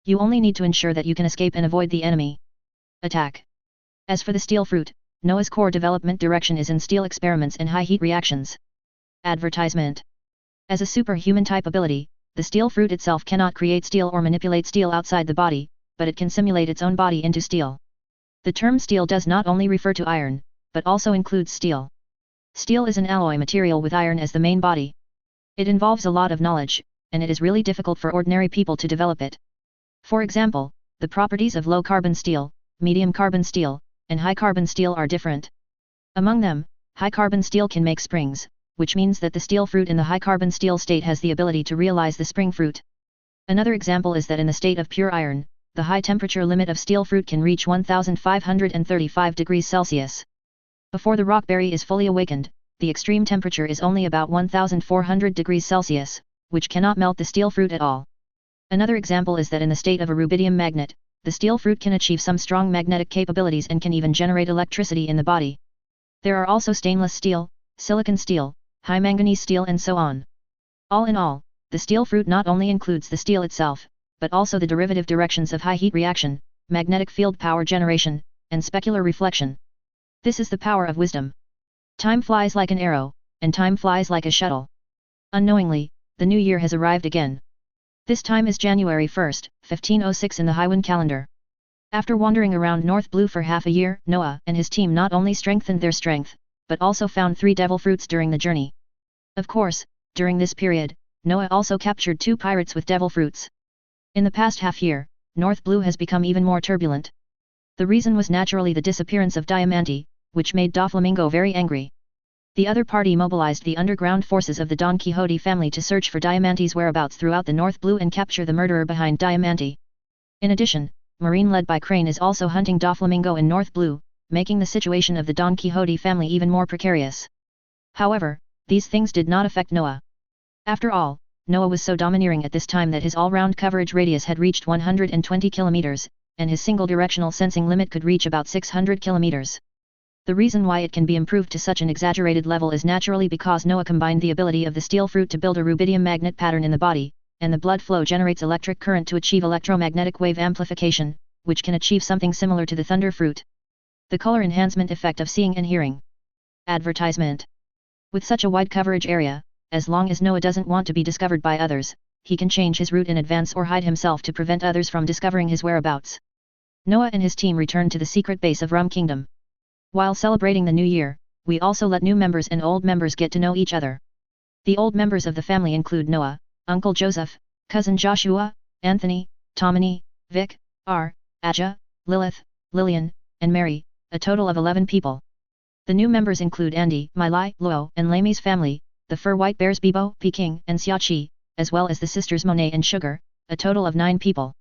You only need to ensure that you can escape and avoid the enemy. Attack. As for the steel fruit, Noah's core development direction is in steel experiments and high heat reactions. Advertisement. As a superhuman type ability, the steel fruit itself cannot create steel or manipulate steel outside the body, but it can simulate its own body into steel. The term steel does not only refer to iron, but also includes steel. Steel is an alloy material with iron as the main body. It involves a lot of knowledge, and it is really difficult for ordinary people to develop it. For example, the properties of low-carbon steel, medium-carbon steel, and high-carbon steel are different. Among them, high-carbon steel can make springs, which means that the steel fruit in the high-carbon steel state has the ability to realize the spring fruit. Another example is that in the state of pure iron, the high temperature limit of steel fruit can reach 1535 degrees Celsius. Before the rockberry is fully awakened, the extreme temperature is only about 1400 degrees Celsius, which cannot melt the steel fruit at all. Another example is that in the state of a rubidium magnet, the steel fruit can achieve some strong magnetic capabilities and can even generate electricity in the body. There are also stainless steel, silicon steel, high manganese steel and so on. All in all, the steel fruit not only includes the steel itself, but also the derivative directions of high heat reaction, magnetic field power generation, and specular reflection. This is the power of wisdom. Time flies like an arrow, and time flies like a shuttle. Unknowingly, the new year has arrived again. This time is January 1, 1506 in the Hiwan calendar. After wandering around North Blue for half a year, Noah and his team not only strengthened their strength, but also found 3 devil fruits during the journey. Of course, during this period, Noah also captured 2 pirates with devil fruits. In the past half year, North Blue has become even more turbulent. The reason was naturally the disappearance of Diamante, which made Doflamingo very angry. The other party mobilized the underground forces of the Don Quixote family to search for Diamante's whereabouts throughout the North Blue and capture the murderer behind Diamante. In addition, Marine led by Crane is also hunting Doflamingo in North Blue, making the situation of the Don Quixote family even more precarious. However, these things did not affect Noah. After all, Noah was so domineering at this time that his all-round coverage radius had reached 120 kilometers, and his single-directional sensing limit could reach about 600 kilometers. The reason why it can be improved to such an exaggerated level is naturally because Noah combined the ability of the steel fruit to build a rubidium magnet pattern in the body, and the blood flow generates electric current to achieve electromagnetic wave amplification, which can achieve something similar to the thunder fruit. The color enhancement effect of seeing and hearing. Advertisement. With such a wide coverage area, as long as Noah doesn't want to be discovered by others, he can change his route in advance or hide himself to prevent others from discovering his whereabouts. Noah and his team returned to the secret base of Rum Kingdom. While celebrating the new year, we also let new members and old members get to know each other. The old members of the family include Noah, Uncle Joseph, Cousin Joshua, Anthony, Tomini, Vic, R, Aja, Lilith, Lillian, and Mary, a total of 11 people. The new members include Andy, Milai, Luo, and Lamy's family, the fur white bears Bibo, Peking, and Xiaoqi, as well as the sisters Monet and Sugar, a total of 9 people.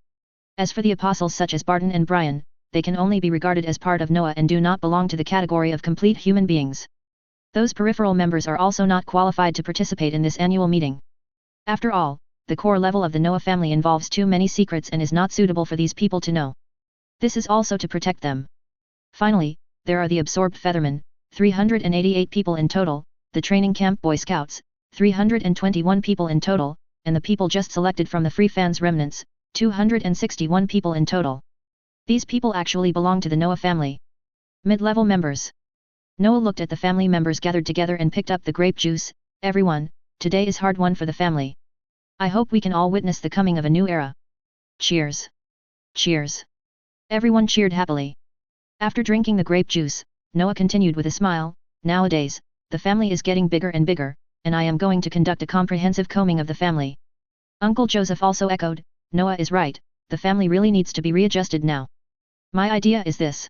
As for the apostles such as Barton and Brian, they can only be regarded as part of Noah and do not belong to the category of complete human beings. Those peripheral members are also not qualified to participate in this annual meeting. After all, the core level of the Noah family involves too many secrets and is not suitable for these people to know. This is also to protect them. Finally, there are the absorbed feathermen, 388 people in total, the training camp Boy Scouts, 321 people in total, and the people just selected from the Free Fans remnants, 261 people in total. These people actually belong to the Noah family. Mid-level members. Noah looked at the family members gathered together and picked up the grape juice. Everyone, today is hard one for the family. I hope we can all witness the coming of a new era. Cheers. Cheers. Everyone cheered happily. After drinking the grape juice, Noah continued with a smile, nowadays, the family is getting bigger and bigger, and I am going to conduct a comprehensive combing of the family. Uncle Joseph also echoed, Noah is right, the family really needs to be readjusted now. My idea is this.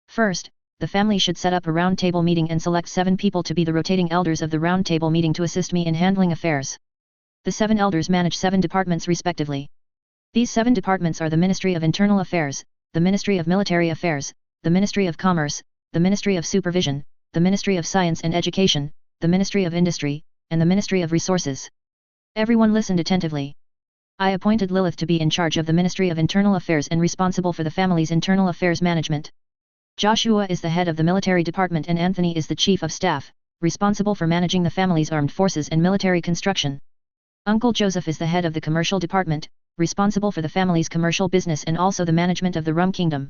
First, the family should set up a round table meeting and select 7 people to be the rotating elders of the round table meeting to assist me in handling affairs. The 7 elders manage 7 departments respectively. These 7 departments are the Ministry of Internal Affairs, the Ministry of Military Affairs, the Ministry of Commerce, the Ministry of Supervision, the Ministry of Science and Education, the Ministry of Industry, and the Ministry of Resources. Everyone listened attentively. I appointed Lilith to be in charge of the Ministry of Internal Affairs and responsible for the family's internal affairs management. Joshua is the head of the military department and Anthony is the chief of staff, responsible for managing the family's armed forces and military construction. Uncle Joseph is the head of the commercial department, responsible for the family's commercial business and also the management of the rum kingdom.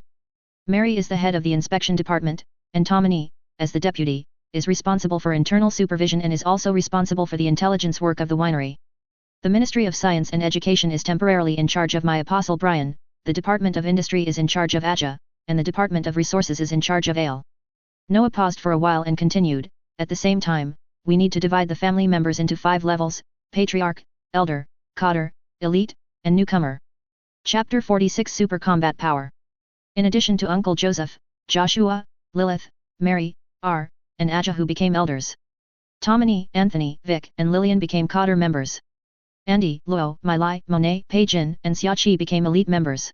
Mary is the head of the inspection department, and Tomini, as the deputy, is responsible for internal supervision and is also responsible for the intelligence work of the winery. The Ministry of Science and Education is temporarily in charge of my apostle Brian, the Department of Industry is in charge of Aja, and the Department of Resources is in charge of Ale. Noah paused for a while and continued, at the same time, we need to divide the family members into 5 levels, Patriarch, Elder, Cotter, Elite, and Newcomer. Chapter 46 Super Combat Power. In addition to Uncle Joseph, Joshua, Lilith, Mary, R, and Aja who became elders. Tomini, Anthony, Vic, and Lillian became Cotter members. Andy, Luo, Milai, Monet, Peijin, and Xiaoqi became elite members.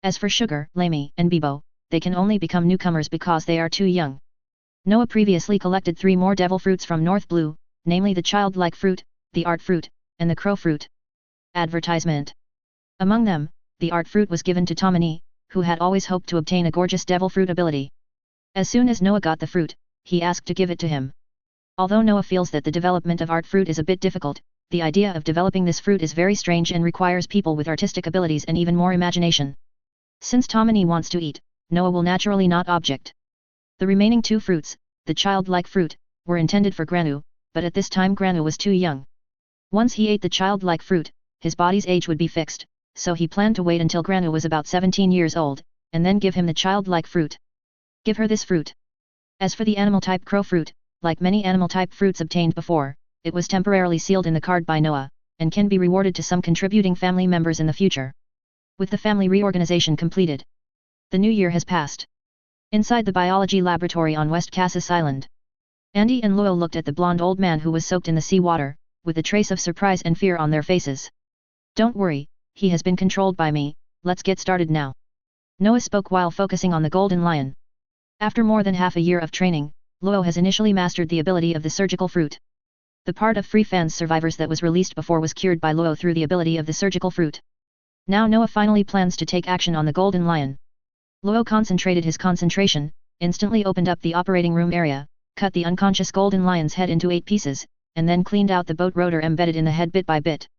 As for Sugar, Lamy, and Bibo, they can only become newcomers because they are too young. Noah previously collected 3 more devil fruits from North Blue, namely the childlike fruit, the art fruit, and the crow fruit. Advertisement. Among them, the art fruit was given to Tomini, who had always hoped to obtain a gorgeous devil fruit ability. As soon as Noah got the fruit, he asked to give it to him. Although Noah feels that the development of art fruit is a bit difficult, the idea of developing this fruit is very strange and requires people with artistic abilities and even more imagination. Since Tomini wants to eat, Noah will naturally not object. The remaining 2 fruits, the childlike fruit, were intended for Granu, but at this time Granu was too young. Once he ate the childlike fruit, his body's age would be fixed, so he planned to wait until Granu was about 17 years old, and then give him the childlike fruit. Give her this fruit. As for the animal-type crow fruit, like many animal-type fruits obtained before, it was temporarily sealed in the card by Noah, and can be rewarded to some contributing family members in the future. With the family reorganization completed, the new year has passed. Inside the biology laboratory on West Cassis Island, Andy and Luo looked at the blonde old man who was soaked in the seawater, with a trace of surprise and fear on their faces. Don't worry, he has been controlled by me, let's get started now. Noah spoke while focusing on the golden lion. After more than half a year of training, Luo has initially mastered the ability of the surgical fruit. The part of Free Fans survivors that was released before was cured by Luo through the ability of the surgical fruit. Now Noah finally plans to take action on the golden lion. Luo concentrated his concentration, instantly opened up the operating room area, cut the unconscious golden lion's head into 8 pieces, and then cleaned out the boat rotor embedded in the head bit by bit.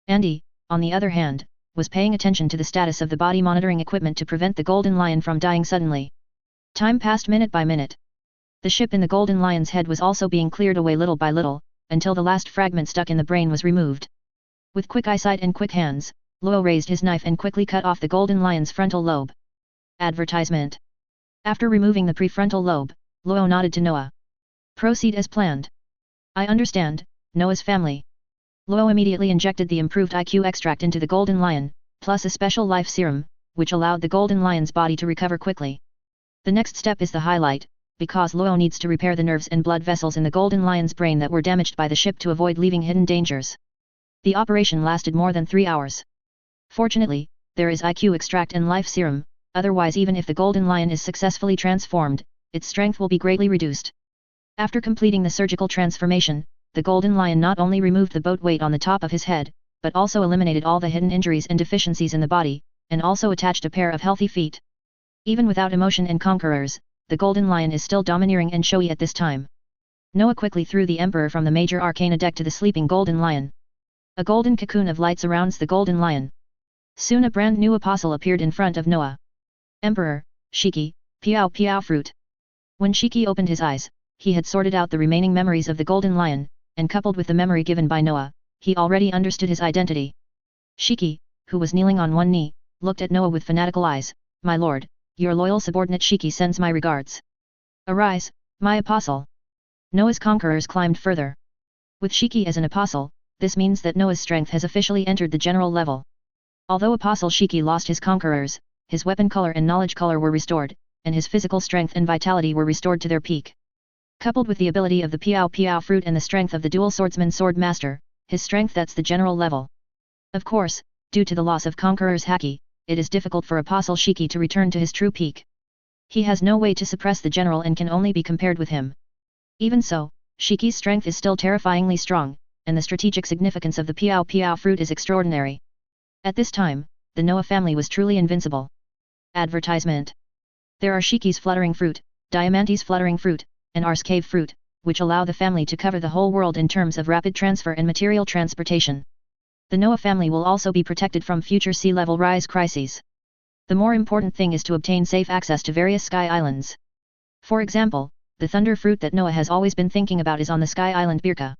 Andy, on the other hand, was paying attention to the status of the body monitoring equipment to prevent the golden lion from dying suddenly. Time passed minute by minute. The ship in the golden lion's head was also being cleared away little by little, until the last fragment stuck in the brain was removed. With quick eyesight and quick hands, Luo raised his knife and quickly cut off the golden lion's frontal lobe. Advertisement. After removing the prefrontal lobe, Luo nodded to Noah. Proceed as planned. I understand, Noah's family. Luo immediately injected the improved IQ extract into the golden lion, plus a special life serum, which allowed the golden lion's body to recover quickly. The next step is the highlight, because Luo needs to repair the nerves and blood vessels in the golden lion's brain that were damaged by the ship to avoid leaving hidden dangers. The operation lasted more than 3 hours. Fortunately, there is IQ extract and life serum, otherwise even if the golden lion is successfully transformed, its strength will be greatly reduced. After completing the surgical transformation, the golden lion not only removed the boat weight on the top of his head, but also eliminated all the hidden injuries and deficiencies in the body, and also attached a pair of healthy feet. Even without emotion and conquerors, the golden lion is still domineering and showy at this time. Noah quickly threw the Emperor from the Major Arcana deck to the sleeping golden lion. A golden cocoon of light surrounds the golden lion. Soon a brand new apostle appeared in front of Noah. Emperor, Shiki, Piao Piao fruit. When Shiki opened his eyes, he had sorted out the remaining memories of the golden lion, and coupled with the memory given by Noah, he already understood his identity. Shiki, who was kneeling on one knee, looked at Noah with fanatical eyes. My lord, your loyal subordinate Shiki sends my regards. Arise, my apostle. Noah's conquerors climbed further. With Shiki as an apostle, this means that Noah's strength has officially entered the general level. Although Apostle Shiki lost his conquerors, his weapon color and knowledge color were restored, and his physical strength and vitality were restored to their peak. Coupled with the ability of the Piao Piao fruit and the strength of the dual swordsman sword master, his strength that's the general level. Of course, due to the loss of conqueror's haki, it is difficult for Apostle Shiki to return to his true peak. He has no way to suppress the general and can only be compared with him. Even so, Shiki's strength is still terrifyingly strong, and the strategic significance of the Piao Piao fruit is extraordinary. At this time, the Noah family was truly invincible. Advertisement. There are Shiki's fluttering fruit, Diamante's fluttering fruit, and Ars cave fruit, which allow the family to cover the whole world in terms of rapid transfer and material transportation. The Noah family will also be protected from future sea level rise crises. The more important thing is to obtain safe access to various sky islands. For example, the thunder fruit that Noah has always been thinking about is on the sky island Birka.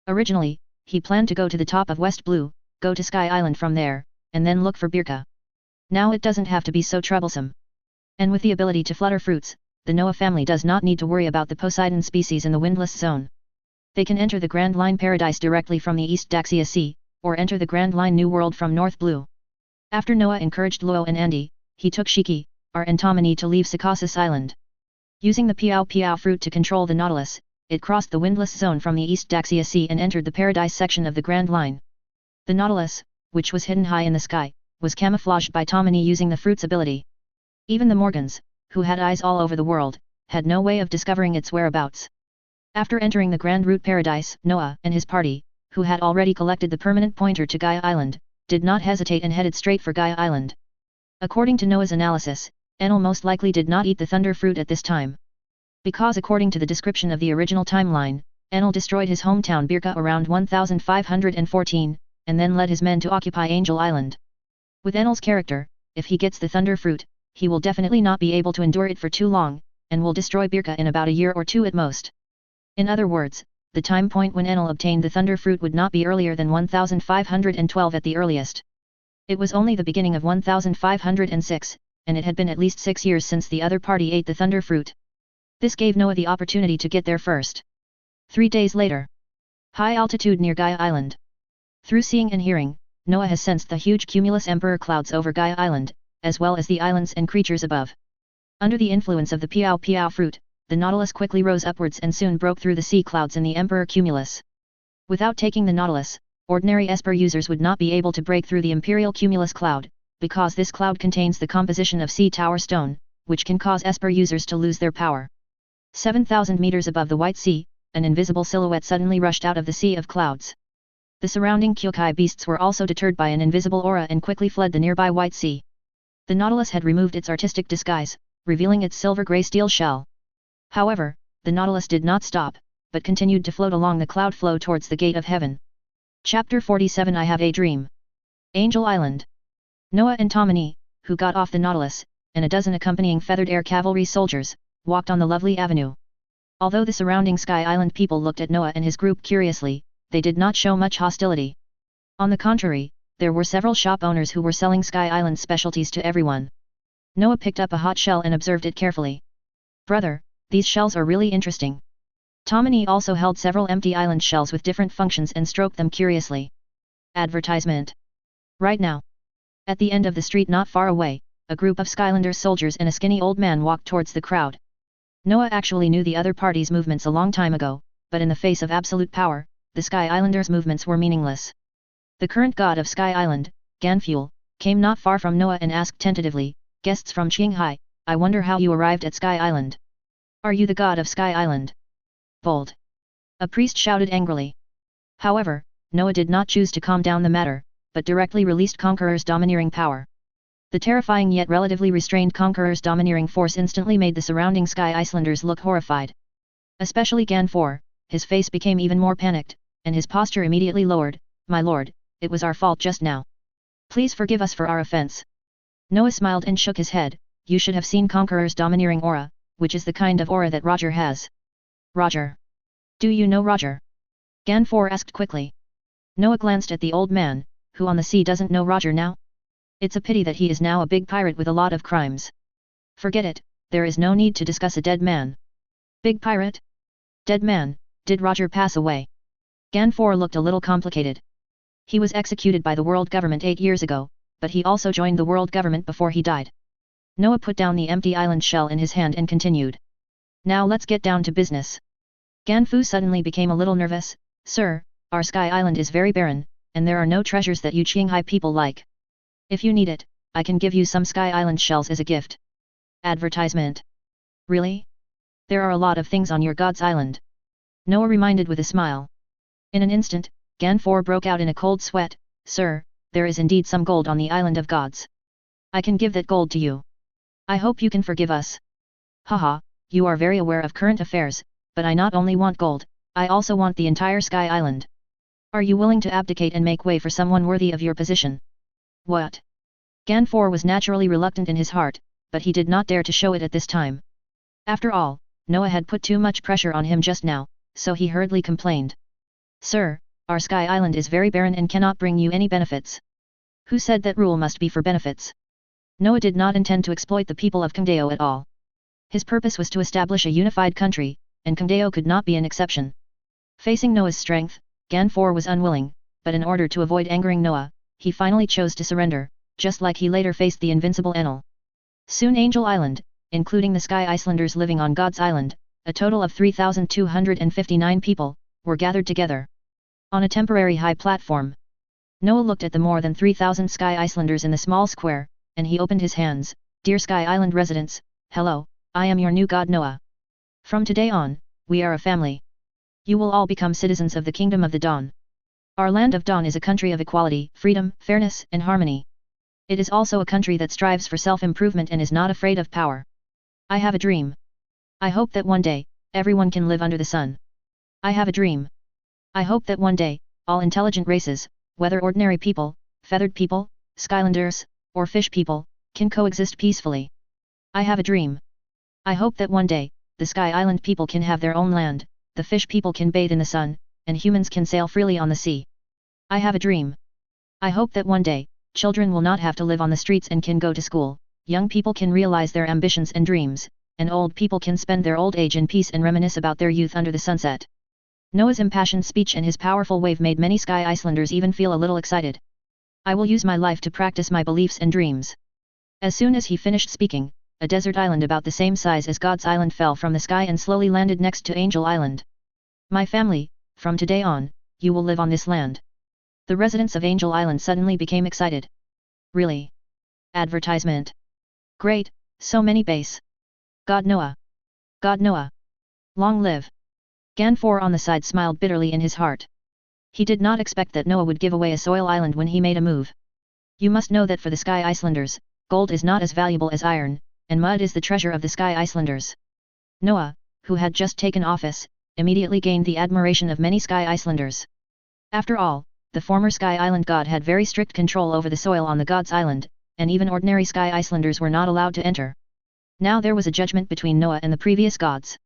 Originally, he planned to go to the top of West Blue, go to Sky Island from there, and then look for Birka. Now it doesn't have to be so troublesome. And with the ability to flutter fruits, the Noah family does not need to worry about the Poseidon species in the windless zone. They can enter the Grand Line Paradise directly from the East Daxia Sea, or enter the Grand Line New World from North Blue. After Noah encouraged Luo and Andy, he took Shiki, Ar and Tomini to leave Sikosis Island. Using the Piao Piao fruit to control the Nautilus, it crossed the windless zone from the East Daxia Sea and entered the Paradise section of the Grand Line. The Nautilus, which was hidden high in the sky, was camouflaged by Tomini using the fruit's ability. Even the Morgans, who had eyes all over the world, had no way of discovering its whereabouts. After entering the Grand Route Paradise, Noah and his party, who had already collected the permanent pointer to Gaia Island, did not hesitate and headed straight for Gaia Island. According to Noah's analysis, Enel most likely did not eat the thunder fruit at this time. Because according to the description of the original timeline, Enel destroyed his hometown Birka around 1514, and then led his men to occupy Angel Island. With Enel's character, if he gets the thunder fruit, he will definitely not be able to endure it for too long, and will destroy Birka in about a year or two at most. In other words, the time point when Enel obtained the thunder fruit would not be earlier than 1512 at the earliest. It was only the beginning of 1506, and it had been at least 6 years since the other party ate the thunder fruit. This gave Noah the opportunity to get there first. 3 days later. High altitude near Gaia Island. Through seeing and hearing, Noah has sensed the huge cumulus emperor clouds over Gaia Island, as well as the islands and creatures above. Under the influence of the Piao Piao fruit, the Nautilus quickly rose upwards and soon broke through the sea clouds in the emperor cumulus. Without taking the Nautilus, ordinary Esper users would not be able to break through the imperial cumulus cloud, because this cloud contains the composition of sea tower stone, which can cause Esper users to lose their power. 7,000 meters above the White Sea, an invisible silhouette suddenly rushed out of the sea of clouds. The surrounding Kyokai beasts were also deterred by an invisible aura and quickly fled the nearby White Sea. The Nautilus had removed its artistic disguise, revealing its silver-grey steel shell. However, the Nautilus did not stop, but continued to float along the cloud flow towards the gate of heaven. Chapter 47 I Have a Dream. Angel Island. Noah and Tomini, who got off the Nautilus, and a dozen accompanying feathered air cavalry soldiers, walked on the lovely avenue. Although the surrounding Sky Island people looked at Noah and his group curiously, they did not show much hostility. On the contrary, there were several shop owners who were selling Sky Island specialties to everyone. Noah picked up a hot shell and observed it carefully. Brother, these shells are really interesting. Tomini also held several empty island shells with different functions and stroked them curiously. Advertisement. Right now. At the end of the street not far away, a group of Skylanders soldiers and a skinny old man walked towards the crowd. Noah actually knew the other party's movements a long time ago, but in the face of absolute power, the Sky Islanders' movements were meaningless. The current god of Sky Island, Ganfuel, came not far from Noah and asked tentatively, "Guests from Qinghai, I wonder how you arrived at Sky Island. Are you the god of Sky Island?" Bold. A priest shouted angrily. However, Noah did not choose to calm down the matter, but directly released Conqueror's domineering power. The terrifying yet relatively restrained Conqueror's domineering force instantly made the surrounding Sky Islanders look horrified. Especially Ganfor, his face became even more panicked, and his posture immediately lowered. "My lord, it was our fault just now. Please forgive us for our offense." Noah smiled and shook his head. "You should have seen Conqueror's domineering aura, which is the kind of aura that Roger has." "Roger? Do you know Roger?" Ganfor asked quickly. Noah glanced at the old man, who on the sea doesn't know Roger now? It's a pity that he is now a big pirate with a lot of crimes. Forget it, there is no need to discuss a dead man. Big pirate? Dead man, did Roger pass away? Ganfor looked a little complicated. He was executed by the world government 8 years ago, but he also joined the world government before he died. Noah put down the empty island shell in his hand and continued. Now let's get down to business. Ganfu suddenly became a little nervous. Sir, our Sky Island is very barren, and there are no treasures that you Qinghai people like. If you need it, I can give you some Sky Island shells as a gift. Advertisement. Really? There are a lot of things on your God's Island. Noah reminded with a smile. In an instant, Ganfor broke out in a cold sweat. Sir, there is indeed some gold on the Island of Gods. I can give that gold to you. I hope you can forgive us. Haha, you are very aware of current affairs, but I not only want gold, I also want the entire Sky Island. Are you willing to abdicate and make way for someone worthy of your position? What? Ganfor was naturally reluctant in his heart, but he did not dare to show it at this time. After all, Noah had put too much pressure on him just now, so he hurriedly complained. Sir, our Sky Island is very barren and cannot bring you any benefits. Who said that rule must be for benefits? Noah did not intend to exploit the people of Kangdao at all. His purpose was to establish a unified country, and Kangdao could not be an exception. Facing Noah's strength, Ganfor was unwilling, but in order to avoid angering Noah, he finally chose to surrender, just like he later faced the invincible Enel. Soon Angel Island, including the Sky Icelanders living on God's Island, a total of 3,259 people, were gathered together. On a temporary high platform. Noah looked at the more than 3,000 Sky Icelanders in the small square, and he opened his hands. Dear Sky Island residents, hello, I am your new god Noah. From today on, we are a family. You will all become citizens of the Kingdom of the Dawn. Our land of Dawn is a country of equality, freedom, fairness, and harmony. It is also a country that strives for self-improvement and is not afraid of power. I have a dream. I hope that one day, everyone can live under the sun. I have a dream. I hope that one day, all intelligent races, whether ordinary people, feathered people, Skylanders, or fish people, can coexist peacefully. I have a dream. I hope that one day, the Sky Island people can have their own land, the fish people can bathe in the sun, and humans can sail freely on the sea. I have a dream. I hope that one day, children will not have to live on the streets and can go to school, young people can realize their ambitions and dreams, and old people can spend their old age in peace and reminisce about their youth under the sunset. Noah's impassioned speech and his powerful wave made many Sky Icelanders even feel a little excited. I will use my life to practice my beliefs and dreams. As soon as he finished speaking, a desert island about the same size as God's Island fell from the sky and slowly landed next to Angel Island. My family, from today on, you will live on this land. The residents of Angel Island suddenly became excited. Really? Advertisement. Great, so many base. God Noah. God Noah. Long live. Ganfor on the side smiled bitterly in his heart. He did not expect that Noah would give away a soil island when he made a move. You must know that for the Sky Icelanders, gold is not as valuable as iron, and mud is the treasure of the Sky Icelanders. Noah, who had just taken office, immediately gained the admiration of many Sky Icelanders. After all, the former Sky Island god had very strict control over the soil on the God's Island, and even ordinary Sky Icelanders were not allowed to enter. Now there was a judgment between Noah and the previous gods.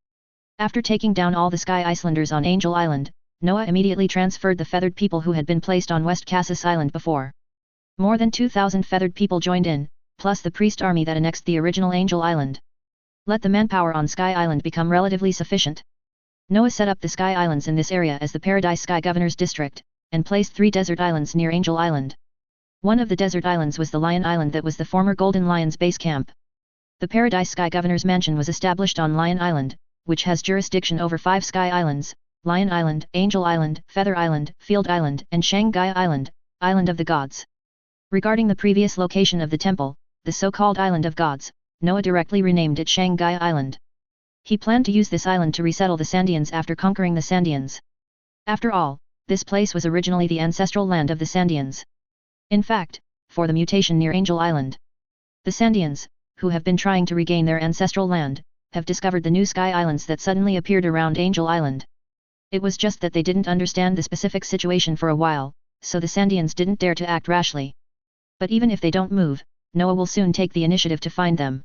After taking down all the Sky Icelanders on Angel Island, Noah immediately transferred the feathered people who had been placed on West Cassis Island before. More than 2,000 feathered people joined in, plus the priest army that annexed the original Angel Island. Let the manpower on Sky Island become relatively sufficient. Noah set up the Sky Islands in this area as the Paradise Sky Governor's District, and placed 3 desert islands near Angel Island. One of the desert islands was the Lion Island that was the former Golden Lion's base camp. The Paradise Sky Governor's mansion was established on Lion Island, which has jurisdiction over 5 Sky Islands, Lion Island, Angel Island, Feather Island, Field Island, and Shanghai Island, Island of the Gods. Regarding the previous location of the temple, the so-called Island of Gods, Noah directly renamed it Shanghai Island. He planned to use this island to resettle the Sandians after conquering the Sandians. After all, this place was originally the ancestral land of the Sandians. In fact, for the mutation near Angel Island, the Sandians, who have been trying to regain their ancestral land, have discovered the new Sky Islands that suddenly appeared around Angel Island. It was just that they didn't understand the specific situation for a while, so the Sandians didn't dare to act rashly. But even if they don't move, Noah will soon take the initiative to find them.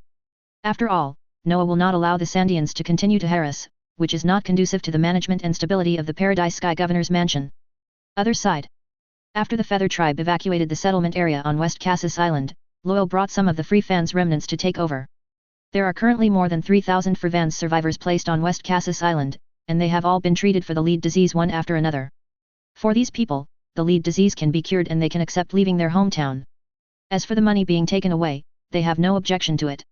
After all, Noah will not allow the Sandians to continue to harass, which is not conducive to the management and stability of the Paradise Sky Governor's mansion. Other side. After the Feather tribe evacuated the settlement area on West Cassis Island, Loyal brought some of the Free Fans remnants to take over. There are currently more than 3,000 Frevans survivors placed on West Cassis Island, and they have all been treated for the lead disease one after another. For these people, the lead disease can be cured and they can accept leaving their hometown. As for the money being taken away, they have no objection to it.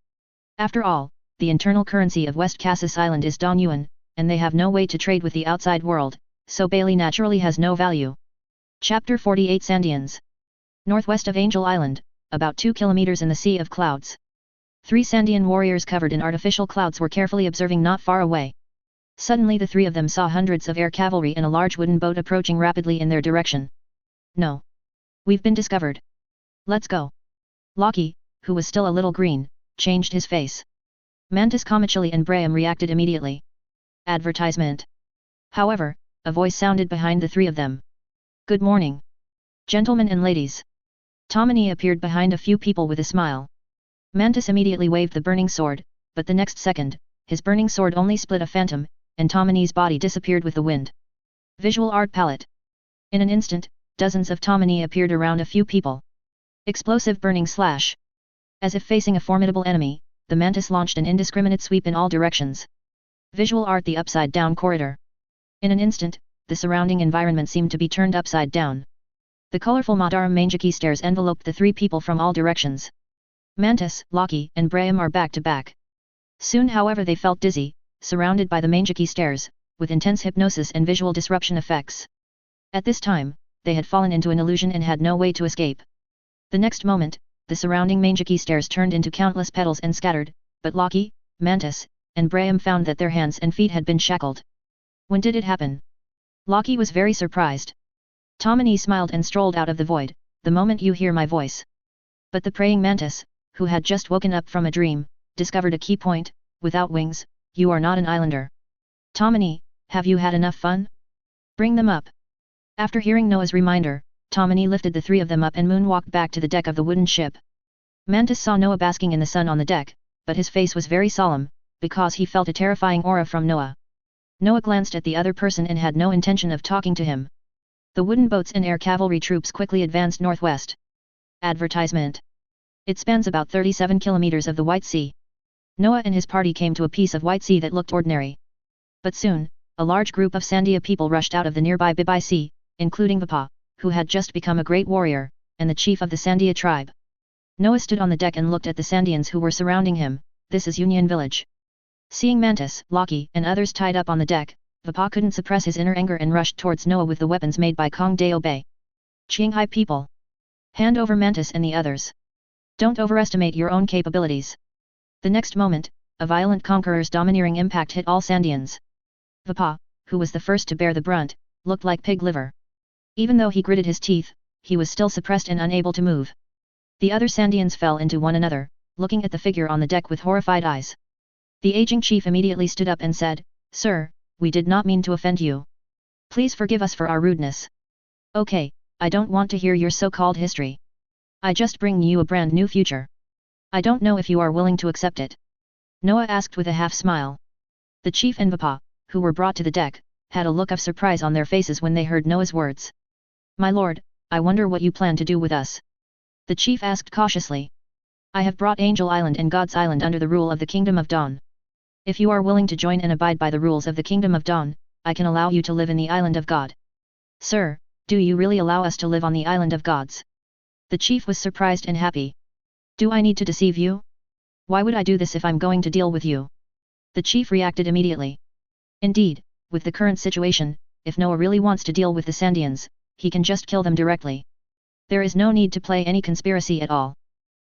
After all, the internal currency of West Cassis Island is Dong Yuan, and they have no way to trade with the outside world, so Bailey naturally has no value. Chapter 48 Sandians. Northwest of Angel Island, about 2 kilometers in the Sea of Clouds. 3 Sandian warriors covered in artificial clouds were carefully observing not far away. Suddenly the 3 of them saw hundreds of air cavalry in a large wooden boat approaching rapidly in their direction. No. We've been discovered. Let's go. Lychees, who was still a little green, changed his face. Mantis Comachili and Braham reacted immediately. Advertisement. However, a voice sounded behind the 3 of them. Good morning. Gentlemen and ladies. Tomini appeared behind a few people with a smile. Mantis immediately waved the burning sword, but the next second, his burning sword only split a phantom, and Tomini's body disappeared with the wind. Visual art palette. In an instant, dozens of Tomini appeared around a few people. Explosive burning slash. As if facing a formidable enemy, the mantis launched an indiscriminate sweep in all directions. Visual art the upside down corridor. In an instant, the surrounding environment seemed to be turned upside down. The colorful Madaram Mangeki stairs enveloped the 3 people from all directions. Mantis, Lychees, and Braham are back to back. Soon however they felt dizzy, surrounded by the Mangeki stairs, with intense hypnosis and visual disruption effects. At this time, they had fallen into an illusion and had no way to escape. The next moment, the surrounding Mangeki stairs turned into countless petals and scattered, but Lychees, Mantis, and Braham found that their hands and feet had been shackled. When did it happen? Lychees was very surprised. Tomini smiled and strolled out of the void, the moment you hear my voice. But the praying mantis, who had just woken up from a dream, discovered a key point: without wings, you are not an islander. Tomini, have you had enough fun? Bring them up. After hearing Noah's reminder, Tomini lifted the 3 of them up and moonwalked back to the deck of the wooden ship. Mantis saw Noah basking in the sun on the deck, but his face was very solemn, because he felt a terrifying aura from Noah. Noah glanced at the other person and had no intention of talking to him. The wooden boats and air cavalry troops quickly advanced northwest. Advertisement. It spans about 37 kilometers of the White Sea. Noah and his party came to a piece of White Sea that looked ordinary. But soon, a large group of Sandia people rushed out of the nearby Bibai Sea, including Papa, who had just become a great warrior, and the chief of the Sandia tribe. Noah stood on the deck and looked at the Sandians who were surrounding him. This is Union Village. Seeing Mantis, Lychees, and others tied up on the deck, Papa couldn't suppress his inner anger and rushed towards Noah with the weapons made by Kong Dao Bei. Qinghai people. Hand over Mantis and the others. Don't overestimate your own capabilities. The next moment, a violent conqueror's domineering impact hit all Sandians. Papa, who was the first to bear the brunt, looked like pig liver. Even though he gritted his teeth, he was still suppressed and unable to move. The other Sandians fell into one another, looking at the figure on the deck with horrified eyes. The aging chief immediately stood up and said, "Sir, we did not mean to offend you. Please forgive us for our rudeness. Okay, I don't want to hear your so-called history. I just bring you a brand new future. I don't know if you are willing to accept it." Noah asked with a half-smile. The chief and Papa, who were brought to the deck, had a look of surprise on their faces when they heard Noah's words. "My lord, I wonder what you plan to do with us?" The chief asked cautiously. "I have brought Angel Island and God's Island under the rule of the Kingdom of Dawn. If you are willing to join and abide by the rules of the Kingdom of Dawn, I can allow you to live in the Island of God." "Sir, do you really allow us to live on the Island of Gods?" The chief was surprised and happy. "Do I need to deceive you? Why would I do this if I'm going to deal with you?" The chief reacted immediately. Indeed, with the current situation, if Noah really wants to deal with the Sandians, he can just kill them directly. There is no need to play any conspiracy at all.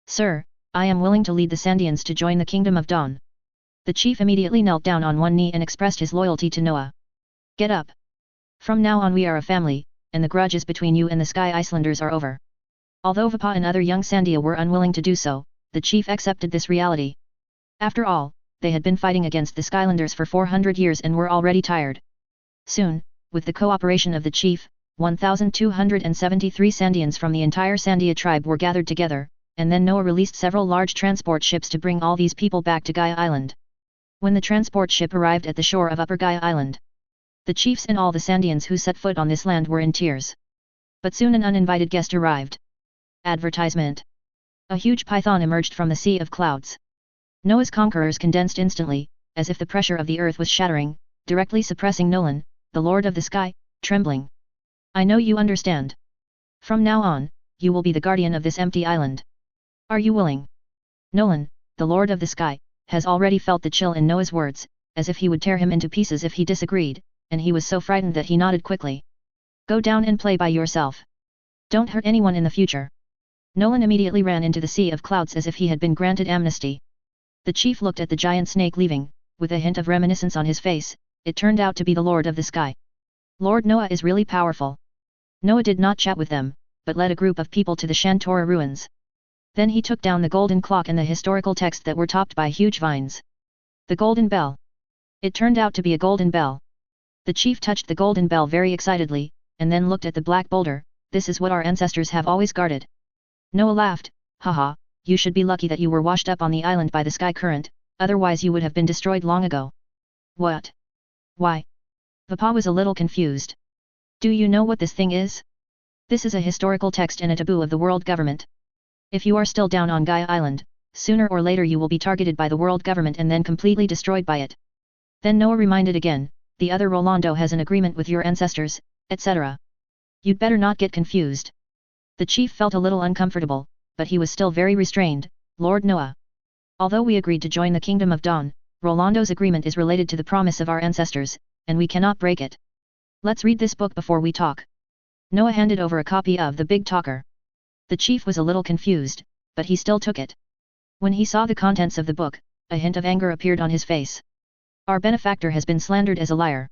"Sir, I am willing to lead the Sandians to join the Kingdom of Dawn." The chief immediately knelt down on one knee and expressed his loyalty to Noah. "Get up. From now on we are a family, and the grudges between you and the Sky Icelanders are over." Although Vapa and other young Sandia were unwilling to do so, the chief accepted this reality. After all, they had been fighting against the Skylanders for 400 years and were already tired. Soon, with the cooperation of the chief, 1,273 Sandians from the entire Sandia tribe were gathered together, and then Noah released several large transport ships to bring all these people back to Gaia Island. When the transport ship arrived at the shore of Upper Gaia Island, the chiefs and all the Sandians who set foot on this land were in tears. But soon an uninvited guest arrived. Advertisement. A huge python emerged from the Sea of Clouds. Noah's conquerors condensed instantly, as if the pressure of the earth was shattering, directly suppressing Nolan, the Lord of the Sky, trembling. I know you understand. From now on, you will be the guardian of this empty island. Are you willing? Nolan, the Lord of the Sky, has already felt the chill in Noah's words, as if he would tear him into pieces if he disagreed, and he was so frightened that he nodded quickly. Go down and play by yourself. Don't hurt anyone in the future. Nolan immediately ran into the sea of clouds as if he had been granted amnesty. The chief looked at the giant snake leaving, with a hint of reminiscence on his face. It turned out to be the Lord of the Sky. Lord Noah is really powerful. Noah did not chat with them, but led a group of people to the Shantora ruins. Then he took down the golden clock and the historical text that were topped by huge vines. The golden bell. It turned out to be a golden bell. The chief touched the golden bell very excitedly, and then looked at the black boulder. This is what our ancestors have always guarded. Noah laughed, haha, you should be lucky that you were washed up on the island by the sky current, otherwise you would have been destroyed long ago. What? Why? Papa was a little confused. Do you know what this thing is? This is a historical text and a taboo of the world government. If you are still down on Gaia Island, sooner or later you will be targeted by the world government and then completely destroyed by it. Then Noah reminded again, the other Rolando has an agreement with your ancestors, etc. You'd better not get confused. The chief felt a little uncomfortable, but he was still very restrained. Lord Noah. Although we agreed to join the Kingdom of Dawn, Rolando's agreement is related to the promise of our ancestors, and we cannot break it. Let's read this book before we talk. Noah handed over a copy of The Big Talker. The chief was a little confused, but he still took it. When he saw the contents of the book, a hint of anger appeared on his face. Our benefactor has been slandered as a liar.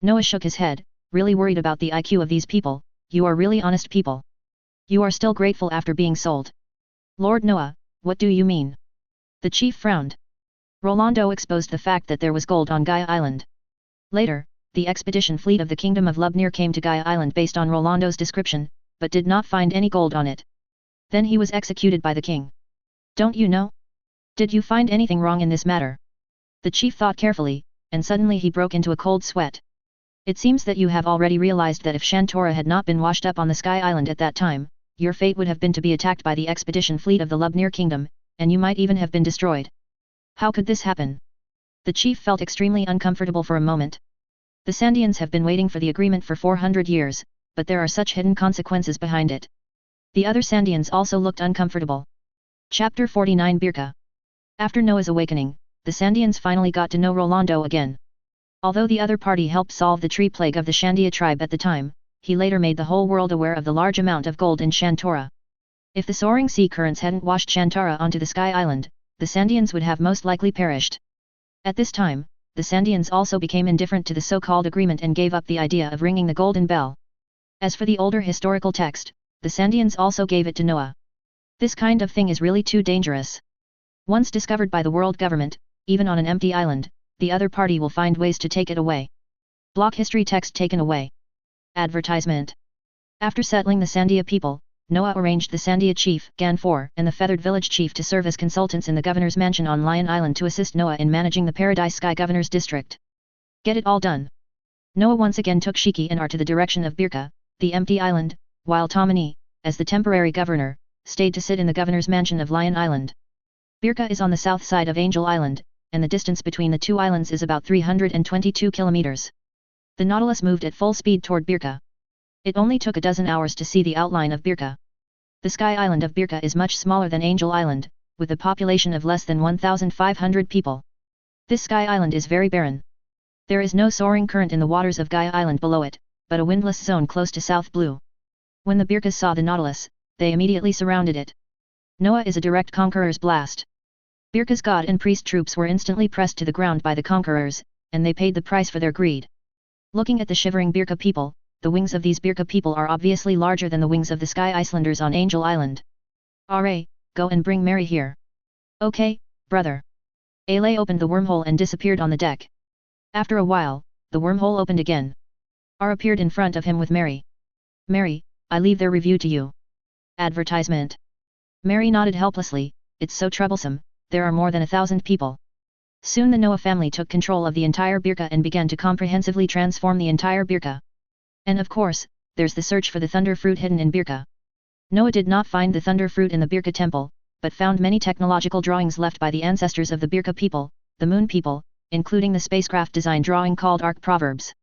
Noah shook his head, really worried about the IQ of these people. You are really honest people. You are still grateful after being sold. Lord Noah, what do you mean? The chief frowned. Rolando exposed the fact that there was gold on Gaia Island. Later, the expedition fleet of the Kingdom of Lubnir came to Gaia Island based on Rolando's description, but did not find any gold on it. Then he was executed by the king. Don't you know? Did you find anything wrong in this matter? The chief thought carefully, and suddenly he broke into a cold sweat. It seems that you have already realized that if Shantora had not been washed up on the Sky Island at that time, your fate would have been to be attacked by the expedition fleet of the Lubnir Kingdom, and you might even have been destroyed. How could this happen? The chief felt extremely uncomfortable for a moment. The Sandians have been waiting for the agreement for 400 years, but there are such hidden consequences behind it. The other Sandians also looked uncomfortable. Chapter 49 Birka. After Noah's awakening, the Sandians finally got to know Rolando again. Although the other party helped solve the tree plague of the Shandia tribe at the time, he later made the whole world aware of the large amount of gold in Shantora. If the soaring sea currents hadn't washed Shantara onto the Sky Island, the Sandians would have most likely perished. At this time, the Sandians also became indifferent to the so-called agreement and gave up the idea of ringing the golden bell. As for the older historical text, the Sandians also gave it to Noah. This kind of thing is really too dangerous. Once discovered by the world government, even on an empty island, the other party will find ways to take it away. Block history text taken away. Advertisement. After settling the Sandia people, Noah arranged the Sandia chief, Ganfor, and the feathered village chief to serve as consultants in the governor's mansion on Lion Island to assist Noah in managing the Paradise Sky Governor's district. Get it all done. Noah once again took Shiki and Ar to the direction of Birka, the empty island, while Tomini, as the temporary governor, stayed to sit in the governor's mansion of Lion Island. Birka is on the south side of Angel Island, and the distance between the two islands is about 322 kilometers. The Nautilus moved at full speed toward Birka. It only took a dozen hours to see the outline of Birka. The Sky Island of Birka is much smaller than Angel Island, with a population of less than 1,500 people. This Sky Island is very barren. There is no soaring current in the waters of Gaia Island below it, but a windless zone close to South Blue. When the Birkas saw the Nautilus, they immediately surrounded it. Noah is a direct conqueror's blast. Birka's god and priest troops were instantly pressed to the ground by the conquerors, and they paid the price for their greed. Looking at the shivering Birka people, the wings of these Birka people are obviously larger than the wings of the Sky Icelanders on Angel Island. Are, go and bring Mary here. Okay, brother. Ale opened the wormhole and disappeared on the deck. After a while, the wormhole opened again. Ar appeared in front of him with Mary. Mary, I leave their review to you. Advertisement. Mary nodded helplessly, it's so troublesome, there are more than 1,000 people. Soon the Noah family took control of the entire Birka and began to comprehensively transform the entire Birka. And of course, there's the search for the thunder fruit hidden in Birka. Noah did not find the thunder fruit in the Birka temple, but found many technological drawings left by the ancestors of the Birka people, the Moon people, including the spacecraft design drawing called Ark Proverbs.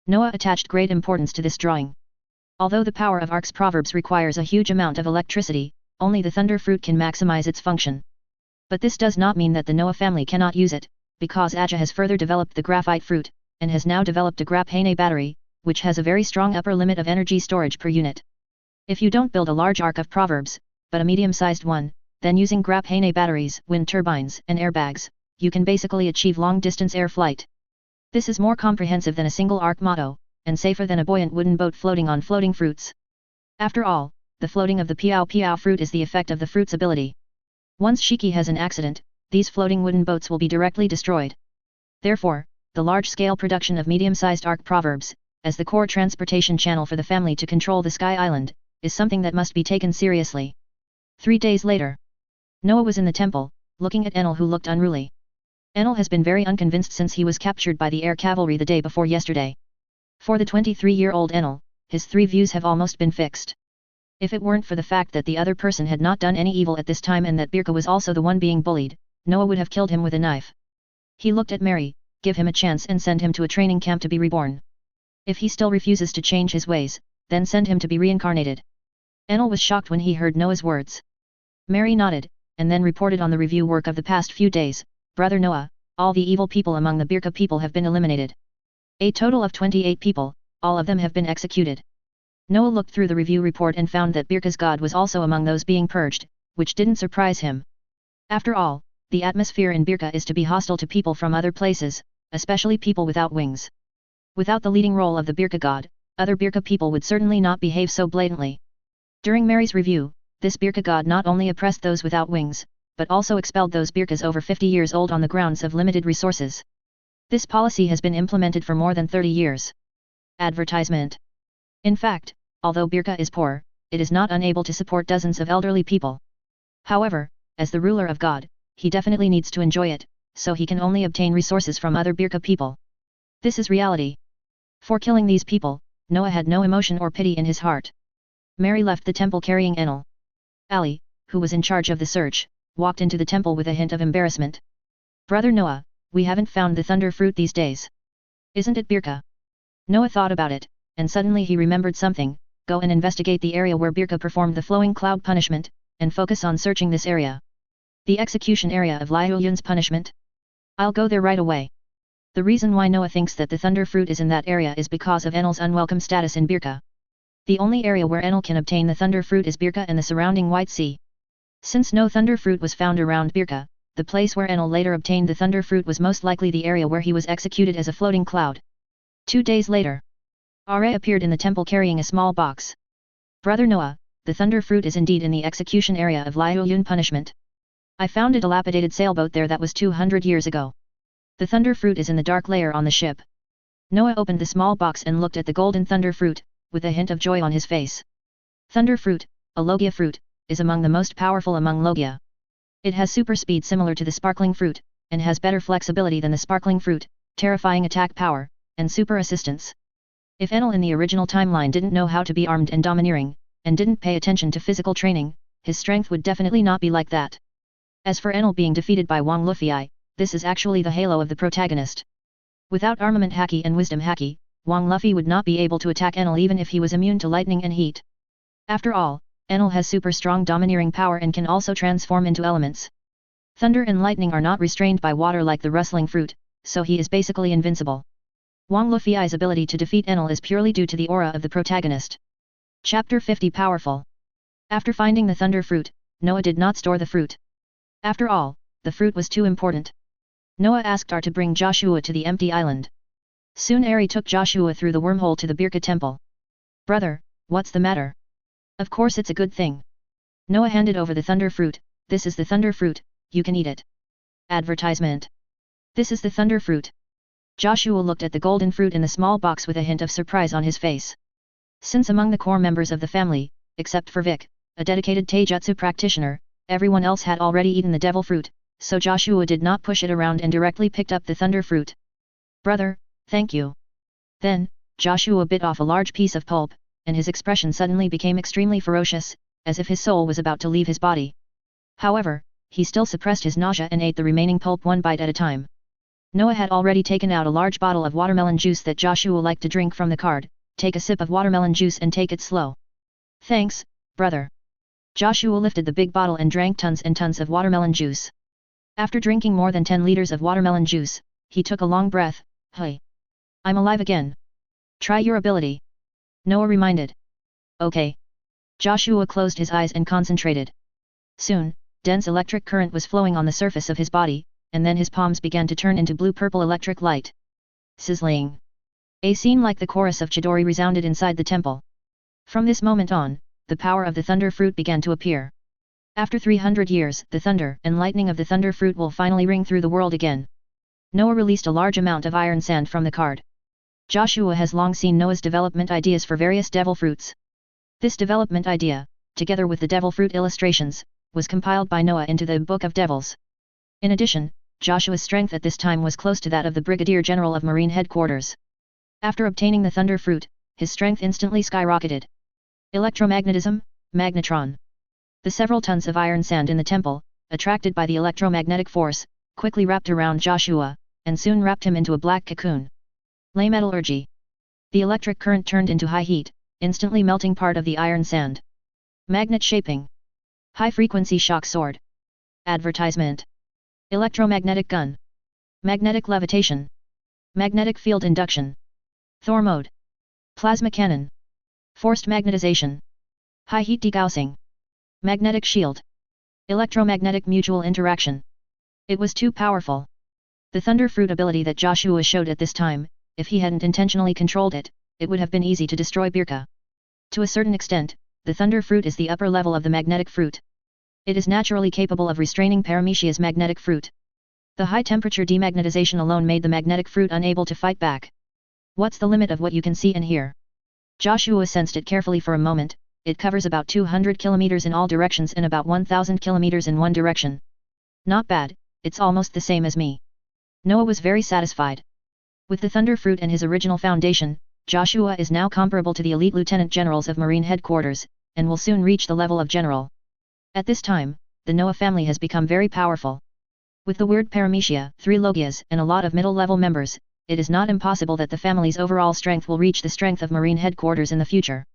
Noah attached great importance to this drawing. Although the power of Ark's proverbs requires a huge amount of electricity, only the thunder fruit can maximize its function. But this does not mean that the Noah family cannot use it, because Aja has further developed the graphite fruit, and has now developed a graphene battery, which has a very strong upper limit of energy storage per unit. If you don't build a large Ark of Proverbs, but a medium-sized one, then using graphene batteries, wind turbines, and airbags, you can basically achieve long-distance air flight. This is more comprehensive than a single Ark motto, and safer than a buoyant wooden boat floating on floating fruits. After all, the floating of the piao piao fruit is the effect of the fruit's ability. Once Shiki has an accident, these floating wooden boats will be directly destroyed. Therefore, the large-scale production of medium-sized Ark Proverbs, as the core transportation channel for the family to control the Sky Island, is something that must be taken seriously. 3 days later, Noah was in the temple, looking at Enel, who looked unruly. Enel has been very unconvinced since he was captured by the air cavalry the day before yesterday. For the 23-year-old Enel, his 3 views have almost been fixed. If it weren't for the fact that the other person had not done any evil at this time and that Birka was also the one being bullied, Noah would have killed him with a knife. He looked at Mary, give him a chance and send him to a training camp to be reborn. If he still refuses to change his ways, then send him to be reincarnated. Enel was shocked when he heard Noah's words. Mary nodded, and then reported on the review work of the past few days. Brother Noah, all the evil people among the Birka people have been eliminated. A total of 28 people, all of them have been executed. Noah looked through the review report and found that Birka's god was also among those being purged, which didn't surprise him. After all, the atmosphere in Birka is to be hostile to people from other places, especially people without wings. Without the leading role of the Birka god, other Birka people would certainly not behave so blatantly. During Mary's review, this Birka god not only oppressed those without wings, but also expelled those Birkas over 50 years old on the grounds of limited resources. This policy has been implemented for more than 30 years. Advertisement. In fact, although Birka is poor, it is not unable to support dozens of elderly people. However, as the ruler of God, he definitely needs to enjoy it, so he can only obtain resources from other Birka people. This is reality. For killing these people, Noah had no emotion or pity in his heart. Mary left the temple carrying Enel. Ali, who was in charge of the search, walked into the temple with a hint of embarrassment. Brother Noah, we haven't found the thunder fruit these days. Isn't it Birka? Noah thought about it, and suddenly he remembered something. Go and investigate the area where Birka performed the flowing cloud punishment, and focus on searching this area. The execution area of Lychees' punishment? I'll go there right away. The reason why Noah thinks that the thunder fruit is in that area is because of Enel's unwelcome status in Birka. The only area where Enel can obtain the thunder fruit is Birka and the surrounding White Sea. Since no thunder fruit was found around Birka, the place where Enel later obtained the thunder fruit was most likely the area where he was executed as a floating cloud. 2 days later, Are appeared in the temple carrying a small box. Brother Noah, the thunder fruit is indeed in the execution area of Lychees' punishment. I found a dilapidated sailboat there that was 200 years ago. The thunder fruit is in the dark layer on the ship. Noah opened the small box and looked at the golden thunder fruit, with a hint of joy on his face. Thunder fruit, a Logia fruit, is among the most powerful among Logia. It has super speed similar to the sparkling fruit, and has better flexibility than the sparkling fruit, terrifying attack power, and super assistance. If Enel in the original timeline didn't know how to be armed and domineering, and didn't pay attention to physical training, his strength would definitely not be like that. As for Enel being defeated by Wang Lufei, this is actually the halo of the protagonist. Without armament haki and wisdom haki, Wang Lufei would not be able to attack Enel even if he was immune to lightning and heat. After all, Enel has super strong domineering power and can also transform into elements. Thunder and lightning are not restrained by water like the rustling fruit, so he is basically invincible. Wang Lufei's ability to defeat Enel is purely due to the aura of the protagonist. Chapter 50 Powerful. After finding the thunder fruit, Noah did not store the fruit. After all, the fruit was too important. Noah asked Ar to bring Joshua to the empty island. Soon Ari took Joshua through the wormhole to the Birka temple. Brother, what's the matter? Of course it's a good thing. Noah handed over the thunder fruit. This is the thunder fruit, you can eat it. Advertisement. This is the thunder fruit. Joshua looked at the golden fruit in the small box with a hint of surprise on his face. Since among the core members of the family, except for Vic, a dedicated taijutsu practitioner, everyone else had already eaten the devil fruit, so Joshua did not push it around and directly picked up the thunder fruit. Brother, thank you. Then, Joshua bit off a large piece of pulp, and his expression suddenly became extremely ferocious, as if his soul was about to leave his body. However, he still suppressed his nausea and ate the remaining pulp one bite at a time. Noah had already taken out a large bottle of watermelon juice that Joshua liked to drink from the card. Take a sip of watermelon juice and take it slow. Thanks, brother. Joshua lifted the big bottle and drank tons and tons of watermelon juice. After drinking more than 10 liters of watermelon juice, he took a long breath. Hey! I'm alive again. Try your ability. Noah reminded. Okay. Joshua closed his eyes and concentrated. Soon, dense electric current was flowing on the surface of his body, and then his palms began to turn into blue-purple electric light. Sizzling. A scene like the chorus of Chidori resounded inside the temple. From this moment on, the power of the thunder fruit began to appear. After 300 years, the thunder and lightning of the thunder fruit will finally ring through the world again. Noah released a large amount of iron sand from the card. Joshua has long seen Noah's development ideas for various devil fruits. This development idea, together with the devil fruit illustrations, was compiled by Noah into the Book of Devils. In addition, Joshua's strength at this time was close to that of the Brigadier General of Marine Headquarters. After obtaining the thunder fruit, his strength instantly skyrocketed. Electromagnetism, magnetron. The several tons of iron sand in the temple, attracted by the electromagnetic force, quickly wrapped around Joshua, and soon wrapped him into a black cocoon. Ley metallurgy. The electric current turned into high heat, instantly melting part of the iron sand. Magnet shaping. High-frequency shock sword. Advertisement. Electromagnetic gun. Magnetic levitation. Magnetic field induction. Thor mode. Plasma cannon. Forced magnetization. High heat degaussing. Magnetic shield. Electromagnetic mutual interaction. It was too powerful. The thunder fruit ability that Joshua showed at this time, if he hadn't intentionally controlled it, it would have been easy to destroy Birka. To a certain extent, the thunder fruit is the upper level of the magnetic fruit. It is naturally capable of restraining Paramecia's magnetic fruit. The high temperature demagnetization alone made the magnetic fruit unable to fight back. What's the limit of what you can see and hear? Joshua sensed it carefully for a moment. It covers about 200 kilometers in all directions and about 1000 kilometers in one direction. Not bad, it's almost the same as me. Noah was very satisfied. With the thunder fruit and his original foundation, Joshua is now comparable to the elite lieutenant generals of Marine Headquarters, and will soon reach the level of general. At this time, the Noah family has become very powerful. With the word Paramecia, 3 Logias and a lot of middle-level members, it is not impossible that the family's overall strength will reach the strength of Marine Headquarters in the future.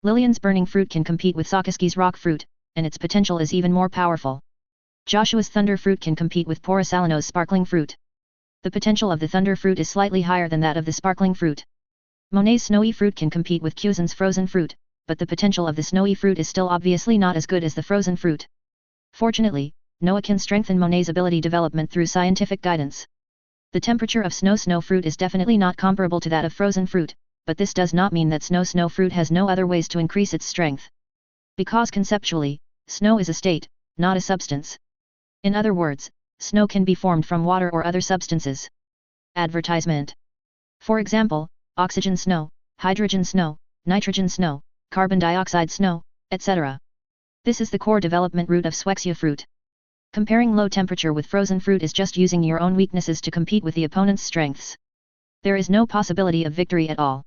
Lillian's burning fruit can compete with Sakaski's rock fruit, and its potential is even more powerful. Joshua's thunder fruit can compete with Porosalino's sparkling fruit. The potential of the thunder fruit is slightly higher than that of the sparkling fruit. Monet's snowy fruit can compete with Kuzan's frozen fruit, but the potential of the snowy fruit is still obviously not as good as the frozen fruit. Fortunately, Noah can strengthen Monet's ability development through scientific guidance. The temperature of snow fruit is definitely not comparable to that of frozen fruit, but this does not mean that snow fruit has no other ways to increase its strength. Because conceptually, snow is a state, not a substance. In other words, snow can be formed from water or other substances. Advertisement. For example, oxygen snow, hydrogen snow, nitrogen snow, carbon dioxide snow, etc. This is the core development route of Swexia fruit. Comparing low temperature with frozen fruit is just using your own weaknesses to compete with the opponent's strengths. There is no possibility of victory at all.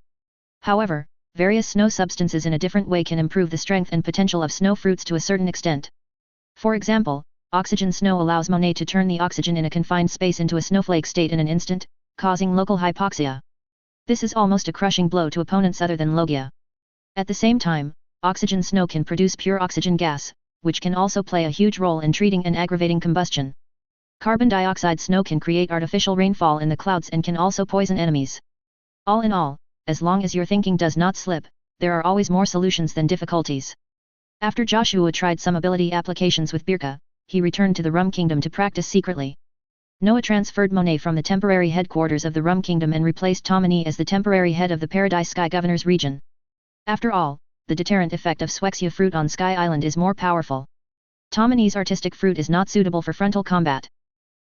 However, various snow substances in a different way can improve the strength and potential of snow fruits to a certain extent. For example, oxygen snow allows Monet to turn the oxygen in a confined space into a snowflake state in an instant, causing local hypoxia. This is almost a crushing blow to opponents other than Logia. At the same time, oxygen snow can produce pure oxygen gas, which can also play a huge role in treating and aggravating combustion. Carbon dioxide snow can create artificial rainfall in the clouds and can also poison enemies. All in all, as long as your thinking does not slip, there are always more solutions than difficulties. After Joshua tried some ability applications with Birka, he returned to the Rum Kingdom to practice secretly. Noah transferred Monet from the temporary headquarters of the Rum Kingdom and replaced Tomini as the temporary head of the Paradise Sky Governor's region. After all, the deterrent effect of Swexia fruit on Sky Island is more powerful. Tomini's artistic fruit is not suitable for frontal combat.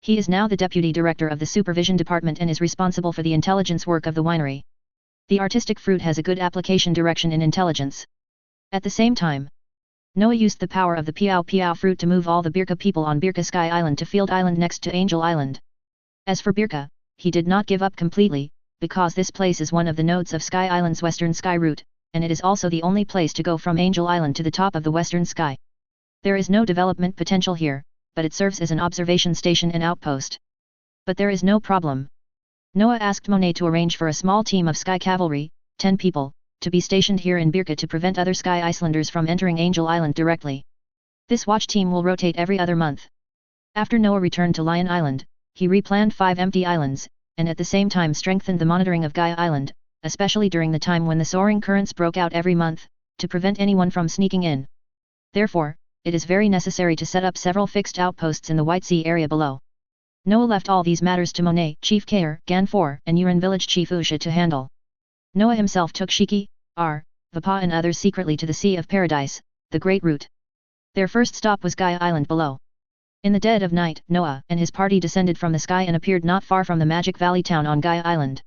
He is now the deputy director of the supervision department and is responsible for the intelligence work of the winery. The artistic fruit has a good application direction in intelligence. At the same time, Noah used the power of the Piao Piao fruit to move all the Birka people on Birka Sky Island to Field Island next to Angel Island. As for Birka, he did not give up completely, because this place is one of the nodes of Sky Island's western sky route, and it is also the only place to go from Angel Island to the top of the western sky. There is no development potential here, but it serves as an observation station and outpost. But there is no problem. Noah asked Monet to arrange for a small team of Sky Cavalry, 10 people, to be stationed here in Birka to prevent other Sky Icelanders from entering Angel Island directly. This watch team will rotate every other month. After Noah returned to Lion Island, he replanned 5 empty islands, and at the same time strengthened the monitoring of Gaia Island, especially during the time when the soaring currents broke out every month, to prevent anyone from sneaking in. Therefore, it is very necessary to set up several fixed outposts in the White Sea area below. Noah left all these matters to Monet, Chief Kair, Ganfor, and Uran village chief Usha to handle. Noah himself took Shiki, Vapa and others secretly to the Sea of Paradise, the Great Route. Their first stop was Gaia Island below. In the dead of night, Noah and his party descended from the sky and appeared not far from the Magic Valley town on Gaia Island.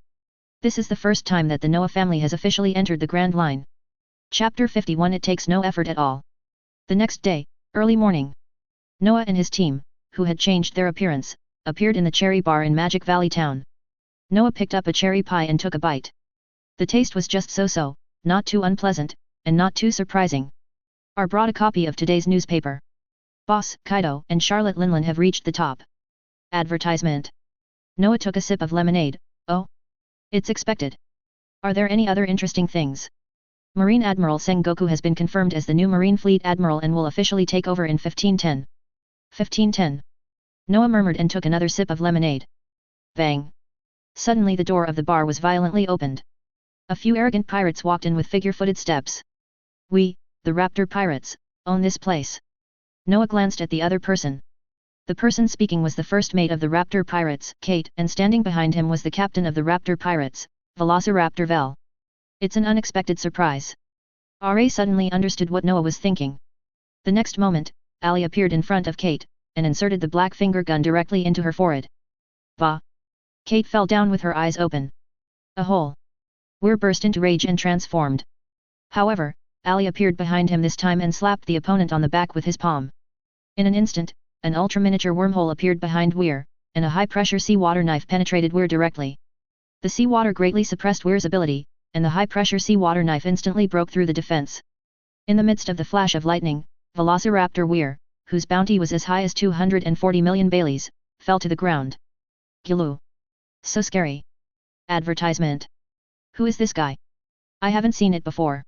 This is the first time that the Noah family has officially entered the Grand Line. Chapter 51. It takes no effort at all. The next day, early morning, Noah and his team, who had changed their appearance, appeared in the cherry bar in Magic Valley town. Noah picked up a cherry pie and took a bite. The taste was just so-so, not too unpleasant, and not too surprising. Brought a copy of today's newspaper. Boss, Kaido, and Charlotte Linlin have reached the top. Advertisement. Noah took a sip of lemonade. Oh? It's expected. Are there any other interesting things? Marine Admiral Sengoku has been confirmed as the new Marine Fleet Admiral and will officially take over in 1510. 1510. Noah murmured and took another sip of lemonade. Bang. Suddenly the door of the bar was violently opened. A few arrogant pirates walked in with figure-footed steps. We, the Raptor Pirates, own this place. Noah glanced at the other person. The person speaking was the first mate of the Raptor Pirates, Kate, and standing behind him was the captain of the Raptor Pirates, Velociraptor Vel. It's an unexpected surprise. Ra suddenly understood what Noah was thinking. The next moment, Ali appeared in front of Kate, and inserted the black finger gun directly into her forehead. Bah! Kate fell down with her eyes open. A hole. Weir burst into rage and transformed. However, Ali appeared behind him this time and slapped the opponent on the back with his palm. In an instant, an ultra-miniature wormhole appeared behind Weir, and a high-pressure seawater knife penetrated Weir directly. The seawater greatly suppressed Weir's ability, and the high-pressure seawater knife instantly broke through the defense. In the midst of the flash of lightning, Velociraptor Weir, whose bounty was as high as 240 million Baileys, fell to the ground. Gilu. So scary. Advertisement. Who is this guy? I haven't seen it before.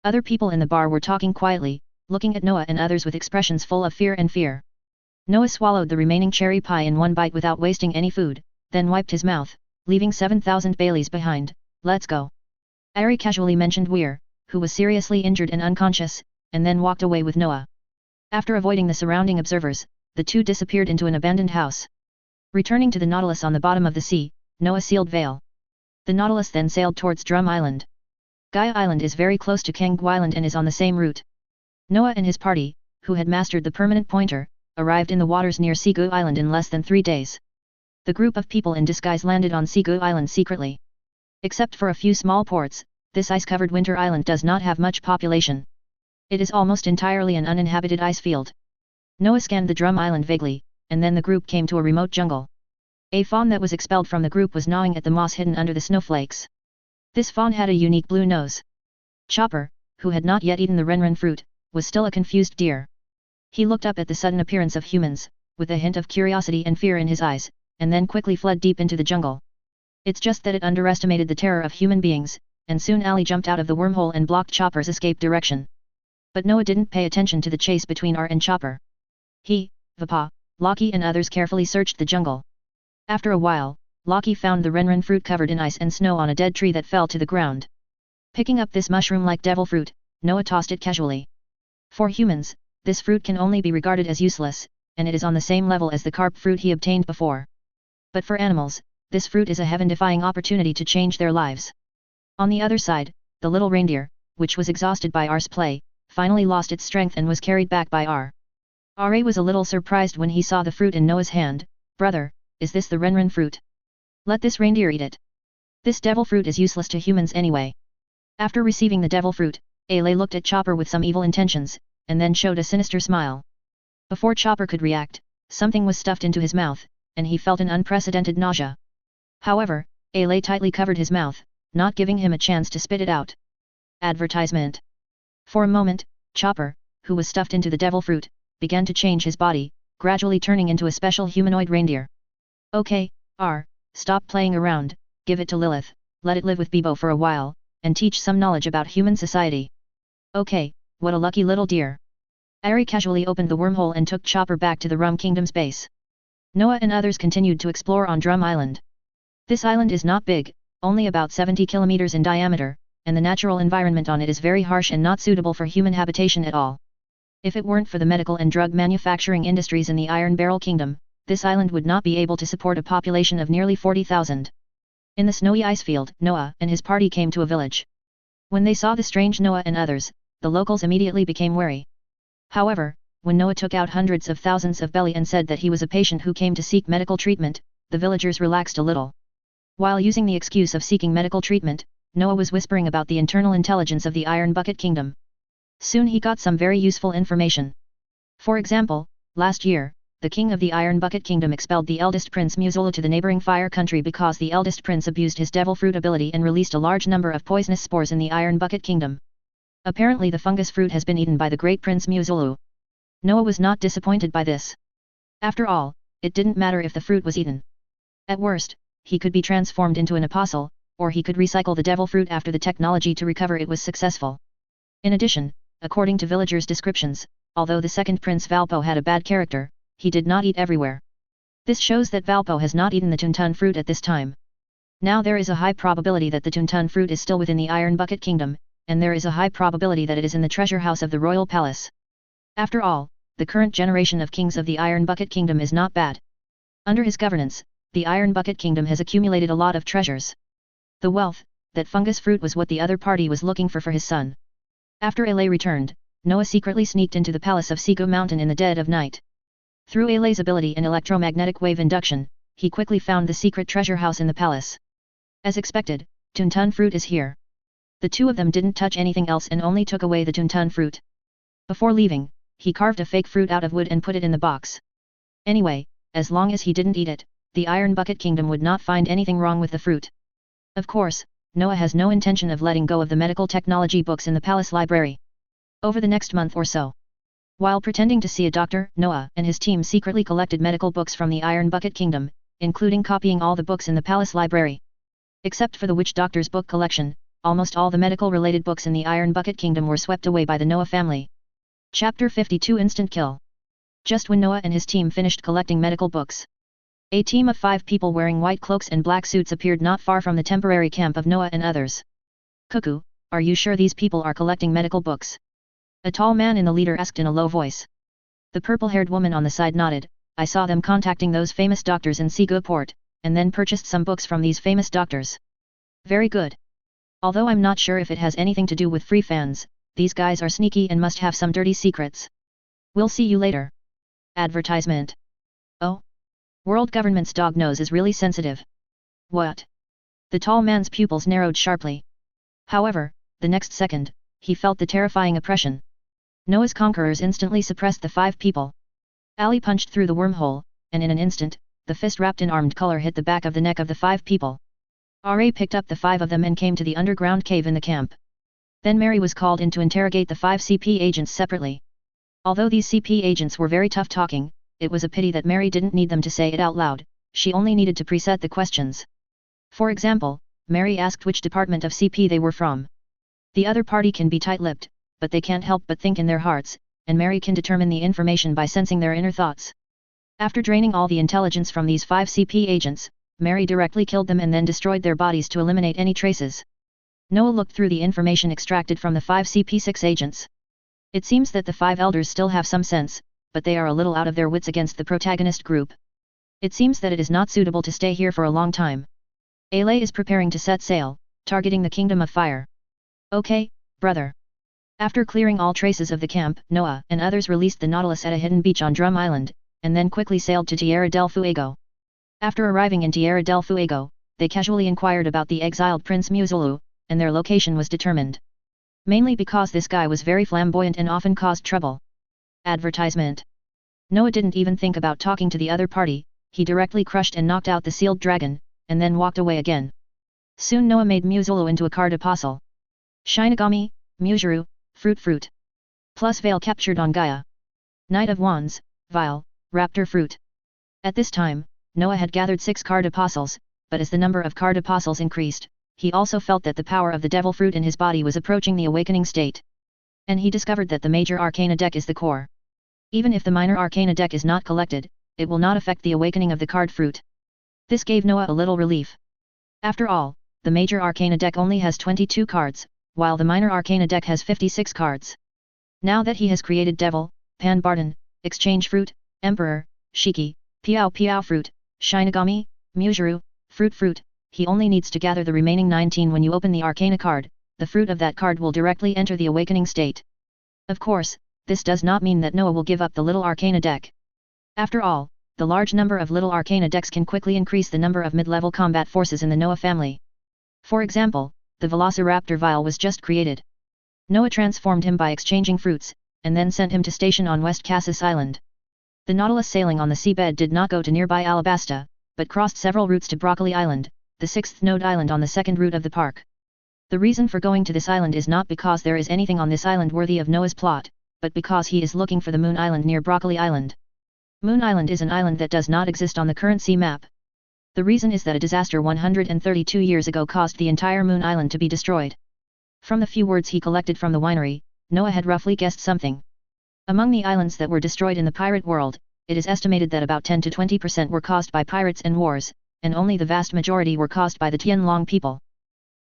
Other people in the bar were talking quietly, looking at Noah and others with expressions full of fear. Noah swallowed the remaining cherry pie in one bite without wasting any food, then wiped his mouth, leaving 7,000 Baileys behind. Let's go. Ari casually mentioned Weir, who was seriously injured and unconscious, and then walked away with Noah. After avoiding the surrounding observers, the two disappeared into an abandoned house. Returning to the Nautilus on the bottom of the sea, Noah sealed Vale. The Nautilus then sailed towards Drum Island. Gaia Island is very close to Kanggu Island and is on the same route. Noah and his party, who had mastered the permanent pointer, arrived in the waters near Sigu Island in less than 3 days. The group of people in disguise landed on Sigu Island secretly. Except for a few small ports, this ice-covered winter island does not have much population. It is almost entirely an uninhabited ice field. Noah scanned the Drum Island vaguely, and then the group came to a remote jungle. A fawn that was expelled from the group was gnawing at the moss hidden under the snowflakes. This fawn had a unique blue nose. Chopper, who had not yet eaten the renren fruit, was still a confused deer. He looked up at the sudden appearance of humans, with a hint of curiosity and fear in his eyes, and then quickly fled deep into the jungle. It's just that it underestimated the terror of human beings, and soon Ali jumped out of the wormhole and blocked Chopper's escape direction. But Noah didn't pay attention to the chase between R and Chopper. He, Vapa, Loki and others carefully searched the jungle. After a while, Loki found the renren fruit covered in ice and snow on a dead tree that fell to the ground. Picking up this mushroom-like devil fruit, Noah tossed it casually. For humans, this fruit can only be regarded as useless, and it is on the same level as the carp fruit he obtained before. But for animals, this fruit is a heaven-defying opportunity to change their lives. On the other side, the little reindeer, which was exhausted by R's play, finally lost its strength and was carried back by R. Ra was a little surprised when he saw the fruit in Noah's hand. Brother, is this the renren fruit? Let this reindeer eat it. This devil fruit is useless to humans anyway. After receiving the devil fruit, Ale looked at Chopper with some evil intentions, and then showed a sinister smile. Before Chopper could react, something was stuffed into his mouth, and he felt an unprecedented nausea. However, Ale tightly covered his mouth, not giving him a chance to spit it out. Advertisement. For a moment, Chopper, who was stuffed into the devil fruit, began to change his body, gradually turning into a special humanoid reindeer. Okay, stop playing around, give it to Lilith, let it live with Bibo for a while, and teach some knowledge about human society. Okay, what a lucky little dear. Ari casually opened the wormhole and took Chopper back to the Rum Kingdom's base. Noah and others continued to explore on Drum Island. This island is not big, only about 70 kilometers in diameter, and the natural environment on it is very harsh and not suitable for human habitation at all. If it weren't for the medical and drug manufacturing industries in the Iron Barrel Kingdom, this island would not be able to support a population of nearly 40,000. In the snowy ice field, Noah and his party came to a village. When they saw the strange Noah and others, the locals immediately became wary. However, when Noah took out hundreds of thousands of belly and said that he was a patient who came to seek medical treatment, the villagers relaxed a little. While using the excuse of seeking medical treatment, Noah was whispering about the internal intelligence of the Iron Bucket Kingdom. Soon he got some very useful information. For example, last year, the king of the Iron Bucket Kingdom expelled the eldest prince Muzulu to the neighboring fire country because the eldest prince abused his devil fruit ability and released a large number of poisonous spores in the Iron Bucket Kingdom. Apparently the fungus fruit has been eaten by the great Prince Muzulu. Noah was not disappointed by this. After all, it didn't matter if the fruit was eaten. At worst, he could be transformed into an apostle, or he could recycle the devil fruit after the technology to recover it was successful. In addition, according to villagers' descriptions, although the second Prince Valpo had a bad character, he did not eat everywhere. This shows that Valpo has not eaten the Tuntun fruit at this time. Now there is a high probability that the Tuntun fruit is still within the Iron Bucket Kingdom, and there is a high probability that it is in the treasure house of the royal palace. After all, the current generation of kings of the Iron Bucket Kingdom is not bad. Under his governance, the Iron Bucket Kingdom has accumulated a lot of treasures. The wealth, that fungus fruit was what the other party was looking for his son. After Ele returned, Noah secretly sneaked into the palace of Sigu Mountain in the dead of night. Through Ele's ability in electromagnetic wave induction, he quickly found the secret treasure house in the palace. As expected, Tuntun fruit is here. The two of them didn't touch anything else and only took away the Tuntun fruit. Before leaving, he carved a fake fruit out of wood and put it in the box. Anyway, as long as he didn't eat it, the Iron Bucket Kingdom would not find anything wrong with the fruit. Of course, Noah has no intention of letting go of the medical technology books in the palace library. Over the next month or so, while pretending to see a doctor, Noah and his team secretly collected medical books from the Iron Bucket Kingdom, including copying all the books in the palace library. Except for the witch doctor's book collection, almost all the medical-related books in the Iron Bucket Kingdom were swept away by the Noah family. Chapter 52 Instant Kill. Just when Noah and his team finished collecting medical books, a team of 5 people wearing white cloaks and black suits appeared not far from the temporary camp of Noah and others. Cuckoo, are you sure these people are collecting medical books? A tall man in the leader asked in a low voice. The purple-haired woman on the side nodded. I saw them contacting those famous doctors in Sigu Port, and then purchased some books from these famous doctors. Very good. Although I'm not sure if it has anything to do with free fans, these guys are sneaky and must have some dirty secrets. We'll see you later. Advertisement. Oh? World government's dog nose is really sensitive. What? The tall man's pupils narrowed sharply. However, the next second, he felt the terrifying oppression. Noah's conquerors instantly suppressed the 5 people. Ali punched through the wormhole, and in an instant, the fist wrapped in armed color hit the back of the neck of the 5 people. Ra picked up the 5 of them and came to the underground cave in the camp. Then Mary was called in to interrogate the 5 CP agents separately. Although these CP agents were very tough talking, it was a pity that Mary didn't need them to say it out loud, she only needed to preset the questions. For example, Mary asked which department of CP they were from. The other party can be tight-lipped, but they can't help but think in their hearts, and Mary can determine the information by sensing their inner thoughts. After draining all the intelligence from these 5 CP agents, Mary directly killed them and then destroyed their bodies to eliminate any traces. Noah looked through the information extracted from the 5 CP6 agents. It seems that the 5 elders still have some sense, but they are a little out of their wits against the protagonist group. It seems that it is not suitable to stay here for a long time. Ale is preparing to set sail, targeting the Kingdom of Fire. Okay, brother. After clearing all traces of the camp, Noah and others released the Nautilus at a hidden beach on Drum Island, and then quickly sailed to Tierra del Fuego. After arriving in Tierra del Fuego, they casually inquired about the exiled Prince Muzulu, and their location was determined. Mainly because this guy was very flamboyant and often caused trouble. Advertisement. Noah didn't even think about talking to the other party, he directly crushed and knocked out the sealed dragon, and then walked away again. Soon Noah made Muzulu into a card apostle. Shinigami, Muzuru, Fruit. Plus Veil captured on Gaia. Knight of Wands, Vial, Raptor Fruit. At this time, Noah had gathered 6 card apostles, but as the number of card apostles increased, he also felt that the power of the devil fruit in his body was approaching the awakening state. And he discovered that the major arcana deck is the core. Even if the minor arcana deck is not collected, it will not affect the awakening of the card fruit. This gave Noah a little relief. After all, the major arcana deck only has 22 cards, while the minor arcana deck has 56 cards. Now that he has created Devil, Pan-Barton, Exchange Fruit, Emperor, Shiki, Piao Piao Fruit, Shinigami, Muzuru, Fruit, he only needs to gather the remaining 19. When you open the arcana card, the fruit of that card will directly enter the awakening state. Of course, this does not mean that Noah will give up the little arcana deck. After all, the large number of little arcana decks can quickly increase the number of mid-level combat forces in the Noah family. For example, the Velociraptor Vial was just created. Noah transformed him by exchanging fruits, and then sent him to station on West Cassis Island. The Nautilus sailing on the seabed did not go to nearby Alabasta, but crossed several routes to Broccoli Island, the 6th node island on the second route of the park. The reason for going to this island is not because there is anything on this island worthy of Noah's plot, but because he is looking for the Moon Island near Broccoli Island. Moon Island is an island that does not exist on the current sea map. The reason is that a disaster 132 years ago caused the entire Moon Island to be destroyed. From the few words he collected from the winery, Noah had roughly guessed something. Among the islands that were destroyed in the pirate world, it is estimated that about 10 to 20% were caused by pirates and wars, and only the vast majority were caused by the Tianlong people.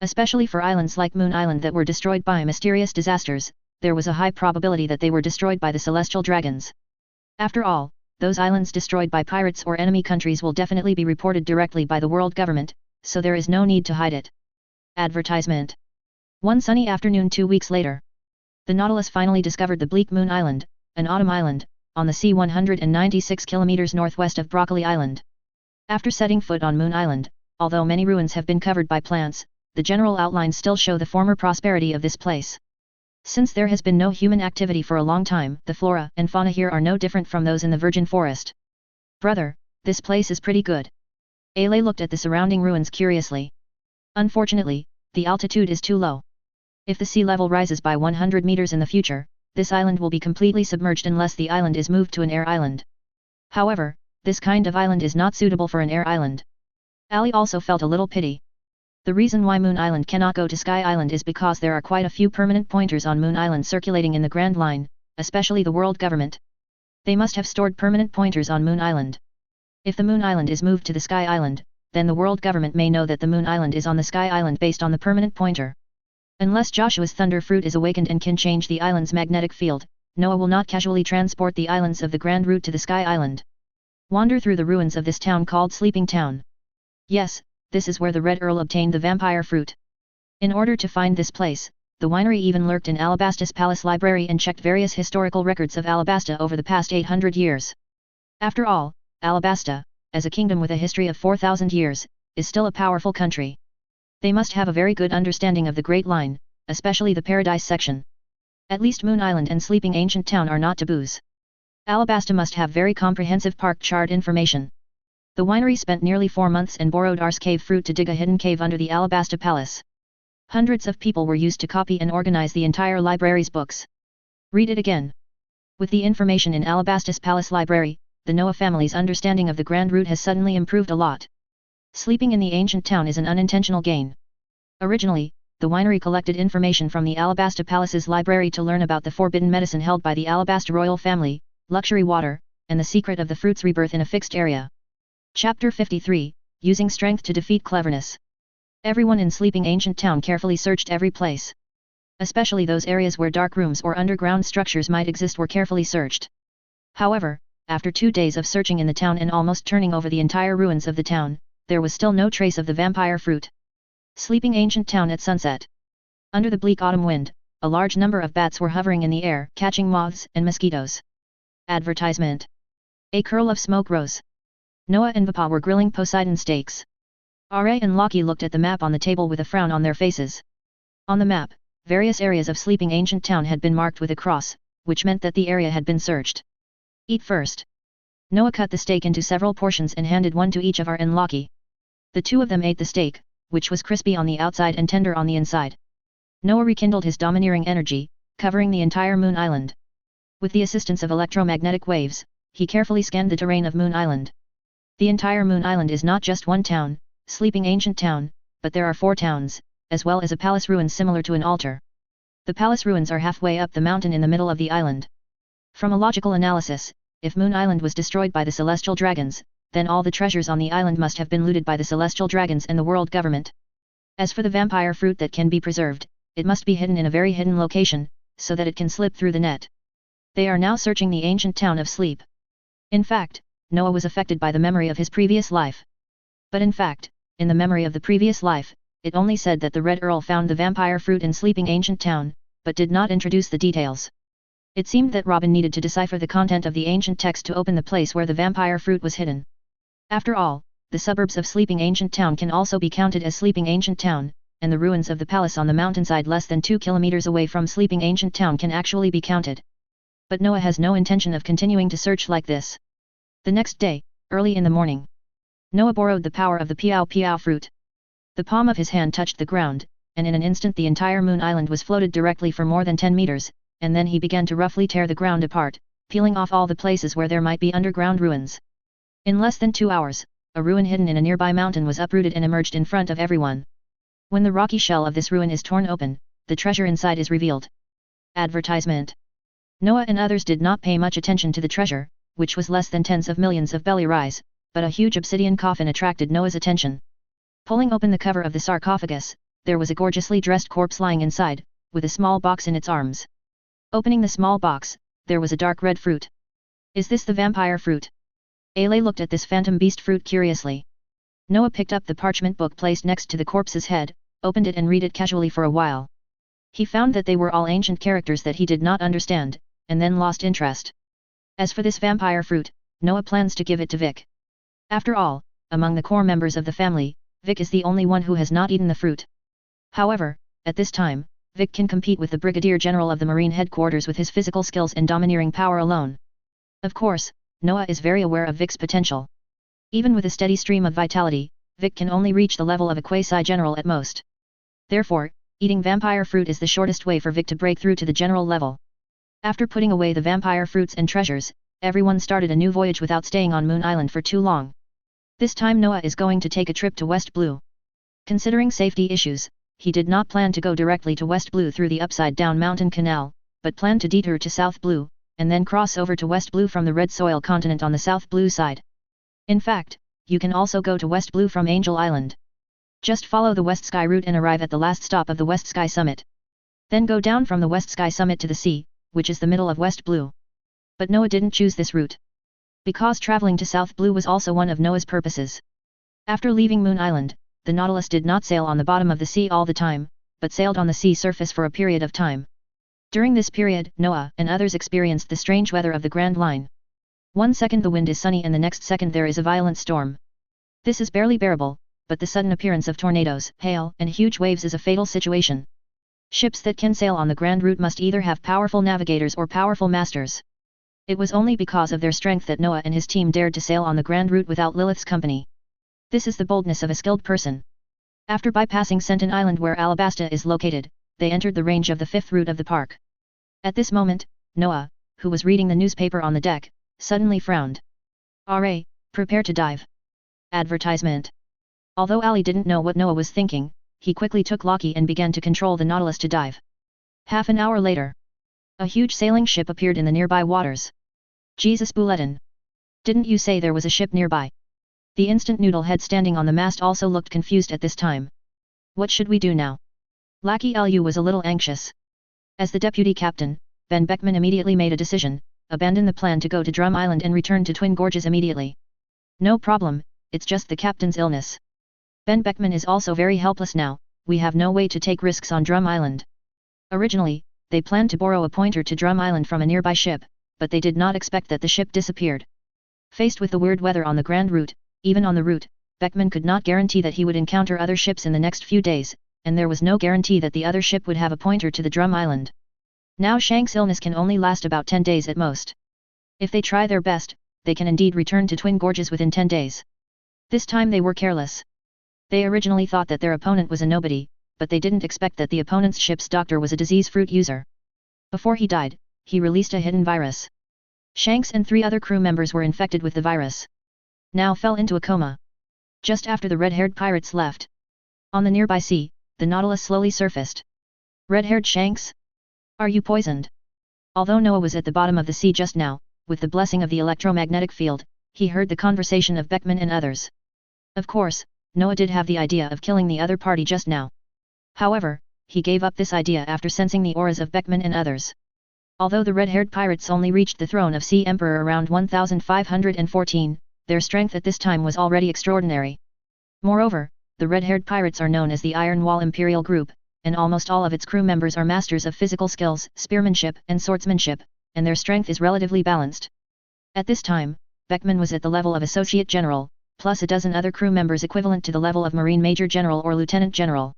Especially for islands like Moon Island that were destroyed by mysterious disasters, there was a high probability that they were destroyed by the celestial dragons. After all, those islands destroyed by pirates or enemy countries will definitely be reported directly by the world government, so there is no need to hide it. Advertisement. One sunny afternoon 2 weeks later, the Nautilus finally discovered the bleak Moon Island, an autumn island, on the sea 196 kilometers northwest of Broccoli Island. After setting foot on Moon Island, although many ruins have been covered by plants, the general outlines still show the former prosperity of this place. Since there has been no human activity for a long time, the flora and fauna here are no different from those in the virgin forest. Brother, this place is pretty good. Ale looked at the surrounding ruins curiously. Unfortunately, the altitude is too low. If the sea level rises by 100 meters in the future, this island will be completely submerged unless the island is moved to an air island. However, this kind of island is not suitable for an air island. Ali also felt a little pity. The reason why Moon Island cannot go to Sky Island is because there are quite a few permanent pointers on Moon Island circulating in the Grand Line, especially the world government. They must have stored permanent pointers on Moon Island. If the Moon Island is moved to the Sky Island, then the world government may know that the Moon Island is on the Sky Island based on the permanent pointer. Unless Joshua's Thunder Fruit is awakened and can change the island's magnetic field, Noah will not casually transport the islands of the Grand Route to the Sky Island. Wander through the ruins of this town called Sleeping Town. Yes, this is where the Red Earl obtained the vampire fruit. In order to find this place, the winery even lurked in Alabasta's palace library and checked various historical records of Alabasta over the past 800 years. After all, Alabasta, as a kingdom with a history of 4,000 years, is still a powerful country. They must have a very good understanding of the Great Line, especially the Paradise section. At least Moon Island and Sleeping Ancient Town are not taboos. Alabasta must have very comprehensive park chart information. The winery spent nearly 4 months and borrowed Ars Cave fruit to dig a hidden cave under the Alabasta Palace. Hundreds of people were used to copy and organize the entire library's books. Read it again. With the information in Alabasta's Palace Library, the Noah family's understanding of the Grand Route has suddenly improved a lot. Sleeping in the ancient town is an unintentional gain. Originally, the winery collected information from the Alabasta Palace's library to learn about the forbidden medicine held by the Alabasta royal family, luxury water, and the secret of the fruit's rebirth in a fixed area. Chapter 53, Using Strength to Defeat Cleverness. Everyone in Sleeping Ancient Town carefully searched every place. Especially those areas where dark rooms or underground structures might exist were carefully searched. However, after 2 days of searching in the town and almost turning over the entire ruins of the town, there was still no trace of the vampire fruit. Sleeping Ancient Town at sunset. Under the bleak autumn wind, a large number of bats were hovering in the air, catching moths and mosquitoes. Advertisement. A curl of smoke rose. Noah and Vapa were grilling Poseidon steaks. Are and Loki looked at the map on the table with a frown on their faces. On the map, various areas of Sleeping Ancient Town had been marked with a cross, which meant that the area had been searched. Eat first. Noah cut the steak into several portions and handed one to each of Ar and Loki. The two of them ate the steak, which was crispy on the outside and tender on the inside. Noah rekindled his domineering energy, covering the entire Moon Island. With the assistance of electromagnetic waves, he carefully scanned the terrain of Moon Island. The entire Moon Island is not just one town, sleeping ancient town, but there are 4 towns, as well as a palace ruin similar to an altar. The palace ruins are halfway up the mountain in the middle of the island. From a logical analysis, if Moon Island was destroyed by the celestial dragons, then all the treasures on the island must have been looted by the celestial dragons and the world government. As for the vampire fruit that can be preserved, it must be hidden in a very hidden location, so that it can slip through the net. They are now searching the ancient town of sleep. In fact, Noah was affected by the memory of his previous life. But in fact, in the memory of the previous life, it only said that the Red Earl found the vampire fruit in sleeping ancient town, but did not introduce the details. It seemed that Robin needed to decipher the content of the ancient text to open the place where the vampire fruit was hidden. After all, the suburbs of sleeping ancient town can also be counted as sleeping ancient town, and the ruins of the palace on the mountainside less than 2 kilometers away from sleeping ancient town can actually be counted. But Noah has no intention of continuing to search like this. The next day, early in the morning, Noah borrowed the power of the piao piao fruit. The palm of his hand touched the ground, and in an instant the entire Moon Island was floated directly for more than 10 meters, and then he began to roughly tear the ground apart, peeling off all the places where there might be underground ruins. In less than 2 hours, a ruin hidden in a nearby mountain was uprooted and emerged in front of everyone. When the rocky shell of this ruin is torn open, the treasure inside is revealed. Advertisement. Noah and others did not pay much attention to the treasure, which was less than tens of millions of belly rise, but a huge obsidian coffin attracted Noah's attention. Pulling open the cover of the sarcophagus, there was a gorgeously dressed corpse lying inside, with a small box in its arms. Opening the small box, there was a dark red fruit. Is this the vampire fruit? Ale looked at this phantom beast fruit curiously. Noah picked up the parchment book placed next to the corpse's head, opened it and read it casually for a while. He found that they were all ancient characters that he did not understand, and then lost interest. As for this vampire fruit, Noah plans to give it to Vic. After all, among the core members of the family, Vic is the only one who has not eaten the fruit. However, at this time, Vic can compete with the Brigadier General of the Marine Headquarters with his physical skills and domineering power alone. Of course, Noah is very aware of Vic's potential. Even with a steady stream of vitality, Vic can only reach the level of a quasi-general at most. Therefore, eating vampire fruit is the shortest way for Vic to break through to the general level. After putting away the vampire fruits and treasures, everyone started a new voyage without staying on Moon Island for too long. This time Noah is going to take a trip to West Blue. Considering safety issues, he did not plan to go directly to West Blue through the upside-down mountain canal, but planned to detour to South Blue, and then cross over to West Blue from the Red Soil continent on the South Blue side. In fact, you can also go to West Blue from Angel Island. Just follow the West Sky route and arrive at the last stop of the West Sky summit. Then go down from the West Sky summit to the sea, which is the middle of West Blue. But Noah didn't choose this route, because traveling to South Blue was also one of Noah's purposes. After leaving Moon Island, the Nautilus did not sail on the bottom of the sea all the time, but sailed on the sea surface for a period of time. During this period, Noah and others experienced the strange weather of the Grand Line. One second the wind is sunny and the next second there is a violent storm. This is barely bearable, but the sudden appearance of tornadoes, hail, and huge waves is a fatal situation. Ships that can sail on the Grand Route must either have powerful navigators or powerful masters. It was only because of their strength that Noah and his team dared to sail on the Grand Route without Lilith's company. This is the boldness of a skilled person. After bypassing Senton Island where Alabasta is located, they entered the range of the 5th route of the park. At this moment, Noah, who was reading the newspaper on the deck, suddenly frowned. "Alright, prepare to dive." Advertisement. Although Ali didn't know what Noah was thinking, he quickly took Loki and began to control the Nautilus to dive. Half an hour later, a huge sailing ship appeared in the nearby waters. "Jesus Bulletin! Didn't you say there was a ship nearby?" The instant noodlehead standing on the mast also looked confused at this time. "What should we do now?" Lackey Lu was a little anxious. As the deputy captain, Ben Beckman immediately made a decision, abandon the plan to go to Drum Island and return to Twin Gorges immediately. "No problem, it's just the captain's illness. Ben Beckman is also very helpless now, we have no way to take risks on Drum Island." Originally, they planned to borrow a pointer to Drum Island from a nearby ship, but they did not expect that the ship disappeared. Faced with the weird weather on the Grand Route, even on the route, Beckman could not guarantee that he would encounter other ships in the next few days, and there was no guarantee that the other ship would have a pointer to the Drum Island. Now Shank's illness can only last about 10 days at most. If they try their best, they can indeed return to Twin Gorges within 10 days. This time they were careless. They originally thought that their opponent was a nobody, but they didn't expect that the opponent's ship's doctor was a disease fruit user. Before he died, he released a hidden virus. Shanks and 3 other crew members were infected with the virus. Now fell into a coma. Just after the red-haired pirates left. On the nearby sea, the Nautilus slowly surfaced. Red-haired Shanks? Are you poisoned? Although Noah was at the bottom of the sea just now, with the blessing of the electromagnetic field, he heard the conversation of Beckman and others. Of course, Noah did have the idea of killing the other party just now. However, he gave up this idea after sensing the auras of Beckman and others. Although the red-haired pirates only reached the throne of Sea Emperor around 1514, their strength at this time was already extraordinary. Moreover, the red-haired pirates are known as the Iron Wall Imperial Group, and almost all of its crew members are masters of physical skills, spearmanship and swordsmanship, and their strength is relatively balanced. At this time, Beckman was at the level of Associate General, plus a dozen other crew members equivalent to the level of Marine Major General or Lieutenant General.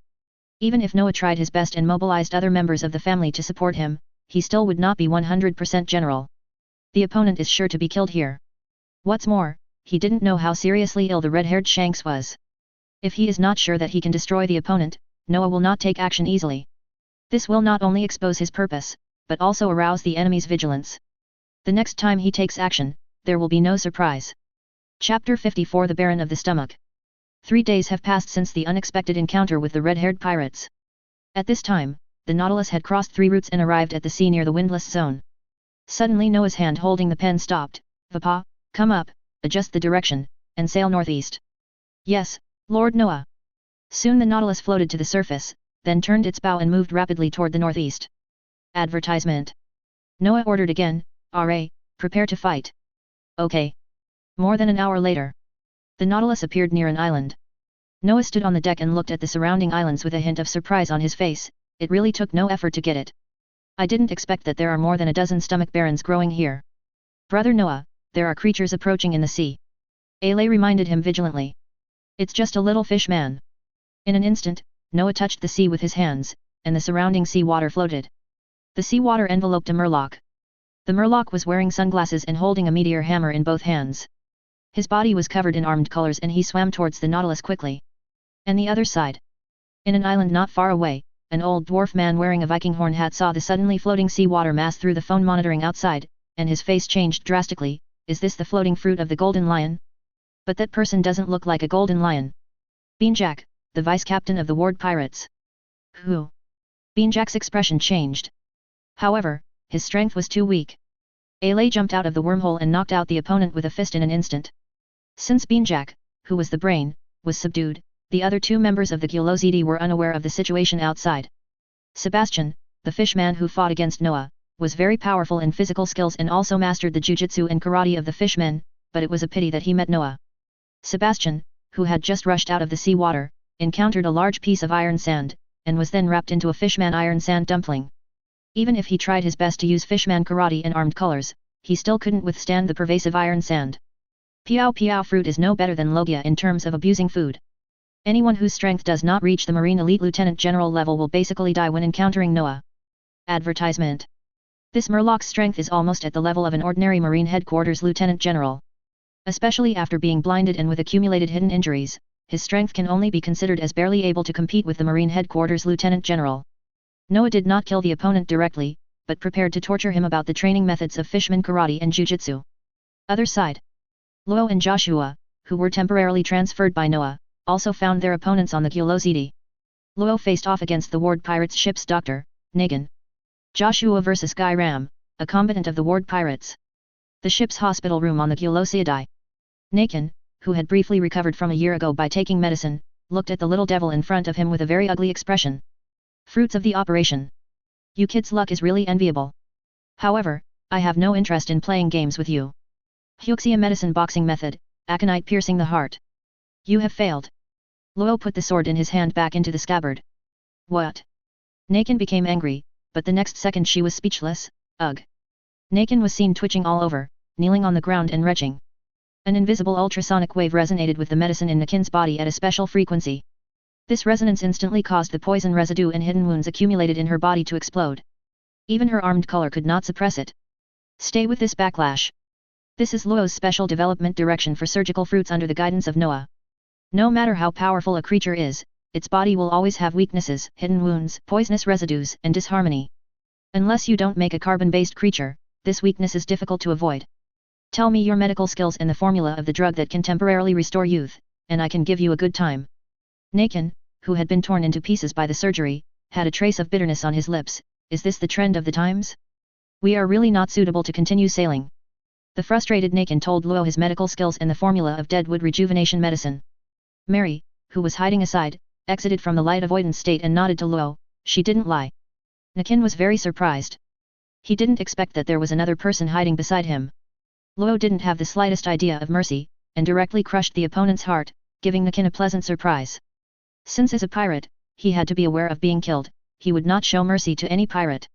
Even if Noah tried his best and mobilized other members of the family to support him, he still would not be 100% general. The opponent is sure to be killed here. What's more, he didn't know how seriously ill the red-haired Shanks was. If he is not sure that he can destroy the opponent, Noah will not take action easily. This will not only expose his purpose, but also arouse the enemy's vigilance. The next time he takes action, there will be no surprise. Chapter 54 The Baron of the Stomach. 3 days have passed since the unexpected encounter with the red-haired pirates. At this time, the Nautilus had crossed 3 routes and arrived at the sea near the windless zone. Suddenly Noah's hand holding the pen stopped. Papa, come up, adjust the direction, and sail northeast. Yes, Lord Noah. Soon the Nautilus floated to the surface, then turned its bow and moved rapidly toward the northeast. Advertisement. Noah ordered again, "RA, prepare to fight." Okay. More than an hour later. The Nautilus appeared near an island. Noah stood on the deck and looked at the surrounding islands with a hint of surprise on his face. It really took no effort to get it. I didn't expect that there are more than a dozen stomach barons growing here. Brother Noah, there are creatures approaching in the sea. Ale reminded him vigilantly. It's just a little fish man. In an instant, Noah touched the sea with his hands, and the surrounding sea water floated. The sea water enveloped a murloc. The murloc was wearing sunglasses and holding a meteor hammer in both hands. His body was covered in armed colors and he swam towards the Nautilus quickly. And the other side. In an island not far away, an old dwarf man wearing a Viking horn hat saw the suddenly floating sea water mass through the phone monitoring outside, and his face changed drastically. Is this the floating fruit of the golden lion? But that person doesn't look like a golden lion. Beanjack, the vice-captain of the Ward Pirates. Who? Beanjack's expression changed. However, his strength was too weak. Ale jumped out of the wormhole and knocked out the opponent with a fist in an instant. Since Beanjack, who was the brain, was subdued, the other 2 members of the Gyolozidi were unaware of the situation outside. Sebastian, the fishman who fought against Noah, was very powerful in physical skills and also mastered the jujitsu and karate of the fishmen, but it was a pity that he met Noah. Sebastian, who had just rushed out of the sea water, encountered a large piece of iron sand, and was then wrapped into a fishman iron sand dumpling. Even if he tried his best to use fishman karate and armed colors, he still couldn't withstand the pervasive iron sand. Piao Piao fruit is no better than Logia in terms of abusing food. Anyone whose strength does not reach the Marine Elite Lieutenant General level will basically die when encountering Noah. Advertisement. This Murloc's strength is almost at the level of an ordinary Marine Headquarters Lieutenant General. Especially after being blinded and with accumulated hidden injuries, his strength can only be considered as barely able to compete with the Marine Headquarters Lieutenant General. Noah did not kill the opponent directly, but prepared to torture him about the training methods of fishman karate and jujitsu. Other side. Luo and Joshua, who were temporarily transferred by Noah, also found their opponents on the Gyolozidi. Luo faced off against the Ward Pirates ship's doctor, Nagan. Joshua versus Guy Ram, a combatant of the Ward Pirates. The ship's hospital room on the Gyolozidi. Nagan, who had briefly recovered from a year ago by taking medicine, looked at the little devil in front of him with a very ugly expression. Fruits of the operation. You kids' luck is really enviable. However, I have no interest in playing games with you. Huxia medicine boxing method, aconite piercing the heart. You have failed. Luo put the sword in his hand back into the scabbard. What? Nakan became angry, but the next second she was speechless. Ugh. Nakan was seen twitching all over, kneeling on the ground and retching. An invisible ultrasonic wave resonated with the medicine in Nakan's body at a special frequency. This resonance instantly caused the poison residue and hidden wounds accumulated in her body to explode. Even her armed color could not suppress it. Stay with this backlash. This is Luo's special development direction for surgical fruits under the guidance of Noah. No matter how powerful a creature is, its body will always have weaknesses, hidden wounds, poisonous residues, and disharmony. Unless you don't make a carbon-based creature, this weakness is difficult to avoid. Tell me your medical skills and the formula of the drug that can temporarily restore youth, and I can give you a good time. Nika, who had been torn into pieces by the surgery, had a trace of bitterness on his lips. Is this the trend of the times? We are really not suitable to continue sailing. The frustrated Nika told Luo his medical skills and the formula of deadwood rejuvenation medicine. Mary, who was hiding aside, exited from the light avoidance state and nodded to Luo. She didn't lie. Nika was very surprised. He didn't expect that there was another person hiding beside him. Luo didn't have the slightest idea of mercy, and directly crushed the opponent's heart, giving Nika a pleasant surprise. Since as a pirate, he had to be aware of being killed, he would not show mercy to any pirate.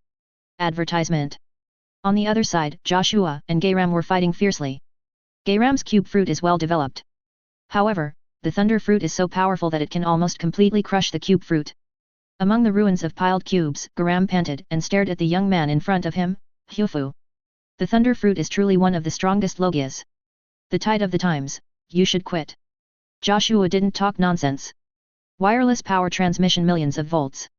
Advertisement. On the other side, Joshua and Gayram were fighting fiercely. Gayram's cube fruit is well developed. However, the thunder fruit is so powerful that it can almost completely crush the cube fruit. Among the ruins of piled cubes, Gayram panted and stared at the young man in front of him. Hufu. The thunder fruit is truly one of the strongest logias. The tide of the times, you should quit. Joshua didn't talk nonsense. Wireless power transmission millions of volts.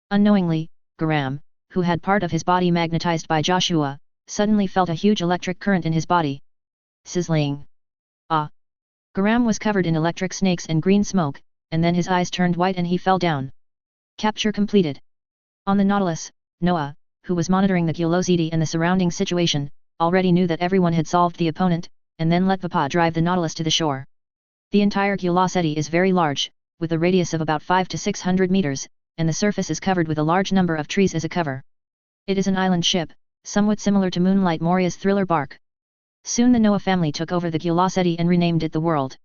Unknowingly, Gayram, who had part of his body magnetized by Joshua, suddenly felt a huge electric current in his body. Sizzling. Ah! Gayram was covered in electric snakes and green smoke, and then his eyes turned white and he fell down. Capture completed. On the Nautilus, Noah, who was monitoring the Gulosity and the surrounding situation, already knew that everyone had solved the opponent, and then let Papa drive the Nautilus to the shore. The entire Gulosity is very large, with a radius of about 500 to 600 meters, and the surface is covered with a large number of trees as a cover. It is an island ship, somewhat similar to Moonlight Moria's thriller bark. Soon the Noah family took over the Gulosity and renamed it the World.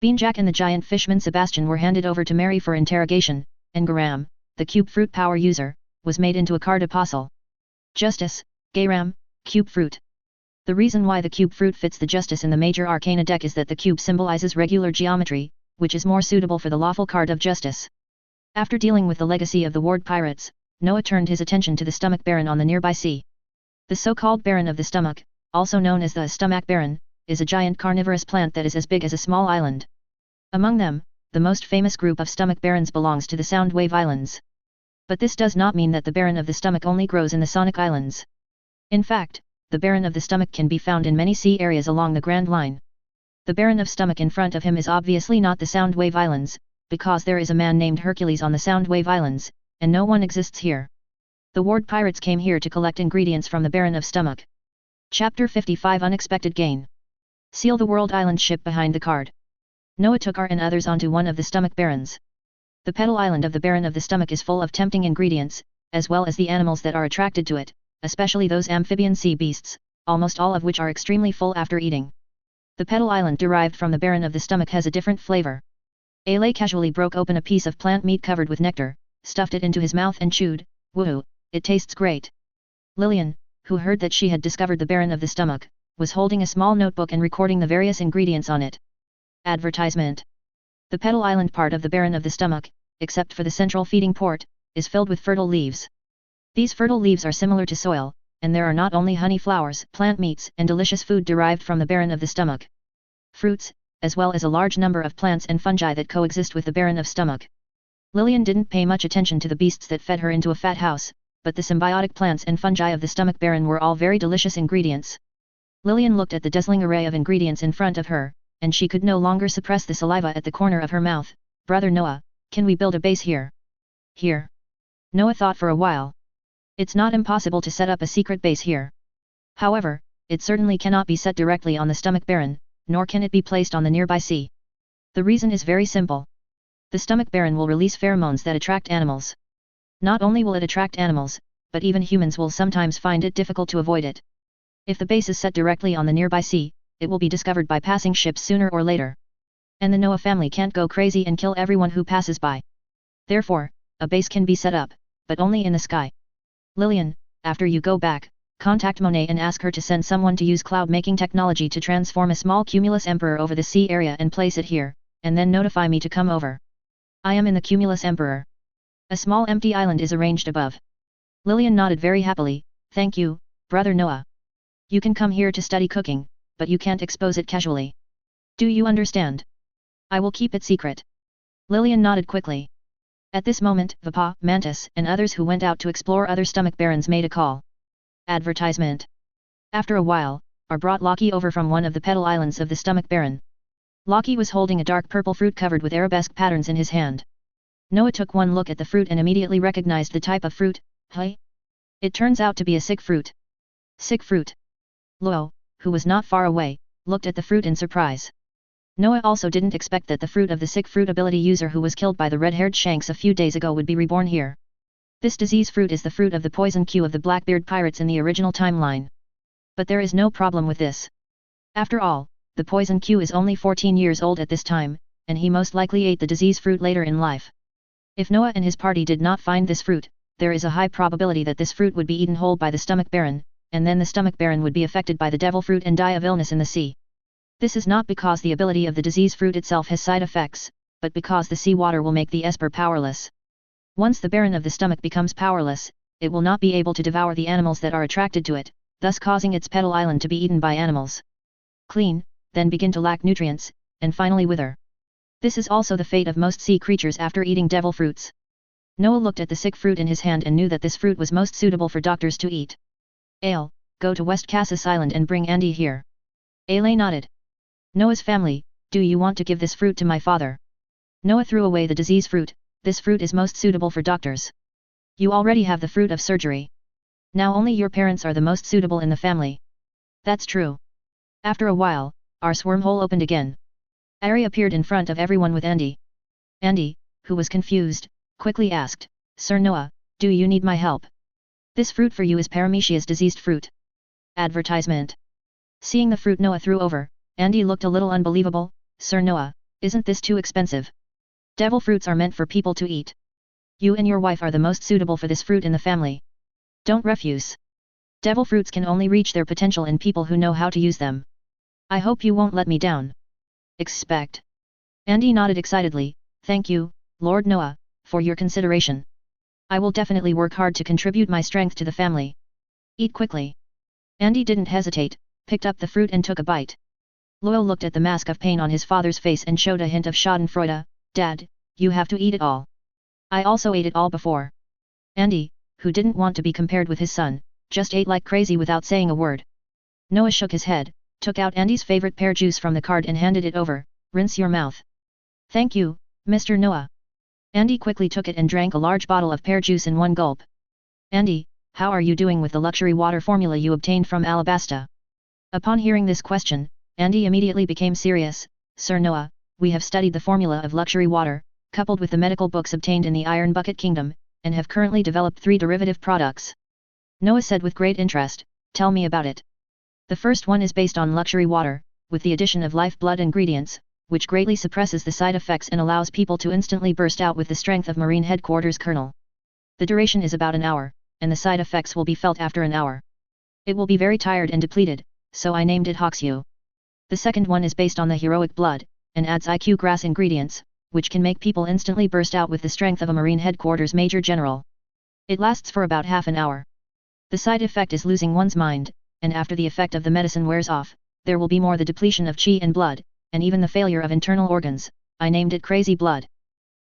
Beanjack and the giant fishman Sebastian were handed over to Mary for interrogation, and Gayram, the cube fruit power user, was made into a card apostle. Justice, Gayram, cube fruit. The reason why the cube fruit fits the Justice in the Major Arcana deck is that the cube symbolizes regular geometry, which is more suitable for the lawful card of Justice. After dealing with the legacy of the Ward pirates, Noah turned his attention to the Stomach Baron on the nearby sea. The so-called Baron of the Stomach, also known as the Stomach Baron, is a giant carnivorous plant that is as big as a small island. Among them, the most famous group of Stomach Barons belongs to the Soundwave Islands. But this does not mean that the Baron of the Stomach only grows in the Sonic Islands. In fact, the Baron of the Stomach can be found in many sea areas along the Grand Line. The Baron of Stomach in front of him is obviously not the Soundwave Islands, because there is a man named Hercules on the Soundwave Islands, and no one exists here. The Ward pirates came here to collect ingredients from the Baron of Stomach. Chapter 55 Unexpected Gain. Seal the World Island ship behind the card. Noah took R and others onto one of the Stomach Barons. The Petal Island of the Baron of the Stomach is full of tempting ingredients, as well as the animals that are attracted to it, especially those amphibian sea beasts, almost all of which are extremely full after eating. The Petal Island derived from the Baron of the Stomach has a different flavor. Ale casually broke open a piece of plant meat covered with nectar, stuffed it into his mouth and chewed. Woohoo, it tastes great. Lillian, who heard that she had discovered the Baron of the Stomach, was holding a small notebook and recording the various ingredients on it. Advertisement. The Petal Island part of the Baron of the Stomach, except for the central feeding port, is filled with fertile leaves. These fertile leaves are similar to soil, and there are not only honey flowers, plant meats, and delicious food derived from the Baron of the Stomach. Fruits, as well as a large number of plants and fungi that coexist with the Baron of Stomach. Lillian didn't pay much attention to the beasts that fed her into a fat house, but the symbiotic plants and fungi of the Stomach Baron were all very delicious ingredients. Lillian looked at the dazzling array of ingredients in front of her, and she could no longer suppress the saliva at the corner of her mouth. Brother Noah, can we build a base here? Here. Noah thought for a while. It's not impossible to set up a secret base here. However, it certainly cannot be set directly on the Stomach Baron, nor can it be placed on the nearby sea. The reason is very simple. The Stomach Baron will release pheromones that attract animals. Not only will it attract animals, but even humans will sometimes find it difficult to avoid it. If the base is set directly on the nearby sea, it will be discovered by passing ships sooner or later. And the Noah family can't go crazy and kill everyone who passes by. Therefore, a base can be set up, but only in the sky. Lillian, after you go back, contact Monet and ask her to send someone to use cloud-making technology to transform a small cumulus emperor over the sea area and place it here, and then notify me to come over. I am in the cumulus emperor. A small empty island is arranged above. Lillian nodded very happily. Thank you, Brother Noah. You can come here to study cooking, but you can't expose it casually. Do you understand? I will keep it secret. Lillian nodded quickly. At this moment, Vapa, Mantis, and others who went out to explore other stomach barons made a call. Advertisement. After a while, brought Loki over from one of the petal islands of the stomach baron. Loki was holding a dark purple fruit covered with arabesque patterns in his hand. Noah took one look at the fruit and immediately recognized the type of fruit. Hey? It turns out to be a sick fruit. Sick fruit. Luo, who was not far away, looked at the fruit in surprise. Noah also didn't expect that the fruit of the sick fruit ability user who was killed by the red-haired Shanks a few days ago would be reborn here. This disease fruit is the fruit of the poison Q of the Blackbeard pirates in the original timeline. But there is no problem with this. After all, the poison Q is only 14 years old at this time, and he most likely ate the disease fruit later in life. If Noah and his party did not find this fruit, there is a high probability that this fruit would be eaten whole by the stomach baron, and then the stomach baron would be affected by the devil fruit and die of illness in the sea. This is not because the ability of the disease fruit itself has side effects, but because the sea water will make the Esper powerless. Once the baron of the stomach becomes powerless, it will not be able to devour the animals that are attracted to it, thus causing its petal island to be eaten by animals. Clean, then begin to lack nutrients, and finally wither. This is also the fate of most sea creatures after eating devil fruits. Noah looked at the sick fruit in his hand and knew that this fruit was most suitable for doctors to eat. Ale, go to West Cassis Island and bring Andy here. Ale nodded. Noah's family, do you want to give this fruit to my father? Noah threw away the disease fruit. This fruit is most suitable for doctors. You already have the fruit of surgery. Now only your parents are the most suitable in the family. That's true. After a while, our wormhole opened again. Ari appeared in front of everyone with Andy. Andy, who was confused, quickly asked, Sir Noah, do you need my help? This fruit for you is Paramecia's diseased fruit. Advertisement. Seeing the fruit Noah threw over, Andy looked a little unbelievable. Sir Noah, isn't this too expensive? Devil fruits are meant for people to eat. You and your wife are the most suitable for this fruit in the family. Don't refuse. Devil fruits can only reach their potential in people who know how to use them. I hope you won't let me down. Expect. Andy nodded excitedly. Thank you, Lord Noah, for your consideration. I will definitely work hard to contribute my strength to the family. Eat quickly. Andy didn't hesitate, picked up the fruit and took a bite. Luo looked at the mask of pain on his father's face and showed a hint of schadenfreude. Dad, you have to eat it all. I also ate it all before. Andy, who didn't want to be compared with his son, just ate like crazy without saying a word. Noah shook his head, took out Andy's favorite pear juice from the card and handed it over. Rinse your mouth. Thank you, Mr. Noah. Andy quickly took it and drank a large bottle of pear juice in one gulp. Andy, how are you doing with the luxury water formula you obtained from Alabasta? Upon hearing this question, Andy immediately became serious. Sir Noah, we have studied the formula of luxury water, coupled with the medical books obtained in the Iron Bucket Kingdom, and have currently developed 3 derivative products. Noah said with great interest, tell me about it. The first one is based on luxury water, with the addition of lifeblood ingredients, which greatly suppresses the side effects and allows people to instantly burst out with the strength of Marine Headquarters Colonel. The duration is about an hour, and the side effects will be felt after an hour. It will be very tired and depleted, so I named it Hoxu. The second one is based on the heroic blood, and adds IQ grass ingredients, which can make people instantly burst out with the strength of a Marine Headquarters Major General. It lasts for about half an hour. The side effect is losing one's mind, and after the effect of the medicine wears off, there will be more the depletion of chi and blood, and even the failure of internal organs. I named it Crazy Blood.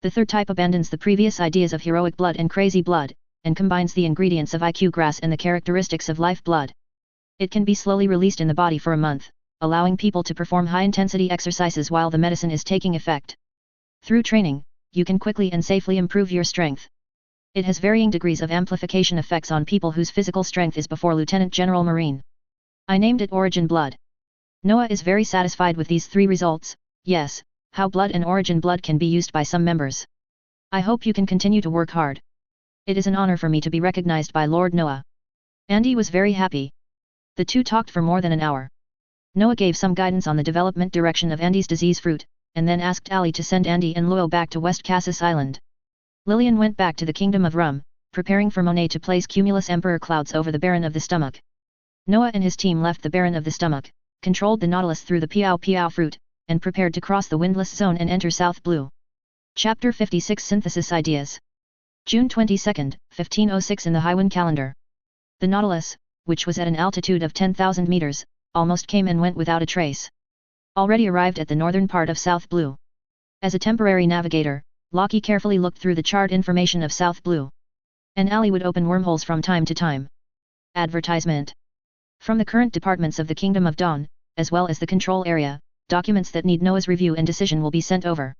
The third type abandons the previous ideas of heroic blood and crazy blood, and combines the ingredients of IQ grass and the characteristics of life blood. It can be slowly released in the body for a month, allowing people to perform high-intensity exercises while the medicine is taking effect. Through training, you can quickly and safely improve your strength. It has varying degrees of amplification effects on people whose physical strength is before Lieutenant General Marine. I named it Origin Blood. Noah is very satisfied with these 3 results. Yes, how blood and origin blood can be used by some members. I hope you can continue to work hard. It is an honor for me to be recognized by Lord Noah. Andy was very happy. The two talked for more than an hour. Noah gave some guidance on the development direction of Andy's disease fruit, and then asked Ali to send Andy and Luo back to West Cassis Island. Lillian went back to the Kingdom of Rum, preparing for Monet to place cumulus emperor clouds over the Baron of the Stomach. Noah and his team left the Baron of the Stomach, controlled the Nautilus through the Piao Piao fruit, and prepared to cross the windless zone and enter South Blue. Chapter 56 Synthesis Ideas. June 22, 1506 in the Highwind calendar. The Nautilus, which was at an altitude of 10,000 meters, almost came and went without a trace. Already arrived at the northern part of South Blue. As a temporary navigator, Lockie carefully looked through the chart information of South Blue. An alley would open wormholes from time to time. Advertisement. From the current departments of the Kingdom of Dawn, as well as the control area, documents that need Noah's review and decision will be sent over.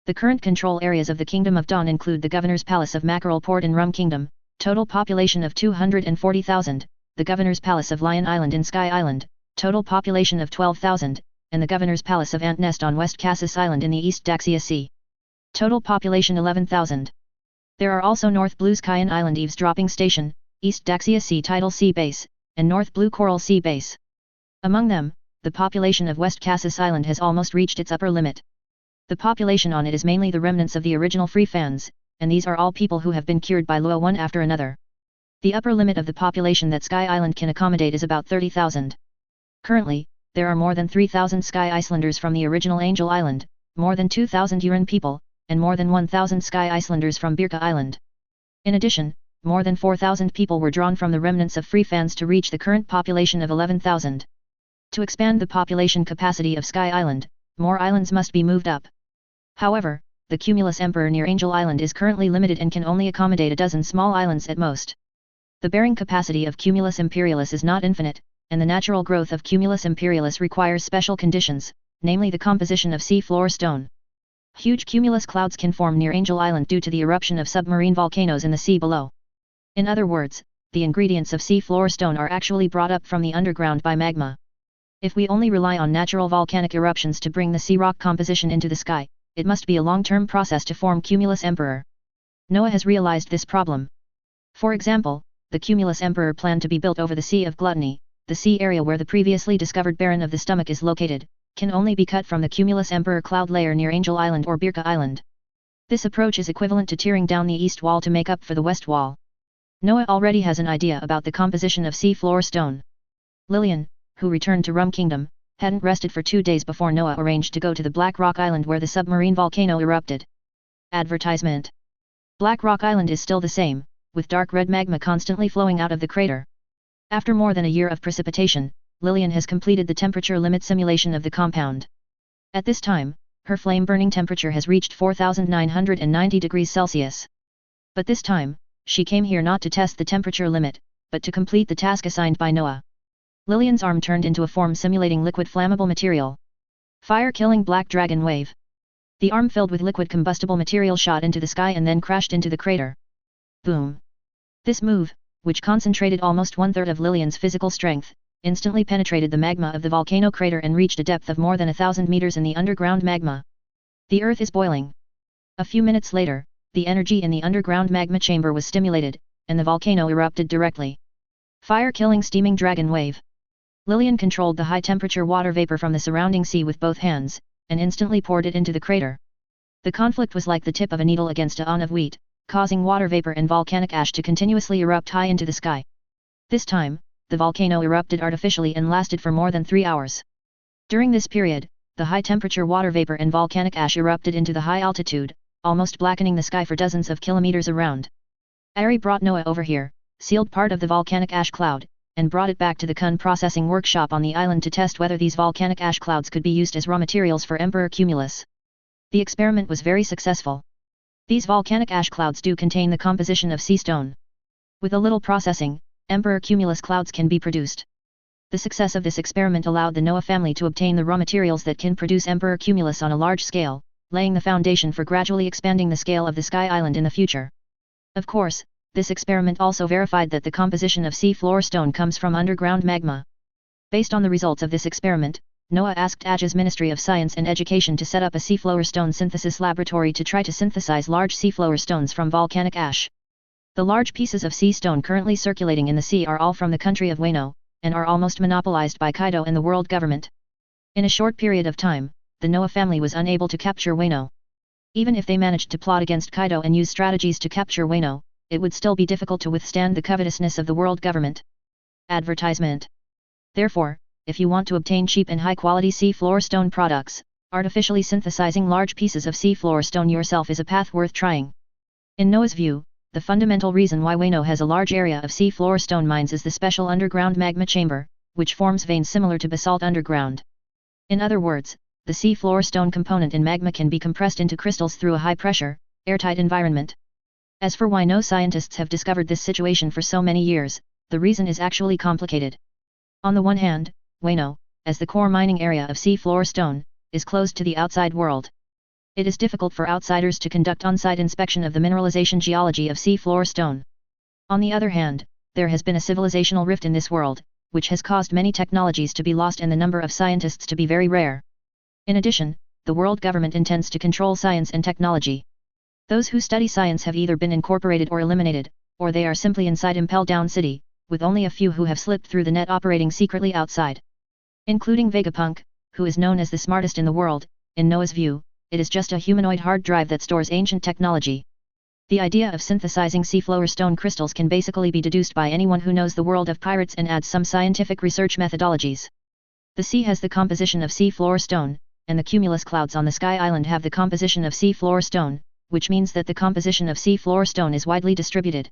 The current control areas of the Kingdom of Dawn include the Governor's Palace of Mackerel Port in Rum Kingdom, total population of 240,000, the Governor's Palace of Lion Island in Sky Island, total population of 12,000, and the Governor's Palace of Ant Nest on West Cassis Island in the East Daxia Sea. Total population 11,000. There are also North Blue Skyan Island Eavesdropping Station, East Daxia Sea Tidal Sea Base, and North Blue Coral Sea Base. Among them, the population of West Cassis Island has almost reached its upper limit. The population on it is mainly the remnants of the original free fans, and these are all people who have been cured by Lua one after another. The upper limit of the population that Sky Island can accommodate is about 30,000. Currently, there are more than 3,000 Sky Icelanders from the original Angel Island, more than 2,000 Uran people, and more than 1,000 Sky Icelanders from Birka Island. In addition, more than 4,000 people were drawn from the remnants of free fans to reach the current population of 11,000. To expand the population capacity of Sky Island, more islands must be moved up. However, the Cumulus Emperor near Angel Island is currently limited and can only accommodate a dozen small islands at most. The bearing capacity of Cumulus Imperialis is not infinite, and the natural growth of Cumulus Imperialis requires special conditions, namely the composition of sea floor stone. Huge cumulus clouds can form near Angel Island due to the eruption of submarine volcanoes in the sea below. In other words, the ingredients of sea floor stone are actually brought up from the underground by magma. If we only rely on natural volcanic eruptions to bring the sea rock composition into the sky, it must be a long-term process to form Cumulus Emperor. Noah has realized this problem. For example, the Cumulus Emperor planned to be built over the Sea of Gluttony, the sea area where the previously discovered Baron of the Stomach is located, can only be cut from the Cumulus Emperor cloud layer near Angel Island or Birka Island. This approach is equivalent to tearing down the east wall to make up for the west wall. Noah already has an idea about the composition of sea floor stone. Lillian, who returned to Rum Kingdom, hadn't rested for 2 days before Noah arranged to go to the Black Rock Island where the submarine volcano erupted. Advertisement. Black Rock Island is still the same, with dark red magma constantly flowing out of the crater. After more than a year of precipitation, Lillian has completed the temperature limit simulation of the compound. At this time, her flame-burning temperature has reached 4,990 degrees Celsius. But this time, she came here not to test the temperature limit, but to complete the task assigned by Noah. Lillian's arm turned into a form simulating liquid flammable material. Fire-killing black dragon wave. The arm filled with liquid combustible material shot into the sky and then crashed into the crater. Boom. This move, which concentrated almost 1/3 of Lillian's physical strength, instantly penetrated the magma of the volcano crater and reached a depth of more than 1,000 meters in the underground magma. The earth is boiling. A few minutes later, the energy in the underground magma chamber was stimulated, and the volcano erupted directly. Fire-killing steaming dragon wave. Lillian controlled the high-temperature water vapor from the surrounding sea with both hands, and instantly poured it into the crater. The conflict was like the tip of a needle against a on of wheat, causing water vapor and volcanic ash to continuously erupt high into the sky. This time, the volcano erupted artificially and lasted for more than 3 hours. During this period, the high-temperature water vapor and volcanic ash erupted into the high altitude, almost blackening the sky for dozens of kilometers around. Ari brought Noah over here, sealed part of the volcanic ash cloud, and brought it back to the Kun processing workshop on the island to test whether these volcanic ash clouds could be used as raw materials for Emperor Cumulus. The experiment was very successful. These volcanic ash clouds do contain the composition of sea stone. With a little processing, Emperor Cumulus clouds can be produced. The success of this experiment allowed the Noah family to obtain the raw materials that can produce Emperor Cumulus on a large scale, laying the foundation for gradually expanding the scale of the Sky Island in the future. Of course, this experiment also verified that the composition of sea floor stone comes from underground magma. Based on the results of this experiment, Noah asked Aj's Ministry of Science and Education to set up a seafloor stone synthesis laboratory to try to synthesize large seafloor stones from volcanic ash. The large pieces of sea stone currently circulating in the sea are all from the country of Wano, and are almost monopolized by Kaido and the world government. In a short period of time, the Noah family was unable to capture Wano. Even if they managed to plot against Kaido and use strategies to capture Wano, it would still be difficult to withstand the covetousness of the world government. Advertisement. Therefore, if you want to obtain cheap and high-quality sea floor stone products, artificially synthesizing large pieces of sea floor stone yourself is a path worth trying. In Noah's view, the fundamental reason why Wano has a large area of sea floor stone mines is the special underground magma chamber, which forms veins similar to basalt underground. In other words, the sea floor stone component in magma can be compressed into crystals through a high pressure, airtight environment. As for why no scientists have discovered this situation for so many years, the reason is actually complicated. On the one hand, Wano, as the core mining area of seafloor stone, is closed to the outside world. It is difficult for outsiders to conduct on-site inspection of the mineralization geology of seafloor stone. On the other hand, there has been a civilizational rift in this world, which has caused many technologies to be lost and the number of scientists to be very rare. In addition, the world government intends to control science and technology. Those who study science have either been incorporated or eliminated, or they are simply inside Impel Down City, with only a few who have slipped through the net operating secretly outside. Including Vegapunk, who is known as the smartest in the world. In Noah's view, it is just a humanoid hard drive that stores ancient technology. The idea of synthesizing seafloor stone crystals can basically be deduced by anyone who knows the world of pirates and adds some scientific research methodologies. The sea has the composition of seafloor stone, and the cumulus clouds on the Sky Island have the composition of seafloor stone, which means that the composition of seafloor stone is widely distributed.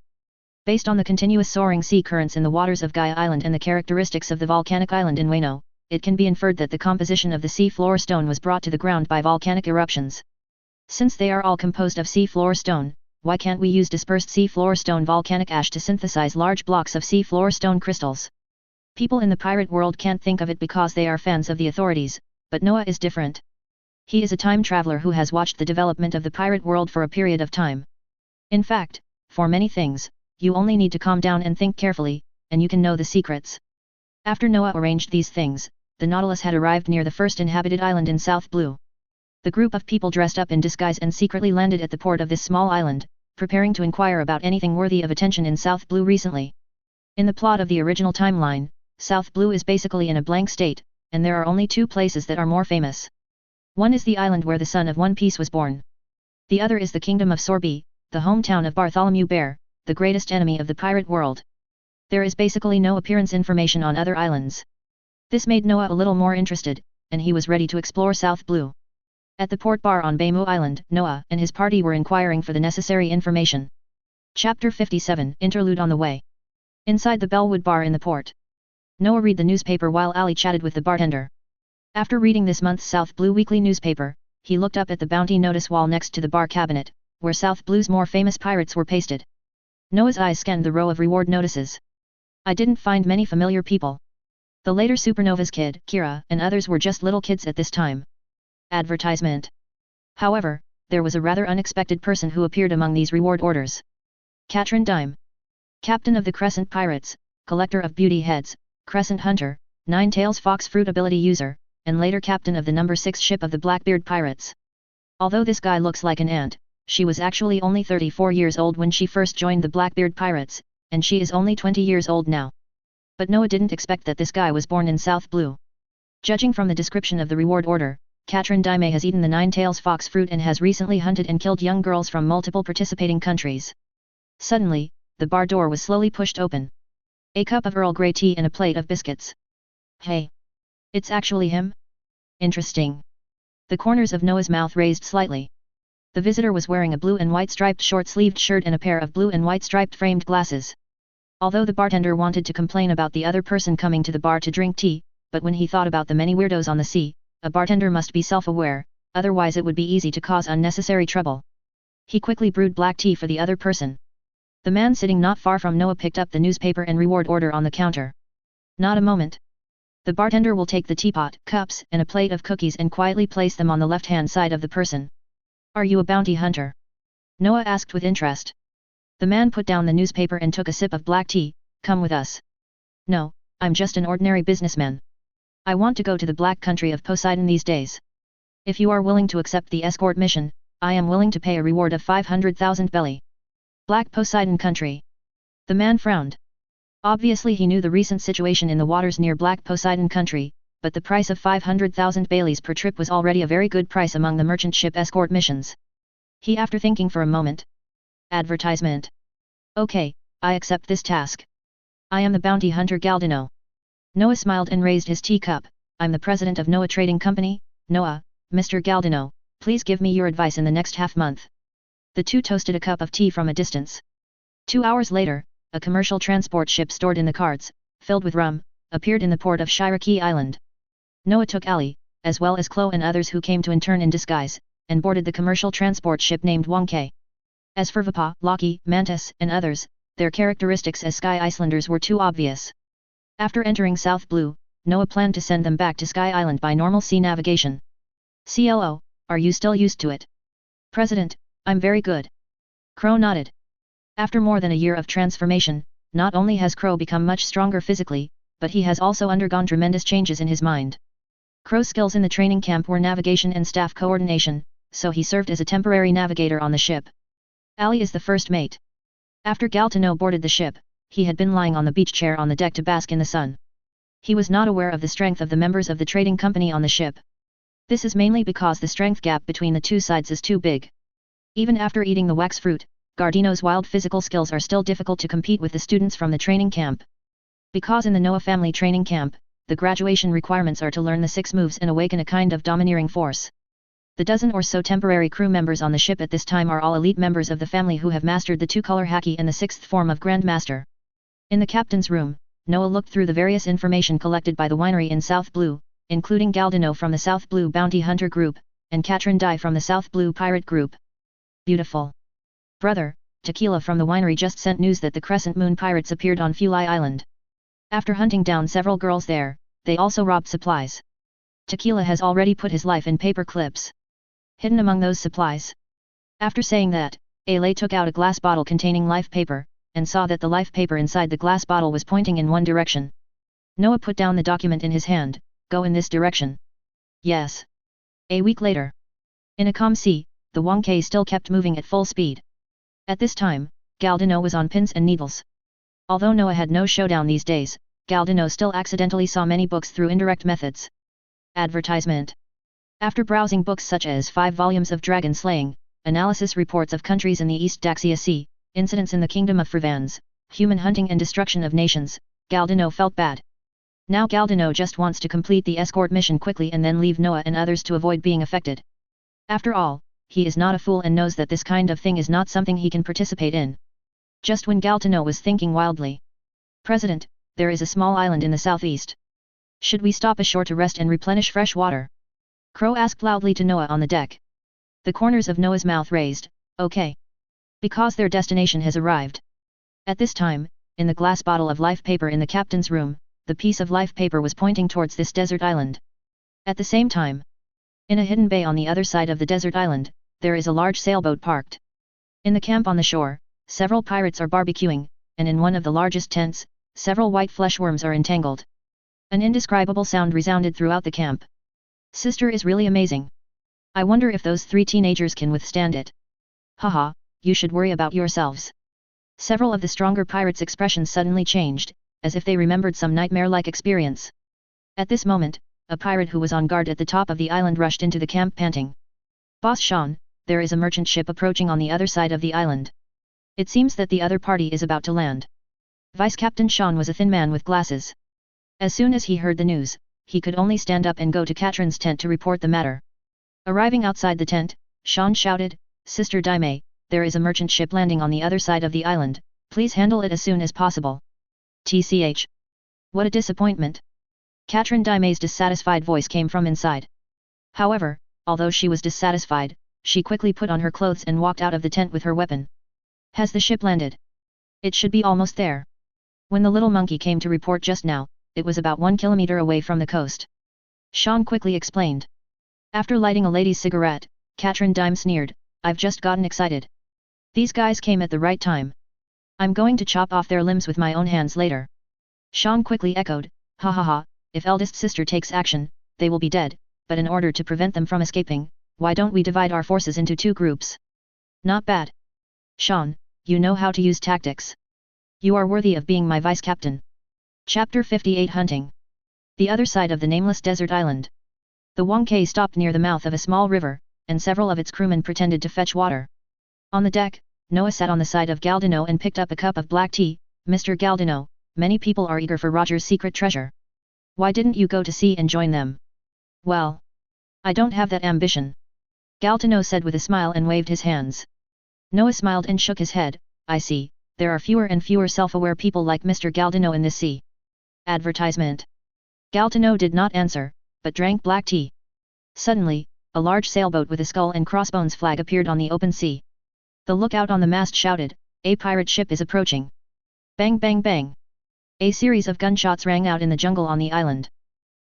Based on the continuous soaring sea currents in the waters of Gaia Island and the characteristics of the volcanic island in Wano, it can be inferred that the composition of the seafloor stone was brought to the ground by volcanic eruptions. Since they are all composed of seafloor stone, why can't we use dispersed seafloor stone volcanic ash to synthesize large blocks of seafloor stone crystals? People in the pirate world can't think of it because they are fans of the authorities, but Noah is different. He is a time traveler who has watched the development of the pirate world for a period of time. In fact, for many things, you only need to calm down and think carefully, and you can know the secrets. After Noah arranged these things, the Nautilus had arrived near the first inhabited island in South Blue. The group of people dressed up in disguise and secretly landed at the port of this small island, preparing to inquire about anything worthy of attention in South Blue recently. In the plot of the original timeline, South Blue is basically in a blank state, and there are only two places that are more famous. One is the island where the son of One Piece was born. The other is the kingdom of Sorbet, the hometown of Bartholomew Bear, the greatest enemy of the pirate world. There is basically no appearance information on other islands. This made Noah a little more interested, and he was ready to explore South Blue. At the port bar on Baimu Island, Noah and his party were inquiring for the necessary information. Chapter 57 Interlude on the Way. Inside the Bellwood bar in the port, Noah read the newspaper while Ali chatted with the bartender. After reading this month's South Blue weekly newspaper, he looked up at the bounty notice wall next to the bar cabinet, where South Blue's more famous pirates were pasted. Noah's eyes scanned the row of reward notices. I didn't find many familiar people. The later Supernova's kid, Kira, and others were just little kids at this time. Advertisement. However, there was a rather unexpected person who appeared among these reward orders. Katrin Dime. Captain of the Crescent Pirates, collector of beauty heads, Crescent Hunter, Nine Tails Fox Fruit ability user, and later captain of the number 6 ship of the Blackbeard Pirates. Although this guy looks like an ant, she was actually only 34 years old when she first joined the Blackbeard Pirates, and she is only 20 years old now. But Noah didn't expect that this guy was born in South Blue. Judging from the description of the reward order, Katrin Dime has eaten the Nine Tails Fox fruit and has recently hunted and killed young girls from multiple participating countries. Suddenly, the bar door was slowly pushed open. A cup of Earl Grey tea and a plate of biscuits. Hey! It's actually him? Interesting. The corners of Noah's mouth raised slightly. The visitor was wearing a blue and white striped short-sleeved shirt and a pair of blue and white striped framed glasses. Although the bartender wanted to complain about the other person coming to the bar to drink tea, but when he thought about the many weirdos on the sea, a bartender must be self-aware, otherwise it would be easy to cause unnecessary trouble. He quickly brewed black tea for the other person. The man sitting not far from Noah picked up the newspaper and reward order on the counter. Not a moment. The bartender will take the teapot, cups, and a plate of cookies and quietly place them on the left-hand side of the person. Are you a bounty hunter? Noah asked with interest. The man put down the newspaper and took a sip of black tea. Come with us. No, I'm just an ordinary businessman. I want to go to the Black Country of Poseidon these days. If you are willing to accept the escort mission, I am willing to pay a reward of 500,000 belly. Black Poseidon Country. The man frowned. Obviously he knew the recent situation in the waters near Black Poseidon Country, but the price of 500,000 baileys per trip was already a very good price among the merchant ship escort missions. He after thinking for a moment. Advertisement. Okay, I accept this task. I am the bounty hunter Galdino. Noah smiled and raised his teacup. I'm the president of Noah Trading Company. Noah, Mr. Galdino, please give me your advice in the next half-month. The two toasted a cup of tea from a distance. 2 hours later, a commercial transport ship stored in the carts, filled with rum, appeared in the port of Shiraki Island. Noah took Ali, as well as Chloe and others who came to intern in disguise, and boarded the commercial transport ship named Wangke. As for Vapa, Loki, Mantis, and others, their characteristics as Sky Icelanders were too obvious. After entering South Blue, Noah planned to send them back to Sky Island by normal sea navigation. CLO, are you still used to it? President, I'm very good. Crow nodded. After more than a year of transformation, not only has Crow become much stronger physically, but he has also undergone tremendous changes in his mind. Crow's skills in the training camp were navigation and staff coordination, so he served as a temporary navigator on the ship. Ali is the first mate. After Galtano boarded the ship, he had been lying on the beach chair on the deck to bask in the sun. He was not aware of the strength of the members of the trading company on the ship. This is mainly because the strength gap between the two sides is too big. Even after eating the wax fruit, Gardino's wild physical skills are still difficult to compete with the students from the training camp. Because in the Noah family training camp, the graduation requirements are to learn the 6 moves and awaken a kind of domineering force. The dozen or so temporary crew members on the ship at this time are all elite members of the family who have mastered the 2-color haki and the 6th form of Grandmaster. In the captain's room, Noah looked through the various information collected by the winery in South Blue, including Galdino from the South Blue Bounty Hunter Group, and Katrin Dye from the South Blue Pirate Group. Beautiful. Brother, Tequila from the winery just sent news that the Crescent Moon Pirates appeared on Fulai Island. After hunting down several girls there, they also robbed supplies. Tequila has already put his life in paper clips. Hidden among those supplies. After saying that, Ale took out a glass bottle containing life paper, and saw that the life paper inside the glass bottle was pointing in one direction. Noah put down the document in his hand. Go in this direction. Yes. A week later. In a calm sea, the Wangkai still kept moving at full speed. At this time, Galdino was on pins and needles. Although Noah had no showdown these days, Galdino still accidentally saw many books through indirect methods. Advertisement. After browsing books such as 5 volumes of dragon slaying, analysis reports of countries in the East Daxia Sea, incidents in the Kingdom of Frivans, human hunting and destruction of nations, Galdino felt bad. Now Galdino just wants to complete the escort mission quickly and then leave Noah and others to avoid being affected. After all, he is not a fool and knows that this kind of thing is not something he can participate in. Just when Galdino was thinking wildly. President, there is a small island in the southeast. Should we stop ashore to rest and replenish fresh water? Crow asked loudly to Noah on the deck. The corners of Noah's mouth raised, okay. Because their destination has arrived. At this time, in the glass bottle of life paper in the captain's room, the piece of life paper was pointing towards this desert island. At the same time, in a hidden bay on the other side of the desert island, there is a large sailboat parked. In the camp on the shore, several pirates are barbecuing, and in one of the largest tents, several white fleshworms are entangled. An indescribable sound resounded throughout the camp. Sister is really amazing. I wonder if those 3 teenagers can withstand it. Haha, you should worry about yourselves. Several of the stronger pirates' expressions suddenly changed, as if they remembered some nightmare-like experience. At this moment, a pirate who was on guard at the top of the island rushed into the camp panting. Boss Sean, there is a merchant ship approaching on the other side of the island. It seems that the other party is about to land. Vice Captain Sean was a thin man with glasses. As soon as he heard the news, he could only stand up and go to Katrin's tent to report the matter. Arriving outside the tent, Sean shouted, Sister Daime, there is a merchant ship landing on the other side of the island, please handle it as soon as possible. TCH. What a disappointment. Katrin Daime's dissatisfied voice came from inside. However, although she was dissatisfied, she quickly put on her clothes and walked out of the tent with her weapon. Has the ship landed? It should be almost there. When the little monkey came to report just now, it was about 1 kilometer away from the coast. Sean quickly explained. After lighting a lady's cigarette, Katrin Daime sneered, I've just gotten excited. These guys came at the right time. I'm going to chop off their limbs with my own hands later. Sean quickly echoed, ha ha ha, if eldest sister takes action, they will be dead, but in order to prevent them from escaping, why don't we divide our forces into 2 groups? Not bad. Sean, you know how to use tactics. You are worthy of being my vice captain. Chapter 58 Hunting. The other side of the nameless desert island. The Wangkai stopped near the mouth of a small river, and several of its crewmen pretended to fetch water. On the deck, Noah sat on the side of Galdino and picked up a cup of black tea. Mr. Galdino, many people are eager for Roger's secret treasure. Why didn't you go to sea and join them? Well, I don't have that ambition. Galdino said with a smile and waved his hands. Noah smiled and shook his head, I see, there are fewer and fewer self-aware people like Mr. Galdino in this sea. Advertisement. Galdino did not answer, but drank black tea. Suddenly, a large sailboat with a skull and crossbones flag appeared on the open sea. The lookout on the mast shouted, "A pirate ship is approaching." Bang bang bang. A series of gunshots rang out in the jungle on the island.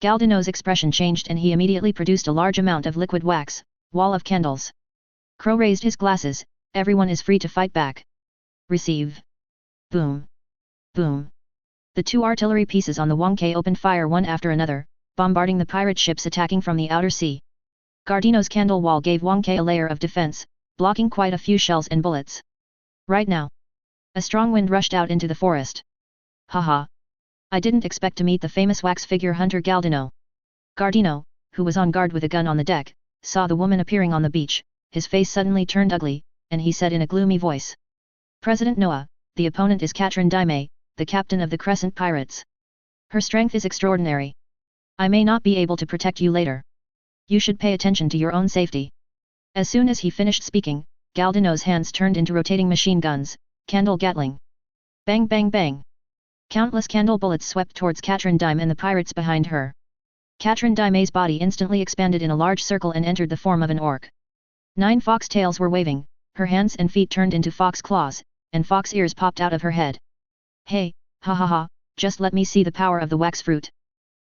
Galdino's expression changed and he immediately produced a large amount of liquid wax, wall of candles. Crow raised his glasses, "Everyone is free to fight back. Receive." Boom. Boom. The two artillery pieces on the Wangke opened fire one after another, bombarding the pirate ships attacking from the outer sea. Gardino's candle wall gave Wangke a layer of defense, blocking quite a few shells and bullets. Right now, a strong wind rushed out into the forest. Haha. I didn't expect to meet the famous wax figure hunter Galdino. Gardino, who was on guard with a gun on the deck, saw the woman appearing on the beach, his face suddenly turned ugly, and he said in a gloomy voice. "President Noah, the opponent is Katrin Daime, the captain of the Crescent Pirates. Her strength is extraordinary. I may not be able to protect you later. You should pay attention to your own safety." As soon as he finished speaking, Galdino's hands turned into rotating machine guns, candle gatling. Bang bang bang. Countless candle bullets swept towards Katrin Daime and the pirates behind her. Katrin Daime's body instantly expanded in a large circle and entered the form of an orc. 9 fox tails were waving, her hands and feet turned into fox claws, and fox ears popped out of her head. "Hey, ha ha ha, just let me see the power of the wax fruit."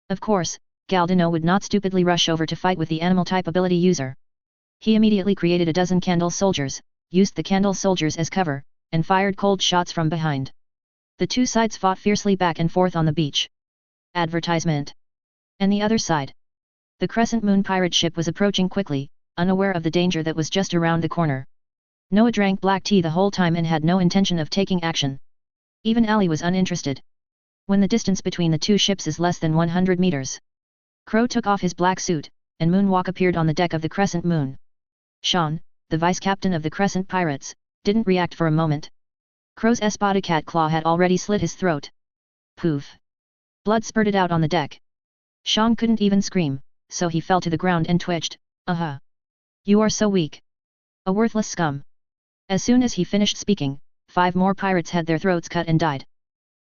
Of course, Galdino would not stupidly rush over to fight with the animal type ability user. He immediately created a dozen candle soldiers, used the candle soldiers as cover, and fired cold shots from behind. The two sides fought fiercely back and forth on the beach. Advertisement. And the other side. The Crescent Moon pirate ship was approaching quickly, unaware of the danger that was just around the corner. Noah drank black tea the whole time and had no intention of taking action. Even Ali was uninterested. When the distance between the two ships is less than 100 meters. Crow took off his black suit, and Moonwalk appeared on the deck of the Crescent Moon. Sean, the vice captain of the Crescent Pirates, didn't react for a moment. Crow's espada cat claw had already slit his throat. Poof! Blood spurted out on the deck. Sean couldn't even scream, so he fell to the ground and twitched. You are so weak. A worthless scum. As soon as he finished speaking, 5 more pirates had their throats cut and died.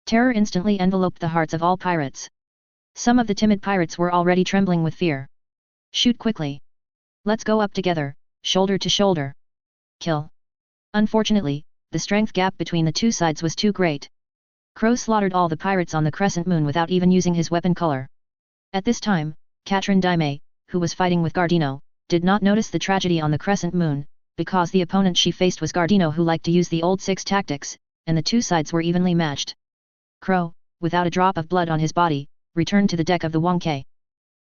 Terror instantly enveloped the hearts of all pirates. Some of the timid pirates were already trembling with fear. Shoot quickly. Let's go up together, shoulder to shoulder. Kill. Unfortunately, the strength gap between the two sides was too great. Crow slaughtered all the pirates on the Crescent Moon without even using his weapon color. At this time, Katrin Daime, who was fighting with Gardino, did not notice the tragedy on the Crescent Moon, because the opponent she faced was Gardino, who liked to use the old 6 tactics, and the two sides were evenly matched. Crow, without a drop of blood on his body, returned to the deck of the Wangke.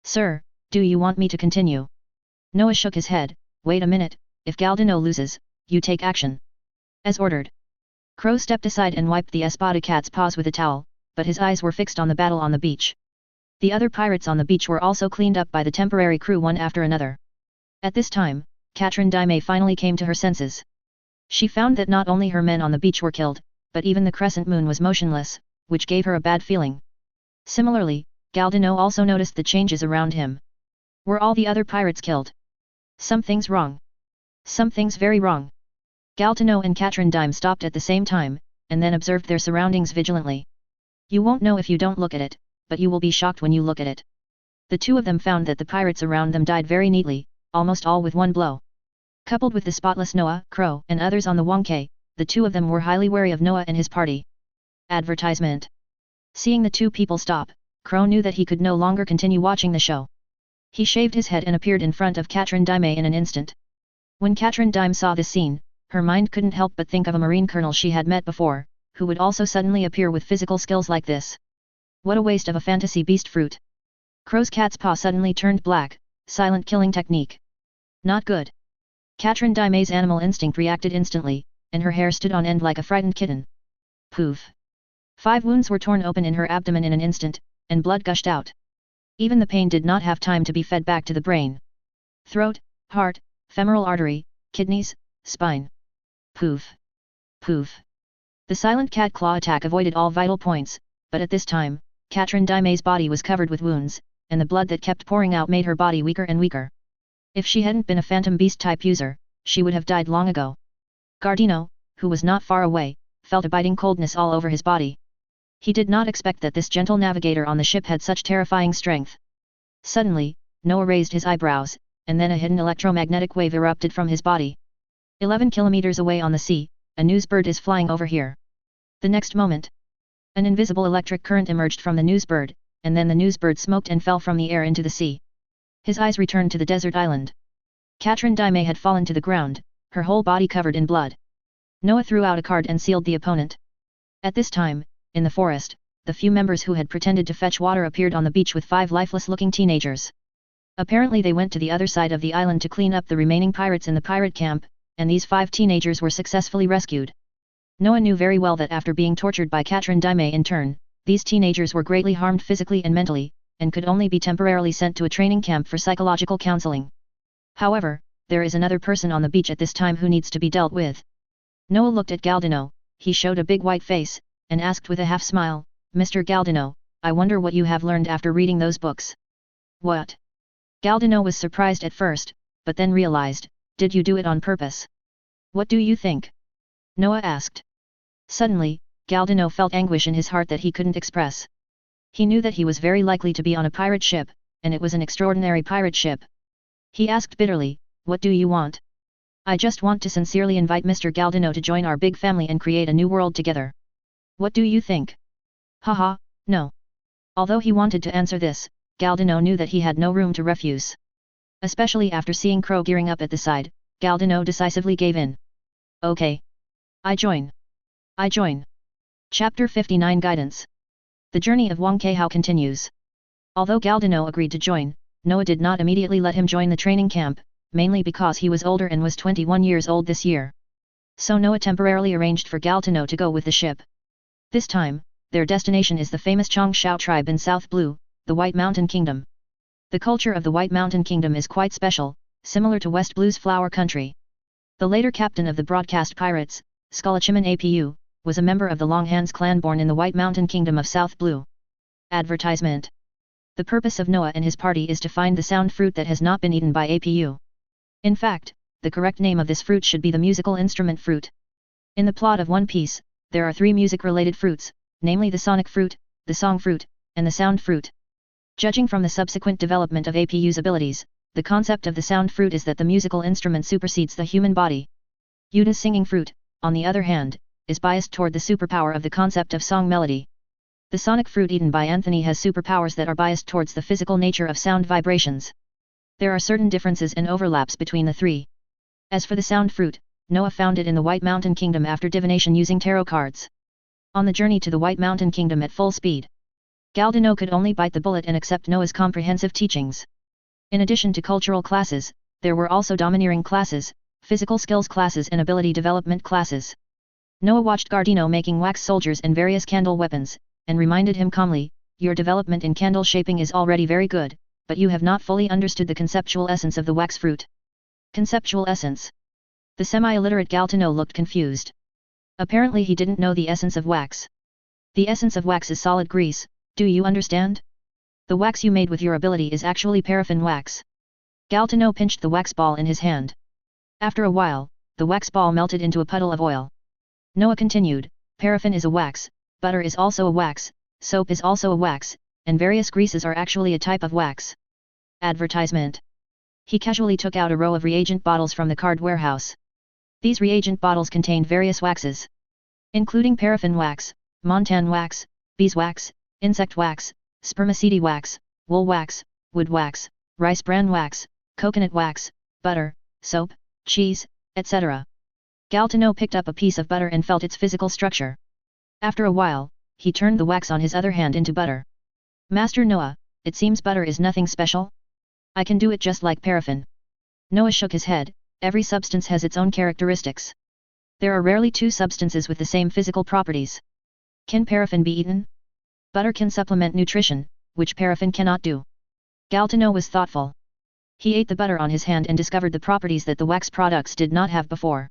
"Sir, do you want me to continue?" Noah shook his head. "Wait a minute, if Galdino loses, you take action." As ordered. Crow stepped aside and wiped the espada cat's paws with a towel, but his eyes were fixed on the battle on the beach. The other pirates on the beach were also cleaned up by the temporary crew one after another. At this time, Katrin Daime finally came to her senses. She found that not only her men on the beach were killed, but even the Crescent Moon was motionless, which gave her a bad feeling. Similarly, Galdino also noticed the changes around him. Were all the other pirates killed? Something's wrong. Something's very wrong. Galdino and Katrin Daime stopped at the same time, and then observed their surroundings vigilantly. You won't know if you don't look at it, but you will be shocked when you look at it. The two of them found that the pirates around them died very neatly, almost all with one blow. Coupled with the spotless Noah, Crow, and others on the Wangke, the two of them were highly wary of Noah and his party. Advertisement. Seeing the two people stop, Crow knew that he could no longer continue watching the show. He shaved his head and appeared in front of Katrin Daime in an instant. When Katrin Daime saw this scene, her mind couldn't help but think of a marine colonel she had met before, who would also suddenly appear with physical skills like this. What a waste of a fantasy beast fruit. Crow's cat's paw suddenly turned black, silent killing technique. Not good. Katrin Daime's animal instinct reacted instantly, and her hair stood on end like a frightened kitten. Poof. 5 wounds were torn open in her abdomen in an instant, and blood gushed out. Even the pain did not have time to be fed back to the brain. Throat, heart, femoral artery, kidneys, spine. Poof. Poof. The silent cat claw attack avoided all vital points, but at this time, Katrin Daime's body was covered with wounds, and the blood that kept pouring out made her body weaker and weaker. If she hadn't been a phantom beast type user, she would have died long ago. Gardino, who was not far away, felt a biting coldness all over his body. He did not expect that this gentle navigator on the ship had such terrifying strength. Suddenly, Noah raised his eyebrows, and then a hidden electromagnetic wave erupted from his body. 11 kilometers away on the sea, a news bird is flying over here. The next moment, an invisible electric current emerged from the news bird, and then the news bird smoked and fell from the air into the sea. His eyes returned to the desert island. Katrin Daime had fallen to the ground, her whole body covered in blood. Noah threw out a card and sealed the opponent. At this time, in the forest, the few members who had pretended to fetch water appeared on the beach with 5 lifeless-looking teenagers. Apparently they went to the other side of the island to clean up the remaining pirates in the pirate camp, and these 5 teenagers were successfully rescued. Noah knew very well that after being tortured by Katrin Daime in turn, these teenagers were greatly harmed physically and mentally, and could only be temporarily sent to a training camp for psychological counseling. However, there is another person on the beach at this time who needs to be dealt with. Noah looked at Galdino, he showed a big white face, and asked with a half-smile, "Mr. Galdino, I wonder what you have learned after reading those books." "What?" Galdino was surprised at first, but then realized, "Did you do it on purpose?" "What do you think?" Noah asked. Suddenly, Galdino felt anguish in his heart that he couldn't express. He knew that he was very likely to be on a pirate ship, and it was an extraordinary pirate ship. He asked bitterly, "What do you want?" "I just want to sincerely invite Mr. Galdino to join our big family and create a new world together. What do you think?" "Haha, no." Although he wanted to answer this, Galdino knew that he had no room to refuse. Especially after seeing Crow gearing up at the side, Galdino decisively gave in. "Okay. I join. I join." Chapter 59 Guidance. The journey of Wang Keihao continues. Although Galdino agreed to join, Noah did not immediately let him join the training camp, mainly because he was older and was 21 years old this year. So Noah temporarily arranged for Galdino to go with the ship. This time, their destination is the famous Chongshao tribe in South Blue, the White Mountain Kingdom. The culture of the White Mountain Kingdom is quite special, similar to West Blue's Flower Country. The later captain of the broadcast pirates, Skullachiman Apu, was a member of the Longhans clan born in the White Mountain Kingdom of South Blue. Advertisement. The purpose of Noah and his party is to find the sound fruit that has not been eaten by Apu. In fact, the correct name of this fruit should be the musical instrument fruit. In the plot of One Piece, there are 3 music-related fruits, namely the sonic fruit, the song fruit, and the sound fruit. Judging from the subsequent development of Apu's abilities, the concept of the sound fruit is that the musical instrument supersedes the human body. Yuda's singing fruit, on the other hand, is biased toward the superpower of the concept of song melody. The sonic fruit eaten by Anthony has superpowers that are biased towards the physical nature of sound vibrations. There are certain differences and overlaps between the 3. As for the sound fruit, Noah found it in the White Mountain Kingdom after divination using tarot cards. On the journey to the White Mountain Kingdom at full speed, Galdino could only bite the bullet and accept Noah's comprehensive teachings. In addition to cultural classes, there were also domineering classes, physical skills classes and ability development classes. Noah watched Gardino making wax soldiers and various candle weapons, and reminded him calmly, "Your development in candle shaping is already very good, but you have not fully understood the conceptual essence of the wax fruit." Conceptual essence. The semi-illiterate Galdino looked confused. Apparently he didn't know the essence of wax. "The essence of wax is solid grease, do you understand? The wax you made with your ability is actually paraffin wax." Galdino pinched the wax ball in his hand. After a while, the wax ball melted into a puddle of oil. Noah continued, "Paraffin is a wax, butter is also a wax, soap is also a wax, and various greases are actually a type of wax." Advertisement. He casually took out a row of reagent bottles from the card warehouse. These reagent bottles contained various waxes, including paraffin wax, montan wax, beeswax, insect wax, spermaceti wax, wool wax, wood wax, rice bran wax, coconut wax, butter, soap, cheese, etc. Galdino picked up a piece of butter and felt its physical structure. After a while, he turned the wax on his other hand into butter. "Master Noah, it seems butter is nothing special? I can do it just like paraffin." Noah shook his head, "Every substance has its own characteristics. There are rarely 2 substances with the same physical properties. Can paraffin be eaten? Butter can supplement nutrition, which paraffin cannot do." Galdino was thoughtful. He ate the butter on his hand and discovered the properties that the wax products did not have before.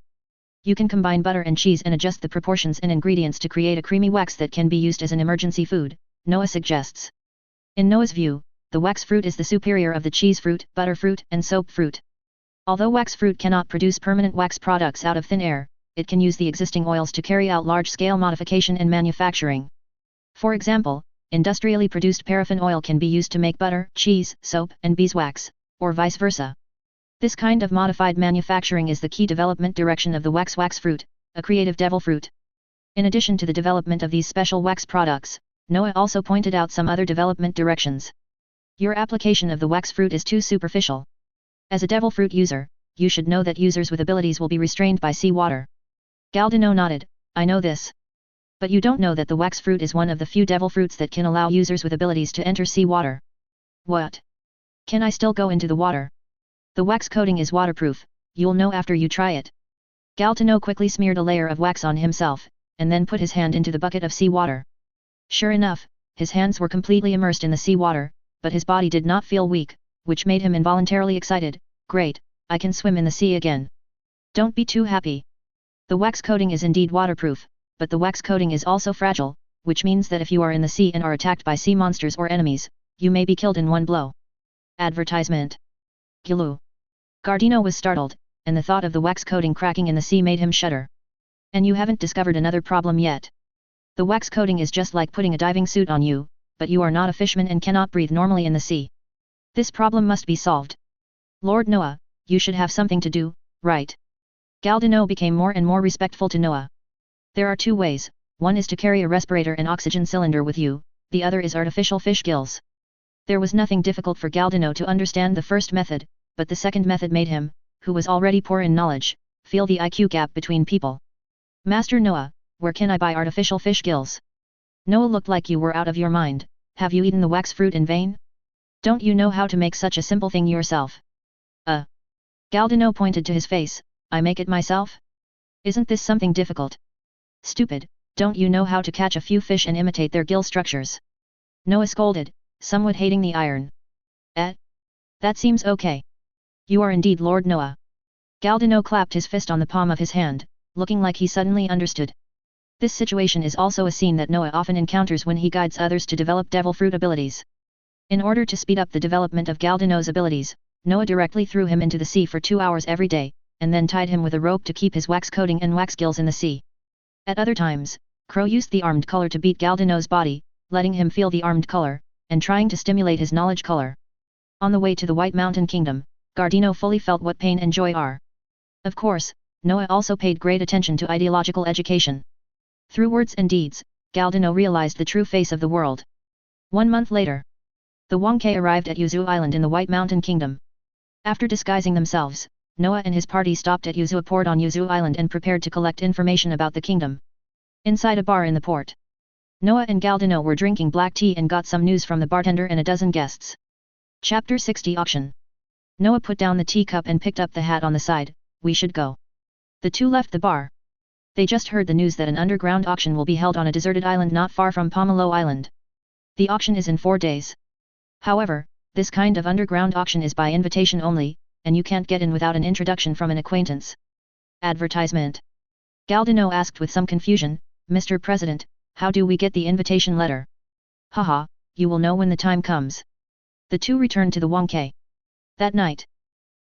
You can combine butter and cheese and adjust the proportions and ingredients to create a creamy wax that can be used as an emergency food, Noah suggests. In Noah's view, the wax fruit is the superior of the cheese fruit, butter fruit, and soap fruit. Although wax fruit cannot produce permanent wax products out of thin air, it can use the existing oils to carry out large-scale modification and manufacturing. For example, industrially produced paraffin oil can be used to make butter, cheese, soap, and beeswax, or vice versa. This kind of modified manufacturing is the key development direction of the wax fruit, a creative devil fruit. In addition to the development of these special wax products, Noah also pointed out some other development directions. Your application of the wax fruit is too superficial. As a devil fruit user, you should know that users with abilities will be restrained by seawater. Galdino nodded, I know this. But you don't know that the wax fruit is one of the few devil fruits that can allow users with abilities to enter seawater. What? Can I still go into the water? The wax coating is waterproof, you'll know after you try it. Galdino quickly smeared a layer of wax on himself, and then put his hand into the bucket of seawater. Sure enough, his hands were completely immersed in the seawater, but his body did not feel weak, which made him involuntarily excited. Great, I can swim in the sea again. Don't be too happy. The wax coating is indeed waterproof, but the wax coating is also fragile, which means that if you are in the sea and are attacked by sea monsters or enemies, you may be killed in one blow. Advertisement. Gilu. Gardino was startled, and the thought of the wax coating cracking in the sea made him shudder. And you haven't discovered another problem yet. The wax coating is just like putting a diving suit on you, but you are not a fisherman and cannot breathe normally in the sea. This problem must be solved. Lord Noah, you should have something to do, right? Galdino became more and more respectful to Noah. There are two ways, one is to carry a respirator and oxygen cylinder with you, the other is artificial fish gills. There was nothing difficult for Galdino to understand the first method, but the second method made him, who was already poor in knowledge, feel the IQ gap between people. Master Noah, where can I buy artificial fish gills? Noah looked like you were out of your mind. Have you eaten the wax fruit in vain? Don't you know how to make such a simple thing yourself? Galdino pointed to his face, I make it myself? Isn't this something difficult? Stupid, don't you know how to catch a few fish and imitate their gill structures? Noah scolded, somewhat hating the iron. That seems okay. You are indeed Lord Noah. Galdino clapped his fist on the palm of his hand, looking like he suddenly understood. This situation is also a scene that Noah often encounters when he guides others to develop devil fruit abilities. In order to speed up the development of Galdino's abilities, Noah directly threw him into the sea for 2 hours every day, and then tied him with a rope to keep his wax coating and wax gills in the sea. At other times, Crow used the armed color to beat Galdino's body, letting him feel the armed color, and trying to stimulate his knowledge color. On the way to the White Mountain Kingdom, Gardino fully felt what pain and joy are. Of course, Noah also paid great attention to ideological education. Through words and deeds, Galdino realized the true face of the world. 1 month later, the Wangke arrived at Yuzu Island in the White Mountain Kingdom. After disguising themselves, Noah and his party stopped at Yuzu port on Yuzu Island and prepared to collect information about the kingdom. Inside a bar in the port, Noah and Galdino were drinking black tea and got some news from the bartender and a dozen guests. Chapter 60 Auction. Noah put down the teacup and picked up the hat on the side. We should go. The two left the bar. They just heard the news that an underground auction will be held on a deserted island not far from Pomelo Island. The auction is in 4 days. However, this kind of underground auction is by invitation only, and you can't get in without an introduction from an acquaintance. Advertisement. Galdino asked with some confusion, Mr. President, how do we get the invitation letter? Haha, you will know when the time comes. The two returned to the Wangke. That night,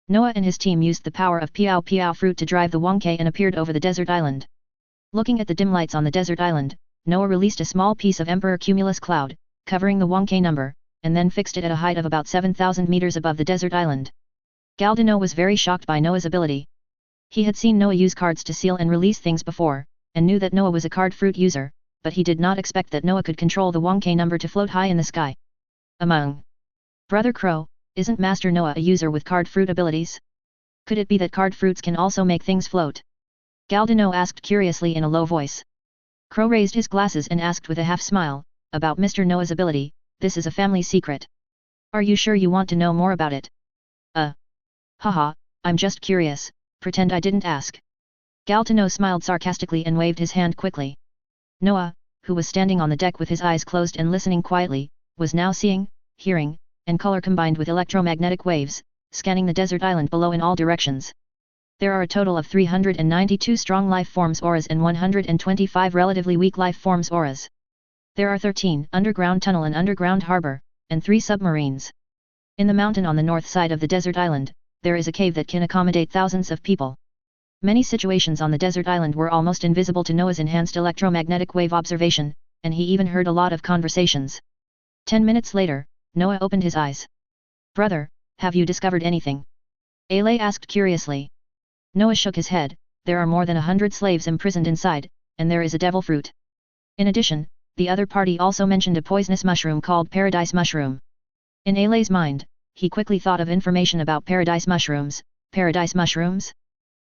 Noah and his team used the power of Piao Piao fruit to drive the Wangke and appeared over the desert island. Looking at the dim lights on the desert island, Noah released a small piece of Emperor Cumulus cloud, covering the Wangke number, and then fixed it at a height of about 7,000 meters above the desert island. Galdino was very shocked by Noah's ability. He had seen Noah use cards to seal and release things before, and knew that Noah was a card fruit user, but he did not expect that Noah could control the Wangke number to float high in the sky. Brother Crow, isn't Master Noah a user with card fruit abilities? Could it be that card fruits can also make things float? Galdino asked curiously in a low voice. Crow raised his glasses and asked with a half smile, about Mr. Noah's ability, this is a family secret. Are you sure you want to know more about it? Haha, I'm just curious, pretend I didn't ask. Galdino smiled sarcastically and waved his hand quickly. Noah, who was standing on the deck with his eyes closed and listening quietly, was now seeing, hearing, and color combined with electromagnetic waves, scanning the desert island below in all directions. There are a total of 392 strong life forms auras and 125 relatively weak life forms auras. There are 13 underground tunnel and underground harbor, and 3 submarines. In the mountain on the north side of the desert island, there is a cave that can accommodate thousands of people. Many situations on the desert island were almost invisible to Noah's enhanced electromagnetic wave observation, and he even heard a lot of conversations. 10 minutes later, Noah opened his eyes. Brother, have you discovered anything? Ale asked curiously. Noah shook his head. There are more than 100 slaves imprisoned inside, and there is a devil fruit. In addition, the other party also mentioned a poisonous mushroom called paradise mushroom. In Ale's mind, he quickly thought of information about paradise mushrooms. Paradise mushrooms?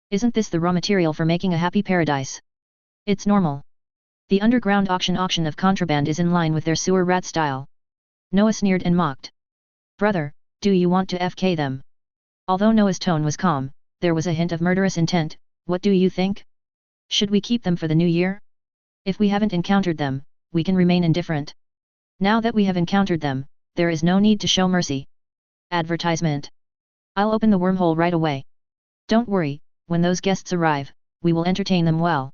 Isn't this the raw material for making a happy paradise? It's normal. The underground auction of contraband is in line with their sewer rat style. Noah sneered and mocked. Brother, do you want to FK them? Although Noah's tone was calm, there was a hint of murderous intent. What do you think? Should we keep them for the new year? If we haven't encountered them, we can remain indifferent. Now that we have encountered them, there is no need to show mercy. Advertisement. I'll open the wormhole right away. Don't worry, when those guests arrive, we will entertain them well.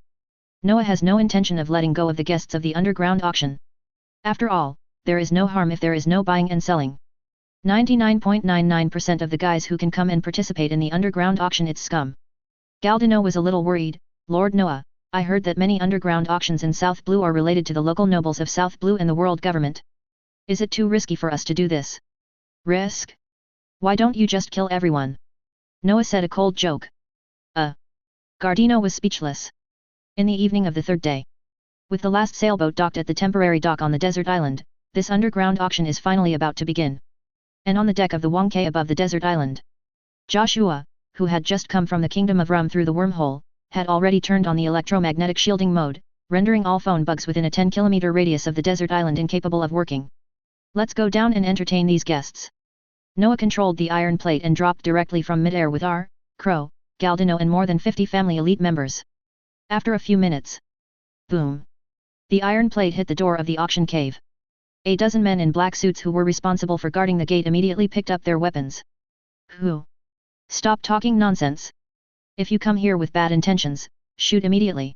Noah has no intention of letting go of the guests of the underground auction. After all, there is no harm if there is no buying and selling. 99.99% of the guys who can come and participate in the underground auction it's scum. Galdino was a little worried. Lord Noah, I heard that many underground auctions in South Blue are related to the local nobles of South Blue and the world government. Is it too risky for us to do this? Risk? Why don't you just kill everyone? Noah said a cold joke. Gardino was speechless. In the evening of the third day, with the last sailboat docked at the temporary dock on the desert island, this underground auction is finally about to begin. And on the deck of the Wongkei above the desert island, Joshua, who had just come from the kingdom of Rum through the wormhole, had already turned on the electromagnetic shielding mode, rendering all phone bugs within a 10-kilometer radius of the desert island incapable of working. Let's go down and entertain these guests. Noah controlled the iron plate and dropped directly from midair with R, Crow, Galdino and more than 50 family elite members. After a few minutes, boom! The iron plate hit the door of the auction cave. A dozen men in black suits who were responsible for guarding the gate immediately picked up their weapons. Who? Stop talking nonsense. If you come here with bad intentions, shoot immediately.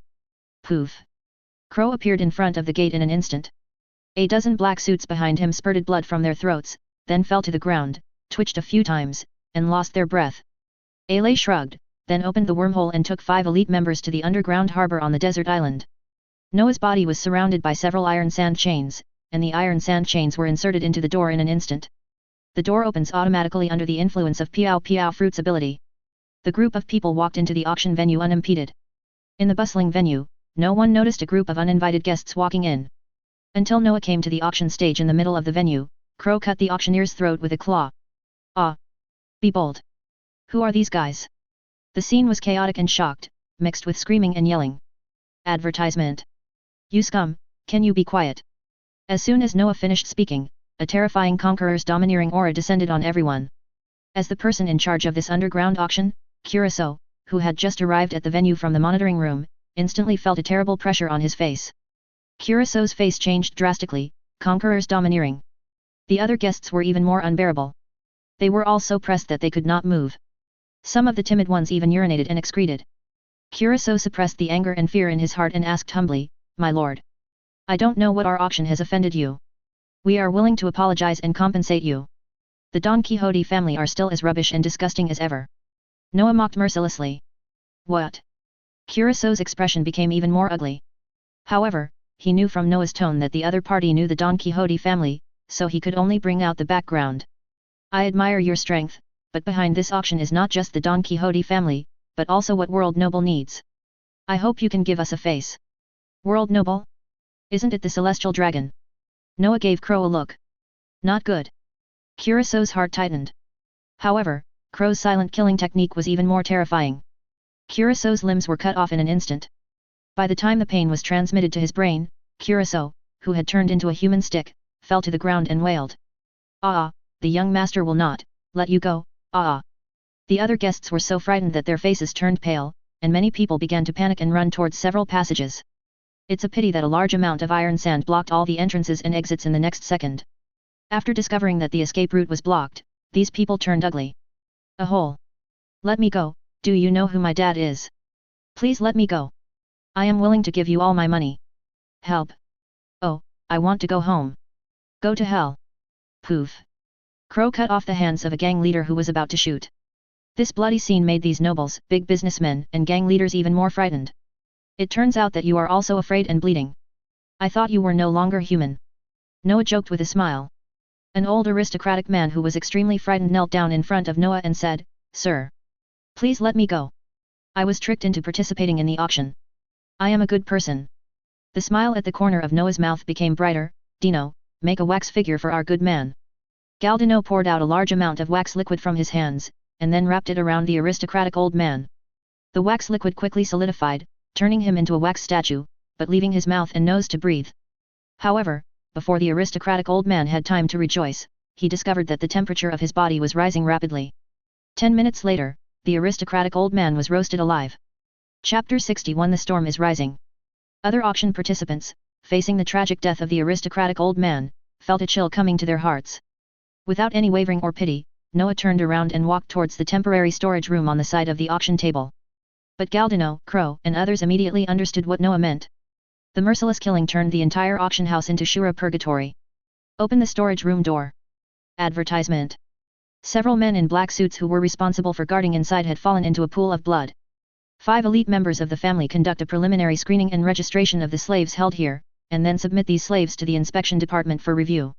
Poof! Crow appeared in front of the gate in an instant. A dozen black suits behind him spurted blood from their throats, then fell to the ground, twitched a few times, and lost their breath. Ale shrugged, then opened the wormhole and took 5 elite members to the underground harbor on the desert island. Noah's body was surrounded by several iron sand chains, and the iron sand chains were inserted into the door in an instant. The door opens automatically under the influence of Piao Piao Fruit's ability. The group of people walked into the auction venue unimpeded. In the bustling venue, no one noticed a group of uninvited guests walking in. Until Noah came to the auction stage in the middle of the venue, Crow cut the auctioneer's throat with a claw. Ah! Be bold! Who are these guys? The scene was chaotic and shocked, mixed with screaming and yelling. Advertisement. You scum, can you be quiet? As soon as Noah finished speaking, a terrifying conqueror's domineering aura descended on everyone. As the person in charge of this underground auction, Curacao, who had just arrived at the venue from the monitoring room, instantly felt a terrible pressure on his face. Curaçao's face changed drastically, conqueror's domineering. The other guests were even more unbearable. They were all so pressed that they could not move. Some of the timid ones even urinated and excreted. Curacao suppressed the anger and fear in his heart and asked humbly, "My lord, I don't know what our auction has offended you. We are willing to apologize and compensate you. The Don Quixote family are still as rubbish and disgusting as ever." Noah mocked mercilessly. What? Curaçao's expression became even more ugly. However, he knew from Noah's tone that the other party knew the Don Quixote family, so he could only bring out the background. I admire your strength, but behind this auction is not just the Don Quixote family, but also what World Noble needs. I hope you can give us a face. World Noble? Isn't it the Celestial Dragon? Noah gave Crow a look. Not good. Curaçao's heart tightened. However, Crow's silent killing technique was even more terrifying. Curaçao's limbs were cut off in an instant. By the time the pain was transmitted to his brain, Curaçao, who had turned into a human stick, fell to the ground and wailed. Ah, the young master will not let you go, ah. The other guests were so frightened that their faces turned pale, and many people began to panic and run towards several passages. It's a pity that a large amount of iron sand blocked all the entrances and exits in the next second. After discovering that the escape route was blocked, these people turned ugly. A hole. Let me go, do you know who my dad is? Please let me go. I am willing to give you all my money. Help. Oh, I want to go home. Go to hell. Poof. Crow cut off the hands of a gang leader who was about to shoot. This bloody scene made these nobles, big businessmen, and gang leaders even more frightened. It turns out that you are also afraid and bleeding. I thought you were no longer human. Noah joked with a smile. An old aristocratic man who was extremely frightened knelt down in front of Noah and said, "Sir, Please let me go. I was tricked into participating in the auction. I am a good person. The smile at the corner of Noah's mouth became brighter. Dino, make a wax figure for our good man. Galdino poured out a large amount of wax liquid from his hands, and then wrapped it around the aristocratic old man. The wax liquid quickly solidified, turning him into a wax statue, but leaving his mouth and nose to breathe. However, before the aristocratic old man had time to rejoice, he discovered that the temperature of his body was rising rapidly. 10 minutes later, the aristocratic old man was roasted alive. Chapter 61 The Storm is Rising. Other auction participants, facing the tragic death of the aristocratic old man, felt a chill coming to their hearts. Without any wavering or pity, Noah turned around and walked towards the temporary storage room on the side of the auction table. But Galdino, Crow, and others immediately understood what Noah meant. The merciless killing turned the entire auction house into Shura purgatory. Open the storage room door. Advertisement. Several men in black suits who were responsible for guarding inside had fallen into a pool of blood. 5 elite members of the family conduct a preliminary screening and registration of the slaves held here, and then submit these slaves to the inspection department for review.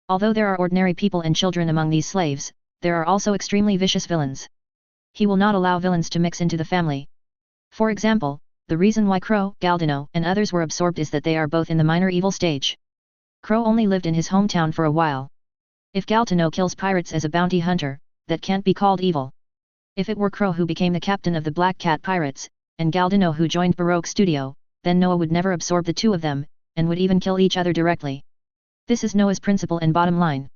Although there are ordinary people and children among these slaves, there are also extremely vicious villains. He will not allow villains to mix into the family. For example, the reason why Crow, Galdino, and others were absorbed is that they are both in the minor evil stage. Crow only lived in his hometown for a while. If Galdino kills pirates as a bounty hunter, that can't be called evil. If it were Crow who became the captain of the Black Cat Pirates, and Galdino who joined Baroque Studio, then Noah would never absorb the two of them, and would even kill each other directly. This is Noah's principle and bottom line.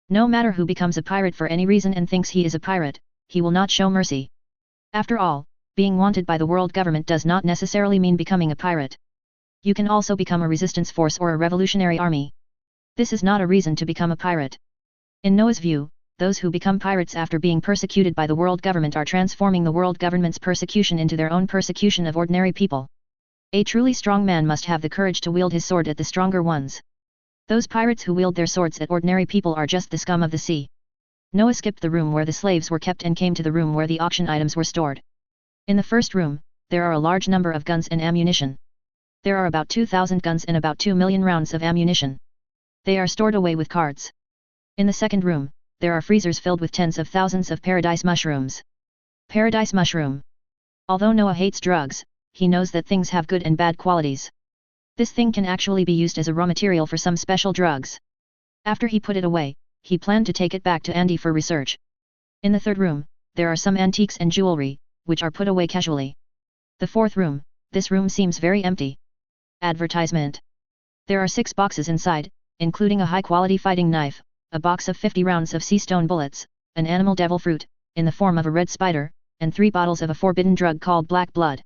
No matter who becomes a pirate for any reason and thinks he is a pirate, he will not show mercy. After all, being wanted by the world government does not necessarily mean becoming a pirate. You can also become a resistance force or a revolutionary army. This is not a reason to become a pirate. In Noah's view, those who become pirates after being persecuted by the world government are transforming the world government's persecution into their own persecution of ordinary people. A truly strong man must have the courage to wield his sword at the stronger ones. Those pirates who wield their swords at ordinary people are just the scum of the sea. Noah skipped the room where the slaves were kept and came to the room where the auction items were stored. In the first room, there are a large number of guns and ammunition. There are about 2,000 guns and about 2 million rounds of ammunition. They are stored away with cards. In the second room, there are freezers filled with tens of thousands of paradise mushrooms. Paradise mushroom. Although Noah hates drugs, he knows that things have good and bad qualities. This thing can actually be used as a raw material for some special drugs. After he put it away, he planned to take it back to Andy for research. In the third room, there are some antiques and jewelry, which are put away casually. The fourth room, this room seems very empty. Advertisement. There are 6 boxes inside, including a high-quality fighting knife, a box of 50 rounds of sea stone bullets, an animal devil fruit, in the form of a red spider, and 3 bottles of a forbidden drug called black blood.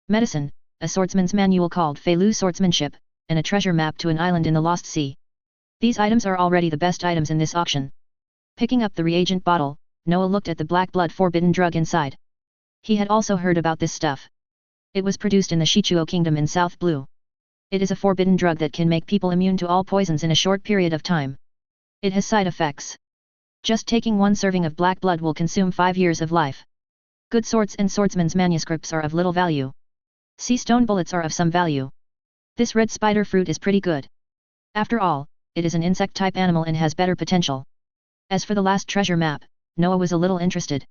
Medicine, a swordsman's manual called Feilu Swordsmanship, and a treasure map to an island in the Lost Sea. These items are already the best items in this auction. Picking up the reagent bottle, Noah looked at the black blood forbidden drug inside. He had also heard about this stuff. It was produced in the Shichuo Kingdom in South Blue. It is a forbidden drug that can make people immune to all poisons in a short period of time. It has side effects. Just taking 1 serving of black blood will consume 5 years of life. Good swords and swordsmen's manuscripts are of little value. Sea stone bullets are of some value. This red spider fruit is pretty good. After all, it is an insect-type animal and has better potential. As for the last treasure map, Noah was a little interested.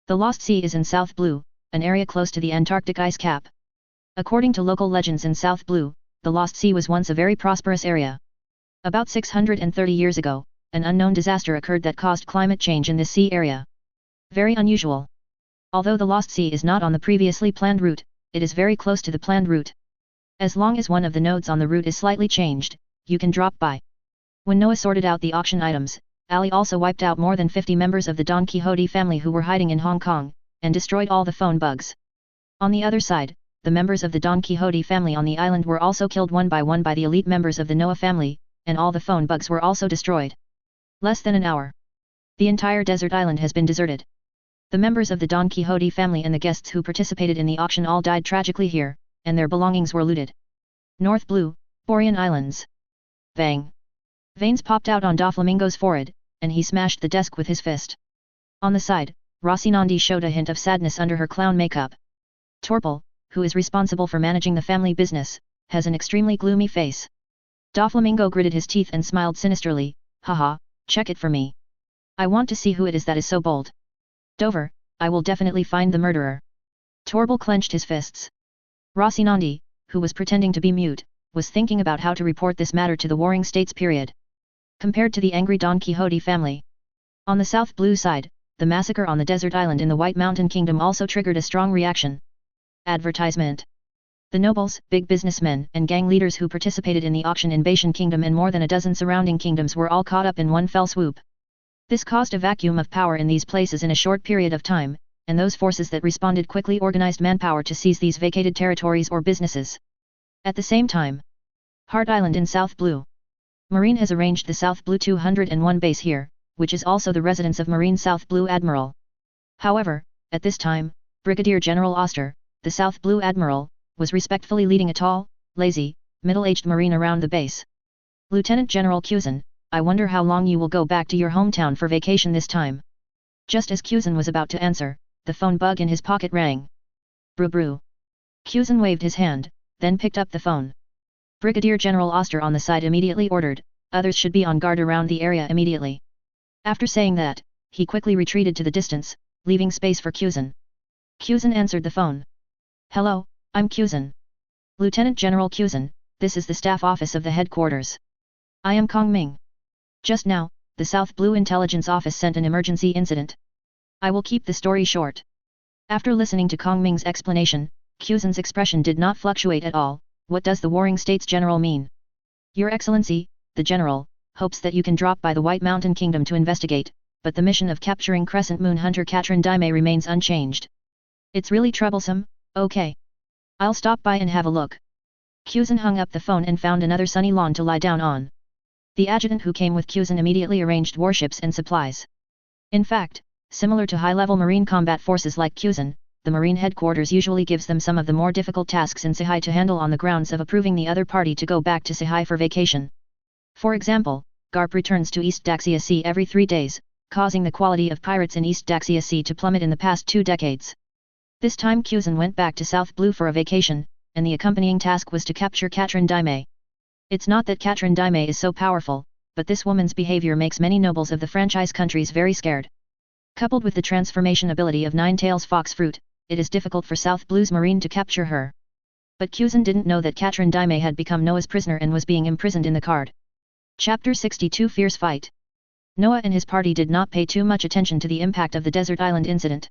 The Lost Sea is in South Blue, an area close to the Antarctic ice cap. According to local legends in South Blue, the Lost Sea was once a very prosperous area. About 630 years ago, an unknown disaster occurred that caused climate change in this sea area. Very unusual. Although the Lost Sea is not on the previously planned route, it is very close to the planned route. As long as one of the nodes on the route is slightly changed, you can drop by. When Noah sorted out the auction items, Ali also wiped out more than 50 members of the Don Quixote family who were hiding in Hong Kong, and destroyed all the phone bugs. On the other side, the members of the Don Quixote family on the island were also killed one by one by the elite members of the Noah family, and all the phone bugs were also destroyed. Less than an hour. The entire desert island has been deserted. The members of the Don Quixote family and the guests who participated in the auction all died tragically here, and their belongings were looted. North Blue, Borean Islands. Bang! Veins popped out on Doflamingo's forehead, and he smashed the desk with his fist. On the side, Rocinante showed a hint of sadness under her clown makeup. Torpal, who is responsible for managing the family business, has an extremely gloomy face. Doflamingo gritted his teeth and smiled sinisterly. Haha, check it for me. I want to see who it is that is so bold. Dover, I will definitely find the murderer. Torbil clenched his fists. Rocinante, who was pretending to be mute, was thinking about how to report this matter to the warring states. Compared to the angry Don Quixote family. On the South Blue side, the massacre on the desert island in the White Mountain Kingdom also triggered a strong reaction. Advertisement. The nobles, big businessmen, and gang leaders who participated in the auction in Bashan Kingdom and more than a dozen surrounding kingdoms were all caught up in one fell swoop. This caused a vacuum of power in these places in a short period of time, and those forces that responded quickly organized manpower to seize these vacated territories or businesses. At the same time, Heart Island in South Blue. Marine has arranged the South Blue 201 base here, which is also the residence of Marine South Blue Admiral. However, at this time, Brigadier General Oster, the South Blue Admiral, was respectfully leading a tall, lazy, middle-aged Marine around the base. Lieutenant General Cusin, I wonder how long you will go back to your hometown for vacation this time. Just as Cusin was about to answer, the phone bug in his pocket rang. Brew brew. Cusin waved his hand, then picked up the phone. Brigadier General Oster on the side immediately ordered, others should be on guard around the area immediately. After saying that, he quickly retreated to the distance, leaving space for Cusin. Cusin answered the phone. Hello, I'm Cusin. Lieutenant General Cusin, this is the staff office of the headquarters. I am Kong Ming. Just now, the South Blue Intelligence Office sent an emergency incident. I will keep the story short. After listening to Kong Ming's explanation, Cusin's expression did not fluctuate at all. What does the Warring States General mean? Your Excellency, the General, hopes that you can drop by the White Mountain Kingdom to investigate, but the mission of capturing Crescent Moon Hunter Katrin Daime remains unchanged. It's really troublesome. Okay. I'll stop by and have a look. Cusin hung up the phone and found another sunny lawn to lie down on. The adjutant who came with Cusin immediately arranged warships and supplies. In fact, similar to high-level marine combat forces like Cusin, the marine headquarters usually gives them some of the more difficult tasks in Sihai to handle on the grounds of approving the other party to go back to Sihai for vacation. For example, Garp returns to East Daxia Sea every 3 days, causing the quality of pirates in East Daxia Sea to plummet in the past 2 decades. This time Cusin went back to South Blue for a vacation, and the accompanying task was to capture Katrin Daime. It's not that Katrin Daime is so powerful, but this woman's behavior makes many nobles of the franchise countries very scared. Coupled with the transformation ability of Nine-Tails Fox Fruit, it is difficult for South Blue's Marine to capture her. But Cusin didn't know that Katrin Daime had become Noah's prisoner and was being imprisoned in the card. Chapter 62 Fierce Fight. Noah and his party did not pay too much attention to the impact of the desert island incident.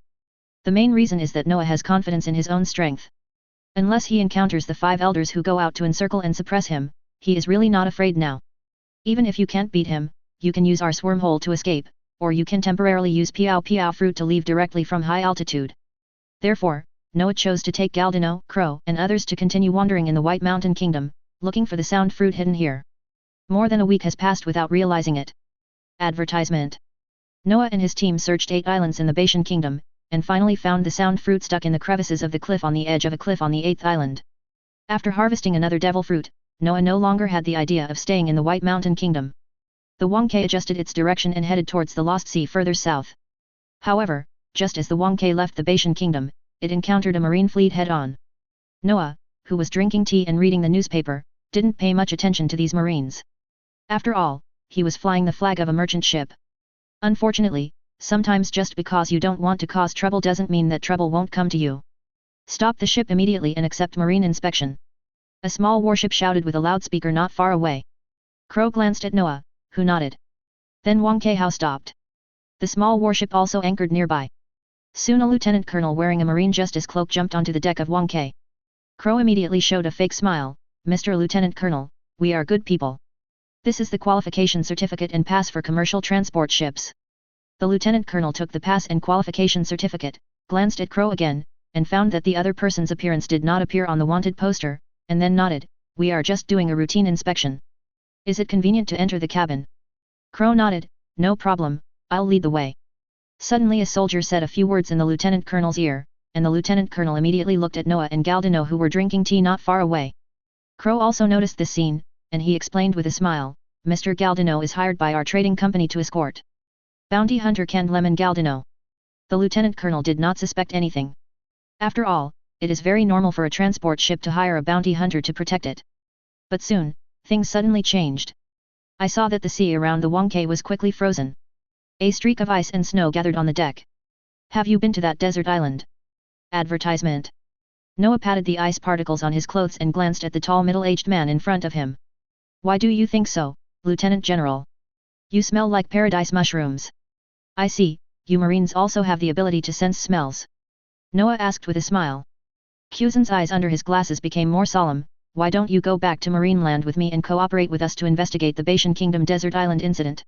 The main reason is that Noah has confidence in his own strength. Unless he encounters the 5 elders who go out to encircle and suppress him, he is really not afraid now. Even if you can't beat him, you can use our wormhole to escape, or you can temporarily use Piao Piao fruit to leave directly from high altitude. Therefore, Noah chose to take Galdino, Crow, and others to continue wandering in the White Mountain Kingdom, looking for the sound fruit hidden here. More than a week has passed without realizing it. Advertisement. Noah and his team searched 8 islands in the Bashan Kingdom, and finally found the sound fruit stuck in the crevices of the cliff on the edge of a cliff on the 8th island. After harvesting another devil fruit, Noah no longer had the idea of staying in the White Mountain Kingdom. The Wangke adjusted its direction and headed towards the Lost Sea further south. However, just as the Wangke left the Bashan Kingdom, it encountered a marine fleet head-on. Noah, who was drinking tea and reading the newspaper, didn't pay much attention to these marines. After all, he was flying the flag of a merchant ship. Unfortunately, sometimes just because you don't want to cause trouble doesn't mean that trouble won't come to you. Stop the ship immediately and accept marine inspection. A small warship shouted with a loudspeaker not far away. Crow glanced at Noah, who nodded. Then Wang Kehao stopped. The small warship also anchored nearby. Soon a lieutenant colonel wearing a marine justice cloak jumped onto the deck of Wang Ke. Crow immediately showed a fake smile. Mr. Lieutenant Colonel, we are good people. This is the qualification certificate and pass for commercial transport ships. The lieutenant colonel took the pass and qualification certificate, glanced at Crow again, and found that the other person's appearance did not appear on the wanted poster, and then nodded, we are just doing a routine inspection. Is it convenient to enter the cabin? Crow nodded, no problem, I'll lead the way. Suddenly a soldier said a few words in the lieutenant colonel's ear, and the lieutenant colonel immediately looked at Noah and Galdino who were drinking tea not far away. Crow also noticed this scene, and he explained with a smile, Mr. Galdino is hired by our trading company to escort bounty hunter Ken Lemon Galdino. The lieutenant colonel did not suspect anything. After all, it is very normal for a transport ship to hire a bounty hunter to protect it. But soon, things suddenly changed. I saw that the sea around the Wangke was quickly frozen. A streak of ice and snow gathered on the deck. Have you been to that desert island? Advertisement. Noah patted the ice particles on his clothes and glanced at the tall middle-aged man in front of him. Why do you think so, Lieutenant General? You smell like paradise mushrooms. I see, you Marines also have the ability to sense smells. Noah asked with a smile. Cuzin's eyes under his glasses became more solemn. Why don't you go back to Marineland with me and cooperate with us to investigate the Baishan Kingdom Desert Island incident?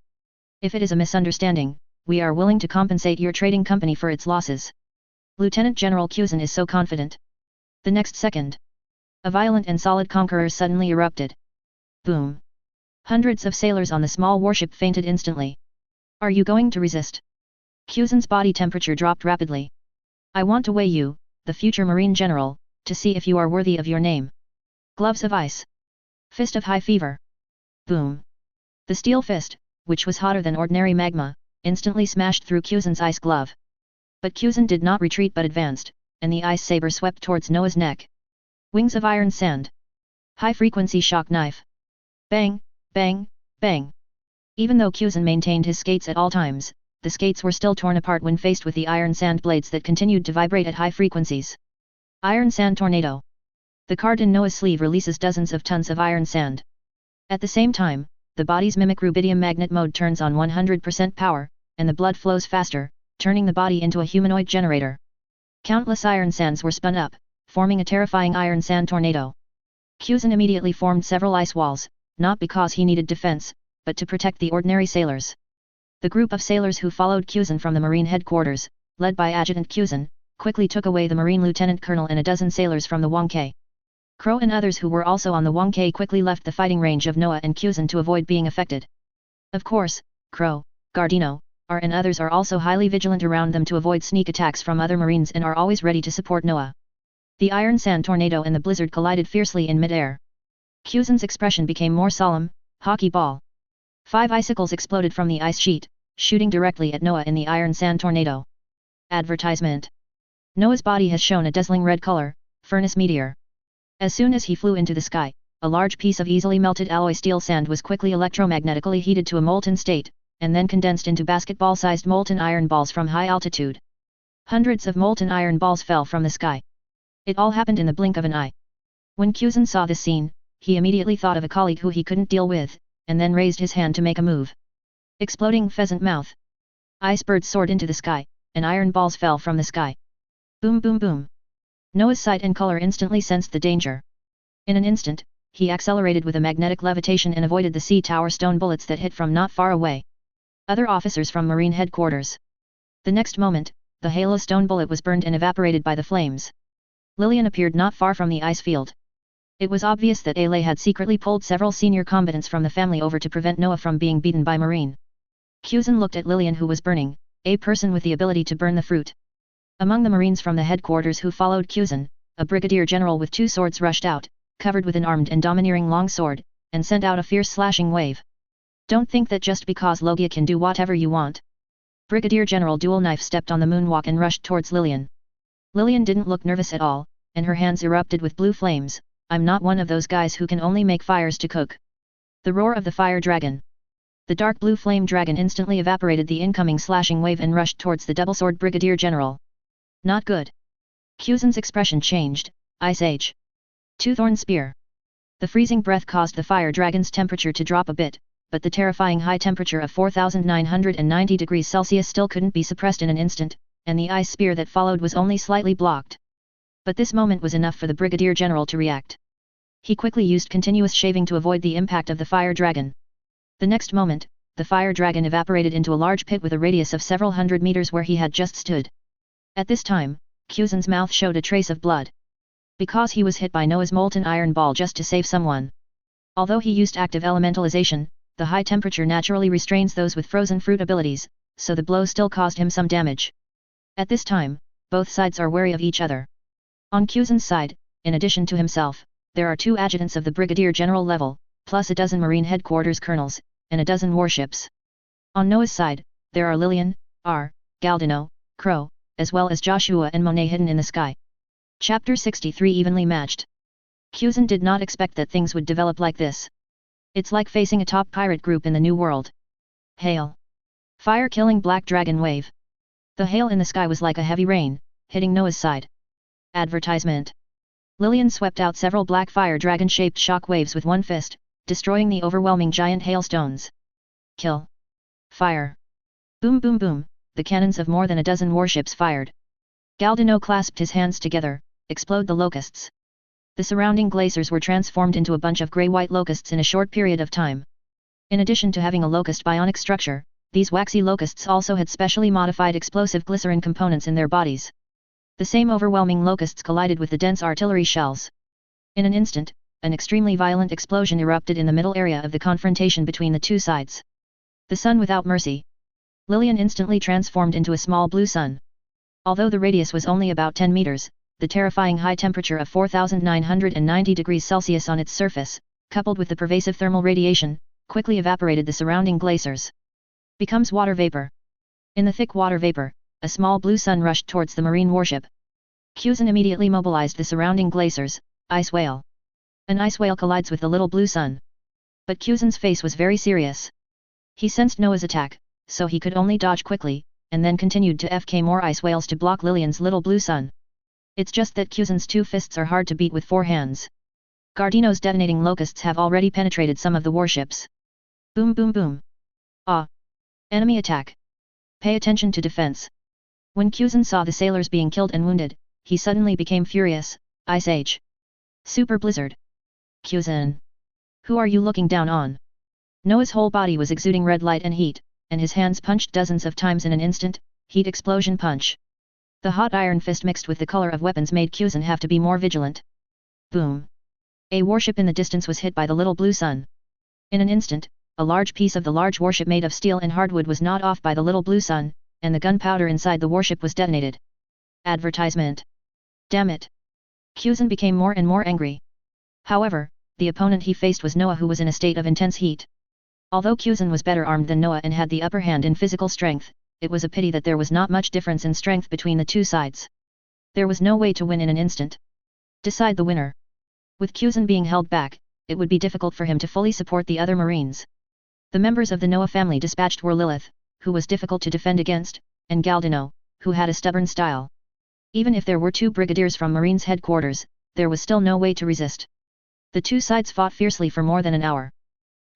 If it is a misunderstanding, we are willing to compensate your trading company for its losses. Lieutenant General Cuzin is so confident. The next second, a violent and solid conqueror suddenly erupted. Boom! Hundreds of sailors on the small warship fainted instantly. Are you going to resist? Cuzin's body temperature dropped rapidly. I want to weigh you, the future Marine General, to see if you are worthy of your name. Gloves of ice. Fist of high fever. Boom! The steel fist, which was hotter than ordinary magma, instantly smashed through Cuzin's ice glove. But Cuzin did not retreat but advanced, and the ice saber swept towards Noah's neck. Wings of iron sand. High-frequency shock knife. Bang, bang, bang. Even though Cuzin maintained his skates at all times, the skates were still torn apart when faced with the iron sand blades that continued to vibrate at high frequencies. Iron sand tornado. The card in Noah's sleeve releases dozens of tons of iron sand. At the same time, the body's mimic rubidium magnet mode turns on 100% power, and the blood flows faster, turning the body into a humanoid generator. Countless iron sands were spun up, forming a terrifying iron sand tornado. Cuzin immediately formed several ice walls, not because he needed defense, but to protect the ordinary sailors. The group of sailors who followed Cuzin from the Marine headquarters, led by Adjutant Cuzin, quickly took away the Marine Lieutenant Colonel and a dozen sailors from the Wangkai. Crow and others who were also on the Wangkai quickly left the fighting range of Noah and Cuzin to avoid being affected. Of course, Crow, Gardino, R and others are also highly vigilant around them to avoid sneak attacks from other Marines and are always ready to support Noah. The iron sand tornado and the blizzard collided fiercely in mid-air. Cuzin's expression became more solemn. Hockey ball. 5 icicles exploded from the ice sheet, shooting directly at Noah in the iron sand tornado. Advertisement. Noah's body has shown a dazzling red color, furnace meteor. As soon as he flew into the sky, a large piece of easily melted alloy steel sand was quickly electromagnetically heated to a molten state, and then condensed into basketball-sized molten iron balls from high altitude. Hundreds of molten iron balls fell from the sky. It all happened in the blink of an eye. When Cuzin saw this scene, he immediately thought of a colleague who he couldn't deal with, and then raised his hand to make a move. Exploding pheasant mouth. Ice birds soared into the sky, and iron balls fell from the sky. Boom boom boom. Noah's sight and color instantly sensed the danger. In an instant, he accelerated with a magnetic levitation and avoided the sea tower stone bullets that hit from not far away. Other officers from Marine headquarters. The next moment, the halo stone bullet was burned and evaporated by the flames. Lillian appeared not far from the ice field. It was obvious that Ailey had secretly pulled several senior combatants from the family over to prevent Noah from being beaten by Marine. Cuzin looked at Lillian, who was burning, a person with the ability to burn the fruit. Among the Marines from the headquarters who followed Cuzin, a brigadier general with 2 swords rushed out, covered with an armed and domineering long sword, and sent out a fierce slashing wave. Don't think that just because Logia can do whatever you want. Brigadier General Dual Knife stepped on the moonwalk and rushed towards Lillian. Lillian didn't look nervous at all, and her hands erupted with blue flames. I'm not one of those guys who can only make fires to cook. The roar of the fire dragon. The dark blue flame dragon instantly evaporated the incoming slashing wave and rushed towards the double-sword Brigadier General. Not good. Cuzin's expression changed. Ice Age. Two-thorn spear. The freezing breath caused the fire dragon's temperature to drop a bit, but the terrifying high temperature of 4,990 degrees Celsius still couldn't be suppressed in an instant, and the ice spear that followed was only slightly blocked. But this moment was enough for the Brigadier General to react. He quickly used continuous shaving to avoid the impact of the fire dragon. The next moment, the fire dragon evaporated into a large pit with a radius of several hundred meters where he had just stood. At this time, Cuzin's mouth showed a trace of blood. Because he was hit by Noah's molten iron ball just to save someone. Although he used active elementalization, the high temperature naturally restrains those with frozen fruit abilities, so the blow still caused him some damage. At this time, both sides are wary of each other. On Cuzin's side, in addition to himself, there are 2 adjutants of the Brigadier General level, plus a dozen Marine headquarters colonels, and a dozen warships. On Noah's side, there are Lillian, R, Galdino, Crow, as well as Joshua and Monet hidden in the sky. Chapter 63 Evenly matched. Cuzin did not expect that things would develop like this. It's like facing a top pirate group in the New World. Hail. Fire-killing black dragon wave. The hail in the sky was like a heavy rain, hitting Noah's side. Advertisement. Lillian swept out several black fire dragon-shaped shock waves with one fist, destroying the overwhelming giant hailstones. Kill. Fire. Boom boom boom, the cannons of more than a dozen warships fired. Galdino clasped his hands together, explode the locusts. The surrounding glaciers were transformed into a bunch of grey-white locusts in a short period of time. In addition to having a locust bionic structure, these waxy locusts also had specially modified explosive glycerin components in their bodies. The same overwhelming locusts collided with the dense artillery shells. In an instant, an extremely violent explosion erupted in the middle area of the confrontation between the two sides. The sun without mercy. Lillian instantly transformed into a small blue sun. Although the radius was only about 10 meters, the terrifying high temperature of 4,990 degrees Celsius on its surface, coupled with the pervasive thermal radiation, quickly evaporated the surrounding glaciers. Becomes water vapor. In the thick water vapor, a small blue sun rushed towards the marine warship. Kuzan immediately mobilized the surrounding glaciers. Ice whale. An ice whale collides with the little blue sun. But Kuzan's face was very serious. He sensed Noah's attack, so he could only dodge quickly, and then continued to FK more ice whales to block Lillian's little blue sun. It's just that Kuzan's two fists are hard to beat with 4 hands. Gardino's detonating locusts have already penetrated some of the warships. Boom boom boom. Ah! Enemy attack. Pay attention to defense. When Kuzan saw the sailors being killed and wounded, he suddenly became furious. Ice Age. Super Blizzard. Kuzan. Who are you looking down on? Noah's whole body was exuding red light and heat, and his hands punched dozens of times in an instant. Heat explosion punch. The hot iron fist mixed with the color of weapons made Kuzan have to be more vigilant. Boom. A warship in the distance was hit by the little blue sun. In an instant, a large piece of the large warship made of steel and hardwood was gnawed off by the little blue sun, and the gunpowder inside the warship was detonated. Advertisement. Damn it. Kuzan became more and more angry. However, the opponent he faced was Noah, who was in a state of intense heat. Although Kuzan was better armed than Noah and had the upper hand in physical strength, it was a pity that there was not much difference in strength between the two sides. There was no way to win in an instant. Decide the winner. With Kuzan being held back, it would be difficult for him to fully support the other marines. The members of the Noah family dispatched were Lilith, who was difficult to defend against, and Galdino, who had a stubborn style. Even if there were 2 brigadiers from Marines headquarters, there was still no way to resist. The two sides fought fiercely for more than an hour.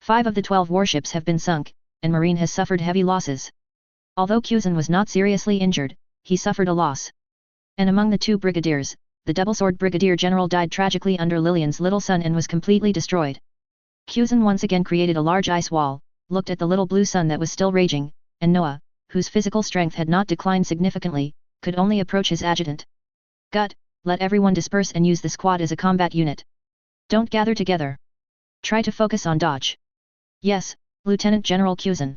5 of the 12 warships have been sunk, and Marine has suffered heavy losses. Although Kuzan was not seriously injured, he suffered a loss. And among the 2 brigadiers, the double-sword brigadier general died tragically under Lillian's little sun and was completely destroyed. Kuzan once again created a large ice wall, looked at the little blue sun that was still raging, and Noah, whose physical strength had not declined significantly, could only approach his adjutant. Gut, let everyone disperse and use the squad as a combat unit. Don't gather together. Try to focus on dodge. Yes, Lieutenant General Kuzan.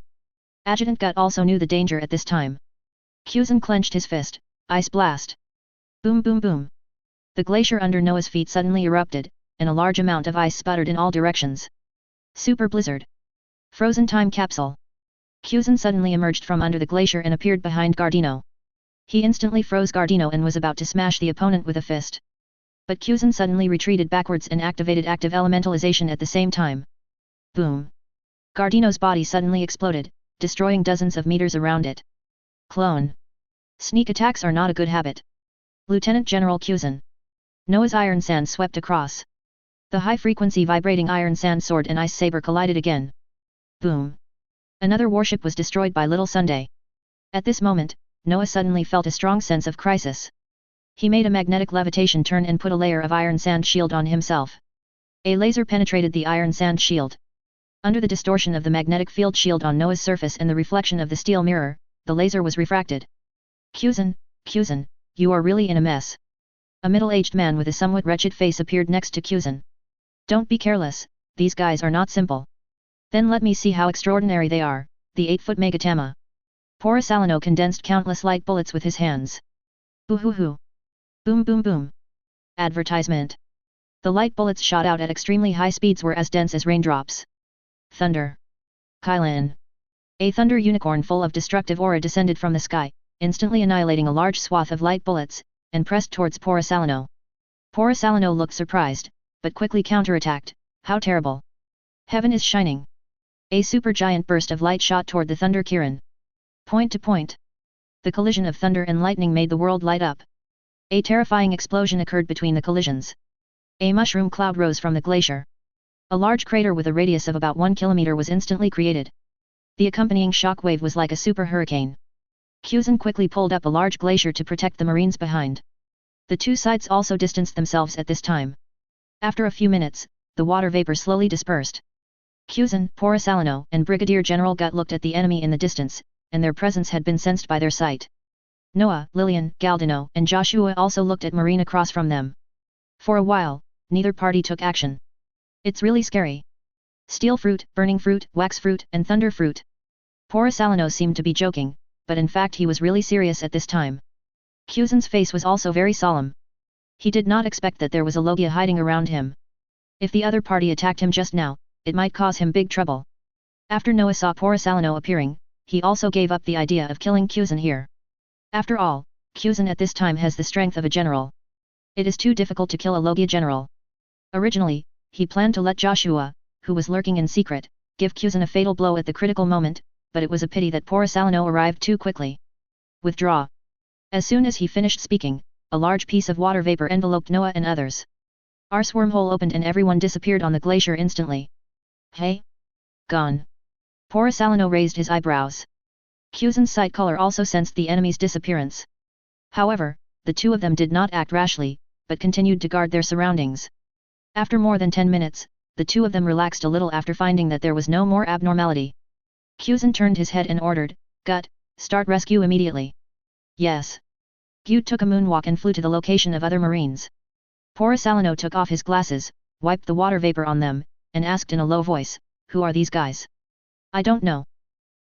Adjutant Gut also knew the danger at this time. Kuzan clenched his fist. Ice blast. Boom boom boom. The glacier under Noah's feet suddenly erupted, and a large amount of ice sputtered in all directions. Super blizzard. Frozen time capsule. Kuzan suddenly emerged from under the glacier and appeared behind Gardino. He instantly froze Gardino and was about to smash the opponent with a fist. But Kuzan suddenly retreated backwards and activated active elementalization at the same time. Boom. Gardino's body suddenly exploded, destroying dozens of meters around it. Clone. Sneak attacks are not a good habit. Lieutenant General Kuzan. Noah's iron sand swept across. The high-frequency vibrating iron sand sword and ice saber collided again. Boom. Another warship was destroyed by Little Sunday. At this moment, Noah suddenly felt a strong sense of crisis. He made a magnetic levitation turn and put a layer of iron sand shield on himself. A laser penetrated the iron sand shield. Under the distortion of the magnetic field shield on Noah's surface and the reflection of the steel mirror, the laser was refracted. Kuzan, you are really in a mess. A middle-aged man with a somewhat wretched face appeared next to Kuzan. Don't be careless, these guys are not simple. Then let me see how extraordinary they are, the 8-foot Megatama. Porosalino condensed countless light bullets with his hands. Boo-hoo-hoo. Boom boom boom. Advertisement. The light bullets shot out at extremely high speeds were as dense as raindrops. Thunder. Kylan. A thunder unicorn full of destructive aura descended from the sky, instantly annihilating a large swath of light bullets, and pressed towards Porosalino. Porosalino looked surprised, but quickly counterattacked. How terrible. Heaven is shining. A supergiant burst of light shot toward the thunder Kiran. Point to point. The collision of thunder and lightning made the world light up. A terrifying explosion occurred between the collisions. A mushroom cloud rose from the glacier. A large crater with a radius of about 1 kilometer was instantly created. The accompanying shock wave was like a super hurricane. Kuzan quickly pulled up a large glacier to protect the marines behind. The two sides also distanced themselves at this time. After a few minutes, the water vapor slowly dispersed. Kuzan, Porisalino, and Brigadier General Gut looked at the enemy in the distance, and their presence had been sensed by their sight. Noah, Lillian, Galdino, and Joshua also looked at Marine across from them. For a while, neither party took action. It's really scary. Steel fruit, burning fruit, wax fruit, and thunder fruit. Porisalino seemed to be joking, but in fact he was really serious at this time. Kuzan's face was also very solemn. He did not expect that there was a Logia hiding around him. If the other party attacked him just now, it might cause him big trouble. After Noah saw Porisalino appearing, he also gave up the idea of killing Kuzan here. After all, Kuzan at this time has the strength of a general. It is too difficult to kill a Logia general. Originally, he planned to let Joshua, who was lurking in secret, give Kuzan a fatal blow at the critical moment, but it was a pity that Porisalino arrived too quickly. Withdraw. As soon as he finished speaking, a large piece of water vapor enveloped Noah and others. Ars wormhole opened and everyone disappeared on the glacier instantly. Hey? Gone. Porisalino raised his eyebrows. Kuzan's sight color also sensed the enemy's disappearance. However, the two of them did not act rashly, but continued to guard their surroundings. After more than 10 minutes, the two of them relaxed a little after finding that there was no more abnormality. Kuzan turned his head and ordered, Gut, start rescue immediately. Yes. Gut took a moonwalk and flew to the location of other marines. Porisalino took off his glasses, wiped the water vapor on them, and asked in a low voice, Who are these guys? I don't know.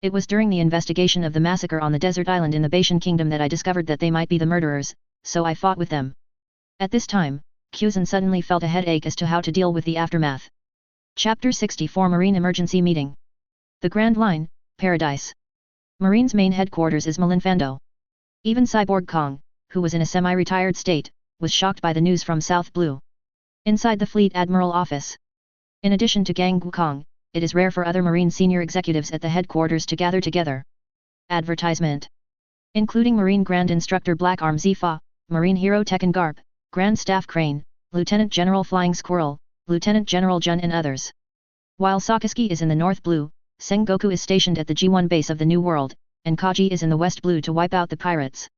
It was during the investigation of the massacre on the desert island in the Baishan kingdom that I discovered that they might be the murderers, so I fought with them. At this time, Kuzan suddenly felt a headache as to how to deal with the aftermath. Chapter 64 Marine Emergency Meeting. The Grand Line, Paradise. Marine's main headquarters is Malinfando. Even Cyborg Kong, who was in a semi-retired state, was shocked by the news from South Blue. Inside the Fleet Admiral office. In addition to Gang Wukong, it is rare for other Marine senior executives at the headquarters to gather together. Advertisement. Including Marine Grand Instructor Black Arm Zifa, Marine Hero Tekken Garp, Grand Staff Crane, Lieutenant General Flying Squirrel, Lieutenant General Jun and others. While Sakazuki is in the North Blue, Sengoku is stationed at the G1 base of the New World, and Kaji is in the West Blue to wipe out the pirates.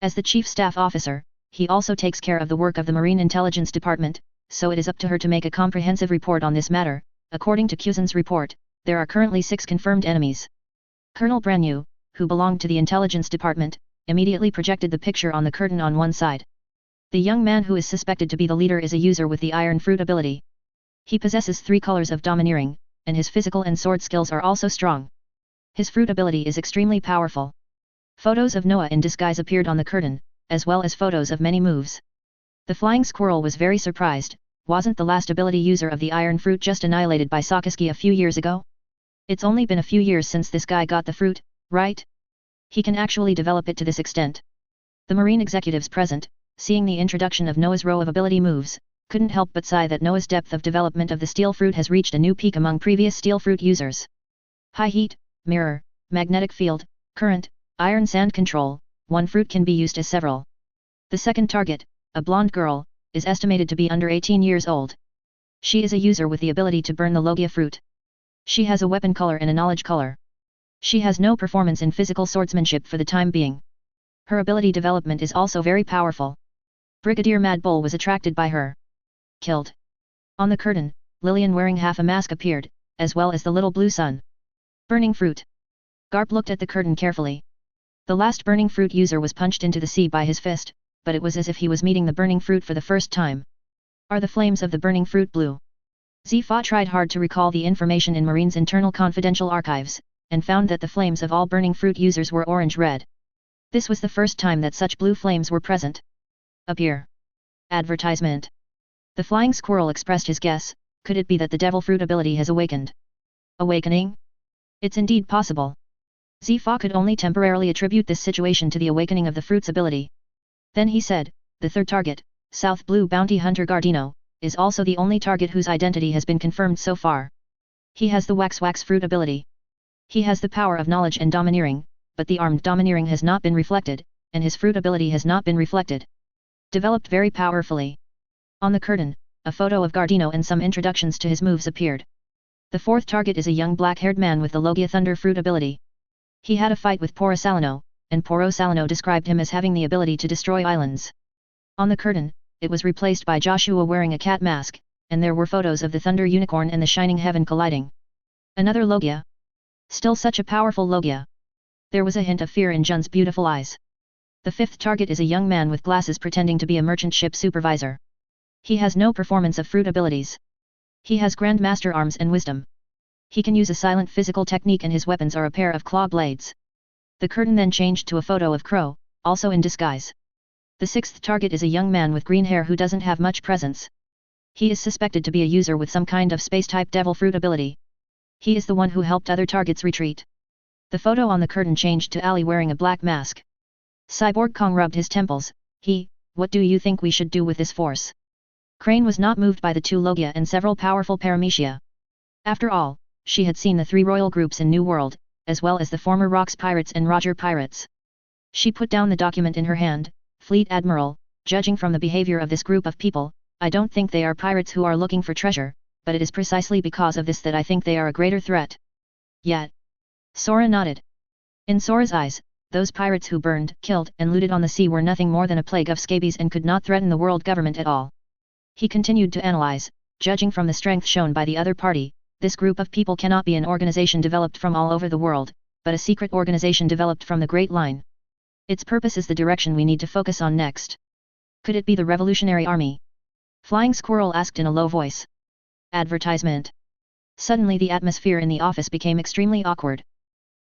As the Chief Staff Officer, he also takes care of the work of the Marine Intelligence Department, so it is up to her to make a comprehensive report on this matter. According to Kuzan's report, there are currently 6 confirmed enemies. Colonel Branyu, who belonged to the Intelligence Department, immediately projected the picture on the curtain on one side. The young man who is suspected to be the leader is a user with the Iron Fruit ability. He possesses 3 colors of domineering, and his physical and sword skills are also strong. His fruit ability is extremely powerful. Photos of Noah in disguise appeared on the curtain, as well as photos of many moves. The Flying Squirrel was very surprised. Wasn't the last ability user of the Iron Fruit just annihilated by Sakazuki a few years ago? It's only been a few years since this guy got the fruit, right? He can actually develop it to this extent. The Marine executives present, seeing the introduction of Noah's row of ability moves, couldn't help but sigh that Noah's depth of development of the Steel Fruit has reached a new peak among previous Steel Fruit users. High heat, mirror, magnetic field, current, iron sand control, one fruit can be used as several. The second target, a blonde girl, is estimated to be under 18 years old. She is a user with the ability to burn the Logia fruit. She has a weapon color and a knowledge color. She has no performance in physical swordsmanship for the time being. Her ability development is also very powerful. Brigadier Mad Bull was attracted by her. Killed. On the curtain, Lillian wearing half a mask appeared, as well as the little blue sun. Burning fruit. Garp looked at the curtain carefully. The last burning fruit user was punched into the sea by his fist, but it was as if he was meeting the burning fruit for the first time. Are the flames of the burning fruit blue? Zifa tried hard to recall the information in Marine's internal confidential archives, and found that the flames of all burning fruit users were orange-red. This was the first time that such blue flames were present. Appear. Advertisement. The Flying Squirrel expressed his guess, could it be that the Devil Fruit ability has awakened? Awakening? It's indeed possible. Zifa could only temporarily attribute this situation to the awakening of the fruit's ability. Then he said, the third target, South Blue Bounty Hunter Gardino, is also the only target whose identity has been confirmed so far. He has the Wax fruit ability. He has the power of knowledge and domineering, but the armed domineering has not been reflected, and his fruit ability has not been reflected. Developed very powerfully. On the curtain, a photo of Gardino and some introductions to his moves appeared. The fourth target is a young black-haired man with the Logia Thunder fruit ability. He had a fight with Porosalino, and Porosalino described him as having the ability to destroy islands. On the curtain, it was replaced by Joshua wearing a cat mask, and there were photos of the Thunder Unicorn and the Shining Heaven colliding. Another Logia. Still such a powerful Logia. There was a hint of fear in Jun's beautiful eyes. The fifth target is a young man with glasses pretending to be a merchant ship supervisor. He has no performance of fruit abilities. He has Grandmaster arms and wisdom. He can use a silent physical technique and his weapons are a pair of claw blades. The curtain then changed to a photo of Crow, also in disguise. The sixth target is a young man with green hair who doesn't have much presence. He is suspected to be a user with some kind of space-type devil fruit ability. He is the one who helped other targets retreat. The photo on the curtain changed to Ali wearing a black mask. Cyborg Kong rubbed his temples. What do you think we should do with this force? Crane was not moved by the two Logia and several powerful Paramecia. After all, she had seen the three royal groups in New World, as well as the former Rox pirates and Roger pirates. She put down the document in her hand. Fleet Admiral, judging from the behavior of this group of people, I don't think they are pirates who are looking for treasure, but it is precisely because of this that I think they are a greater threat. Yet. Sora nodded. In Sora's eyes, those pirates who burned, killed, and looted on the sea were nothing more than a plague of scabies and could not threaten the world government at all. He continued to analyze, judging from the strength shown by the other party, this group of people cannot be an organization developed from all over the world, but a secret organization developed from the Great Line. Its purpose is the direction we need to focus on next. Could it be the Revolutionary Army? Flying Squirrel asked in a low voice. Advertisement. Suddenly the atmosphere in the office became extremely awkward.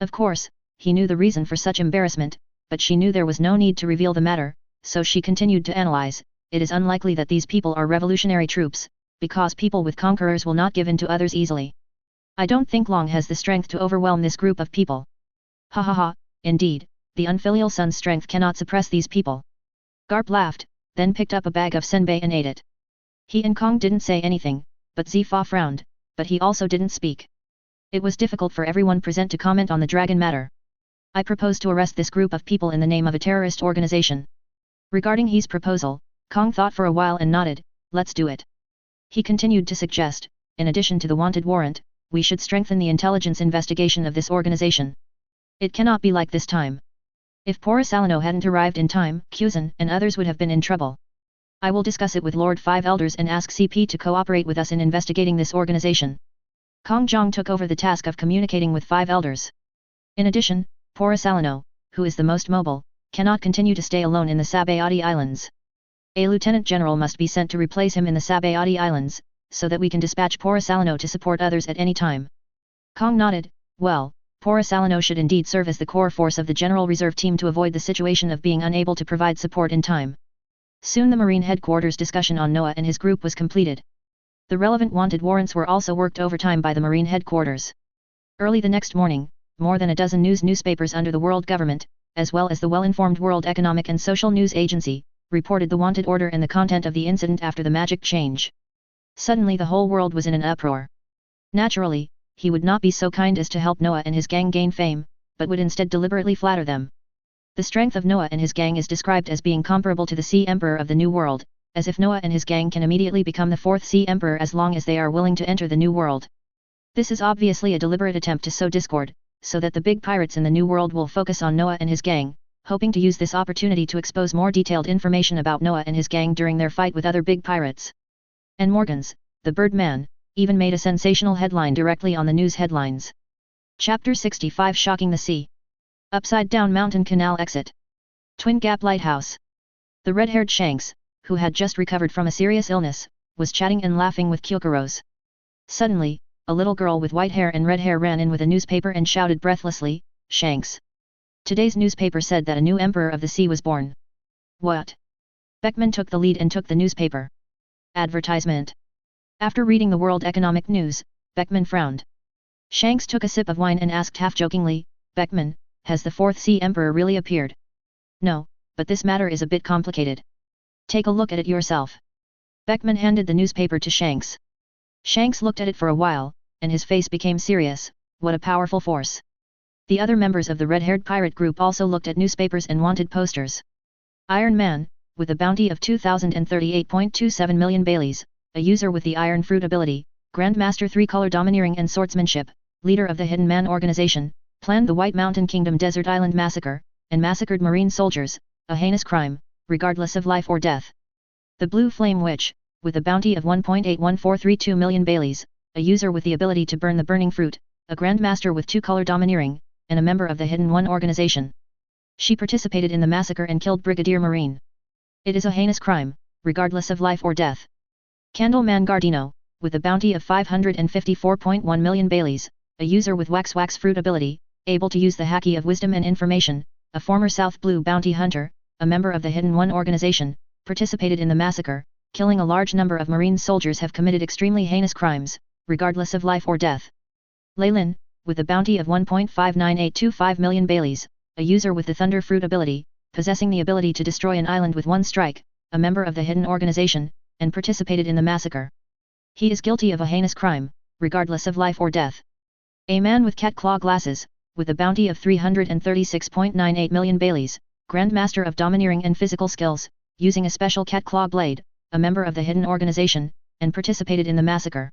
Of course, he knew the reason for such embarrassment, but she knew there was no need to reveal the matter, so she continued to analyze. It is unlikely that these people are revolutionary troops, because people with conquerors will not give in to others easily. I don't think Long has the strength to overwhelm this group of people. Ha ha ha, indeed, the unfilial son's strength cannot suppress these people. Garp laughed, then picked up a bag of senbei and ate it. He and Kong didn't say anything, but Zifa frowned, but he also didn't speak. It was difficult for everyone present to comment on the dragon matter. I propose to arrest this group of people in the name of a terrorist organization. Regarding his proposal, Kong thought for a while and nodded. Let's do it. He continued to suggest, in addition to the wanted warrant, we should strengthen the intelligence investigation of this organization. It cannot be like this time. If Porosalino hadn't arrived in time, Kuzan and others would have been in trouble. I will discuss it with Lord Five Elders and ask CP to cooperate with us in investigating this organization. Kong Zhang took over the task of communicating with Five Elders. In addition, Porosalino, who is the most mobile, cannot continue to stay alone in the Sabayati Islands. A lieutenant general must be sent to replace him in the Sabayati Islands, so that we can dispatch Porosalino to support others at any time. Kong nodded. Well, Porosalino should indeed serve as the core force of the General Reserve Team to avoid the situation of being unable to provide support in time. Soon the Marine Headquarters discussion on Noah and his group was completed. The relevant wanted warrants were also worked overtime by the Marine Headquarters. Early the next morning, more than a dozen newspapers under the world government, as well as the well-informed World Economic and Social News Agency, reported the wanted order and the content of the incident after the magic change. Suddenly the whole world was in an uproar. Naturally, he would not be so kind as to help Noah and his gang gain fame, but would instead deliberately flatter them. The strength of Noah and his gang is described as being comparable to the Sea Emperor of the New World, as if Noah and his gang can immediately become the fourth Sea Emperor as long as they are willing to enter the New World. This is obviously a deliberate attempt to sow discord, so that the big pirates in the New World will focus on Noah and his gang, hoping to use this opportunity to expose more detailed information about Noah and his gang during their fight with other big pirates. And Morgans, the Birdman, even made a sensational headline directly on the news headlines. Chapter 65 Shocking the Sea. Upside Down Mountain Canal Exit. Twin Gap Lighthouse. The red-haired Shanks, who had just recovered from a serious illness, was chatting and laughing with Kyukuros. Suddenly, a little girl with white hair and red hair ran in with a newspaper and shouted breathlessly, Shanks. Today's newspaper said that a new emperor of the sea was born. What? Beckman took the lead and took the newspaper. Advertisement. After reading the World Economic News, Beckman frowned. Shanks took a sip of wine and asked half-jokingly, Beckman, has the fourth sea emperor really appeared? No, but this matter is a bit complicated. Take a look at it yourself. Beckman handed the newspaper to Shanks. Shanks looked at it for a while, and his face became serious. What a powerful force. The other members of the red-haired pirate group also looked at newspapers and wanted posters. Iron Man, with a bounty of 2,038.27 million Baileys, a user with the Iron Fruit ability, Grandmaster 3-color domineering and swordsmanship, leader of the Hidden Man organization, planned the White Mountain Kingdom Desert Island massacre, and massacred Marine soldiers, a heinous crime, regardless of life or death. The Blue Flame Witch, with a bounty of 1.81432 million Baileys, a user with the ability to burn the burning fruit, a Grandmaster with 2-color domineering, and a member of the Hidden One organization. She participated in the massacre and killed Brigadier Marine. It is a heinous crime, regardless of life or death. Candleman Gardino, with a bounty of 554.1 million Baileys, a user with Wax Fruit ability, able to use the Haki of Wisdom and Information, a former South Blue bounty hunter, a member of the Hidden One organization, participated in the massacre, killing a large number of Marine soldiers have committed extremely heinous crimes, regardless of life or death. Leylin, with a bounty of 1.59825 million Baileys, a user with the Thunder Fruit ability, possessing the ability to destroy an island with one strike, a member of the Hidden Organization, and participated in the massacre. He is guilty of a heinous crime, regardless of life or death. A man with cat claw glasses, with a bounty of 336.98 million Baileys, Grandmaster of Domineering and Physical Skills, using a special cat claw blade, a member of the Hidden Organization, and participated in the massacre.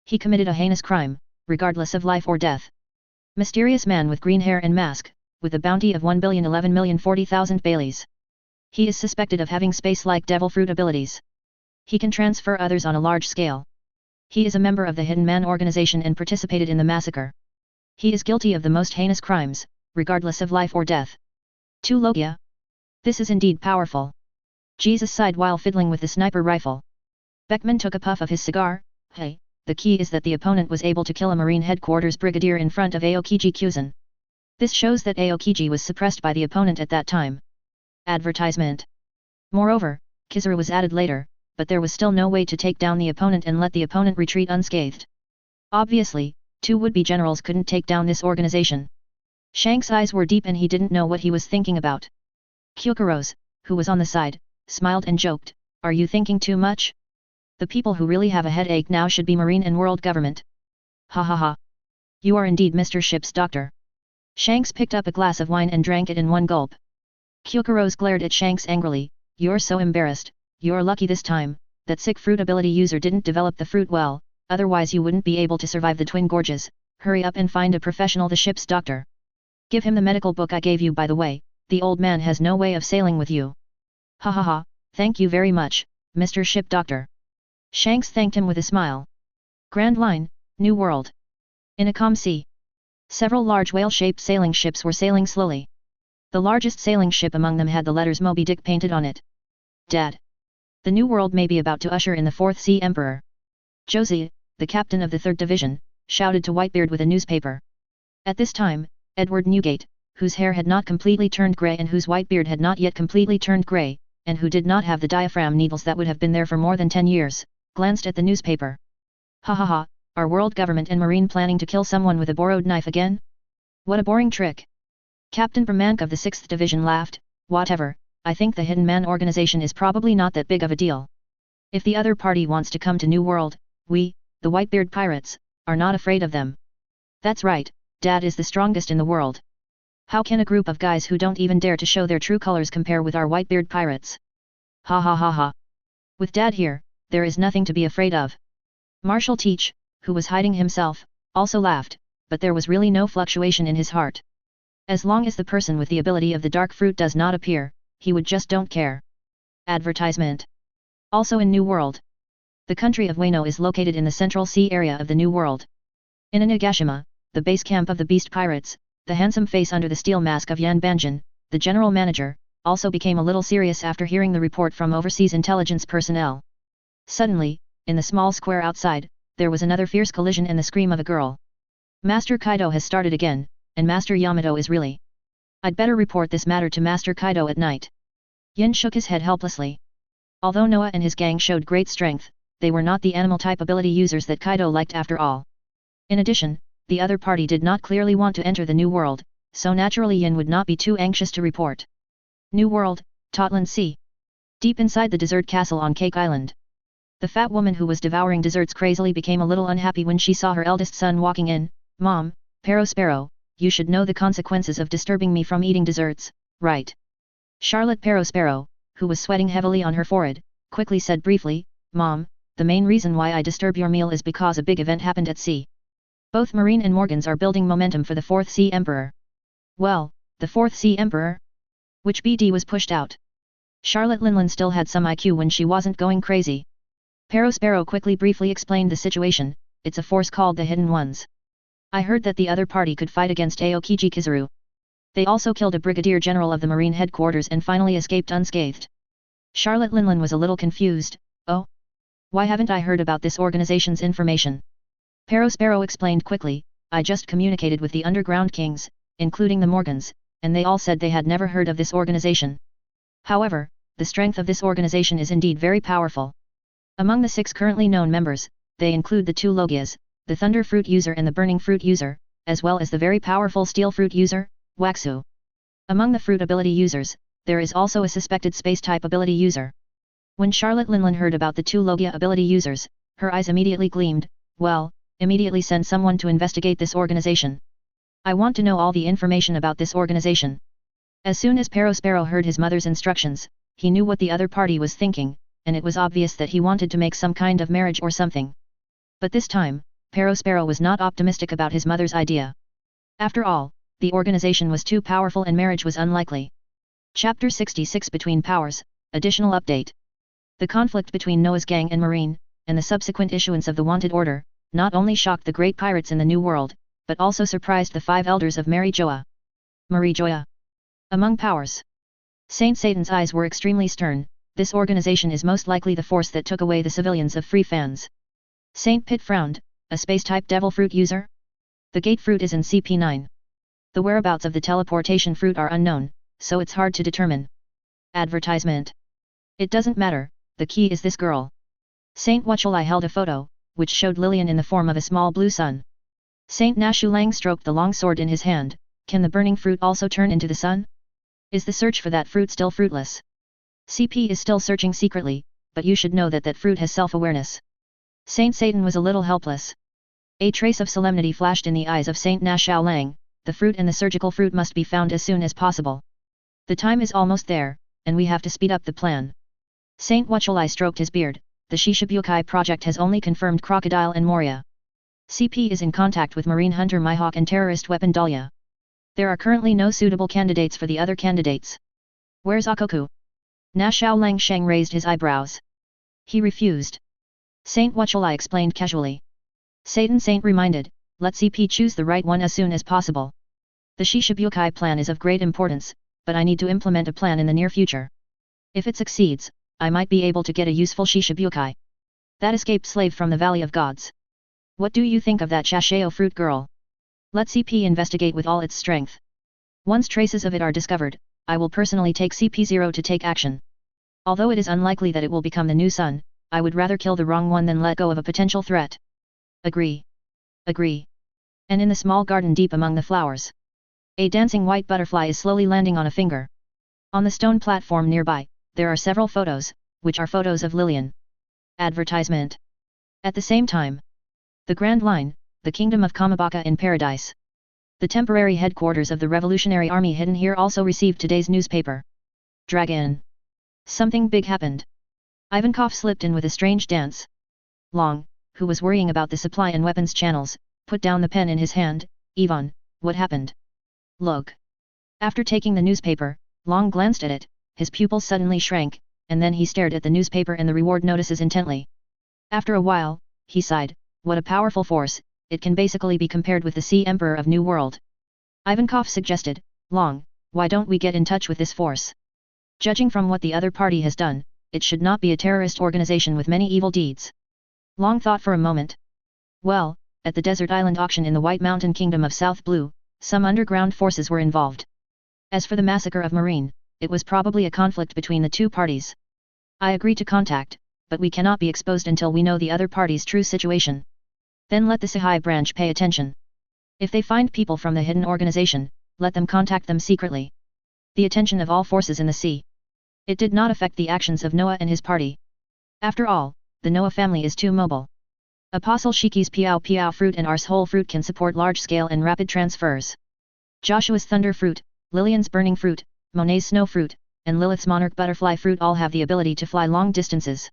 He committed a heinous crime, regardless of life or death. Mysterious man with green hair and mask, with a bounty of 1,011,040,000 Baileys. He is suspected of having space-like devil fruit abilities. He can transfer others on a large scale. He is a member of the Hidden Man organization and participated in the massacre. He is guilty of the most heinous crimes, regardless of life or death. 2 Logia. This is indeed powerful. Jesus sighed while fiddling with the sniper rifle. Beckman took a puff of his cigar. Hey, the key is that the opponent was able to kill a Marine headquarters brigadier in front of Aokiji Kyuzan. This shows that Aokiji was suppressed by the opponent at that time. Advertisement. Moreover, Kizaru was added later, but there was still no way to take down the opponent and let the opponent retreat unscathed. Obviously, 2 would-be generals couldn't take down this organization. Shank's eyes were deep and he didn't know what he was thinking about. Kyokuro's, who was on the side, smiled and joked, "Are you thinking too much? The people who really have a headache now should be Marine and World Government." Ha ha ha. You are indeed Mr. Ship's doctor. Shanks picked up a glass of wine and drank it in one gulp. Kyokuro's glared at Shanks angrily, "You're so embarrassed, you're lucky this time, that sick fruit ability user didn't develop the fruit well, otherwise you wouldn't be able to survive the Twin Gorges. Hurry up and find a professional, the ship's doctor. Give him the medical book I gave you, by the way, the old man has no way of sailing with you." Ha ha ha, thank you very much, Mr. Ship Doctor. Shanks thanked him with a smile. Grand Line, New World. In a calm sea, several large whale-shaped sailing ships were sailing slowly. The largest sailing ship among them had the letters Moby Dick painted on it. Dad. The New World may be about to usher in the Fourth Sea Emperor. Josie, the captain of the 3rd Division, shouted to Whitebeard with a newspaper. At this time, Edward Newgate, whose hair had not completely turned grey and whose white beard had not yet completely turned grey, and who did not have the diaphragm needles that would have been there for more than 10 years, glanced at the newspaper. Ha ha ha, are world government and Marine planning to kill someone with a borrowed knife again? What a boring trick. Captain Brahmank of the 6th Division laughed, "Whatever, I think the Hidden Man organization is probably not that big of a deal. If the other party wants to come to New World, we, the Whitebeard pirates, are not afraid of them." That's right, Dad is the strongest in the world. How can a group of guys who don't even dare to show their true colors compare with our Whitebeard pirates? Ha ha ha ha. With Dad here, there is nothing to be afraid of. Marshal Teach, who was hiding himself, also laughed, but there was really no fluctuation in his heart. As long as the person with the ability of the dark fruit does not appear, he would just don't care. Advertisement. Also in New World. The country of Wano is located in the Central Sea area of the New World. In Inagashima, the base camp of the Beast Pirates, the handsome face under the steel mask of Yan Banjin, the general manager, also became a little serious after hearing the report from overseas intelligence personnel. Suddenly, in the small square outside, there was another fierce collision and the scream of a girl. Master Kaido has started again, and Master Yamato is really. I'd better report this matter to Master Kaido at night. Yin shook his head helplessly. Although Noah and his gang showed great strength, they were not the animal type ability users that Kaido liked after all. In addition, the other party did not clearly want to enter the New World, so naturally Yin would not be too anxious to report. New World, Totland Sea. Deep inside the dessert castle on Cake Island. The fat woman who was devouring desserts crazily became a little unhappy when she saw her eldest son walking in. "Mom, Perospero, you should know the consequences of disturbing me from eating desserts, right? Charlotte Sparrow, who was sweating heavily on her forehead, quickly said briefly, Mom, the main reason why I disturb your meal is because a big event happened at sea. Both Marine and Morgans are building momentum for the 4th Sea Emperor. Well, the 4th Sea Emperor? Which BD was pushed out? Charlotte Linlin still had some IQ when she wasn't going crazy. Sparrow quickly briefly explained the situation, it's a force called the Hidden Ones. I heard that the other party could fight against Aokiji Kizaru. They also killed a brigadier general of the Marine headquarters and finally escaped unscathed. Charlotte Linlin was a little confused, oh? Why haven't I heard about this organization's information? Sparrow explained quickly, I just communicated with the Underground Kings, including the Morgans, and they all said they had never heard of this organization. However, the strength of this organization is indeed very powerful. Among the 6 currently known members, they include the 2 Logias, the Thunder Fruit user and the Burning Fruit user, as well as the very powerful Steel Fruit user, Waxu. Among the Fruit ability users, there is also a suspected Space-type ability user. When Charlotte Linlin heard about the 2 Logia ability users, her eyes immediately gleamed, well, immediately send someone to investigate this organization. I want to know all the information about this organization. As soon as Sparrow heard his mother's instructions, he knew what the other party was thinking, and it was obvious that he wanted to make some kind of marriage or something. But this time, Sparrow was not optimistic about his mother's idea. After all, the organization was too powerful and marriage was unlikely. Chapter 66 Between Powers, Additional Update. The conflict between Noah's gang and Marine, and the subsequent issuance of the Wanted Order, not only shocked the great pirates in the New World, but also surprised the 5 elders of Marie Joa. Among powers. Saint Satan's eyes were extremely stern, this organization is most likely the force that took away the civilians of Free Fans. Saint Pitt frowned, a space-type devil fruit user? The gate fruit is in CP9. The whereabouts of the teleportation fruit are unknown, so it's hard to determine. Advertisement. It doesn't matter, the key is this girl. Saint Wuchulai held a photo, which showed Lillian in the form of a small blue sun. Saint Nashulang stroked the long sword in his hand, can the burning fruit also turn into the sun? Is the search for that fruit still fruitless? CP is still searching secretly, but you should know that that fruit has self-awareness. Saint Satan was a little helpless. A trace of solemnity flashed in the eyes of Saint Nashulang, the fruit and the surgical fruit must be found as soon as possible. The time is almost there, and we have to speed up the plan. Saint Wuchulai stroked his beard, the Shishibukai project has only confirmed Crocodile and Moria. CP is in contact with Marine Hunter Mihawk and terrorist weapon Dahlia. There are currently no suitable candidates for the other candidates. Where's Akoku? Nashao Lang Sheng raised his eyebrows. He refused. Saint Wuchulai explained casually. Saint reminded, let CP choose the right one as soon as possible. The Shishibukai plan is of great importance, but I need to implement a plan in the near future. If it succeeds, I might be able to get a useful Shishibukai. That escaped slave from the Valley of Gods. What do you think of that Shasheo fruit girl? Let CP investigate with all its strength. Once traces of it are discovered, I will personally take CP0 to take action. Although it is unlikely that it will become the new sun, I would rather kill the wrong one than let go of a potential threat. Agree. Agree. And in the small garden deep among the flowers, a dancing white butterfly is slowly landing on a finger. On the stone platform nearby, there are several photos, which are photos of Lillian. Advertisement. At the same time, the Grand Line, the Kingdom of Kamabaka in Paradise. The temporary headquarters of the Revolutionary Army hidden here also received today's newspaper. Dragon. Something big happened. Ivankov slipped in with a strange dance. Long, who was worrying about the supply and weapons channels, put down the pen in his hand. Ivan, what happened? Look. After taking the newspaper, Long glanced at it, his pupils suddenly shrank, and then he stared at the newspaper and the reward notices intently. After a while, he sighed, what a powerful force, it can basically be compared with the Sea Emperor of New World. Ivankov suggested, Long, why don't we get in touch with this force? Judging from what the other party has done, it should not be a terrorist organization with many evil deeds. Long thought for a moment. Well, at the desert island auction in the White Mountain Kingdom of South Blue, some underground forces were involved. As for the massacre of Marine, it was probably a conflict between the two parties. I agree to contact, but we cannot be exposed until we know the other party's true situation. Then let the Sahai branch pay attention. If they find people from the hidden organization, let them contact them secretly. The attention of all forces in the sea. It did not affect the actions of Noah and his party. After all, the Noah family is too mobile. Apostle Shiki's Piao fruit and Ars whole fruit can support large-scale and rapid transfers. Joshua's thunder fruit, Lillian's burning fruit, Monet's snow fruit, and Lilith's monarch butterfly fruit all have the ability to fly long distances.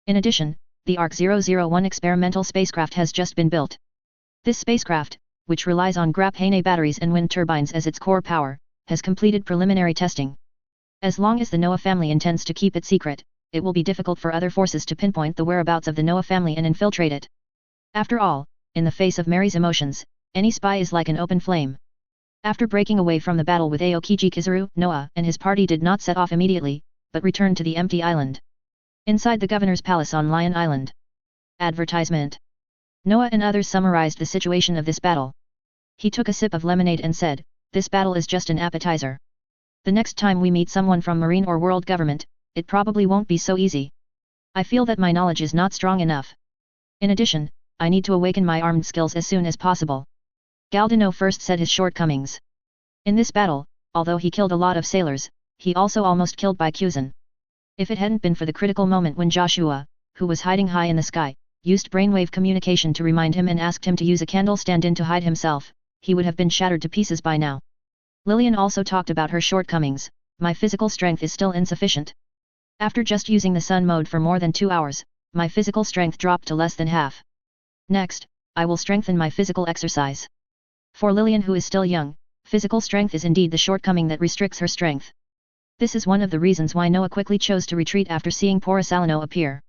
In addition, the ARC-001 experimental spacecraft has just been built. This spacecraft, which relies on graphene batteries and wind turbines as its core power, has completed preliminary testing. As long as the Noah family intends to keep it secret, it will be difficult for other forces to pinpoint the whereabouts of the Noah family and infiltrate it. After all, in the face of Mary's emotions, any spy is like an open flame. After breaking away from the battle with Aokiji Kizaru, Noah and his party did not set off immediately, but returned to the empty island. Inside the governor's palace on Lion Island. Advertisement. Noah and others summarized the situation of this battle. He took a sip of lemonade and said, "This battle is just an appetizer. The next time we meet someone from Marine or world government, it probably won't be so easy. I feel that my knowledge is not strong enough. In addition, I need to awaken my armed skills as soon as possible." Galdino first said his shortcomings. In this battle, although he killed a lot of sailors, he also almost killed by Kuzan. If it hadn't been for the critical moment when Joshua, who was hiding high in the sky, used brainwave communication to remind him and asked him to use a candle stand-in to hide himself, he would have been shattered to pieces by now. Lillian also talked about her shortcomings. "My physical strength is still insufficient. After just using the sun mode for more than 2 hours, my physical strength dropped to less than half. Next, I will strengthen my physical exercise." For Lillian, who is still young, physical strength is indeed the shortcoming that restricts her strength. This is one of the reasons why Noah quickly chose to retreat after seeing Porisalino appear.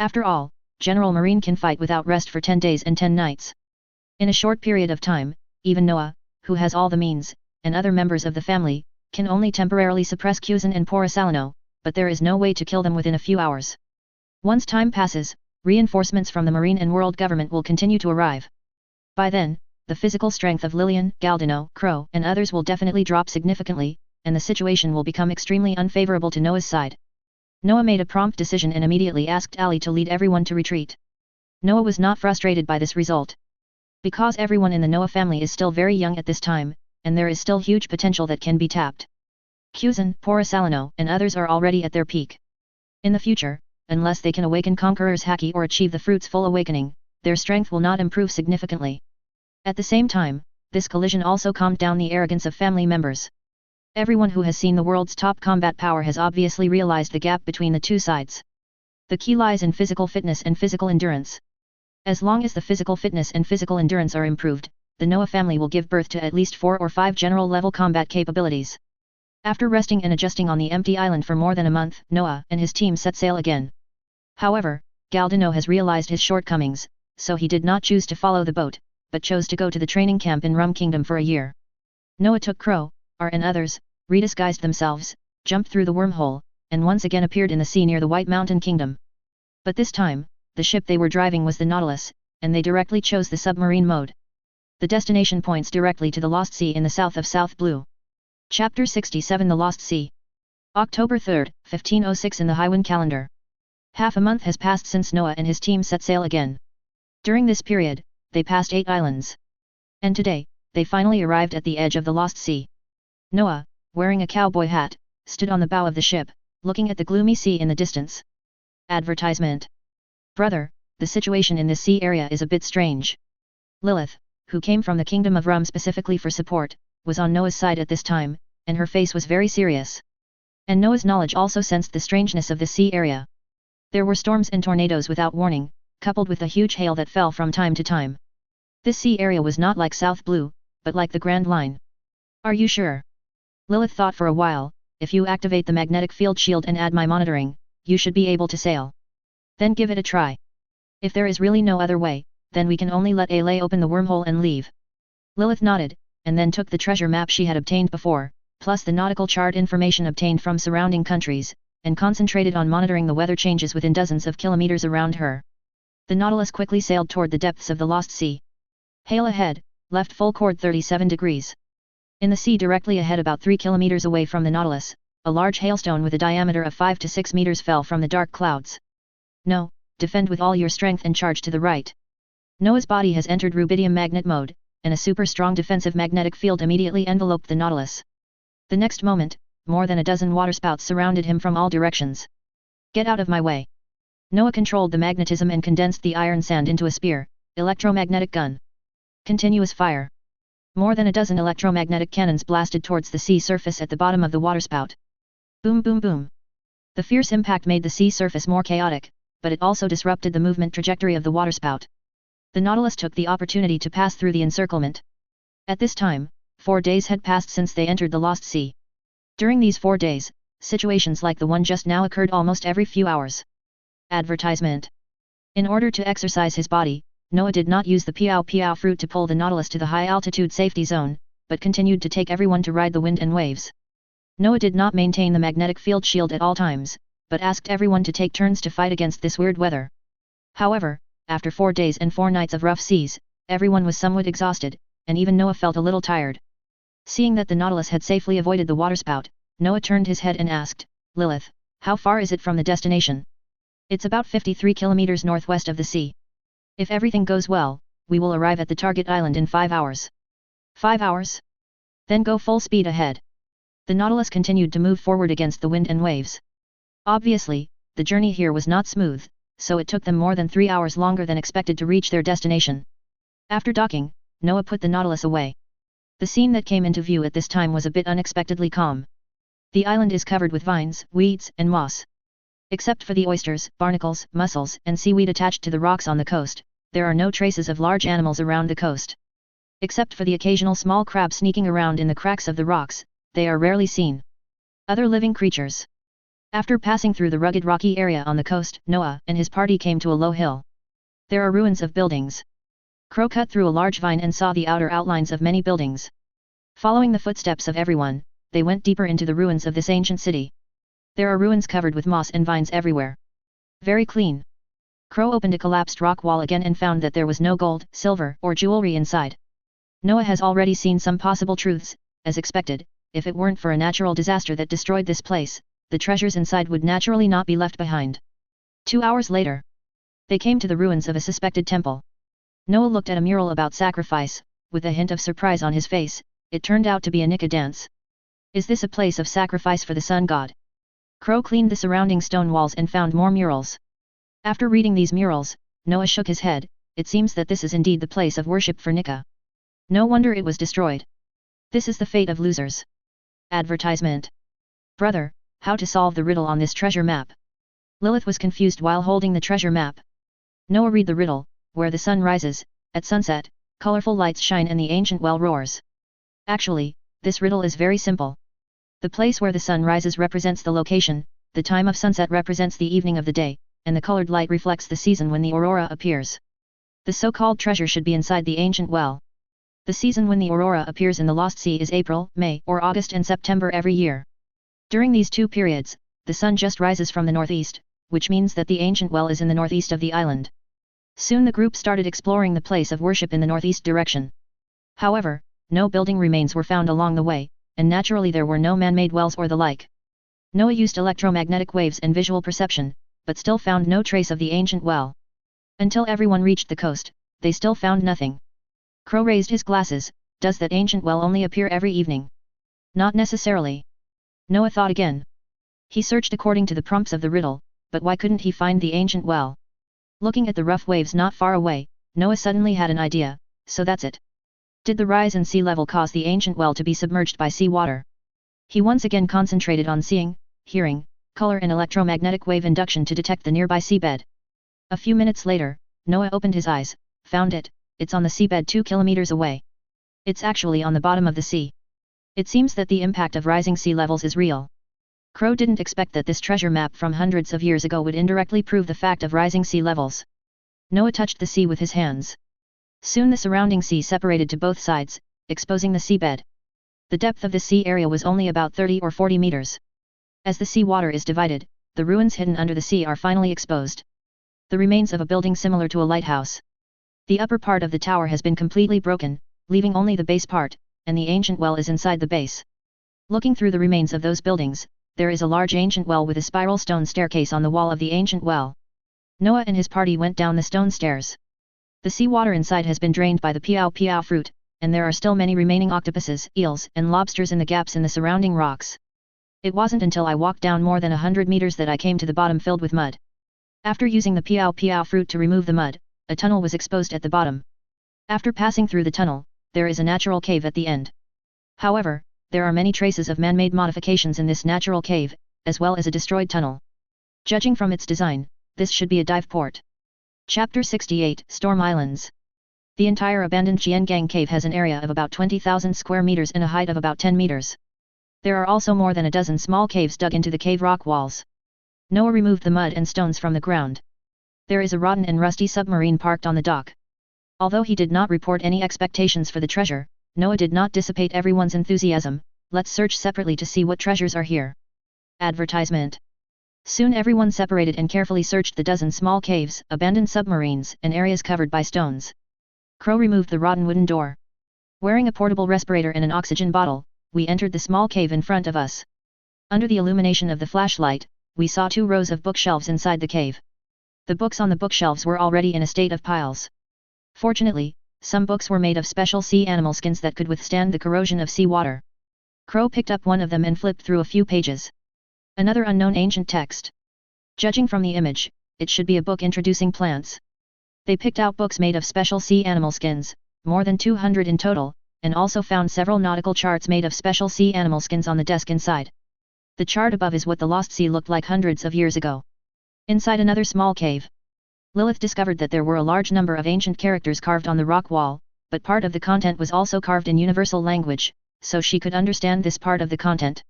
After all, General Marine can fight without rest for 10 days and 10 nights. In a short period of time, even Noah, who has all the means, and other members of the family, can only temporarily suppress Kuzan and Porisalino, but there is no way to kill them within a few hours. Once time passes, reinforcements from the Marine and world government will continue to arrive. By then, the physical strength of Lillian, Galdino, Crow, and others will definitely drop significantly, and the situation will become extremely unfavorable to Noah's side. Noah made a prompt decision and immediately asked Ali to lead everyone to retreat. Noah was not frustrated by this result. Because everyone in the Noah family is still very young at this time, and there is still huge potential that can be tapped. Kuzan, Porisalino, and others are already at their peak. In the future, unless they can awaken Conqueror's Haki or achieve the fruit's full awakening, their strength will not improve significantly. At the same time, this collision also calmed down the arrogance of family members. Everyone who has seen the world's top combat power has obviously realized the gap between the two sides. The key lies in physical fitness and physical endurance. As long as the physical fitness and physical endurance are improved, the Noah family will give birth to at least 4 or 5 general-level combat capabilities. After resting and adjusting on the empty island for more than a month, Noah and his team set sail again. However, Galdino has realized his shortcomings, so he did not choose to follow the boat, but chose to go to the training camp in Rum Kingdom for a year. Noah took Crow, R and others, redisguised themselves, jumped through the wormhole, and once again appeared in the sea near the White Mountain Kingdom. But this time, the ship they were driving was the Nautilus, and they directly chose the submarine mode. The destination points directly to the Lost Sea in the south of South Blue. Chapter 67 The Lost Sea. October 3, 1506 in the Highwind calendar. Half a month has passed since Noah and his team set sail again. During this period, they passed 8 islands. And today, they finally arrived at the edge of the Lost Sea. Noah, wearing a cowboy hat, stood on the bow of the ship, looking at the gloomy sea in the distance. Advertisement. Brother, the situation in this sea area is a bit strange. Lilith, who came from the Kingdom of Rum specifically for support, was on Noah's side at this time, and her face was very serious. And Noah's knowledge also sensed the strangeness of this sea area. There were storms and tornadoes without warning, coupled with the huge hail that fell from time to time. This sea area was not like South Blue, but like the Grand Line. Are you sure? Lilith thought for a while. If you activate the magnetic field shield and add my monitoring, you should be able to sail. Then give it a try. If there is really no other way, then we can only let Ale open the wormhole and leave. Lilith nodded, and then took the treasure map she had obtained before, plus the nautical chart information obtained from surrounding countries, and concentrated on monitoring the weather changes within dozens of kilometers around her. The Nautilus quickly sailed toward the depths of the Lost Sea. Hail ahead, left full chord 37 degrees. In the sea directly ahead about 3 kilometers away from the Nautilus, a large hailstone with a diameter of 5 to 6 meters fell from the dark clouds. No, defend with all your strength and charge to the right. Noah's body has entered rubidium magnet mode, and a super strong defensive magnetic field immediately enveloped the Nautilus. The next moment, more than a dozen waterspouts surrounded him from all directions. Get out of my way. Noah controlled the magnetism and condensed the iron sand into a spear, electromagnetic gun. Continuous fire. More than a dozen electromagnetic cannons blasted towards the sea surface at the bottom of the waterspout. Boom boom boom. The fierce impact made the sea surface more chaotic, but it also disrupted the movement trajectory of the waterspout. The Nautilus took the opportunity to pass through the encirclement. At this time, 4 days had passed since they entered the Lost Sea. During these 4 days, situations like the one just now occurred almost every few hours. Advertisement. In order to exercise his body, Noah did not use the piao fruit to pull the Nautilus to the high-altitude safety zone, but continued to take everyone to ride the wind and waves. Noah did not maintain the magnetic field shield at all times, but asked everyone to take turns to fight against this weird weather. However, after 4 days and 4 nights of rough seas, everyone was somewhat exhausted, and even Noah felt a little tired. Seeing that the Nautilus had safely avoided the waterspout, Noah turned his head and asked, "Lilith, how far is it from the destination?" "It's about 53 kilometers northwest of the sea. If everything goes well, we will arrive at the target island in 5 hours. 5 hours? Then go full speed ahead." The Nautilus continued to move forward against the wind and waves. Obviously, the journey here was not smooth, so it took them more than 3 hours longer than expected to reach their destination. After docking, Noah put the Nautilus away. The scene that came into view at this time was a bit unexpectedly calm. The island is covered with vines, weeds, and moss. Except for the oysters, barnacles, mussels, and seaweed attached to the rocks on the coast, there are no traces of large animals around the coast. Except for the occasional small crab sneaking around in the cracks of the rocks, they are rarely seen. Other living creatures. After passing through the rugged rocky area on the coast, Noah and his party came to a low hill. There are ruins of buildings. Crow cut through a large vine and saw the outer outlines of many buildings. Following the footsteps of everyone, they went deeper into the ruins of this ancient city. There are ruins covered with moss and vines everywhere. Very clean. Crow opened a collapsed rock wall again and found that there was no gold, silver, or jewelry inside. Noah has already seen some possible truths. As expected, if it weren't for a natural disaster that destroyed this place, the treasures inside would naturally not be left behind. 2 hours later, they came to the ruins of a suspected temple. Noah looked at a mural about sacrifice, with a hint of surprise on his face. It turned out to be a Nika dance. Is this a place of sacrifice for the sun god? Crow cleaned the surrounding stone walls and found more murals. After reading these murals, Noah shook his head. It seems that this is indeed the place of worship for Nika. No wonder it was destroyed. This is the fate of losers. Advertisement. Brother, how to solve the riddle on this treasure map? Lilith was confused while holding the treasure map. Noah, read the riddle. Where the sun rises, at sunset, colorful lights shine and the ancient well roars. Actually, this riddle is very simple. The place where the sun rises represents the location, the time of sunset represents the evening of the day, and the colored light reflects the season when the aurora appears. The so-called treasure should be inside the ancient well. The season when the aurora appears in the Lost Sea is April, May, or August and September every year. During these 2 periods, the sun just rises from the northeast, which means that the ancient well is in the northeast of the island. Soon the group started exploring the place of worship in the northeast direction. However, no building remains were found along the way, and naturally there were no man-made wells or the like. Noah used electromagnetic waves and visual perception, but still found no trace of the ancient well. Until everyone reached the coast, they still found nothing. Crow raised his glasses. Does that ancient well only appear every evening? Not necessarily. Noah thought again. He searched according to the prompts of the riddle, but why couldn't he find the ancient well? Looking at the rough waves not far away, Noah suddenly had an idea. So that's it. Did the rise in sea level cause the ancient well to be submerged by sea water? He once again concentrated on seeing, hearing, color and electromagnetic wave induction to detect the nearby seabed. A few minutes later, Noah opened his eyes. Found it. It's on the seabed 2 kilometers away. It's actually on the bottom of the sea. It seems that the impact of rising sea levels is real. Crow didn't expect that this treasure map from hundreds of years ago would indirectly prove the fact of rising sea levels. Noah touched the sea with his hands. Soon the surrounding sea separated to both sides, exposing the seabed. The depth of the sea area was only about 30 or 40 meters. As the sea water is divided, the ruins hidden under the sea are finally exposed. The remains of a building similar to a lighthouse. The upper part of the tower has been completely broken, leaving only the base part, and the ancient well is inside the base. Looking through the remains of those buildings, there is a large ancient well with a spiral stone staircase on the wall of the ancient well. Noah and his party went down the stone stairs. The seawater inside has been drained by the piao fruit, and there are still many remaining octopuses, eels, and lobsters in the gaps in the surrounding rocks. It wasn't until I walked down more than 100 meters that I came to the bottom filled with mud. After using the piao fruit to remove the mud, a tunnel was exposed at the bottom. After passing through the tunnel, there is a natural cave at the end. However, there are many traces of man-made modifications in this natural cave, as well as a destroyed tunnel. Judging from its design, this should be a dive port. Chapter 68, Storm Islands. The entire abandoned Jiangang cave has an area of about 20,000 square meters and a height of about 10 meters. There are also more than a dozen small caves dug into the cave rock walls. Noah removed the mud and stones from the ground. There is a rotten and rusty submarine parked on the dock. Although he did not report any expectations for the treasure, Noah did not dissipate everyone's enthusiasm. Let's search separately to see what treasures are here. Advertisement. Soon everyone separated and carefully searched the dozen small caves, abandoned submarines, and areas covered by stones. Crow removed the rotten wooden door. Wearing a portable respirator and an oxygen bottle, we entered the small cave in front of us. Under the illumination of the flashlight, we saw 2 rows of bookshelves inside the cave. The books on the bookshelves were already in a state of piles. Fortunately, some books were made of special sea animal skins that could withstand the corrosion of seawater. Crow picked up one of them and flipped through a few pages. Another unknown ancient text. Judging from the image, it should be a book introducing plants. They picked out books made of special sea animal skins, more than 200 in total, and also found several nautical charts made of special sea animal skins on the desk inside. The chart above is what the lost sea looked like hundreds of years ago. Inside another small cave, Lilith discovered that there were a large number of ancient characters carved on the rock wall, but part of the content was also carved in universal language, so she could understand this part of the content.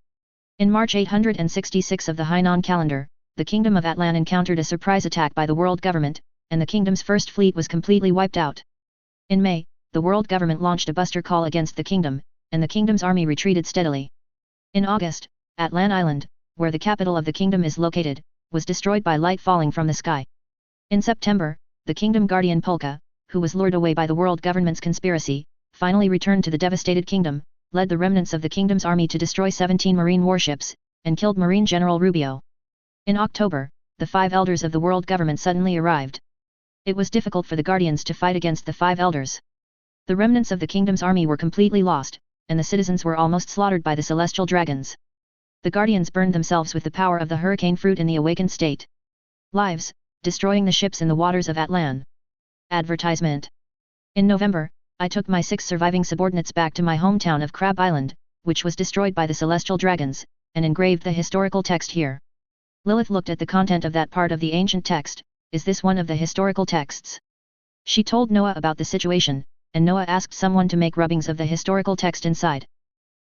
In March 866 of the Hainan calendar, the Kingdom of Atlan encountered a surprise attack by the world government, and the kingdom's first fleet was completely wiped out. In May, the world government launched a buster call against the kingdom, and the kingdom's army retreated steadily. In August, Atlan Island, where the capital of the kingdom is located, was destroyed by light falling from the sky. In September, the kingdom guardian Polka, who was lured away by the world government's conspiracy, finally returned to the devastated kingdom, led the remnants of the kingdom's army to destroy 17 marine warships, and killed Marine General Rubio. In October, the 5 elders of the world government suddenly arrived. It was difficult for the guardians to fight against the 5 elders. The remnants of the kingdom's army were completely lost, and the citizens were almost slaughtered by the celestial dragons. The guardians burned themselves with the power of the hurricane fruit in the awakened state. Lives, destroying the ships in the waters of Atlan. Advertisement. In November, I took my 6 surviving subordinates back to my hometown of Crab Island, which was destroyed by the celestial dragons, and engraved the historical text here. Lilith looked at the content of that part of the ancient text. Is this one of the historical texts? She told Noah about the situation, and Noah asked someone to make rubbings of the historical text inside.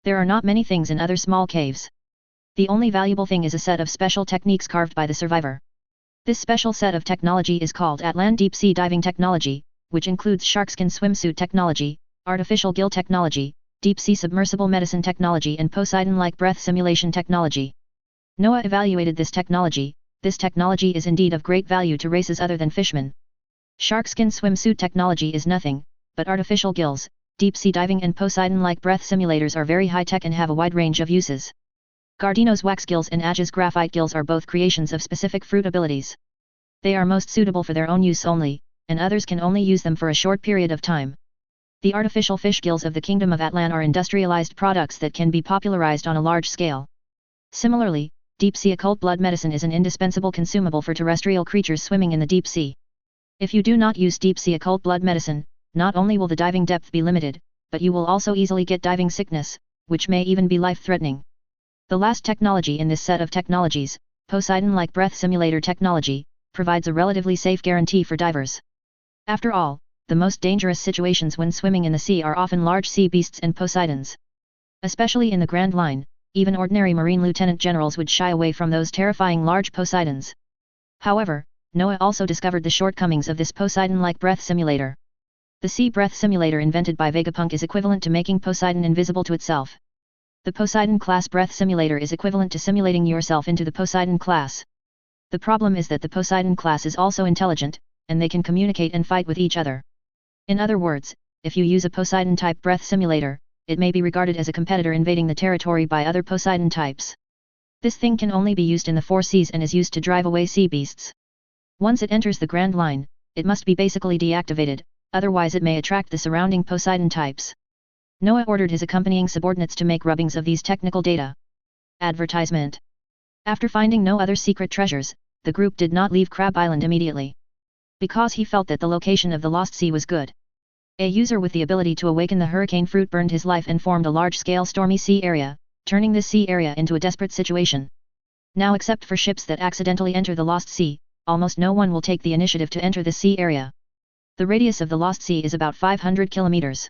There are not many things in other small caves. The only valuable thing is a set of special techniques carved by the survivor. This special set of technology is called Atlan Deep Sea Diving Technology, which includes sharkskin swimsuit technology, artificial gill technology, deep sea submersible medicine technology and Poseidon-like breath simulation technology. Noah evaluated this technology. This technology is indeed of great value to races other than fishmen. Sharkskin swimsuit technology is nothing, but artificial gills, deep-sea diving and Poseidon-like breath simulators are very high-tech and have a wide range of uses. Gardino's wax gills and Aj's graphite gills are both creations of specific fruit abilities. They are most suitable for their own use only, and others can only use them for a short period of time. The artificial fish gills of the Kingdom of Atlan are industrialized products that can be popularized on a large scale. Similarly, deep-sea occult blood medicine is an indispensable consumable for terrestrial creatures swimming in the deep sea. If you do not use deep-sea occult blood medicine, not only will the diving depth be limited, but you will also easily get diving sickness, which may even be life-threatening. The last technology in this set of technologies, Poseidon-like breath simulator technology, provides a relatively safe guarantee for divers. After all, the most dangerous situations when swimming in the sea are often large sea beasts and Poseidons. Especially in the Grand Line, even ordinary marine lieutenant generals would shy away from those terrifying large Poseidons. However, Noah also discovered the shortcomings of this Poseidon-like breath simulator. The sea breath simulator invented by Vegapunk is equivalent to making Poseidon invisible to itself. The Poseidon class breath simulator is equivalent to simulating yourself into the Poseidon class. The problem is that the Poseidon class is also intelligent, and they can communicate and fight with each other. In other words, if you use a Poseidon-type breath simulator, it may be regarded as a competitor invading the territory by other Poseidon types. This thing can only be used in the 4 seas and is used to drive away sea beasts. Once it enters the Grand Line, it must be basically deactivated, otherwise it may attract the surrounding Poseidon types. Noah ordered his accompanying subordinates to make rubbings of these technical data. Advertisement. After finding no other secret treasures, the group did not leave Crab Island immediately. Because he felt that the location of the Lost Sea was good. A user with the ability to awaken the hurricane fruit burned his life and formed a large-scale stormy sea area, turning this sea area into a desperate situation. Now, except for ships that accidentally enter the Lost Sea, almost no one will take the initiative to enter this sea area. The radius of the Lost Sea is about 500 kilometers.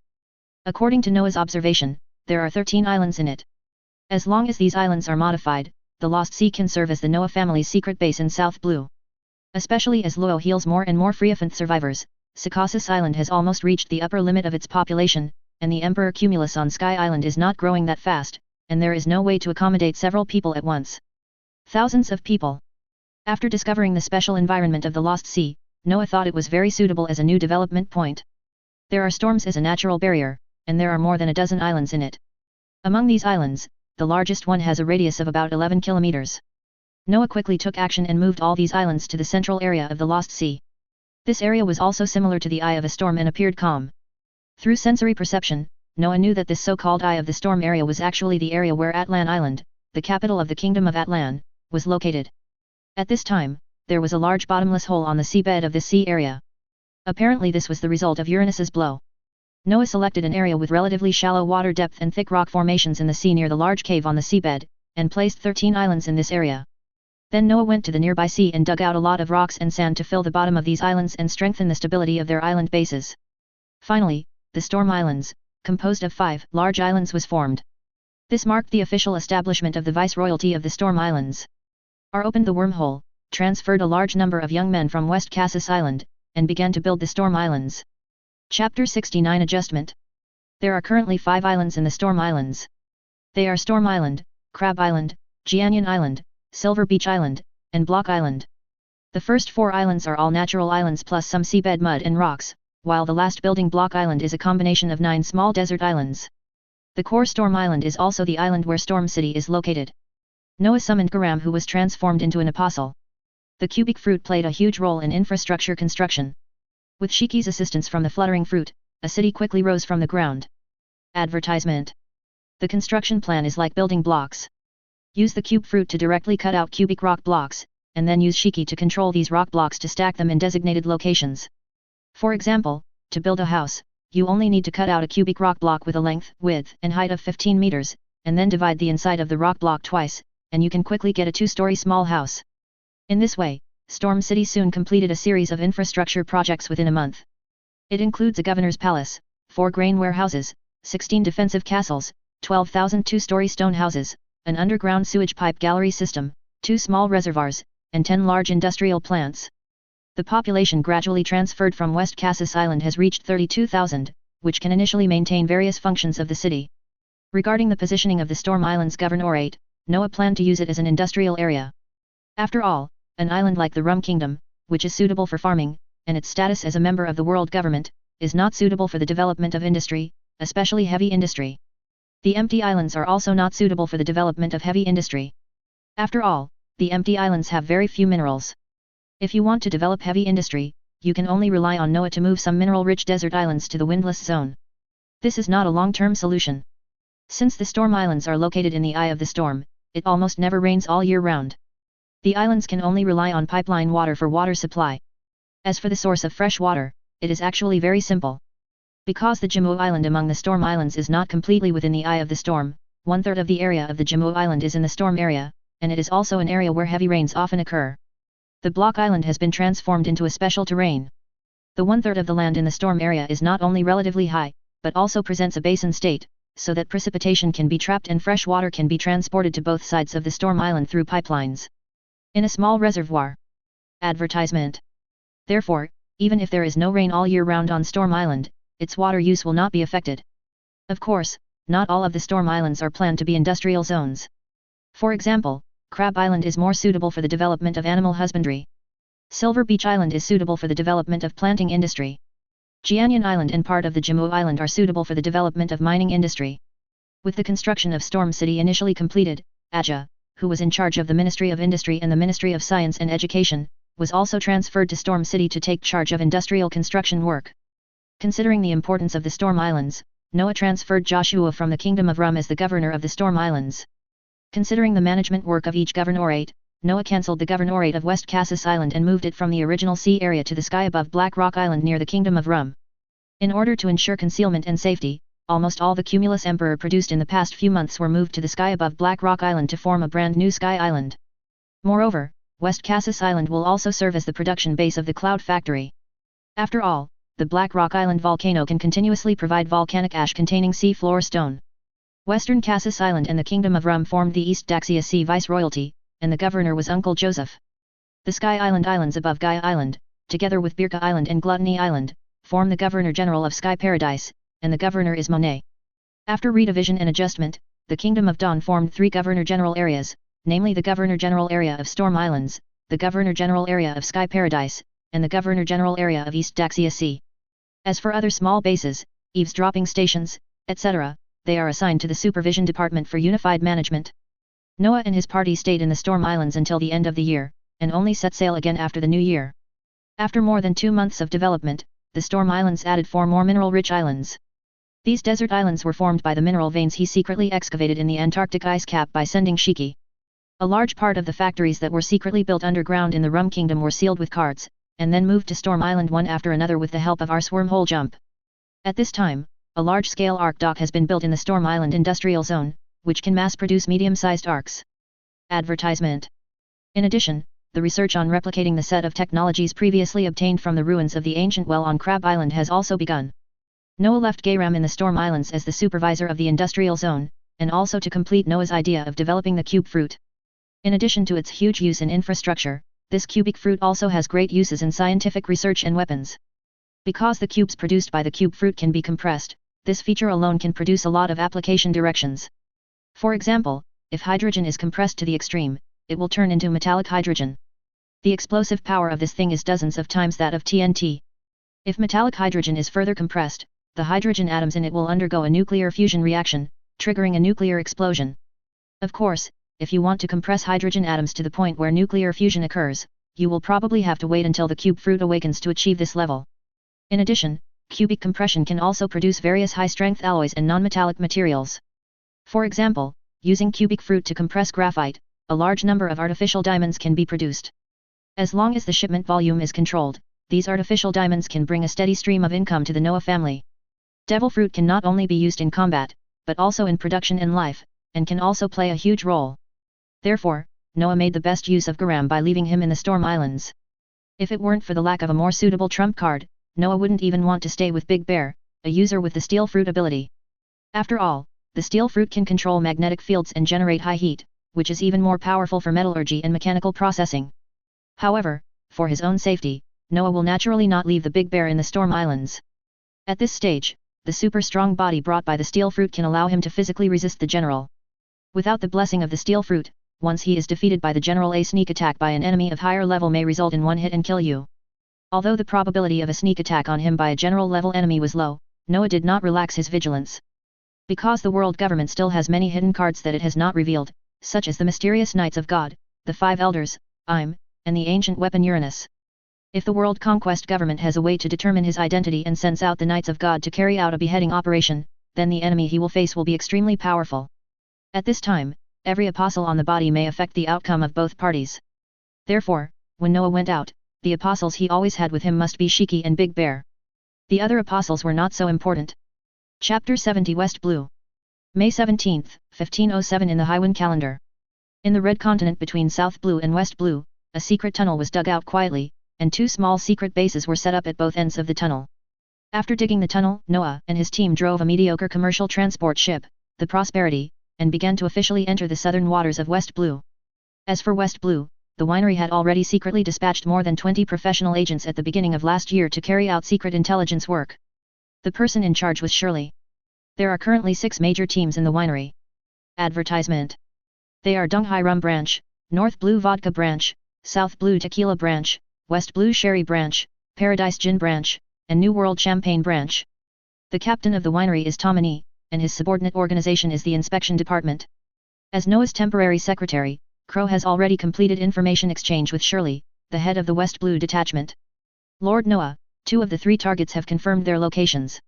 According to Noah's observation, there are 13 islands in it. As long as these islands are modified, the Lost Sea can serve as the Noah family's secret base in South Blue. Especially as Loa heals more and more Freofanth survivors, Secaucus Island has almost reached the upper limit of its population, and the Emperor Cumulus on Sky Island is not growing that fast, and there is no way to accommodate several people at once. Thousands of people. After discovering the special environment of the Lost Sea, Noah thought it was very suitable as a new development point. There are storms as a natural barrier, and there are more than a dozen islands in it. Among these islands, the largest one has a radius of about 11 kilometers. Noah quickly took action and moved all these islands to the central area of the Lost Sea. This area was also similar to the eye of a storm and appeared calm. Through sensory perception, Noah knew that this so-called eye of the storm area was actually the area where Atlan Island, the capital of the Kingdom of Atlan, was located. At this time, there was a large bottomless hole on the seabed of this sea area. Apparently this was the result of Uranus's blow. Noah selected an area with relatively shallow water depth and thick rock formations in the sea near the large cave on the seabed, and placed 13 islands in this area. Then Noah went to the nearby sea and dug out a lot of rocks and sand to fill the bottom of these islands and strengthen the stability of their island bases. Finally, the Storm Islands, composed of 5 large islands, was formed. This marked the official establishment of the viceroyalty of the Storm Islands. R opened the wormhole, transferred a large number of young men from West Cassis Island, and began to build the Storm Islands. Chapter 69 Adjustment. There are currently 5 islands in the Storm Islands. They are Storm Island, Crab Island, Giannian Island, Silver Beach Island, and Block Island. The first 4 islands are all natural islands plus some seabed mud and rocks, while the last building Block Island is a combination of 9 small desert islands. The core Storm Island is also the island where Storm City is located. Noah summoned Garam, who was transformed into an apostle. The cubic fruit played a huge role in infrastructure construction. With Shiki's assistance from the fluttering fruit, a city quickly rose from the ground. Advertisement. The construction plan is like building blocks. Use the cube fruit to directly cut out cubic rock blocks, and then use Shiki to control these rock blocks to stack them in designated locations. For example, to build a house, you only need to cut out a cubic rock block with a length, width, and height of 15 meters, and then divide the inside of the rock block twice, and you can quickly get a 2-story small house. In this way, Storm City soon completed a series of infrastructure projects within a month. It includes a governor's palace, 4 grain warehouses, 16 defensive castles, 12,000 2-story stone houses, an underground sewage pipe gallery system, 2 small reservoirs, and 10 large industrial plants. The population gradually transferred from West Cassis Island has reached 32,000, which can initially maintain various functions of the city. Regarding the positioning of the Storm Islands Governorate, Noah planned to use it as an industrial area. After all, an island like the Rum Kingdom, which is suitable for farming, and its status as a member of the world government, is not suitable for the development of industry, especially heavy industry. The empty islands are also not suitable for the development of heavy industry. After all, the empty islands have very few minerals. If you want to develop heavy industry, you can only rely on Noah to move some mineral-rich desert islands to the windless zone. This is not a long-term solution. Since the Storm Islands are located in the eye of the storm, it almost never rains all year round. The islands can only rely on pipeline water for water supply. As for the source of fresh water, it is actually very simple. Because the Jammu Island among the Storm Islands is not completely within the eye of the storm, 1/3 of the area of the Jammu Island is in the storm area, and it is also an area where heavy rains often occur. The Block Island has been transformed into a special terrain. The 1/3 of the land in the storm area is not only relatively high, but also presents a basin state, so that precipitation can be trapped and fresh water can be transported to both sides of the storm island through pipelines. In a small reservoir. Advertisement. Therefore, even if there is no rain all year round on Storm Island, its water use will not be affected. Of course, not all of the Storm Islands are planned to be industrial zones. For example, Crab Island is more suitable for the development of animal husbandry. Silver Beach Island is suitable for the development of planting industry. Giannian Island and part of the Jammu Island are suitable for the development of mining industry. With the construction of Storm City initially completed, Aja, who was in charge of the Ministry of Industry and the Ministry of Science and Education, was also transferred to Storm City to take charge of industrial construction work. Considering the importance of the Storm Islands, Noah transferred Joshua from the Kingdom of Rum as the governor of the Storm Islands. Considering the management work of each governorate, Noah cancelled the governorate of West Cassis Island and moved it from the original sea area to the sky above Black Rock Island near the Kingdom of Rum. In order to ensure concealment and safety, almost all the cumulus emperor produced in the past few months were moved to the sky above Black Rock Island to form a brand new sky island. Moreover, West Cassis Island will also serve as the production base of the cloud factory. After all, the Black Rock Island volcano can continuously provide volcanic ash containing sea floor stone. Western Cassis Island and the Kingdom of Rum formed the East Daxia Sea Viceroyalty, and the governor was Uncle Joseph. The Sky Islands above Gaia Island, together with Birka Island and Gluttony Island, form the Governor-General of Sky Paradise, and the governor is Monet. After redivision and adjustment, the Kingdom of Dawn formed 3 Governor-General areas, namely the Governor-General area of Storm Islands, the Governor-General area of Sky Paradise, and the Governor-General area of East Daxia Sea. As for other small bases, eavesdropping stations, etc., they are assigned to the Supervision Department for Unified Management. Noah and his party stayed in the Storm Islands until the end of the year, and only set sail again after the new year. After more than 2 months of development, the Storm Islands added 4 more mineral-rich islands. These desert islands were formed by the mineral veins he secretly excavated in the Antarctic ice cap by sending Shiki. A large part of the factories that were secretly built underground in the Rum Kingdom were sealed with cards, and then moved to Storm Island one after another with the help of Arse wormhole jump. At this time, a large-scale arc dock has been built in the Storm Island industrial zone, which can mass-produce medium-sized arcs. Advertisement. In addition, the research on replicating the set of technologies previously obtained from the ruins of the ancient well on Crab Island has also begun. Noah left Gayram in the Storm Islands as the supervisor of the industrial zone, and also to complete Noah's idea of developing the cube fruit. In addition to its huge use in infrastructure, this cubic fruit also has great uses in scientific research and weapons. Because the cubes produced by the cube fruit can be compressed, this feature alone can produce a lot of application directions. For example, if hydrogen is compressed to the extreme, it will turn into metallic hydrogen. The explosive power of this thing is dozens of times that of TNT. If metallic hydrogen is further compressed, the hydrogen atoms in it will undergo a nuclear fusion reaction, triggering a nuclear explosion. Of course, if you want to compress hydrogen atoms to the point where nuclear fusion occurs, you will probably have to wait until the cube fruit awakens to achieve this level. In addition, cubic compression can also produce various high-strength alloys and non-metallic materials. For example, using cubic fruit to compress graphite, a large number of artificial diamonds can be produced. As long as the shipment volume is controlled, these artificial diamonds can bring a steady stream of income to the Noah family. Devil fruit can not only be used in combat, but also in production and life, and can also play a huge role. Therefore, Noah made the best use of Gayram by leaving him in the Storm Islands. If it weren't for the lack of a more suitable trump card, Noah wouldn't even want to stay with Big Bear, a user with the steel fruit ability. After all, the steel fruit can control magnetic fields and generate high heat, which is even more powerful for metallurgy and mechanical processing. However, for his own safety, Noah will naturally not leave the Big Bear in the Storm Islands. At this stage, the super strong body brought by the steel fruit can allow him to physically resist the general. Without the blessing of the steel fruit, once he is defeated by the general, a sneak attack by an enemy of higher level may result in one hit and kill you. Although the probability of a sneak attack on him by a general-level enemy was low, Noah did not relax his vigilance. Because the world government still has many hidden cards that it has not revealed, such as the mysterious Knights of God, the 5 Elders, and the ancient weapon Uranus. If the world conquest government has a way to determine his identity and sends out the Knights of God to carry out a beheading operation, then the enemy he will face will be extremely powerful. At this time, every apostle on the body may affect the outcome of both parties. Therefore, when Noah went out, the apostles he always had with him must be Shiki and Big Bear. The other apostles were not so important. Chapter 70 West Blue. May 17, 1507 in the Highwind calendar. In the red continent between South Blue and West Blue, a secret tunnel was dug out quietly, and 2 small secret bases were set up at both ends of the tunnel. After digging the tunnel, Noah and his team drove a mediocre commercial transport ship, the Prosperity, and began to officially enter the southern waters of West Blue. As for West Blue, the winery had already secretly dispatched more than 20 professional agents at the beginning of last year to carry out secret intelligence work. The person in charge was Shirley. There are currently 6 major teams in the winery. Advertisement. They are Donghai Rum Branch, North Blue Vodka Branch, South Blue Tequila Branch, West Blue Sherry Branch, Paradise Gin Branch, and New World Champagne Branch. The captain of the winery is Tomini, and his subordinate organization is the Inspection Department. As Noah's temporary secretary, Crow has already completed information exchange with Shirley, the head of the West Blue detachment. Lord Noah, 2 of the 3 targets have confirmed their locations.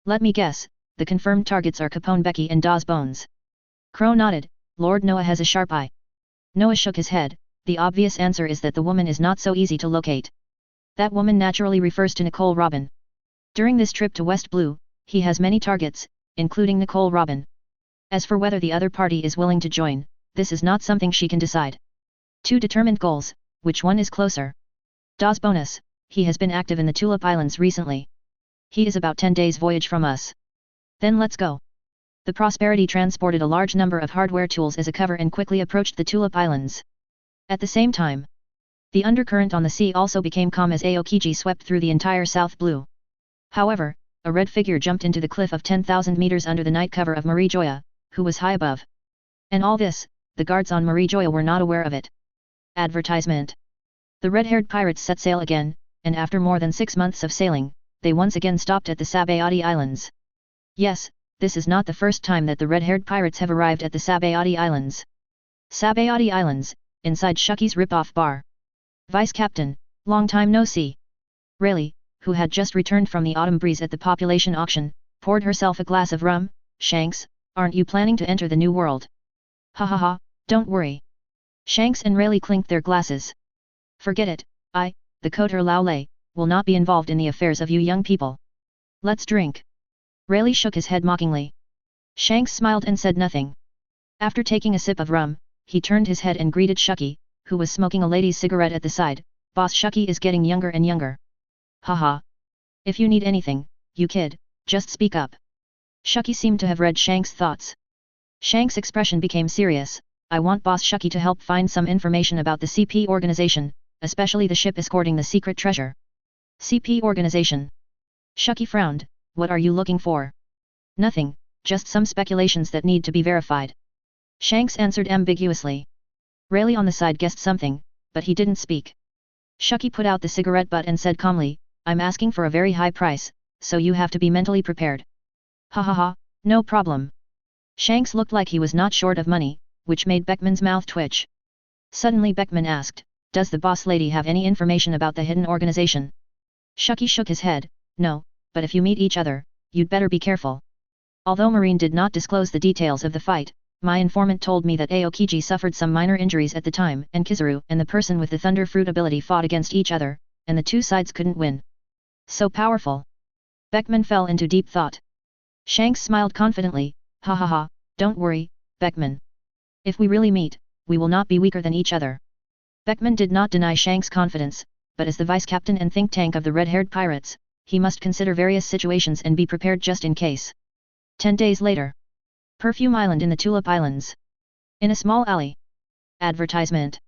Let me guess, the confirmed targets are Capone Becky and Dawes Bones. Crow nodded. Lord Noah has a sharp eye. Noah shook his head. The obvious answer is that the woman is not so easy to locate. That woman naturally refers to Nicole Robin. During this trip to West Blue, he has many targets, including Nicole Robin. As for whether the other party is willing to join, this is not something she can decide. Two determined goals, which one is closer? Das bonus, he has been active in the Tulip Islands recently. He is about 10 days voyage from us. Then let's go. The Prosperity transported a large number of hardware tools as a cover and quickly approached the Tulip Islands. At the same time, the undercurrent on the sea also became calm as Aokiji swept through the entire South Blue. However, a red figure jumped into the cliff of 10,000 meters under the night cover of Marie Joya, who was high above. And all this, the guards on Marie Joya were not aware of it. Advertisement. The red-haired pirates set sail again, and after more than 6 months of sailing, they once again stopped at the Sabayati Islands. Yes, this is not the first time that the red-haired pirates have arrived at the Sabayati Islands. Sabayati Islands, inside Shucky's rip-off bar. Vice Captain, long time no see. Rayleigh, who had just returned from the autumn breeze at the population auction, poured herself a glass of rum. Shanks, aren't you planning to enter the new world? Ha ha ha, don't worry. Shanks and Rayleigh clinked their glasses. Forget it, the Kotor Lao Lei, will not be involved in the affairs of you young people. Let's drink. Rayleigh shook his head mockingly. Shanks smiled and said nothing. After taking a sip of rum, he turned his head and greeted Shucky, who was smoking a lady's cigarette at the side. Boss, Shucky is getting younger and younger. Haha. If you need anything, you kid, just speak up. Shucky seemed to have read Shanks' thoughts. Shanks' expression became serious. I want Boss Shucky to help find some information about the CP organization, especially the ship escorting the secret treasure. CP organization. Shucky frowned. What are you looking for? Nothing, just some speculations that need to be verified. Shanks answered ambiguously. Rayleigh on the side guessed something, but he didn't speak. Shucky put out the cigarette butt and said calmly, I'm asking for a very high price, so you have to be mentally prepared. Ha ha ha, no problem. Shanks looked like he was not short of money, which made Beckman's mouth twitch. Suddenly Beckman asked, does the boss lady have any information about the hidden organization? Shucky shook his head, no, but if you meet each other, you'd better be careful. Although Marine did not disclose the details of the fight, my informant told me that Aokiji suffered some minor injuries at the time and Kizaru and the person with the Thunder Fruit ability fought against each other, and the two sides couldn't win. So powerful. Beckman fell into deep thought. Shanks smiled confidently, ha ha ha, don't worry, Beckman. If we really meet, we will not be weaker than each other. Beckman did not deny Shanks' confidence, but as the vice-captain and think tank of the red-haired pirates, he must consider various situations and be prepared just in case. 10 days later. Perfume Island in the Tulip Islands. In a small alley. Advertisement.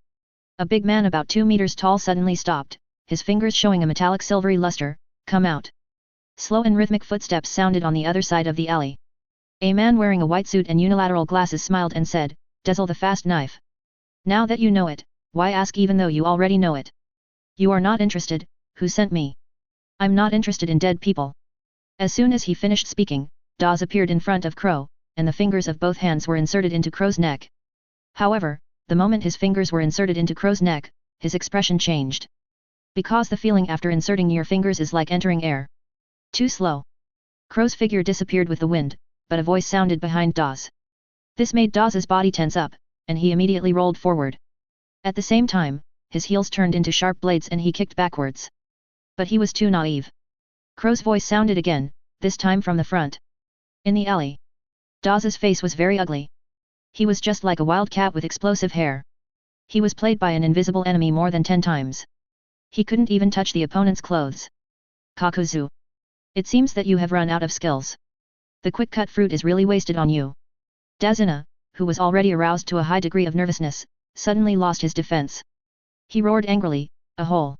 A big man about 2 meters tall suddenly stopped, his fingers showing a metallic silvery luster. Come out. Slow and rhythmic footsteps sounded on the other side of the alley. A man wearing a white suit and unilateral glasses smiled and said, Dazzle the fast knife. Now that you know it, why ask even though you already know it? You are not interested, who sent me? I'm not interested in dead people. As soon as he finished speaking, Dawes appeared in front of Crow, and the fingers of both hands were inserted into Crow's neck. However, the moment his fingers were inserted into Crow's neck, his expression changed. Because the feeling after inserting your fingers is like entering air. Too slow. Crow's figure disappeared with the wind, but a voice sounded behind Dawes. This made Dawes's body tense up, and he immediately rolled forward. At the same time, his heels turned into sharp blades and he kicked backwards. But he was too naive. Crow's voice sounded again, this time from the front. In the alley. Dawes's face was very ugly. He was just like a wild cat with explosive hair. He was played by an invisible enemy more than 10 times. He couldn't even touch the opponent's clothes. Kakuzu. It seems that you have run out of skills. The quick-cut fruit is really wasted on you. Dazina, who was already aroused to a high degree of nervousness, suddenly lost his defense. He roared angrily, a hole.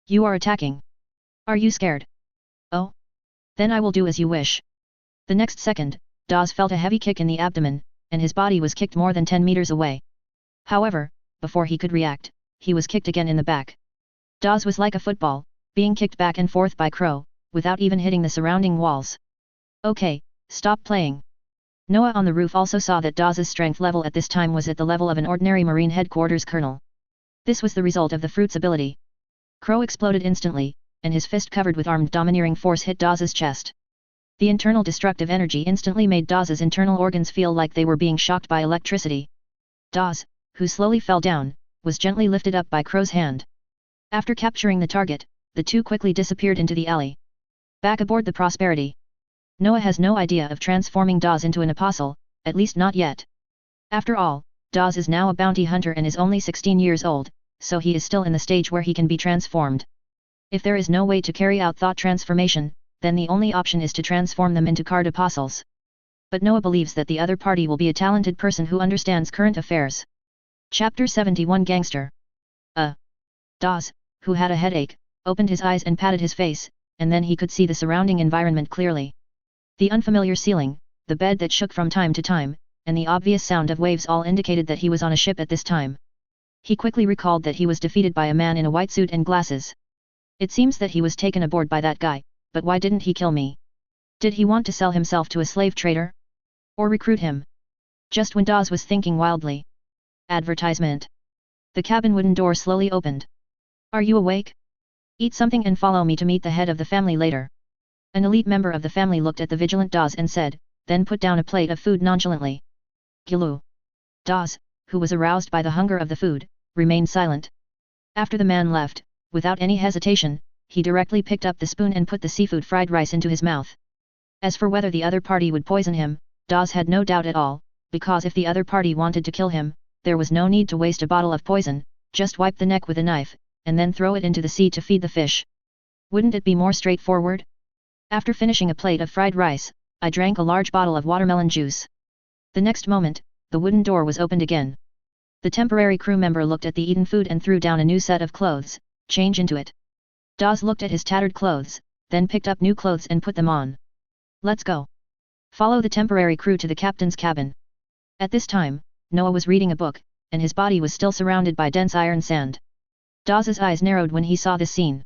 You are attacking. Are you scared? Oh? Then I will do as you wish. The next second, Dawes felt a heavy kick in the abdomen, and his body was kicked more than 10 meters away. However, before he could react, he was kicked again in the back. Dawes was like a football, being kicked back and forth by Crow, without even hitting the surrounding walls. Okay, stop playing. Noah on the roof also saw that Dawes's strength level at this time was at the level of an ordinary Marine headquarters colonel. This was the result of the fruit's ability. Crow exploded instantly, and his fist covered with armed domineering force hit Dawes's chest. The internal destructive energy instantly made Dawes's internal organs feel like they were being shocked by electricity. Dawes, who slowly fell down, was gently lifted up by Crow's hand. After capturing the target, the two quickly disappeared into the alley. Back aboard the Prosperity. Noah has no idea of transforming Dawes into an apostle, at least not yet. After all, Dawes is now a bounty hunter and is only 16 years old, so he is still in the stage where he can be transformed. If there is no way to carry out thought transformation, then the only option is to transform them into card apostles. But Noah believes that the other party will be a talented person who understands current affairs. Chapter 71 Gangster. Dawes, who had a headache, opened his eyes and patted his face, and then he could see the surrounding environment clearly. The unfamiliar ceiling, the bed that shook from time to time, and the obvious sound of waves all indicated that he was on a ship at this time. He quickly recalled that he was defeated by a man in a white suit and glasses. It seems that he was taken aboard by that guy, but why didn't he kill me? Did he want to sell himself to a slave trader? Or recruit him? Just when Dawes was thinking wildly. Advertisement. The cabin wooden door slowly opened. Are you awake? Eat something and follow me to meet the head of the family later. An elite member of the family looked at the vigilant Dawes and said, then put down a plate of food nonchalantly. Gilu. Dawes, who was aroused by the hunger of the food, remained silent. After the man left, without any hesitation, he directly picked up the spoon and put the seafood fried rice into his mouth. As for whether the other party would poison him, Dawes had no doubt at all, because if the other party wanted to kill him, there was no need to waste a bottle of poison, just wipe the neck with a knife, and then throw it into the sea to feed the fish. Wouldn't it be more straightforward? After finishing a plate of fried rice, I drank a large bottle of watermelon juice. The next moment, the wooden door was opened again. The temporary crew member looked at the eaten food and threw down a new set of clothes, change into it. Dawes looked at his tattered clothes, then picked up new clothes and put them on. Let's go. Follow the temporary crew to the captain's cabin. At this time, Noah was reading a book, and his body was still surrounded by dense iron sand. Dawes's eyes narrowed when he saw this scene.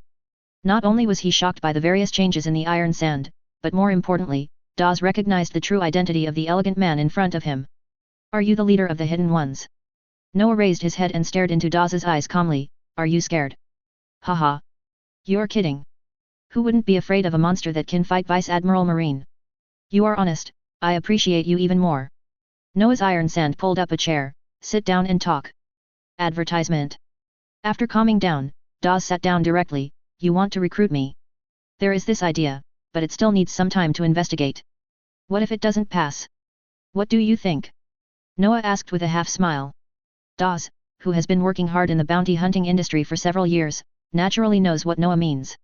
Not only was he shocked by the various changes in the iron sand, but more importantly, Dawes recognized the true identity of the elegant man in front of him. Are you the leader of the Hidden Ones? Noah raised his head and stared into Dawes's eyes calmly. Are you scared? Haha. You're kidding. Who wouldn't be afraid of a monster that can fight Vice Admiral Marine? You are honest, I appreciate you even more. Noah's iron sand pulled up a chair. Sit down and talk. Advertisement. After calming down, Dawes sat down directly. You want to recruit me? There is this idea, but it still needs some time to investigate. What if it doesn't pass? What do you think? Noah asked with a half smile. Dawes, who has been working hard in the bounty hunting industry for several years, naturally knows what Noah means.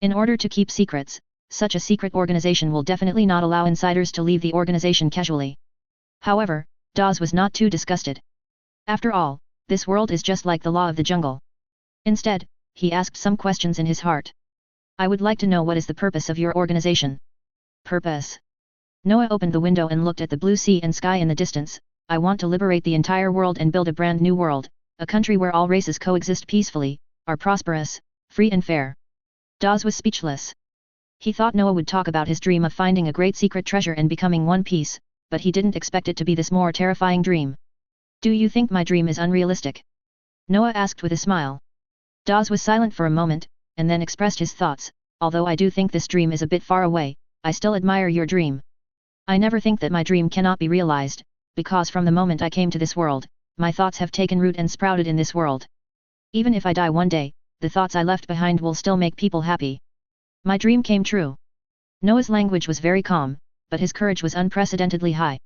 In order to keep secrets, such a secret organization will definitely not allow insiders to leave the organization casually. However, Dawes was not too disgusted. After all, this world is just like the law of the jungle. Instead, he asked some questions in his heart. I would like to know what is the purpose of your organization. Purpose? Noah opened the window and looked at the blue sea and sky in the distance. I want to liberate the entire world and build a brand new world, a country where all races coexist peacefully, are prosperous, free and fair. Dawes was speechless. He thought Noah would talk about his dream of finding a great secret treasure and becoming one piece, but he didn't expect it to be this more terrifying dream. Do you think my dream is unrealistic? Noah asked with a smile. Dawes was silent for a moment, and then expressed his thoughts. Although I do think this dream is a bit far away, I still admire your dream. I never think that my dream cannot be realized, because from the moment I came to this world, my thoughts have taken root and sprouted in this world. Even if I die one day, the thoughts I left behind will still make people happy. My dream came true. Noah's language was very calm, but his courage was unprecedentedly high.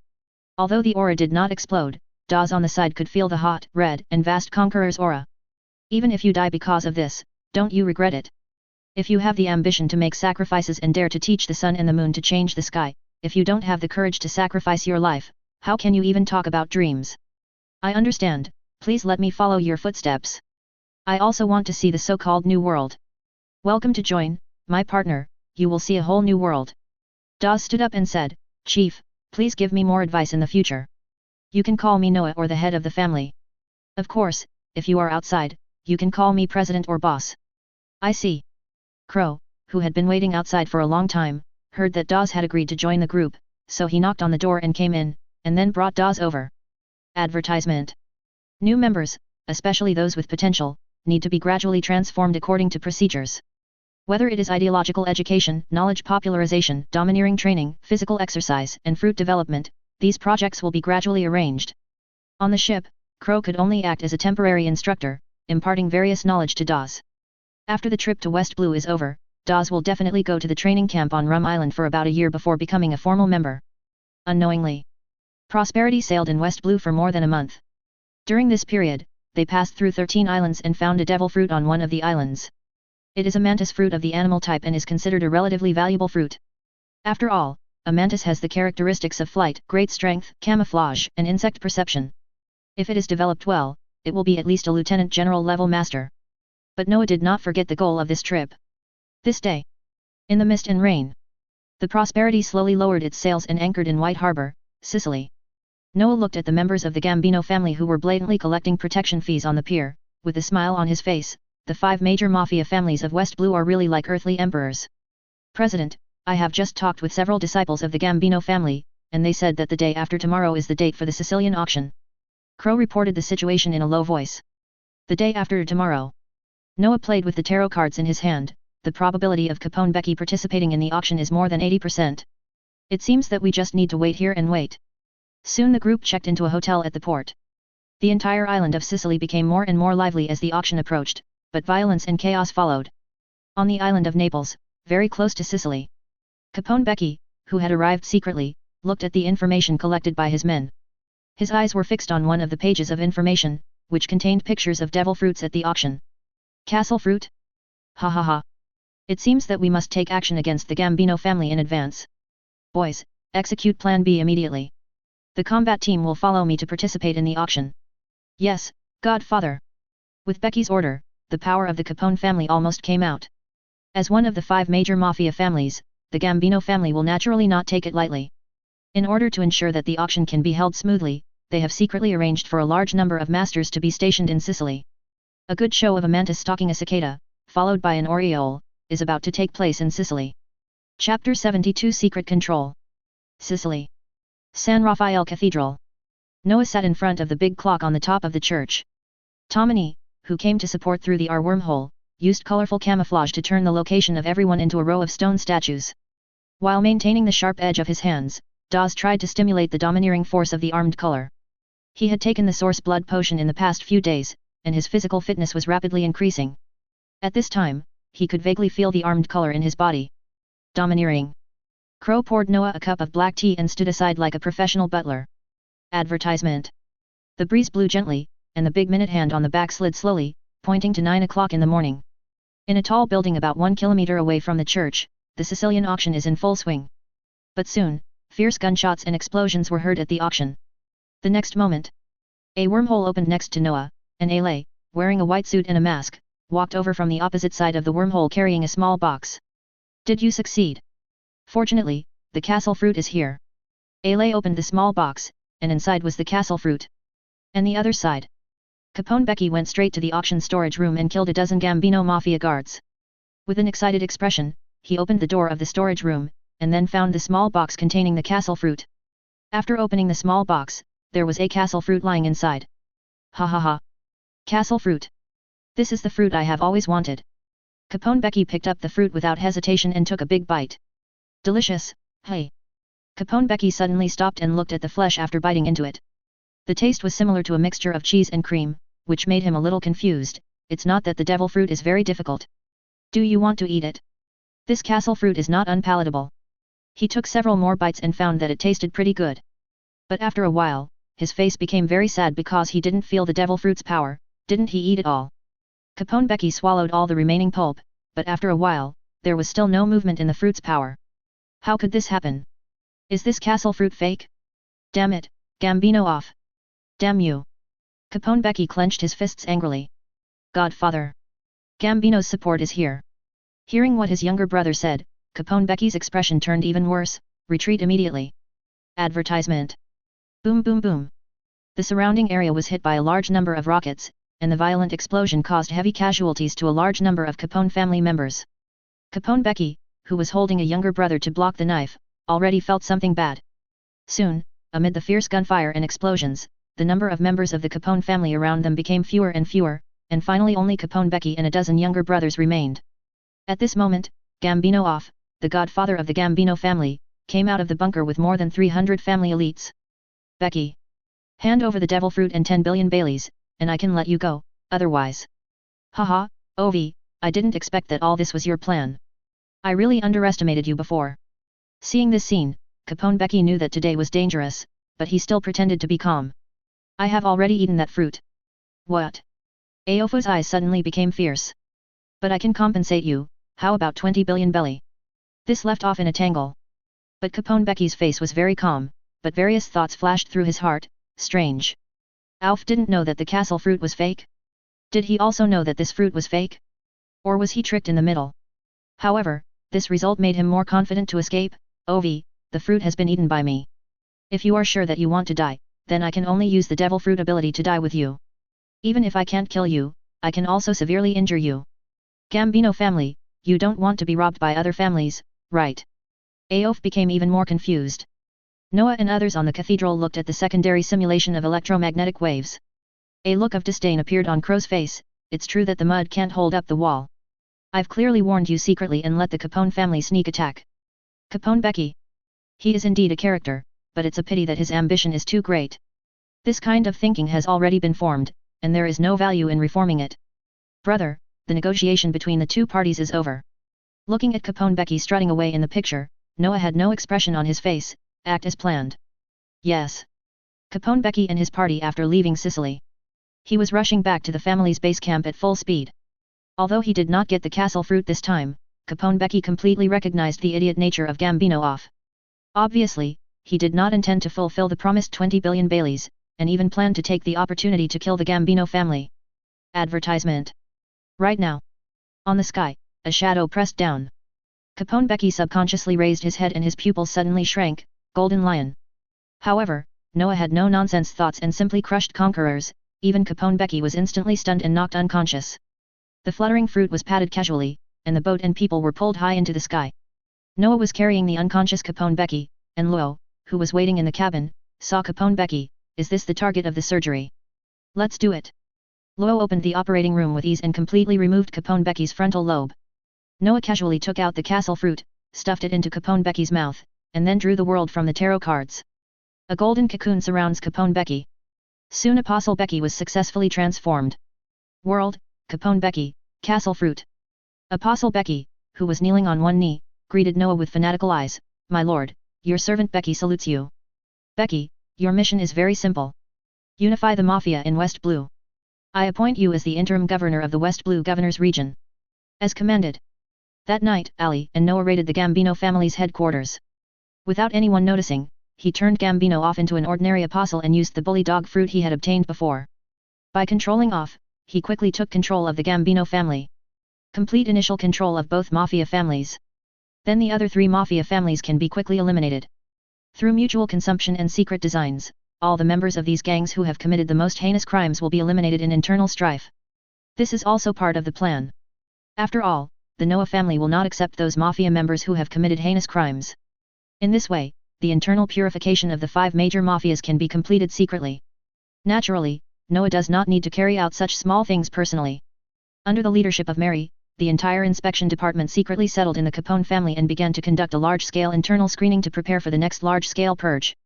Although the aura did not explode, Dawes on the side could feel the hot, red, and vast conqueror's aura. Even if you die because of this, don't you regret it? If you have the ambition to make sacrifices and dare to teach the sun and the moon to change the sky, if you don't have the courage to sacrifice your life, how can you even talk about dreams? I understand, please let me follow your footsteps. I also want to see the so-called new world. Welcome to join, my partner, you will see a whole new world. Dawes stood up and said, Chief, please give me more advice in the future. You can call me Noah or the head of the family. Of course, if you are outside, you can call me president or boss. I see. Crow, who had been waiting outside for a long time, heard that Dawes had agreed to join the group, so he knocked on the door and came in, and then brought Dawes over. Advertisement. New members, especially those with potential, need to be gradually transformed according to procedures. Whether it is ideological education, knowledge popularization, domineering training, physical exercise, and fruit development, these projects will be gradually arranged. On the ship, Crow could only act as a temporary instructor, imparting various knowledge to Dawes. After the trip to West Blue is over, Dawes will definitely go to the training camp on Rum Island for about a year before becoming a formal member. Unknowingly, Prosperity sailed in West Blue for more than a month. During this period, they passed through 13 islands and found a devil fruit on one of the islands. It is a mantis fruit of the animal type and is considered a relatively valuable fruit. After all, a mantis has the characteristics of flight, great strength, camouflage, and insect perception. If it is developed well, it will be at least a lieutenant general level master. But Noah did not forget the goal of this trip. This day, in the mist and rain, the Prosperity slowly lowered its sails and anchored in White Harbor, Sicily. Noah looked at the members of the Gambino family who were blatantly collecting protection fees on the pier, with a smile on his face. The 5 major mafia families of West Blue are really like earthly emperors. President, I have just talked with several disciples of the Gambino family, and they said that the day after tomorrow is the date for the Sicilian auction. Crow reported the situation in a low voice. The day after tomorrow. Noah played with the tarot cards in his hand. The probability of Capone Becky participating in the auction is more than 80%. It seems that we just need to wait here and wait. Soon the group checked into a hotel at the port. The entire island of Sicily became more and more lively as the auction approached, but violence and chaos followed. On the island of Naples, very close to Sicily, Capone Becky, who had arrived secretly, looked at the information collected by his men. His eyes were fixed on one of the pages of information, which contained pictures of devil fruits at the auction. Castle fruit? Ha ha ha. It seems that we must take action against the Gambino family in advance. Boys, execute Plan B immediately. The combat team will follow me to participate in the auction. Yes, Godfather. With Becky's order, the power of the Capone family almost came out. As one of the 5 major mafia families, the Gambino family will naturally not take it lightly. In order to ensure that the auction can be held smoothly, they have secretly arranged for a large number of masters to be stationed in Sicily. A good show of a mantis stalking a cicada, followed by an oriole, is about to take place in Sicily. Chapter 72 Secret Control. Sicily. San Rafael Cathedral. Noah sat in front of the big clock on the top of the church. Tomini, who came to support through the R wormhole, used colorful camouflage to turn the location of everyone into a row of stone statues. While maintaining the sharp edge of his hands, Dawes tried to stimulate the domineering force of the armed color. He had taken the source blood potion in the past few days, and his physical fitness was rapidly increasing. At this time, he could vaguely feel the armed color in his body. Domineering. Crow poured Noah a cup of black tea and stood aside like a professional butler. Advertisement. The breeze blew gently, and the big minute hand on the back slid slowly, pointing to 9 o'clock in the morning. In a tall building about 1 kilometer away from the church, the Sicilian auction is in full swing. But soon, fierce gunshots and explosions were heard at the auction. The next moment, a wormhole opened next to Noah, and Ale, wearing a white suit and a mask, walked over from the opposite side of the wormhole carrying a small box. Did you succeed? Fortunately, the castle fruit is here. Ale opened the small box, and inside was the castle fruit. And the other side. Capone Becky went straight to the auction storage room and killed a dozen Gambino mafia guards. With an excited expression, he opened the door of the storage room, and then found the small box containing the castle fruit. After opening the small box, there was a castle fruit lying inside. Ha ha ha. Castle fruit. This is the fruit I have always wanted. Capone Becky picked up the fruit without hesitation and took a big bite. Delicious, hey. Capone Becky suddenly stopped and looked at the flesh after biting into it. The taste was similar to a mixture of cheese and cream, which made him a little confused. It's not that the devil fruit is very difficult. Do you want to eat it? This castle fruit is not unpalatable. He took several more bites and found that it tasted pretty good. But after a while, his face became very sad because he didn't feel the devil fruit's power. Didn't he eat it all? Capone Becky swallowed all the remaining pulp, but after a while, there was still no movement in the fruit's power. How could this happen? Is this castle fruit fake? Damn it, Gambino off. Damn you. Capone Becky clenched his fists angrily. Godfather. Gambino's support is here. Hearing what his younger brother said, Capone Becky's expression turned even worse. Retreat immediately. Advertisement. Boom boom boom. The surrounding area was hit by a large number of rockets, and the violent explosion caused heavy casualties to a large number of Capone family members. Capone Becky, who was holding a younger brother to block the knife, already felt something bad. Soon, amid the fierce gunfire and explosions, the number of members of the Capone family around them became fewer, and finally only Capone Becky and a dozen younger brothers remained. At this moment, Gambino off, the godfather of the Gambino family, came out of the bunker with more than 300 family elites. Becky. Hand over the devil fruit and 10 billion Baileys, and I can let you go, otherwise. Haha, Ovi, I didn't expect that all this was your plan. I really underestimated you before. Seeing this scene, Capone Becky knew that today was dangerous, but he still pretended to be calm. I have already eaten that fruit. What? Aofu's eyes suddenly became fierce. But I can compensate you, how about 20 billion belly? This left off in a tangle. But Capone Becky's face was very calm, but various thoughts flashed through his heart. Strange. Alf didn't know that the castle fruit was fake? Did he also know that this fruit was fake? Or was he tricked in the middle? However, this result made him more confident to escape. Ovi, the fruit has been eaten by me. If you are sure that you want to die, then I can only use the devil fruit ability to die with you. Even if I can't kill you, I can also severely injure you. Gambino family, you don't want to be robbed by other families, right? Aof became even more confused. Noah and others on the cathedral looked at the secondary simulation of electromagnetic waves. A look of disdain appeared on Crow's face. It's true that the mud can't hold up the wall. I've clearly warned you secretly and let the Capone family sneak attack. Capone Becky. He is indeed a character, but it's a pity that his ambition is too great. This kind of thinking has already been formed, and there is no value in reforming it. Brother, the negotiation between the two parties is over. Looking at Capone Becky strutting away in the picture, Noah had no expression on his face. Act as planned. Yes. Capone Becky and his party after leaving Sicily. He was rushing back to the family's base camp at full speed. Although he did not get the castle fruit this time, Capone Becky completely recognized the idiot nature of Gambino off. Obviously, he did not intend to fulfill the promised 20 billion Baileys, and even planned to take the opportunity to kill the Gambino family. Advertisement. Right now. On the sky, a shadow pressed down. Capone Becky subconsciously raised his head and his pupils suddenly shrank. Golden Lion. However, Noah had no nonsense thoughts and simply crushed conquerors. Even Capone Becky was instantly stunned and knocked unconscious. The fluttering fruit was patted casually, and the boat and people were pulled high into the sky. Noah was carrying the unconscious Capone Becky, and Luo, who was waiting in the cabin, saw Capone Becky. Is this the target of the surgery? Let's do it. Luo opened the operating room with ease and completely removed Capone Becky's frontal lobe. Noah casually took out the castle fruit, stuffed it into Capone Becky's mouth, and then drew the world from the tarot cards. A golden cocoon surrounds Capone Becky. Soon Apostle Becky was successfully transformed. World, Capone Becky, castle fruit. Apostle Becky, who was kneeling on one knee, greeted Noah with fanatical eyes. My lord, your servant Becky salutes you. Becky, your mission is very simple. Unify the Mafia in West Blue. I appoint you as the interim governor of the West Blue Governor's region. As commanded. That night, Ali and Noah raided the Gambino family's headquarters. Without anyone noticing, he turned Gambino off into an ordinary apostle and used the bully dog fruit he had obtained before. By controlling off, he quickly took control of the Gambino family. Complete initial control of both mafia families. Then the other three mafia families can be quickly eliminated. Through mutual consumption and secret designs, all the members of these gangs who have committed the most heinous crimes will be eliminated in internal strife. This is also part of the plan. After all, the Noah family will not accept those mafia members who have committed heinous crimes. In this way, the internal purification of the 5 major mafias can be completed secretly. Naturally, Noah does not need to carry out such small things personally. Under the leadership of Mary, the entire inspection department secretly settled in the Capone family and began to conduct a large-scale internal screening to prepare for the next large-scale purge.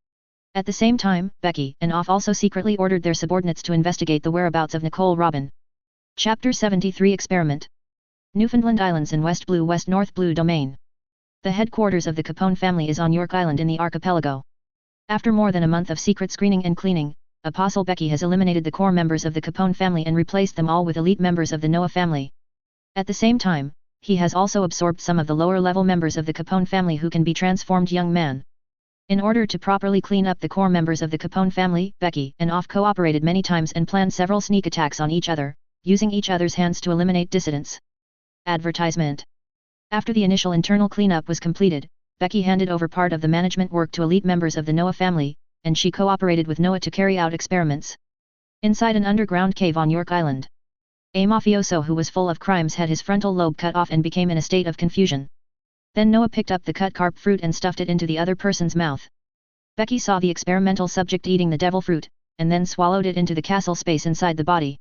At the same time, Becky and Off also secretly ordered their subordinates to investigate the whereabouts of Nicole Robin. Chapter 73 Experiment. Newfoundland Islands in West North Blue Domain. The headquarters of the Capone family is on York Island in the archipelago. After more than a month of secret screening and cleaning, Apostle Becky has eliminated the core members of the Capone family and replaced them all with elite members of the Noah family. At the same time, he has also absorbed some of the lower-level members of the Capone family who can be transformed young men. In order to properly clean up the core members of the Capone family, Becky and Off cooperated many times and planned several sneak attacks on each other, using each other's hands to eliminate dissidents. Advertisement. After the initial internal cleanup was completed, Becky handed over part of the management work to elite members of the Noah family, and she cooperated with Noah to carry out experiments. Inside an underground cave on York Island, a mafioso who was full of crimes had his frontal lobe cut off and became in a state of confusion. Then Noah picked up the cut carp fruit and stuffed it into the other person's mouth. Becky saw the experimental subject eating the devil fruit, and then swallowed it into the castle space inside the body.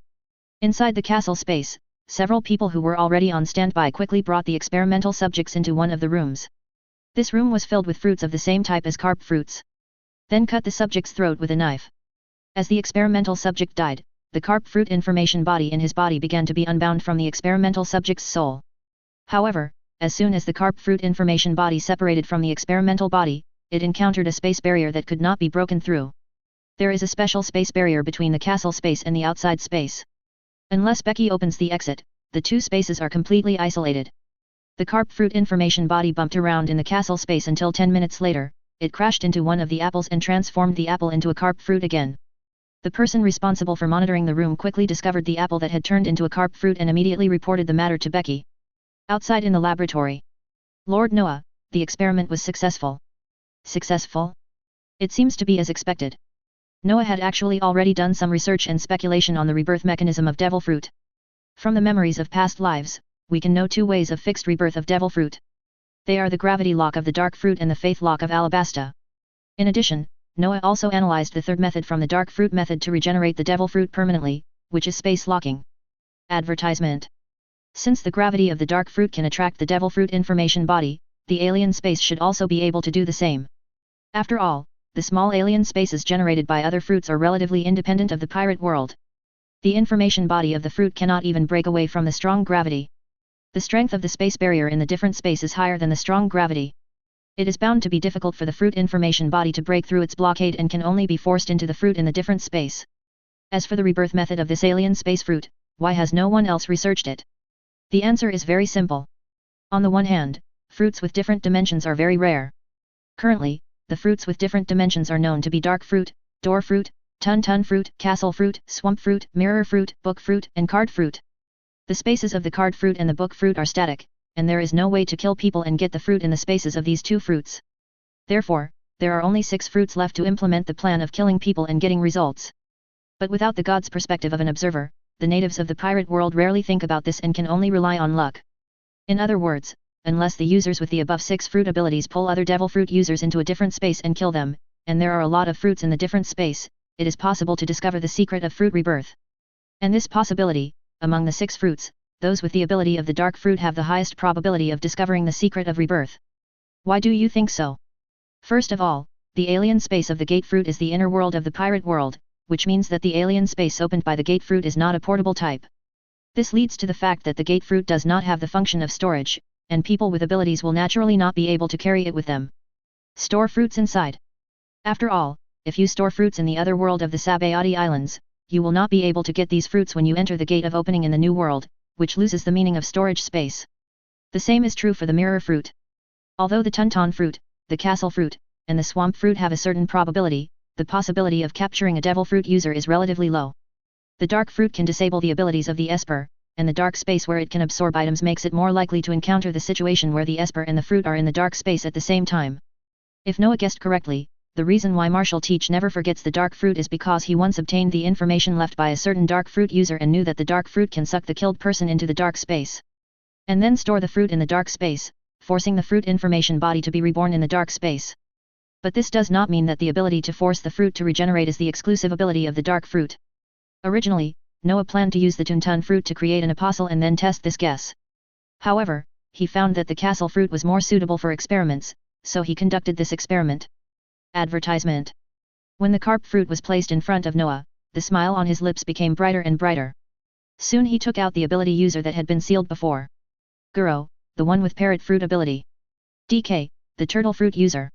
Inside the castle space, several people who were already on standby quickly brought the experimental subjects into one of the rooms. This room was filled with fruits of the same type as carp fruits. Then cut the subject's throat with a knife. As the experimental subject died, the carp fruit information body in his body began to be unbound from the experimental subject's soul. However, as soon as the carp fruit information body separated from the experimental body, it encountered a space barrier that could not be broken through. There is a special space barrier between the castle space and the outside space. Unless Becky opens the exit, the two spaces are completely isolated. The carp fruit information body bumped around in the castle space until 10 minutes later, it crashed into one of the apples and transformed the apple into a carp fruit again. The person responsible for monitoring the room quickly discovered the apple that had turned into a carp fruit and immediately reported the matter to Becky. Outside in the laboratory. Lord Noah, the experiment was successful. Successful? It seems to be as expected. Noah had actually already done some research and speculation on the rebirth mechanism of devil fruit. From the memories of past lives, we can know two ways of fixed rebirth of devil fruit. They are the gravity lock of the dark fruit and the faith lock of alabasta. In addition, Noah also analyzed the third method from the dark fruit method to regenerate the devil fruit permanently, which is space locking. Advertisement. Since the gravity of the dark fruit can attract the devil fruit information body, the alien space should also be able to do the same. After all, the small alien spaces generated by other fruits are relatively independent of the pirate world. The information body of the fruit cannot even break away from the strong gravity. The strength of the space barrier in the different space is higher than the strong gravity. It is bound to be difficult for the fruit information body to break through its blockade and can only be forced into the fruit in the different space. As for the rebirth method of this alien space fruit, why has no one else researched it? The answer is very simple. On the one hand, fruits with different dimensions are very rare. Currently, the fruits with different dimensions are known to be dark fruit, door fruit, tun fruit, castle fruit, swamp fruit, mirror fruit, book fruit, and card fruit. The spaces of the card fruit and the book fruit are static, and there is no way to kill people and get the fruit in the spaces of these two fruits. Therefore, there are only 6 fruits left to implement the plan of killing people and getting results. But without the god's perspective of an observer, the natives of the pirate world rarely think about this and can only rely on luck. In other words, unless the users with the above 6 fruit abilities pull other devil fruit users into a different space and kill them, and there are a lot of fruits in the different space, it is possible to discover the secret of fruit rebirth. And this possibility, among the 6 fruits, those with the ability of the dark fruit have the highest probability of discovering the secret of rebirth. Why do you think so? First of all, the alien space of the gate fruit is the inner world of the pirate world, which means that the alien space opened by the gate fruit is not a portable type. This leads to the fact that the gate fruit does not have the function of storage, and people with abilities will naturally not be able to carry it with them. Store fruits inside. After all, if you store fruits in the other world of the Sabayati Islands, you will not be able to get these fruits when you enter the gate of opening in the new world, which loses the meaning of storage space. The same is true for the mirror fruit. Although the tunton fruit, the castle fruit, and the swamp fruit have a certain probability, the possibility of capturing a devil fruit user is relatively low. The dark fruit can disable the abilities of the Esper, and the dark space where it can absorb items makes it more likely to encounter the situation where the Esper and the fruit are in the dark space at the same time. If Noah guessed correctly, the reason why Marshall Teach never forgets the dark fruit is because he once obtained the information left by a certain dark fruit user and knew that the dark fruit can suck the killed person into the dark space. And then store the fruit in the dark space, forcing the fruit information body to be reborn in the dark space. But this does not mean that the ability to force the fruit to regenerate is the exclusive ability of the dark fruit. Originally, Noah planned to use the tuntun fruit to create an apostle and then test this guess. However, he found that the castle fruit was more suitable for experiments, so he conducted this experiment. Advertisement. When the carp fruit was placed in front of Noah, the smile on his lips became brighter and brighter. Soon he took out the ability user that had been sealed before. Guro, the one with parrot fruit ability. DK, the turtle fruit user.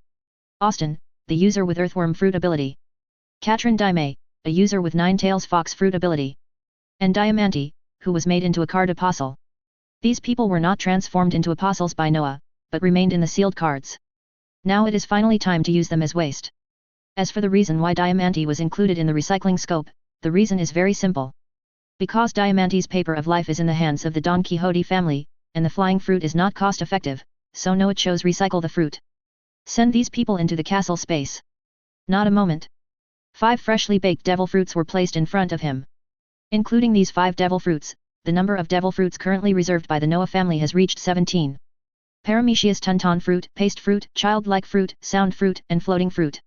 Austin, the user with earthworm fruit ability. Katrin Daime, a user with 9 tails fox fruit ability. And Diamante, who was made into a card apostle. These people were not transformed into apostles by Noah, but remained in the sealed cards. Now it is finally time to use them as waste. As for the reason why Diamante was included in the recycling scope, the reason is very simple. Because Diamante's paper of life is in the hands of the Don Quixote family, and the flying fruit is not cost effective, so Noah chose recycle the fruit. Send these people into the castle space. Not a moment. 5 freshly baked devil fruits were placed in front of him. Including these 5 devil fruits, the number of devil fruits currently reserved by the Noah family has reached 17. Paramecia tunton fruit, paste fruit, childlike fruit, sound fruit, and floating fruit.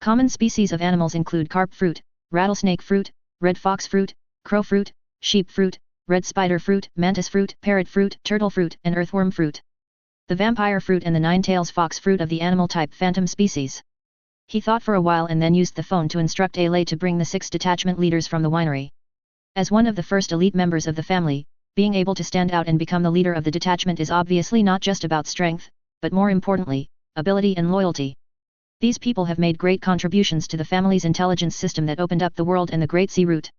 Common species of animals include carp fruit, rattlesnake fruit, red fox fruit, crow fruit, sheep fruit, red spider fruit, mantis fruit, parrot fruit, turtle fruit, and earthworm fruit. The vampire fruit and the 9 tails fox fruit of the animal type phantom species. He thought for a while and then used the phone to instruct Ailey to bring the 6 detachment leaders from the winery. As one of the first elite members of the family, being able to stand out and become the leader of the detachment is obviously not just about strength, but more importantly, ability and loyalty. These people have made great contributions to the family's intelligence system that opened up the world and the Great Sea Route.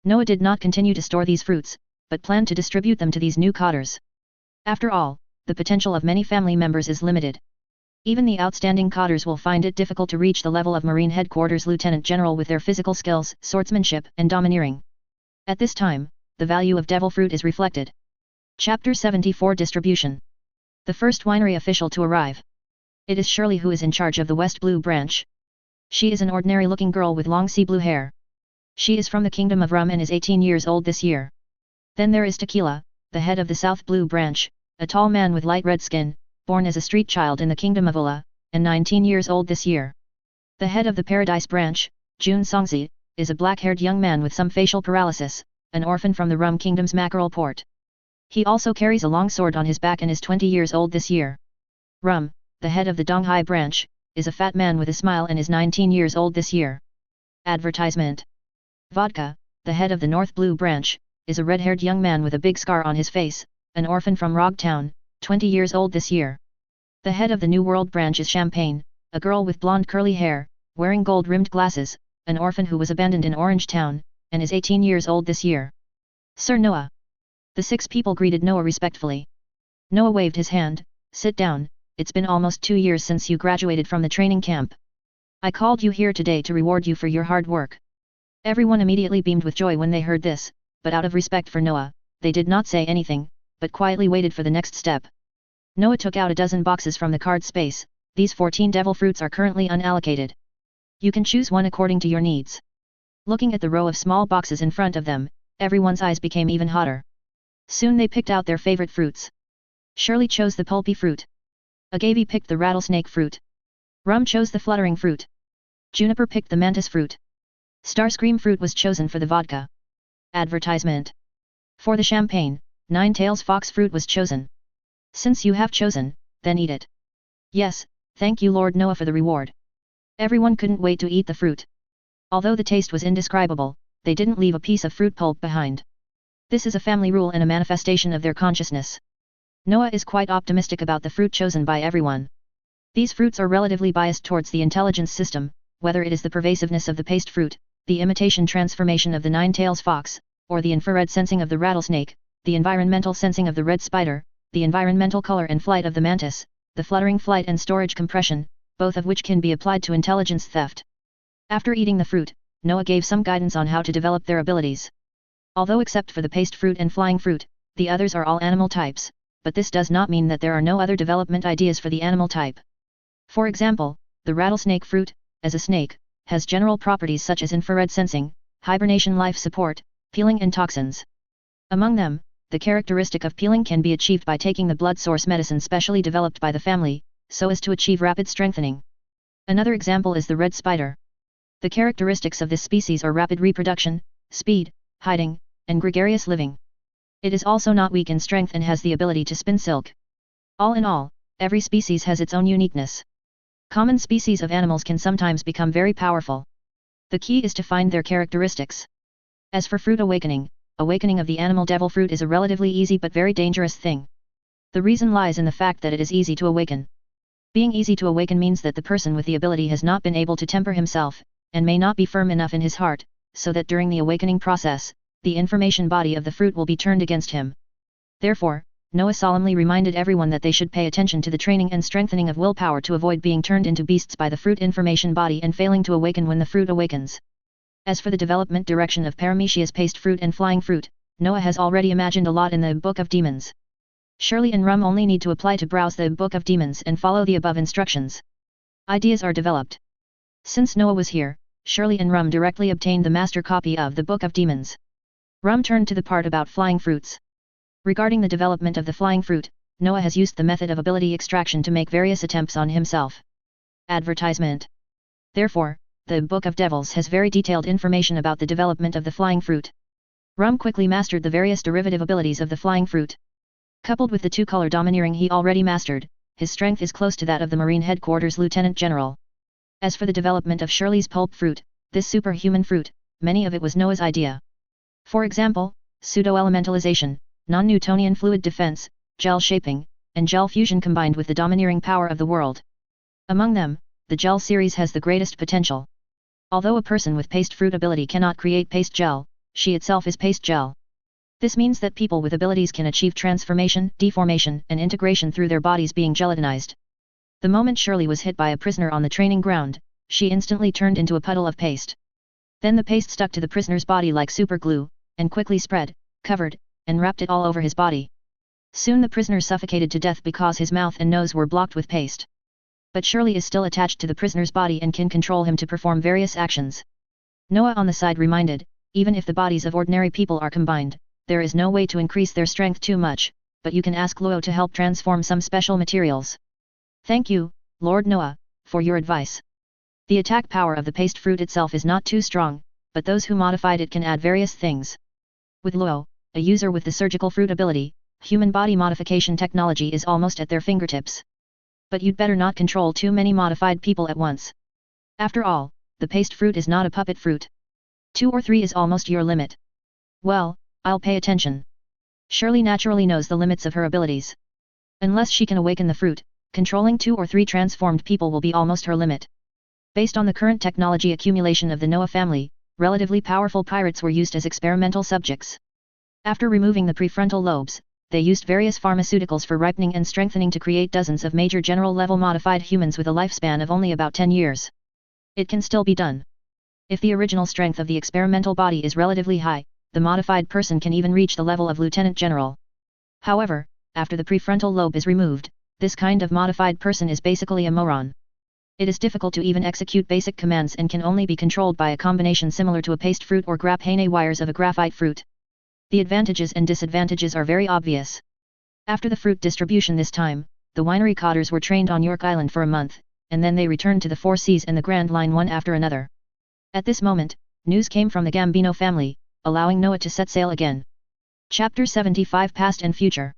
Noah did not continue to store these fruits, but planned to distribute them to these new cotters. After all, the potential of many family members is limited. Even the outstanding cotters will find it difficult to reach the level of Marine Headquarters Lieutenant General with their physical skills, swordsmanship, and domineering. At this time, the value of devil fruit is reflected. Chapter 74 Distribution. The first winery official to arrive. It is Shirley who is in charge of the West Blue branch. She is an ordinary-looking girl with long sea blue hair. She is from the Kingdom of Rum and is 18 years old this year. Then there is Tequila, the head of the South Blue branch, a tall man with light red skin, born as a street child in the Kingdom of Ula, and 19 years old this year. The head of the Paradise branch, Jun Songzi, is a black-haired young man with some facial paralysis, an orphan from the Rum Kingdom's mackerel port. He also carries a long sword on his back and is 20 years old this year. Rum, the head of the Donghai branch, is a fat man with a smile and is 19 years old this year. Advertisement. Vodka, the head of the North Blue branch, is a red-haired young man with a big scar on his face, an orphan from Rog Town, 20 years old this year. The head of the New World branch is Champagne, a girl with blonde curly hair, wearing gold-rimmed glasses, an orphan who was abandoned in Orange Town, and is 18 years old this year. Sir Noah. The 6 people greeted Noah respectfully. Noah waved his hand. Sit down, it's been almost 2 years since you graduated from the training camp. I called you here today to reward you for your hard work. Everyone immediately beamed with joy when they heard this, but out of respect for Noah, they did not say anything, but quietly waited for the next step. Noah took out a dozen boxes from the card space. These 14 devil fruits are currently unallocated. You can choose one according to your needs. Looking at the row of small boxes in front of them, everyone's eyes became even hotter. Soon they picked out their favorite fruits. Shirley chose the pulpy fruit. Agave picked the rattlesnake fruit. Rum chose the fluttering fruit. Juniper picked the mantis fruit. Starscream fruit was chosen for the vodka. Advertisement. For the champagne, Nine-Tails fox fruit was chosen. Since you have chosen, then eat it. Yes, thank you Lord Noah for the reward. Everyone couldn't wait to eat the fruit. Although the taste was indescribable, they didn't leave a piece of fruit pulp behind. This is a family rule and a manifestation of their consciousness. Noah is quite optimistic about the fruit chosen by everyone. These fruits are relatively biased towards the intelligence system, whether it is the pervasiveness of the paste fruit, the imitation transformation of the nine-tails fox, or the infrared sensing of the rattlesnake, the environmental sensing of the red spider, the environmental color and flight of the mantis, the fluttering flight and storage compression, both of which can be applied to intelligence theft. After eating the fruit, Noah gave some guidance on how to develop their abilities. Although except for the paste fruit and flying fruit, the others are all animal types, but this does not mean that there are no other development ideas for the animal type. For example, the rattlesnake fruit, as a snake, has general properties such as infrared sensing, hibernation life support, peeling and toxins. Among them, the characteristic of peeling can be achieved by taking the blood source medicine specially developed by the family, so as to achieve rapid strengthening. Another example is the red spider. The characteristics of this species are rapid reproduction, speed, hiding, and gregarious living. It is also not weak in strength and has the ability to spin silk. All in all, every species has its own uniqueness. Common species of animals can sometimes become very powerful. The key is to find their characteristics. As for fruit awakening of the animal devil fruit is a relatively easy but very dangerous thing. The reason lies in the fact that it is easy to awaken. Being easy to awaken means that the person with the ability has not been able to temper himself, and may not be firm enough in his heart, so that during the awakening process, the information body of the fruit will be turned against him. Therefore, Noah solemnly reminded everyone that they should pay attention to the training and strengthening of willpower to avoid being turned into beasts by the fruit information body and failing to awaken when the fruit awakens. As for the development direction of Paramecia's paste fruit and flying fruit, Noah has already imagined a lot in the Book of Demons. Shirley and Rum only need to apply to browse the Book of Demons and follow the above instructions. Ideas are developed. Since Noah was here, Shirley and Rum directly obtained the master copy of the Book of Demons. Rum turned to the part about flying fruits. Regarding the development of the flying fruit, Noah has used the method of ability extraction to make various attempts on himself. Advertisement. Therefore, the Book of Devils has very detailed information about the development of the flying fruit. Rum quickly mastered the various derivative abilities of the flying fruit. Coupled with the two-color domineering he already mastered, his strength is close to that of the Marine Headquarters Lieutenant General. As for the development of Shirley's pulp fruit, this superhuman fruit, many of it was Noah's idea. For example, pseudo-elementalization, non-Newtonian fluid defense, gel shaping, and gel fusion combined with the domineering power of the world. Among them, the gel series has the greatest potential. Although a person with paste fruit ability cannot create paste gel, she itself is paste gel. This means that people with abilities can achieve transformation, deformation, and integration through their bodies being gelatinized. The moment Shirley was hit by a prisoner on the training ground, she instantly turned into a puddle of paste. Then the paste stuck to the prisoner's body like super glue, and quickly spread, covered, and wrapped it all over his body. Soon the prisoner suffocated to death because his mouth and nose were blocked with paste. But Shirley is still attached to the prisoner's body and can control him to perform various actions. Noah on the side reminded, even if the bodies of ordinary people are combined, there is no way to increase their strength too much, but you can ask Luo to help transform some special materials. Thank you, Lord Noah, for your advice. The attack power of the paste fruit itself is not too strong, but those who modified it can add various things. With Luo, a user with the surgical fruit ability, human body modification technology is almost at their fingertips. But you'd better not control too many modified people at once. After all, the paste fruit is not a puppet fruit. 2 or 3 is almost your limit. Well, I'll pay attention. Shirley naturally knows the limits of her abilities. Unless she can awaken the fruit, controlling 2 or 3 transformed people will be almost her limit. Based on the current technology accumulation of the Noah family, relatively powerful pirates were used as experimental subjects. After removing the prefrontal lobes, they used various pharmaceuticals for ripening and strengthening to create dozens of major general-level modified humans with a lifespan of only about 10 years. It can still be done. If the original strength of the experimental body is relatively high, the modified person can even reach the level of lieutenant general. However, after the prefrontal lobe is removed, this kind of modified person is basically a moron. It is difficult to even execute basic commands and can only be controlled by a combination similar to a paste fruit or graphene wires of a graphite fruit. The advantages and disadvantages are very obvious. After the fruit distribution this time, the winery cotters were trained on York Island for a month, and then they returned to the Four Seas and the Grand Line one after another. At this moment, news came from the Gambino family, allowing Noah to set sail again. Chapter 75 Past and Future.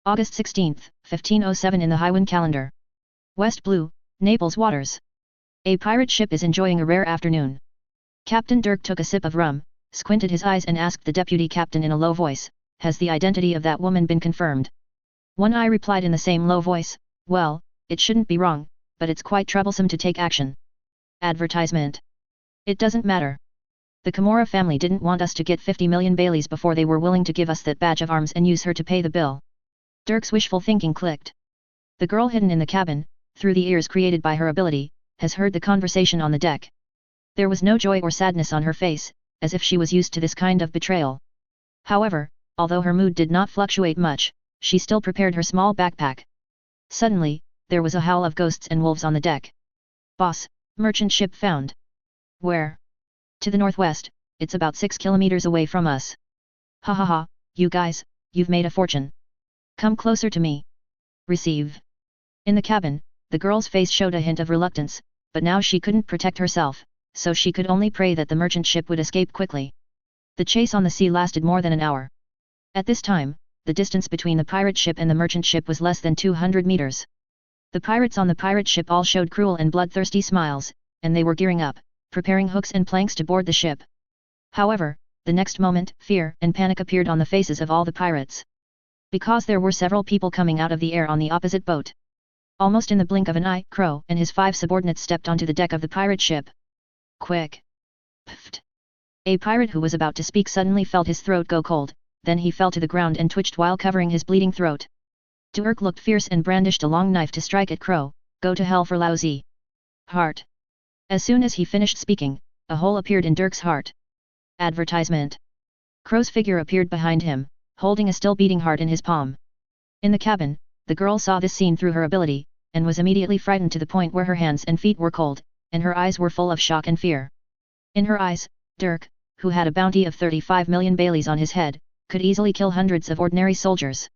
August 16, 1507 in the Highwind calendar. West Blue, Naples waters. A pirate ship is enjoying a rare afternoon. Captain Dirk took a sip of rum, squinted his eyes and asked the deputy captain in a low voice, "Has the identity of that woman been confirmed?" One Eye replied in the same low voice, "Well, it shouldn't be wrong, but it's quite troublesome to take action." Advertisement. It doesn't matter. The Kimura family didn't want us to get 50 million Baileys before they were willing to give us that badge of arms and use her to pay the bill. Dirk's wishful thinking clicked. The girl hidden in the cabin, through the ears created by her ability, has heard the conversation on the deck. There was no joy or sadness on her face, as if she was used to this kind of betrayal. However, although her mood did not fluctuate much, she still prepared her small backpack. Suddenly, there was a howl of ghosts and wolves on the deck. "Boss, merchant ship found." "Where?" "To the northwest, it's about 6 kilometers away from us." "Ha ha ha, you guys, you've made a fortune. Come closer to me." "Receive." In the cabin, the girl's face showed a hint of reluctance, but now she couldn't protect herself, so she could only pray that the merchant ship would escape quickly. The chase on the sea lasted more than an hour. At this time, the distance between the pirate ship and the merchant ship was less than 200 meters. The pirates on the pirate ship all showed cruel and bloodthirsty smiles, and they were gearing up, preparing hooks and planks to board the ship. However, the next moment, fear and panic appeared on the faces of all the pirates. Because there were several people coming out of the air on the opposite boat. Almost in the blink of an eye, Crow and his 5 subordinates stepped onto the deck of the pirate ship. "Quick!" Pfft! A pirate who was about to speak suddenly felt his throat go cold, then he fell to the ground and twitched while covering his bleeding throat. Dirk looked fierce and brandished a long knife to strike at Crow. "Go to hell for lousy heart." As soon as he finished speaking, a hole appeared in Dirk's heart. Advertisement. Crow's figure appeared behind him, holding a still beating heart in his palm. In the cabin, the girl saw this scene through her ability, and was immediately frightened to the point where her hands and feet were cold, and her eyes were full of shock and fear. In her eyes, Dirk, who had a bounty of 35 million Baileys on his head, could easily kill hundreds of ordinary soldiers.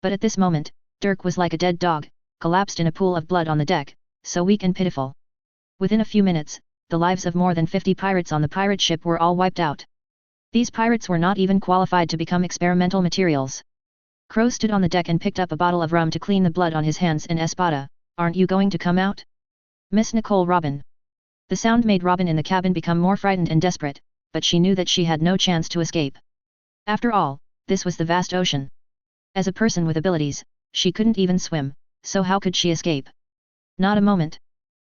But at this moment, Dirk was like a dead dog, collapsed in a pool of blood on the deck, so weak and pitiful. Within a few minutes, the lives of more than 50 pirates on the pirate ship were all wiped out. These pirates were not even qualified to become experimental materials. Crow stood on the deck and picked up a bottle of rum to clean the blood on his hands and espada. "Aren't you going to come out?" "Miss Nicole Robin." The sound made Robin in the cabin become more frightened and desperate, but she knew that she had no chance to escape. After all, This was the vast ocean. As a person with abilities, she couldn't even swim, so how could she escape? Not a moment.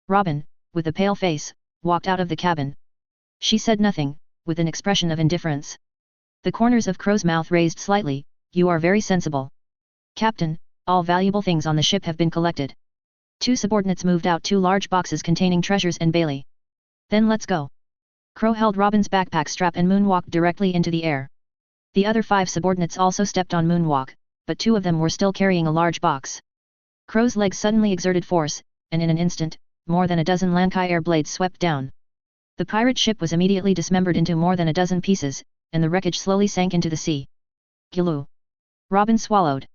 Robin, with a pale face, walked out of the cabin. She said nothing, with an expression of indifference. The corners of Crow's mouth raised slightly. You are very sensible. Captain, all valuable things on the ship have been collected. 2 subordinates moved out 2 large boxes containing treasures and Bailey. Then let's go. Crow held Robin's backpack strap and moonwalked directly into the air. The other 5 subordinates also stepped on moonwalk, but 2 of them were still carrying a large box. Crow's legs suddenly exerted force, and in an instant, more than a dozen Lankai air blades swept down. The pirate ship was immediately dismembered into more than a dozen pieces, and the wreckage slowly sank into the sea. Gilu. Robin swallowed.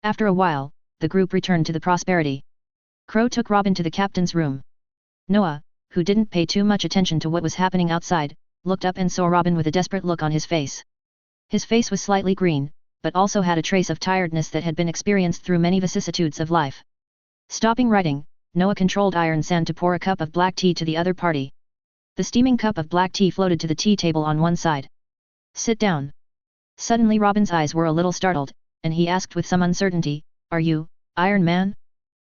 After a while, the group returned to the Prosperity. Crow took Robin to the captain's room. Noah, who didn't pay too much attention to what was happening outside, looked up and saw Robin with a desperate look on his face. His face was slightly green, but also had a trace of tiredness that had been experienced through many vicissitudes of life. Stopping writing, Noah controlled Iron Sand to pour a cup of black tea to the other party. The steaming cup of black tea floated to the tea table on one side. Sit down. Suddenly Robin's eyes were a little startled, and he asked with some uncertainty, Are you, Iron Man?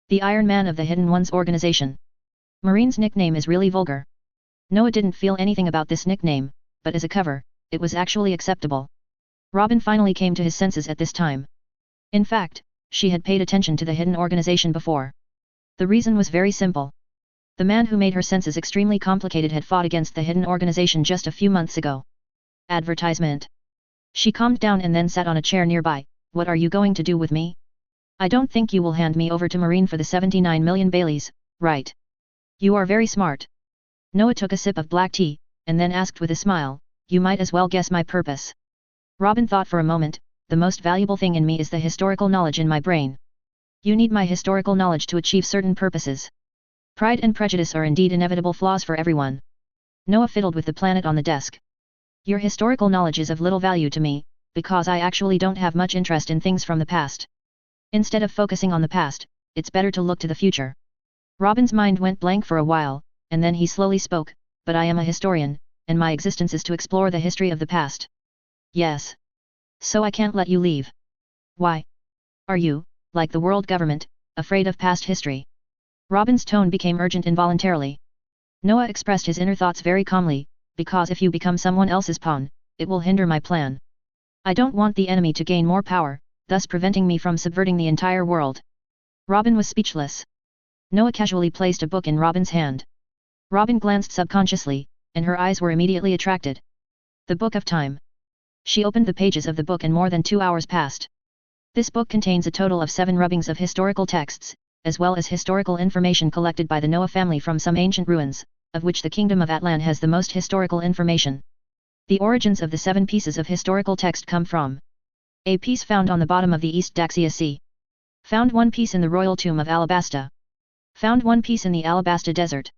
The Iron Man of the Hidden Ones organization. Marine's nickname is really vulgar. Noah didn't feel anything about this nickname, but as a cover, it was actually acceptable. Robin finally came to his senses at this time. In fact, she had paid attention to the hidden organization before. The reason was very simple. The man who made her senses extremely complicated had fought against the hidden organization just a few months ago. Advertisement. She calmed down and then sat on a chair nearby. What are you going to do with me? I don't think you will hand me over to Marine for the 79 million Baileys, right? You are very smart. Noah took a sip of black tea, and then asked with a smile, You might as well guess my purpose. Robin thought for a moment, the most valuable thing in me is the historical knowledge in my brain. You need my historical knowledge to achieve certain purposes. Pride and prejudice are indeed inevitable flaws for everyone. Noah fiddled with the planet on the desk. Your historical knowledge is of little value to me, because I actually don't have much interest in things from the past. Instead of focusing on the past, it's better to look to the future. Robin's mind went blank for a while, and then he slowly spoke, But I am a historian, and my existence is to explore the history of the past. Yes. So I can't let you leave. Why? Are you, like the world government, afraid of past history? Robin's tone became urgent involuntarily. Noah expressed his inner thoughts very calmly, because if you become someone else's pawn, it will hinder my plan. I don't want the enemy to gain more power, thus preventing me from subverting the entire world. Robin was speechless. Noah casually placed a book in Robin's hand. Robin glanced subconsciously, and her eyes were immediately attracted. The Book of Time. She opened the pages of the book and more than 2 hours passed. This book contains a total of 7 rubbings of historical texts, as well as historical information collected by the Noah family from some ancient ruins, of which the Kingdom of Atlan has the most historical information. The origins of the 7 pieces of historical text come from a piece found on the bottom of the East Daxia Sea. Found 1 piece in the royal tomb of Alabasta. Found 1 piece in the Alabasta Desert.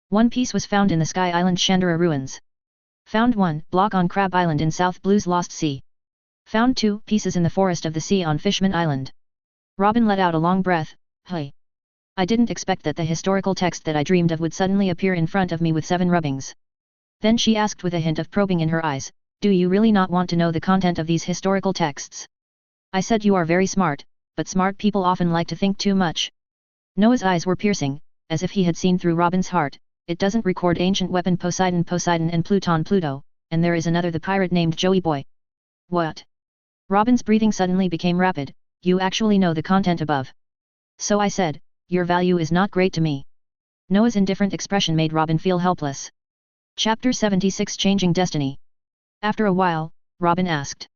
1 piece was found in the Sky Island Chandra ruins. Found 1 block on Crab Island in South Blue's Lost Sea. Found 2 pieces in the Forest of the Sea on Fishman Island. Robin let out a long breath. Hey! I didn't expect that the historical text that I dreamed of would suddenly appear in front of me with 7 rubbings. Then she asked with a hint of probing in her eyes, Do you really not want to know the content of these historical texts? I said you are very smart, but smart people often like to think too much. Noah's eyes were piercing, as if he had seen through Robin's heart. It doesn't record ancient weapon Poseidon and Pluton Pluto, and there is another the pirate named Joey Boy. What? Robin's breathing suddenly became rapid. You actually know the content above. So I said, your value is not great to me. Noah's indifferent expression made Robin feel helpless. Chapter 76 Changing Destiny. After a while, Robin asked.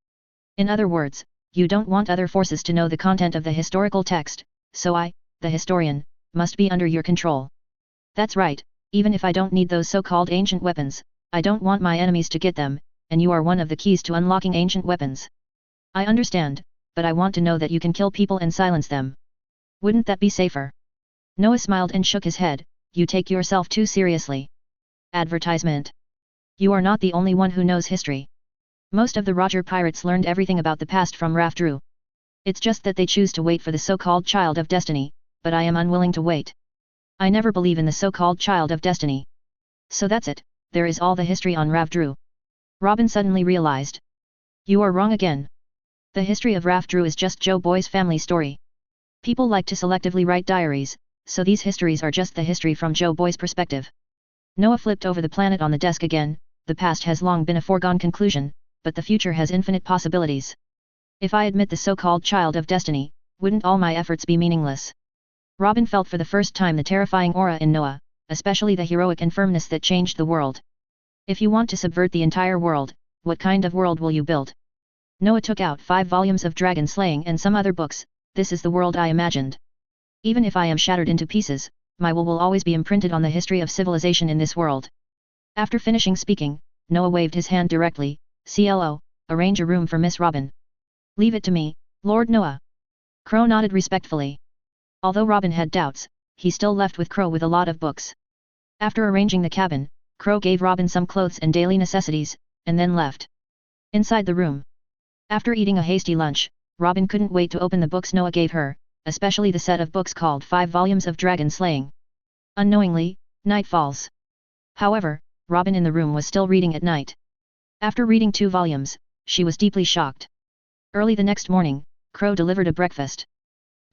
In other words, you don't want other forces to know the content of the historical text, so I, the historian, must be under your control. That's right. Even if I don't need those so-called ancient weapons, I don't want my enemies to get them, and you are one of the keys to unlocking ancient weapons. I understand, but I want to know that you can kill people and silence them. Wouldn't that be safer? Noah smiled and shook his head. You take yourself too seriously. Advertisement. You are not the only one who knows history. Most of the Roger pirates learned everything about the past from Rafdru. It's just that they choose to wait for the so-called Child of Destiny, but I am unwilling to wait. I never believe in the so-called Child of Destiny. So that's it, there is all the history on Rafdru. Robin suddenly realized. You are wrong again. The history of Raf Drew is just Joe Boy's family story. People like to selectively write diaries, so these histories are just the history from Joe Boy's perspective. Noah flipped over the planet on the desk again. The past has long been a foregone conclusion, but the future has infinite possibilities. If I admit the so-called child of destiny, wouldn't all my efforts be meaningless? Robin felt for the first time the terrifying aura in Noah, especially the heroic and firmness that changed the world. If you want to subvert the entire world, what kind of world will you build? Noah took out 5 volumes of dragon slaying and some other books. This is the world I imagined. Even if I am shattered into pieces, my will always be imprinted on the history of civilization in this world. After finishing speaking, Noah waved his hand directly. CLO, arrange a room for Miss Robin. Leave it to me, Lord Noah. Crow nodded respectfully. Although Robin had doubts, he still left with Crow with a lot of books. After arranging the cabin, Crow gave Robin some clothes and daily necessities, and then left. Inside the room. After eating a hasty lunch, Robin couldn't wait to open the books Noah gave her, especially the set of books called 5 volumes of dragon slaying. Unknowingly, night falls. However, Robin in the room was still reading at night. After reading 2 volumes, she was deeply shocked. Early the next morning, Crow delivered a breakfast.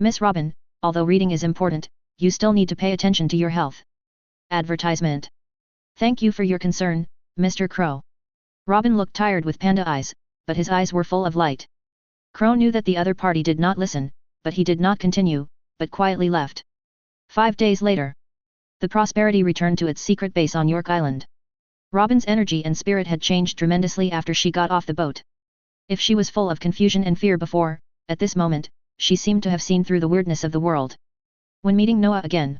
Miss Robin, although reading is important, you still need to pay attention to your health. Advertisement. Thank you for your concern, Mr. Crow. Robin looked tired with panda eyes, but his eyes were full of light. Crow knew that the other party did not listen, but he did not continue, but quietly left. 5 days later. The Prosperity returned to its secret base on York Island. Robin's energy and spirit had changed tremendously after she got off the boat. If she was full of confusion and fear before, at this moment, she seemed to have seen through the weirdness of the world. When meeting Noah again,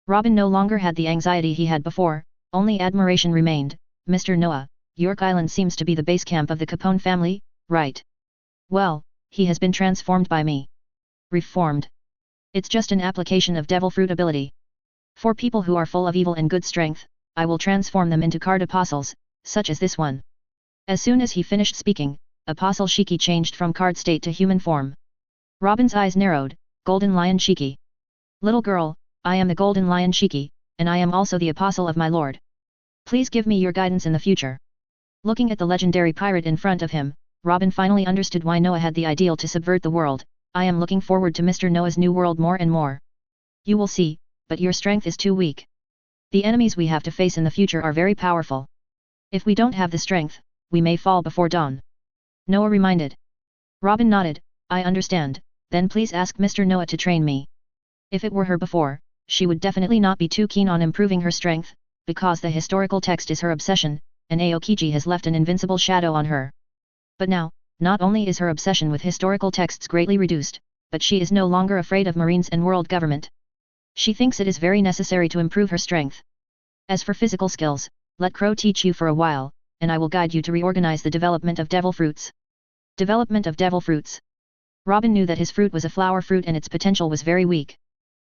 Robin no longer had the anxiety he had before, only admiration remained. Mr. Noah, York Island seems to be the base camp of the Capone family, right? Well, he has been transformed by me. Reformed. It's just an application of devil fruit ability. For people who are full of evil and good strength, I will transform them into card apostles, such as this one. As soon as he finished speaking, Apostle Shiki changed from card state to human form. Robin's eyes narrowed. Golden Lion Shiki. Little girl, I am the Golden Lion Shiki, and I am also the apostle of my lord. Please give me your guidance in the future. Looking at the legendary pirate in front of him, Robin finally understood why Noah had the ideal to subvert the world. I am looking forward to Mr. Noah's new world more and more. You will see, but your strength is too weak. The enemies we have to face in the future are very powerful. If we don't have the strength, we may fall before dawn. Noah reminded. Robin nodded. I understand, then please ask Mr. Noah to train me. If it were her before, she would definitely not be too keen on improving her strength, because the historical text is her obsession, and Aokiji has left an invincible shadow on her. But now, not only is her obsession with historical texts greatly reduced, but she is no longer afraid of Marines and world government. She thinks it is very necessary to improve her strength. As for physical skills, let Crow teach you for a while, and I will guide you to reorganize the development of devil fruits. Development of devil fruits. Robin knew that his fruit was a flower fruit and its potential was very weak.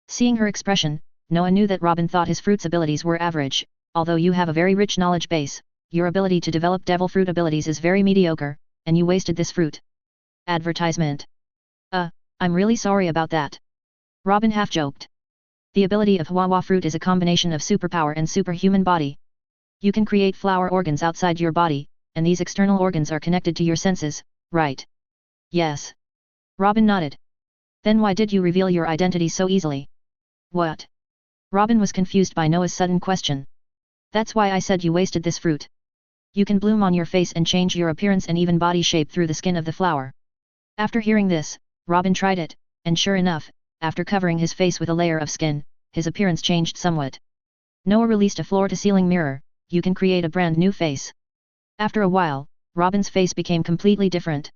Seeing her expression, Noah knew that Robin thought his fruit's abilities were average. Although you have a very rich knowledge base, your ability to develop devil fruit abilities is very mediocre, and you wasted this fruit. Advertisement. I'm really sorry about that. Robin half joked. The ability of Huahua fruit is a combination of superpower and superhuman body. You can create flower organs outside your body, and these external organs are connected to your senses, right? Yes. Robin nodded. Then why did you reveal your identity so easily? What? Robin was confused by Noah's sudden question. That's why I said you wasted this fruit. You can bloom on your face and change your appearance and even body shape through the skin of the flower. After hearing this, Robin tried it, and sure enough, after covering his face with a layer of skin, his appearance changed somewhat. Noah released a floor-to-ceiling mirror. You can create a brand new face. After a while, Robin's face became completely different.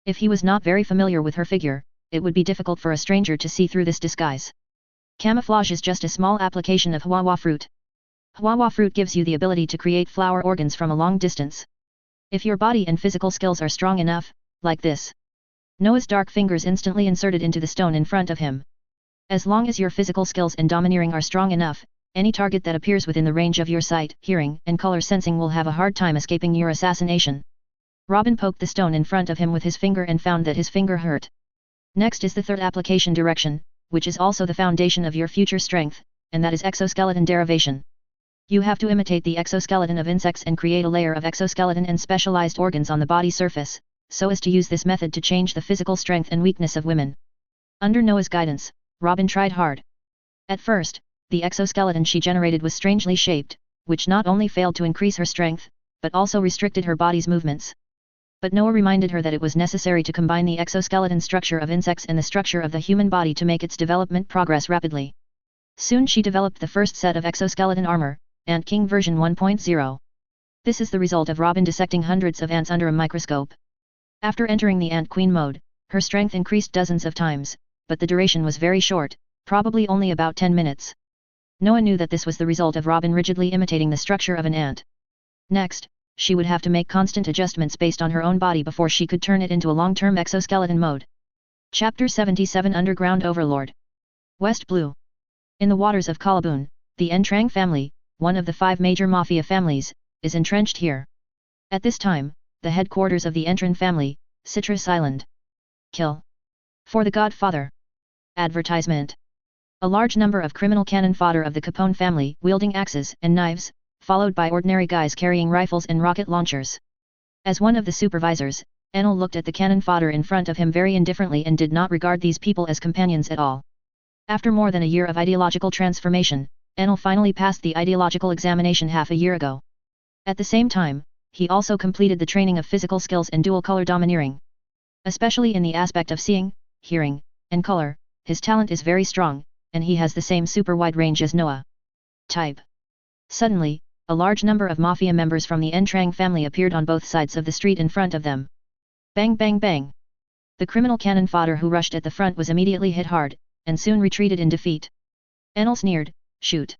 If he was not very familiar with her figure, it would be difficult for a stranger to see through this disguise. Camouflage is just a small application of Huahua fruit. Huahua fruit gives you the ability to create flower organs from a long distance. If your body and physical skills are strong enough, like this. Noah's dark fingers instantly inserted into the stone in front of him. As long as your physical skills and domineering are strong enough, any target that appears within the range of your sight, hearing, and color sensing will have a hard time escaping your assassination. Robin poked the stone in front of him with his finger and found that his finger hurt. Next is the third application direction, which is also the foundation of your future strength, and that is exoskeleton derivation. You have to imitate the exoskeleton of insects and create a layer of exoskeleton and specialized organs on the body surface, so as to use this method to change the physical strength and weakness of women. Under Noah's guidance, Robin tried hard. At first, the exoskeleton she generated was strangely shaped, which not only failed to increase her strength, but also restricted her body's movements. But Noah reminded her that it was necessary to combine the exoskeleton structure of insects and the structure of the human body to make its development progress rapidly. Soon she developed the first set of exoskeleton armor, Ant King version 1.0. This is the result of Robin dissecting hundreds of ants under a microscope. After entering the Ant Queen mode, her strength increased dozens of times, but the duration was very short, probably only about 10 minutes. Noah knew that this was the result of Robin rigidly imitating the structure of an ant. Next, she would have to make constant adjustments based on her own body before she could turn it into a long-term exoskeleton mode. Chapter 77 Underground Overlord. West Blue. In the waters of Kalaboon, the Entrang family, one of the 5 major mafia families, is entrenched here. At this time, the headquarters of the Entran family, Citrus Island. Kill. For the Godfather. Advertisement. A large number of criminal cannon fodder of the Capone family wielding axes and knives, followed by ordinary guys carrying rifles and rocket launchers. As one of the supervisors, Enel looked at the cannon fodder in front of him very indifferently and did not regard these people as companions at all. After more than a year of ideological transformation, Enel finally passed the ideological examination half a year ago. At the same time, he also completed the training of physical skills and dual-color domineering. Especially in the aspect of seeing, hearing, and color, his talent is very strong, and he has the same super wide range as Noah. Type. Suddenly, a large number of mafia members from the Entrang family appeared on both sides of the street in front of them. Bang bang bang. The criminal cannon fodder who rushed at the front was immediately hit hard, and soon retreated in defeat. Enel sneered, shoot.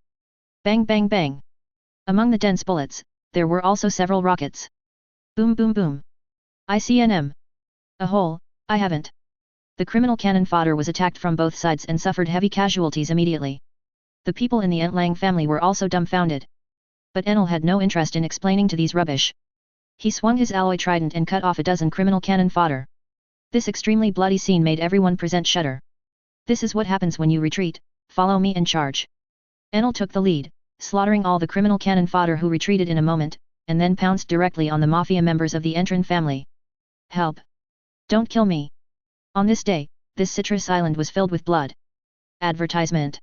Bang bang bang. Among the dense bullets, there were also several rockets. Boom boom boom. ICNM. A hole, I haven't. The criminal cannon fodder was attacked from both sides and suffered heavy casualties immediately. The people in the Entlang family were also dumbfounded. But Enel had no interest in explaining to these rubbish. He swung his alloy trident and cut off a dozen criminal cannon fodder. This extremely bloody scene made everyone present shudder. This is what happens when you retreat, follow me and charge. Enel took the lead, slaughtering all the criminal cannon fodder who retreated in a moment, and then pounced directly on the mafia members of the Entran family. Help! Don't kill me! On this day, this citrus island was filled with blood. Advertisement.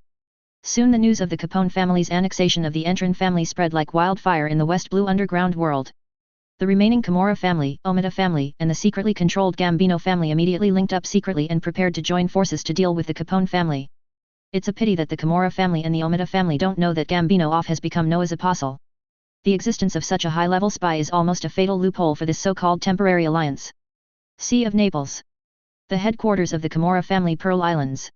Soon the news of the Capone family's annexation of the Entran family spread like wildfire in the West Blue underground world. The remaining Camorra family, Omida family, and the secretly controlled Gambino family immediately linked up secretly and prepared to join forces to deal with the Capone family. It's a pity that the Camorra family and the Omida family don't know that Gambino off has become Noah's apostle. The existence of such a high-level spy is almost a fatal loophole for this so-called temporary alliance. Sea of Naples. The headquarters of the Camorra family, Pearl Islands.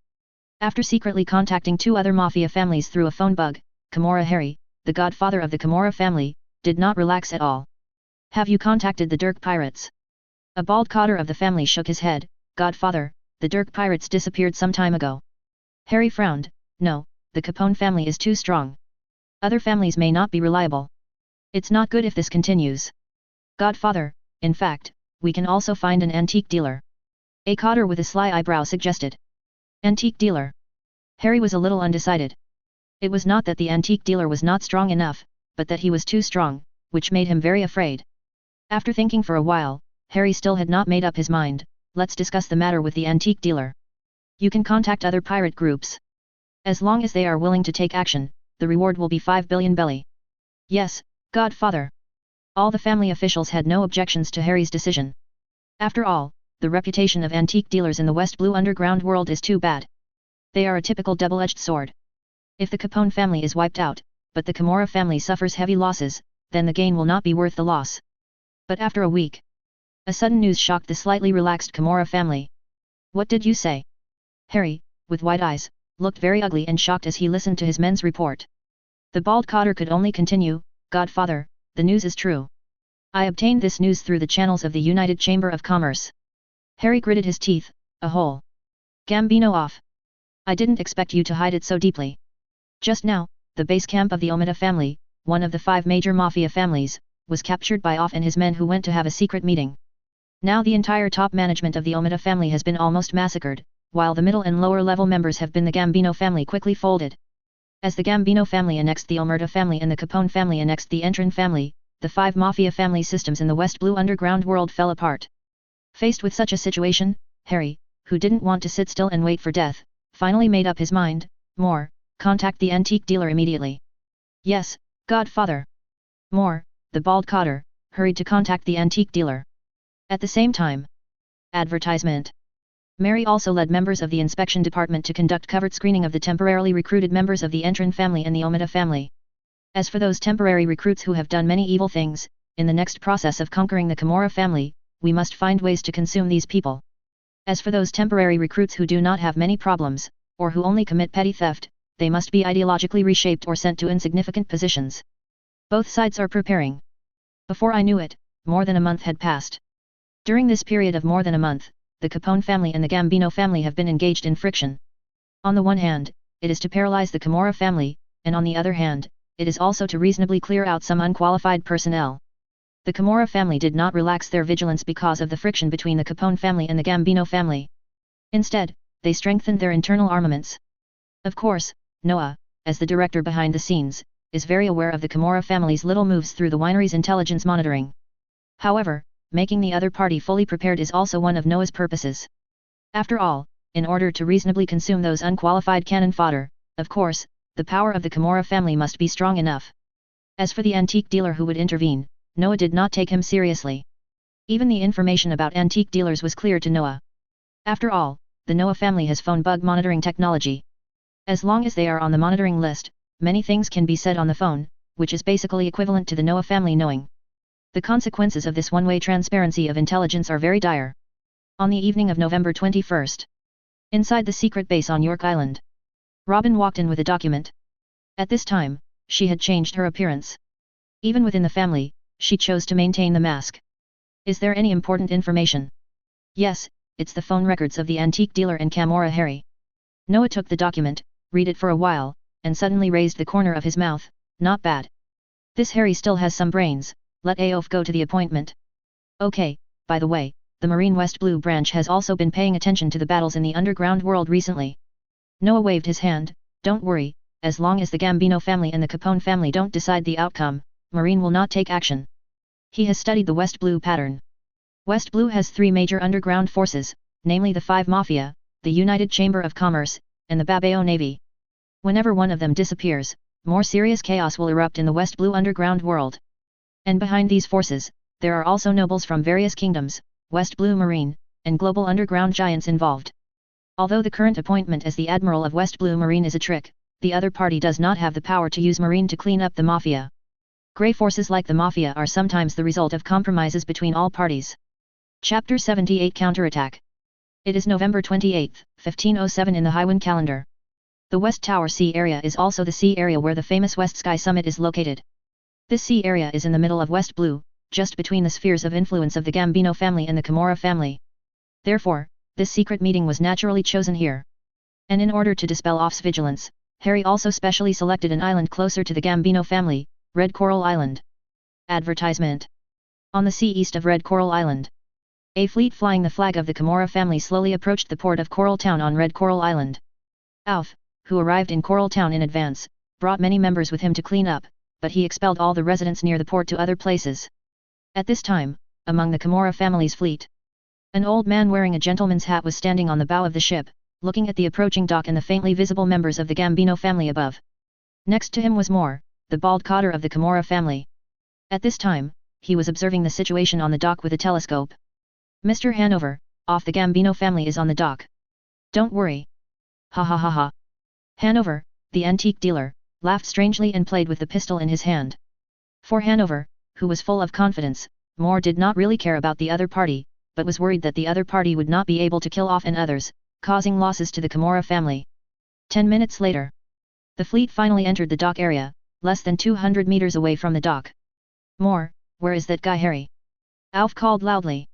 After secretly contacting 2 other mafia families through a phone bug, Camorra Harry, the godfather of the Camorra family, did not relax at all. Have you contacted the Dirk Pirates? A bald cotter of the family shook his head. Godfather, the Dirk Pirates disappeared some time ago. Harry frowned. No, the Capone family is too strong. Other families may not be reliable. It's not good if this continues. Godfather, in fact, we can also find an antique dealer. A cotter with a sly eyebrow suggested. Antique dealer. Harry was a little undecided. It was not that the antique dealer was not strong enough, but that he was too strong, which made him very afraid. After thinking for a while, Harry still had not made up his mind. Let's discuss the matter with the antique dealer. You can contact other pirate groups. As long as they are willing to take action, the reward will be 5 billion belly. Yes, Godfather. All the family officials had no objections to Harry's decision. After all, the reputation of antique dealers in the West Blue underground world is too bad. They are a typical double-edged sword. If the Capone family is wiped out, but the Camorra family suffers heavy losses, then the gain will not be worth the loss. But after a week, a sudden news shocked the slightly relaxed Camorra family. What did you say? Harry, with wide eyes, looked very ugly and shocked as he listened to his men's report. The bald cotter could only continue, Godfather, the news is true. I obtained this news through the channels of the United Chamber of Commerce. Harry gritted his teeth. A hole. Gambino off. I didn't expect you to hide it so deeply. Just now, the base camp of the Omida family, one of the 5 major mafia families, was captured by Off and his men who went to have a secret meeting. Now the entire top management of the Omida family has been almost massacred, while the middle and lower level members have been the Gambino family quickly folded. As the Gambino family annexed the Omerta family and the Capone family annexed the Entran family, the 5 mafia family systems in the West Blue underground world fell apart. Faced with such a situation, Harry, who didn't want to sit still and wait for death, finally made up his mind, more, contact the antique dealer immediately. Yes, Godfather. More, the bald cotter, hurried to contact the antique dealer. At the same time. Advertisement. Mary also led members of the inspection department to conduct covert screening of the temporarily recruited members of the Entrin family and the Omida family. As for those temporary recruits who have done many evil things, in the next process of conquering the Kimura family, we must find ways to consume these people. As for those temporary recruits who do not have many problems, or who only commit petty theft, they must be ideologically reshaped or sent to insignificant positions. Both sides are preparing. Before I knew it, more than a month had passed. During this period of more than a month, the Capone family and the Gambino family have been engaged in friction. On the one hand, it is to paralyze the Kimura family, and on the other hand, it is also to reasonably clear out some unqualified personnel. The Kimura family did not relax their vigilance because of the friction between the Capone family and the Gambino family. Instead, they strengthened their internal armaments. Of course, Noah, as the director behind the scenes, is very aware of the Kimura family's little moves through the winery's intelligence monitoring. However, making the other party fully prepared is also one of Noah's purposes. After all, in order to reasonably consume those unqualified cannon fodder, of course, the power of the Kimura family must be strong enough. As for the antique dealer who would intervene, Noah did not take him seriously. Even the information about antique dealers was clear to Noah. After all, the Noah family has phone bug monitoring technology. As long as they are on the monitoring list, many things can be said on the phone, which is basically equivalent to the Noah family knowing. The consequences of this one-way transparency of intelligence are very dire. On the evening of November 21st. Inside the secret base on York Island. Robin walked in with a document. At this time, she had changed her appearance. Even within the family, she chose to maintain the mask. Is there any important information? Yes, it's the phone records of the antique dealer and Camorra Harry. Noah took the document, read it for a while, and suddenly raised the corner of his mouth. Not bad. This Harry still has some brains, let Aof go to the appointment. Okay, by the way, the Marine West Blue branch has also been paying attention to the battles in the underground world recently. Noah waved his hand, don't worry, as long as the Gambino family and the Capone family don't decide the outcome, Marine will not take action. He has studied the West Blue pattern. West Blue has three major underground forces, namely the Five Mafia, the United Chamber of Commerce, and the Babao Navy. Whenever one of them disappears, more serious chaos will erupt in the West Blue underground world. And behind these forces, there are also nobles from various kingdoms, West Blue Marine, and global underground giants involved. Although the current appointment as the Admiral of West Blue Marine is a trick, the other party does not have the power to use Marine to clean up the Mafia. Grey forces like the Mafia are sometimes the result of compromises between all parties. Chapter 78 Counterattack. It is November 28, 1507 in the Highwind calendar. The West Tower Sea area is also the sea area where the famous West Sky Summit is located. This sea area is in the middle of West Blue, just between the spheres of influence of the Gambino family and the Camorra family. Therefore, this secret meeting was naturally chosen here. And in order to dispel Off's vigilance, Harry also specially selected an island closer to the Gambino family, Red Coral Island. Advertisement. On the sea east of Red Coral Island. A fleet flying the flag of the Camorra family slowly approached the port of Coral Town on Red Coral Island. Alf, who arrived in Coral Town in advance, brought many members with him to clean up, but he expelled all the residents near the port to other places. At this time, among the Camorra family's fleet, an old man wearing a gentleman's hat was standing on the bow of the ship, looking at the approaching dock and the faintly visible members of the Gambino family above. Next to him was Moore, the bald cotter of the Camorra family. At this time, he was observing the situation on the dock with a telescope. Mr. Hanover, off the Gambino family is on the dock. Don't worry. Ha ha ha ha. Hanover, the antique dealer, laughed strangely and played with the pistol in his hand. For Hanover, who was full of confidence, Moore did not really care about the other party, but was worried that the other party would not be able to kill off and others, causing losses to the Camorra family. 10 minutes later. The fleet finally entered the dock area, less than 200 meters away from the dock. Moore, where is that guy Harry? Alf called loudly.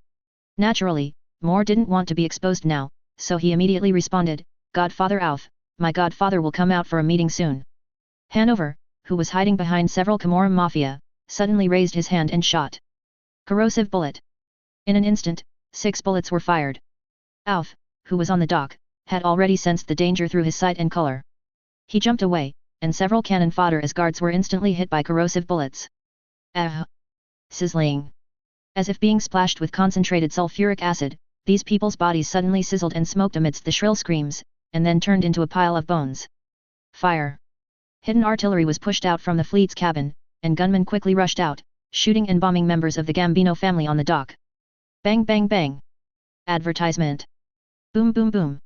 Naturally, Moore didn't want to be exposed now, so he immediately responded, Godfather Alf, my godfather will come out for a meeting soon. Hanover, who was hiding behind several Camorra Mafia, suddenly raised his hand and shot. Corrosive bullet. In an instant, 6 bullets were fired. Alf, who was on the dock, had already sensed the danger through his sight and color. He jumped away, and several cannon fodder as guards were instantly hit by corrosive bullets. Ah! Sizzling. As if being splashed with concentrated sulfuric acid, these people's bodies suddenly sizzled and smoked amidst the shrill screams, and then turned into a pile of bones. Fire! Hidden artillery was pushed out from the fleet's cabin, and gunmen quickly rushed out, shooting and bombing members of the Gambino family on the dock. Bang bang bang! Advertisement! Boom boom boom!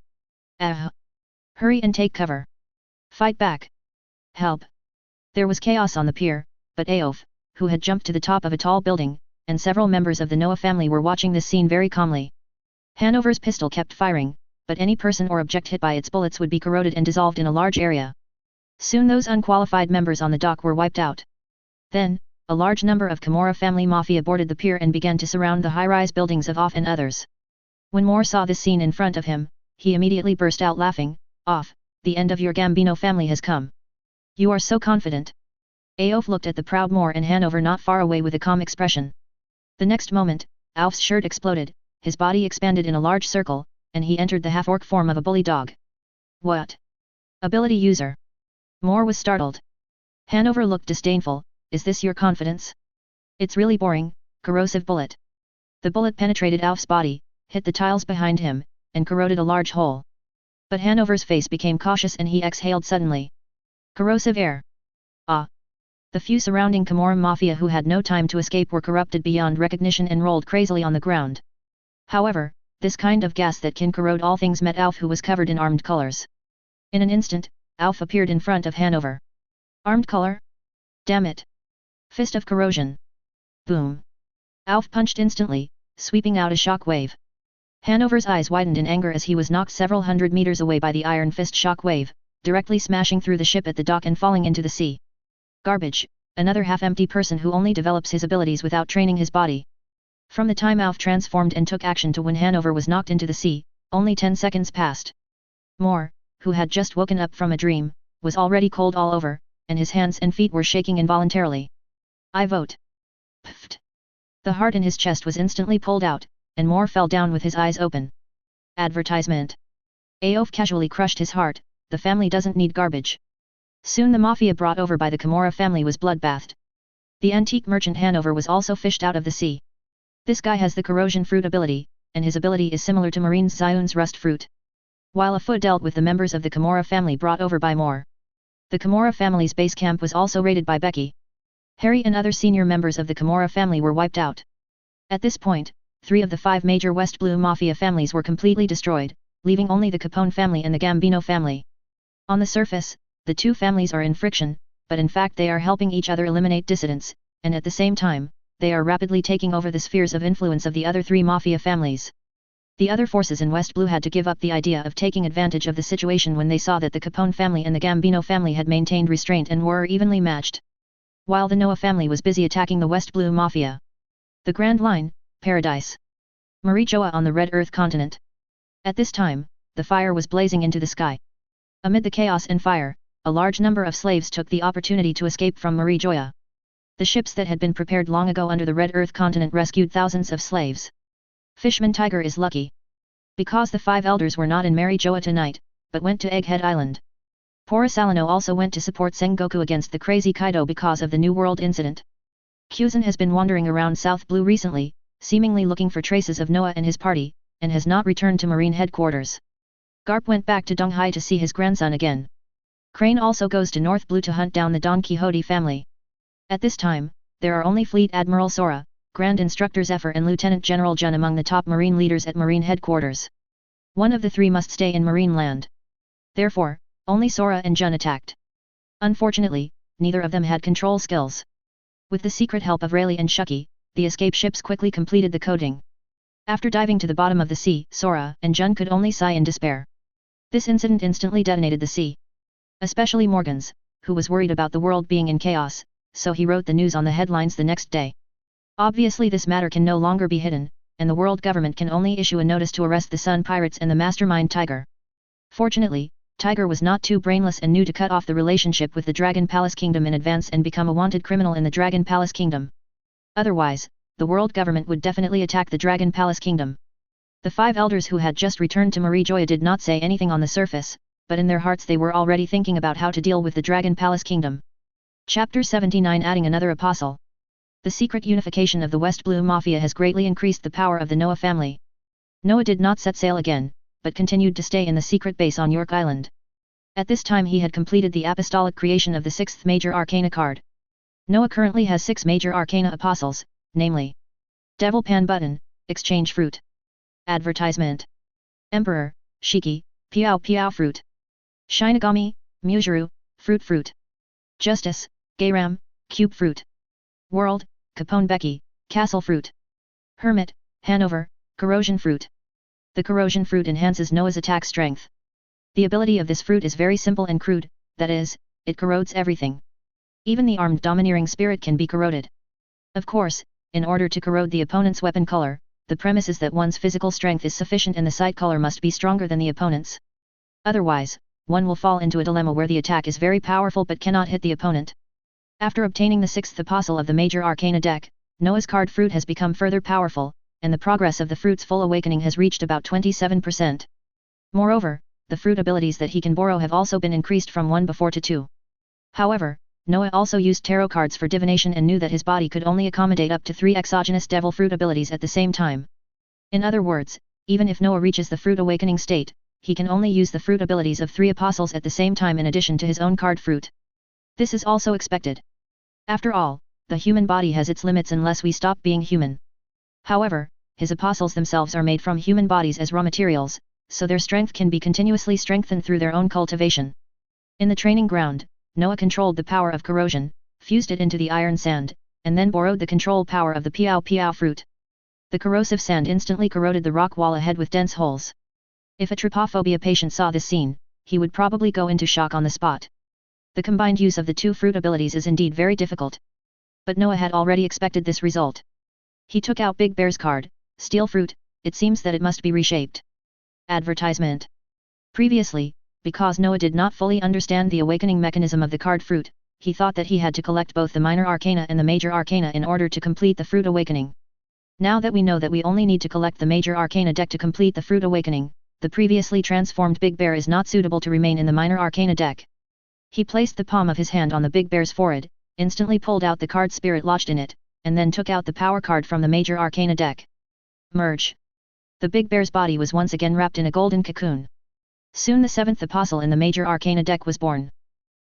Hurry and take cover! Fight back! Help! There was chaos on the pier, but Aof, who had jumped to the top of a tall building, and several members of the Noah family were watching this scene very calmly. Hanover's pistol kept firing, but any person or object hit by its bullets would be corroded and dissolved in a large area. Soon those unqualified members on the dock were wiped out. Then, a large number of Camorra family mafia boarded the pier and began to surround the high-rise buildings of Off and others. When Moore saw this scene in front of him, he immediately burst out laughing. Off, the end of your Gambino family has come. You are so confident. Aof looked at the proud Moore and Hanover not far away with a calm expression. The next moment, Alf's shirt exploded, his body expanded in a large circle, and he entered the half-orc form of a bully dog. What? Ability user. Moore was startled. Hanover looked disdainful. Is this your confidence? It's really boring, corrosive bullet. The bullet penetrated Alf's body, hit the tiles behind him, and corroded a large hole. But Hanover's face became cautious and he exhaled suddenly. Corrosive air. Ah! The few surrounding Camorra mafia who had no time to escape were corrupted beyond recognition and rolled crazily on the ground. However, this kind of gas that can corrode all things met Alf, who was covered in armed colors. In an instant, Alf appeared in front of Hanover. Armed color? Damn it! Fist of corrosion. Boom! Alf punched instantly, sweeping out a shock wave. Hanover's eyes widened in anger as he was knocked several hundred meters away by the iron fist shock wave, directly smashing through the ship at the dock and falling into the sea. Garbage, another half-empty person who only develops his abilities without training his body. From the time Alf transformed and took action to when Hanover was knocked into the sea, only 10 seconds passed. Moore, who had just woken up from a dream, was already cold all over, and his hands and feet were shaking involuntarily. I vote. Pfft. The heart in his chest was instantly pulled out, and Moore fell down with his eyes open. Advertisement. Aof casually crushed his heart. The family doesn't need garbage. Soon the mafia brought over by the Camorra family was bloodbathed. The antique merchant Hanover was also fished out of the sea. This guy has the corrosion fruit ability, and his ability is similar to Marine's Zion's rust fruit. While a foot dealt with the members of the Camorra family brought over by Moore. The Camorra family's base camp was also raided by Becky. Harry and other senior members of the Camorra family were wiped out. At this point, 3 of the 5 major West Blue Mafia families were completely destroyed, leaving only the Capone family and the Gambino family. On the surface, the 2 families are in friction, but in fact they are helping each other eliminate dissidents, and at the same time, they are rapidly taking over the spheres of influence of the other 3 Mafia families. The other forces in West Blue had to give up the idea of taking advantage of the situation when they saw that the Capone family and the Gambino family had maintained restraint and were evenly matched. While the Noah family was busy attacking the West Blue Mafia. The Grand Line, Paradise. Marijoa on the Red Earth continent. At this time, the fire was blazing into the sky. Amid the chaos and fire, a large number of slaves took the opportunity to escape from Marijoa. The ships that had been prepared long ago under the Red Earth continent rescued thousands of slaves. Fishman Tiger is lucky. Because the 5 elders were not in Marijoa tonight, but went to Egghead Island. Pora Salino also went to support Sengoku against the crazy Kaido because of the New World incident. Kuzan has been wandering around South Blue recently, seemingly looking for traces of Noah and his party, and has not returned to Marine headquarters. Garp went back to Donghai to see his grandson again. Crane also goes to North Blue to hunt down the Don Quixote family. At this time, there are only Fleet Admiral Sora, Grand Instructor Zephyr and Lieutenant General Jun among the top Marine leaders at Marine headquarters. One of the 3 must stay in Marine land. Therefore, only Sora and Jun attacked. Unfortunately, neither of them had control skills. With the secret help of Rayleigh and Shucky, the escape ships quickly completed the coating. After diving to the bottom of the sea, Sora and Jun could only sigh in despair. This incident instantly detonated the sea. Especially Morgans, who was worried about the world being in chaos, so he wrote the news on the headlines the next day. Obviously this matter can no longer be hidden, and the world government can only issue a notice to arrest the Sun Pirates and the mastermind Tiger. Fortunately, Tiger was not too brainless and knew to cut off the relationship with the Dragon Palace Kingdom in advance and become a wanted criminal in the Dragon Palace Kingdom. Otherwise, the world government would definitely attack the Dragon Palace Kingdom. The 5 elders who had just returned to Marijoa did not say anything on the surface, but in their hearts they were already thinking about how to deal with the Dragon Palace Kingdom. Chapter 79 Adding another apostle. The secret unification of the West Blue Mafia has greatly increased the power of the Noah family. Noah did not set sail again, but continued to stay in the secret base on York Island. At this time he had completed the apostolic creation of the 6th major arcana card. Noah currently has 6 major arcana apostles, namely Devil Pan Button, Exchange Fruit. Advertisement. Emperor, Shiki, Piao Piao Fruit. Shinigami, Muzuru, Fruit. Justice, Gayram, Cube Fruit. World, Capone Becky, Castle Fruit. Hermit, Hanover, Corrosion Fruit. The Corrosion Fruit enhances Noah's attack strength. The ability of this fruit is very simple and crude, that is, it corrodes everything. Even the armed domineering spirit can be corroded. Of course, in order to corrode the opponent's weapon color, the premise is that one's physical strength is sufficient and the sight color must be stronger than the opponent's. Otherwise, one will fall into a dilemma where the attack is very powerful but cannot hit the opponent. After obtaining the 6th apostle of the major arcana deck, Noah's card fruit has become further powerful, and the progress of the fruit's full awakening has reached about 27%. Moreover, the fruit abilities that he can borrow have also been increased from 1 before to 2. However, Noah also used tarot cards for divination and knew that his body could only accommodate up to 3 exogenous devil fruit abilities at the same time. In other words, even if Noah reaches the fruit awakening state, he can only use the fruit abilities of 3 apostles at the same time in addition to his own card fruit. This is also expected. After all, the human body has its limits unless we stop being human. However, his apostles themselves are made from human bodies as raw materials, so their strength can be continuously strengthened through their own cultivation. In the training ground, Noah controlled the power of corrosion, fused it into the iron sand, and then borrowed the control power of the Piao Piao fruit. The corrosive sand instantly corroded the rock wall ahead with dense holes. If a trypophobia patient saw this scene, he would probably go into shock on the spot. The combined use of the 2 fruit abilities is indeed very difficult. But Noah had already expected this result. He took out Big Bear's card, Steel Fruit. It seems that it must be reshaped. Advertisement. Previously, because Noah did not fully understand the awakening mechanism of the card fruit, he thought that he had to collect both the minor arcana and the major arcana in order to complete the fruit awakening. Now that we know that we only need to collect the major arcana deck to complete the fruit awakening, the previously transformed Big Bear is not suitable to remain in the minor arcana deck. He placed the palm of his hand on the Big Bear's forehead, instantly pulled out the card spirit lodged in it, and then took out the power card from the major arcana deck. Merge. The Big Bear's body was once again wrapped in a golden cocoon. Soon the 7th apostle in the major arcana deck was born.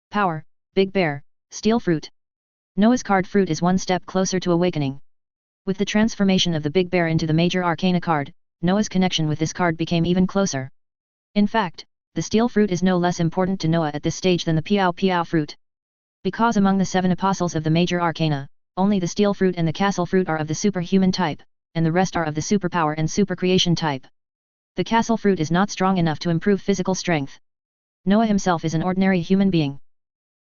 Power, Big Bear, Steel Fruit. Noah's card fruit is one step closer to awakening. With the transformation of the Big Bear into the major arcana card, Noah's connection with this card became even closer. In fact, the Steel Fruit is no less important to Noah at this stage than the Piao Piao fruit. Because among the 7 apostles of the major arcana, only the Steel Fruit and the Castle Fruit are of the superhuman type, and the rest are of the superpower and supercreation type. The Castle Fruit is not strong enough to improve physical strength. Noah himself is an ordinary human being.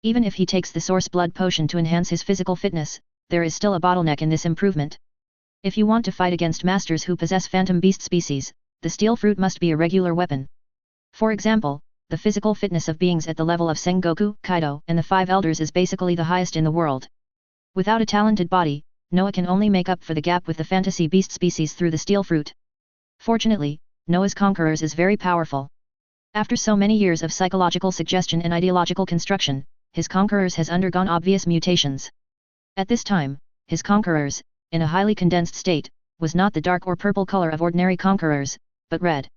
Even if he takes the Source Blood Potion to enhance his physical fitness, there is still a bottleneck in this improvement. If you want to fight against masters who possess Phantom Beast species, the Steel Fruit must be a regular weapon. For example, the physical fitness of beings at the level of Sengoku, Kaido, and the 5 Elders is basically the highest in the world. Without a talented body, Noah can only make up for the gap with the fantasy beast species through the Steel Fruit. Fortunately, Noah's Conquerors is very powerful. After so many years of psychological suggestion and ideological construction, his Conquerors has undergone obvious mutations. At this time, his Conquerors, in a highly condensed state, was not the dark or purple color of ordinary Conquerors, but red.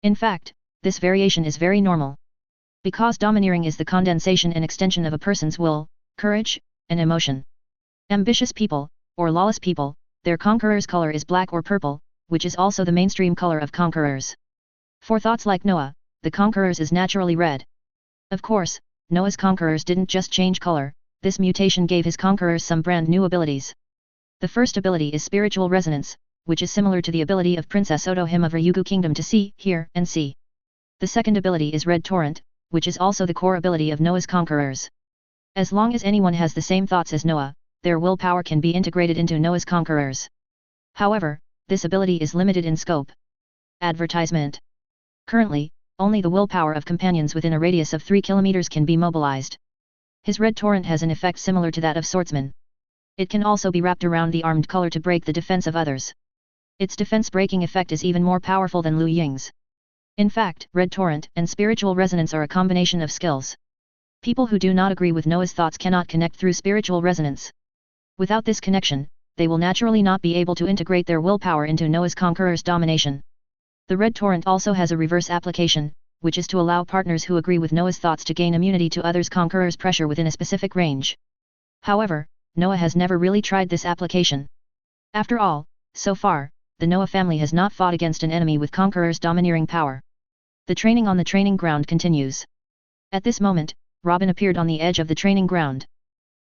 In fact, this variation is very normal. Because domineering is the condensation and extension of a person's will, courage, and emotion. Ambitious people, or lawless people, their Conqueror's color is black or purple, which is also the mainstream color of Conquerors. For thoughts like Noah, the Conquerors is naturally red. Of course, Noah's Conquerors didn't just change color, this mutation gave his Conquerors some brand new abilities. The first ability is Spiritual Resonance, which is similar to the ability of Princess Otohime of Ryugu Kingdom to see, hear, and see. The second ability is Red Torrent, which is also the core ability of Noah's Conquerors. As long as anyone has the same thoughts as Noah, their willpower can be integrated into Noah's Conquerors. However, this ability is limited in scope. Advertisement. Currently, only the willpower of companions within a radius of 3 km can be mobilized. His Red Torrent has an effect similar to that of Swordsman. It can also be wrapped around the armed color to break the defense of others. Its defense-breaking effect is even more powerful than Liu Ying's. In fact, Red Torrent and Spiritual Resonance are a combination of skills. People who do not agree with Noah's thoughts cannot connect through Spiritual Resonance. Without this connection, they will naturally not be able to integrate their willpower into Noah's conqueror's domination. The red torrent also has a reverse application, which is to allow partners who agree with Noah's thoughts to gain immunity to others' conqueror's pressure within a specific range. However, Noah has never really tried this application. After all, so far, the Noah family has not fought against an enemy with conqueror's domineering power. The training on the training ground continues. At this moment, Robin appeared on the edge of the training ground.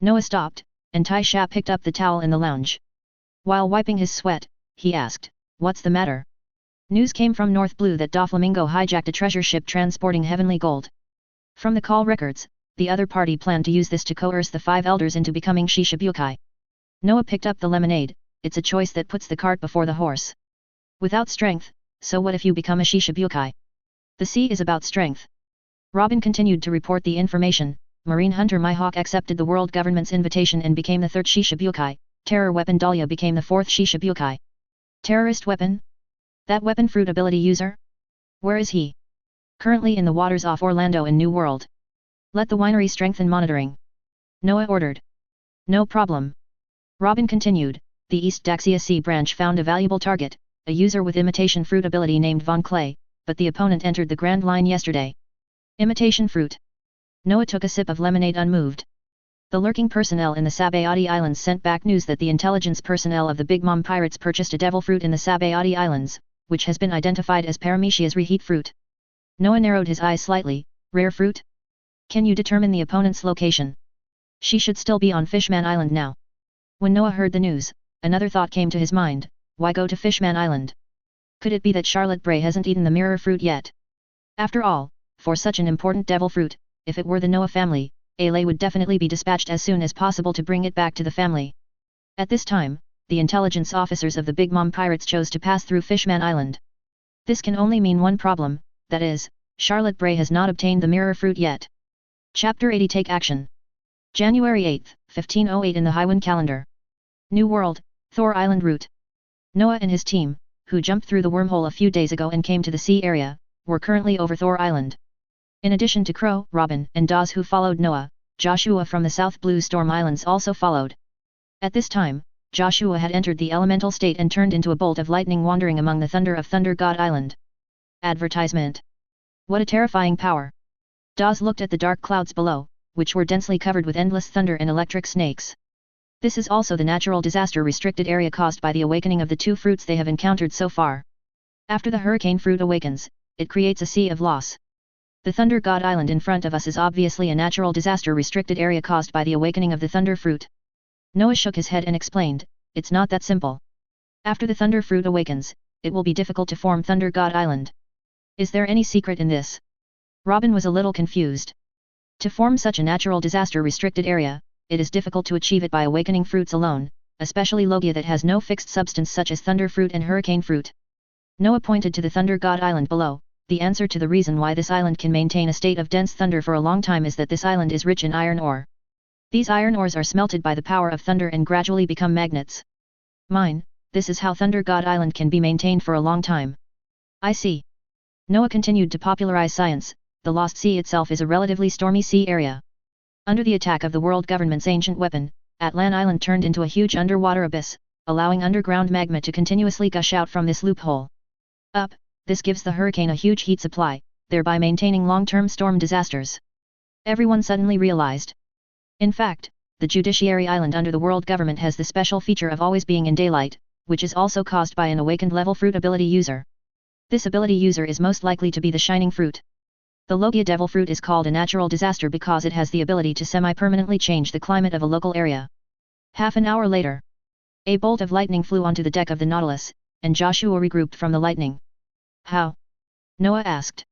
Noah stopped, and Tai Sha picked up the towel in the lounge. While wiping his sweat, he asked, "What's the matter?" News came from North Blue that Doflamingo hijacked a treasure ship transporting heavenly gold. From the call records, the other party planned to use this to coerce the 5 elders into becoming Shishibukai. Noah picked up the lemonade. It's a choice that puts the cart before the horse. Without strength, so what if you become a Shishibukai? The sea is about strength. Robin continued to report the information. Marine Hunter Mihawk accepted the world government's invitation and became the 3rd Shishibukai. Terror weapon Dahlia became the 4th Shishibukai. Terrorist weapon? That weapon fruit ability user? Where is he? Currently in the waters off Orlando in New World. Let the winery strengthen monitoring. Noah ordered. No problem. Robin continued. The East Daxia Sea branch found a valuable target, a user with imitation fruit ability named Von Clay, but the opponent entered the Grand Line yesterday. Imitation fruit. Noah took a sip of lemonade unmoved. The lurking personnel in the Sabayati Islands sent back news that the intelligence personnel of the Big Mom pirates purchased a devil fruit in the Sabayati Islands, which has been identified as Paramecia's reheat fruit. Noah narrowed his eyes slightly. Rare fruit? Can you determine the opponent's location? She should still be on Fishman Island now. When Noah heard the news, another thought came to his mind. Why go to Fishman Island? Could it be that Charlotte Bray hasn't eaten the mirror fruit yet? After all, for such an important devil fruit, if it were the Noah family, Ailey would definitely be dispatched as soon as possible to bring it back to the family. At this time, the intelligence officers of the Big Mom pirates chose to pass through Fishman Island. This can only mean one problem, that is, Charlotte Bray has not obtained the mirror fruit yet. Chapter 80 Take Action. January 8, 1508 in the Highwind calendar. New World, Thor Island route. Noah and his team, who jumped through the wormhole a few days ago and came to the sea area, were currently over Thor Island. In addition to Crow, Robin, and Dawes who followed Noah, Joshua from the South Blue Storm Islands also followed. At this time, Joshua had entered the elemental state and turned into a bolt of lightning wandering among the thunder of Thunder God Island. Advertisement. What a terrifying power! Dawes looked at the dark clouds below, which were densely covered with endless thunder and electric snakes. This is also the natural disaster restricted area caused by the awakening of the 2 fruits they have encountered so far. After the hurricane fruit awakens, it creates a sea of loss. The Thunder God Island in front of us is obviously a natural disaster restricted area caused by the awakening of the thunder fruit. Noah shook his head and explained, it's not that simple. After the thunder fruit awakens, it will be difficult to form Thunder God Island. Is there any secret in this? Robin was a little confused. To form such a natural disaster restricted area, it is difficult to achieve it by awakening fruits alone, especially Logia that has no fixed substance such as thunder fruit and hurricane fruit. Noah pointed to the Thunder God Island below. The answer to the reason why this island can maintain a state of dense thunder for a long time is that this island is rich in iron ore. These iron ores are smelted by the power of thunder and gradually become magnets. This is how Thunder God Island can be maintained for a long time. I see. Noah continued to popularize science. The Lost Sea itself is a relatively stormy sea area. Under the attack of the world government's ancient weapon, Atlan Island turned into a huge underwater abyss, allowing underground magma to continuously gush out from this loophole. This gives the hurricane a huge heat supply, thereby maintaining long-term storm disasters. Everyone suddenly realized. In fact, the Judiciary Island under the world government has the special feature of always being in daylight, which is also caused by an awakened level fruit ability user. This ability user is most likely to be the Shining Fruit. The Logia Devil Fruit is called a natural disaster because it has the ability to semi-permanently change the climate of a local area. Half an hour later, a bolt of lightning flew onto the deck of the Nautilus, and Joshua regrouped from the lightning. How? Noah asked.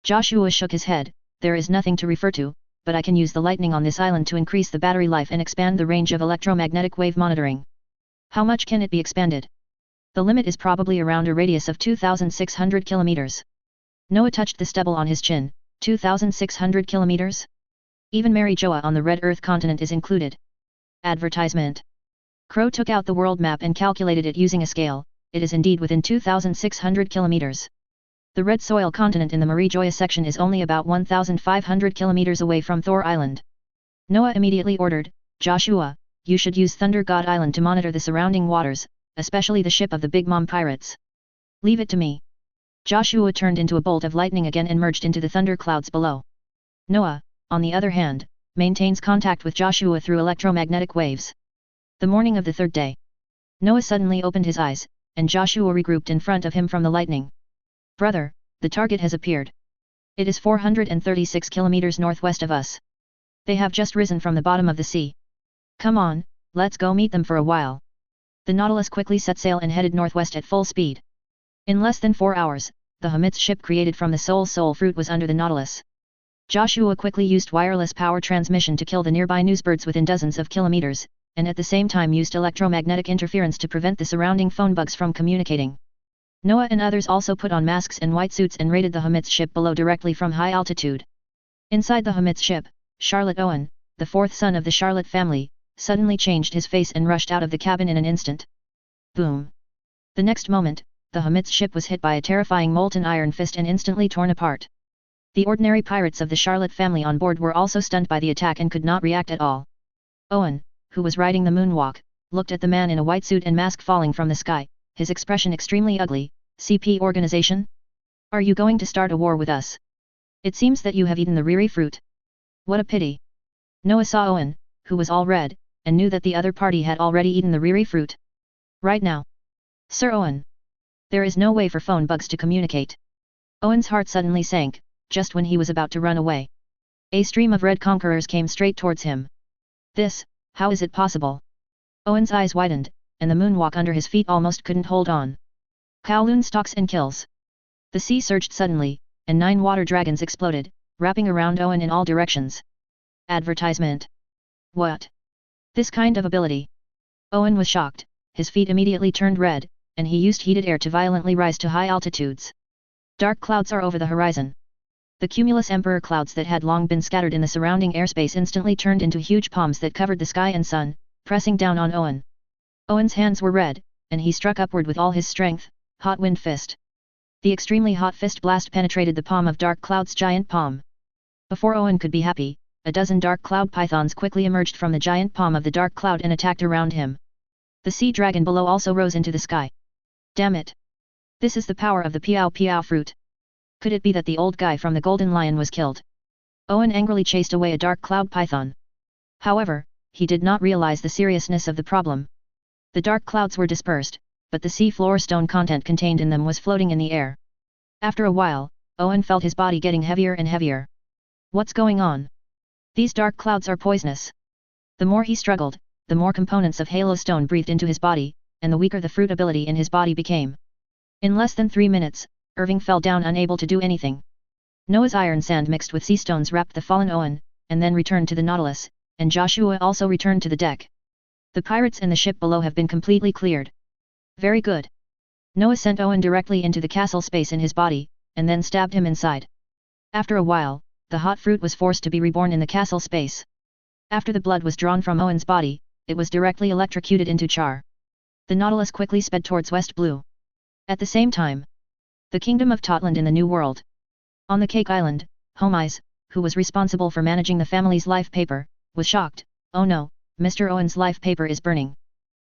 Joshua shook his head. There is nothing to refer to, but I can use the lightning on this island to increase the battery life and expand the range of electromagnetic wave monitoring. How much can it be expanded? The limit is probably around a radius of 2,600 kilometers. Noah touched the stubble on his chin. 2,600 kilometers? Even Mary Joa on the Red Earth continent is included. Advertisement. Crow took out the world map and calculated it using a scale. It is indeed within 2,600 kilometers. The Red Soil continent in the Marie Joya section is only about 1,500 kilometers away from Thor Island. Noah immediately ordered, Joshua, you should use Thunder God Island to monitor the surrounding waters, especially the ship of the Big Mom pirates. Leave it to me. Joshua turned into a bolt of lightning again and merged into the thunder clouds below. Noah, on the other hand, maintains contact with Joshua through electromagnetic waves. The morning of the third day. Noah suddenly opened his eyes, and Joshua regrouped in front of him from the lightning. Brother, the target has appeared. It is 436 kilometers northwest of us. They have just risen from the bottom of the sea. Come on, let's go meet them for a while. The Nautilus quickly set sail and headed northwest at full speed. In less than 4 hours, the Hamitz ship created from the soul fruit was under the Nautilus. Joshua quickly used wireless power transmission to kill the nearby newsbirds within dozens of kilometers, and at the same time used electromagnetic interference to prevent the surrounding phone bugs from communicating. Noah and others also put on masks and white suits and raided the Hamitz ship below directly from high altitude. Inside the Hamitz ship, Charlotte Owen, the fourth son of the Charlotte family, suddenly changed his face and rushed out of the cabin in an instant. Boom! The next moment, the Hamitz ship was hit by a terrifying molten iron fist and instantly torn apart. The ordinary pirates of the Charlotte family on board were also stunned by the attack and could not react at all. Owen, who was riding the moonwalk, looked at the man in a white suit and mask falling from the sky, his expression extremely ugly. CP organization? Are you going to start a war with us? It seems that you have eaten the Riri fruit. What a pity. Noah saw Owen, who was all red, and knew that the other party had already eaten the Riri fruit. Right now. Sir Owen. There is no way for phone bugs to communicate. Owen's heart suddenly sank, just when he was about to run away. A stream of red conquerors came straight towards him. How is it possible? Owen's eyes widened, and the moonwalk under his feet almost couldn't hold on. Kowloon stalks and kills. The sea surged suddenly, and 9 water dragons exploded, wrapping around Owen in all directions. Advertisement. What? This kind of ability? Owen was shocked, his feet immediately turned red, and he used heated air to violently rise to high altitudes. Dark clouds are over the horizon. The cumulus emperor clouds that had long been scattered in the surrounding airspace instantly turned into huge palms that covered the sky and sun, pressing down on Owen. Owen's hands were red, and he struck upward with all his strength. Hot wind fist. The extremely hot fist blast penetrated the palm of Dark Cloud's giant palm. Before Owen could be happy, a dozen Dark Cloud pythons quickly emerged from the giant palm of the Dark Cloud and attacked around him. The sea dragon below also rose into the sky. Damn it! This is the power of the Piao Piao fruit. Could it be that the old guy from the Golden Lion was killed? Owen angrily chased away a Dark Cloud python. However, he did not realize the seriousness of the problem. The dark clouds were dispersed, but the sea floor stone content contained in them was floating in the air. After a while, Owen felt his body getting heavier and heavier. What's going on? These dark clouds are poisonous. The more he struggled, the more components of halo stone breathed into his body, and the weaker the fruit ability in his body became. In less than 3 minutes, Irving fell down unable to do anything. Noah's iron sand mixed with sea stones wrapped the fallen Owen, and then returned to the Nautilus, and Joshua also returned to the deck. The pirates and the ship below have been completely cleared. Very good. Noah sent Owen directly into the castle space in his body, and then stabbed him inside. After a while, the hot fruit was forced to be reborn in the castle space. After the blood was drawn from Owen's body, it was directly electrocuted into char. The Nautilus quickly sped towards West Blue. At the same time, the kingdom of Totland in the New World. On the Cake Island, Homeyes, who was responsible for managing the family's life paper, was shocked. Oh no, Mr. Owen's life paper is burning.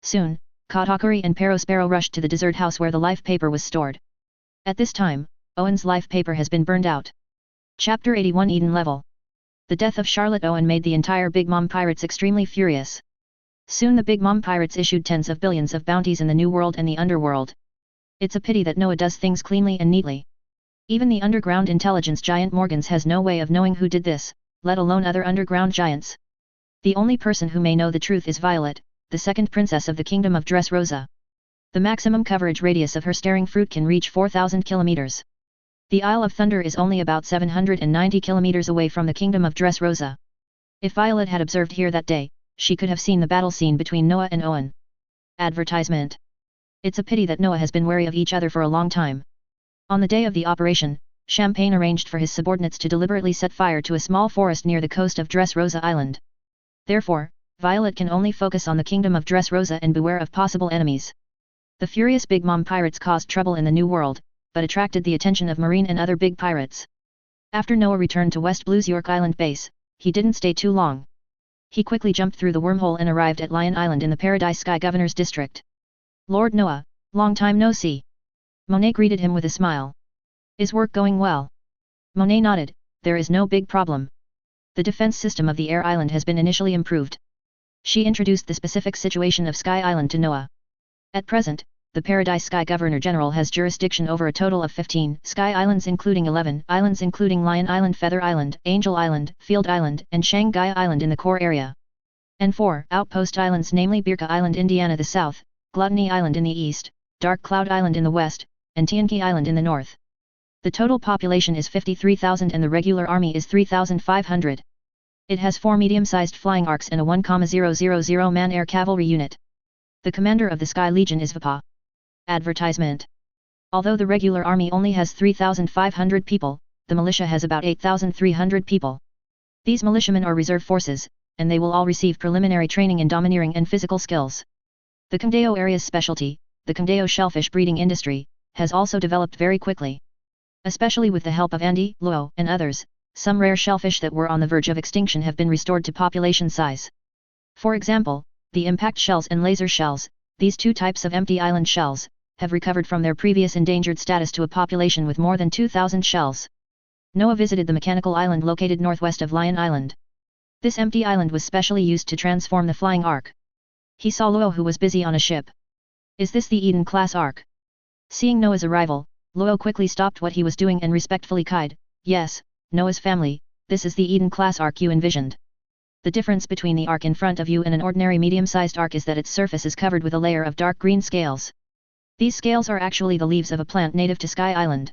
Soon, Katakuri and Perospero rushed to the desert house where the life paper was stored. At this time, Owen's life paper has been burned out. Chapter 81 Eden Level. The death of Charlotte Owen made the entire Big Mom pirates extremely furious. Soon the Big Mom pirates issued tens of billions of bounties in the New World and the Underworld. It's a pity that Noah does things cleanly and neatly. Even the underground intelligence giant Morgans has no way of knowing who did this, let alone other underground giants. The only person who may know the truth is Violet, the second princess of the kingdom of Dressrosa. The maximum coverage radius of her staring fruit can reach 4,000 kilometers. The Isle of Thunder is only about 790 kilometers away from the kingdom of Dressrosa. If Violet had observed here that day, she could have seen the battle scene between Noah and Owen. Advertisement. It's a pity that Noah has been wary of each other for a long time. On the day of the operation, Champagne arranged for his subordinates to deliberately set fire to a small forest near the coast of Dressrosa Island. Therefore, Violet can only focus on the kingdom of Dressrosa and beware of possible enemies. The furious Big Mom pirates caused trouble in the New World, but attracted the attention of Marine and other big pirates. After Noah returned to West Blue's York Island base, he didn't stay too long. He quickly jumped through the wormhole and arrived at Lion Island in the Paradise Sky Governor's District. Lord Noah, long time no see. Monet greeted him with a smile. Is work going well? Monet nodded, there is no big problem. The defense system of the air island has been initially improved. She introduced the specific situation of Sky Island to Noah. At present, the Paradise Sky Governor-General has jurisdiction over a total of 15 Sky Islands including 11 islands including Lion Island, Feather Island, Angel Island, Field Island, and Shanghai Island in the core area. And 4 outpost islands namely Birka Island, Indiana the south, Gluttony Island in the east, Dark Cloud Island in the west, and Tianqi Island in the north. The total population is 53,000 and the regular army is 3,500. It has 4 medium-sized flying arcs and a 1,000 man air cavalry unit. The commander of the Sky Legion is Vapa. Advertisement. Although the regular army only has 3,500 people, the militia has about 8,300 people. These militiamen are reserve forces, and they will all receive preliminary training in domineering and physical skills. The Comdeo area's specialty, the Comdeo shellfish breeding industry, has also developed very quickly. Especially with the help of Andy, Luo, and others, some rare shellfish that were on the verge of extinction have been restored to population size. For example, the impact shells and laser shells, these two types of empty island shells, have recovered from their previous endangered status to a population with more than 2,000 shells. Noah visited the mechanical island located northwest of Lion Island. This empty island was specially used to transform the flying ark. He saw Luo who was busy on a ship. Is this the Eden-class ark? Seeing Noah's arrival, Luo quickly stopped what he was doing and respectfully cried, yes, Noah's family, this is the Eden-class ark you envisioned. The difference between the ark in front of you and an ordinary medium-sized ark is that its surface is covered with a layer of dark green scales. These scales are actually the leaves of a plant native to Sky Island.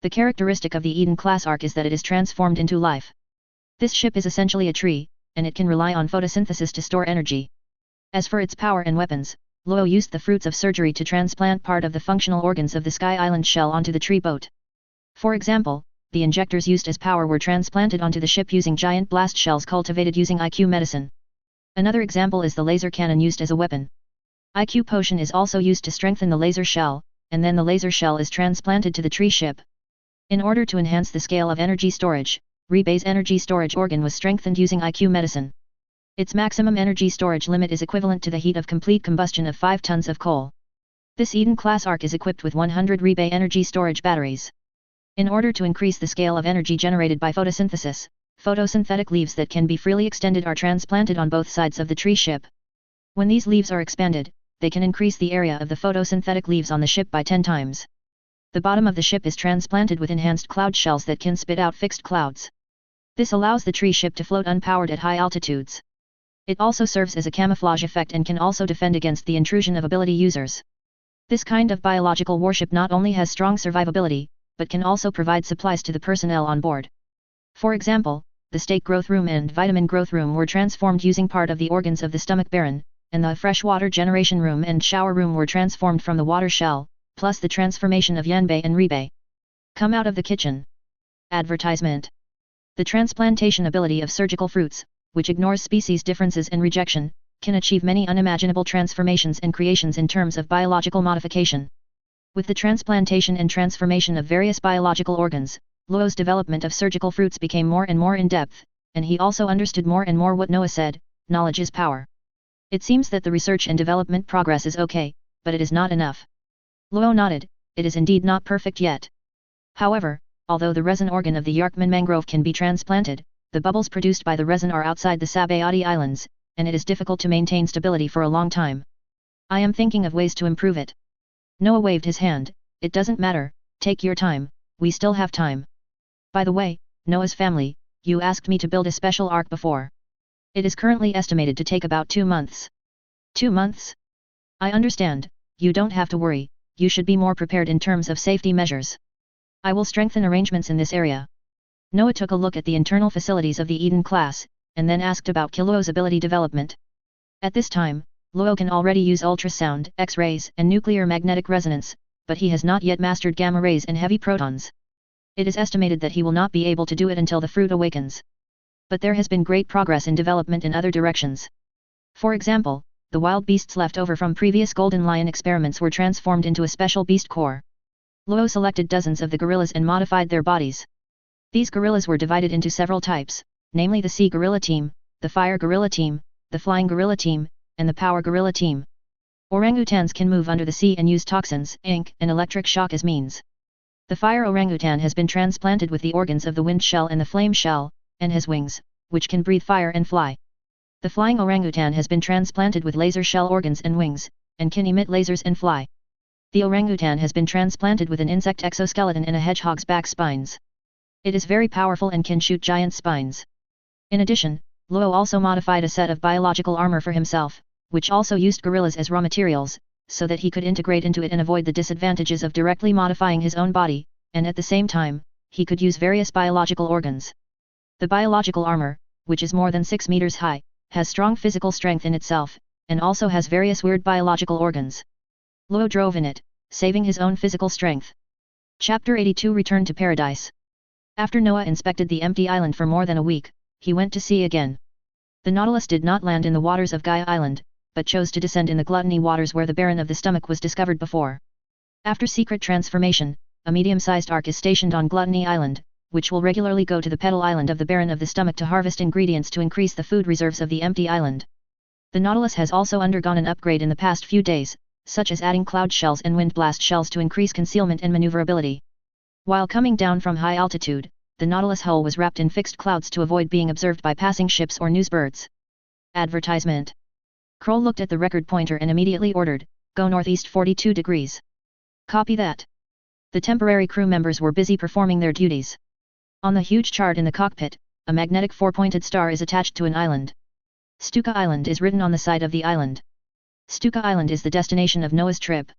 The characteristic of the Eden-class ark is that it is transformed into life. This ship is essentially a tree, and it can rely on photosynthesis to store energy. As for its power and weapons, Luo used the fruits of surgery to transplant part of the functional organs of the Sky Island shell onto the tree boat. For example, the injectors used as power were transplanted onto the ship using giant blast shells cultivated using IQ medicine. Another example is the laser cannon used as a weapon. IQ potion is also used to strengthen the laser shell, and then the laser shell is transplanted to the tree ship. In order to enhance the scale of energy storage, Rebei's energy storage organ was strengthened using IQ medicine. Its maximum energy storage limit is equivalent to the heat of complete combustion of 5 tons of coal. This Eden-class ark is equipped with 100 Rebei energy storage batteries. In order to increase the scale of energy generated by photosynthesis, photosynthetic leaves that can be freely extended are transplanted on both sides of the tree ship. When these leaves are expanded, they can increase the area of the photosynthetic leaves on the ship by 10 times. The bottom of the ship is transplanted with enhanced cloud shells that can spit out fixed clouds. This allows the tree ship to float unpowered at high altitudes. It also serves as a camouflage effect and can also defend against the intrusion of ability users. This kind of biological warship not only has strong survivability, but can also provide supplies to the personnel on board. For example, the steak growth room and vitamin growth room were transformed using part of the organs of the stomach baron, and the freshwater generation room and shower room were transformed from the water shell, plus the transformation of Yanbei and Rebei. Come out of the kitchen. Advertisement. The transplantation ability of surgical fruits, which ignores species differences and rejection, can achieve many unimaginable transformations and creations in terms of biological modification. With the transplantation and transformation of various biological organs, Luo's development of surgical fruits became more and more in-depth, and he also understood more and more what Noah said, knowledge is power. It seems that the research and development progress is okay, but it is not enough. Luo nodded, it is indeed not perfect yet. However, although the resin organ of the Yarkman mangrove can be transplanted, the bubbles produced by the resin are outside the Sabayati Islands, and it is difficult to maintain stability for a long time. I am thinking of ways to improve it. Noah waved his hand, it doesn't matter, take your time, we still have time. By the way, Noah's family, you asked me to build a special ark before. It is currently estimated to take about 2 months. 2 months? I understand, you don't have to worry, you should be more prepared in terms of safety measures. I will strengthen arrangements in this area. Noah took a look at the internal facilities of the Eden class, and then asked about Luo's ability development. At this time, Luo can already use ultrasound, X-rays and nuclear magnetic resonance, but he has not yet mastered gamma rays and heavy protons. It is estimated that he will not be able to do it until the fruit awakens. But there has been great progress in development in other directions. For example, the wild beasts left over from previous Golden Lion experiments were transformed into a special beast core. Luo selected dozens of the gorillas and modified their bodies. These gorillas were divided into several types, namely the sea gorilla team, the fire gorilla team, the flying gorilla team, and the power gorilla team. Orangutans can move under the sea and use toxins, ink, and electric shock as means. The fire orangutan has been transplanted with the organs of the wind shell and the flame shell, and has wings, which can breathe fire and fly. The flying orangutan has been transplanted with laser shell organs and wings, and can emit lasers and fly. The orangutan has been transplanted with an insect exoskeleton and a hedgehog's back spines. It is very powerful and can shoot giant spines. In addition, Luo also modified a set of biological armor for himself, which also used gorillas as raw materials, so that he could integrate into it and avoid the disadvantages of directly modifying his own body, and at the same time, he could use various biological organs. The biological armor, which is more than 6 meters high, has strong physical strength in itself, and also has various weird biological organs. Luo drove in it, saving his own physical strength. Chapter 82 Return to Paradise. After Noah inspected the empty island for more than a week, he went to sea again. The Nautilus did not land in the waters of Gaia Island, but chose to descend in the gluttony waters where the Baron of the Stomach was discovered before. After secret transformation, a medium-sized ark is stationed on Gluttony Island, which will regularly go to the Petal Island of the Baron of the Stomach to harvest ingredients to increase the food reserves of the empty island. The Nautilus has also undergone an upgrade in the past few days, such as adding cloud shells and wind blast shells to increase concealment and maneuverability. While coming down from high altitude, the Nautilus hull was wrapped in fixed clouds to avoid being observed by passing ships or newsbirds. Advertisement. Kroll looked at the record pointer and immediately ordered, "Go northeast 42 degrees." Copy that. The temporary crew members were busy performing their duties. On the huge chart in the cockpit, a magnetic 4-pointed star is attached to an island. Stuka Island is written on the side of the island. Stuka Island is the destination of Noah's trip.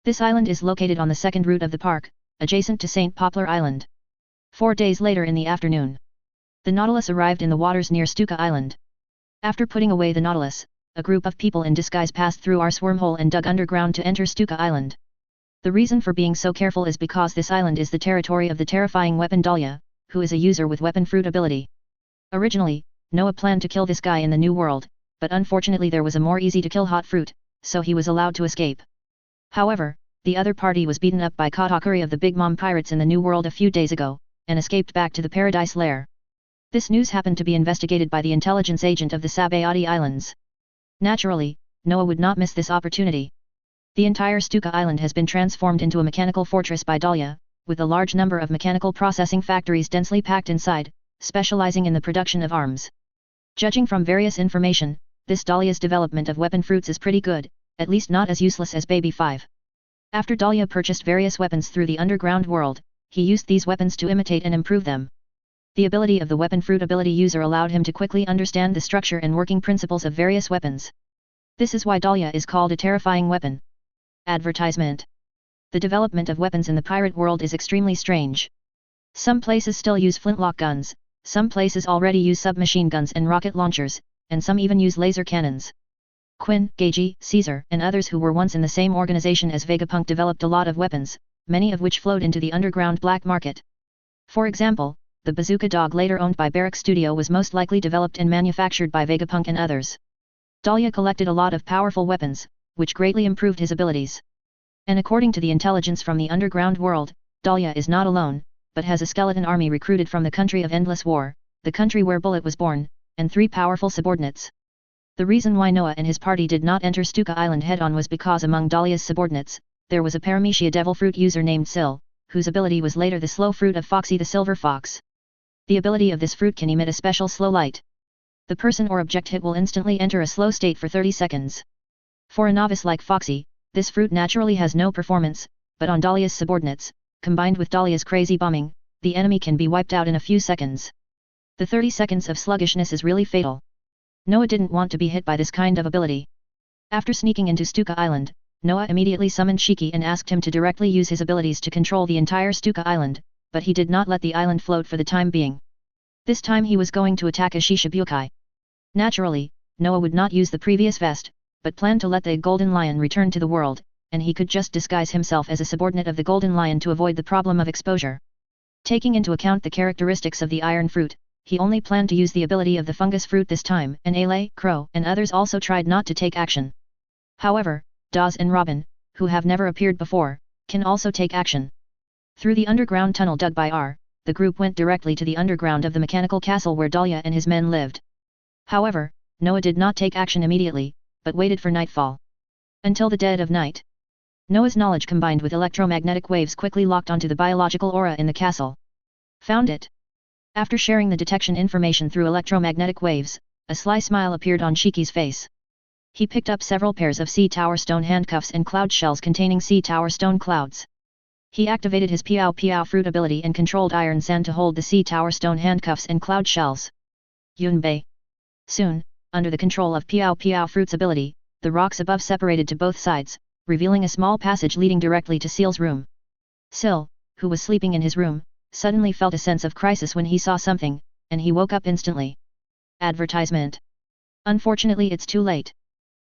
This island is located on the second route of the park, adjacent to St. Poplar Island. 4 days later in the afternoon, the Nautilus arrived in the waters near Stuka Island. After putting away the Nautilus, a group of people in disguise passed through our wormhole and dug underground to enter Stuka Island. The reason for being so careful is because this island is the territory of the terrifying weapon Dahlia, who is a user with weapon fruit ability. Originally, Noah planned to kill this guy in the New World, but unfortunately there was a more easy to kill hot fruit, so he was allowed to escape. However, the other party was beaten up by Katakuri of the Big Mom pirates in the New World a few days ago, and escaped back to the Paradise Lair. This news happened to be investigated by the intelligence agent of the Sabayati Islands. Naturally, Noah would not miss this opportunity. The entire Stuka Island has been transformed into a mechanical fortress by Dahlia, with a large number of mechanical processing factories densely packed inside, specializing in the production of arms. Judging from various information, this Dahlia's development of weapon fruits is pretty good, at least not as useless as Baby 5. After Dahlia purchased various weapons through the underground world, he used these weapons to imitate and improve them. The ability of the weapon fruit ability user allowed him to quickly understand the structure and working principles of various weapons. This is why Dahlia is called a terrifying weapon. Advertisement. The development of weapons in the pirate world is extremely strange. Some places still use flintlock guns, some places already use submachine guns and rocket launchers, and some even use laser cannons. Quinn, Gagey, Caesar, and others who were once in the same organization as Vegapunk developed a lot of weapons, many of which flowed into the underground black market. For example, the bazooka dog later owned by Barrack Studio was most likely developed and manufactured by Vegapunk and others. Dahlia collected a lot of powerful weapons, which greatly improved his abilities. And according to the intelligence from the underground world, Dahlia is not alone, but has a skeleton army recruited from the country of endless war, the country where Bullet was born, and 3 powerful subordinates. The reason why Noah and his party did not enter Stuka Island head-on was because among Dahlia's subordinates, there was a Paramecia devil fruit user named Sil, whose ability was later the slow fruit of Foxy the Silver Fox. The ability of this fruit can emit a special slow light. The person or object hit will instantly enter a slow state for 30 seconds. For a novice like Foxy, this fruit naturally has no performance, but on Dahlia's subordinates, combined with Dahlia's crazy bombing, the enemy can be wiped out in a few seconds. The 30 seconds of sluggishness is really fatal. Noah didn't want to be hit by this kind of ability. After sneaking into Stuka Island, Noah immediately summoned Shiki and asked him to directly use his abilities to control the entire Stuka Island, but he did not let the island float for the time being. This time he was going to attack Ashishibukai. Naturally, Noah would not use the previous vest, but planned to let the Golden Lion return to the world, and he could just disguise himself as a subordinate of the Golden Lion to avoid the problem of exposure. Taking into account the characteristics of the Iron Fruit, he only planned to use the ability of the Fungus Fruit this time, and Ale, Crow, and others also tried not to take action. However, Dawes and Robin, who have never appeared before, can also take action. Through the underground tunnel dug by R, the group went directly to the underground of the mechanical castle where Dahlia and his men lived. However, Noah did not take action immediately, but waited for nightfall. Until the dead of night. Noah's knowledge combined with electromagnetic waves quickly locked onto the biological aura in the castle. Found it. After sharing the detection information through electromagnetic waves, a sly smile appeared on Shiki's face. He picked up several pairs of sea tower stone handcuffs and cloud shells containing sea tower stone clouds. He activated his Piao Piao fruit ability and controlled iron sand to hold the sea tower stone handcuffs and cloud shells. Yunbei. Soon, under the control of Piao Piao fruit's ability, the rocks above separated to both sides, revealing a small passage leading directly to Seal's room. Seal, who was sleeping in his room, suddenly felt a sense of crisis when he saw something, and he woke up instantly. Advertisement. Unfortunately, it's too late.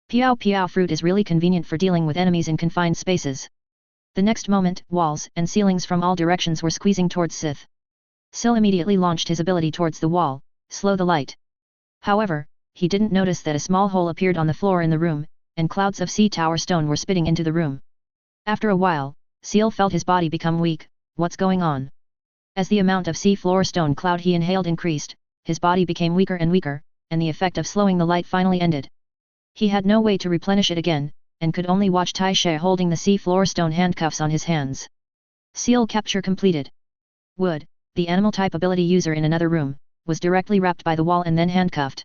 Piao Piao fruit is really convenient for dealing with enemies in confined spaces. The next moment, walls and ceilings from all directions were squeezing towards Sith. Sil immediately launched his ability towards the wall, slow the light. However, he didn't notice that a small hole appeared on the floor in the room, and clouds of sea tower stone were spitting into the room. After a while, Seal felt his body become weak. What's going on? As the amount of sea floor stone cloud he inhaled increased, his body became weaker and weaker, and the effect of slowing the light finally ended. He had no way to replenish it again, and could only watch Tai Shi holding the sea floor stone handcuffs on his hands. Seal capture completed. Wood, the animal type ability user in another room, was directly wrapped by the wall and then handcuffed.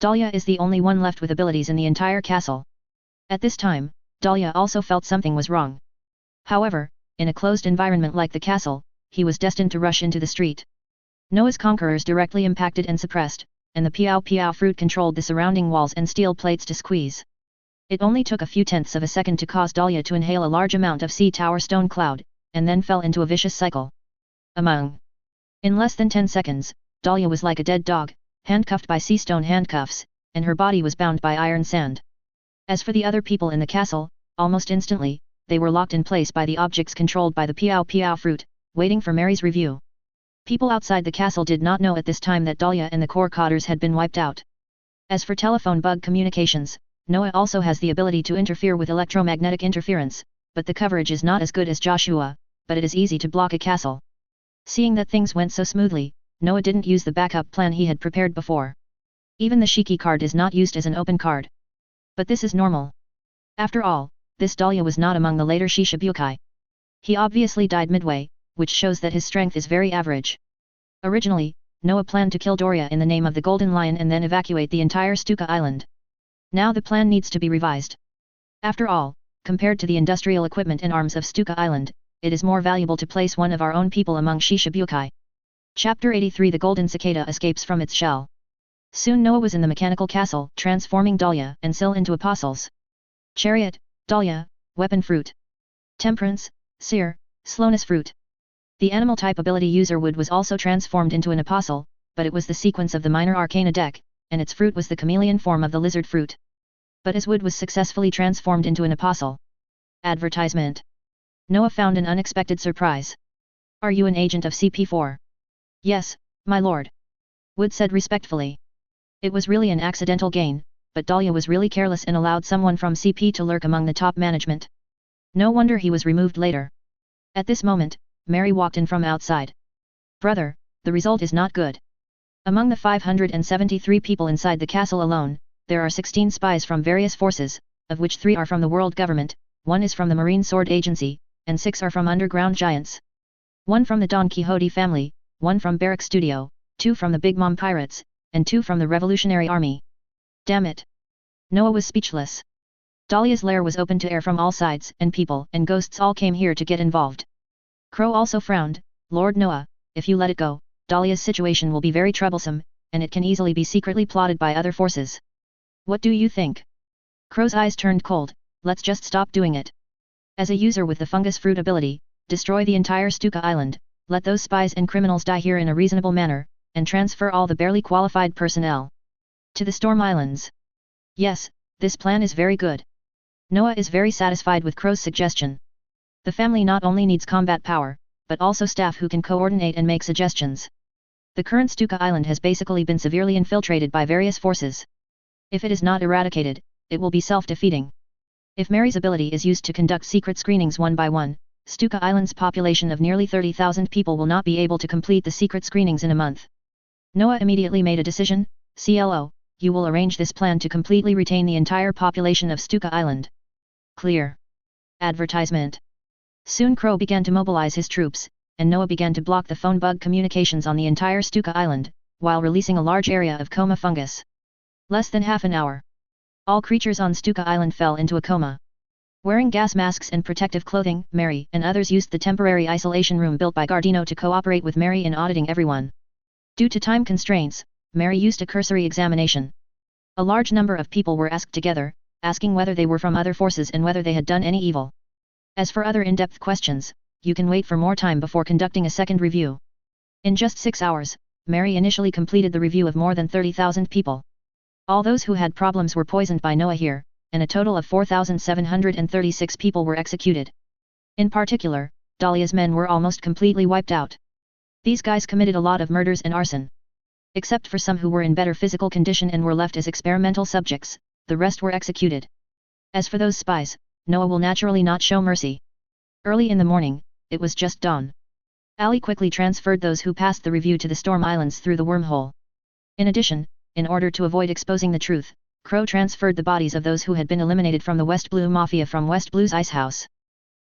Dahlia is the only one left with abilities in the entire castle. At this time, Dahlia also felt something was wrong. However, in a closed environment like the castle, he was destined to rush into the street. Noah's conquerors directly impacted and suppressed, and the Piao Piao fruit controlled the surrounding walls and steel plates to squeeze. It only took a few tenths of a second to cause Dahlia to inhale a large amount of sea tower stone cloud, and then fell into a vicious cycle. In less than 10 seconds, Dahlia was like a dead dog, handcuffed by sea stone handcuffs, and her body was bound by iron sand. As for the other people in the castle, almost instantly, they were locked in place by the objects controlled by the Piao Piao fruit, waiting for Mary's review. People outside the castle did not know at this time that Dahlia and the core cotters had been wiped out. As for telephone bug communications, Noah also has the ability to interfere with electromagnetic interference, but the coverage is not as good as Joshua, but it is easy to block a castle. Seeing that things went so smoothly, Noah didn't use the backup plan he had prepared before. Even the Shiki card is not used as an open card. But this is normal. After all, this Dahlia was not among the later Shishibukai. He obviously died midway, which shows that his strength is very average. Originally, Noah planned to kill Doria in the name of the Golden Lion and then evacuate the entire Stuka Island. Now the plan needs to be revised. After all, compared to the industrial equipment and arms of Stuka Island, it is more valuable to place one of our own people among Shishibukai. Chapter 83 The Golden Cicada escapes from its shell. Soon Noah was in the mechanical castle, transforming Dahlia and Sil into apostles. Chariot, Dahlia, Weapon Fruit. Temperance, Seer, Slowness Fruit. The animal type ability user Wood was also transformed into an apostle, but it was the sequence of the minor arcana deck, and its fruit was the chameleon form of the lizard fruit. But as Wood was successfully transformed into an apostle. Advertisement. Noah found an unexpected surprise. Are you an agent of CP4? Yes, my lord. Wood said respectfully. It was really an accidental gain, but Dahlia was really careless and allowed someone from CP to lurk among the top management. No wonder he was removed later. At this moment, Mary walked in from outside. Brother, the result is not good. Among the 573 people inside the castle alone, there are 16 spies from various forces, of which 3 are from the world government, 1 is from the Marine Sword Agency, and 6 are from underground giants. 1 from the Don Quixote family, 1 from Barrack Studio, 2 from the Big Mom Pirates, and 2 from the Revolutionary Army. Damn it! Noah was speechless. Dahlia's lair was open to air from all sides, and people and ghosts all came here to get involved. Crow also frowned. Lord Noah, if you let it go, Dahlia's situation will be very troublesome, and it can easily be secretly plotted by other forces. What do you think? Crow's eyes turned cold. Let's just stop doing it. As a user with the fungus fruit ability, destroy the entire Stuka Island, let those spies and criminals die here in a reasonable manner, and transfer all the barely qualified personnel to the Storm Islands. Yes, this plan is very good. Noah is very satisfied with Crow's suggestion. The family not only needs combat power, but also staff who can coordinate and make suggestions. The current Stuka Island has basically been severely infiltrated by various forces. If it is not eradicated, it will be self-defeating. If Mary's ability is used to conduct secret screenings one by one, Stuka Island's population of nearly 30,000 people will not be able to complete the secret screenings in a month. Noah immediately made a decision. CLO, you will arrange this plan to completely retain the entire population of Stuka Island. Clear. Advertisement. Soon Crow began to mobilize his troops, and Noah began to block the phone bug communications on the entire Stuka Island, while releasing a large area of coma fungus. Less than half an hour. All creatures on Stuka Island fell into a coma. Wearing gas masks and protective clothing, Mary and others used the temporary isolation room built by Gardino to cooperate with Mary in auditing everyone. Due to time constraints, Mary used a cursory examination. A large number of people were asked together, asking whether they were from other forces and whether they had done any evil. As for other in-depth questions, you can wait for more time before conducting a second review. In just 6 hours, Mary initially completed the review of more than 30,000 people. All those who had problems were poisoned by Noah here, and a total of 4,736 people were executed. In particular, Dahlia's men were almost completely wiped out. These guys committed a lot of murders and arson. Except for some who were in better physical condition and were left as experimental subjects, the rest were executed. As for those spies, Noah will naturally not show mercy. Early in the morning, it was just dawn. Ali quickly transferred those who passed the review to the Storm Islands through the wormhole. In addition, in order to avoid exposing the truth, Crow transferred the bodies of those who had been eliminated from the West Blue Mafia from West Blue's ice house.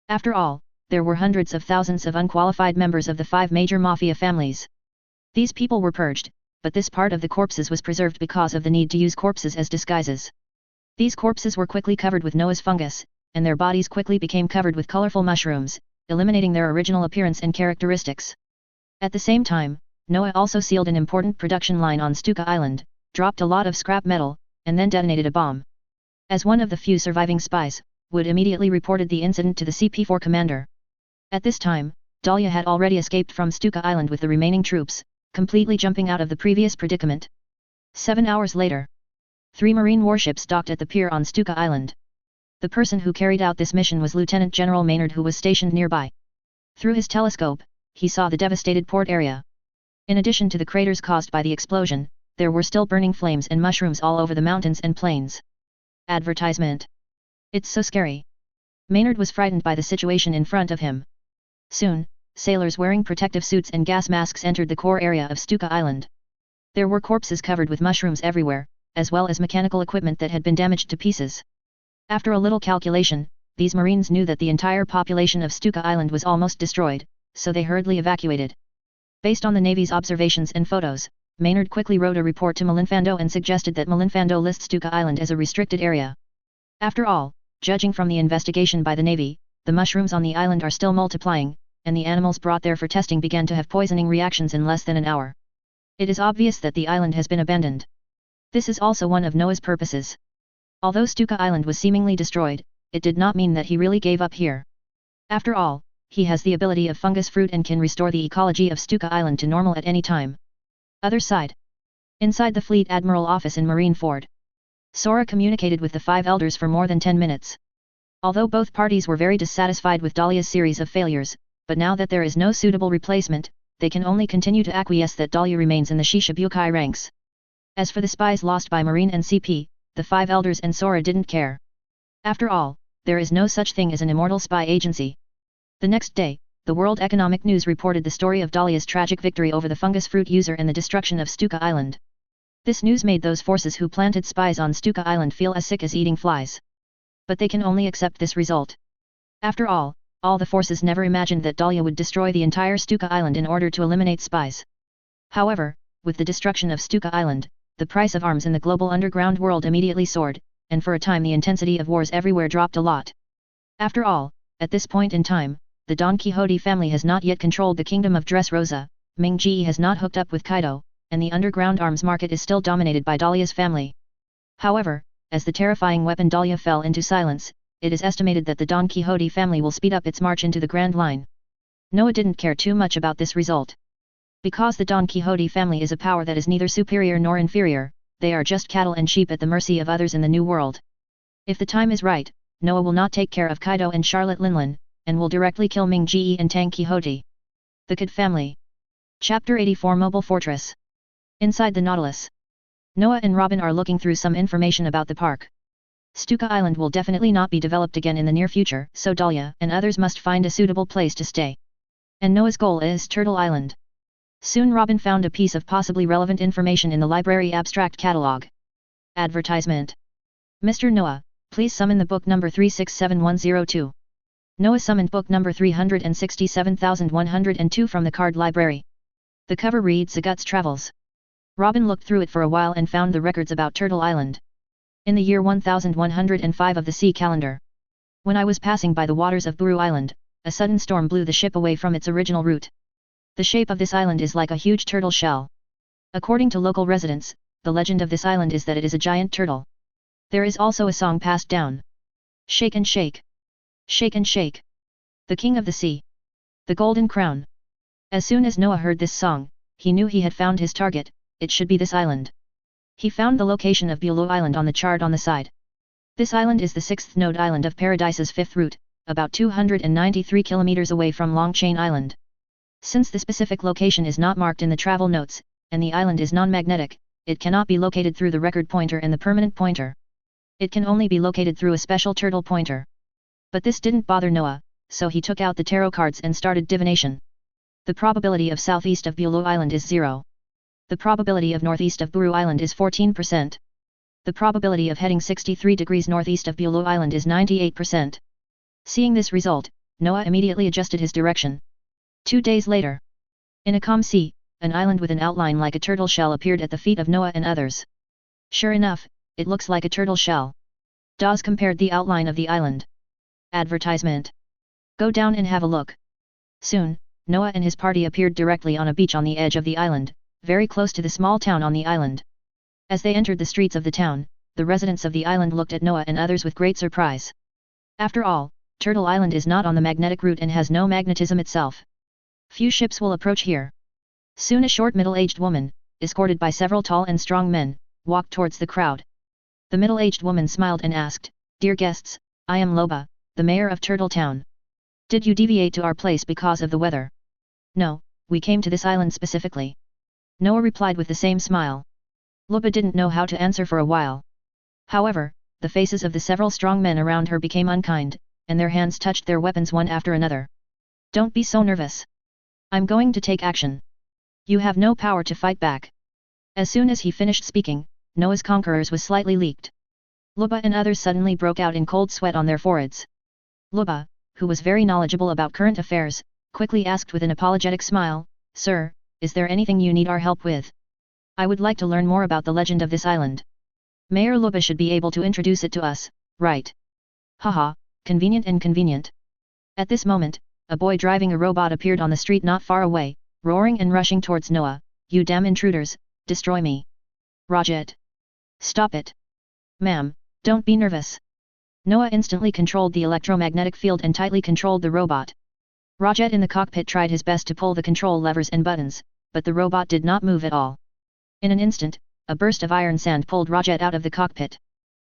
After all, there were hundreds of thousands of unqualified members of the 5 major mafia families. These people were purged, but this part of the corpses was preserved because of the need to use corpses as disguises. These corpses were quickly covered with Noah's fungus, and their bodies quickly became covered with colorful mushrooms, eliminating their original appearance and characteristics. At the same time, Noah also sealed an important production line on Stuka Island, dropped a lot of scrap metal, and then detonated a bomb. As one of the few surviving spies, Wood immediately reported the incident to the CP4 commander. At this time, Dahlia had already escaped from Stuka Island with the remaining troops, completely jumping out of the previous predicament. 7 hours later, 3 marine warships docked at the pier on Stuka Island. The person who carried out this mission was Lieutenant General Maynard, who was stationed nearby. Through his telescope, he saw the devastated port area. In addition to the craters caused by the explosion, there were still burning flames and mushrooms all over the mountains and plains. Advertisement. It's so scary. Maynard was frightened by the situation in front of him. Soon, sailors wearing protective suits and gas masks entered the core area of Stuka Island. There were corpses covered with mushrooms everywhere, as well as mechanical equipment that had been damaged to pieces. After a little calculation, these Marines knew that the entire population of Stuka Island was almost destroyed, so they hurriedly evacuated. Based on the Navy's observations and photos, Maynard quickly wrote a report to Malinfando and suggested that Malinfando list Stuka Island as a restricted area. After all, judging from the investigation by the Navy, the mushrooms on the island are still multiplying, and the animals brought there for testing began to have poisoning reactions in less than an hour. It is obvious that the island has been abandoned. This is also one of Noah's purposes. Although Stuka Island was seemingly destroyed, it did not mean that he really gave up here. After all, he has the ability of fungus fruit and can restore the ecology of Stuka Island to normal at any time. Other side. Inside the Fleet Admiral office in Marine Ford, Sora communicated with the 5 elders for more than 10 minutes. Although both parties were very dissatisfied with Dahlia's series of failures, but now that there is no suitable replacement, they can only continue to acquiesce that Dahlia remains in the Shishibukai ranks. As for the spies lost by Marine and CP, the 5 elders and Sora didn't care. After all, there is no such thing as an immortal spy agency. The next day, the World Economic News reported the story of Dahlia's tragic victory over the fungus fruit user and the destruction of Stuka Island. This news made those forces who planted spies on Stuka Island feel as sick as eating flies. But they can only accept this result. After all the forces never imagined that Dahlia would destroy the entire Stuka Island in order to eliminate spies. However, with the destruction of Stuka Island, the price of arms in the global underground world immediately soared, and for a time the intensity of wars everywhere dropped a lot. After all, at this point in time, the Don Quixote family has not yet controlled the kingdom of Dressrosa, Ming Ji has not hooked up with Kaido, and the underground arms market is still dominated by Dahlia's family. However, as the terrifying weapon Dahlia fell into silence, it is estimated that the Don Quixote family will speed up its march into the Grand Line. Noah didn't care too much about this result. Because the Don Quixote family is a power that is neither superior nor inferior, they are just cattle and sheep at the mercy of others in the New World. If the time is right, Noah will not take care of Kaido and Charlotte Linlin, and will directly kill Ming Ji and Tang Quixote. The Kid Family. Chapter 84 Mobile Fortress. Inside the Nautilus, Noah and Robin are looking through some information about the park. Stuka Island will definitely not be developed again in the near future, so Dahlia and others must find a suitable place to stay. And Noah's goal is Turtle Island. Soon Robin found a piece of possibly relevant information in the library abstract catalog. Advertisement. Mr. Noah, please summon the book number 367102. Noah summoned book number 367102 from the card library. The cover reads Zagut's Travels. Robin looked through it for a while and found the records about Turtle Island. In the year 1105 of the sea calendar. When I was passing by the waters of Buru Island, a sudden storm blew the ship away from its original route. The shape of this island is like a huge turtle shell. According to local residents, the legend of this island is that it is a giant turtle. There is also a song passed down. Shake and shake. Shake and shake. The king of the sea. The golden crown. As soon as Noah heard this song, he knew he had found his target, it should be this island. He found the location of Bulu Island on the chart on the side. This island is the 6th node island of Paradise's 5th route, about 293 kilometers away from Longchain Island. Since the specific location is not marked in the travel notes, and the island is non-magnetic, it cannot be located through the record pointer and the permanent pointer. It can only be located through a special turtle pointer. But this didn't bother Noah, so he took out the tarot cards and started divination. The probability of southeast of Bulu Island is 0. The probability of northeast of Buru Island is 14%. The probability of heading 63 degrees northeast of Bulu Island is 98%. Seeing this result, Noah immediately adjusted his direction. 2 days later, in a calm sea, an island with an outline like a turtle shell appeared at the feet of Noah and others. Sure enough, it looks like a turtle shell. Dawes compared the outline of the island. Advertisement. Go down and have a look. Soon, Noah and his party appeared directly on a beach on the edge of the island, very close to the small town on the island. As they entered the streets of the town, the residents of the island looked at Noah and others with great surprise. After all, Turtle Island is not on the magnetic route and has no magnetism itself. Few ships will approach here. Soon a short middle-aged woman, escorted by several tall and strong men, walked towards the crowd. The middle-aged woman smiled and asked, "Dear guests, I am Loba, the mayor of Turtle Town. Did you deviate to our place because of the weather?" "No, we came to this island specifically." Noah replied with the same smile. Loba didn't know how to answer for a while. However, the faces of the several strong men around her became unkind, and their hands touched their weapons one after another. "Don't be so nervous. I'm going to take action. You have no power to fight back." As soon as he finished speaking, Noah's conquerors was slightly leaked. Loba and others suddenly broke out in cold sweat on their foreheads. Loba, who was very knowledgeable about current affairs, quickly asked with an apologetic smile, "Sir, is there anything you need our help with? I would like to learn more about the legend of this island. Mayor Loba should be able to introduce it to us, right?" "Haha, convenient and convenient." At this moment, a boy driving a robot appeared on the street not far away, roaring and rushing towards Noah. "You damn intruders, destroy me. Rajat. Stop it. Ma'am, don't be nervous." Noah instantly controlled the electromagnetic field and tightly controlled the robot. Rajat in the cockpit tried his best to pull the control levers and buttons, but the robot did not move at all. In an instant, a burst of iron sand pulled Rajat out of the cockpit.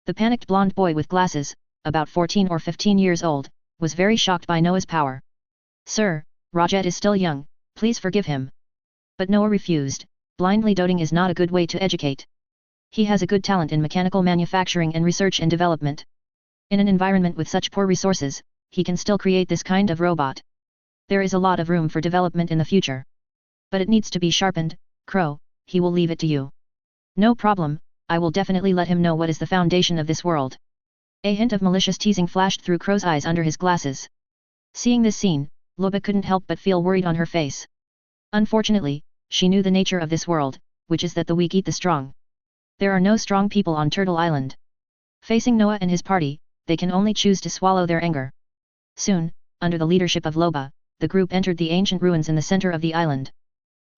The panicked blonde boy with glasses, about 14 or 15 years old, was very shocked by Noah's power. "Sir, Rajat is still young, please forgive him." But Noah refused. Blindly doting is not a good way to educate. He has a good talent in mechanical manufacturing and research and development. In an environment with such poor resources, he can still create this kind of robot. There is a lot of room for development in the future. But it needs to be sharpened. Crow, he will leave it to you. "No problem, I will definitely let him know what is the foundation of this world." A hint of malicious teasing flashed through Crow's eyes under his glasses. Seeing this scene, Loba couldn't help but feel worried on her face. Unfortunately, she knew the nature of this world, which is that the weak eat the strong. There are no strong people on Turtle Island. Facing Noah and his party, they can only choose to swallow their anger. Soon, under the leadership of Loba, the group entered the ancient ruins in the center of the island.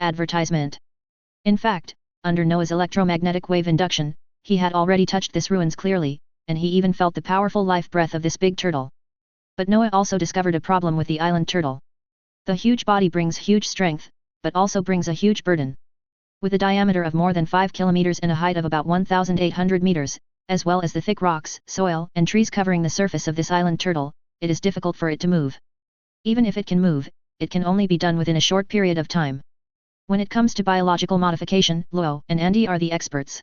Advertisement. In fact, under Noah's electromagnetic wave induction, he had already touched this ruins clearly, and he even felt the powerful life breath of this big turtle. But Noah also discovered a problem with the island turtle. The huge body brings huge strength, but also brings a huge burden. With a diameter of more than 5 kilometers and a height of about 1,800 meters, as well as the thick rocks, soil, and trees covering the surface of this island turtle, it is difficult for it to move. Even if it can move, it can only be done within a short period of time. When it comes to biological modification, Luo and Andy are the experts.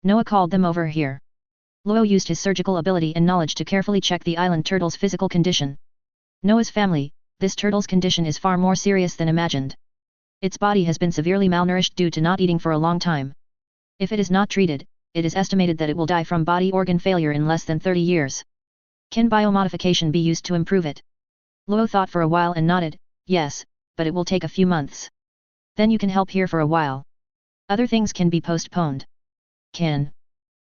Noah called them over here. Luo used his surgical ability and knowledge to carefully check the island turtle's physical condition. Noah's family, this turtle's condition is far more serious than imagined. Its body has been severely malnourished due to not eating for a long time. If it is not treated, it is estimated that it will die from body organ failure in less than 30 years. Can biomodification be used to improve it? Luo thought for a while and nodded, yes, but it will take a few months. Then you can help here for a while. Other things can be postponed. Can.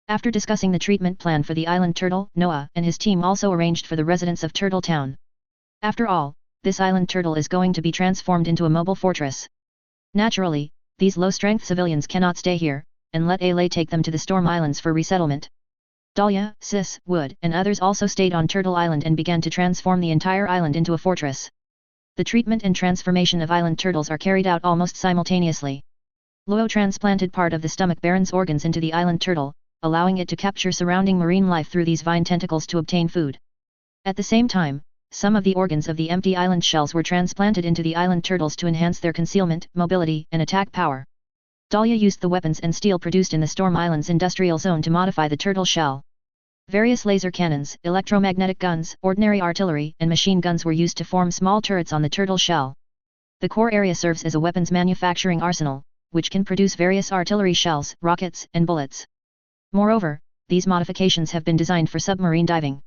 After discussing the treatment plan for the island turtle, Noah and his team also arranged for the residents of Turtle Town. After all, this island turtle is going to be transformed into a mobile fortress. Naturally, these low-strength civilians cannot stay here, and let Alay take them to the Storm Islands for resettlement. Dahlia, Sis, Wood, and others also stayed on Turtle Island and began to transform the entire island into a fortress. The treatment and transformation of island turtles are carried out almost simultaneously. Luo transplanted part of the stomach baron's organs into the island turtle, allowing it to capture surrounding marine life through these vine tentacles to obtain food. At the same time, some of the organs of the empty island shells were transplanted into the island turtles to enhance their concealment, mobility, and attack power. Dahlia used the weapons and steel produced in the Storm Islands industrial zone to modify the turtle shell. Various laser cannons, electromagnetic guns, ordinary artillery, and machine guns were used to form small turrets on the turtle shell. The core area serves as a weapons manufacturing arsenal, which can produce various artillery shells, rockets, and bullets. Moreover, these modifications have been designed for submarine diving.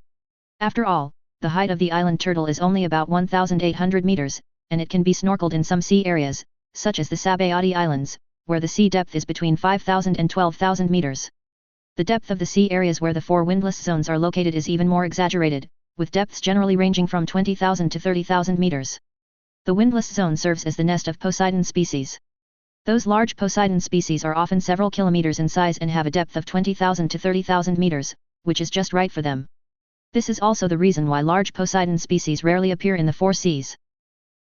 After all, the height of the island turtle is only about 1,800 meters, and it can be snorkeled in some sea areas, such as the Sabayati Islands, where the sea depth is between 5,000 and 12,000 meters. The depth of the sea areas where the 4 windless zones are located is even more exaggerated, with depths generally ranging from 20,000 to 30,000 meters. The windless zone serves as the nest of Poseidon species. Those large Poseidon species are often several kilometers in size and have a depth of 20,000 to 30,000 meters, which is just right for them. This is also the reason why large Poseidon species rarely appear in the 4 seas.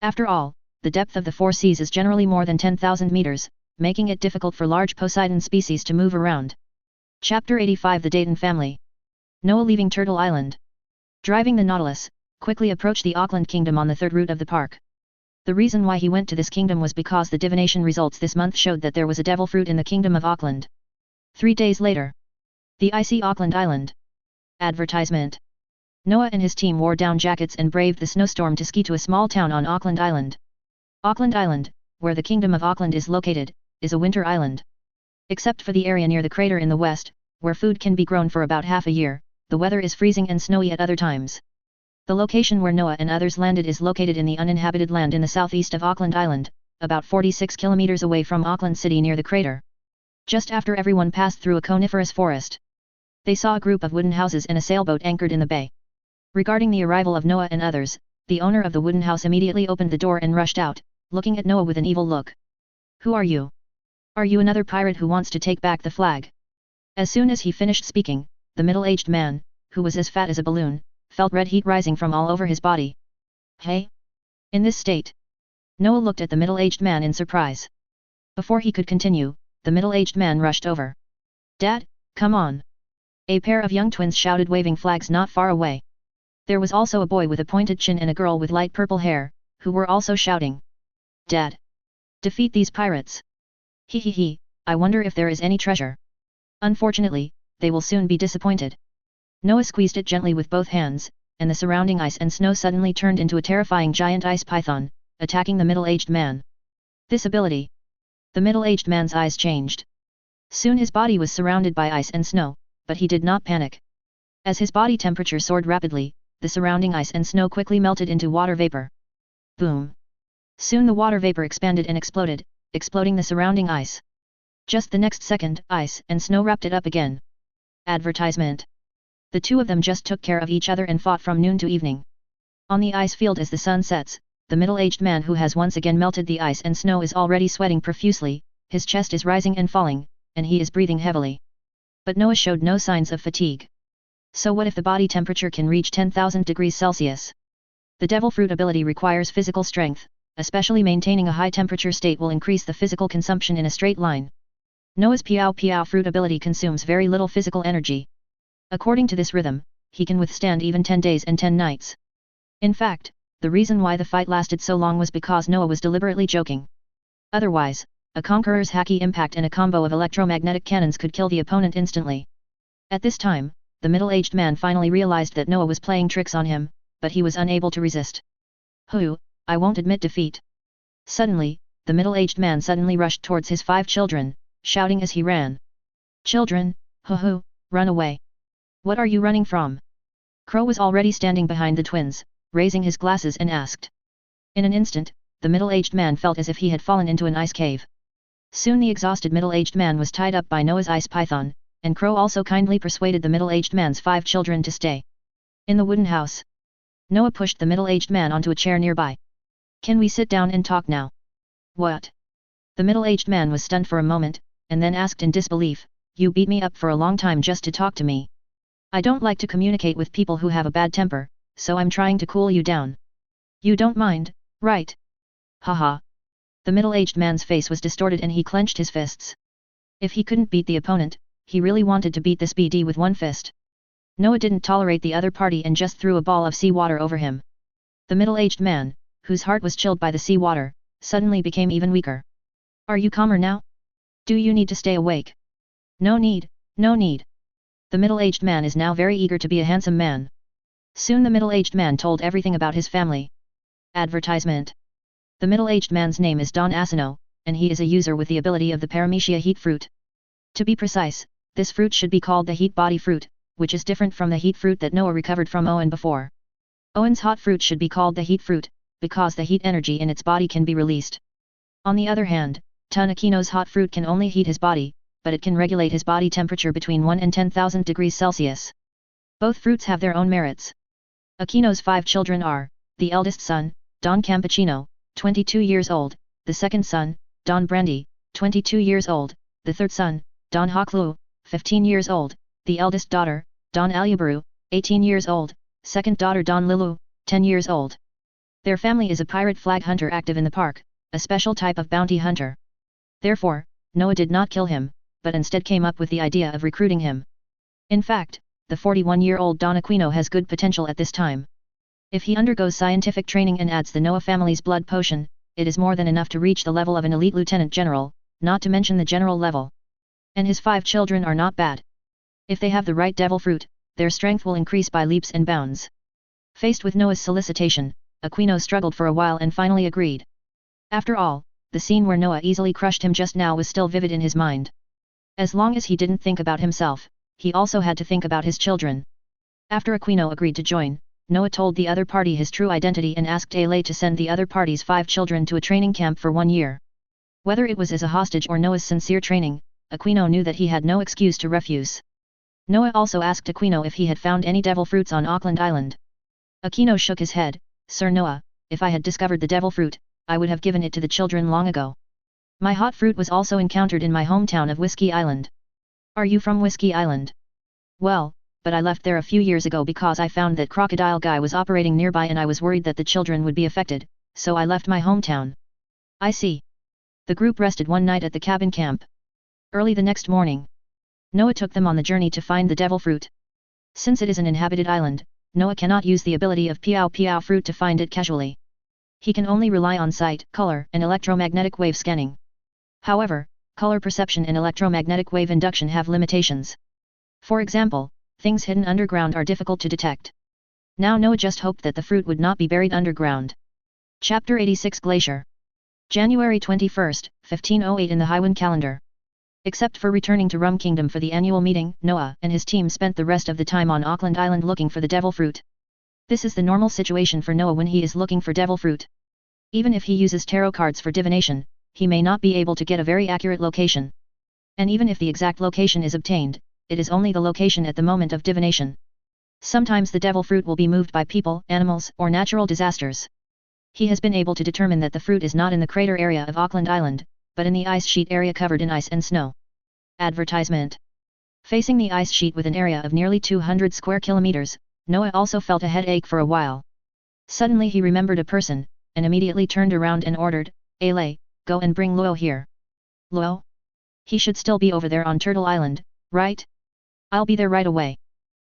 After all, the depth of the 4 seas is generally more than 10,000 meters, making it difficult for large Poseidon species to move around. Chapter 85 The Dayton Family. Noah leaving Turtle Island. Driving the Nautilus, quickly approached the Auckland Kingdom on the third route of the park. The reason why he went to this kingdom was because the divination results this month showed that there was a devil fruit in the Kingdom of Auckland. 3 days later. The icy Auckland Island. Advertisement. Noah and his team wore down jackets and braved the snowstorm to ski to a small town on Auckland Island. Auckland Island, where the Kingdom of Auckland is located, is a winter island. Except for the area near the crater in the west, where food can be grown for about half a year, the weather is freezing and snowy at other times. The location where Noah and others landed is located in the uninhabited land in the southeast of Auckland Island, about 46 kilometers away from Auckland City near the crater. Just after everyone passed through a coniferous forest, they saw a group of wooden houses and a sailboat anchored in the bay. Regarding the arrival of Noah and others, the owner of the wooden house immediately opened the door and rushed out, looking at Noah with an evil look. "Who are you? Are you another pirate who wants to take back the flag?" As soon as he finished speaking, the middle-aged man, who was as fat as a balloon, felt red heat rising from all over his body. "Hey? In this state?" Noah looked at the middle-aged man in surprise. Before he could continue, the middle-aged man rushed over. "Dad, come on!" A pair of young twins shouted, waving flags not far away. There was also a boy with a pointed chin and a girl with light purple hair, who were also shouting. "Dad! Defeat these pirates! Hee hee hee, I wonder if there is any treasure. Unfortunately, they will soon be disappointed." Noah squeezed it gently with both hands, and the surrounding ice and snow suddenly turned into a terrifying giant ice python, attacking the middle-aged man. This ability. The middle-aged man's eyes changed. Soon his body was surrounded by ice and snow, but he did not panic. As his body temperature soared rapidly, the surrounding ice and snow quickly melted into water vapor. Boom! Soon the water vapor expanded and exploded, exploding the surrounding ice. Just the next second, ice and snow wrapped it up again. Advertisement. The two of them just took care of each other and fought from noon to evening. On the ice field as the sun sets, the middle-aged man who has once again melted the ice and snow is already sweating profusely, his chest is rising and falling, and he is breathing heavily. But Noah showed no signs of fatigue. So what if the body temperature can reach 10,000 degrees Celsius? The devil fruit ability requires physical strength, especially maintaining a high temperature state will increase the physical consumption in a straight line. Noah's Piao Piao fruit ability consumes very little physical energy. According to this rhythm, he can withstand even 10 days and 10 nights. In fact, the reason why the fight lasted so long was because Noah was deliberately joking. Otherwise, a conqueror's Haki impact and a combo of electromagnetic cannons could kill the opponent instantly. At this time, the middle-aged man finally realized that Noah was playing tricks on him, but he was unable to resist. "Hoo, I won't admit defeat." Suddenly, the middle-aged man suddenly rushed towards his 5 children, shouting as he ran. "Children, Hoo, run away. What are you running from? Crow was already standing behind the twins, raising his glasses and asked. In an instant, the middle-aged man felt as if he had fallen into an ice cave. Soon the exhausted middle-aged man was tied up by Noah's ice python, and Crow also kindly persuaded the middle-aged man's 5 children to stay. In the wooden house, Noah pushed the middle-aged man onto a chair nearby. Can we sit down and talk now? What? The middle-aged man was stunned for a moment, and then asked in disbelief, you beat me up for a long time just to talk to me. I don't like to communicate with people who have a bad temper, so I'm trying to cool you down. You don't mind, right? Haha. The middle-aged man's face was distorted and he clenched his fists. If he couldn't beat the opponent, he really wanted to beat this BD with one fist. Noah didn't tolerate the other party and just threw a ball of seawater over him. The middle-aged man, whose heart was chilled by the seawater, suddenly became even weaker. Are you calmer now? Do you need to stay awake? No need, no need. The middle-aged man is now very eager to be a handsome man. Soon the middle-aged man told everything about his family. Advertisement. The middle-aged man's name is Don Asino, and he is a user with the ability of the Paramecia heat fruit. To be precise, this fruit should be called the heat body fruit, which is different from the heat fruit that Noah recovered from Owen before. Owen's hot fruit should be called the heat fruit, because the heat energy in its body can be released. On the other hand, Aquino's hot fruit can only heat his body, but it can regulate his body temperature between 1 and 10,000 degrees Celsius. Both fruits have their own merits. Aquino's 5 children are, the eldest son, Don Campechino, 22 years old, the second son, Don Brandy, 22 years old, the third son, Don Hoklu, 15 years old, the eldest daughter, Don Aluburu, 18 years old, second daughter Don Lilu, 10 years old. Their family is a pirate flag hunter active in the park, a special type of bounty hunter. Therefore, Noah did not kill him, but instead came up with the idea of recruiting him. In fact, the 41-year-old Don Aquino has good potential at this time. If he undergoes scientific training and adds the Noah family's blood potion, it is more than enough to reach the level of an elite lieutenant general, not to mention the general level. And his 5 children are not bad. If they have the right devil fruit, their strength will increase by leaps and bounds. Faced with Noah's solicitation, Aquino struggled for a while and finally agreed. After all, the scene where Noah easily crushed him just now was still vivid in his mind. As long as he didn't think about himself, he also had to think about his children. After Aquino agreed to join, Noah told the other party his true identity and asked Ale to send the other party's 5 children to a training camp for 1 year. Whether it was as a hostage or Noah's sincere training, Aquino knew that he had no excuse to refuse. Noah also asked Aquino if he had found any devil fruits on Auckland Island. Aquino shook his head, Sir Noah, if I had discovered the devil fruit, I would have given it to the children long ago. My hot fruit was also encountered in my hometown of Whiskey Island. Are you from Whiskey Island? Well, but I left there a few years ago because I found that Crocodile Guy was operating nearby and I was worried that the children would be affected, so I left my hometown. I see. The group rested one night at the cabin camp. Early the next morning, Noah took them on the journey to find the devil fruit. Since it is an inhabited island, Noah cannot use the ability of Piao Piao fruit to find it casually. He can only rely on sight, color, and electromagnetic wave scanning. However, color perception and electromagnetic wave induction have limitations. For example, things hidden underground are difficult to detect. Now Noah just hoped that the fruit would not be buried underground. Chapter 86 Glacier. January 21, 1508 in the Haiwan calendar. Except for returning to Rum Kingdom for the annual meeting, Noah and his team spent the rest of the time on Auckland Island looking for the devil fruit. This is the normal situation for Noah when he is looking for devil fruit. Even if he uses tarot cards for divination, he may not be able to get a very accurate location. And even if the exact location is obtained, it is only the location at the moment of divination. Sometimes the devil fruit will be moved by people, animals, or natural disasters. He has been able to determine that the fruit is not in the crater area of Auckland Island, but in the ice sheet area covered in ice and snow. Advertisement. Facing the ice sheet with an area of nearly 200 square kilometers, Noah also felt a headache for a while. Suddenly he remembered a person, and immediately turned around and ordered, Ale, go and bring Luo here. Luo? He should still be over there on Turtle Island, right? I'll be there right away.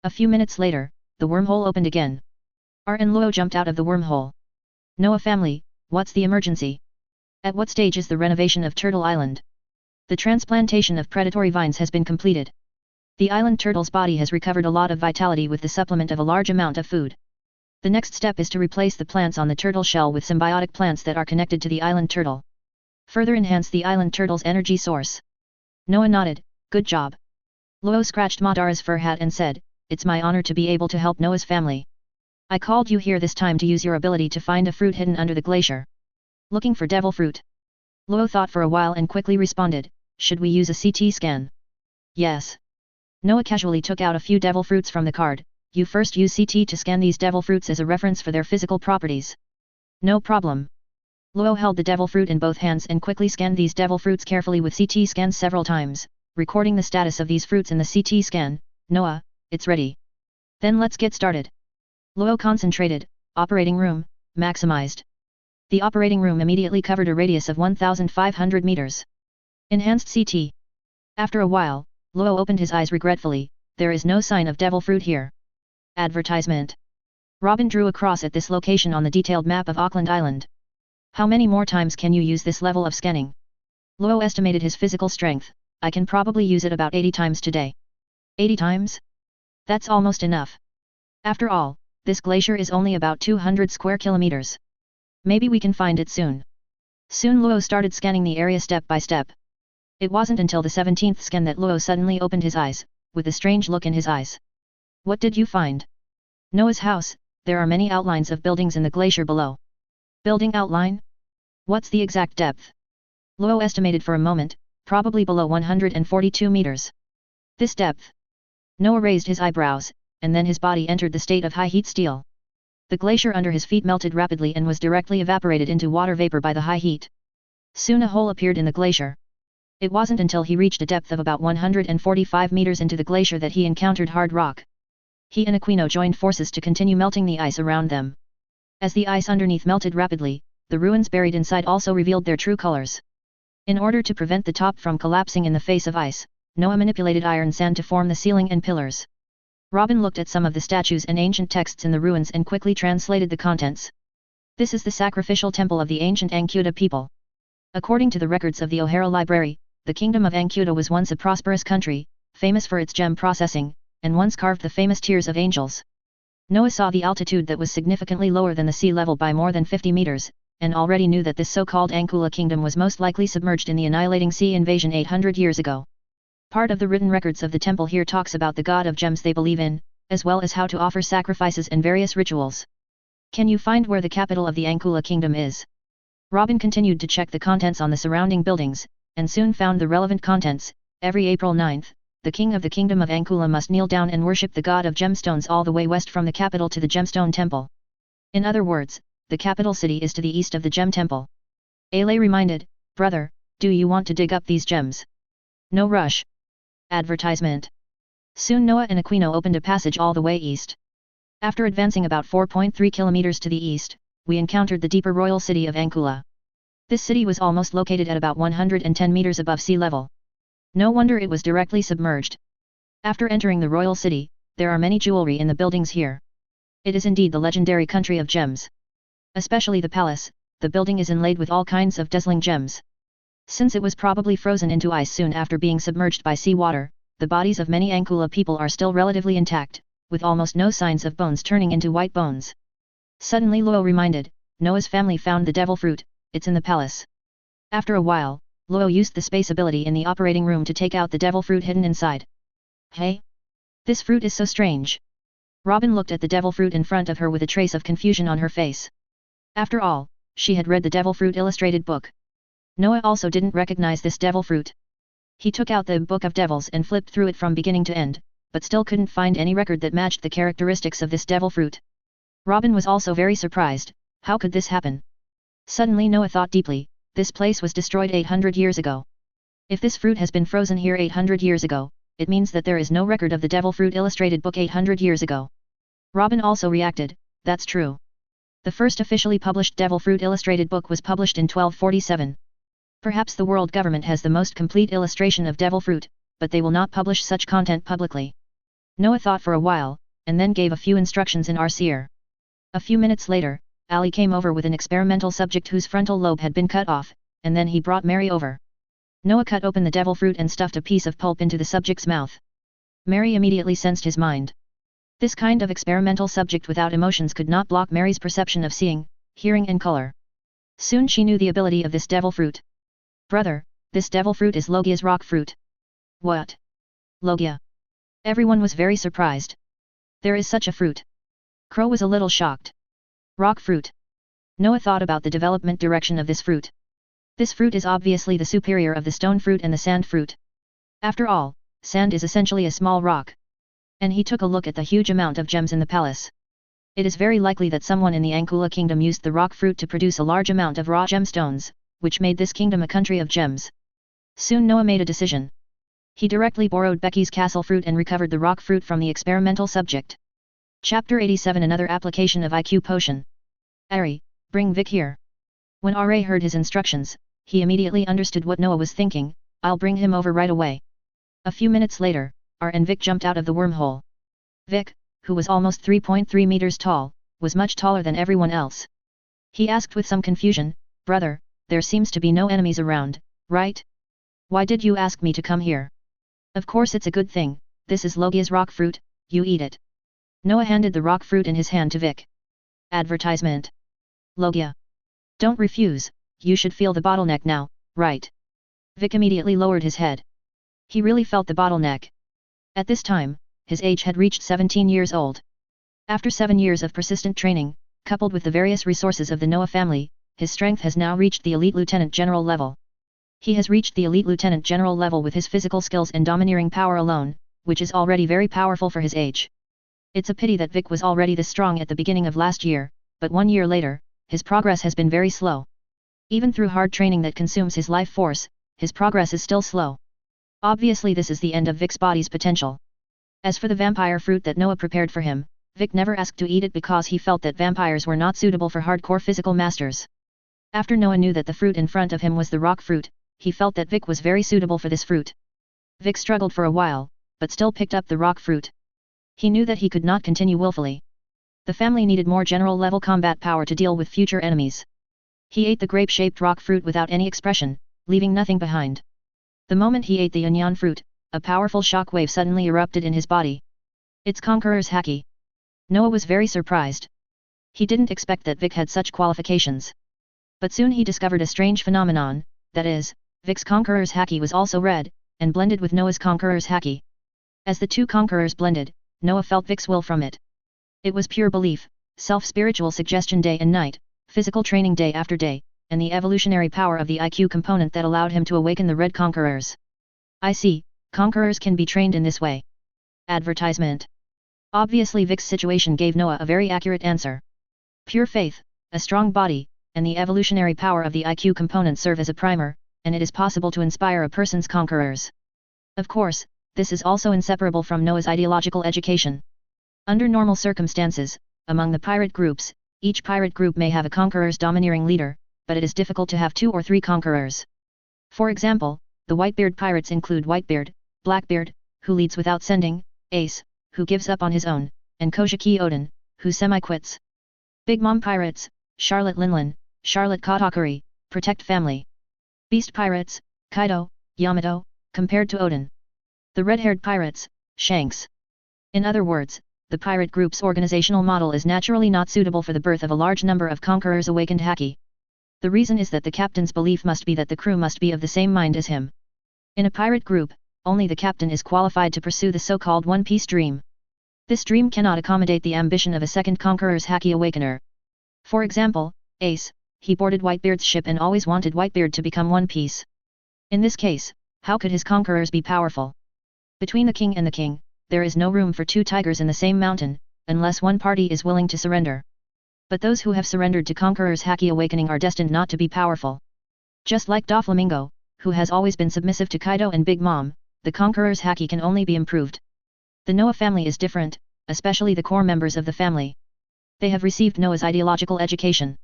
A few minutes later, the wormhole opened again. R and Luo jumped out of the wormhole. Noah family, what's the emergency? At what stage is the renovation of Turtle Island? The transplantation of predatory vines has been completed. The island turtle's body has recovered a lot of vitality with the supplement of a large amount of food. The next step is to replace the plants on the turtle shell with symbiotic plants that are connected to the island turtle. Further enhance the island turtle's energy source. Noah nodded, good job. Luo scratched Madara's fur hat and said, "It's my honor to be able to help Noah's family. I called you here this time to use your ability to find a fruit hidden under the glacier." "Looking for devil fruit?" Luo thought for a while and quickly responded, "Should we use a CT scan?" "Yes." Noah casually took out a few devil fruits from the card. "You first use CT to scan these devil fruits as a reference for their physical properties." "No problem." Luo held the devil fruit in both hands and quickly scanned these devil fruits carefully with CT scans several times, recording the status of these fruits in the CT scan. "Noah, it's ready. Then let's get started." Luo concentrated. Operating room, maximized. The operating room immediately covered a radius of 1,500 meters. Enhanced CT. After a while, Luo opened his eyes regretfully. There is no sign of devil fruit here. Advertisement. Robin drew a cross at this location on the detailed map of Auckland Island. "How many more times can you use this level of scanning?" Luo estimated his physical strength. "I can probably use it about 80 times today." 80 times? That's almost enough. After all, this glacier is only about 200 square kilometers. Maybe we can find it soon. Soon Luo started scanning the area step by step. It wasn't until the 17th scan that Luo suddenly opened his eyes, with a strange look in his eyes. "What did you find?" "Noah's house. There are many outlines of buildings in the glacier below." "Building outline? What's the exact depth?" Luo estimated for a moment, "Probably below 142 meters." "This depth?" Noah raised his eyebrows, and then his body entered the state of high heat steel. The glacier under his feet melted rapidly and was directly evaporated into water vapor by the high heat. Soon a hole appeared in the glacier. It wasn't until he reached a depth of about 145 meters into the glacier that he encountered hard rock. He and Aquino joined forces to continue melting the ice around them. As the ice underneath melted rapidly, the ruins buried inside also revealed their true colors. In order to prevent the top from collapsing in the face of ice, Noah manipulated iron sand to form the ceiling and pillars. Robin looked at some of the statues and ancient texts in the ruins and quickly translated the contents. "This is the sacrificial temple of the ancient Ankuta people. According to the records of the O'Hara Library, the kingdom of Ankuta was once a prosperous country, famous for its gem processing, and once carved the famous Tears of Angels." Noah saw the altitude that was significantly lower than the sea level by more than 50 meters, and already knew that this so-called Ankula kingdom was most likely submerged in the annihilating sea invasion 800 years ago. Part of the written records of the temple here talks about the god of gems they believe in, as well as how to offer sacrifices and various rituals. "Can you find where the capital of the Ankula kingdom is?" Robin continued to check the contents on the surrounding buildings, and soon found the relevant contents. "Every April 9th, the king of the kingdom of Ankula must kneel down and worship the god of gemstones all the way west from the capital to the gemstone temple. In other words, the capital city is to the east of the gem temple." Ale reminded, "Brother, do you want to dig up these gems?" "No rush." Advertisement. Soon Noah and Aquino opened a passage all the way east. After advancing about 4.3 kilometers to the east, we encountered the deeper royal city of Ankula. This city was almost located at about 110 meters above sea level. No wonder it was directly submerged. After entering the royal city, there are many jewelry in the buildings here. It is indeed the legendary country of gems. Especially the palace, the building is inlaid with all kinds of dazzling gems. Since it was probably frozen into ice soon after being submerged by seawater, the bodies of many Ankula people are still relatively intact, with almost no signs of bones turning into white bones. Suddenly Luo reminded, Noah's family found the devil fruit, it's in the palace. After a while, Luo used the space ability in the operating room to take out the devil fruit hidden inside. "Hey? This fruit is so strange." Robin looked at the devil fruit in front of her with a trace of confusion on her face. After all, she had read the devil fruit illustrated book. Noah also didn't recognize this devil fruit. He took out the Book of Devils and flipped through it from beginning to end, but still couldn't find any record that matched the characteristics of this devil fruit. Robin was also very surprised. How could this happen? Suddenly Noah thought deeply, this place was destroyed 800 years ago. If this fruit has been frozen here 800 years ago, it means that there is no record of the devil fruit illustrated book 800 years ago. Robin also reacted, that's true. The first officially published devil fruit illustrated book was published in 1247. Perhaps the world government has the most complete illustration of devil fruit, but they will not publish such content publicly. Noah thought for a while, and then gave a few instructions in Arseer. A few minutes later, Ali came over with an experimental subject whose frontal lobe had been cut off, and then he brought Mary over. Noah cut open the devil fruit and stuffed a piece of pulp into the subject's mouth. Mary immediately sensed his mind. This kind of experimental subject without emotions could not block Mary's perception of seeing, hearing and color. Soon she knew the ability of this devil fruit. "Brother, this devil fruit is Logia's rock fruit." "What? Logia? Everyone was very surprised. There is such a fruit. Crow was a little shocked. Rock fruit. Noah thought about the development direction of this fruit. This fruit is obviously the superior of the stone fruit and the sand fruit. After all, sand is essentially a small rock. And he took a look at the huge amount of gems in the palace. It is very likely that someone in the Ankula kingdom used the rock fruit to produce a large amount of raw gemstones, which made this kingdom a country of gems. Soon Noah made a decision. He directly borrowed Becky's castle fruit and recovered the rock fruit from the experimental subject. Chapter 87 Another application of IQ potion. Ari, bring Vic here. When Ari heard his instructions, he immediately understood what Noah was thinking. I'll bring him over right away. A few minutes later, Ar and Vic jumped out of the wormhole. Vic, who was almost 3.3 meters tall, was much taller than everyone else. He asked with some confusion, Brother, there seems to be no enemies around, right? Why did you ask me to come here? Of course it's a good thing, this is Logia's rock fruit, you eat it. Noah handed the rock fruit in his hand to Vic. Advertisement. Logia. Don't refuse, you should feel the bottleneck now, right? Vic immediately lowered his head. He really felt the bottleneck. At this time, his age had reached 17 years old. After 7 years of persistent training, coupled with the various resources of the Noah family, his strength has now reached the elite lieutenant general level. He has reached the elite lieutenant general level with his physical skills and domineering power alone, which is already very powerful for his age. It's a pity that Vic was already this strong at the beginning of last year, but 1 year later, his progress has been very slow. Even through hard training that consumes his life force, his progress is still slow. Obviously this is the end of Vic's body's potential. As for the vampire fruit that Noah prepared for him, Vic never asked to eat it because he felt that vampires were not suitable for hardcore physical masters. After Noah knew that the fruit in front of him was the rock fruit, he felt that Vic was very suitable for this fruit. Vic struggled for a while, but still picked up the rock fruit. He knew that he could not continue willfully. The family needed more general-level combat power to deal with future enemies. He ate the grape-shaped rock fruit without any expression, leaving nothing behind. The moment he ate the onion fruit, a powerful shockwave suddenly erupted in his body. It's Conqueror's Haki. Noah was very surprised. He didn't expect that Vic had such qualifications. But soon he discovered a strange phenomenon, that is, Vic's Conqueror's Haki was also red, and blended with Noah's Conqueror's Haki. As the two conquerors blended, Noah felt Vic's will from it. It was pure belief, self-spiritual suggestion day and night, physical training day after day, and the evolutionary power of the IQ component that allowed him to awaken the red conquerors. I see, conquerors can be trained in this way. Advertisement. Obviously Vic's situation gave Noah a very accurate answer. Pure faith, a strong body, and the evolutionary power of the IQ component serve as a primer, and it is possible to inspire a person's conquerors. Of course, this is also inseparable from Noah's ideological education. Under normal circumstances, among the pirate groups, each pirate group may have a conqueror's domineering leader, but it is difficult to have 2 or 3 conquerors. For example, the Whitebeard pirates include Whitebeard, Blackbeard, who leads without sending, Ace, who gives up on his own, and Kojiki Odin, who semi-quits. Big Mom pirates, Charlotte Linlin, Charlotte Katakuri, protect family. Beast pirates, Kaido, Yamato, compared to Odin. The red-haired pirates, Shanks. In other words, the pirate group's organizational model is naturally not suitable for the birth of a large number of conquerors awakened Haki. The reason is that the captain's belief must be that the crew must be of the same mind as him. In a pirate group, only the captain is qualified to pursue the so-called One Piece dream. This dream cannot accommodate the ambition of a second conqueror's Haki awakener. For example, Ace, he boarded Whitebeard's ship and always wanted Whitebeard to become One Piece. In this case, how could his conquerors be powerful? Between the king and the king, there is no room for 2 tigers in the same mountain, unless one party is willing to surrender. But those who have surrendered to Conqueror's Haki awakening are destined not to be powerful. Just like Doflamingo, who has always been submissive to Kaido and Big Mom, the Conqueror's Haki can only be improved. The Noah family is different, especially the core members of the family. They have received Noah's ideological education.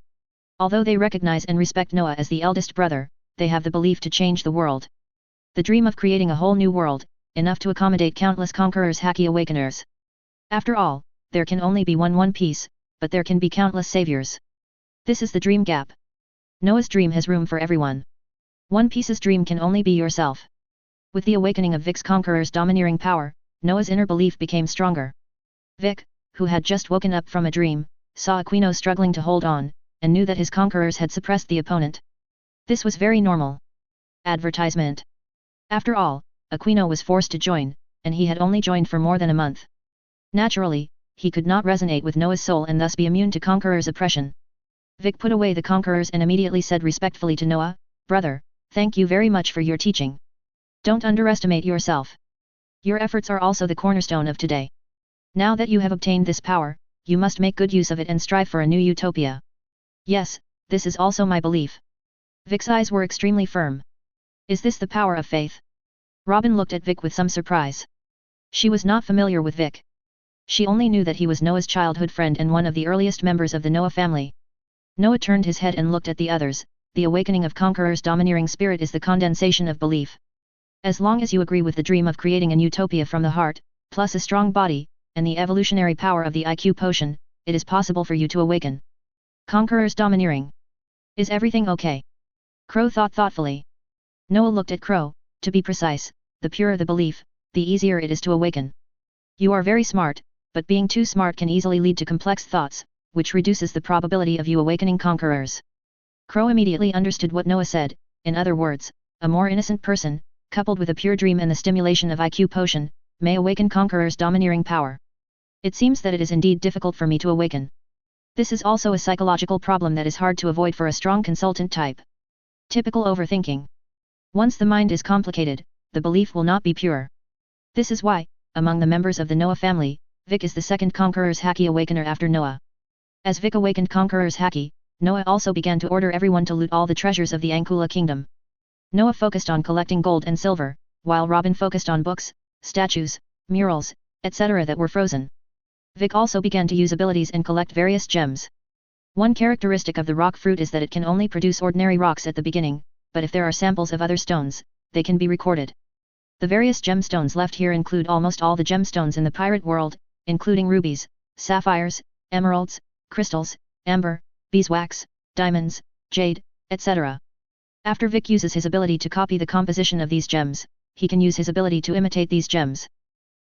Although they recognize and respect Noah as the eldest brother, they have the belief to change the world. The dream of creating a whole new world, enough to accommodate countless Conqueror's Haki awakeners. After all, there can only be one Piece, but there can be countless saviors. This is the dream gap. Noah's dream has room for everyone. One Piece's dream can only be yourself. With the awakening of Vic's conqueror's domineering power, Noah's inner belief became stronger. Vic, who had just woken up from a dream, saw Aquino struggling to hold on, and knew that his conquerors had suppressed the opponent. This was very normal. Advertisement. After all, Aquino was forced to join, and he had only joined for more than a month. Naturally, he could not resonate with Noah's soul and thus be immune to Conqueror's oppression. Vic put away the Conquerors and immediately said respectfully to Noah, "Brother, thank you very much for your teaching. Don't underestimate yourself. Your efforts are also the cornerstone of today. Now that you have obtained this power, you must make good use of it and strive for a new utopia." "Yes, this is also my belief." Vic's eyes were extremely firm. "Is this the power of faith?" Robin looked at Vic with some surprise. She was not familiar with Vic. She only knew that he was Noah's childhood friend and one of the earliest members of the Noah family. Noah turned his head and looked at the others. "The awakening of Conqueror's domineering spirit is the condensation of belief. As long as you agree with the dream of creating an utopia from the heart, plus a strong body, and the evolutionary power of the IQ potion, it is possible for you to awaken. Conqueror's domineering. Is everything okay?" Crow thought thoughtfully. Noah looked at Crow. "To be precise, the purer the belief, the easier it is to awaken. You are very smart, but being too smart can easily lead to complex thoughts, which reduces the probability of you awakening Conquerors." Crow immediately understood what Noah said. In other words, a more innocent person, coupled with a pure dream and the stimulation of IQ potion, may awaken Conqueror's domineering power. It seems that it is indeed difficult for me to awaken. This is also a psychological problem that is hard to avoid for a strong consultant type. Typical overthinking. Once the mind is complicated, the belief will not be pure. This is why, among the members of the Noah family, Vic is the second Conqueror's Haki awakener after Noah. As Vic awakened Conqueror's Haki, Noah also began to order everyone to loot all the treasures of the Ankula kingdom. Noah focused on collecting gold and silver, while Robin focused on books, statues, murals, etc. that were frozen. Vic also began to use abilities and collect various gems. One characteristic of the rock fruit is that it can only produce ordinary rocks at the beginning, but if there are samples of other stones, they can be recorded. The various gemstones left here include almost all the gemstones in the pirate world, including rubies, sapphires, emeralds, crystals, amber, beeswax, diamonds, jade, etc. After Vic uses his ability to copy the composition of these gems, he can use his ability to imitate these gems.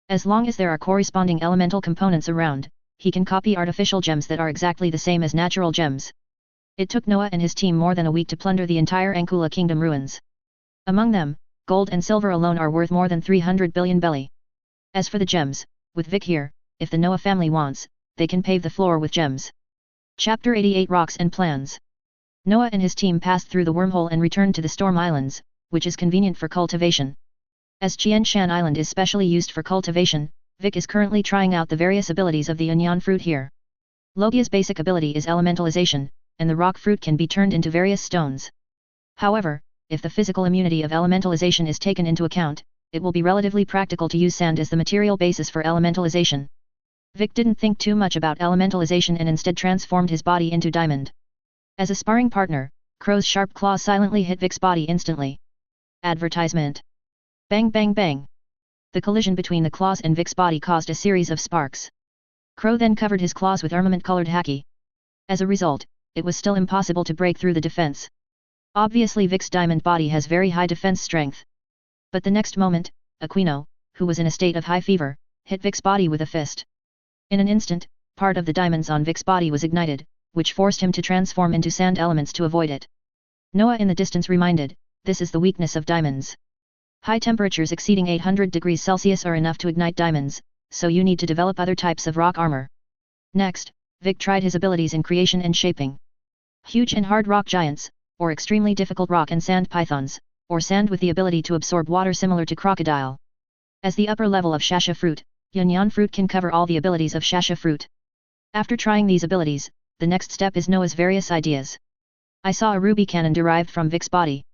As long as there are corresponding elemental components around, he can copy artificial gems that are exactly the same as natural gems. It took Noah and his team more than a week to plunder the entire Ankula kingdom ruins. Among them, gold and silver alone are worth more than 300 billion belly. As for the gems, with Vic here, if the Noah family wants, they can pave the floor with gems. Chapter 88 Rocks and Plans. Noah and his team passed through the wormhole and returned to the Storm Islands, which is convenient for cultivation. As Chien Shan Island is specially used for cultivation, Vic is currently trying out the various abilities of the Unyan fruit here. Logia's basic ability is elementalization, and the rock fruit can be turned into various stones. However, if the physical immunity of elementalization is taken into account, it will be relatively practical to use sand as the material basis for elementalization. Vic didn't think too much about elementalization and instead transformed his body into diamond. As a sparring partner, Crow's sharp claws silently hit Vic's body instantly. Advertisement. Bang bang bang. The collision between the claws and Vic's body caused a series of sparks. Crow then covered his claws with armament-colored haki. As a result, it was still impossible to break through the defense. Obviously Vic's diamond body has very high defense strength. But the next moment, Aquino, who was in a state of high fever, hit Vic's body with a fist. In an instant, part of the diamonds on Vic's body was ignited, which forced him to transform into sand elements to avoid it. Noah in the distance reminded, this is the weakness of diamonds. High temperatures exceeding 800 degrees Celsius are enough to ignite diamonds, so you need to develop other types of rock armor. Next, Vic tried his abilities in creation and shaping. Huge and hard rock giants, or extremely difficult rock and sand pythons, or sand with the ability to absorb water similar to crocodile. As the upper level of Shasha fruit, Yunyan fruit can cover all the abilities of Shasha fruit. After trying these abilities, the next step is Noah's various ideas. I saw a ruby cannon derived from Vic's body.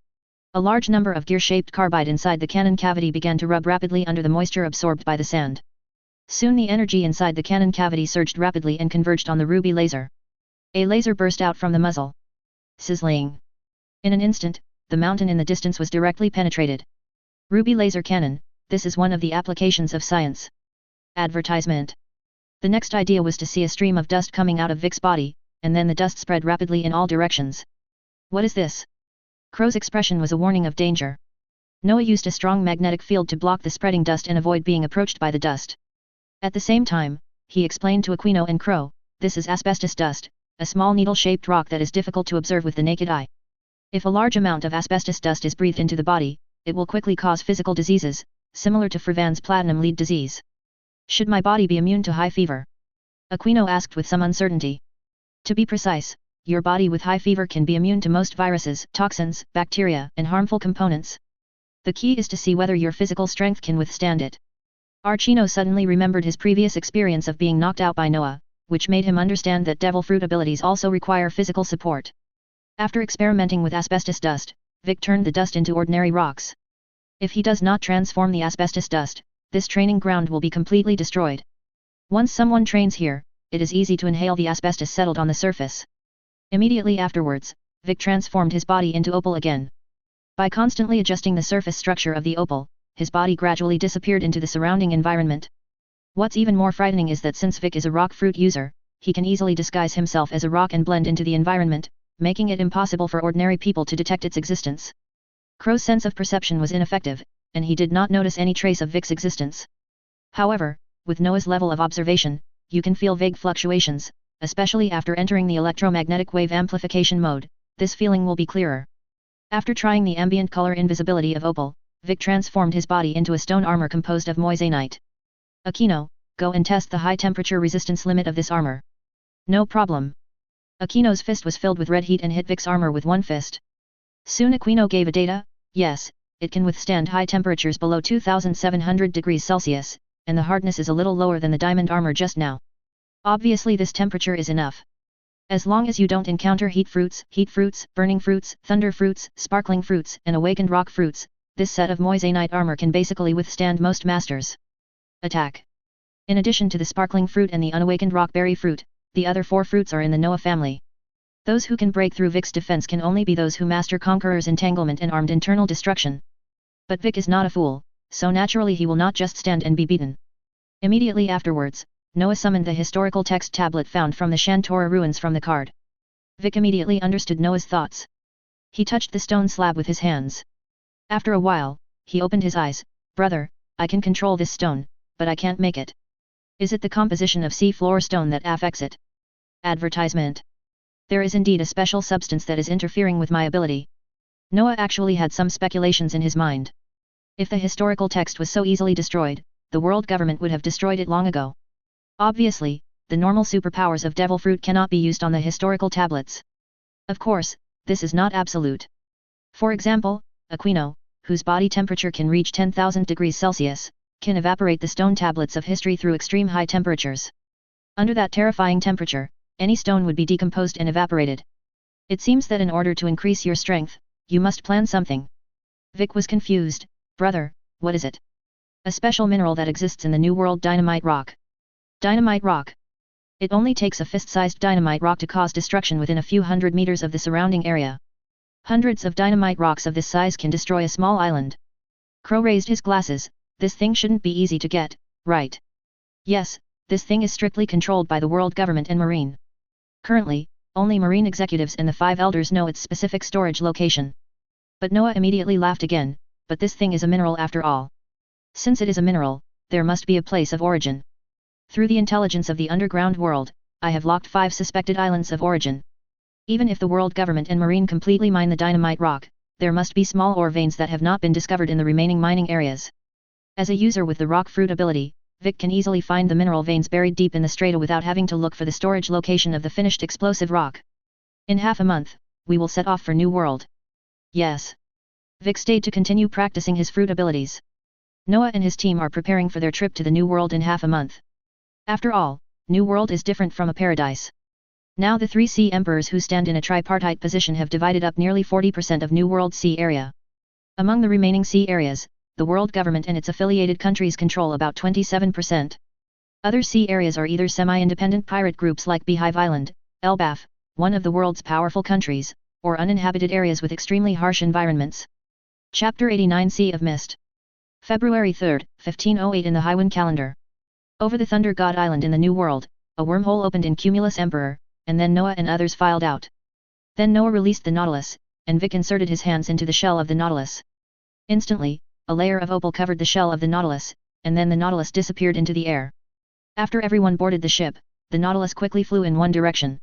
A large number of gear-shaped carbide inside the cannon cavity began to rub rapidly under the moisture absorbed by the sand. Soon the energy inside the cannon cavity surged rapidly and converged on the ruby laser. A laser burst out from the muzzle. Sizzling. In an instant, the mountain in the distance was directly penetrated. Ruby laser cannon, this is one of the applications of science. Advertisement. The next idea was to see a stream of dust coming out of Vic's body, and then the dust spread rapidly in all directions. What is this? Crow's expression was a warning of danger. Noah used a strong magnetic field to block the spreading dust and avoid being approached by the dust. At the same time, he explained to Aquino and Crow, this is asbestos dust, a small needle-shaped rock that is difficult to observe with the naked eye. If a large amount of asbestos dust is breathed into the body, it will quickly cause physical diseases, similar to Frevan's platinum lead disease. Should my body be immune to high fever? Aquino asked with some uncertainty. To be precise, your body with high fever can be immune to most viruses, toxins, bacteria, and harmful components. The key is to see whether your physical strength can withstand it. Archino suddenly remembered his previous experience of being knocked out by Noah, which made him understand that devil fruit abilities also require physical support. After experimenting with asbestos dust, Vic turned the dust into ordinary rocks. If he does not transform the asbestos dust, this training ground will be completely destroyed. Once someone trains here, it is easy to inhale the asbestos settled on the surface. Immediately afterwards, Vic transformed his body into opal again. By constantly adjusting the surface structure of the opal, his body gradually disappeared into the surrounding environment. What's even more frightening is that since Vic is a rock fruit user, he can easily disguise himself as a rock and blend into the environment, making it impossible for ordinary people to detect its existence. Crow's sense of perception was ineffective, and he did not notice any trace of Vic's existence. However, with Noah's level of observation, you can feel vague fluctuations, especially after entering the electromagnetic wave amplification mode. This feeling will be clearer. After trying the ambient color invisibility of opal, Vic transformed his body into a stone armor composed of moissanite. Aquino, go and test the high temperature resistance limit of this armor. No problem. Aquino's fist was filled with red heat and hit Vic's armor with one fist. Soon Aquino gave a data. Yes, it can withstand high temperatures below 2700 degrees Celsius, and the hardness is a little lower than the diamond armor just now. Obviously this temperature is enough. As long as you don't encounter heat fruits, burning fruits, thunder fruits, sparkling fruits, and awakened rock fruits, this set of moissanite armor can basically withstand most masters. Attack. In addition to the sparkling fruit and the unawakened rockberry fruit, the other 4 fruits are in the Noah family. Those who can break through Vic's defense can only be those who master Conqueror's entanglement and armed internal destruction. But Vic is not a fool, so naturally he will not just stand and be beaten. Immediately afterwards, Noah summoned the historical text tablet found from the Shantora ruins from the card. Vic immediately understood Noah's thoughts. He touched the stone slab with his hands. After a while, he opened his eyes. Brother, I can control this stone, but I can't make it. Is it the composition of sea-floor stone that affects it? Advertisement. There is indeed a special substance that is interfering with my ability. Noah actually had some speculations in his mind. If the historical text was so easily destroyed, the world government would have destroyed it long ago. Obviously, the normal superpowers of devil fruit cannot be used on the historical tablets. Of course, this is not absolute. For example, Aquino, whose body temperature can reach 10,000 degrees Celsius, can evaporate the stone tablets of history through extreme high temperatures. Under that terrifying temperature, any stone would be decomposed and evaporated. It seems that in order to increase your strength, you must plan something. Vic was confused. Brother, what is it? A special mineral that exists in the New World dynamite rock. Dynamite rock. It only takes a fist-sized dynamite rock to cause destruction within a few hundred meters of the surrounding area. Hundreds of dynamite rocks of this size can destroy a small island. Crow raised his glasses. This thing shouldn't be easy to get, right? Yes, this thing is strictly controlled by the world government and Marine. Currently, only Marine executives and the 5 elders know its specific storage location. But Noah immediately laughed again. But this thing is a mineral after all. Since it is a mineral, there must be a place of origin. Through the intelligence of the underground world, I have locked 5 suspected islands of origin. Even if the world government and Marine completely mine the dynamite rock, there must be small ore veins that have not been discovered in the remaining mining areas. As a user with the rock fruit ability, Vic can easily find the mineral veins buried deep in the strata without having to look for the storage location of the finished explosive rock. In half a month, we will set off for New World. Yes. Vic stayed to continue practicing his fruit abilities. Noah and his team are preparing for their trip to the New World in half a month. After all, New World is different from a paradise. Now the 3 sea emperors who stand in a tripartite position have divided up nearly 40% of New World's sea area. Among the remaining sea areas, the world government and its affiliated countries control about 27%. Other sea areas are either semi-independent pirate groups like Beehive Island, Elbaf, one of the world's powerful countries, or uninhabited areas with extremely harsh environments. Chapter 89 Sea of Mist. February 3, 1508 in the Highwind calendar. Over the Thunder God Island in the New World, a wormhole opened in Cumulus Emperor, and then Noah and others filed out. Then Noah released the Nautilus, and Vic inserted his hands into the shell of the Nautilus. Instantly, a layer of opal covered the shell of the Nautilus, and then the Nautilus disappeared into the air. After everyone boarded the ship, the Nautilus quickly flew in one direction.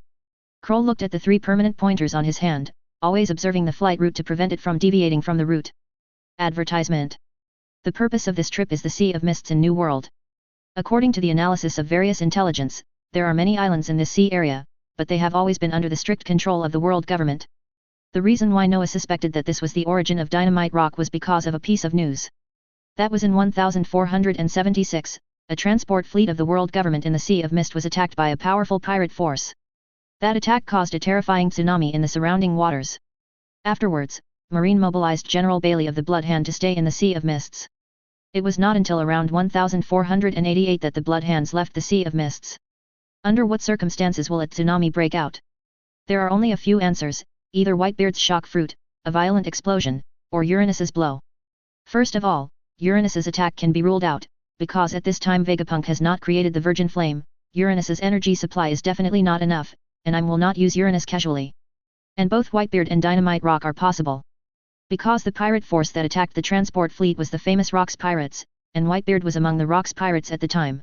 Kroll looked at the 3 permanent pointers on his hand, always observing the flight route to prevent it from deviating from the route. Advertisement. The purpose of this trip is the Sea of Mists in New World. According to the analysis of various intelligence, there are many islands in this sea area, but they have always been under the strict control of the world government. The reason why Noah suspected that this was the origin of dynamite rock was because of a piece of news. That was in 1476, a transport fleet of the world government in the Sea of Mist was attacked by a powerful pirate force. That attack caused a terrifying tsunami in the surrounding waters. Afterwards, Marine mobilized General Bailey of the Blood Hand to stay in the Sea of Mists. It was not until around 1488 that the Blood Hands left the Sea of Mists. Under what circumstances will a tsunami break out? There are only a few answers, either Whitebeard's shock fruit, a violent explosion, or Uranus's blow. First of all, Uranus's attack can be ruled out, because at this time Vegapunk has not created the Virgin Flame. Uranus's energy supply is definitely not enough, and I will not use Uranus casually. And both Whitebeard and Dynamite Rock are possible. Because the pirate force that attacked the transport fleet was the famous Rocks pirates, and Whitebeard was among the Rocks pirates at the time.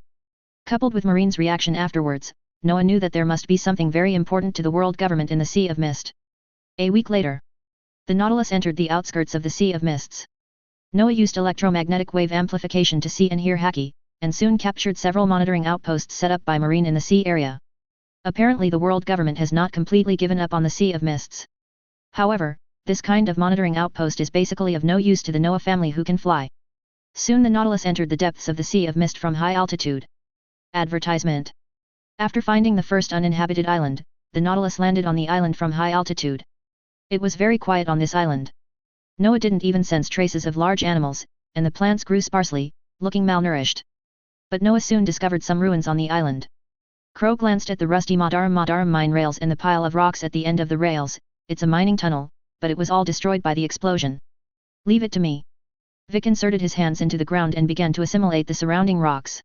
Coupled with Marine's reaction afterwards, Noah knew that there must be something very important to the world government in the Sea of Mist. A week later, the Nautilus entered the outskirts of the Sea of Mists. Noah used electromagnetic wave amplification to see and hear Haki, and soon captured several monitoring outposts set up by Marine in the sea area. Apparently the world government has not completely given up on the Sea of Mists. However, this kind of monitoring outpost is basically of no use to the Noah family who can fly. Soon the Nautilus entered the depths of the Sea of Mist from high altitude. Advertisement. After finding the first uninhabited island, the Nautilus landed on the island from high altitude. It was very quiet on this island. Noah didn't even sense traces of large animals, and the plants grew sparsely, looking malnourished. But Noah soon discovered some ruins on the island. Crow glanced at the rusty Madaram mine rails and the pile of rocks at the end of the rails. It's a mining tunnel, but it was all destroyed by the explosion. Leave it to me. Vic inserted his hands into the ground and began to assimilate the surrounding rocks.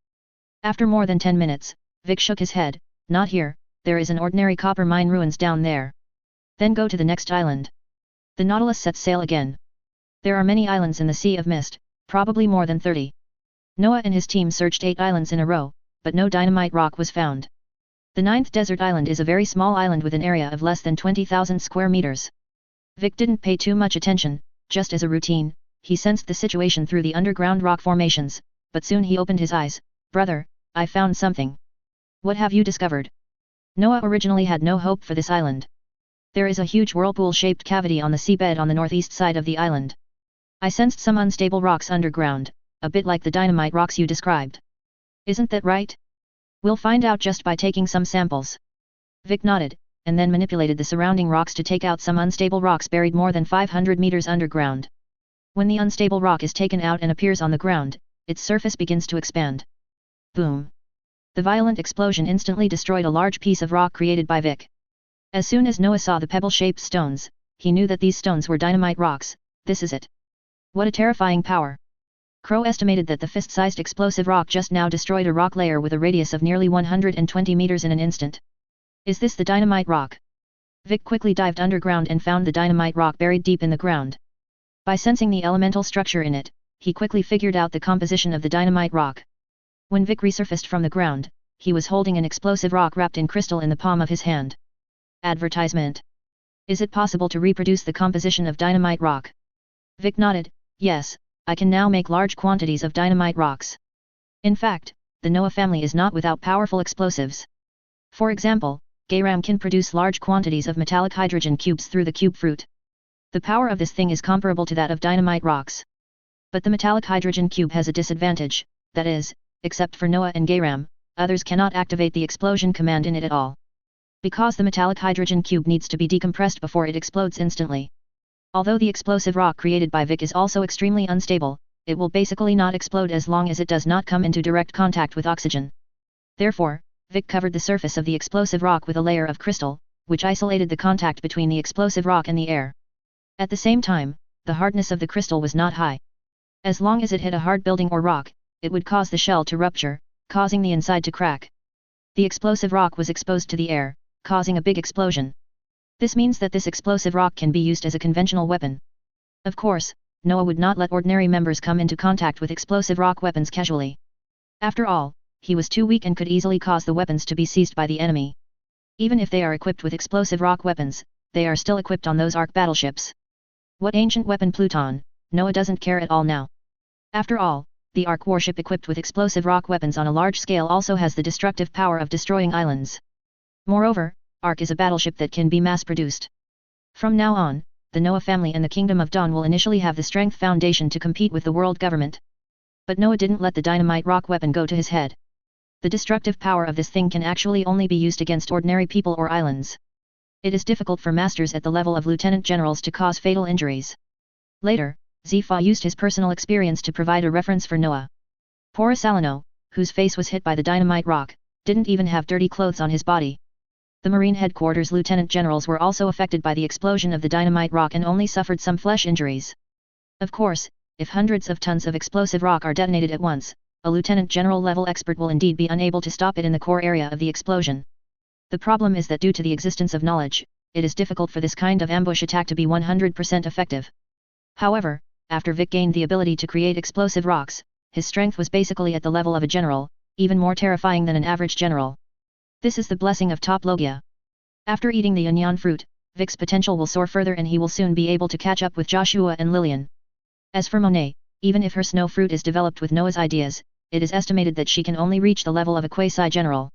After more than 10 minutes, Vic shook his head. Not here, there is an ordinary copper mine ruins down there. Then go to the next island. The Nautilus set sail again. There are many islands in the Sea of Mist, probably more than 30. Noah and his team searched 8 islands in a row, but no dynamite rock was found. The 9th desert island is a very small island with an area of less than 20,000 square meters. Vic didn't pay too much attention, just as a routine, he sensed the situation through the underground rock formations, but soon he opened his eyes. Brother, I found something. What have you discovered? Noah originally had no hope for this island. There is a huge whirlpool-shaped cavity on the seabed on the northeast side of the island. I sensed some unstable rocks underground, a bit like the dynamite rocks you described. Isn't that right? We'll find out just by taking some samples. Vic nodded, and then manipulated the surrounding rocks to take out some unstable rocks buried more than 500 meters underground. When the unstable rock is taken out and appears on the ground, its surface begins to expand. Boom! The violent explosion instantly destroyed a large piece of rock created by Vic. As soon as Noah saw the pebble-shaped stones, he knew that these stones were dynamite rocks. This is it. What a terrifying power! Crow estimated that the fist-sized explosive rock just now destroyed a rock layer with a radius of nearly 120 meters in an instant. Is this the dynamite rock? Vic quickly dived underground and found the dynamite rock buried deep in the ground. By sensing the elemental structure in it, he quickly figured out the composition of the dynamite rock. When Vic resurfaced from the ground, he was holding an explosive rock wrapped in crystal in the palm of his hand. Advertisement. Is it possible to reproduce the composition of dynamite rock? Vic nodded. Yes, I can now make large quantities of dynamite rocks. In fact, the Noah family is not without powerful explosives. For example, Gayram can produce large quantities of metallic hydrogen cubes through the cube fruit. The power of this thing is comparable to that of dynamite rocks. But the metallic hydrogen cube has a disadvantage, that is, except for Noah and Gayram, others cannot activate the explosion command in it at all. Because the metallic hydrogen cube needs to be decompressed before it explodes instantly. Although the explosive rock created by Vic is also extremely unstable, it will basically not explode as long as it does not come into direct contact with oxygen. Therefore, Vic covered the surface of the explosive rock with a layer of crystal, which isolated the contact between the explosive rock and the air. At the same time, the hardness of the crystal was not high. As long as it hit a hard building or rock, it would cause the shell to rupture, causing the inside to crack. The explosive rock was exposed to the air, causing a big explosion. This means that this explosive rock can be used as a conventional weapon. Of course, Noah would not let ordinary members come into contact with explosive rock weapons casually. After all, he was too weak and could easily cause the weapons to be seized by the enemy. Even if they are equipped with explosive rock weapons, they are still equipped on those Ark battleships. What ancient weapon Pluton? Noah doesn't care at all now. After all, the Ark warship equipped with explosive rock weapons on a large scale also has the destructive power of destroying islands. Moreover, Ark is a battleship that can be mass-produced. From now on, the Noah family and the Kingdom of Dawn will initially have the strength foundation to compete with the world government. But Noah didn't let the dynamite rock weapon go to his head. The destructive power of this thing can actually only be used against ordinary people or islands. It is difficult for masters at the level of lieutenant generals to cause fatal injuries. Later, Zifa used his personal experience to provide a reference for Noah. Poor Salino, whose face was hit by the dynamite rock, didn't even have dirty clothes on his body. The Marine headquarters lieutenant generals were also affected by the explosion of the dynamite rock and only suffered some flesh injuries. Of course, if hundreds of tons of explosive rock are detonated at once, a lieutenant general level expert will indeed be unable to stop it in the core area of the explosion. The problem is that due to the existence of knowledge, it is difficult for this kind of ambush attack to be 100% effective. However, after Vic gained the ability to create explosive rocks, his strength was basically at the level of a general, even more terrifying than an average general. This is the blessing of top Logia. After eating the onion fruit, Vic's potential will soar further and he will soon be able to catch up with Joshua and Lillian. As for Monet, even if her snow fruit is developed with Noah's ideas, it is estimated that she can only reach the level of a quasi-general.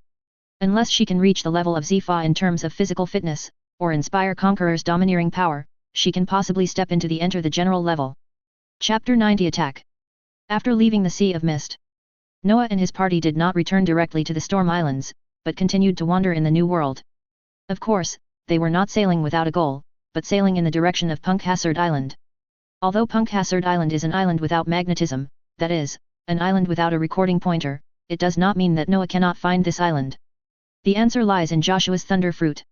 Unless she can reach the level of Zifa in terms of physical fitness, or inspire Conqueror's domineering power, she can possibly step into the enter the general level. Chapter 90 Attack. After leaving the Sea of Mist, Noah and his party did not return directly to the Storm Islands, but continued to wander in the New World. Of course, they were not sailing without a goal, but sailing in the direction of Punk Hazard Island. Although Punk Hazard Island is an island without magnetism, that is, an island without a recording pointer, it does not mean that Noah cannot find this island. The answer lies in Joshua's Thunder Fruit.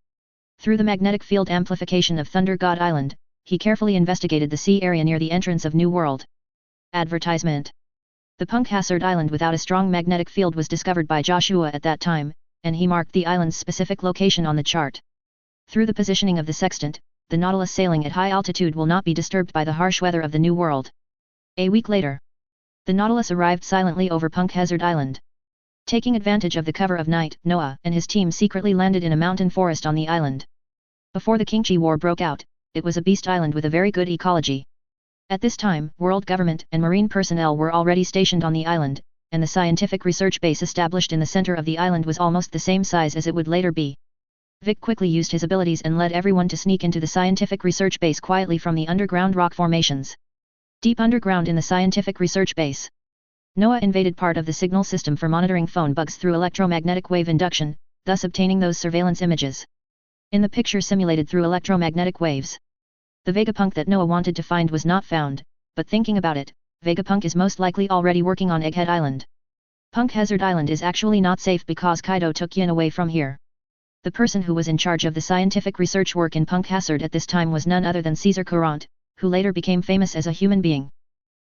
Through the magnetic field amplification of Thunder God Island, he carefully investigated the sea area near the entrance of New World. Advertisement. The Punk Hazard Island without a strong magnetic field was discovered by Joshua at that time, and he marked the island's specific location on the chart. Through the positioning of the sextant, the Nautilus sailing at high altitude will not be disturbed by the harsh weather of the New World. A week later, the Nautilus arrived silently over Punk Hazard Island. Taking advantage of the cover of night, Noah and his team secretly landed in a mountain forest on the island. Before the Qingqi War broke out, it was a beast island with a very good ecology. At this time, world government and marine personnel were already stationed on the island, and the scientific research base established in the center of the island was almost the same size as it would later be. Vic quickly used his abilities and led everyone to sneak into the scientific research base quietly from the underground rock formations. Deep underground in the scientific research base, Noah invaded part of the signal system for monitoring phone bugs through electromagnetic wave induction, thus obtaining those surveillance images. In the picture simulated through electromagnetic waves, the Vegapunk that Noah wanted to find was not found, but thinking about it, Vegapunk is most likely already working on Egghead Island. Punk Hazard Island is actually not safe because Kaido took Yin away from here. The person who was in charge of the scientific research work in Punk Hazard at this time was none other than Caesar Courant, who later became famous as a human being.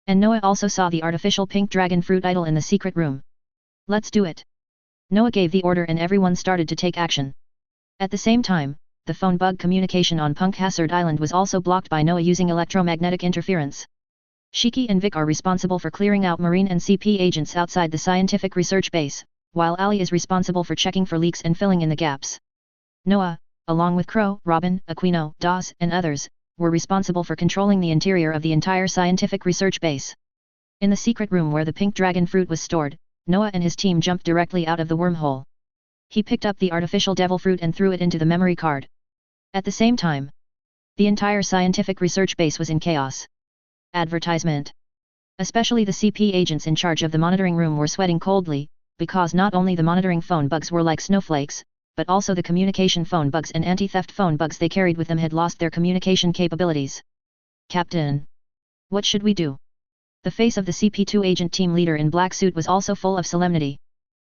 And Noah also saw the artificial pink dragon fruit idol in the secret room. Let's do it. Noah gave the order and everyone started to take action. At the same time, the phone bug communication on Punk Hazard Island was also blocked by Noah using electromagnetic interference. Shiki and Vic are responsible for clearing out Marine and CP agents outside the scientific research base, while Ali is responsible for checking for leaks and filling in the gaps. Noah, along with Crow, Robin, Aquino, Dawes, and others, were responsible for controlling the interior of the entire scientific research base. In the secret room where the pink dragon fruit was stored, Noah and his team jumped directly out of the wormhole. He picked up the artificial devil fruit and threw it into the memory card. At the same time, the entire scientific research base was in chaos. Advertisement. Especially the CP agents in charge of the monitoring room were sweating coldly, because not only the monitoring phone bugs were like snowflakes, but also the communication phone bugs and anti-theft phone bugs they carried with them had lost their communication capabilities. Captain, what should we do? The face of the CP2 agent team leader in black suit was also full of solemnity.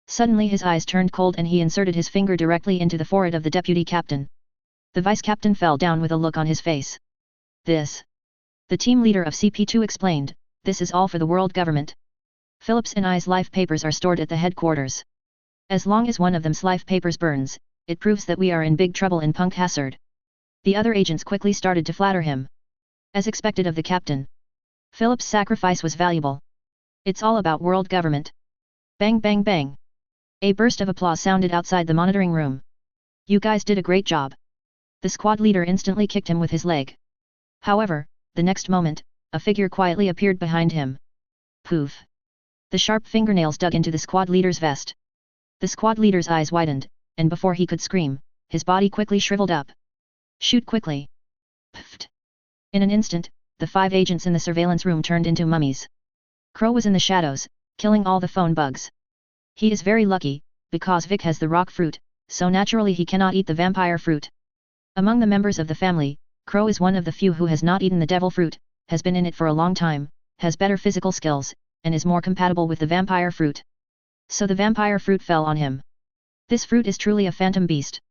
Suddenly his eyes turned cold and he inserted his finger directly into the forehead of the deputy captain. The vice captain fell down with a look on his face. This. The team leader of CP2 explained, this is all for the world government. Phillips and I's life papers are stored at the headquarters. As long as one of them's life papers burns, it proves that we are in big trouble in Punk Hazard. The other agents quickly started to flatter him. As expected of the captain, Phillips' sacrifice was valuable. It's all about world government. Bang bang bang. A burst of applause sounded outside the monitoring room. You guys did a great job. The squad leader instantly kicked him with his leg. However, the next moment, a figure quietly appeared behind him. Poof! The sharp fingernails dug into the squad leader's vest. The squad leader's eyes widened, and before he could scream, his body quickly shriveled up. Shoot quickly! Pfft! In an instant, the 5 agents in the surveillance room turned into mummies. Crow was in the shadows, killing all the phone bugs. He is very lucky, because Vic has the rock fruit, so naturally he cannot eat the vampire fruit. Among the members of the family, Crow is one of the few who has not eaten the devil fruit, has been in it for a long time, has better physical skills, and is more compatible with the vampire fruit. So the vampire fruit fell on him. This fruit is truly a phantom beast.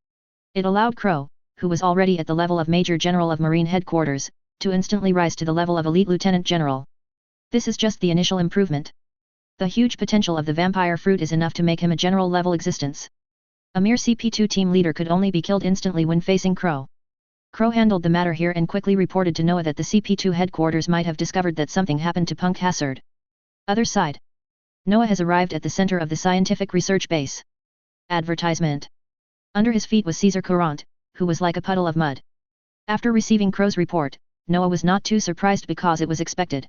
It allowed Crow, who was already at the level of Major General of Marine Headquarters, to instantly rise to the level of Elite Lieutenant General. This is just the initial improvement. The huge potential of the vampire fruit is enough to make him a general-level existence. A mere CP2 team leader could only be killed instantly when facing Crow. Crow handled the matter here and quickly reported to Noah that the CP2 headquarters might have discovered that something happened to Punk Hazard. Other side. Noah has arrived at the center of the scientific research base. Advertisement. Under his feet was Caesar Courant, who was like a puddle of mud. After receiving Crow's report, Noah was not too surprised because it was expected.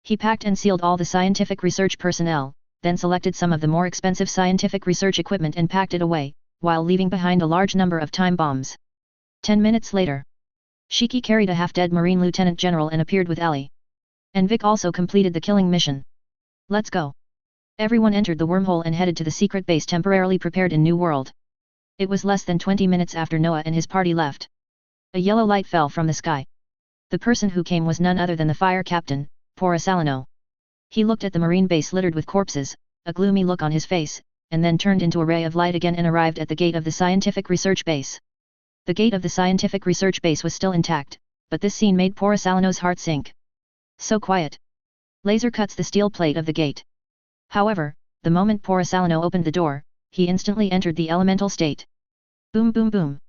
He packed and sealed all the scientific research personnel, then selected some of the more expensive scientific research equipment and packed it away, while leaving behind a large number of time bombs. 10 minutes later, Shiki carried a half-dead Marine Lieutenant General and appeared with Ali. And Vic also completed the killing mission. Let's go. Everyone entered the wormhole and headed to the secret base temporarily prepared in New World. It was less than 20 minutes after Noah and his party left. A yellow light fell from the sky. The person who came was none other than the fire captain, Porcelano. He looked at the marine base littered with corpses, a gloomy look on his face, and then turned into a ray of light again and arrived at the gate of the scientific research base. The gate of the scientific research base was still intact, but this scene made Porcelano's heart sink. So quiet. Laser cuts the steel plate of the gate. However, the moment Porcelano opened the door, he instantly entered the elemental state. Boom boom boom.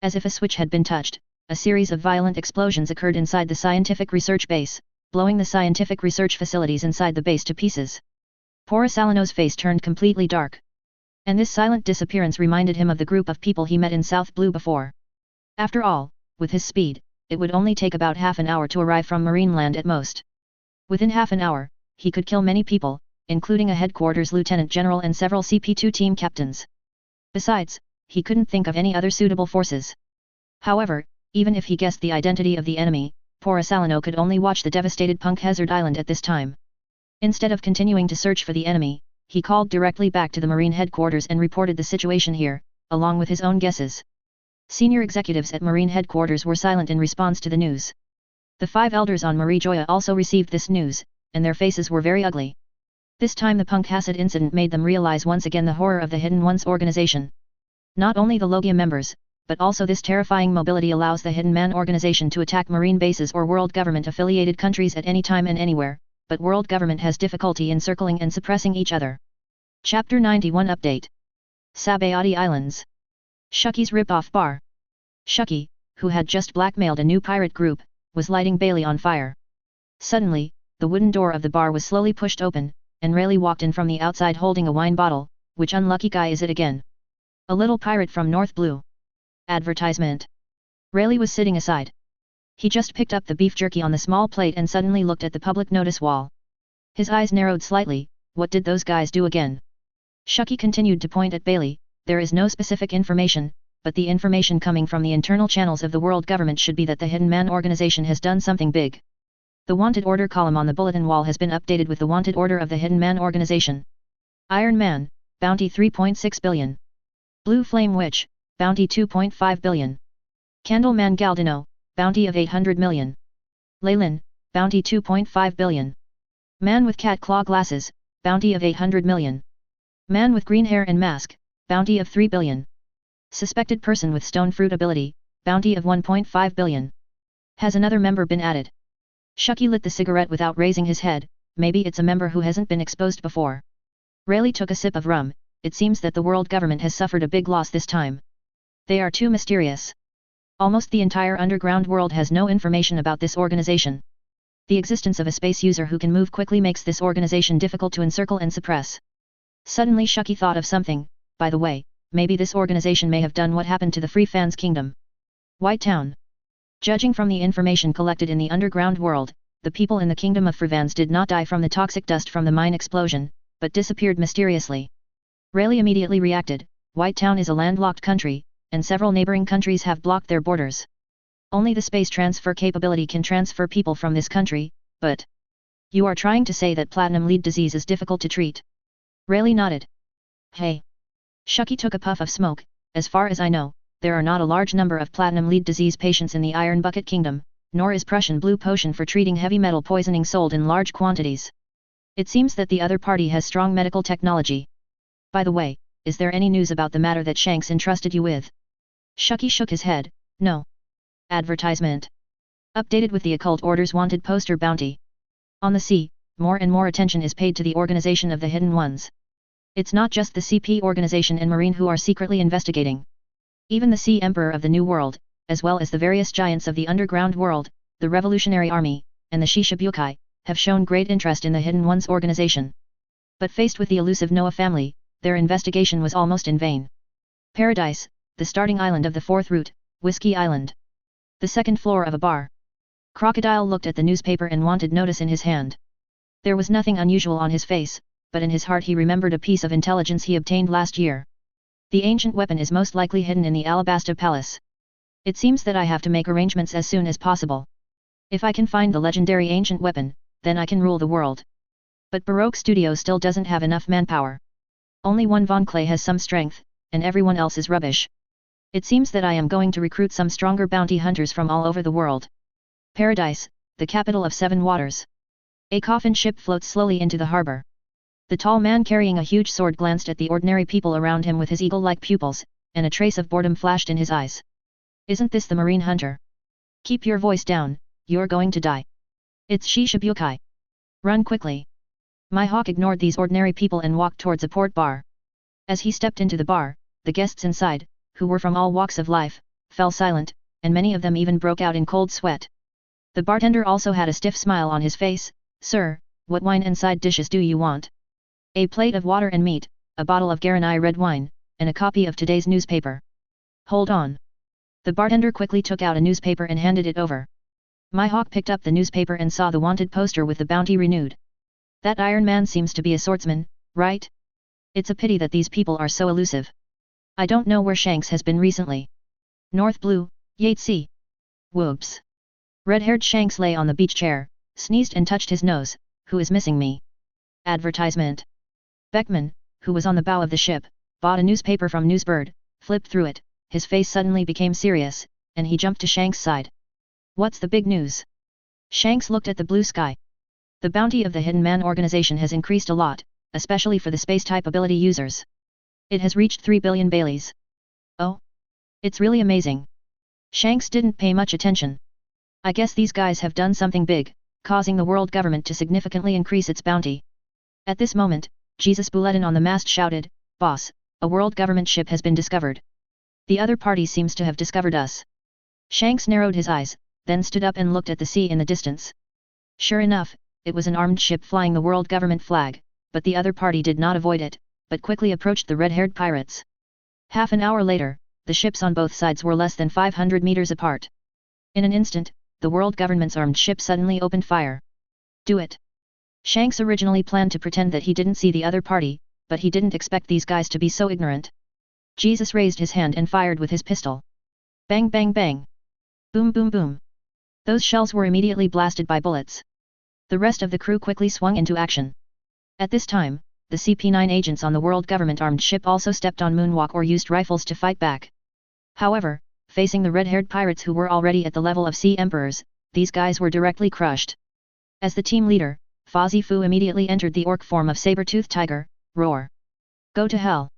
As if a switch had been touched, a series of violent explosions occurred inside the scientific research base, blowing the scientific research facilities inside the base to pieces. Porcelano's face turned completely dark. And this silent disappearance reminded him of the group of people he met in South Blue before. After all, with his speed, it would only take about half an hour to arrive from Marineland at most. Within half an hour, he could kill many people, including a headquarters lieutenant general and several CP2 team captains. Besides, he couldn't think of any other suitable forces. However, even if he guessed the identity of the enemy, Porcelano could only watch the devastated Punk Hazard Island at this time. Instead of continuing to search for the enemy, he called directly back to the Marine headquarters and reported the situation here, along with his own guesses. Senior executives at Marine headquarters were silent in response to the news. The 5 elders on Marie Joya also received this news, and their faces were very ugly. This time the Punk Hazard incident made them realize once again the horror of the Hidden Ones organization. Not only the Logia members, but also this terrifying mobility allows the Hidden Man organization to attack marine bases or world government-affiliated countries at any time and anywhere, but world government has difficulty encircling and suppressing each other. Chapter 91 Update. Sabayati Islands. Shucky's rip-off bar. Shucky, who had just blackmailed a new pirate group, was lighting Bailey on fire. Suddenly, the wooden door of the bar was slowly pushed open, and Rayleigh walked in from the outside holding a wine bottle. Which unlucky guy is it again? A little pirate from North Blue. Advertisement. Rayleigh was sitting aside. He just picked up the beef jerky on the small plate and suddenly looked at the public notice wall. His eyes narrowed slightly. What did those guys do again? Shucky continued to point at Bailey. There is no specific information, but the information coming from the internal channels of the world government should be that the Hidden Man organization has done something big. The wanted order column on the bulletin wall has been updated with the wanted order of the Hidden Man organization. Iron Man, bounty 3.6 billion. Blue Flame Witch, bounty 2.5 billion. Candleman Galdino, bounty of 800 million. Leylin, bounty 2.5 billion. Man with cat claw glasses, bounty of 800 million. Man with green hair and mask, bounty of 3 billion. Suspected person with stone fruit ability, bounty of 1.5 billion. Has another member been added? Shucky lit the cigarette without raising his head. Maybe it's a member who hasn't been exposed before. Rayleigh took a sip of rum. It seems that the world government has suffered a big loss this time. They are too mysterious. Almost the entire underground world has no information about this organization. The existence of a space user who can move quickly makes this organization difficult to encircle and suppress. Suddenly Shucky thought of something. By the way, maybe this organization may have done what happened to the Free Fans Kingdom. White Town. Judging from the information collected in the underground world, the people in the kingdom of Frevans did not die from the toxic dust from the mine explosion, but disappeared mysteriously. Rayleigh immediately reacted, White Town is a landlocked country, and several neighboring countries have blocked their borders. Only the space transfer capability can transfer people from this country, but... You are trying to say that platinum lead disease is difficult to treat? Rayleigh nodded. Hey. Shucky took a puff of smoke. As far as I know, there are not a large number of platinum lead disease patients in the Iron Bucket Kingdom, nor is Prussian blue potion for treating heavy metal poisoning sold in large quantities. It seems that the other party has strong medical technology. By the way, is there any news about the matter that Shanks entrusted you with? Shucky shook his head, no. Advertisement. Updated with the occult orders wanted poster bounty. On the sea, more and more attention is paid to the organization of the Hidden Ones. It's not just the CP organization and Marine who are secretly investigating. Even the Sea Emperor of the New World, as well as the various giants of the underground world, the Revolutionary Army, and the Shishibukai, have shown great interest in the Hidden Ones organization. But faced with the elusive Noah family, their investigation was almost in vain. Paradise, the starting island of the fourth route, Whiskey Island. The second floor of a bar. Crocodile looked at the newspaper and wanted notice in his hand. There was nothing unusual on his face, but in his heart he remembered a piece of intelligence he obtained last year. The ancient weapon is most likely hidden in the Alabasta Palace. It seems that I have to make arrangements as soon as possible. If I can find the legendary ancient weapon, then I can rule the world. But Baroque Studio still doesn't have enough manpower. Only one Von Clay has some strength, and everyone else is rubbish. It seems that I am going to recruit some stronger bounty hunters from all over the world. Paradise, the capital of Seven Waters. A coffin ship floats slowly into the harbor. The tall man carrying a huge sword glanced at the ordinary people around him with his eagle-like pupils, and a trace of boredom flashed in his eyes. Isn't this the marine hunter? Keep your voice down, you're going to die. It's Shishibukai. Run quickly. My hawk ignored these ordinary people and walked towards a port bar. As he stepped into the bar, the guests inside, who were from all walks of life, fell silent, and many of them even broke out in cold sweat. The bartender also had a stiff smile on his face. Sir, what wine and side dishes do you want? A plate of water and meat, a bottle of Garanai red wine, and a copy of today's newspaper. Hold on. The bartender quickly took out a newspaper and handed it over. My hawk picked up the newspaper and saw the wanted poster with the bounty renewed. That Iron Man seems to be a swordsman, right? It's a pity that these people are so elusive. I don't know where Shanks has been recently. North Blue, Yatesy. Whoops. Red-haired Shanks lay on the beach chair, sneezed and touched his nose. Who is missing me? Advertisement. Beckman, who was on the bow of the ship, bought a newspaper from Newsbird, flipped through it, his face suddenly became serious, and he jumped to Shanks' side. What's the big news? Shanks looked at the blue sky. The bounty of the Hidden Man organization has increased a lot, especially for the space-type ability users. It has reached 3 billion Baileys. Oh? It's really amazing. Shanks didn't pay much attention. I guess these guys have done something big, causing the world government to significantly increase its bounty. At this moment, Jesus Bulletin on the mast shouted, Boss, a world government ship has been discovered. The other party seems to have discovered us. Shanks narrowed his eyes, then stood up and looked at the sea in the distance. Sure enough, it was an armed ship flying the world government flag, but the other party did not avoid it, but quickly approached the red-haired pirates. Half an hour later, the ships on both sides were less than 500 meters apart. In an instant, the world government's armed ship suddenly opened fire. Do it. Shanks originally planned to pretend that he didn't see the other party, but he didn't expect these guys to be so ignorant. Jesus raised his hand and fired with his pistol. Bang bang bang. Boom boom boom. Those shells were immediately blasted by bullets. The rest of the crew quickly swung into action. At this time, the CP-9 agents on the world government armed ship also stepped on moonwalk or used rifles to fight back. However, facing the red-haired pirates who were already at the level of sea emperors, these guys were directly crushed. As the team leader, Fozzie Fu immediately entered the orc form of saber-toothed tiger, roar. Go to hell.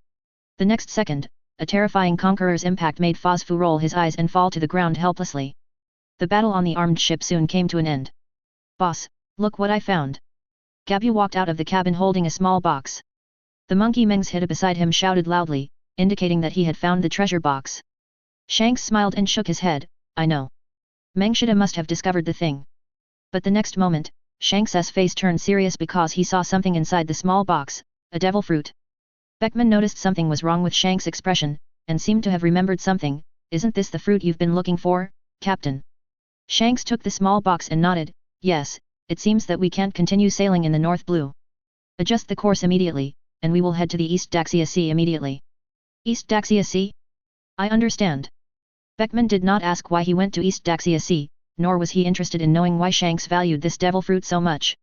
The next second, a terrifying conqueror's impact made Foz Fu roll his eyes and fall to the ground helplessly. The battle on the armed ship soon came to an end. Boss, look what I found. Gabu walked out of the cabin holding a small box. The monkey Meng's Hida beside him shouted loudly, indicating that he had found the treasure box. Shanks smiled and shook his head, I know. Meng Shida must have discovered the thing. But the next moment, Shanks's face turned serious because he saw something inside the small box, a devil fruit. Beckman noticed something was wrong with Shanks' expression, and seemed to have remembered something. Isn't this the fruit you've been looking for, Captain? Shanks took the small box and nodded, yes, it seems that we can't continue sailing in the North Blue. Adjust the course immediately, and we will head to the East Daxia Sea immediately. East Daxia Sea? I understand. Beckman did not ask why he went to East Daxia Sea, nor was he interested in knowing why Shanks valued this devil fruit so much.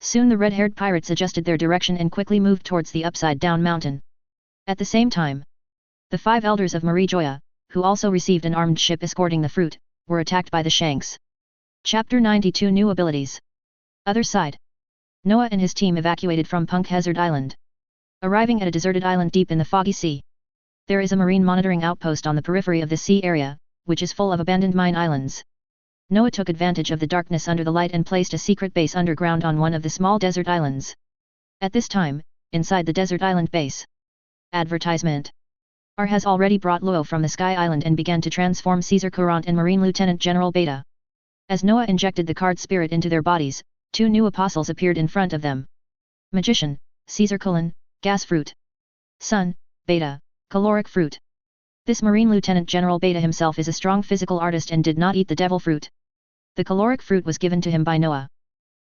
Soon the red-haired pirates adjusted their direction and quickly moved towards the upside-down mountain. At the same time, the 5 elders of Marie Joya, who also received an armed ship escorting the fruit, were attacked by the Shanks. Chapter 92 New Abilities. Other side. Noah and his team evacuated from Punk Hazard Island. Arriving at a deserted island deep in the foggy sea. There is a marine monitoring outpost on the periphery of the sea area, which is full of abandoned mine islands. Noah took advantage of the darkness under the light and placed a secret base underground on one of the small desert islands. At this time, inside the desert island base. Advertisement. R has already brought Luo from the Sky Island and began to transform Caesar Courant and Marine Lieutenant General Beta. As Noah injected the card spirit into their bodies, 2 new apostles appeared in front of them. Magician, Caesar Cullen, Gas Fruit. Sun, Beta, Caloric Fruit. This Marine Lieutenant General Beta himself is a strong physical artist and did not eat the devil fruit. The caloric fruit was given to him by Noah.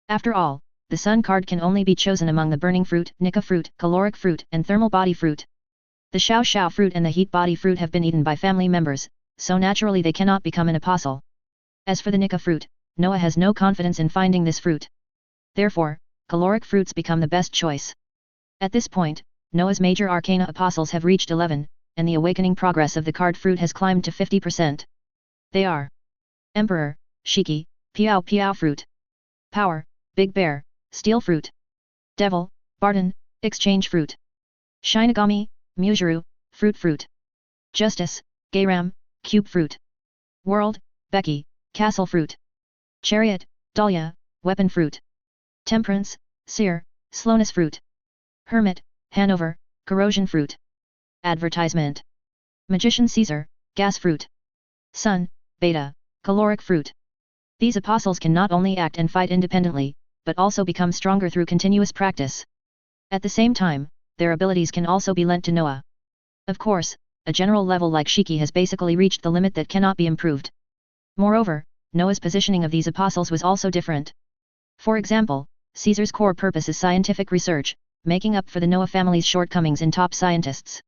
After all, the Sun card can only be chosen among the burning fruit, Nika fruit, caloric fruit, and thermal body fruit. The Xiao Xiao fruit and the heat body fruit have been eaten by family members, so naturally they cannot become an apostle. As for the Nika fruit, Noah has no confidence in finding this fruit. Therefore, caloric fruits become the best choice. At this point, Noah's major arcana apostles have reached 11, and the awakening progress of the card fruit has climbed to 50%. They are Emperor, Shiki, Piao Piao fruit. Power, Big Bear, Steel fruit. Devil, Barton, Exchange fruit. Shinigami, Mujuru, Fruit. Justice, Gayram, Cube fruit. World, Becky, Castle fruit. Chariot, Dahlia, Weapon fruit. Temperance, Seer, Slowness fruit. Hermit, Hanover, Corrosion fruit. Advertisement. Magician Caesar, Gas fruit. Sun, Beta, Caloric fruit. These apostles can not only act and fight independently, but also become stronger through continuous practice. At the same time, their abilities can also be lent to Noah. Of course, a general level like Shiki has basically reached the limit that cannot be improved. Moreover, Noah's positioning of these apostles was also different. For example, Caesar's core purpose is scientific research, making up for the Noah family's shortcomings in top scientists.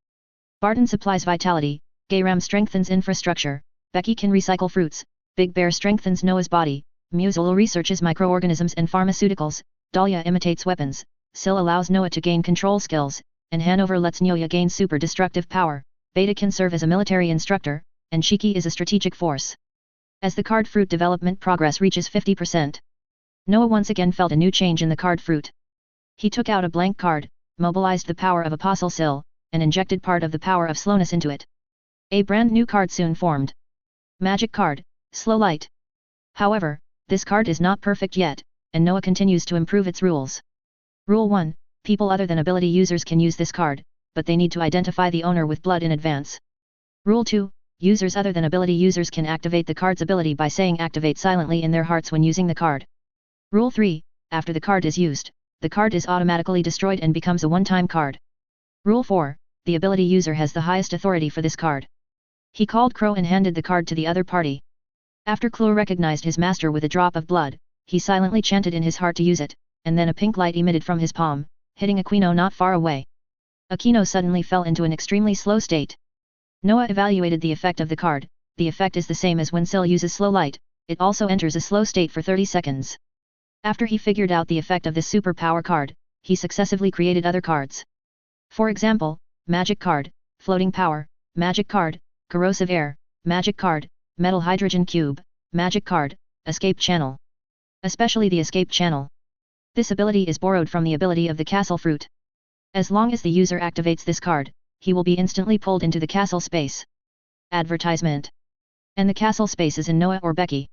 Barton supplies vitality, Gayram strengthens infrastructure, Becky can recycle fruits, Big Bear strengthens Noah's body, Musil researches microorganisms and pharmaceuticals, Dahlia imitates weapons, Sil allows Noah to gain control skills, and Hanover lets Nyoya gain super destructive power, Beta can serve as a military instructor, and Shiki is a strategic force. As the card fruit development progress reaches 50%, Noah once again felt a new change in the card fruit. He took out a blank card, mobilized the power of Apostle Sil, and injected part of the power of slowness into it. A brand new card soon formed. Magic card, Slow Light. However, this card is not perfect yet, and Noah continues to improve its rules. Rule 1, people other than ability users can use this card, but they need to identify the owner with blood in advance. Rule 2, users other than ability users can activate the card's ability by saying activate silently in their hearts when using the card. Rule 3, after the card is used, the card is automatically destroyed and becomes a one-time card. Rule 4, the ability user has the highest authority for this card. He called Crow and handed the card to the other party. After Crow recognized his master with a drop of blood, he silently chanted in his heart to use it, and then a pink light emitted from his palm, hitting Aquino not far away. Aquino suddenly fell into an extremely slow state. Noah evaluated the effect of the card. The effect is the same as when Sil uses slow light, it also enters a slow state for 30 seconds. After he figured out the effect of this superpower card, he successively created other cards. For example, Magic card, Floating power, Magic card, Corrosive air, Magic card, Metal hydrogen cube, Magic card, Escape channel. Especially the escape channel. This ability is borrowed from the ability of the castle fruit. As long as the user activates this card, he will be instantly pulled into the castle space. Advertisement. And the castle space is in Noah or Becky.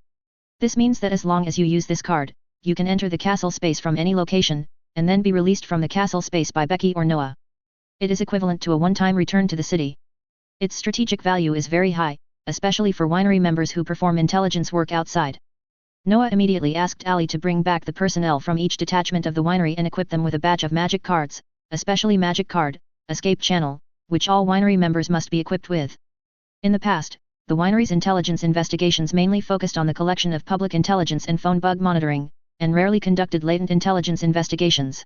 This means that as long as you use this card, you can enter the castle space from any location, and then be released from the castle space by Becky or Noah. It is equivalent to a one-time return to the city. Its strategic value is very high, especially for winery members who perform intelligence work outside. Noah immediately asked Ali to bring back the personnel from each detachment of the winery and equip them with a batch of magic cards, especially Magic card, Escape channel, which all winery members must be equipped with. In the past, the winery's intelligence investigations mainly focused on the collection of public intelligence and phone bug monitoring, and rarely conducted latent intelligence investigations.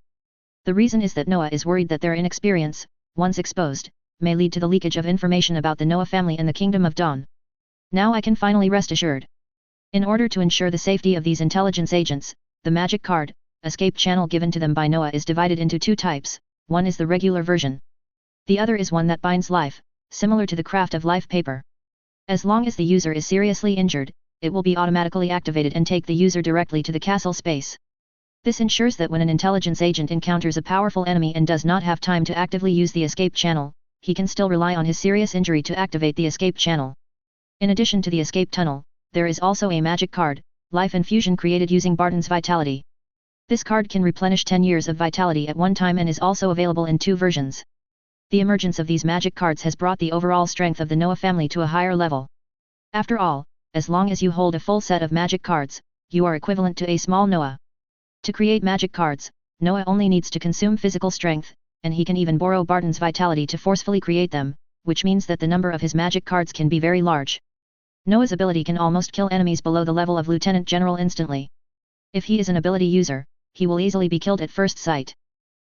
The reason is that Noah is worried that their inexperience, once exposed, may lead to the leakage of information about the Noah family and the Kingdom of Dawn. Now I can finally rest assured. In order to ensure the safety of these intelligence agents, the magic card, escape channel given to them by Noah is divided into two types. One is the regular version. The other is one that binds life, similar to the craft of life paper. As long as the user is seriously injured, it will be automatically activated and take the user directly to the castle space. This ensures that when an intelligence agent encounters a powerful enemy and does not have time to actively use the escape channel, he can still rely on his serious injury to activate the escape channel. In addition to the escape tunnel, there is also a magic card, Life Infusion, created using Barton's Vitality. This card can replenish 10 years of vitality at one time and is also available in two versions. The emergence of these magic cards has brought the overall strength of the Noah family to a higher level. After all, as long as you hold a full set of magic cards, you are equivalent to a small Noah. To create magic cards, Noah only needs to consume physical strength, and he can even borrow Barton's Vitality to forcefully create them, which means that the number of his magic cards can be very large. Noah's ability can almost kill enemies below the level of Lieutenant General instantly. If he is an ability user, he will easily be killed at first sight.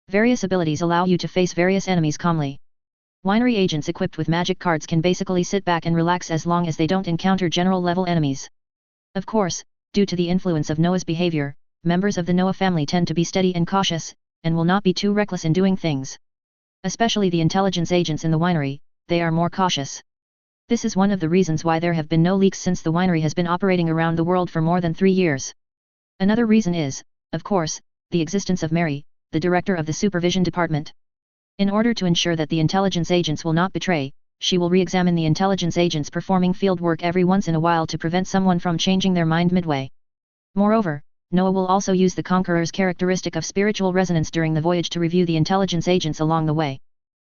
Various abilities allow you to face various enemies calmly. Winery agents equipped with magic cards can basically sit back and relax as long as they don't encounter general-level enemies. Of course, due to the influence of Noah's behavior, members of the Noah family tend to be steady and cautious, and will not be too reckless in doing things. Especially the intelligence agents in the winery, they are more cautious. This is one of the reasons why there have been no leaks since the winery has been operating around the world for more than 3 years. Another reason is, of course, the existence of Mary, the director of the supervision department. In order to ensure that the intelligence agents will not betray, she will re-examine the intelligence agents performing field work every once in a while to prevent someone from changing their mind midway. Moreover, Noah will also use the Conqueror's characteristic of spiritual resonance during the voyage to review the intelligence agents along the way.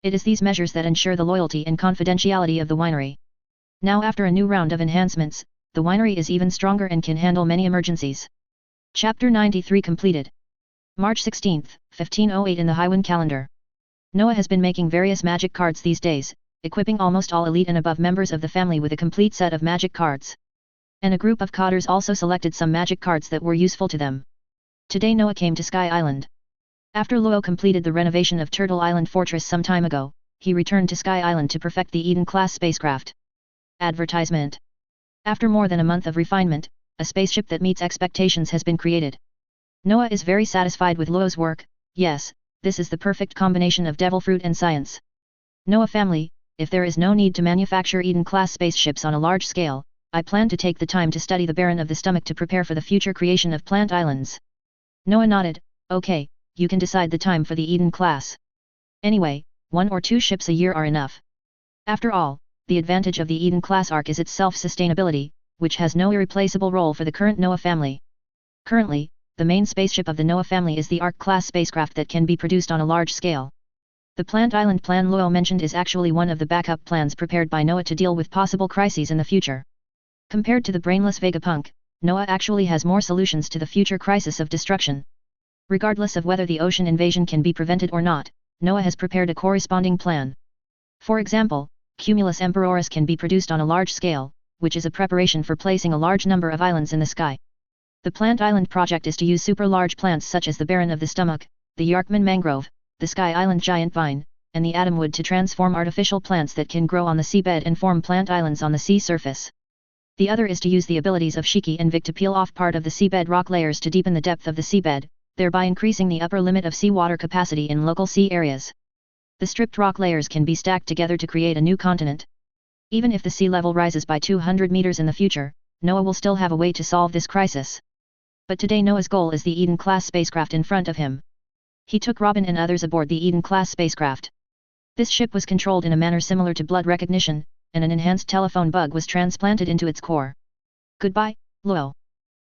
It is these measures that ensure the loyalty and confidentiality of the winery. Now, after a new round of enhancements, the winery is even stronger and can handle many emergencies. Chapter 93 completed. March 16, 1508 in the Highwind calendar. Noah has been making various magic cards these days, equipping almost all elite and above members of the family with a complete set of magic cards. And a group of cotters also selected some magic cards that were useful to them. Today Noah came to Sky Island. After Luo completed the renovation of Turtle Island Fortress some time ago, he returned to Sky Island to perfect the Eden-class spacecraft. Advertisement. After more than a month of refinement, a spaceship that meets expectations has been created. Noah is very satisfied with Luo's work. Yes, this is the perfect combination of devil fruit and science. Noah family, if there is no need to manufacture Eden-class spaceships on a large scale, I plan to take the time to study the Baron of the Stomach to prepare for the future creation of plant islands. Noah nodded. Okay, you can decide the time for the Eden class. Anyway, 1 or 2 ships a year are enough. After all, the advantage of the Eden class arc is its self-sustainability, which has no irreplaceable role for the current Noah family. Currently, the main spaceship of the Noah family is the Ark-class spacecraft that can be produced on a large scale. The plant island plan Luo mentioned is actually one of the backup plans prepared by Noah to deal with possible crises in the future. Compared to the brainless Vegapunk, Noah actually has more solutions to the future crisis of destruction. Regardless of whether the ocean invasion can be prevented or not, Noah has prepared a corresponding plan. For example, Cumulus Emperoris can be produced on a large scale, which is a preparation for placing a large number of islands in the sky. The Plant Island project is to use super-large plants such as the Baron of the Stomach, the Yarkman Mangrove, the Sky Island Giant Vine, and the Atomwood to transform artificial plants that can grow on the seabed and form plant islands on the sea surface. The other is to use the abilities of Shiki and Vic to peel off part of the seabed rock layers to deepen the depth of the seabed, thereby increasing the upper limit of seawater capacity in local sea areas. The stripped rock layers can be stacked together to create a new continent. Even if the sea level rises by 200 meters in the future, Noah will still have a way to solve this crisis. But today Noah's goal is the Eden-class spacecraft in front of him. He took Robin and others aboard the Eden-class spacecraft. This ship was controlled in a manner similar to blood recognition, and an enhanced telephone bug was transplanted into its core. Goodbye, Luo.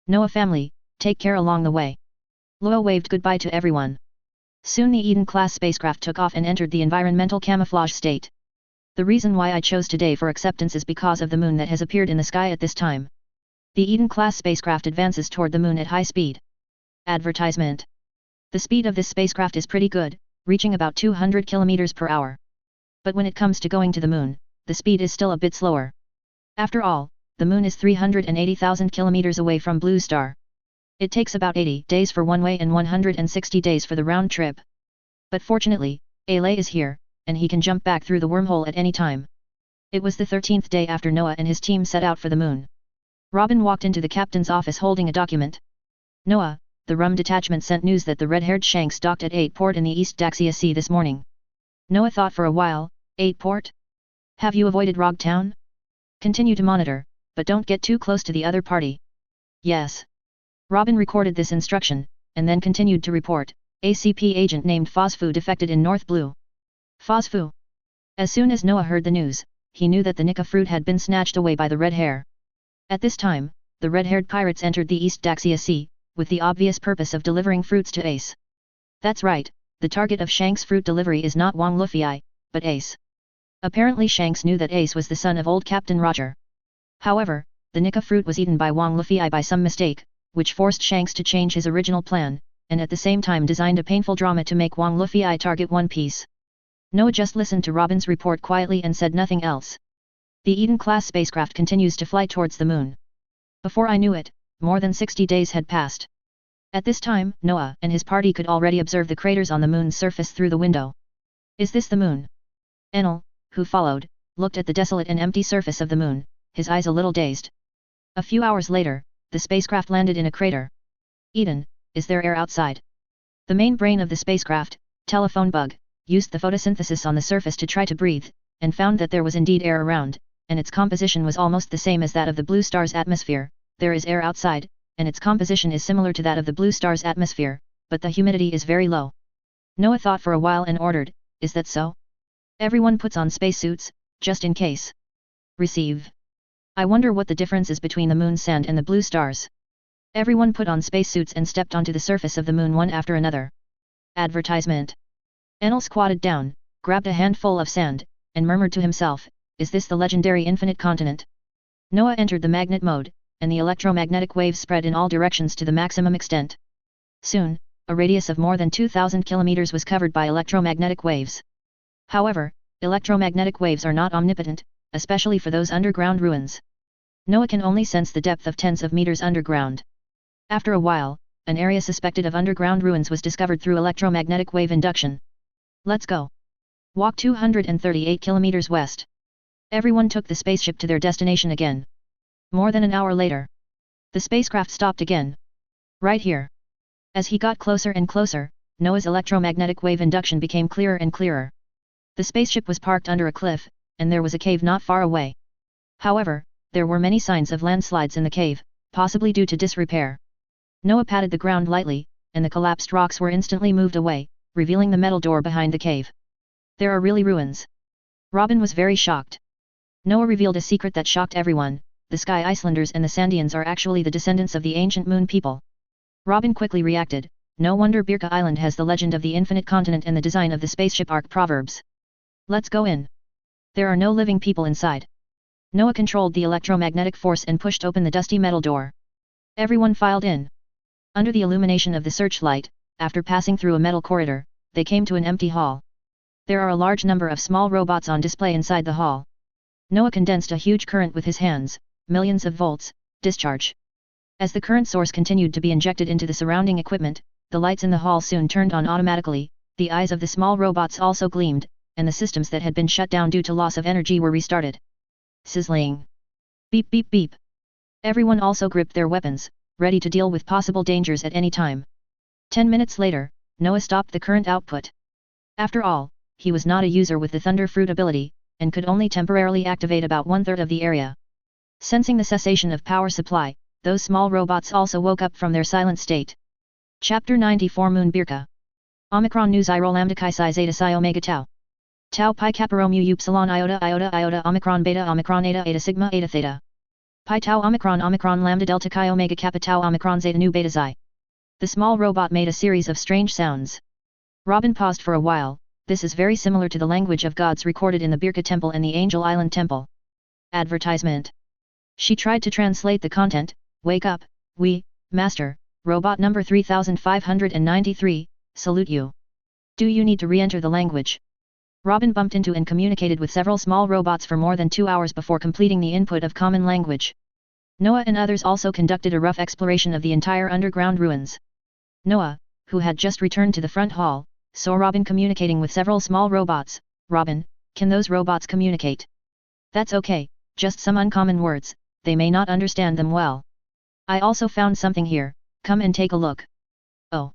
Noah family, take care along the way. Luo waved goodbye to everyone. Soon the Eden-class spacecraft took off and entered the environmental camouflage state. The reason why I chose today for acceptance is because of the moon that has appeared in the sky at this time. The Eden-class spacecraft advances toward the moon at high speed. Advertisement. The speed of this spacecraft is pretty good, reaching about 200 km per hour. But when it comes to going to the moon, the speed is still a bit slower. After all, the moon is 380,000 km away from Blue Star. It takes about 80 days for one way and 160 days for the round trip. But fortunately, Ale is here, and he can jump back through the wormhole at any time. It was the 13th day after Noah and his team set out for the moon. Robin walked into the captain's office holding a document. Noah, the Rum detachment sent news that the red-haired Shanks docked at 8 port in the East Daxia Sea this morning. Noah thought for a while, 8 port? Have you avoided Rog Town? Continue to monitor, but don't get too close to the other party. Yes. Robin recorded this instruction, and then continued to report, ACP agent named Phosphoo defected in North Blue. Phosphoo. As soon as Noah heard the news, he knew that the Nika fruit had been snatched away by the red hair. At this time, the red-haired pirates entered the East Daxia Sea, with the obvious purpose of delivering fruits to Ace. That's right, the target of Shank's fruit delivery is not Wang Luffy, but Ace. Apparently Shanks knew that Ace was the son of old Captain Roger. However, the Nika fruit was eaten by Wang Luffy by some mistake, which forced Shanks to change his original plan, and at the same time designed a painful drama to make Wang Luffy target One Piece. Noah just listened to Robin's report quietly and said nothing else. The Eden-class spacecraft continues to fly towards the moon. Before I knew it, more than 60 days had passed. At this time, Noah and his party could already observe the craters on the moon's surface through the window. Is this the moon? Enel, who followed, looked at the desolate and empty surface of the moon, his eyes a little dazed. A few hours later, the spacecraft landed in a crater. Eden, is there air outside? The main brain of the spacecraft, Telephone Bug, used the photosynthesis on the surface to try to breathe, and found that there was indeed air around, and its composition was almost the same as that of the blue star's atmosphere. There is air outside, and its composition is similar to that of the blue star's atmosphere, but the humidity is very low. Noah thought for a while and ordered, is that so? Everyone puts on spacesuits, just in case. Receive. I wonder what the difference is between the moon's sand and the blue stars. Everyone put on spacesuits and stepped onto the surface of the moon one after another. Advertisement. Enel squatted down, grabbed a handful of sand, and murmured to himself, is this the legendary infinite continent? Noah entered the magnet mode, and the electromagnetic waves spread in all directions to the maximum extent. Soon, a radius of more than 2,000 kilometers was covered by electromagnetic waves. However, electromagnetic waves are not omnipotent, especially for those underground ruins. Noah can only sense the depth of tens of meters underground. After a while, an area suspected of underground ruins was discovered through electromagnetic wave induction. Let's go. Walk 238 kilometers west. Everyone took the spaceship to their destination again. More than an hour later, the spacecraft stopped again. Right here. As he got closer and closer, Noah's electromagnetic wave induction became clearer and clearer. The spaceship was parked under a cliff, and there was a cave not far away. However, there were many signs of landslides in the cave, possibly due to disrepair. Noah patted the ground lightly, and the collapsed rocks were instantly moved away, revealing the metal door behind the cave. There are really ruins. Robin was very shocked. Noah revealed a secret that shocked everyone. The Sky Icelanders and the Sandians are actually the descendants of the ancient moon people. Robin quickly reacted, no wonder Birka Island has the legend of the infinite continent and the design of the spaceship Ark Proverbs. Let's go in. There are no living people inside. Noah controlled the electromagnetic force and pushed open the dusty metal door. Everyone filed in. Under the illumination of the searchlight, after passing through a metal corridor, they came to an empty hall. There are a large number of small robots on display inside the hall. Noah condensed a huge current with his hands, millions of volts, discharge. As the current source continued to be injected into the surrounding equipment, the lights in the hall soon turned on automatically, the eyes of the small robots also gleamed, and the systems that had been shut down due to loss of energy were restarted. Sizzling. Beep beep beep. Everyone also gripped their weapons, ready to deal with possible dangers at any time. 10 minutes later, Noah stopped the current output. After all, he was not a user with the Thunder Fruit ability, and could only temporarily activate about 1/3 of the area. Sensing the cessation of power supply, those small robots also woke up from their silent state. Chapter 94 Moon Birka. Omicron Nu Xi Rho Lambda Chi Psi Zeta Psi Omega Tau. Tau Pi Kappa Rho Mu Upsilon Iota Iota Iota Omicron Beta Omicron Eta Eta Sigma Eta Theta. Pi Tau Omicron Omicron Lambda Delta Chi Omega Kappa Tau Omicron Zeta Nu Beta Xi. The small robot made a series of strange sounds. Robin paused for a while. This is very similar to the language of gods recorded in the Birka Temple and the Angel Island Temple. Advertisement. She tried to translate the content. Wake up, we, Master, robot number 3593, salute you. Do you need to re-enter the language? Robin bumped into and communicated with several small robots for more than 2 hours before completing the input of common language. Noah and others also conducted a rough exploration of the entire underground ruins. Noah, who had just returned to the front hall, saw Robin communicating with several small robots. Robin, can those robots communicate? That's okay, just some uncommon words, they may not understand them well. I also found something here, come and take a look. Oh.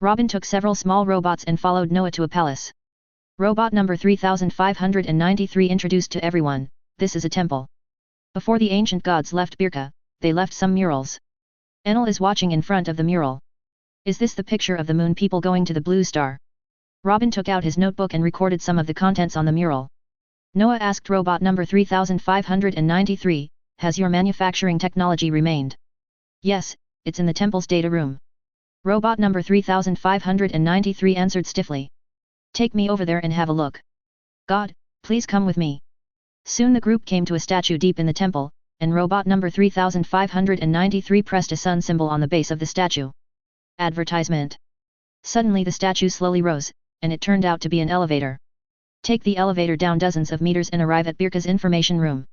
Robin took several small robots and followed Noah to a palace. Robot number 3593 introduced to everyone, this is a temple. Before the ancient gods left Birka, they left some murals. Enel is watching in front of the mural. Is this the picture of the moon people going to the blue star? Robin took out his notebook and recorded some of the contents on the mural. Noah asked robot number 3593, has your manufacturing technology remained? Yes, it's in the temple's data room. Robot number 3593 answered stiffly. Take me over there and have a look. God, please come with me. Soon the group came to a statue deep in the temple, and robot number 3593 pressed a sun symbol on the base of the statue. Advertisement. Suddenly the statue slowly rose, and it turned out to be an elevator. Take the elevator down dozens of meters and arrive at Birka's information room.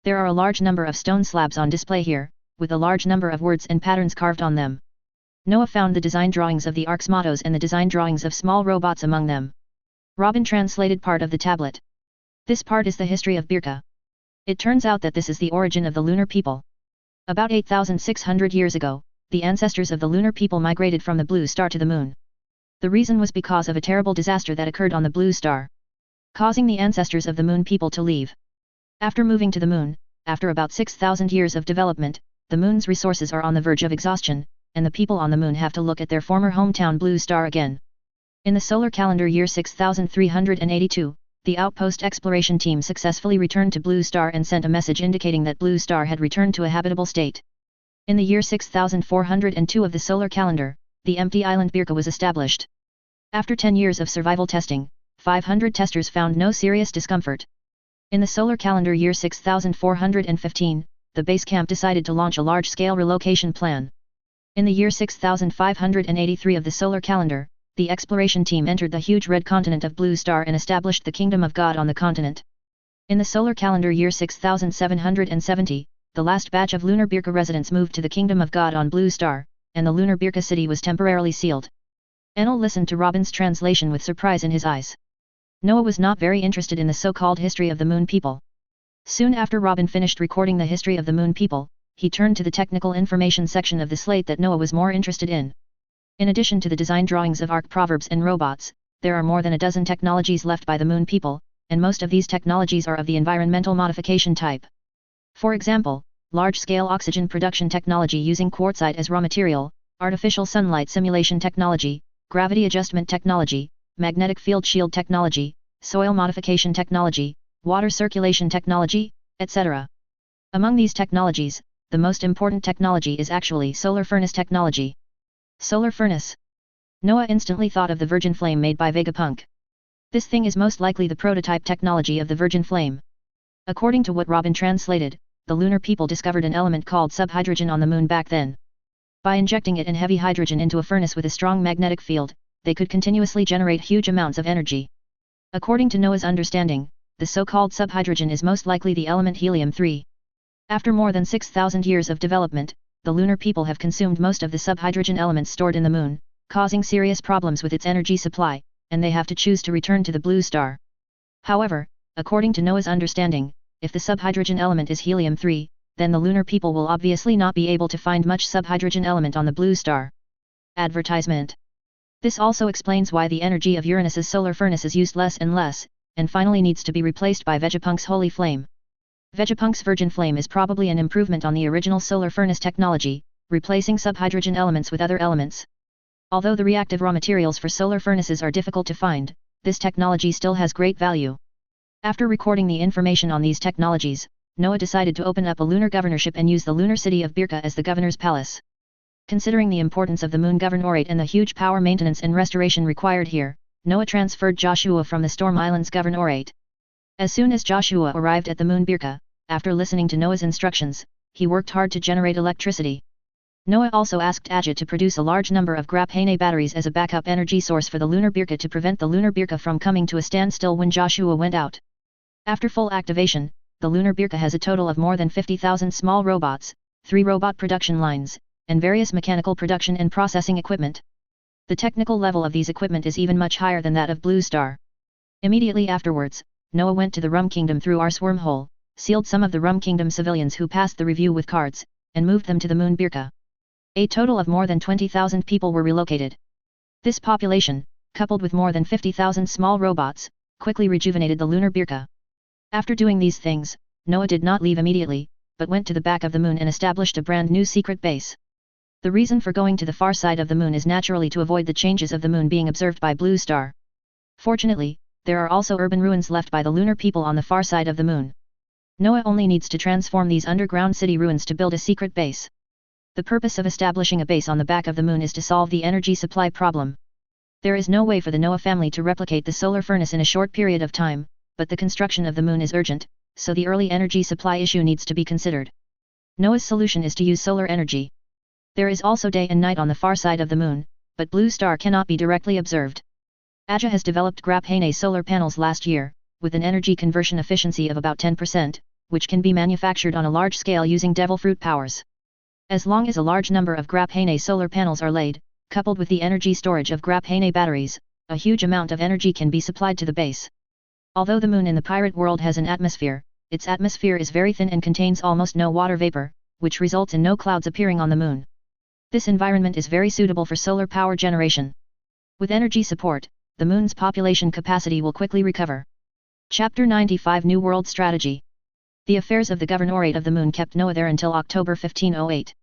There are a large number of stone slabs on display here, with a large number of words and patterns carved on them. Noah found the design drawings of the Ark's mottos and the design drawings of small robots among them. Robin translated part of the tablet. This part is the history of Birka. It turns out that this is the origin of the lunar people. About 8,600 years ago, the ancestors of the lunar people migrated from the blue star to the moon. The reason was because of a terrible disaster that occurred on the blue star, causing the ancestors of the moon people to leave. After moving to the moon, after about 6,000 years of development, the moon's resources are on the verge of exhaustion, and the people on the moon have to look at their former hometown blue star again. In the solar calendar year 6382, the outpost exploration team successfully returned to Blue Star and sent a message indicating that Blue Star had returned to a habitable state. In the year 6402 of the solar calendar, the empty island Birka was established. After 10 years of survival testing, 500 testers found no serious discomfort. In the solar calendar year 6415, the base camp decided to launch a large-scale relocation plan. In the year 6583 of the solar calendar, the exploration team entered the huge red continent of Blue Star and established the Kingdom of God on the continent. In the solar calendar year 6770, the last batch of lunar Birka residents moved to the Kingdom of God on Blue Star, and the lunar Birka city was temporarily sealed. Enel listened to Robin's translation with surprise in his eyes. Noah was not very interested in the so-called history of the moon people. Soon after Robin finished recording the history of the moon people, he turned to the technical information section of the slate that Noah was more interested in. In addition to the design drawings of Ark proverbs and robots, there are more than a dozen technologies left by the moon people, and most of these technologies are of the environmental modification type. For example, large-scale oxygen production technology using quartzite as raw material, artificial sunlight simulation technology, gravity adjustment technology, magnetic field shield technology, soil modification technology, water circulation technology, etc. Among these technologies, the most important technology is actually solar furnace technology. Solar furnace. Noah instantly thought of the Virgin Flame made by Vegapunk. This thing is most likely the prototype technology of the Virgin Flame. According to what Robin translated, the lunar people discovered an element called subhydrogen on the moon back then. By injecting it in heavy hydrogen into a furnace with a strong magnetic field, they could continuously generate huge amounts of energy. According to Noah's understanding, the so-called subhydrogen is most likely the element helium-3. After more than 6,000 years of development, the lunar people have consumed most of the subhydrogen elements stored in the moon, causing serious problems with its energy supply, and they have to choose to return to the blue star. However, according to Noah's understanding, if the subhydrogen element is helium-3, then the lunar people will obviously not be able to find much subhydrogen element on the blue star. Advertisement. This also explains why the energy of Uranus's solar furnace is used less and less, and finally needs to be replaced by Vegapunk's holy flame. Vegapunk's Virgin Flame is probably an improvement on the original solar furnace technology, replacing subhydrogen elements with other elements. Although the reactive raw materials for solar furnaces are difficult to find, this technology still has great value. After recording the information on these technologies, Noah decided to open up a lunar governorship and use the lunar city of Birka as the governor's palace. Considering the importance of the moon governorate and the huge power maintenance and restoration required here, Noah transferred Joshua from the Storm Islands governorate. As soon as Joshua arrived at the moon Birka, after listening to Noah's instructions, he worked hard to generate electricity. Noah also asked Ajit to produce a large number of Graphene batteries as a backup energy source for the lunar Birka to prevent the lunar Birka from coming to a standstill when Joshua went out. After full activation, the lunar Birka has a total of more than 50,000 small robots, 3 robot production lines, and various mechanical production and processing equipment. The technical level of these equipment is even much higher than that of Blue Star. Immediately afterwards, Noah went to the Rum Kingdom through Ars wormhole, sealed some of the Rum Kingdom civilians who passed the review with cards, and moved them to the moon Birka. A total of more than 20,000 people were relocated. This population, coupled with more than 50,000 small robots, quickly rejuvenated the lunar Birka. After doing these things, Noah did not leave immediately, but went to the back of the moon and established a brand new secret base. The reason for going to the far side of the moon is naturally to avoid the changes of the moon being observed by Blue Star. Fortunately, there are also urban ruins left by the lunar people on the far side of the moon. Noah only needs to transform these underground city ruins to build a secret base. The purpose of establishing a base on the back of the moon is to solve the energy supply problem. There is no way for the Noah family to replicate the solar furnace in a short period of time, but the construction of the moon is urgent, so the early energy supply issue needs to be considered. Noah's solution is to use solar energy. There is also day and night on the far side of the moon, but Blue Star cannot be directly observed. Aja has developed Graphene solar panels last year, with an energy conversion efficiency of about 10%, which can be manufactured on a large scale using devil fruit powers. As long as a large number of Graphene solar panels are laid, coupled with the energy storage of Graphene batteries, a huge amount of energy can be supplied to the base. Although the moon in the pirate world has an atmosphere, its atmosphere is very thin and contains almost no water vapor, which results in no clouds appearing on the moon. This environment is very suitable for solar power generation. With energy support, the moon's population capacity will quickly recover. Chapter 95 New World Strategy. The affairs of the governorate of the moon kept Noah there until October 1508.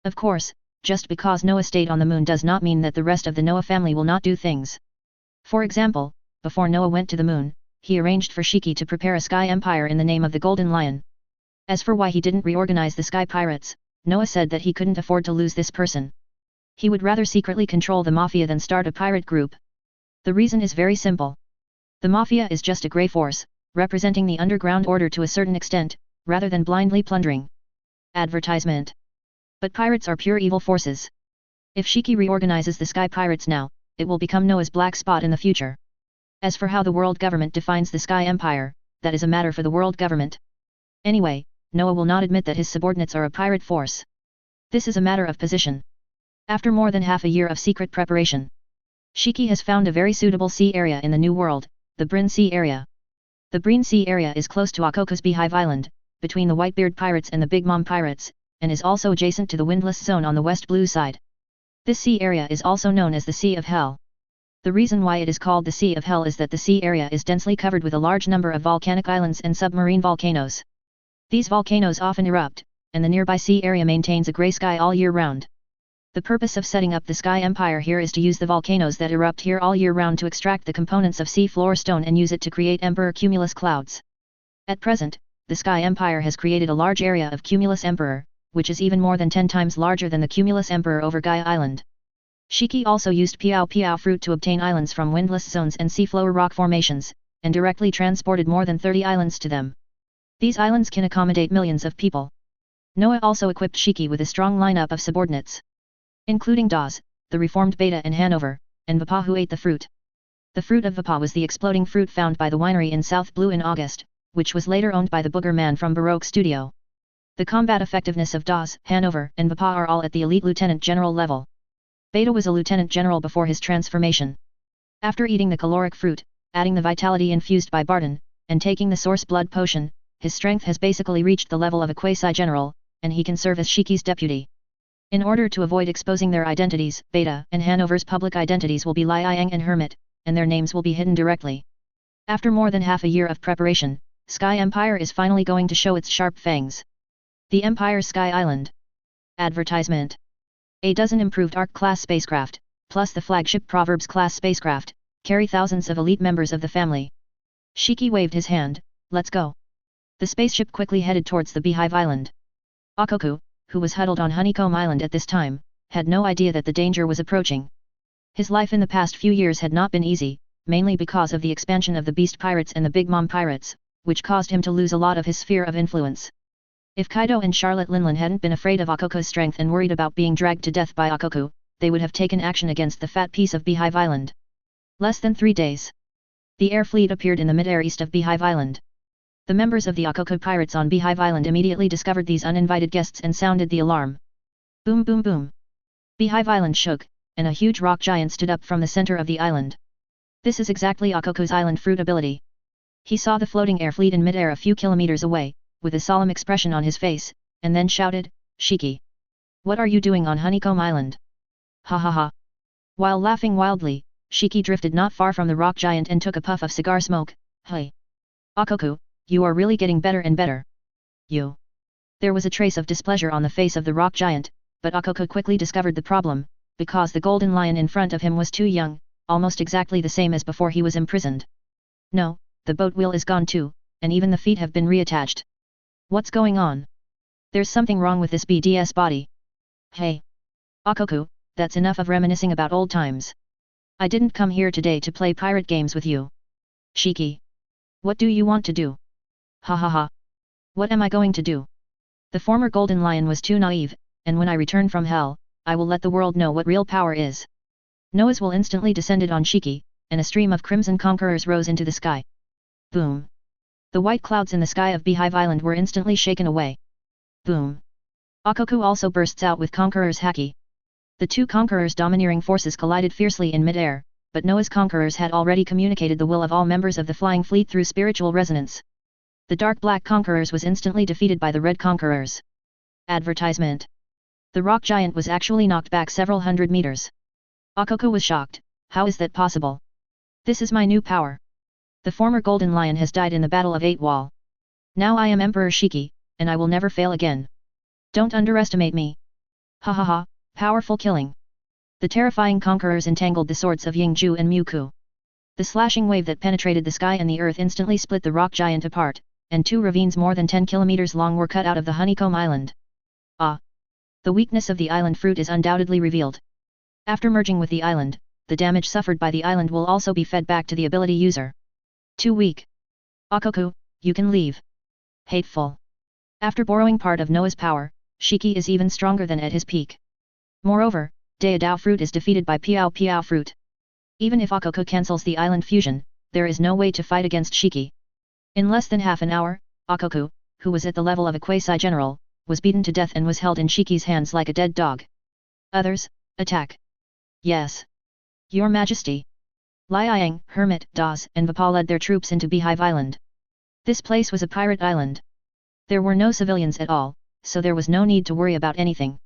Of course, just because Noah stayed on the moon does not mean that the rest of the Noah family will not do things. For example, before Noah went to the moon, he arranged for Shiki to prepare a sky empire in the name of the Golden Lion. As for why he didn't reorganize the sky pirates, Noah said that he couldn't afford to lose this person. He would rather secretly control the mafia than start a pirate group. The reason is very simple. The mafia is just a grey force, representing the underground order to a certain extent, rather than blindly plundering. Advertisement. But pirates are pure evil forces. If Shiki reorganizes the sky pirates now, it will become Noah's black spot in the future. As for how the world government defines the sky empire, that is a matter for the world government. Anyway, Noah will not admit that his subordinates are a pirate force. This is a matter of position. After more than half a year of secret preparation, Shiki has found a very suitable sea area in the New World, the Brine Sea area. The Brine Sea area is close to Akoko's Beehive Island, between the Whitebeard pirates and the Big Mom pirates, and is also adjacent to the Windless Zone on the west blue side. This sea area is also known as the Sea of Hell. The reason why it is called the Sea of Hell is that the sea area is densely covered with a large number of volcanic islands and submarine volcanoes. These volcanoes often erupt, and the nearby sea area maintains a grey sky all year round. The purpose of setting up the sky empire here is to use the volcanoes that erupt here all year round to extract the components of sea floor stone and use it to create Emperor Cumulus clouds. At present, the sky empire has created a large area of Cumulus Emperor, which is even more than 10 times larger than the Cumulus Emperor over Gaia Island. Shiki also used Piao Piao fruit to obtain islands from windless zones and seafloor rock formations, and directly transported more than 30 islands to them. These islands can accommodate millions of people. Noah also equipped Shiki with a strong lineup of subordinates, including Dawes, the reformed Beta and Hanover, and Vapa who ate the fruit. The fruit of Vapa was the exploding fruit found by the winery in South Blue in August, which was later owned by the Booger Man from Baroque Studio. The combat effectiveness of Dawes, Hanover, and Vapa are all at the elite lieutenant general level. Beta was a lieutenant general before his transformation. After eating the caloric fruit, adding the vitality infused by Barton, and taking the source blood potion, his strength has basically reached the level of a quasi-general, and he can serve as Shiki's deputy. In order to avoid exposing their identities, Beta and Hanover's public identities will be Liang and Hermit, and their names will be hidden directly. After more than half a year of preparation, Sky Empire is finally going to show its sharp fangs. The Empire's Sky Island. Advertisement. A dozen improved Ark-class spacecraft, plus the flagship Proverbs-class spacecraft, carry thousands of elite members of the family. Shiki waved his hand, let's go. The spaceship quickly headed towards the Beehive Island. Akoku, who was huddled on Honeycomb Island at this time, had no idea that the danger was approaching. His life in the past few years had not been easy, mainly because of the expansion of the Beast Pirates and the Big Mom Pirates, which caused him to lose a lot of his sphere of influence. If Kaido and Charlotte Linlin hadn't been afraid of Akoko's strength and worried about being dragged to death by Akoku, they would have taken action against the fat piece of Beehive Island. Less than 3 days. The air fleet appeared in the mid-air east of Beehive Island. The members of the Akoko pirates on Beehive Island immediately discovered these uninvited guests and sounded the alarm. Boom boom boom. Beehive Island shook, and a huge rock giant stood up from the center of the island. This is exactly Akoko's island fruit ability. He saw the floating air fleet in midair a few kilometers away, with a solemn expression on his face, and then shouted, "Shiki! What are you doing on Honeycomb Island?" Ha ha ha. While laughing wildly, Shiki drifted not far from the rock giant and took a puff of cigar smoke. Hey! Akoko, you are really getting better and better. You. There was a trace of displeasure on the face of the rock giant, but Akoko quickly discovered the problem, because the golden lion in front of him was too young, almost exactly the same as before he was imprisoned. No, the boat wheel is gone too, and even the feet have been reattached. What's going on? There's something wrong with this BDS body. Hey! Akoko, that's enough of reminiscing about old times. I didn't come here today to play pirate games with you. Shiki. What do you want to do? Ha ha ha. What am I going to do? The former golden lion was too naive, and when I return from hell, I will let the world know what real power is. Noah's will instantly descended on Shiki, and a stream of crimson conquerors rose into the sky. Boom. The white clouds in the sky of Beehive Island were instantly shaken away. Boom. Akoko also bursts out with conquerors haki. The two conquerors' domineering forces collided fiercely in midair, but Noah's conquerors had already communicated the will of all members of the flying fleet through spiritual resonance. The dark black conquerors was instantly defeated by the red conquerors. Advertisement. The rock giant was actually knocked back several hundred meters. Akoko was shocked. How is that possible? This is my new power. The former golden lion has died in the Battle of 8 Wall. Now I am Emperor Shiki, and I will never fail again. Don't underestimate me. Ha ha ha, powerful killing. The terrifying conquerors entangled the swords of Yingju and Muku. The slashing wave that penetrated the sky and the earth instantly split the rock giant apart, and 2 ravines more than 10 kilometers long were cut out of the Honeycomb Island. Ah! The weakness of the island fruit is undoubtedly revealed. After merging with the island, the damage suffered by the island will also be fed back to the ability user. Too weak. Akoko, you can leave. Hateful. After borrowing part of Noah's power, Shiki is even stronger than at his peak. Moreover, Deodao fruit is defeated by Piao Piao fruit. Even if Akoko cancels the island fusion, there is no way to fight against Shiki. In less than half an hour, Akoko, who was at the level of a quasi-general, was beaten to death and was held in Shiki's hands like a dead dog. Others, attack. Yes. Your Majesty. Liang, Hermit, Dawes and Vapa led their troops into Beehive Island. This place was a pirate island. There were no civilians at all, so there was no need to worry about anything.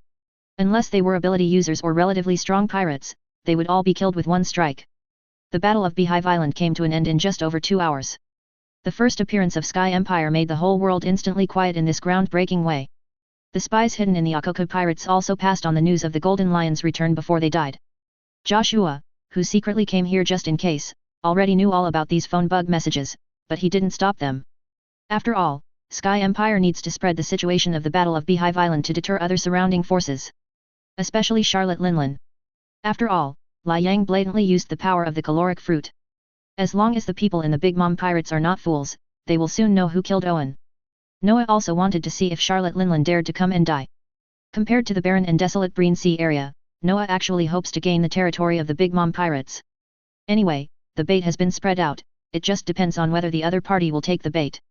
Unless they were ability users or relatively strong pirates, they would all be killed with one strike. The Battle of Beehive Island came to an end in just over 2 hours. The first appearance of Sky Empire made the whole world instantly quiet in this groundbreaking way. The spies hidden in the Akoko pirates also passed on the news of the Golden Lion's return before they died. Joshua, who secretly came here just in case, already knew all about these phone bug messages, but he didn't stop them. After all, Sky Empire needs to spread the situation of the Battle of Beehive Island to deter other surrounding forces. Especially Charlotte Linlin. After all, Liang blatantly used the power of the caloric fruit. As long as the people in the Big Mom Pirates are not fools, they will soon know who killed Owen. Noah also wanted to see if Charlotte Linlin dared to come and die. Compared to the barren and desolate Breen Sea area, Noah actually hopes to gain the territory of the Big Mom Pirates. Anyway, the bait has been spread out, it just depends on whether the other party will take the bait.